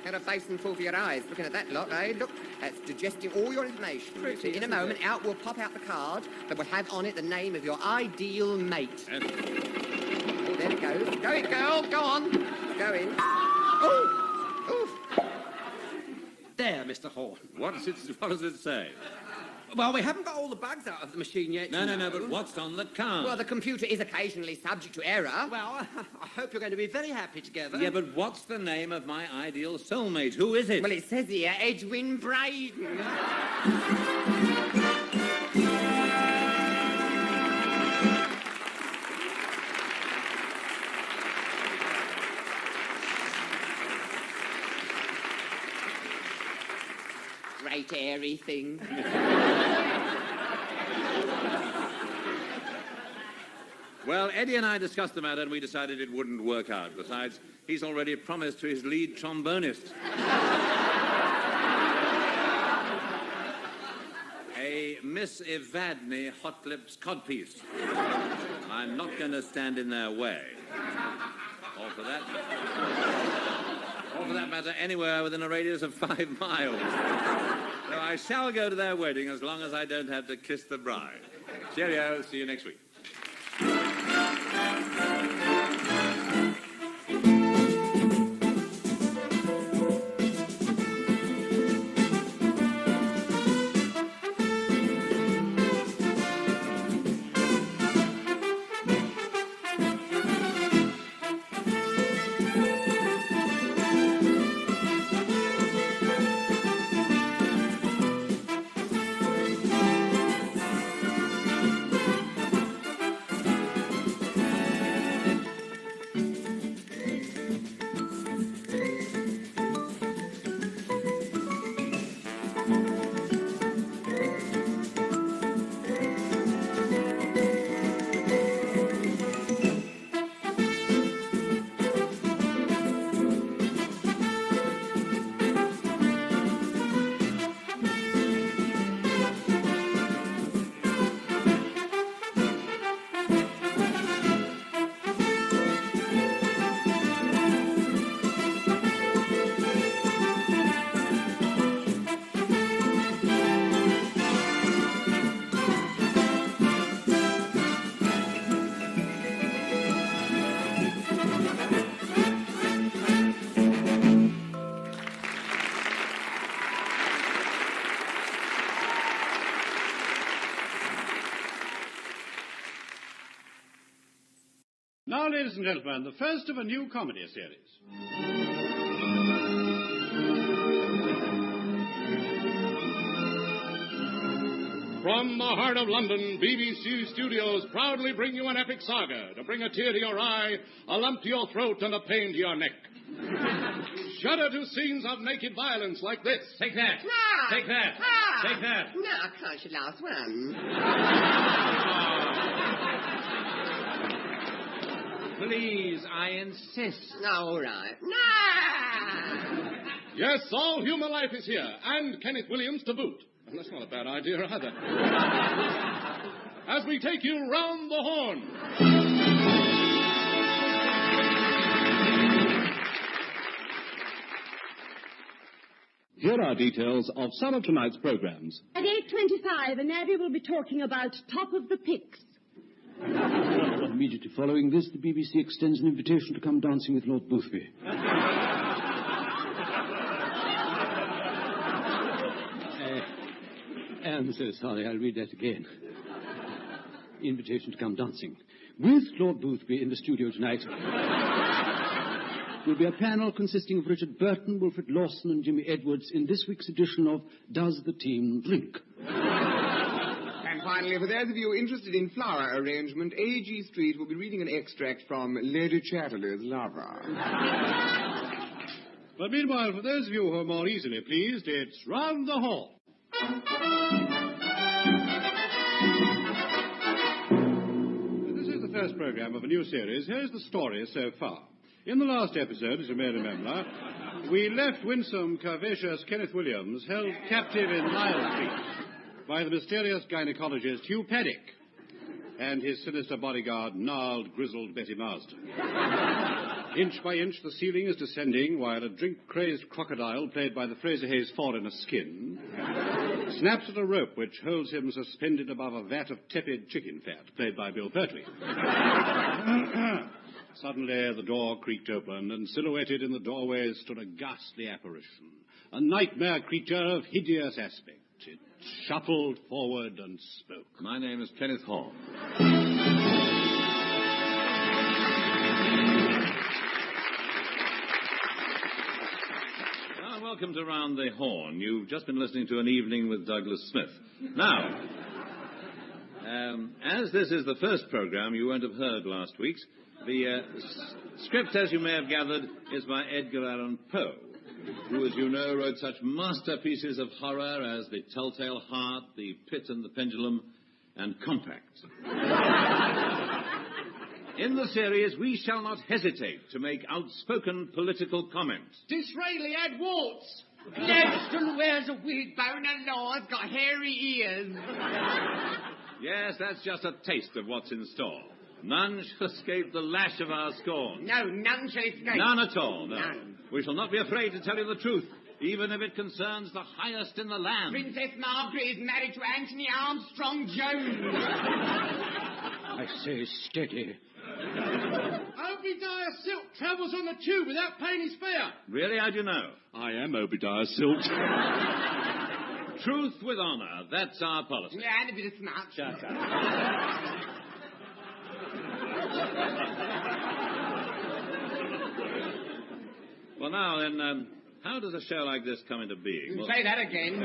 Had a basin full for your eyes looking at that lot, eh? Look, That's digesting all your information. Pretty, In a isn't moment, it? out will pop out the card that will have on it the name of your ideal mate. Oh, there it goes. Go in, girl. Go on. Go in. Oh! Oof. There, Mr. Horn. What does it say? Well, we haven't got all the bugs out of the machine yet. No, but what's on the card? Well, the computer is occasionally subject to error. Well, I hope you're going to be very happy together. Yeah, but what's the name of my ideal soulmate? Who is it? Well, it says here, Edwin Braden. Great airy thing. Well, Eddie and I discussed the matter and we decided it wouldn't work out. Besides, he's already promised to his lead trombonist. A Miss Evadne Hot Lips codpiece. I'm not going to stand in their way. Or for that matter, anywhere within a radius of 5 miles. So I shall go to their wedding as long as I don't have to kiss the bride. Cheerio, see you next week. Now, ladies and gentlemen, the first of a new comedy series. From the heart of London, BBC Studios proudly bring you an epic saga to bring a tear to your eye, a lump to your throat, and a pain to your neck. Shudder to scenes of naked violence like this. Take that. Ah! Take that. Ah! Take that. No, I can't your last one. Please, I insist. All right. No! Yes, all human life is here, and Kenneth Williams to boot. And that's not a bad idea either. As we take you round the horn. Here are details of some of tonight's programs. At 8:25, an Abbey will be talking about Top of the Picks. Immediately following this, the BBC extends an invitation to come dancing with Lord Boothby. I'm so sorry, I'll read that again. Invitation to come dancing. With Lord Boothby in the studio tonight will be a panel consisting of Richard Burton, Wilfred Lawson, and Jimmy Edwards in this week's edition of Does the Team Drink? And finally, for those of you interested in flower arrangement, A.G. Street will be reading an extract from Lady Chatterley's Lover. But meanwhile, for those of you who are more easily pleased, it's round the hall. This is the first program of a new series. Here's the story so far. In the last episode, as you may remember, we left winsome, curvaceous Kenneth Williams held captive in Nile Street by the mysterious gynecologist Hugh Paddock and his sinister bodyguard, gnarled, grizzled Betty Marsden. Inch by inch, the ceiling is descending, while a drink-crazed crocodile, played by the Fraser Hayes Ford in a skin, snaps at a rope which holds him suspended above a vat of tepid chicken fat, played by Bill Pertwee. Suddenly, the door creaked open, and silhouetted in the doorway stood a ghastly apparition, a nightmare creature of hideous aspect. It shuffled forward and spoke. My name is Kenneth Hors. Welcome to Round the Horn. You've just been listening to An Evening with Douglas Smith. Now, as this is the first program, you won't have heard last week's. The script, as you may have gathered, is by Edgar Allan Poe, who, as you know, wrote such masterpieces of horror as The Telltale Heart, The Pit and the Pendulum, and Compact. In the series, we shall not hesitate to make outspoken political comments. Disraeli had warts. Gladstone wears a wig. Boner Law's got hairy ears. Yes, that's just a taste of what's in store. None shall escape the lash of our scorn. No, none shall escape. None at all, no. None. We shall not be afraid to tell you the truth, even if it concerns the highest in the land. Princess Margaret is married to Anthony Armstrong Jones. I say steady. Obadiah Silk travels on the tube without paying his fare. Really, how do you know? I am Obadiah Silk. Truth with honour, that's our policy. Yeah, and a bit of smart. Shut up. Well, now then, how does a show like this come into being? Well, say that again.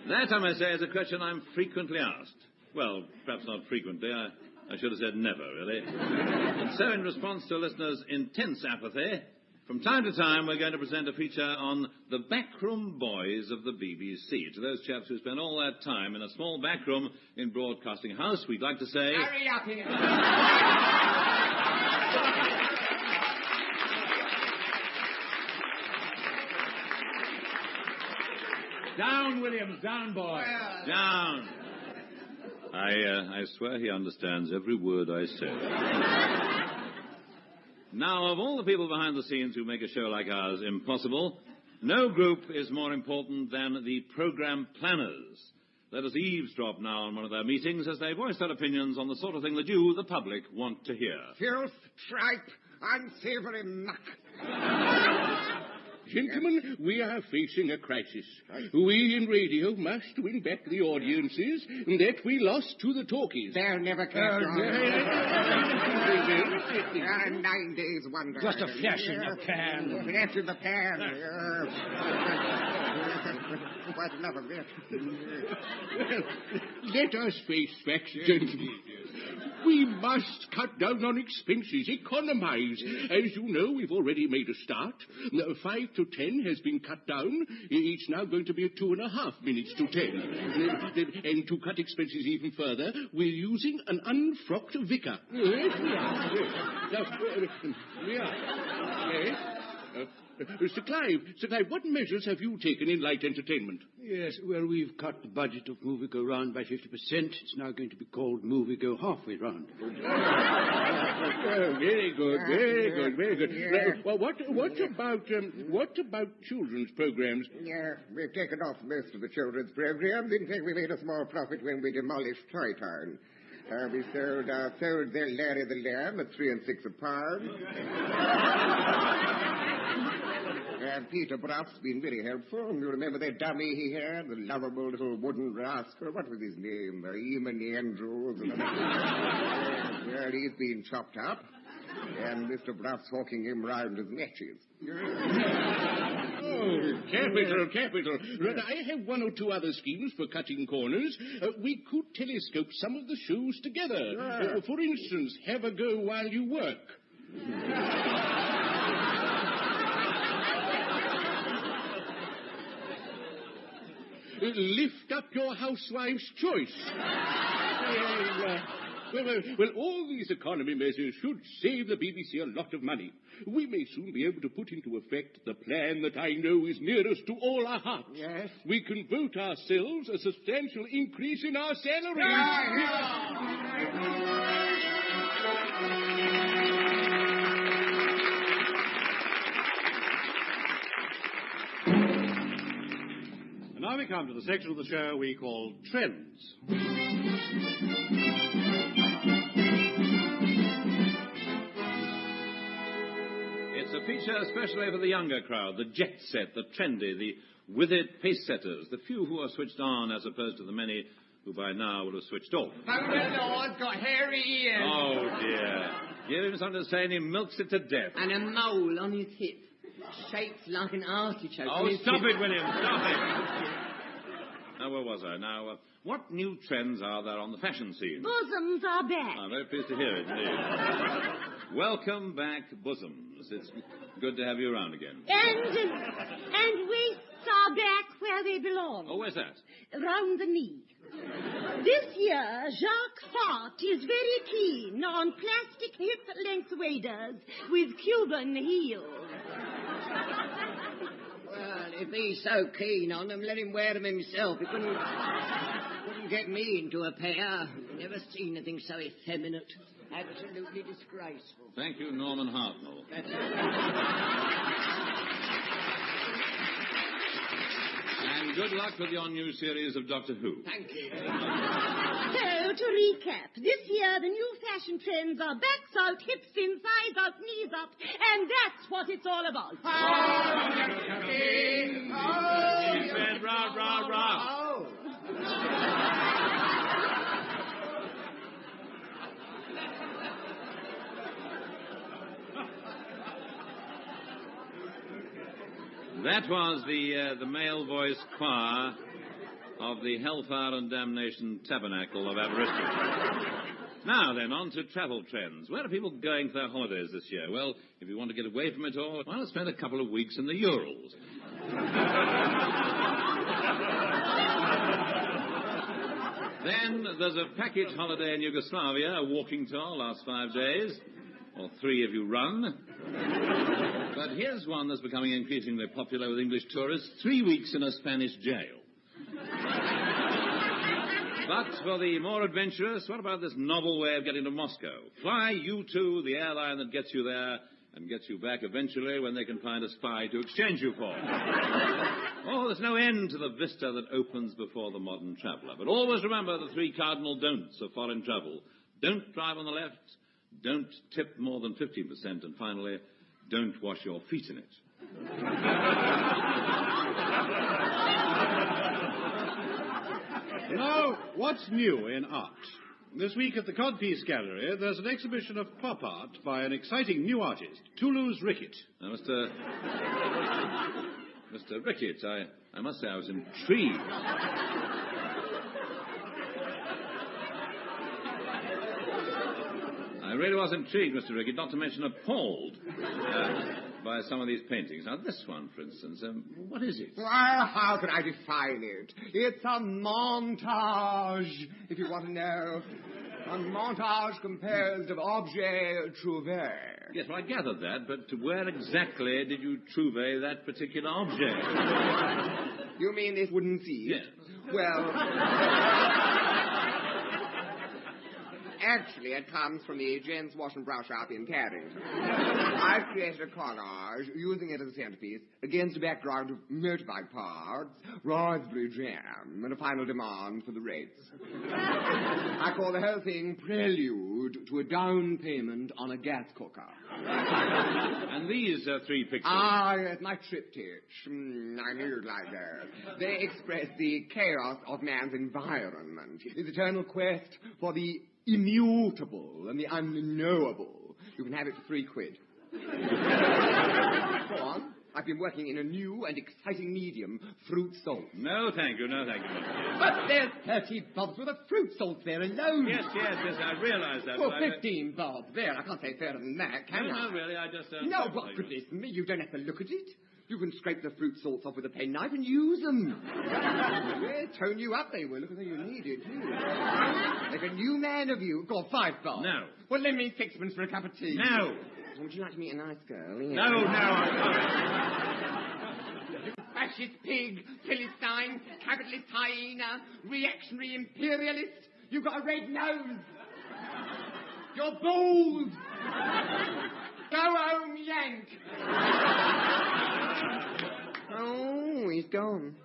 That, I must say, is a question I'm frequently asked. Well, perhaps not frequently. I should have said never, really. And so, in response to listeners' intense apathy, from time to time we're going to present a feature on the backroom boys of the BBC. To those chaps who spend all that time in a small backroom in Broadcasting House, we'd like to say... Hurry up here. Down, Williams, down, boy. Down. I swear he understands every word I say. Now, of all the people behind the scenes who make a show like ours impossible, no group is more important than the program planners. Let us eavesdrop now on one of their meetings as they voice their opinions on the sort of thing that you, the public, want to hear. Filth, tripe, unsavory muck. Gentlemen, we are facing a crisis. We in radio must win back the audiences that we lost to the talkies. They'll never catch on. 9 days wonder. Just a flash in the pan. Flash in the pan. Quite enough of that. Well, let us face facts, gentlemen. We must cut down on expenses, economize. As you know, we've already made a start. 5 to 10 has been cut down. It's now going to be at 2.5 minutes to 10. And to cut expenses even further, we're using an unfrocked vicar. Yes, we are. We are. Yes. Sir Clive, what measures have you taken in light entertainment? Yes, well, we've cut the budget of Movie Go Round by 50%. It's now going to be called Movie Go Halfway Round. Oh, very good, very good, very good. Well, what about children's programs? Yeah, we've taken off most of the children's programs. In fact, we made a small profit when we demolished Toy Town. We sold their Larry the Lamb at 3 and 6 a pound. And Peter Bruff's been very helpful. You remember that dummy he had, the lovable little wooden rascal? What was his name? Eamon Andrews. Well, he's been chopped up. And Mr. Bruff's hawking him round as matches. Oh, capital. Right, I have 1 or 2 other schemes for cutting corners. We could telescope some of the shows together. For instance, have a go while you work. Lift up your housewife's choice. Well, all these economy measures should save the BBC a lot of money. We may soon be able to put into effect the plan that I know is nearest to all our hearts. Yes? We can vote ourselves a substantial increase in our salaries. And now we come to the section of the show we call Trends. It's a feature especially for the younger crowd, the jet set, the trendy, the with-it pace-setters, the few who are switched on as opposed to the many who by now would have switched off. Oh, my Lord's got hairy ears. Oh, dear. Give him something to say and he milks it to death. And a mole on his hip, shaped like an artichoke. Oh, stop it, William, stop it. Now, where was I? Now, what new trends are there on the fashion scene? Bosoms are back. I'm very pleased to hear it, indeed. Welcome back, bosoms. It's good to have you around again. And waists are back where they belong. Oh, where's that? Round the knee. This year, Jacques Fart is very keen on plastic hip-length waders with Cuban heels. Well, if he's so keen on them, let him wear them himself. He couldn't get me into a pair. Never seen anything so effeminate. Absolutely disgraceful. Thank you, Norman Hartnell. And good luck with your new series of Doctor Who. Thank you. So, to recap, this year the new fashion trends are backs out, hips in, thighs out, knees up, and that's what it's all about. He said, rah, rah, rah. That was the male voice choir of the Hellfire and Damnation Tabernacle of Aberystwyth. Now then, on to travel trends. Where are people going for their holidays this year? Well, if you want to get away from it all, why not spend a couple of weeks in the Urals? Then there's a package holiday in Yugoslavia, a walking tour, lasts 5 days. Or 3 if you run. But here's one that's becoming increasingly popular with English tourists, 3 weeks in a Spanish jail. But for the more adventurous, what about this novel way of getting to Moscow? Fly U2, the airline that gets you there and gets you back eventually when they can find a spy to exchange you for. Oh, there's no end to the vista that opens before the modern traveller. But always remember the 3 cardinal don'ts of foreign travel. Don't drive on the left. Don't tip more than 15%, and finally, don't wash your feet in it. Now, what's new in art? This week at the Codpiece Gallery, there's an exhibition of pop art by an exciting new artist, Toulouse Rickett. Now, Mr. Rickett, I must say I was intrigued. I really was intrigued, Mr. Rickett, not to mention appalled by some of these paintings. Now, this one, for instance, what is it? Well, how can I define it? It's a montage, if you want to know. A montage composed of objets trouvés. Yes, well, I gathered that, but where exactly did you trouver that particular object? You mean this wooden seat? Yes. Well... Actually, it comes from the gents' wash and brush shop in Paddington. I've created a collage using it as a centerpiece against a background of motorbike parts, raspberry jam, and a final demand for the rates. I call the whole thing Prelude to a Down Payment on a Gas Cooker. And these 3 pictures? Ah, yes, my triptych. I knew you'd like that. They express the chaos of man's environment, his eternal quest for the immutable and the unknowable. You can have it for £3. Go on. I've been working in a new and exciting medium, fruit salt. No, thank you, no, thank you. But there's 30 bobs worth of fruit salt there alone. Yes, I realise that. Oh, 15 bobs. There, I can't say fairer than that, can I? No, really, I just don't... No, but goodness me, you don't have to look at it. You can scrape the fruit salts off with a penknife and use them. Yeah, tone you up they will. Look at how you need it, too. Like a new man of you. Go on, 5 bob. No. Well, lend me 6pence for a cup of tea. No. Would you like to meet a nice girl? No, I'm sorry. Fascist pig, Philistine, capitalist hyena, reactionary imperialist. You've got a red nose. You're bold! Go home, Yank! Oh, he's gone.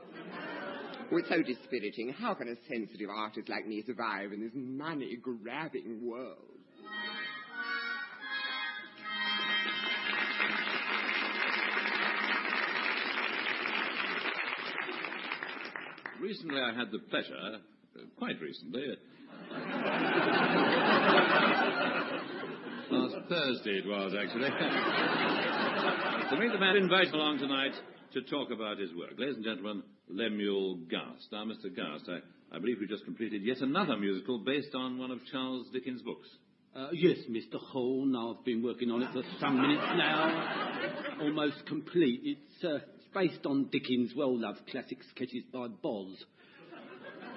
Oh, it's so dispiriting. How can a sensitive artist like me survive in this money-grabbing world? Recently I had the pleasure, quite recently, last Thursday it was, actually, to meet the man invited along tonight to talk about his work. Ladies and gentlemen, Lemuel Gast. Now, Mr. Gast, I believe we just completed yet another musical based on one of Charles Dickens' books. Yes, Mr. Horn. I've been working on it for some minutes now. Almost complete. It's based on Dickens' well-loved classic Sketches by Boz.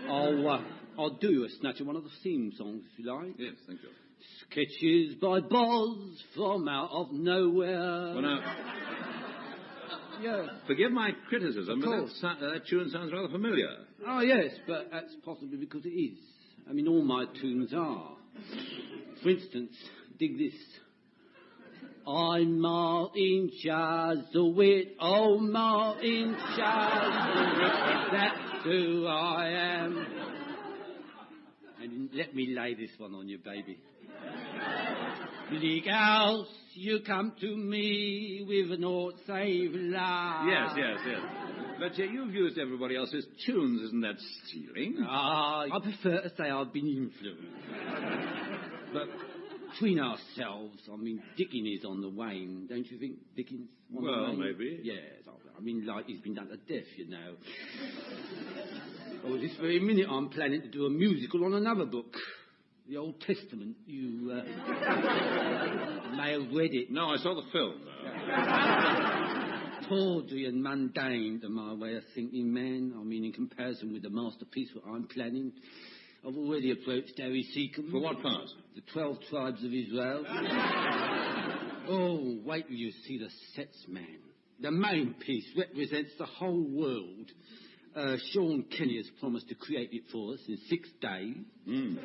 I'll do you a snatch of one of the theme songs, if you like. Yes, thank you. Sketches by Boz from out of nowhere. Well, now, yeah. Forgive my criticism, Of but course. that tune sounds rather familiar. Oh, yes, but that's possibly because it is. I mean, all my tunes are. For instance, dig this. I'm Martin Chuzzlewit, oh Martin Chuzzlewit, that's who I am. And let me lay this one on you, baby. Bleak house, you come to me with an ought save life. Yes. But you've used everybody else's tunes, isn't that stealing? I prefer to say I've been influenced. But between ourselves, I mean, Dickens is on the wane, don't you think? Dickens on the wane? Maybe. Yes, I mean, like, he's been done to death, you know. Oh, this very minute I'm planning to do a musical on another book. The Old Testament. You may have read it. No, I saw the film, Tawdry and mundane to my way of thinking, man. I mean, in comparison with the masterpiece that I'm planning, I've already approached Harry Seacombe. For what part? The 12 Tribes of Israel. Oh, wait till you see the sets, man. The main piece represents the whole world. Sean Kenny has promised to create it for us in 6 days. And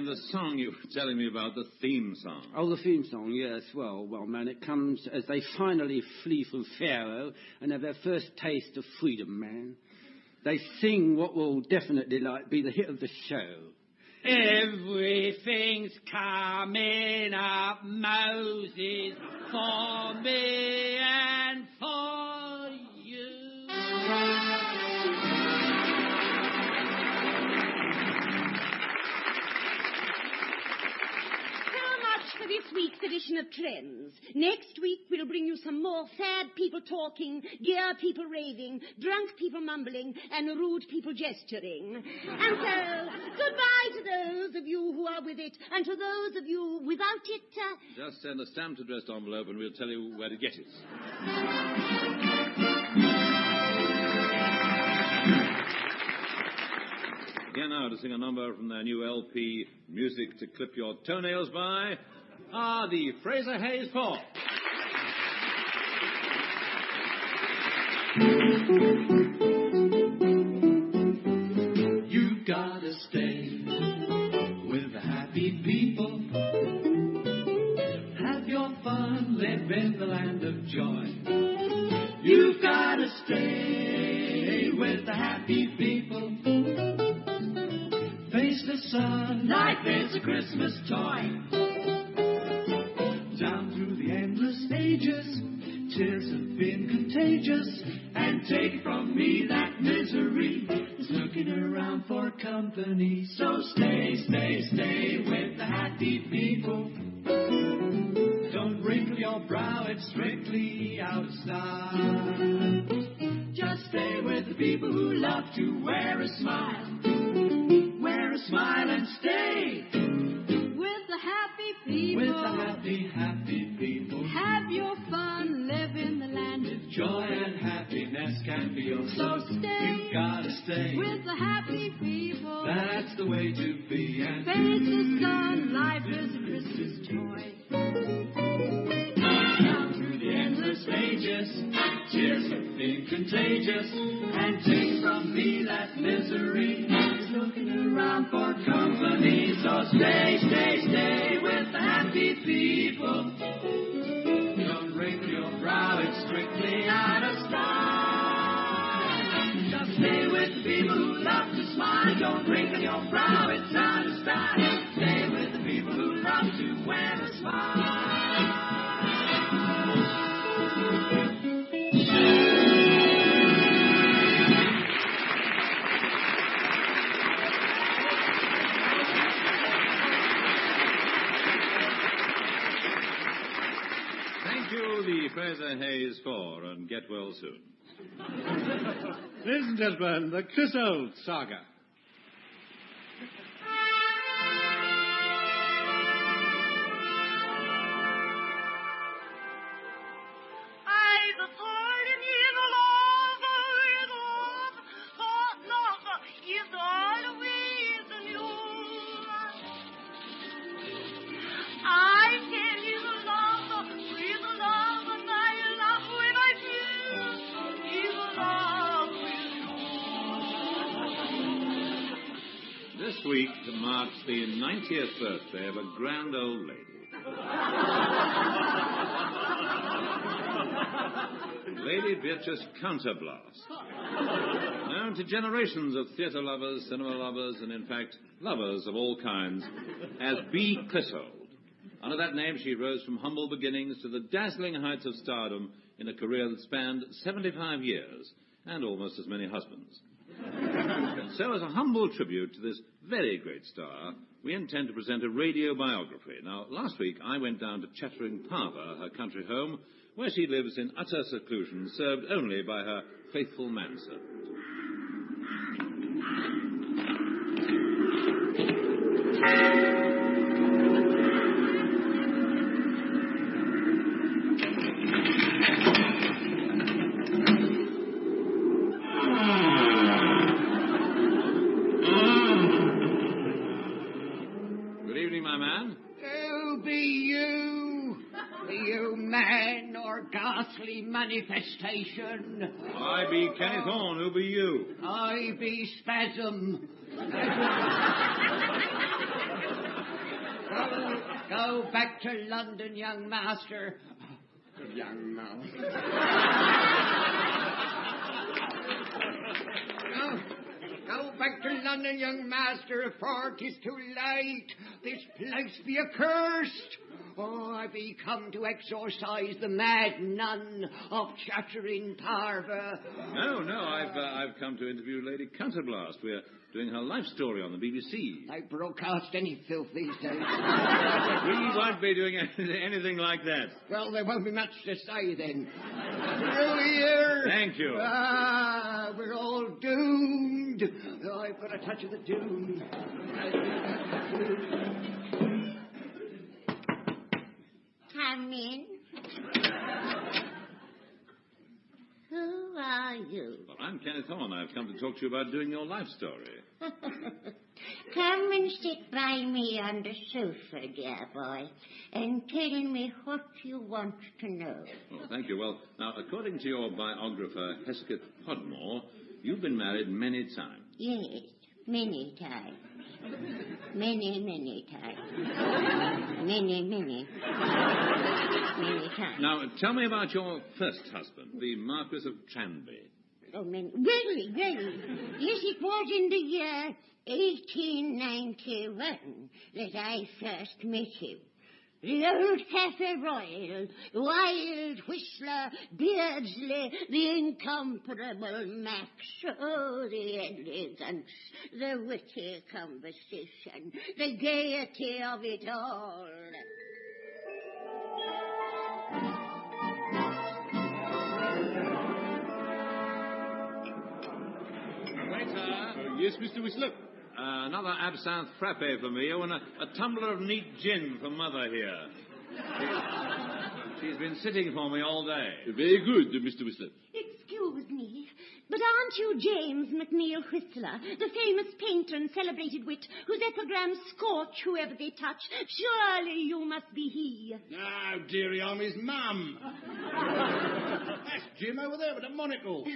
the song you were telling me about, the theme song. Oh, the theme song, yes. Well, man, it comes as they finally flee from Pharaoh and have their first taste of freedom, man. They sing what will definitely be the hit of the show. Everything's coming up, Moses, for me and for you. For this week's edition of Trends. Next week, we'll bring you some more sad people talking, gear people raving, drunk people mumbling, and rude people gesturing. And so, goodbye to those of you who are with it, and to those of you without it. Just send a stamped addressed envelope and we'll tell you where to get it. Here now to sing a number from their new LP, Music to Clip Your Toenails by, the Fraser Hayes Four. You gotta stay with the happy people. Have your fun, live in the land of joy. You gotta stay with the happy people. Face the sun, life is a Christmas toy. Down through the endless ages, tears have been contagious. And take from me that misery is looking around for company. So stay, stay, stay with the happy people. Don't wrinkle your brow, it's strictly out of style. Just stay with the people who love to wear a smile. Wear a smile and stay with the happy people. With the happy, happy people. Have your fun, live in the land of joy and happiness can be yours. So stay. You gotta stay with the happy people. That's the way to be. And face the sun, life is a Christmas toy. Down through the endless ages, tears have been contagious. And take from me that misery is looking around for company. So stay, stay, stay with the happy people. Don't wrinkle your brow, it's strictly out of style. Just stay with the people who love to smile. Don't wrinkle your brow, it's out of style. Stay with the people who love to wear a smile. The Fraser Hayes 4 and get well soon. Ladies and gentlemen, the Clissold saga. This week marks the 90th birthday of a grand old lady. Lady Beatrice Counterblast. Known to generations of theatre lovers, cinema lovers, and in fact, lovers of all kinds, as B. Clissold. Under that name, she rose from humble beginnings to the dazzling heights of stardom in a career that spanned 75 years and almost as many husbands. So, as a humble tribute to this very great star, we intend to present a radio biography. Now, last week I went down to Chattering Parva, her country home, where she lives in utter seclusion, served only by her faithful manservant. Ghastly manifestation. I be Kenneth Horn, who be you? I be Spasm. Go back to London, young master. Young master. Go back to London, young master, for 'tis too late. This place be accursed. Oh, I be come to exorcise the mad nun of Chattering Parva. No, I've come to interview Lady Counterblast. We're doing her life story on the BBC. They broadcast any filth these days. We won't be doing anything like that. Well, there won't be much to say then. Through here. Thank you. We're all doomed. Oh, I've got a touch of the doom. Come in. Who are you? Well, I'm Kenneth Horn. I've come to talk to you about doing your life story. Come and sit by me on the sofa, dear boy, and tell me what you want to know. Well, thank you. Well, now, according to your biographer, Hesketh Podmore, you've been married many times. Yes, many times. Many times. Many times. Now, tell me about your first husband, the Marquis of Tranby. Oh, really. Yes, it was in the year 1891 that I first met him. The old Cafe Royal, wild whistler, Beardsley, the incomparable Max. Oh, the elegance, the witty conversation, the gaiety of it all. Waiter. Yes, Mr. Whistler. Another absinthe frappe for me, and a tumbler of neat gin for Mother here. She's been sitting for me all day. Very good, Mr. Whistler. Excuse me, but I Aren't you James McNeill Whistler, the famous painter and celebrated wit, whose epigrams scorch whoever they touch? Surely you must be he. Oh, dearie, I'm his mum. That's Jim over there with a monocle.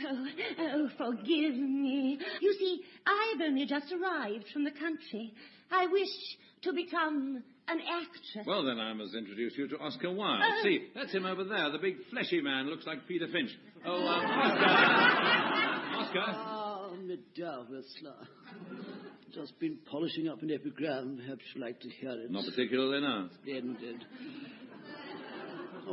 Oh, forgive me. You see, I've only just arrived from the country. I wish to become an actress. Well, then I must introduce you to Oscar Wilde. See, that's him over there, the big fleshy man, looks like Peter Finch. Oh, Oscar. Ah, Madame Whistler. Just been polishing up an epigram. Perhaps you'd like to hear it. Not particularly, no. Splendid.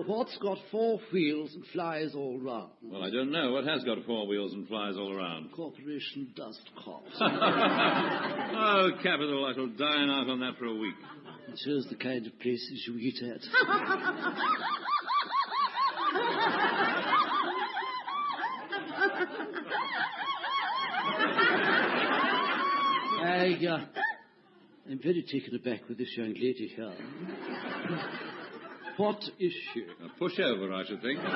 What's got 4 wheels and flies all round? Well, I don't know. What has got 4 wheels and flies all around? Corporation dust cops. Oh, capital. I shall dine out on that for a week. It shows the kind of places you eat at. I'm very taken aback with this young lady here. What is she? A pushover, I should think. I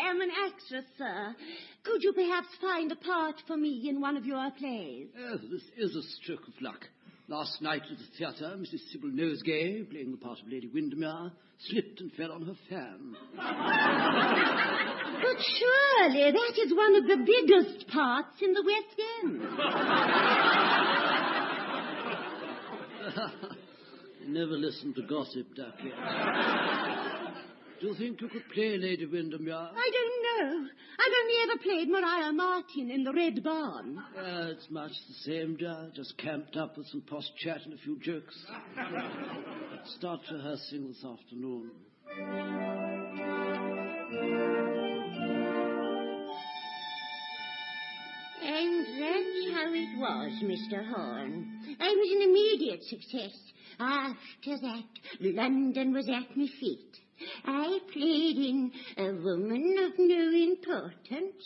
am an actress, sir. Could you perhaps find a part for me in one of your plays? This is a stroke of luck. Last night at the theatre, Mrs. Sybil Nosegay, playing the part of Lady Windermere, slipped and fell on her fan. But surely that is one of the biggest parts in the West End. Never listen to gossip, Ducky. Do you think you could play Lady Windermere? I don't know. I've only ever played Maria Martin in the Red Barn. It's much the same, dear. Just camped up with some posh chat and a few jokes. Start rehearsing this afternoon. And that's how it was, Mr. Horn. I was an immediate success. After that, London was at my feet. I played in A Woman of No Importance,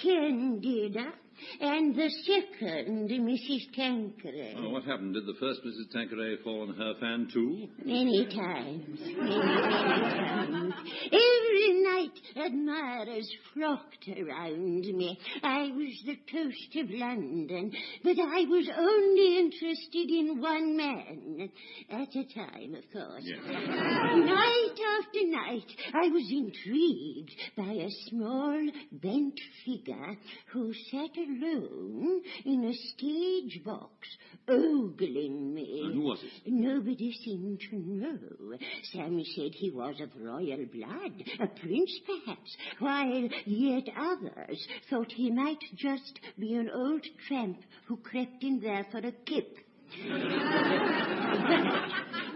Candida, and the second, Mrs. Tanqueray. Oh, what happened? Did the first Mrs. Tanqueray fall on her fan, too? Many times. Many times. Every night, admirers flocked around me. I was the toast of London, but I was only interested in one man. At a time, of course. Yes. Night after night, I was intrigued by a small, bent figure who sat alone in a stage box, ogling me. And who was it? Nobody seemed to know. Some said he was of royal blood, a prince perhaps, while yet others thought he might just be an old tramp who crept in there for a kip.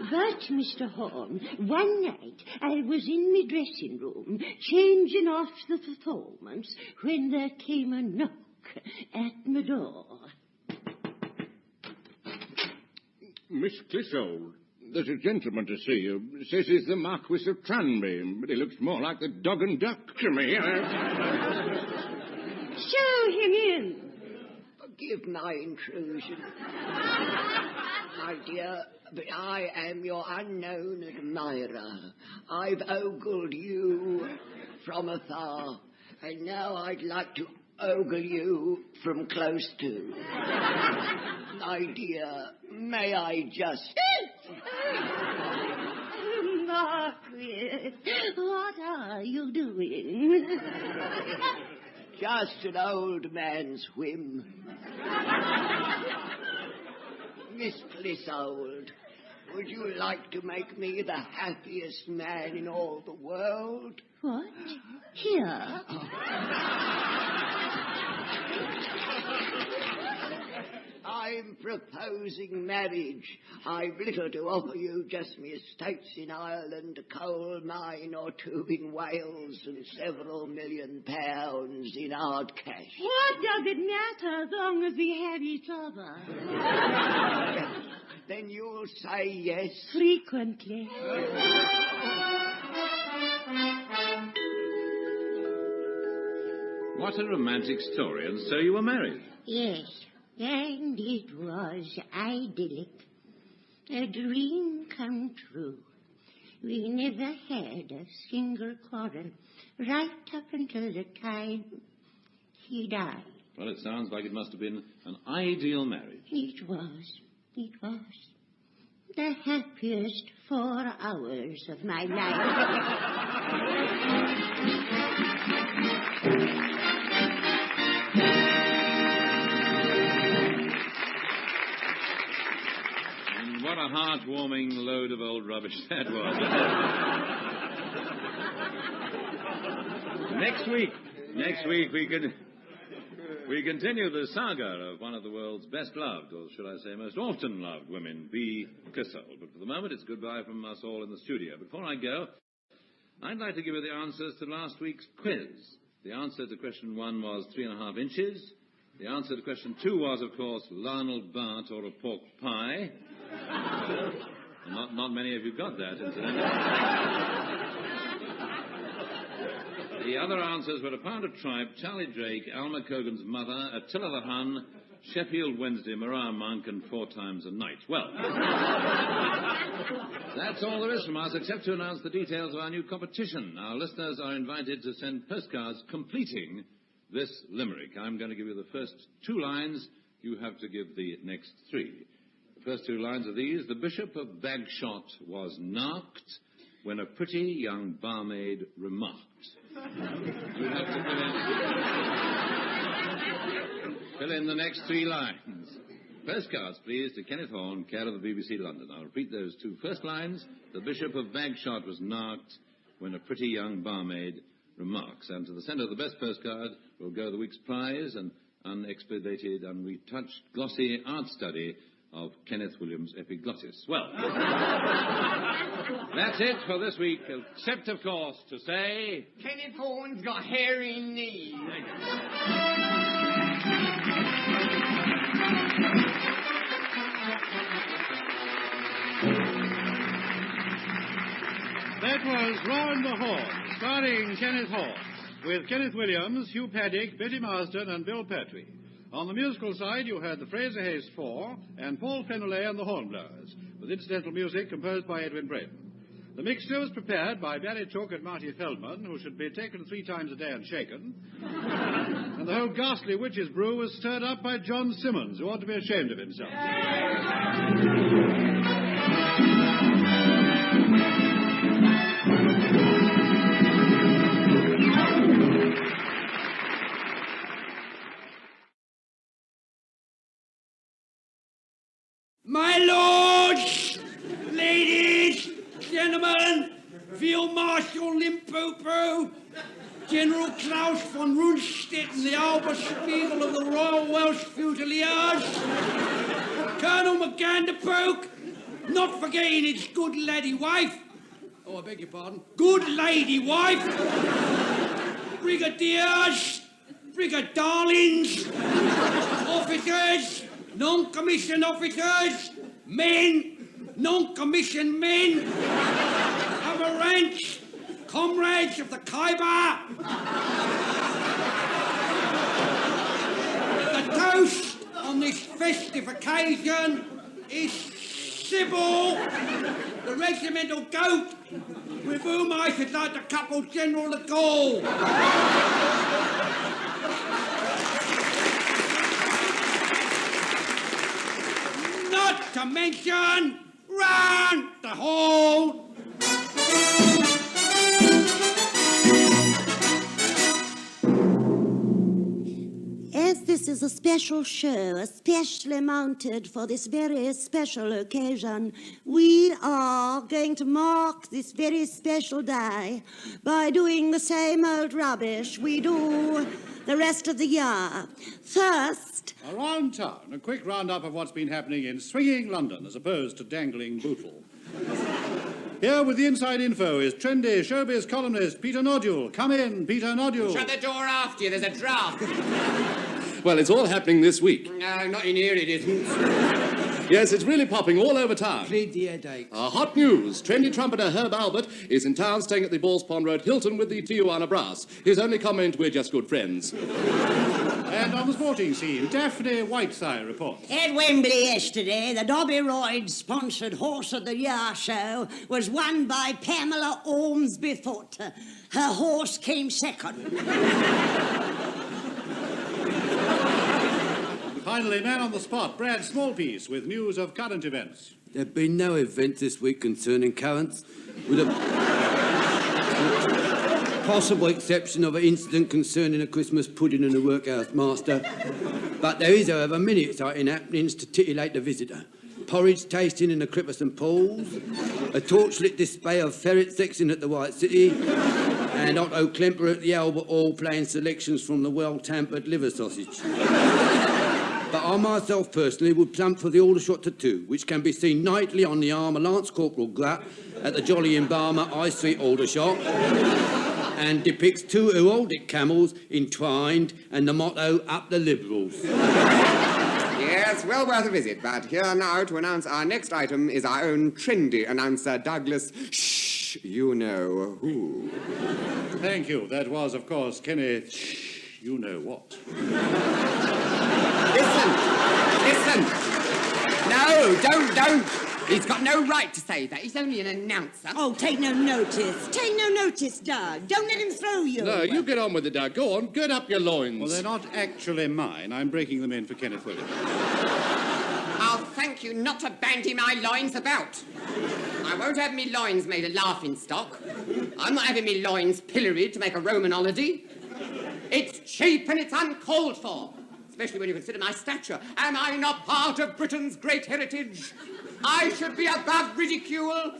But, Mr. Horn, one night I was in my dressing room, changing off the performance, when there came a knock at my door. Miss Clissold, there's a gentleman to see you. Says he's the Marquis of Tranby, but he looks more like the dog and duck to me. Show him in. Forgive my intrusion. My dear, but I am your unknown admirer. I've ogled you from afar, and now I'd like to ogle you from close to. My dear, may I just... Margaret, what are you doing? Just an old man's whim. Miss Clissold, would you like to make me the happiest man in all the world? What? Here? I'm proposing marriage. I've little to offer you, just me estates in Ireland, a coal mine or two in Wales, and several £1 million in hard cash. What does it matter as long as we have each other? Then you'll say yes? Frequently. What a romantic story, and so you were married. Yes, and it was idyllic. A dream come true. We never had a single quarrel, right up until the time he died. Well, it sounds like it must have been an ideal marriage. It was. It was. The happiest 4 hours of my And what a heartwarming load of old rubbish that was. Next week we continue the saga of one of the world's best loved, or should I say most often loved women, Bea Clissold. But for the moment, it's goodbye from us all in the studio. Before I go, I'd like to give you the answers to last week's quiz. The answer to question 1 was 3.5 inches. The answer to question 2 was, of course, Lionel Bart or a pork pie. Not many of you got that, incidentally. The other answers were a pound of tripe, Charlie Drake, Alma Cogan's mother, Attila the Hun, Sheffield Wednesday, Mariah Monk, and 4 times a night. Well, that's all there is from us, except to announce the details of our new competition. Our listeners are invited to send postcards completing this limerick. I'm going to give you the first 2 lines. You have to give the next 3. The first 2 lines are these. The Bishop of Bagshot was knocked when a pretty young barmaid remarked. You have to fill in the next 3 lines. Postcards, please, to Kenneth Horne, care of the BBC London. I'll repeat those 2 first lines. The Bishop of Bagshot was knocked when a pretty young barmaid remarks. And to the centre of the best postcard will go the week's prize, an unexpurgated, unretouched, glossy art study of Kenneth Williams' Epiglottis. Well, that's it for this week, except, of course, to say... Kenneth Horne's got hairy knees. That was Round the Horn, starring Kenneth Horne, with Kenneth Williams, Hugh Paddick, Betty Marsden, and Bill Pertwee. On the musical side, you heard the Fraser Hayes Four and Paul Feneley and the Hornblowers, with incidental music composed by Edwin Braden. The mixture was prepared by Barry Took and Marty Feldman, who should be taken 3 times a day and shaken. And the whole ghastly witch's brew was stirred up by John Simmons, who ought to be ashamed of himself. My lords, ladies, gentlemen, Field Marshal Limpopo, General Klaus von Rundstedt, the Alberspiegel of the Royal Welsh Fusiliers, Colonel McGanderpoke, not forgetting his good lady wife. Oh, I beg your pardon. Good lady wife. Brigadiers, brigadarlings, officers, non-commissioned officers, men, non-commissioned men, other ranks, comrades of the Khyber. The toast on this festive occasion is Sybil, the regimental goat, with whom I should like to couple General de Gaulle. Not to mention, round the hall. As this is a special show, especially mounted for this very special occasion, we are going to mark this very special day by doing the same old rubbish we do the rest of the year. First... Around town, a quick roundup of what's been happening in swinging London as opposed to dangling Bootle. Here with the inside info is trendy showbiz columnist Peter Nodule. Come in, Peter Nodule. Shut the door after you, there's a draft. Well, it's all happening this week. Not in here, it isn't. Yes, it's really popping all over town. Plead the headache. Hot news. Trendy trumpeter Herb Albert is in town staying at the Balls Pond Road Hilton with the Tijuana Brass. His only comment, we're just good friends. And on the sporting scene, Daphne Whiteside reports. At Wembley yesterday, the Dobby Royd-sponsored Horse of the Year show was won by Pamela Ormsby-Foot. Her horse came second. Finally, man on the spot, Brad Smallpiece, with news of current events. There have been no events this week concerning currents, with a possible exception of an incident concerning a Christmas pudding and a workhouse master. But there is, however, many exciting happenings to titillate the visitor. Porridge tasting in the Crypt of St Paul's, a torchlit display of ferret sexing at the White City, and Otto Klemper at the Albert Hall playing selections from the well-tampered liver sausage. But I myself personally would plump for the Aldershot Tattoo, which can be seen nightly on the arm of Lance Corporal Glut at the Jolly Embalmer, High Street, Aldershot, and depicts two heraldic camels entwined and the motto, "Up the Liberals." Yes, well worth a visit, but here now to announce our next item is our own trendy announcer, Douglas Shh, you know who. Thank you. That was, of course, Kenneth Shh, you know what. Listen! No, don't! He's got no right to say that. He's only an announcer. Oh, take no notice. Take no notice, Doug. Don't let him throw you. No, you get on with it, Doug. Go on, gird up your loins. Well, they're not actually mine. I'm breaking them in for Kenneth Williams. I'll thank you not to bandy my loins about. I won't have me loins made a laughing stock. I'm not having me loins pilloried to make a Roman holiday. It's cheap and it's uncalled for, especially when you consider my stature. Am I not part of Britain's great heritage? I should be above ridicule.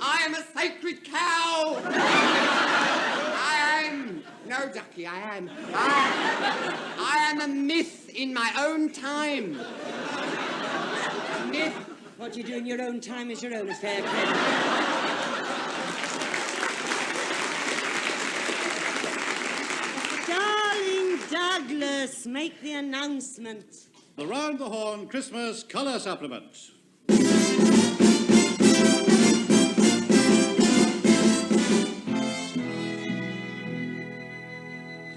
I am a sacred cow. I am. No, Ducky, I am. I am a myth in my own time. Myth. What you do in your own time is your own affair, Ken. Darling Douglas, make the announcement. The Round the Horn Christmas Colour Supplement.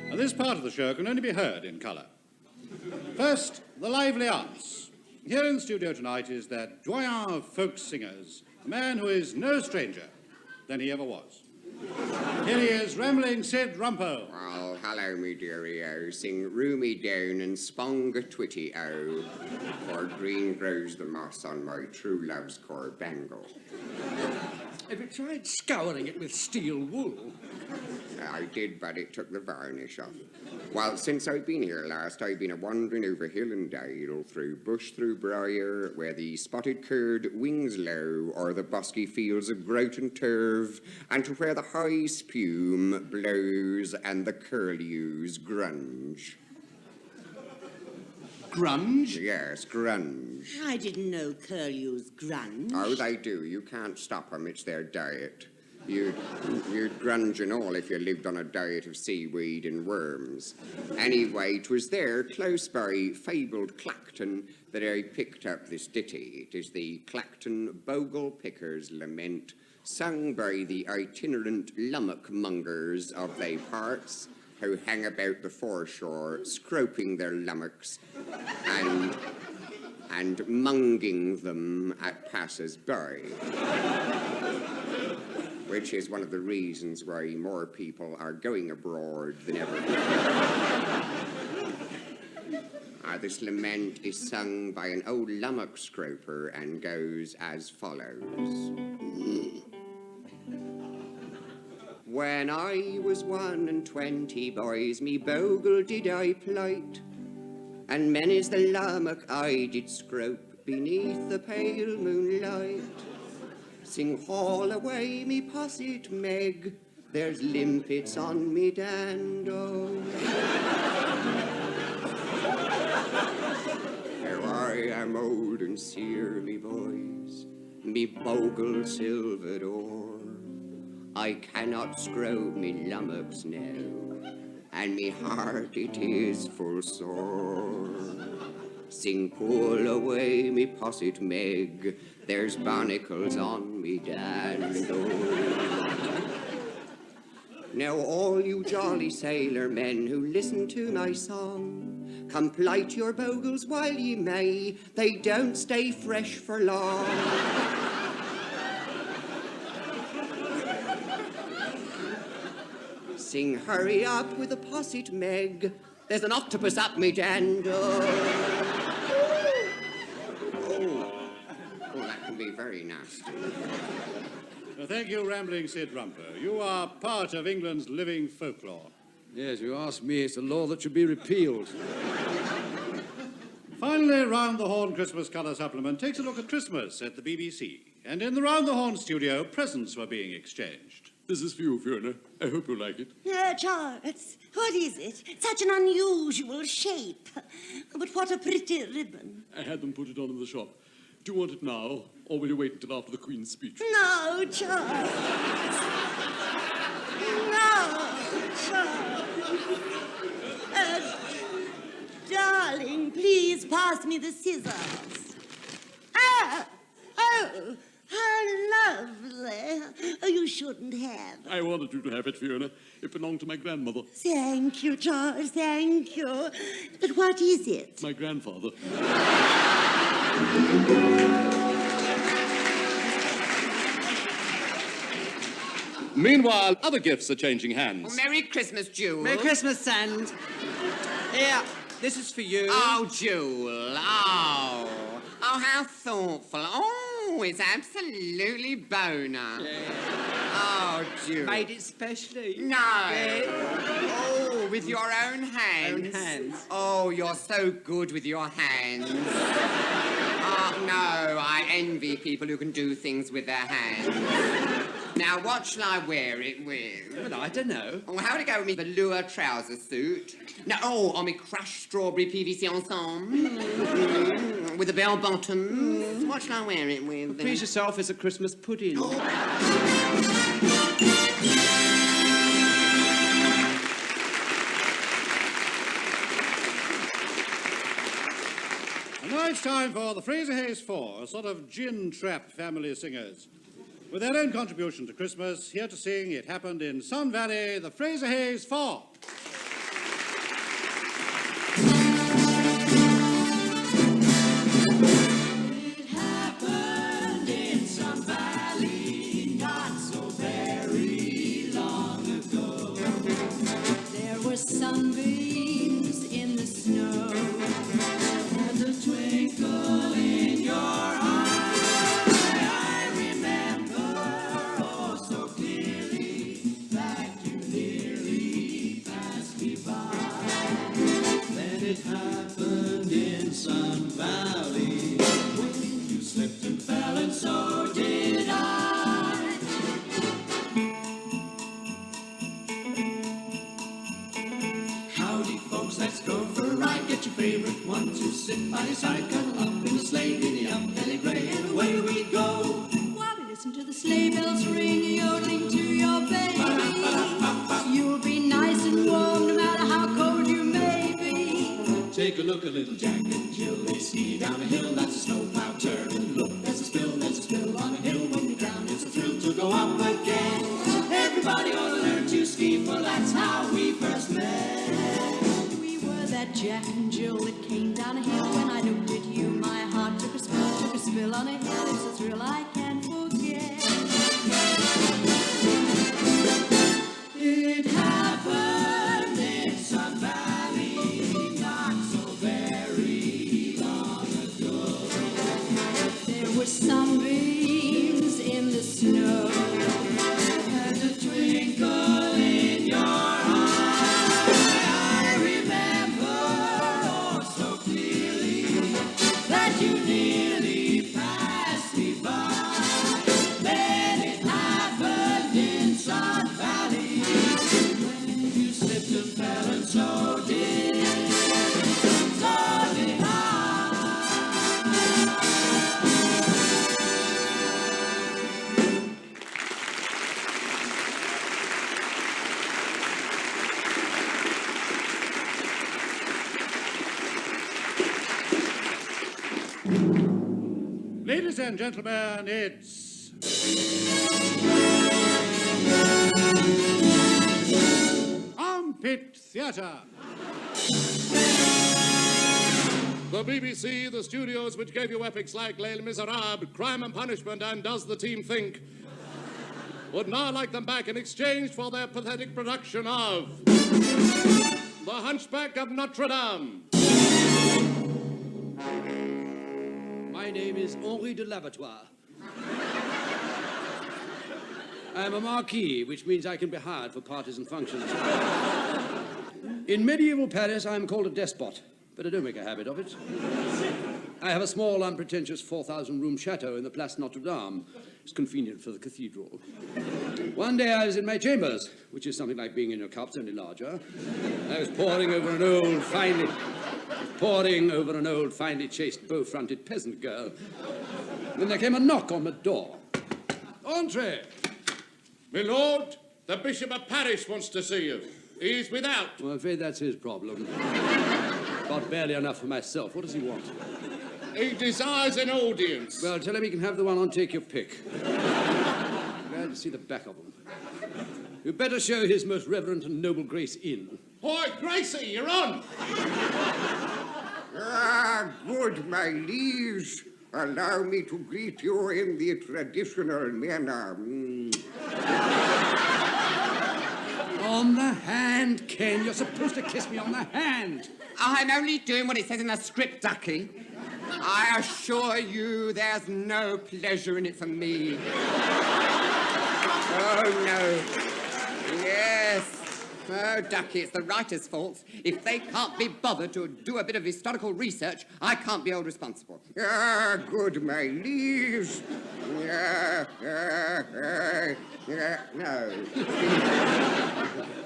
Now, this part of the show can only be heard in colour. First, the lively arts. Here in the studio tonight is that doyen of folk singers, a man who is no stranger than he ever was. Here he is, rambling Sid Rumpo. Well, hello, me dearie-o. Sing roomy down and sponga twitty-o. For green grows the moss on my true love's core bangle. Have you tried scouring it with steel wool? I did, but it took the varnish off. Well, since I've been here last, I've been a-wandering over hill and dale, through bush, through briar, where the spotted curd wings low, or the bosky fields of grout and turf, and to where the high spume blows and the curlews grunge. Grunge? Yes, grunge. I didn't know curlews grunge. Oh, they do. You can't stop them. It's their diet. You'd grunge and all if you lived on a diet of seaweed and worms. Anyway, 'twas there, close by fabled Clacton, that I picked up this ditty. It is the Clacton Bogle Picker's Lament, sung by the itinerant lummock-mongers of they parts, who hang about the foreshore, scroping their lummocks and munging them at passers-by. Which is one of the reasons why more people are going abroad than ever before. This lament is sung by an old lummock scroper and goes as follows. When I was 21, boys, me bogle did I plight, and many's the lummock I did scrope beneath the pale moonlight. Sing haul away me posset Meg, there's limpets on me dando. Now I am old and sear, me boys, me bogle silvered o'er. I cannot scrope me lummocks now, and me heart it is full sore. Sing pull away me posset Meg, there's barnacles on me dando. Now all you jolly sailor men who listen to my song, Come plight your bogles while ye may, they don't stay fresh for long. Sing hurry up with a posset Meg, there's an octopus up me dander. Oh, that can be very nasty. Well, thank you, Rambling Sid Rumper. You are part of England's living folklore. Yes, you ask me, it's a law that should be repealed. Finally, Round the Horn Christmas Colour Supplement takes a look at Christmas at the BBC. And in the Round the Horn studio, presents were being exchanged. This is for you, Fiona. I hope you like it. Charles, what is it? Such an unusual shape. But what a pretty ribbon. I had them put it on in the shop. Do you want it now, or will you wait until after the Queen's speech? No, Charles. No, Charles. Darling, please pass me the scissors. Ah! Oh! How lovely. Oh, you shouldn't have. I wanted you to have it, Fiona. It belonged to my grandmother. Thank you, Charles, thank you. But what is it? My grandfather. Meanwhile, other gifts are changing hands. Well, Merry Christmas, Jewel. Merry Christmas, Sand. Here, this is for you. Oh, Jewel. Oh, how thoughtful. Oh, it's absolutely boner. Yeah. Oh, Jewel. Made it specially. No. Yeah. Oh, with your own hands. Own hands. Oh, you're so good with your hands. Oh, no, I envy people who can do things with their hands. Now, what shall I wear it with? Well, I don't know. Oh, how would it go with me velour trouser suit? No, or me crushed strawberry PVC ensemble? With a bell bottom? What shall I wear it with? Please yourself, it's a Christmas pudding. And now it's time for the Fraser Hayes Four, a sort of gin-trap family of singers. With their own contribution to Christmas, here to sing It Happened in Sun Valley, the Fraser Hayes Four. It happened in Sun Valley not so very long ago. There were sunbeams in the snow. And a twinkle in your eye. I remember oh so clearly that you nearly passed me by. Then it happened in Sun Valley when you slipped and fell, and so did I. Howdy, folks, let's go for a ride. Get your favorite one to sit by your side. Cuddle up in the sleigh, giddy up, belly gray, and away we go. While we listen to the sleigh bells ring, yodeling to your baby. You'll be nice and warm no matter how cold you may be. Take a look at little Jack and Jill. They ski down a hill, that's a snowplow turn. Look, there's a spill on a hill. When you drown, it's a thrill to go up again. Everybody ought to learn to ski, for that's how we first met. We were that Jack and Jill that came down a hill. When I looked at you, my heart took a spill on a hill. It's a thrill I can't forget. It happened in Sun Valley not so very long ago. There were sunbeams in the snow. And a twinkle in your eye. I remember oh so clearly that you nearly passed me by. Then it happened in Sun Valley when you slipped and fell, and so did I. Ladies and gentlemen, it's... Armpit Theatre. The BBC, the studios which gave you epics like Les Miserables, Crime and Punishment, and Does the Team Think, would now like them back in exchange for their pathetic production of The Hunchback of Notre Dame. My name is Henri de l'Abattoir. I'm a marquis, which means I can be hired for parties and functions. In medieval Paris, I'm called a despot, but I don't make a habit of it. I have a small, unpretentious 4,000-room chateau in the Place Notre Dame. It's convenient for the cathedral. One day I was in my chambers, which is something like being in your cups, only larger. I was poring over an old, finely chased, bow-fronted peasant girl. Then there came a knock on the door. Entree! My lord, the Bishop of Paris wants to see you. He's without. Well, I'm afraid that's his problem. Got barely enough for myself. What does he want? He desires an audience. Well, tell him he can have the one on Take Your Pick. Glad to see the back of him. You'd better show his most reverend and noble grace in. Boy, Gracie, you're on. Ah, good, my liege. Allow me to greet you in the traditional manner. On the hand, Ken. You're supposed to kiss me on the hand. I'm only doing what it says in the script, Ducky. I assure you there's no pleasure in it for me. Oh, no. Yes. Oh, Ducky, it's the writer's fault. If they can't be bothered to do a bit of historical research, I can't be held responsible. Ah, good, my liege. No.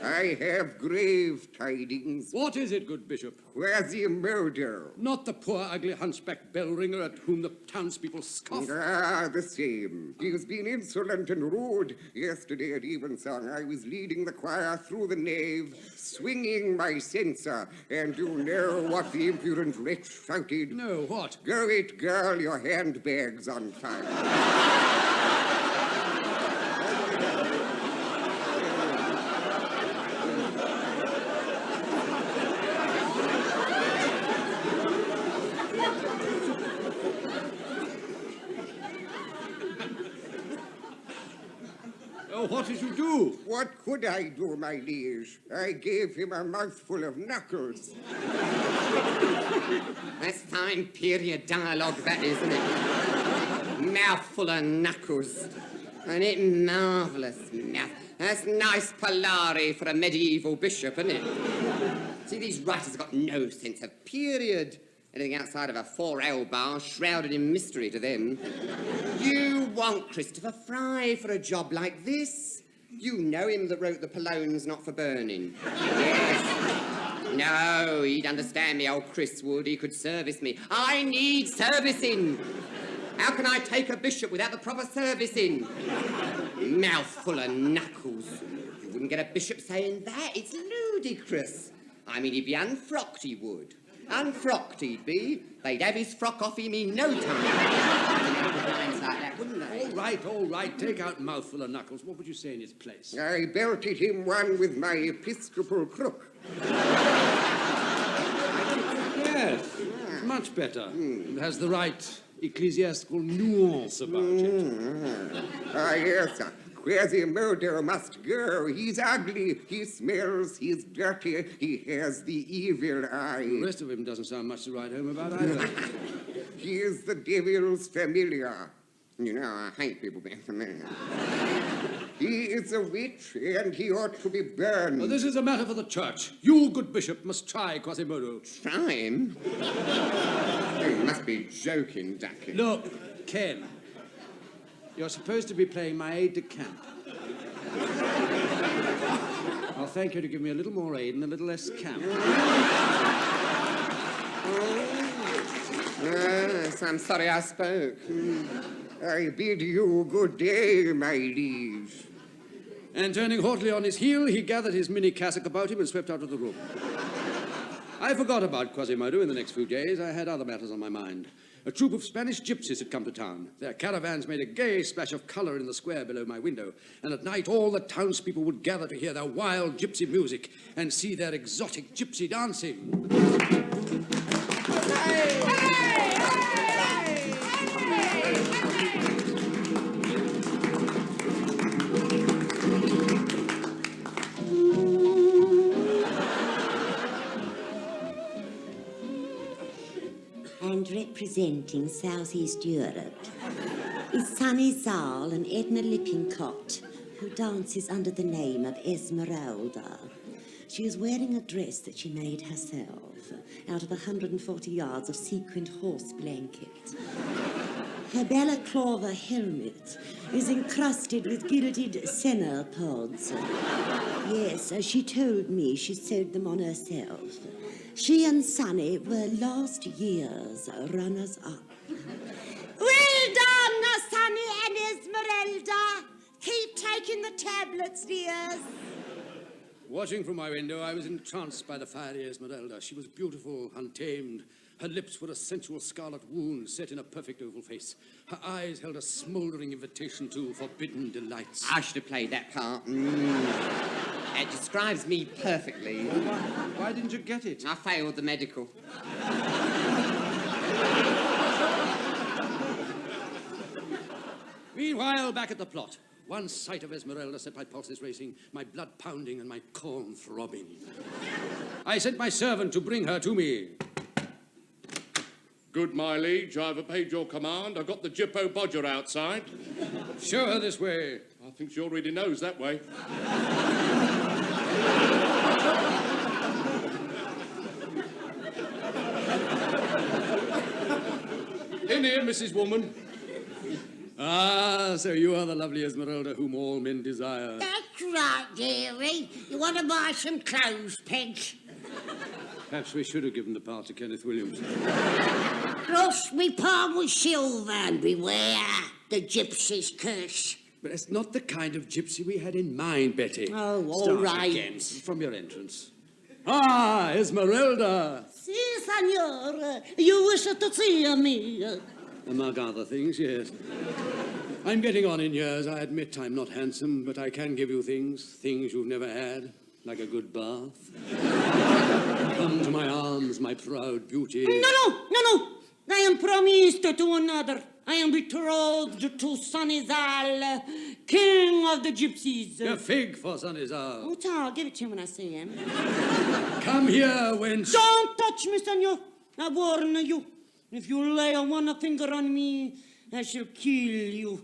I have grave tidings. What is it, good bishop? Quasi-murder. Not the poor, ugly hunchback bell ringer at whom the townspeople scoff. Ah, the same. He's been insolent and rude. Yesterday at evensong, I was leading the choir through the nave, swinging my censer, and you know what the impudent wretch shouted? No, what? Go it, girl, your handbag's on fire. What did you do? What could I do, my liege? I gave him a mouthful of knuckles. That's fine period dialogue, that, isn't it? Mouthful of knuckles. Ain't it marvellous? That's nice Polari for a medieval bishop, isn't it? See, these writers have got no sense of period. Anything outside of a 4L bar shrouded in mystery to them. You want Christopher Fry for a job like this? You know him that wrote the Polone's Not for Burning. Yes. No, he'd understand me, old Chris would. He could service me. I need servicing. How can I take a bishop without the proper servicing? Mouthful of knuckles. You wouldn't get a bishop saying that. It's ludicrous. I mean, he'd be unfrocked, he would. Unfrocked he'd be. They'd have his frock off him in no time. Like that, wouldn't they? All right. Take out mouthful of knuckles. What would you say in its place? I belted him one with my episcopal crook. Yes, much better. It has the right ecclesiastical nuance about it. Ah, yes, sir. Quasi-murder must go. He's ugly, he smells, he's dirty, he has the evil eye. The rest of him doesn't sound much to write home about either. He is the devil's familiar. You know, I hate people being familiar. He is a witch, and he ought to be burned. Well, this is a matter for the church. You, good bishop, must try Quasimodo. Try him? You must be joking, Ducky. Look, Ken. You're supposed to be playing my aide-de-camp. I'll thank you to give me a little more aid and a little less camp. Yes, I'm sorry I spoke. I bid you good day, my liege. And turning haughtily on his heel, he gathered his mini cassock about him and swept out of the room. I forgot about Quasimodo in the next few days. I had other matters on my mind. A troop of Spanish gypsies had come to town. Their caravans made a gay splash of colour in the square below my window, and at night all the townspeople would gather to hear their wild gypsy music and see their exotic gypsy dancing. And representing Southeast Europe is Sunny Zal and Edna Lippincott, who dances under the name of Esmeralda. She is wearing a dress that she made herself out of 140 yards of sequined horse blanket. Her balaclava helmet is encrusted with gilded senna pods. Yes, as she told me, she sewed them on herself. She and Sonny were last year's runners-up. Well done, Sonny and Esmeralda. Keep taking the tablets, dears. Watching from my window, I was entranced by the fiery Esmeralda. She was beautiful, untamed. Her lips were a sensual scarlet wound set in a perfect oval face. Her eyes held a smouldering invitation to forbidden delights. I should have played that part. It describes me perfectly. Why didn't you get it? I failed the medical. Meanwhile, back at the plot, one sight of Esmeralda set my pulses racing, my blood pounding and my corn throbbing. I sent my servant to bring her to me. Good, my liege. I've obeyed your command. I've got the Jippo Bodger outside. Show her this way. I think she already knows that way. In here, Mrs. Woman. Ah, so you are the lovely Esmeralda whom all men desire. That's right, dearie. You want to buy some clothes pegs? Perhaps we should have given the part to Kenneth Williams. Cross me palm with silver and beware the gypsy's curse. But that's not the kind of gypsy we had in mind, Betty. Oh, all Start right. again, from your entrance. Ah, Esmeralda! Si, senor. You wish to see me. Among other things, yes. I'm getting on in years. I admit I'm not handsome, but I can give you things you've never had, like a good bath. Come to my arms, my proud beauty. No. I am promised to another. I am betrothed to Sunny Zal, king of the gypsies. A fig for Sunnyzal. Oh, I'll give it to him when I see him. Come here, wench. Don't touch me, senor. I warn you. If you lay one finger on me, I shall kill you.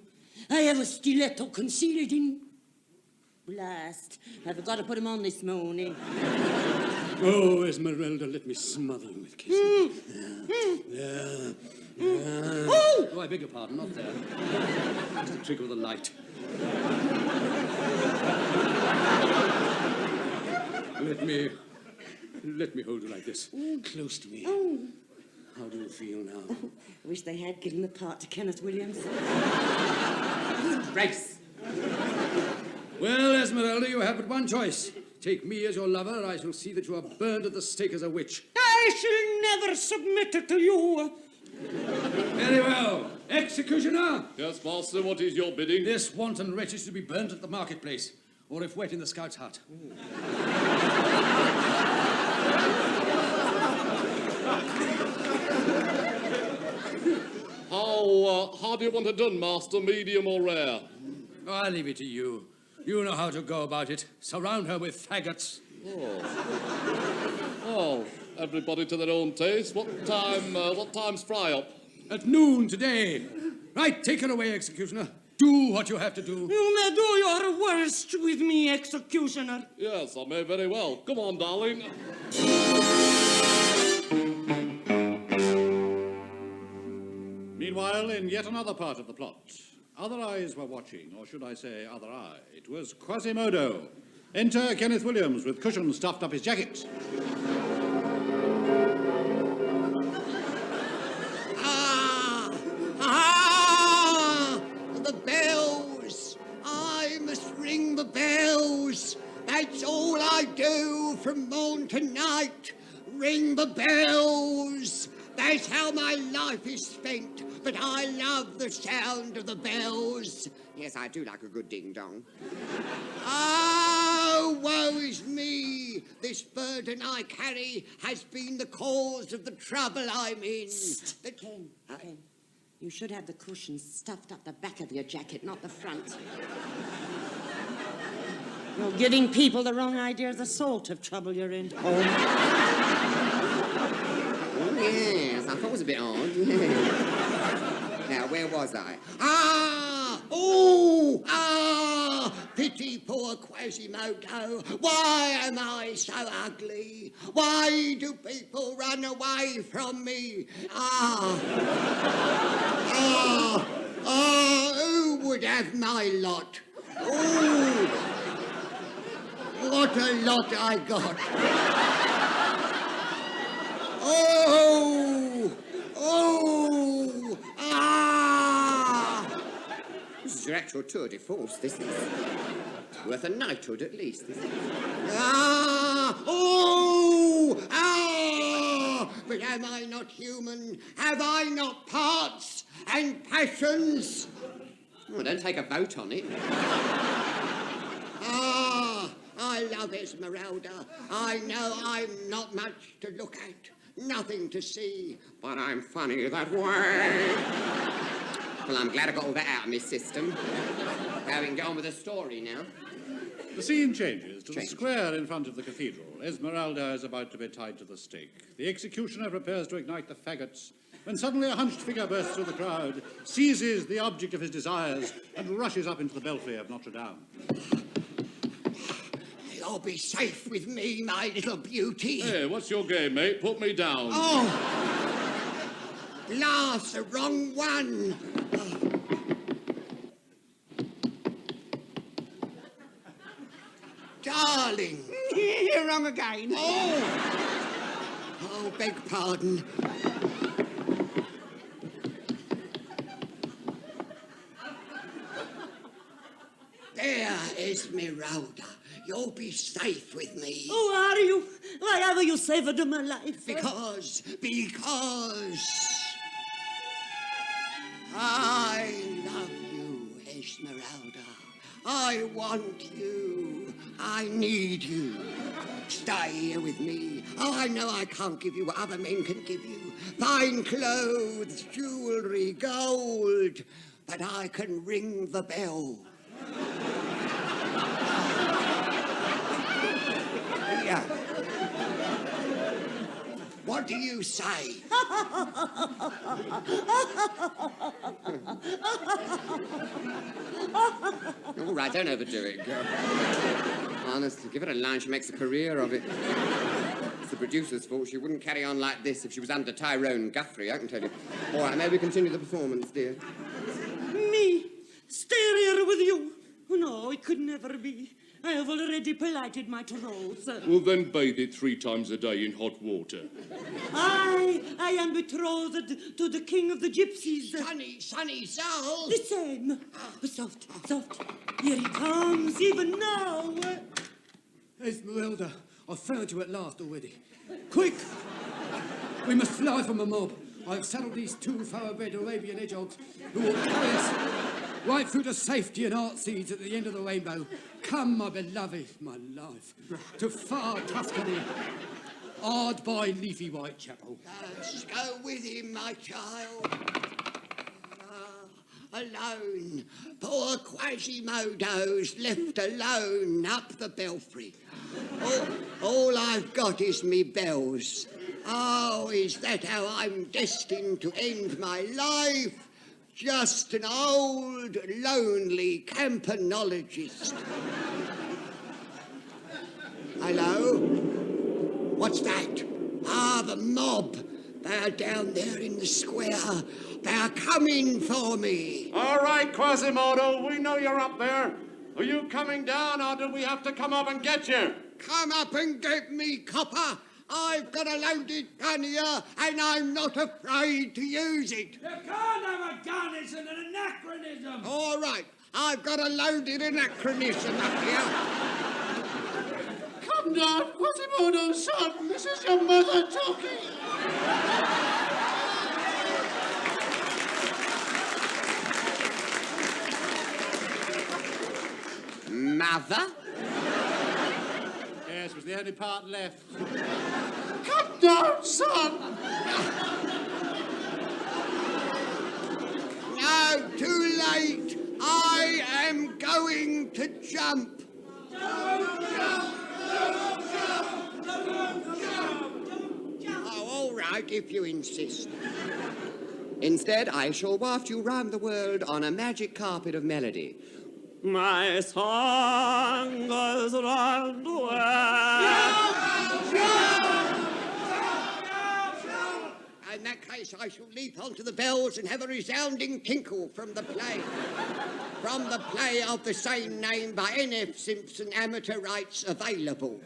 I have a stiletto concealed in... Blast. I forgot to put him on this morning. Oh, Esmeralda, let me smother you with kisses. There. Oh, I beg your pardon, not there. Just a trick of the light. Let me hold you like this. Close to me. Oh. How do you feel now? I wish they had given the part to Kenneth Williams. Grace. Well, Esmeralda, you have but one choice. Take me as your lover, or I shall see that you are burned at the stake as a witch. I shall never submit to you. Very well. Executioner! Yes, master, what is your bidding? This wanton wretch is to be burnt at the marketplace, or if wet in the scout's hut. How do you want it done, master? Medium or rare? Oh, I'll leave it to you. You know how to go about it. Surround her with faggots. Oh, everybody to their own taste. What time's fry up? At noon today. Right, take her away, executioner. Do what you have to do. You may do your worst with me, executioner. Yes, I may very well. Come on, darling. Meanwhile, in yet another part of the plot, other eyes were watching, or should I say other eye. It was Quasimodo. Enter Kenneth Williams with cushions stuffed up his jacket. The bells! I must ring the bells! That's all I do from morn to night. Ring the bells! That's how my life is spent, but I love the sound of the bells. Yes, I do like a good ding-dong. Oh, Oh, woe is me! This burden I carry has been the cause of the trouble I'm in. Ken, you should have the cushions stuffed up the back of your jacket, not the front. You're giving people the wrong idea of the sort of trouble you're in. Oh, yes, I thought it was a bit odd. Now, where was I? Pity poor Quasimodo. Why am I so ugly? Why do people run away from me? Who would have my lot? Oh, what a lot I got. This is your actual tour de force, this is. It's worth a knighthood at least, this is. But am I not human? Have I not parts and passions? Well, don't take a vote on it. I love Esmeralda. I know I'm not much to look at, nothing to see, but I'm funny that way. Well, I'm glad I got all that out of my system. Now we can get on with the story now. The scene changes to the square in front of the cathedral. Esmeralda is about to be tied to the stake. The executioner prepares to ignite the faggots, when suddenly a hunched figure bursts through the crowd, seizes the object of his desires, and rushes up into the belfry of Notre Dame. You'll be safe with me, my little beauty. Hey, what's your game, mate? Put me down. Oh! Blast, the wrong one. Darling. You're wrong again. Oh, beg pardon. There, Esmeralda. You'll be safe with me. Who are you? Why have you saved my life? Because I love you, Esmeralda. I want you. I need you. Stay here with me. Oh, I know I can't give you what other men can give you. Fine clothes, jewelry, gold. But I can ring the bell. Yeah. What do you say? All right, don't overdo it, girl. Honestly, give her a line, she makes a career of it. It's the producer's fault. She wouldn't carry on like this if she was under Tyrone Guthrie, I can tell you. All right, maybe continue the performance, dear. Me? Stay here with you? No, it could never be. I have already plighted my troth. Well, then bathe it 3 times a day in hot water. I am betrothed to the king of the gypsies. Sunny soul. The same. Soft. Here he comes, even now. Esmeralda, I've found you at last already. Quick! We must fly from the mob. I've saddled these 2 thoroughbred Arabian hedgehogs who will carry us right through to safety and art seeds at the end of the rainbow. Come, my beloved, my life, to far Tuscany, hard by leafy Whitechapel. Go with him, my child. Alone. Poor Quasimodo's left alone up the belfry. All I've got is me bells. Oh, is that how I'm destined to end my life? Just an old, lonely campanologist. Hello? What's that? The mob. They're down there in the square. They're coming for me. All right, Quasimodo, we know you're up there. Are you coming down, or do we have to come up and get you? Come up and get me, copper. I've got a loaded gun here, and I'm not afraid to use it. You can't have a gun, it's an anachronism. All right, I've got a loaded anachronism up here. Come down, Quasimodo, son. This is your mother talking. Mother? the only part left. Come down, son! No, too late. I am going to jump. Oh, all right, if you insist. Instead, I shall waft you round the world on a magic carpet of melody. My song goes round the world. In that case, I shall leap onto the bells and have a resounding tinkle from the play. From the play of the same name by N.F. Simpson, amateur rights available.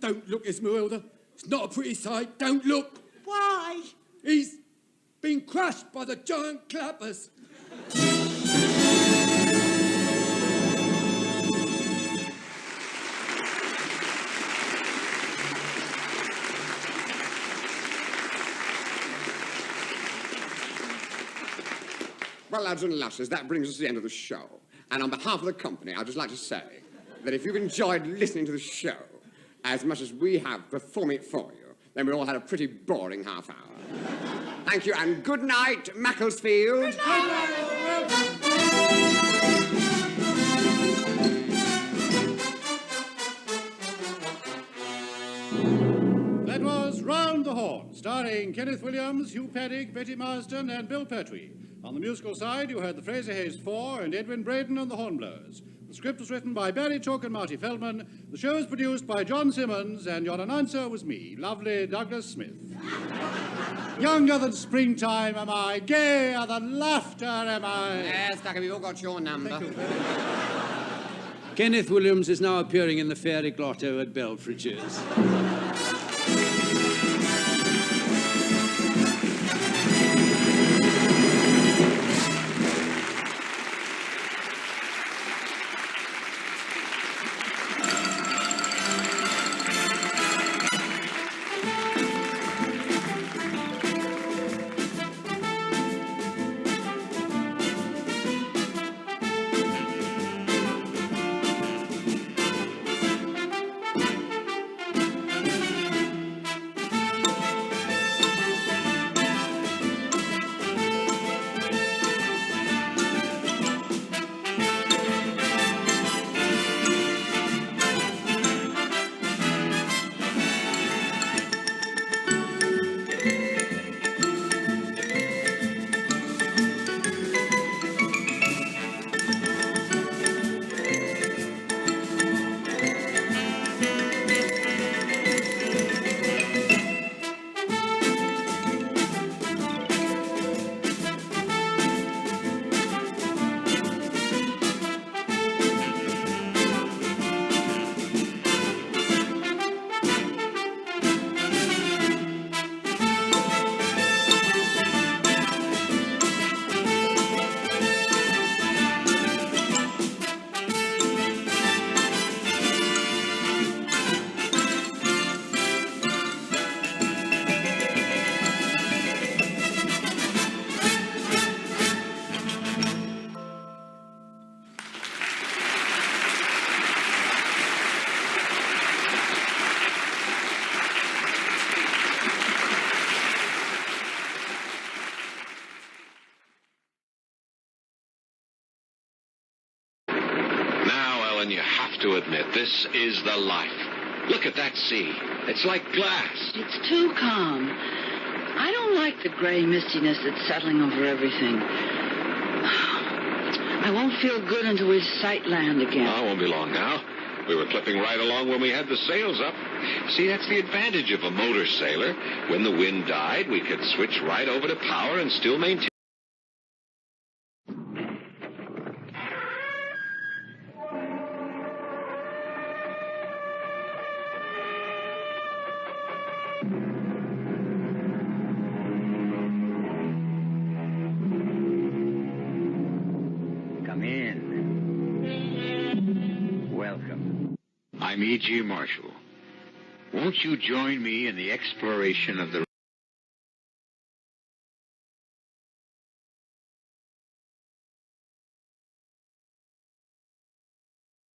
Don't look, Esmeralda. It's not a pretty sight. Don't look. Why? He's been crushed by the giant clappers. Well, lads and lasses, that brings us to the end of the show. And on behalf of the company, I'd just like to say that if you've enjoyed listening to the show as much as we have performing it for you, then we all had a pretty boring half hour. Thank you, and good night, Macclesfield. Good night. That was Round the Horn, starring Kenneth Williams, Hugh Paddick, Betty Marsden, and Bill Pertwee. On the musical side, you heard the Fraser Hayes Four and Edwin Braden and the Hornblowers. The script was written by Barry Took and Marty Feldman. The show was produced by John Simmons, and your announcer was me, lovely Douglas Smith. Younger than springtime am I, gayer than laughter am I. Yes, Ducky, we've all got your number. Kenneth Williams is now appearing in the Fairy Grotto at Belfridge's. You have to admit, this is the life. Look at that sea. It's like glass. It's too calm. I don't like the gray mistiness that's settling over everything. I won't feel good until we sight land again. Oh, it won't be long now. We were clipping right along when we had the sails up. See, that's the advantage of a motor sailor. When the wind died, we could switch right over to power and still maintain. I'm E.G. Marshall. Won't you join me in the exploration of the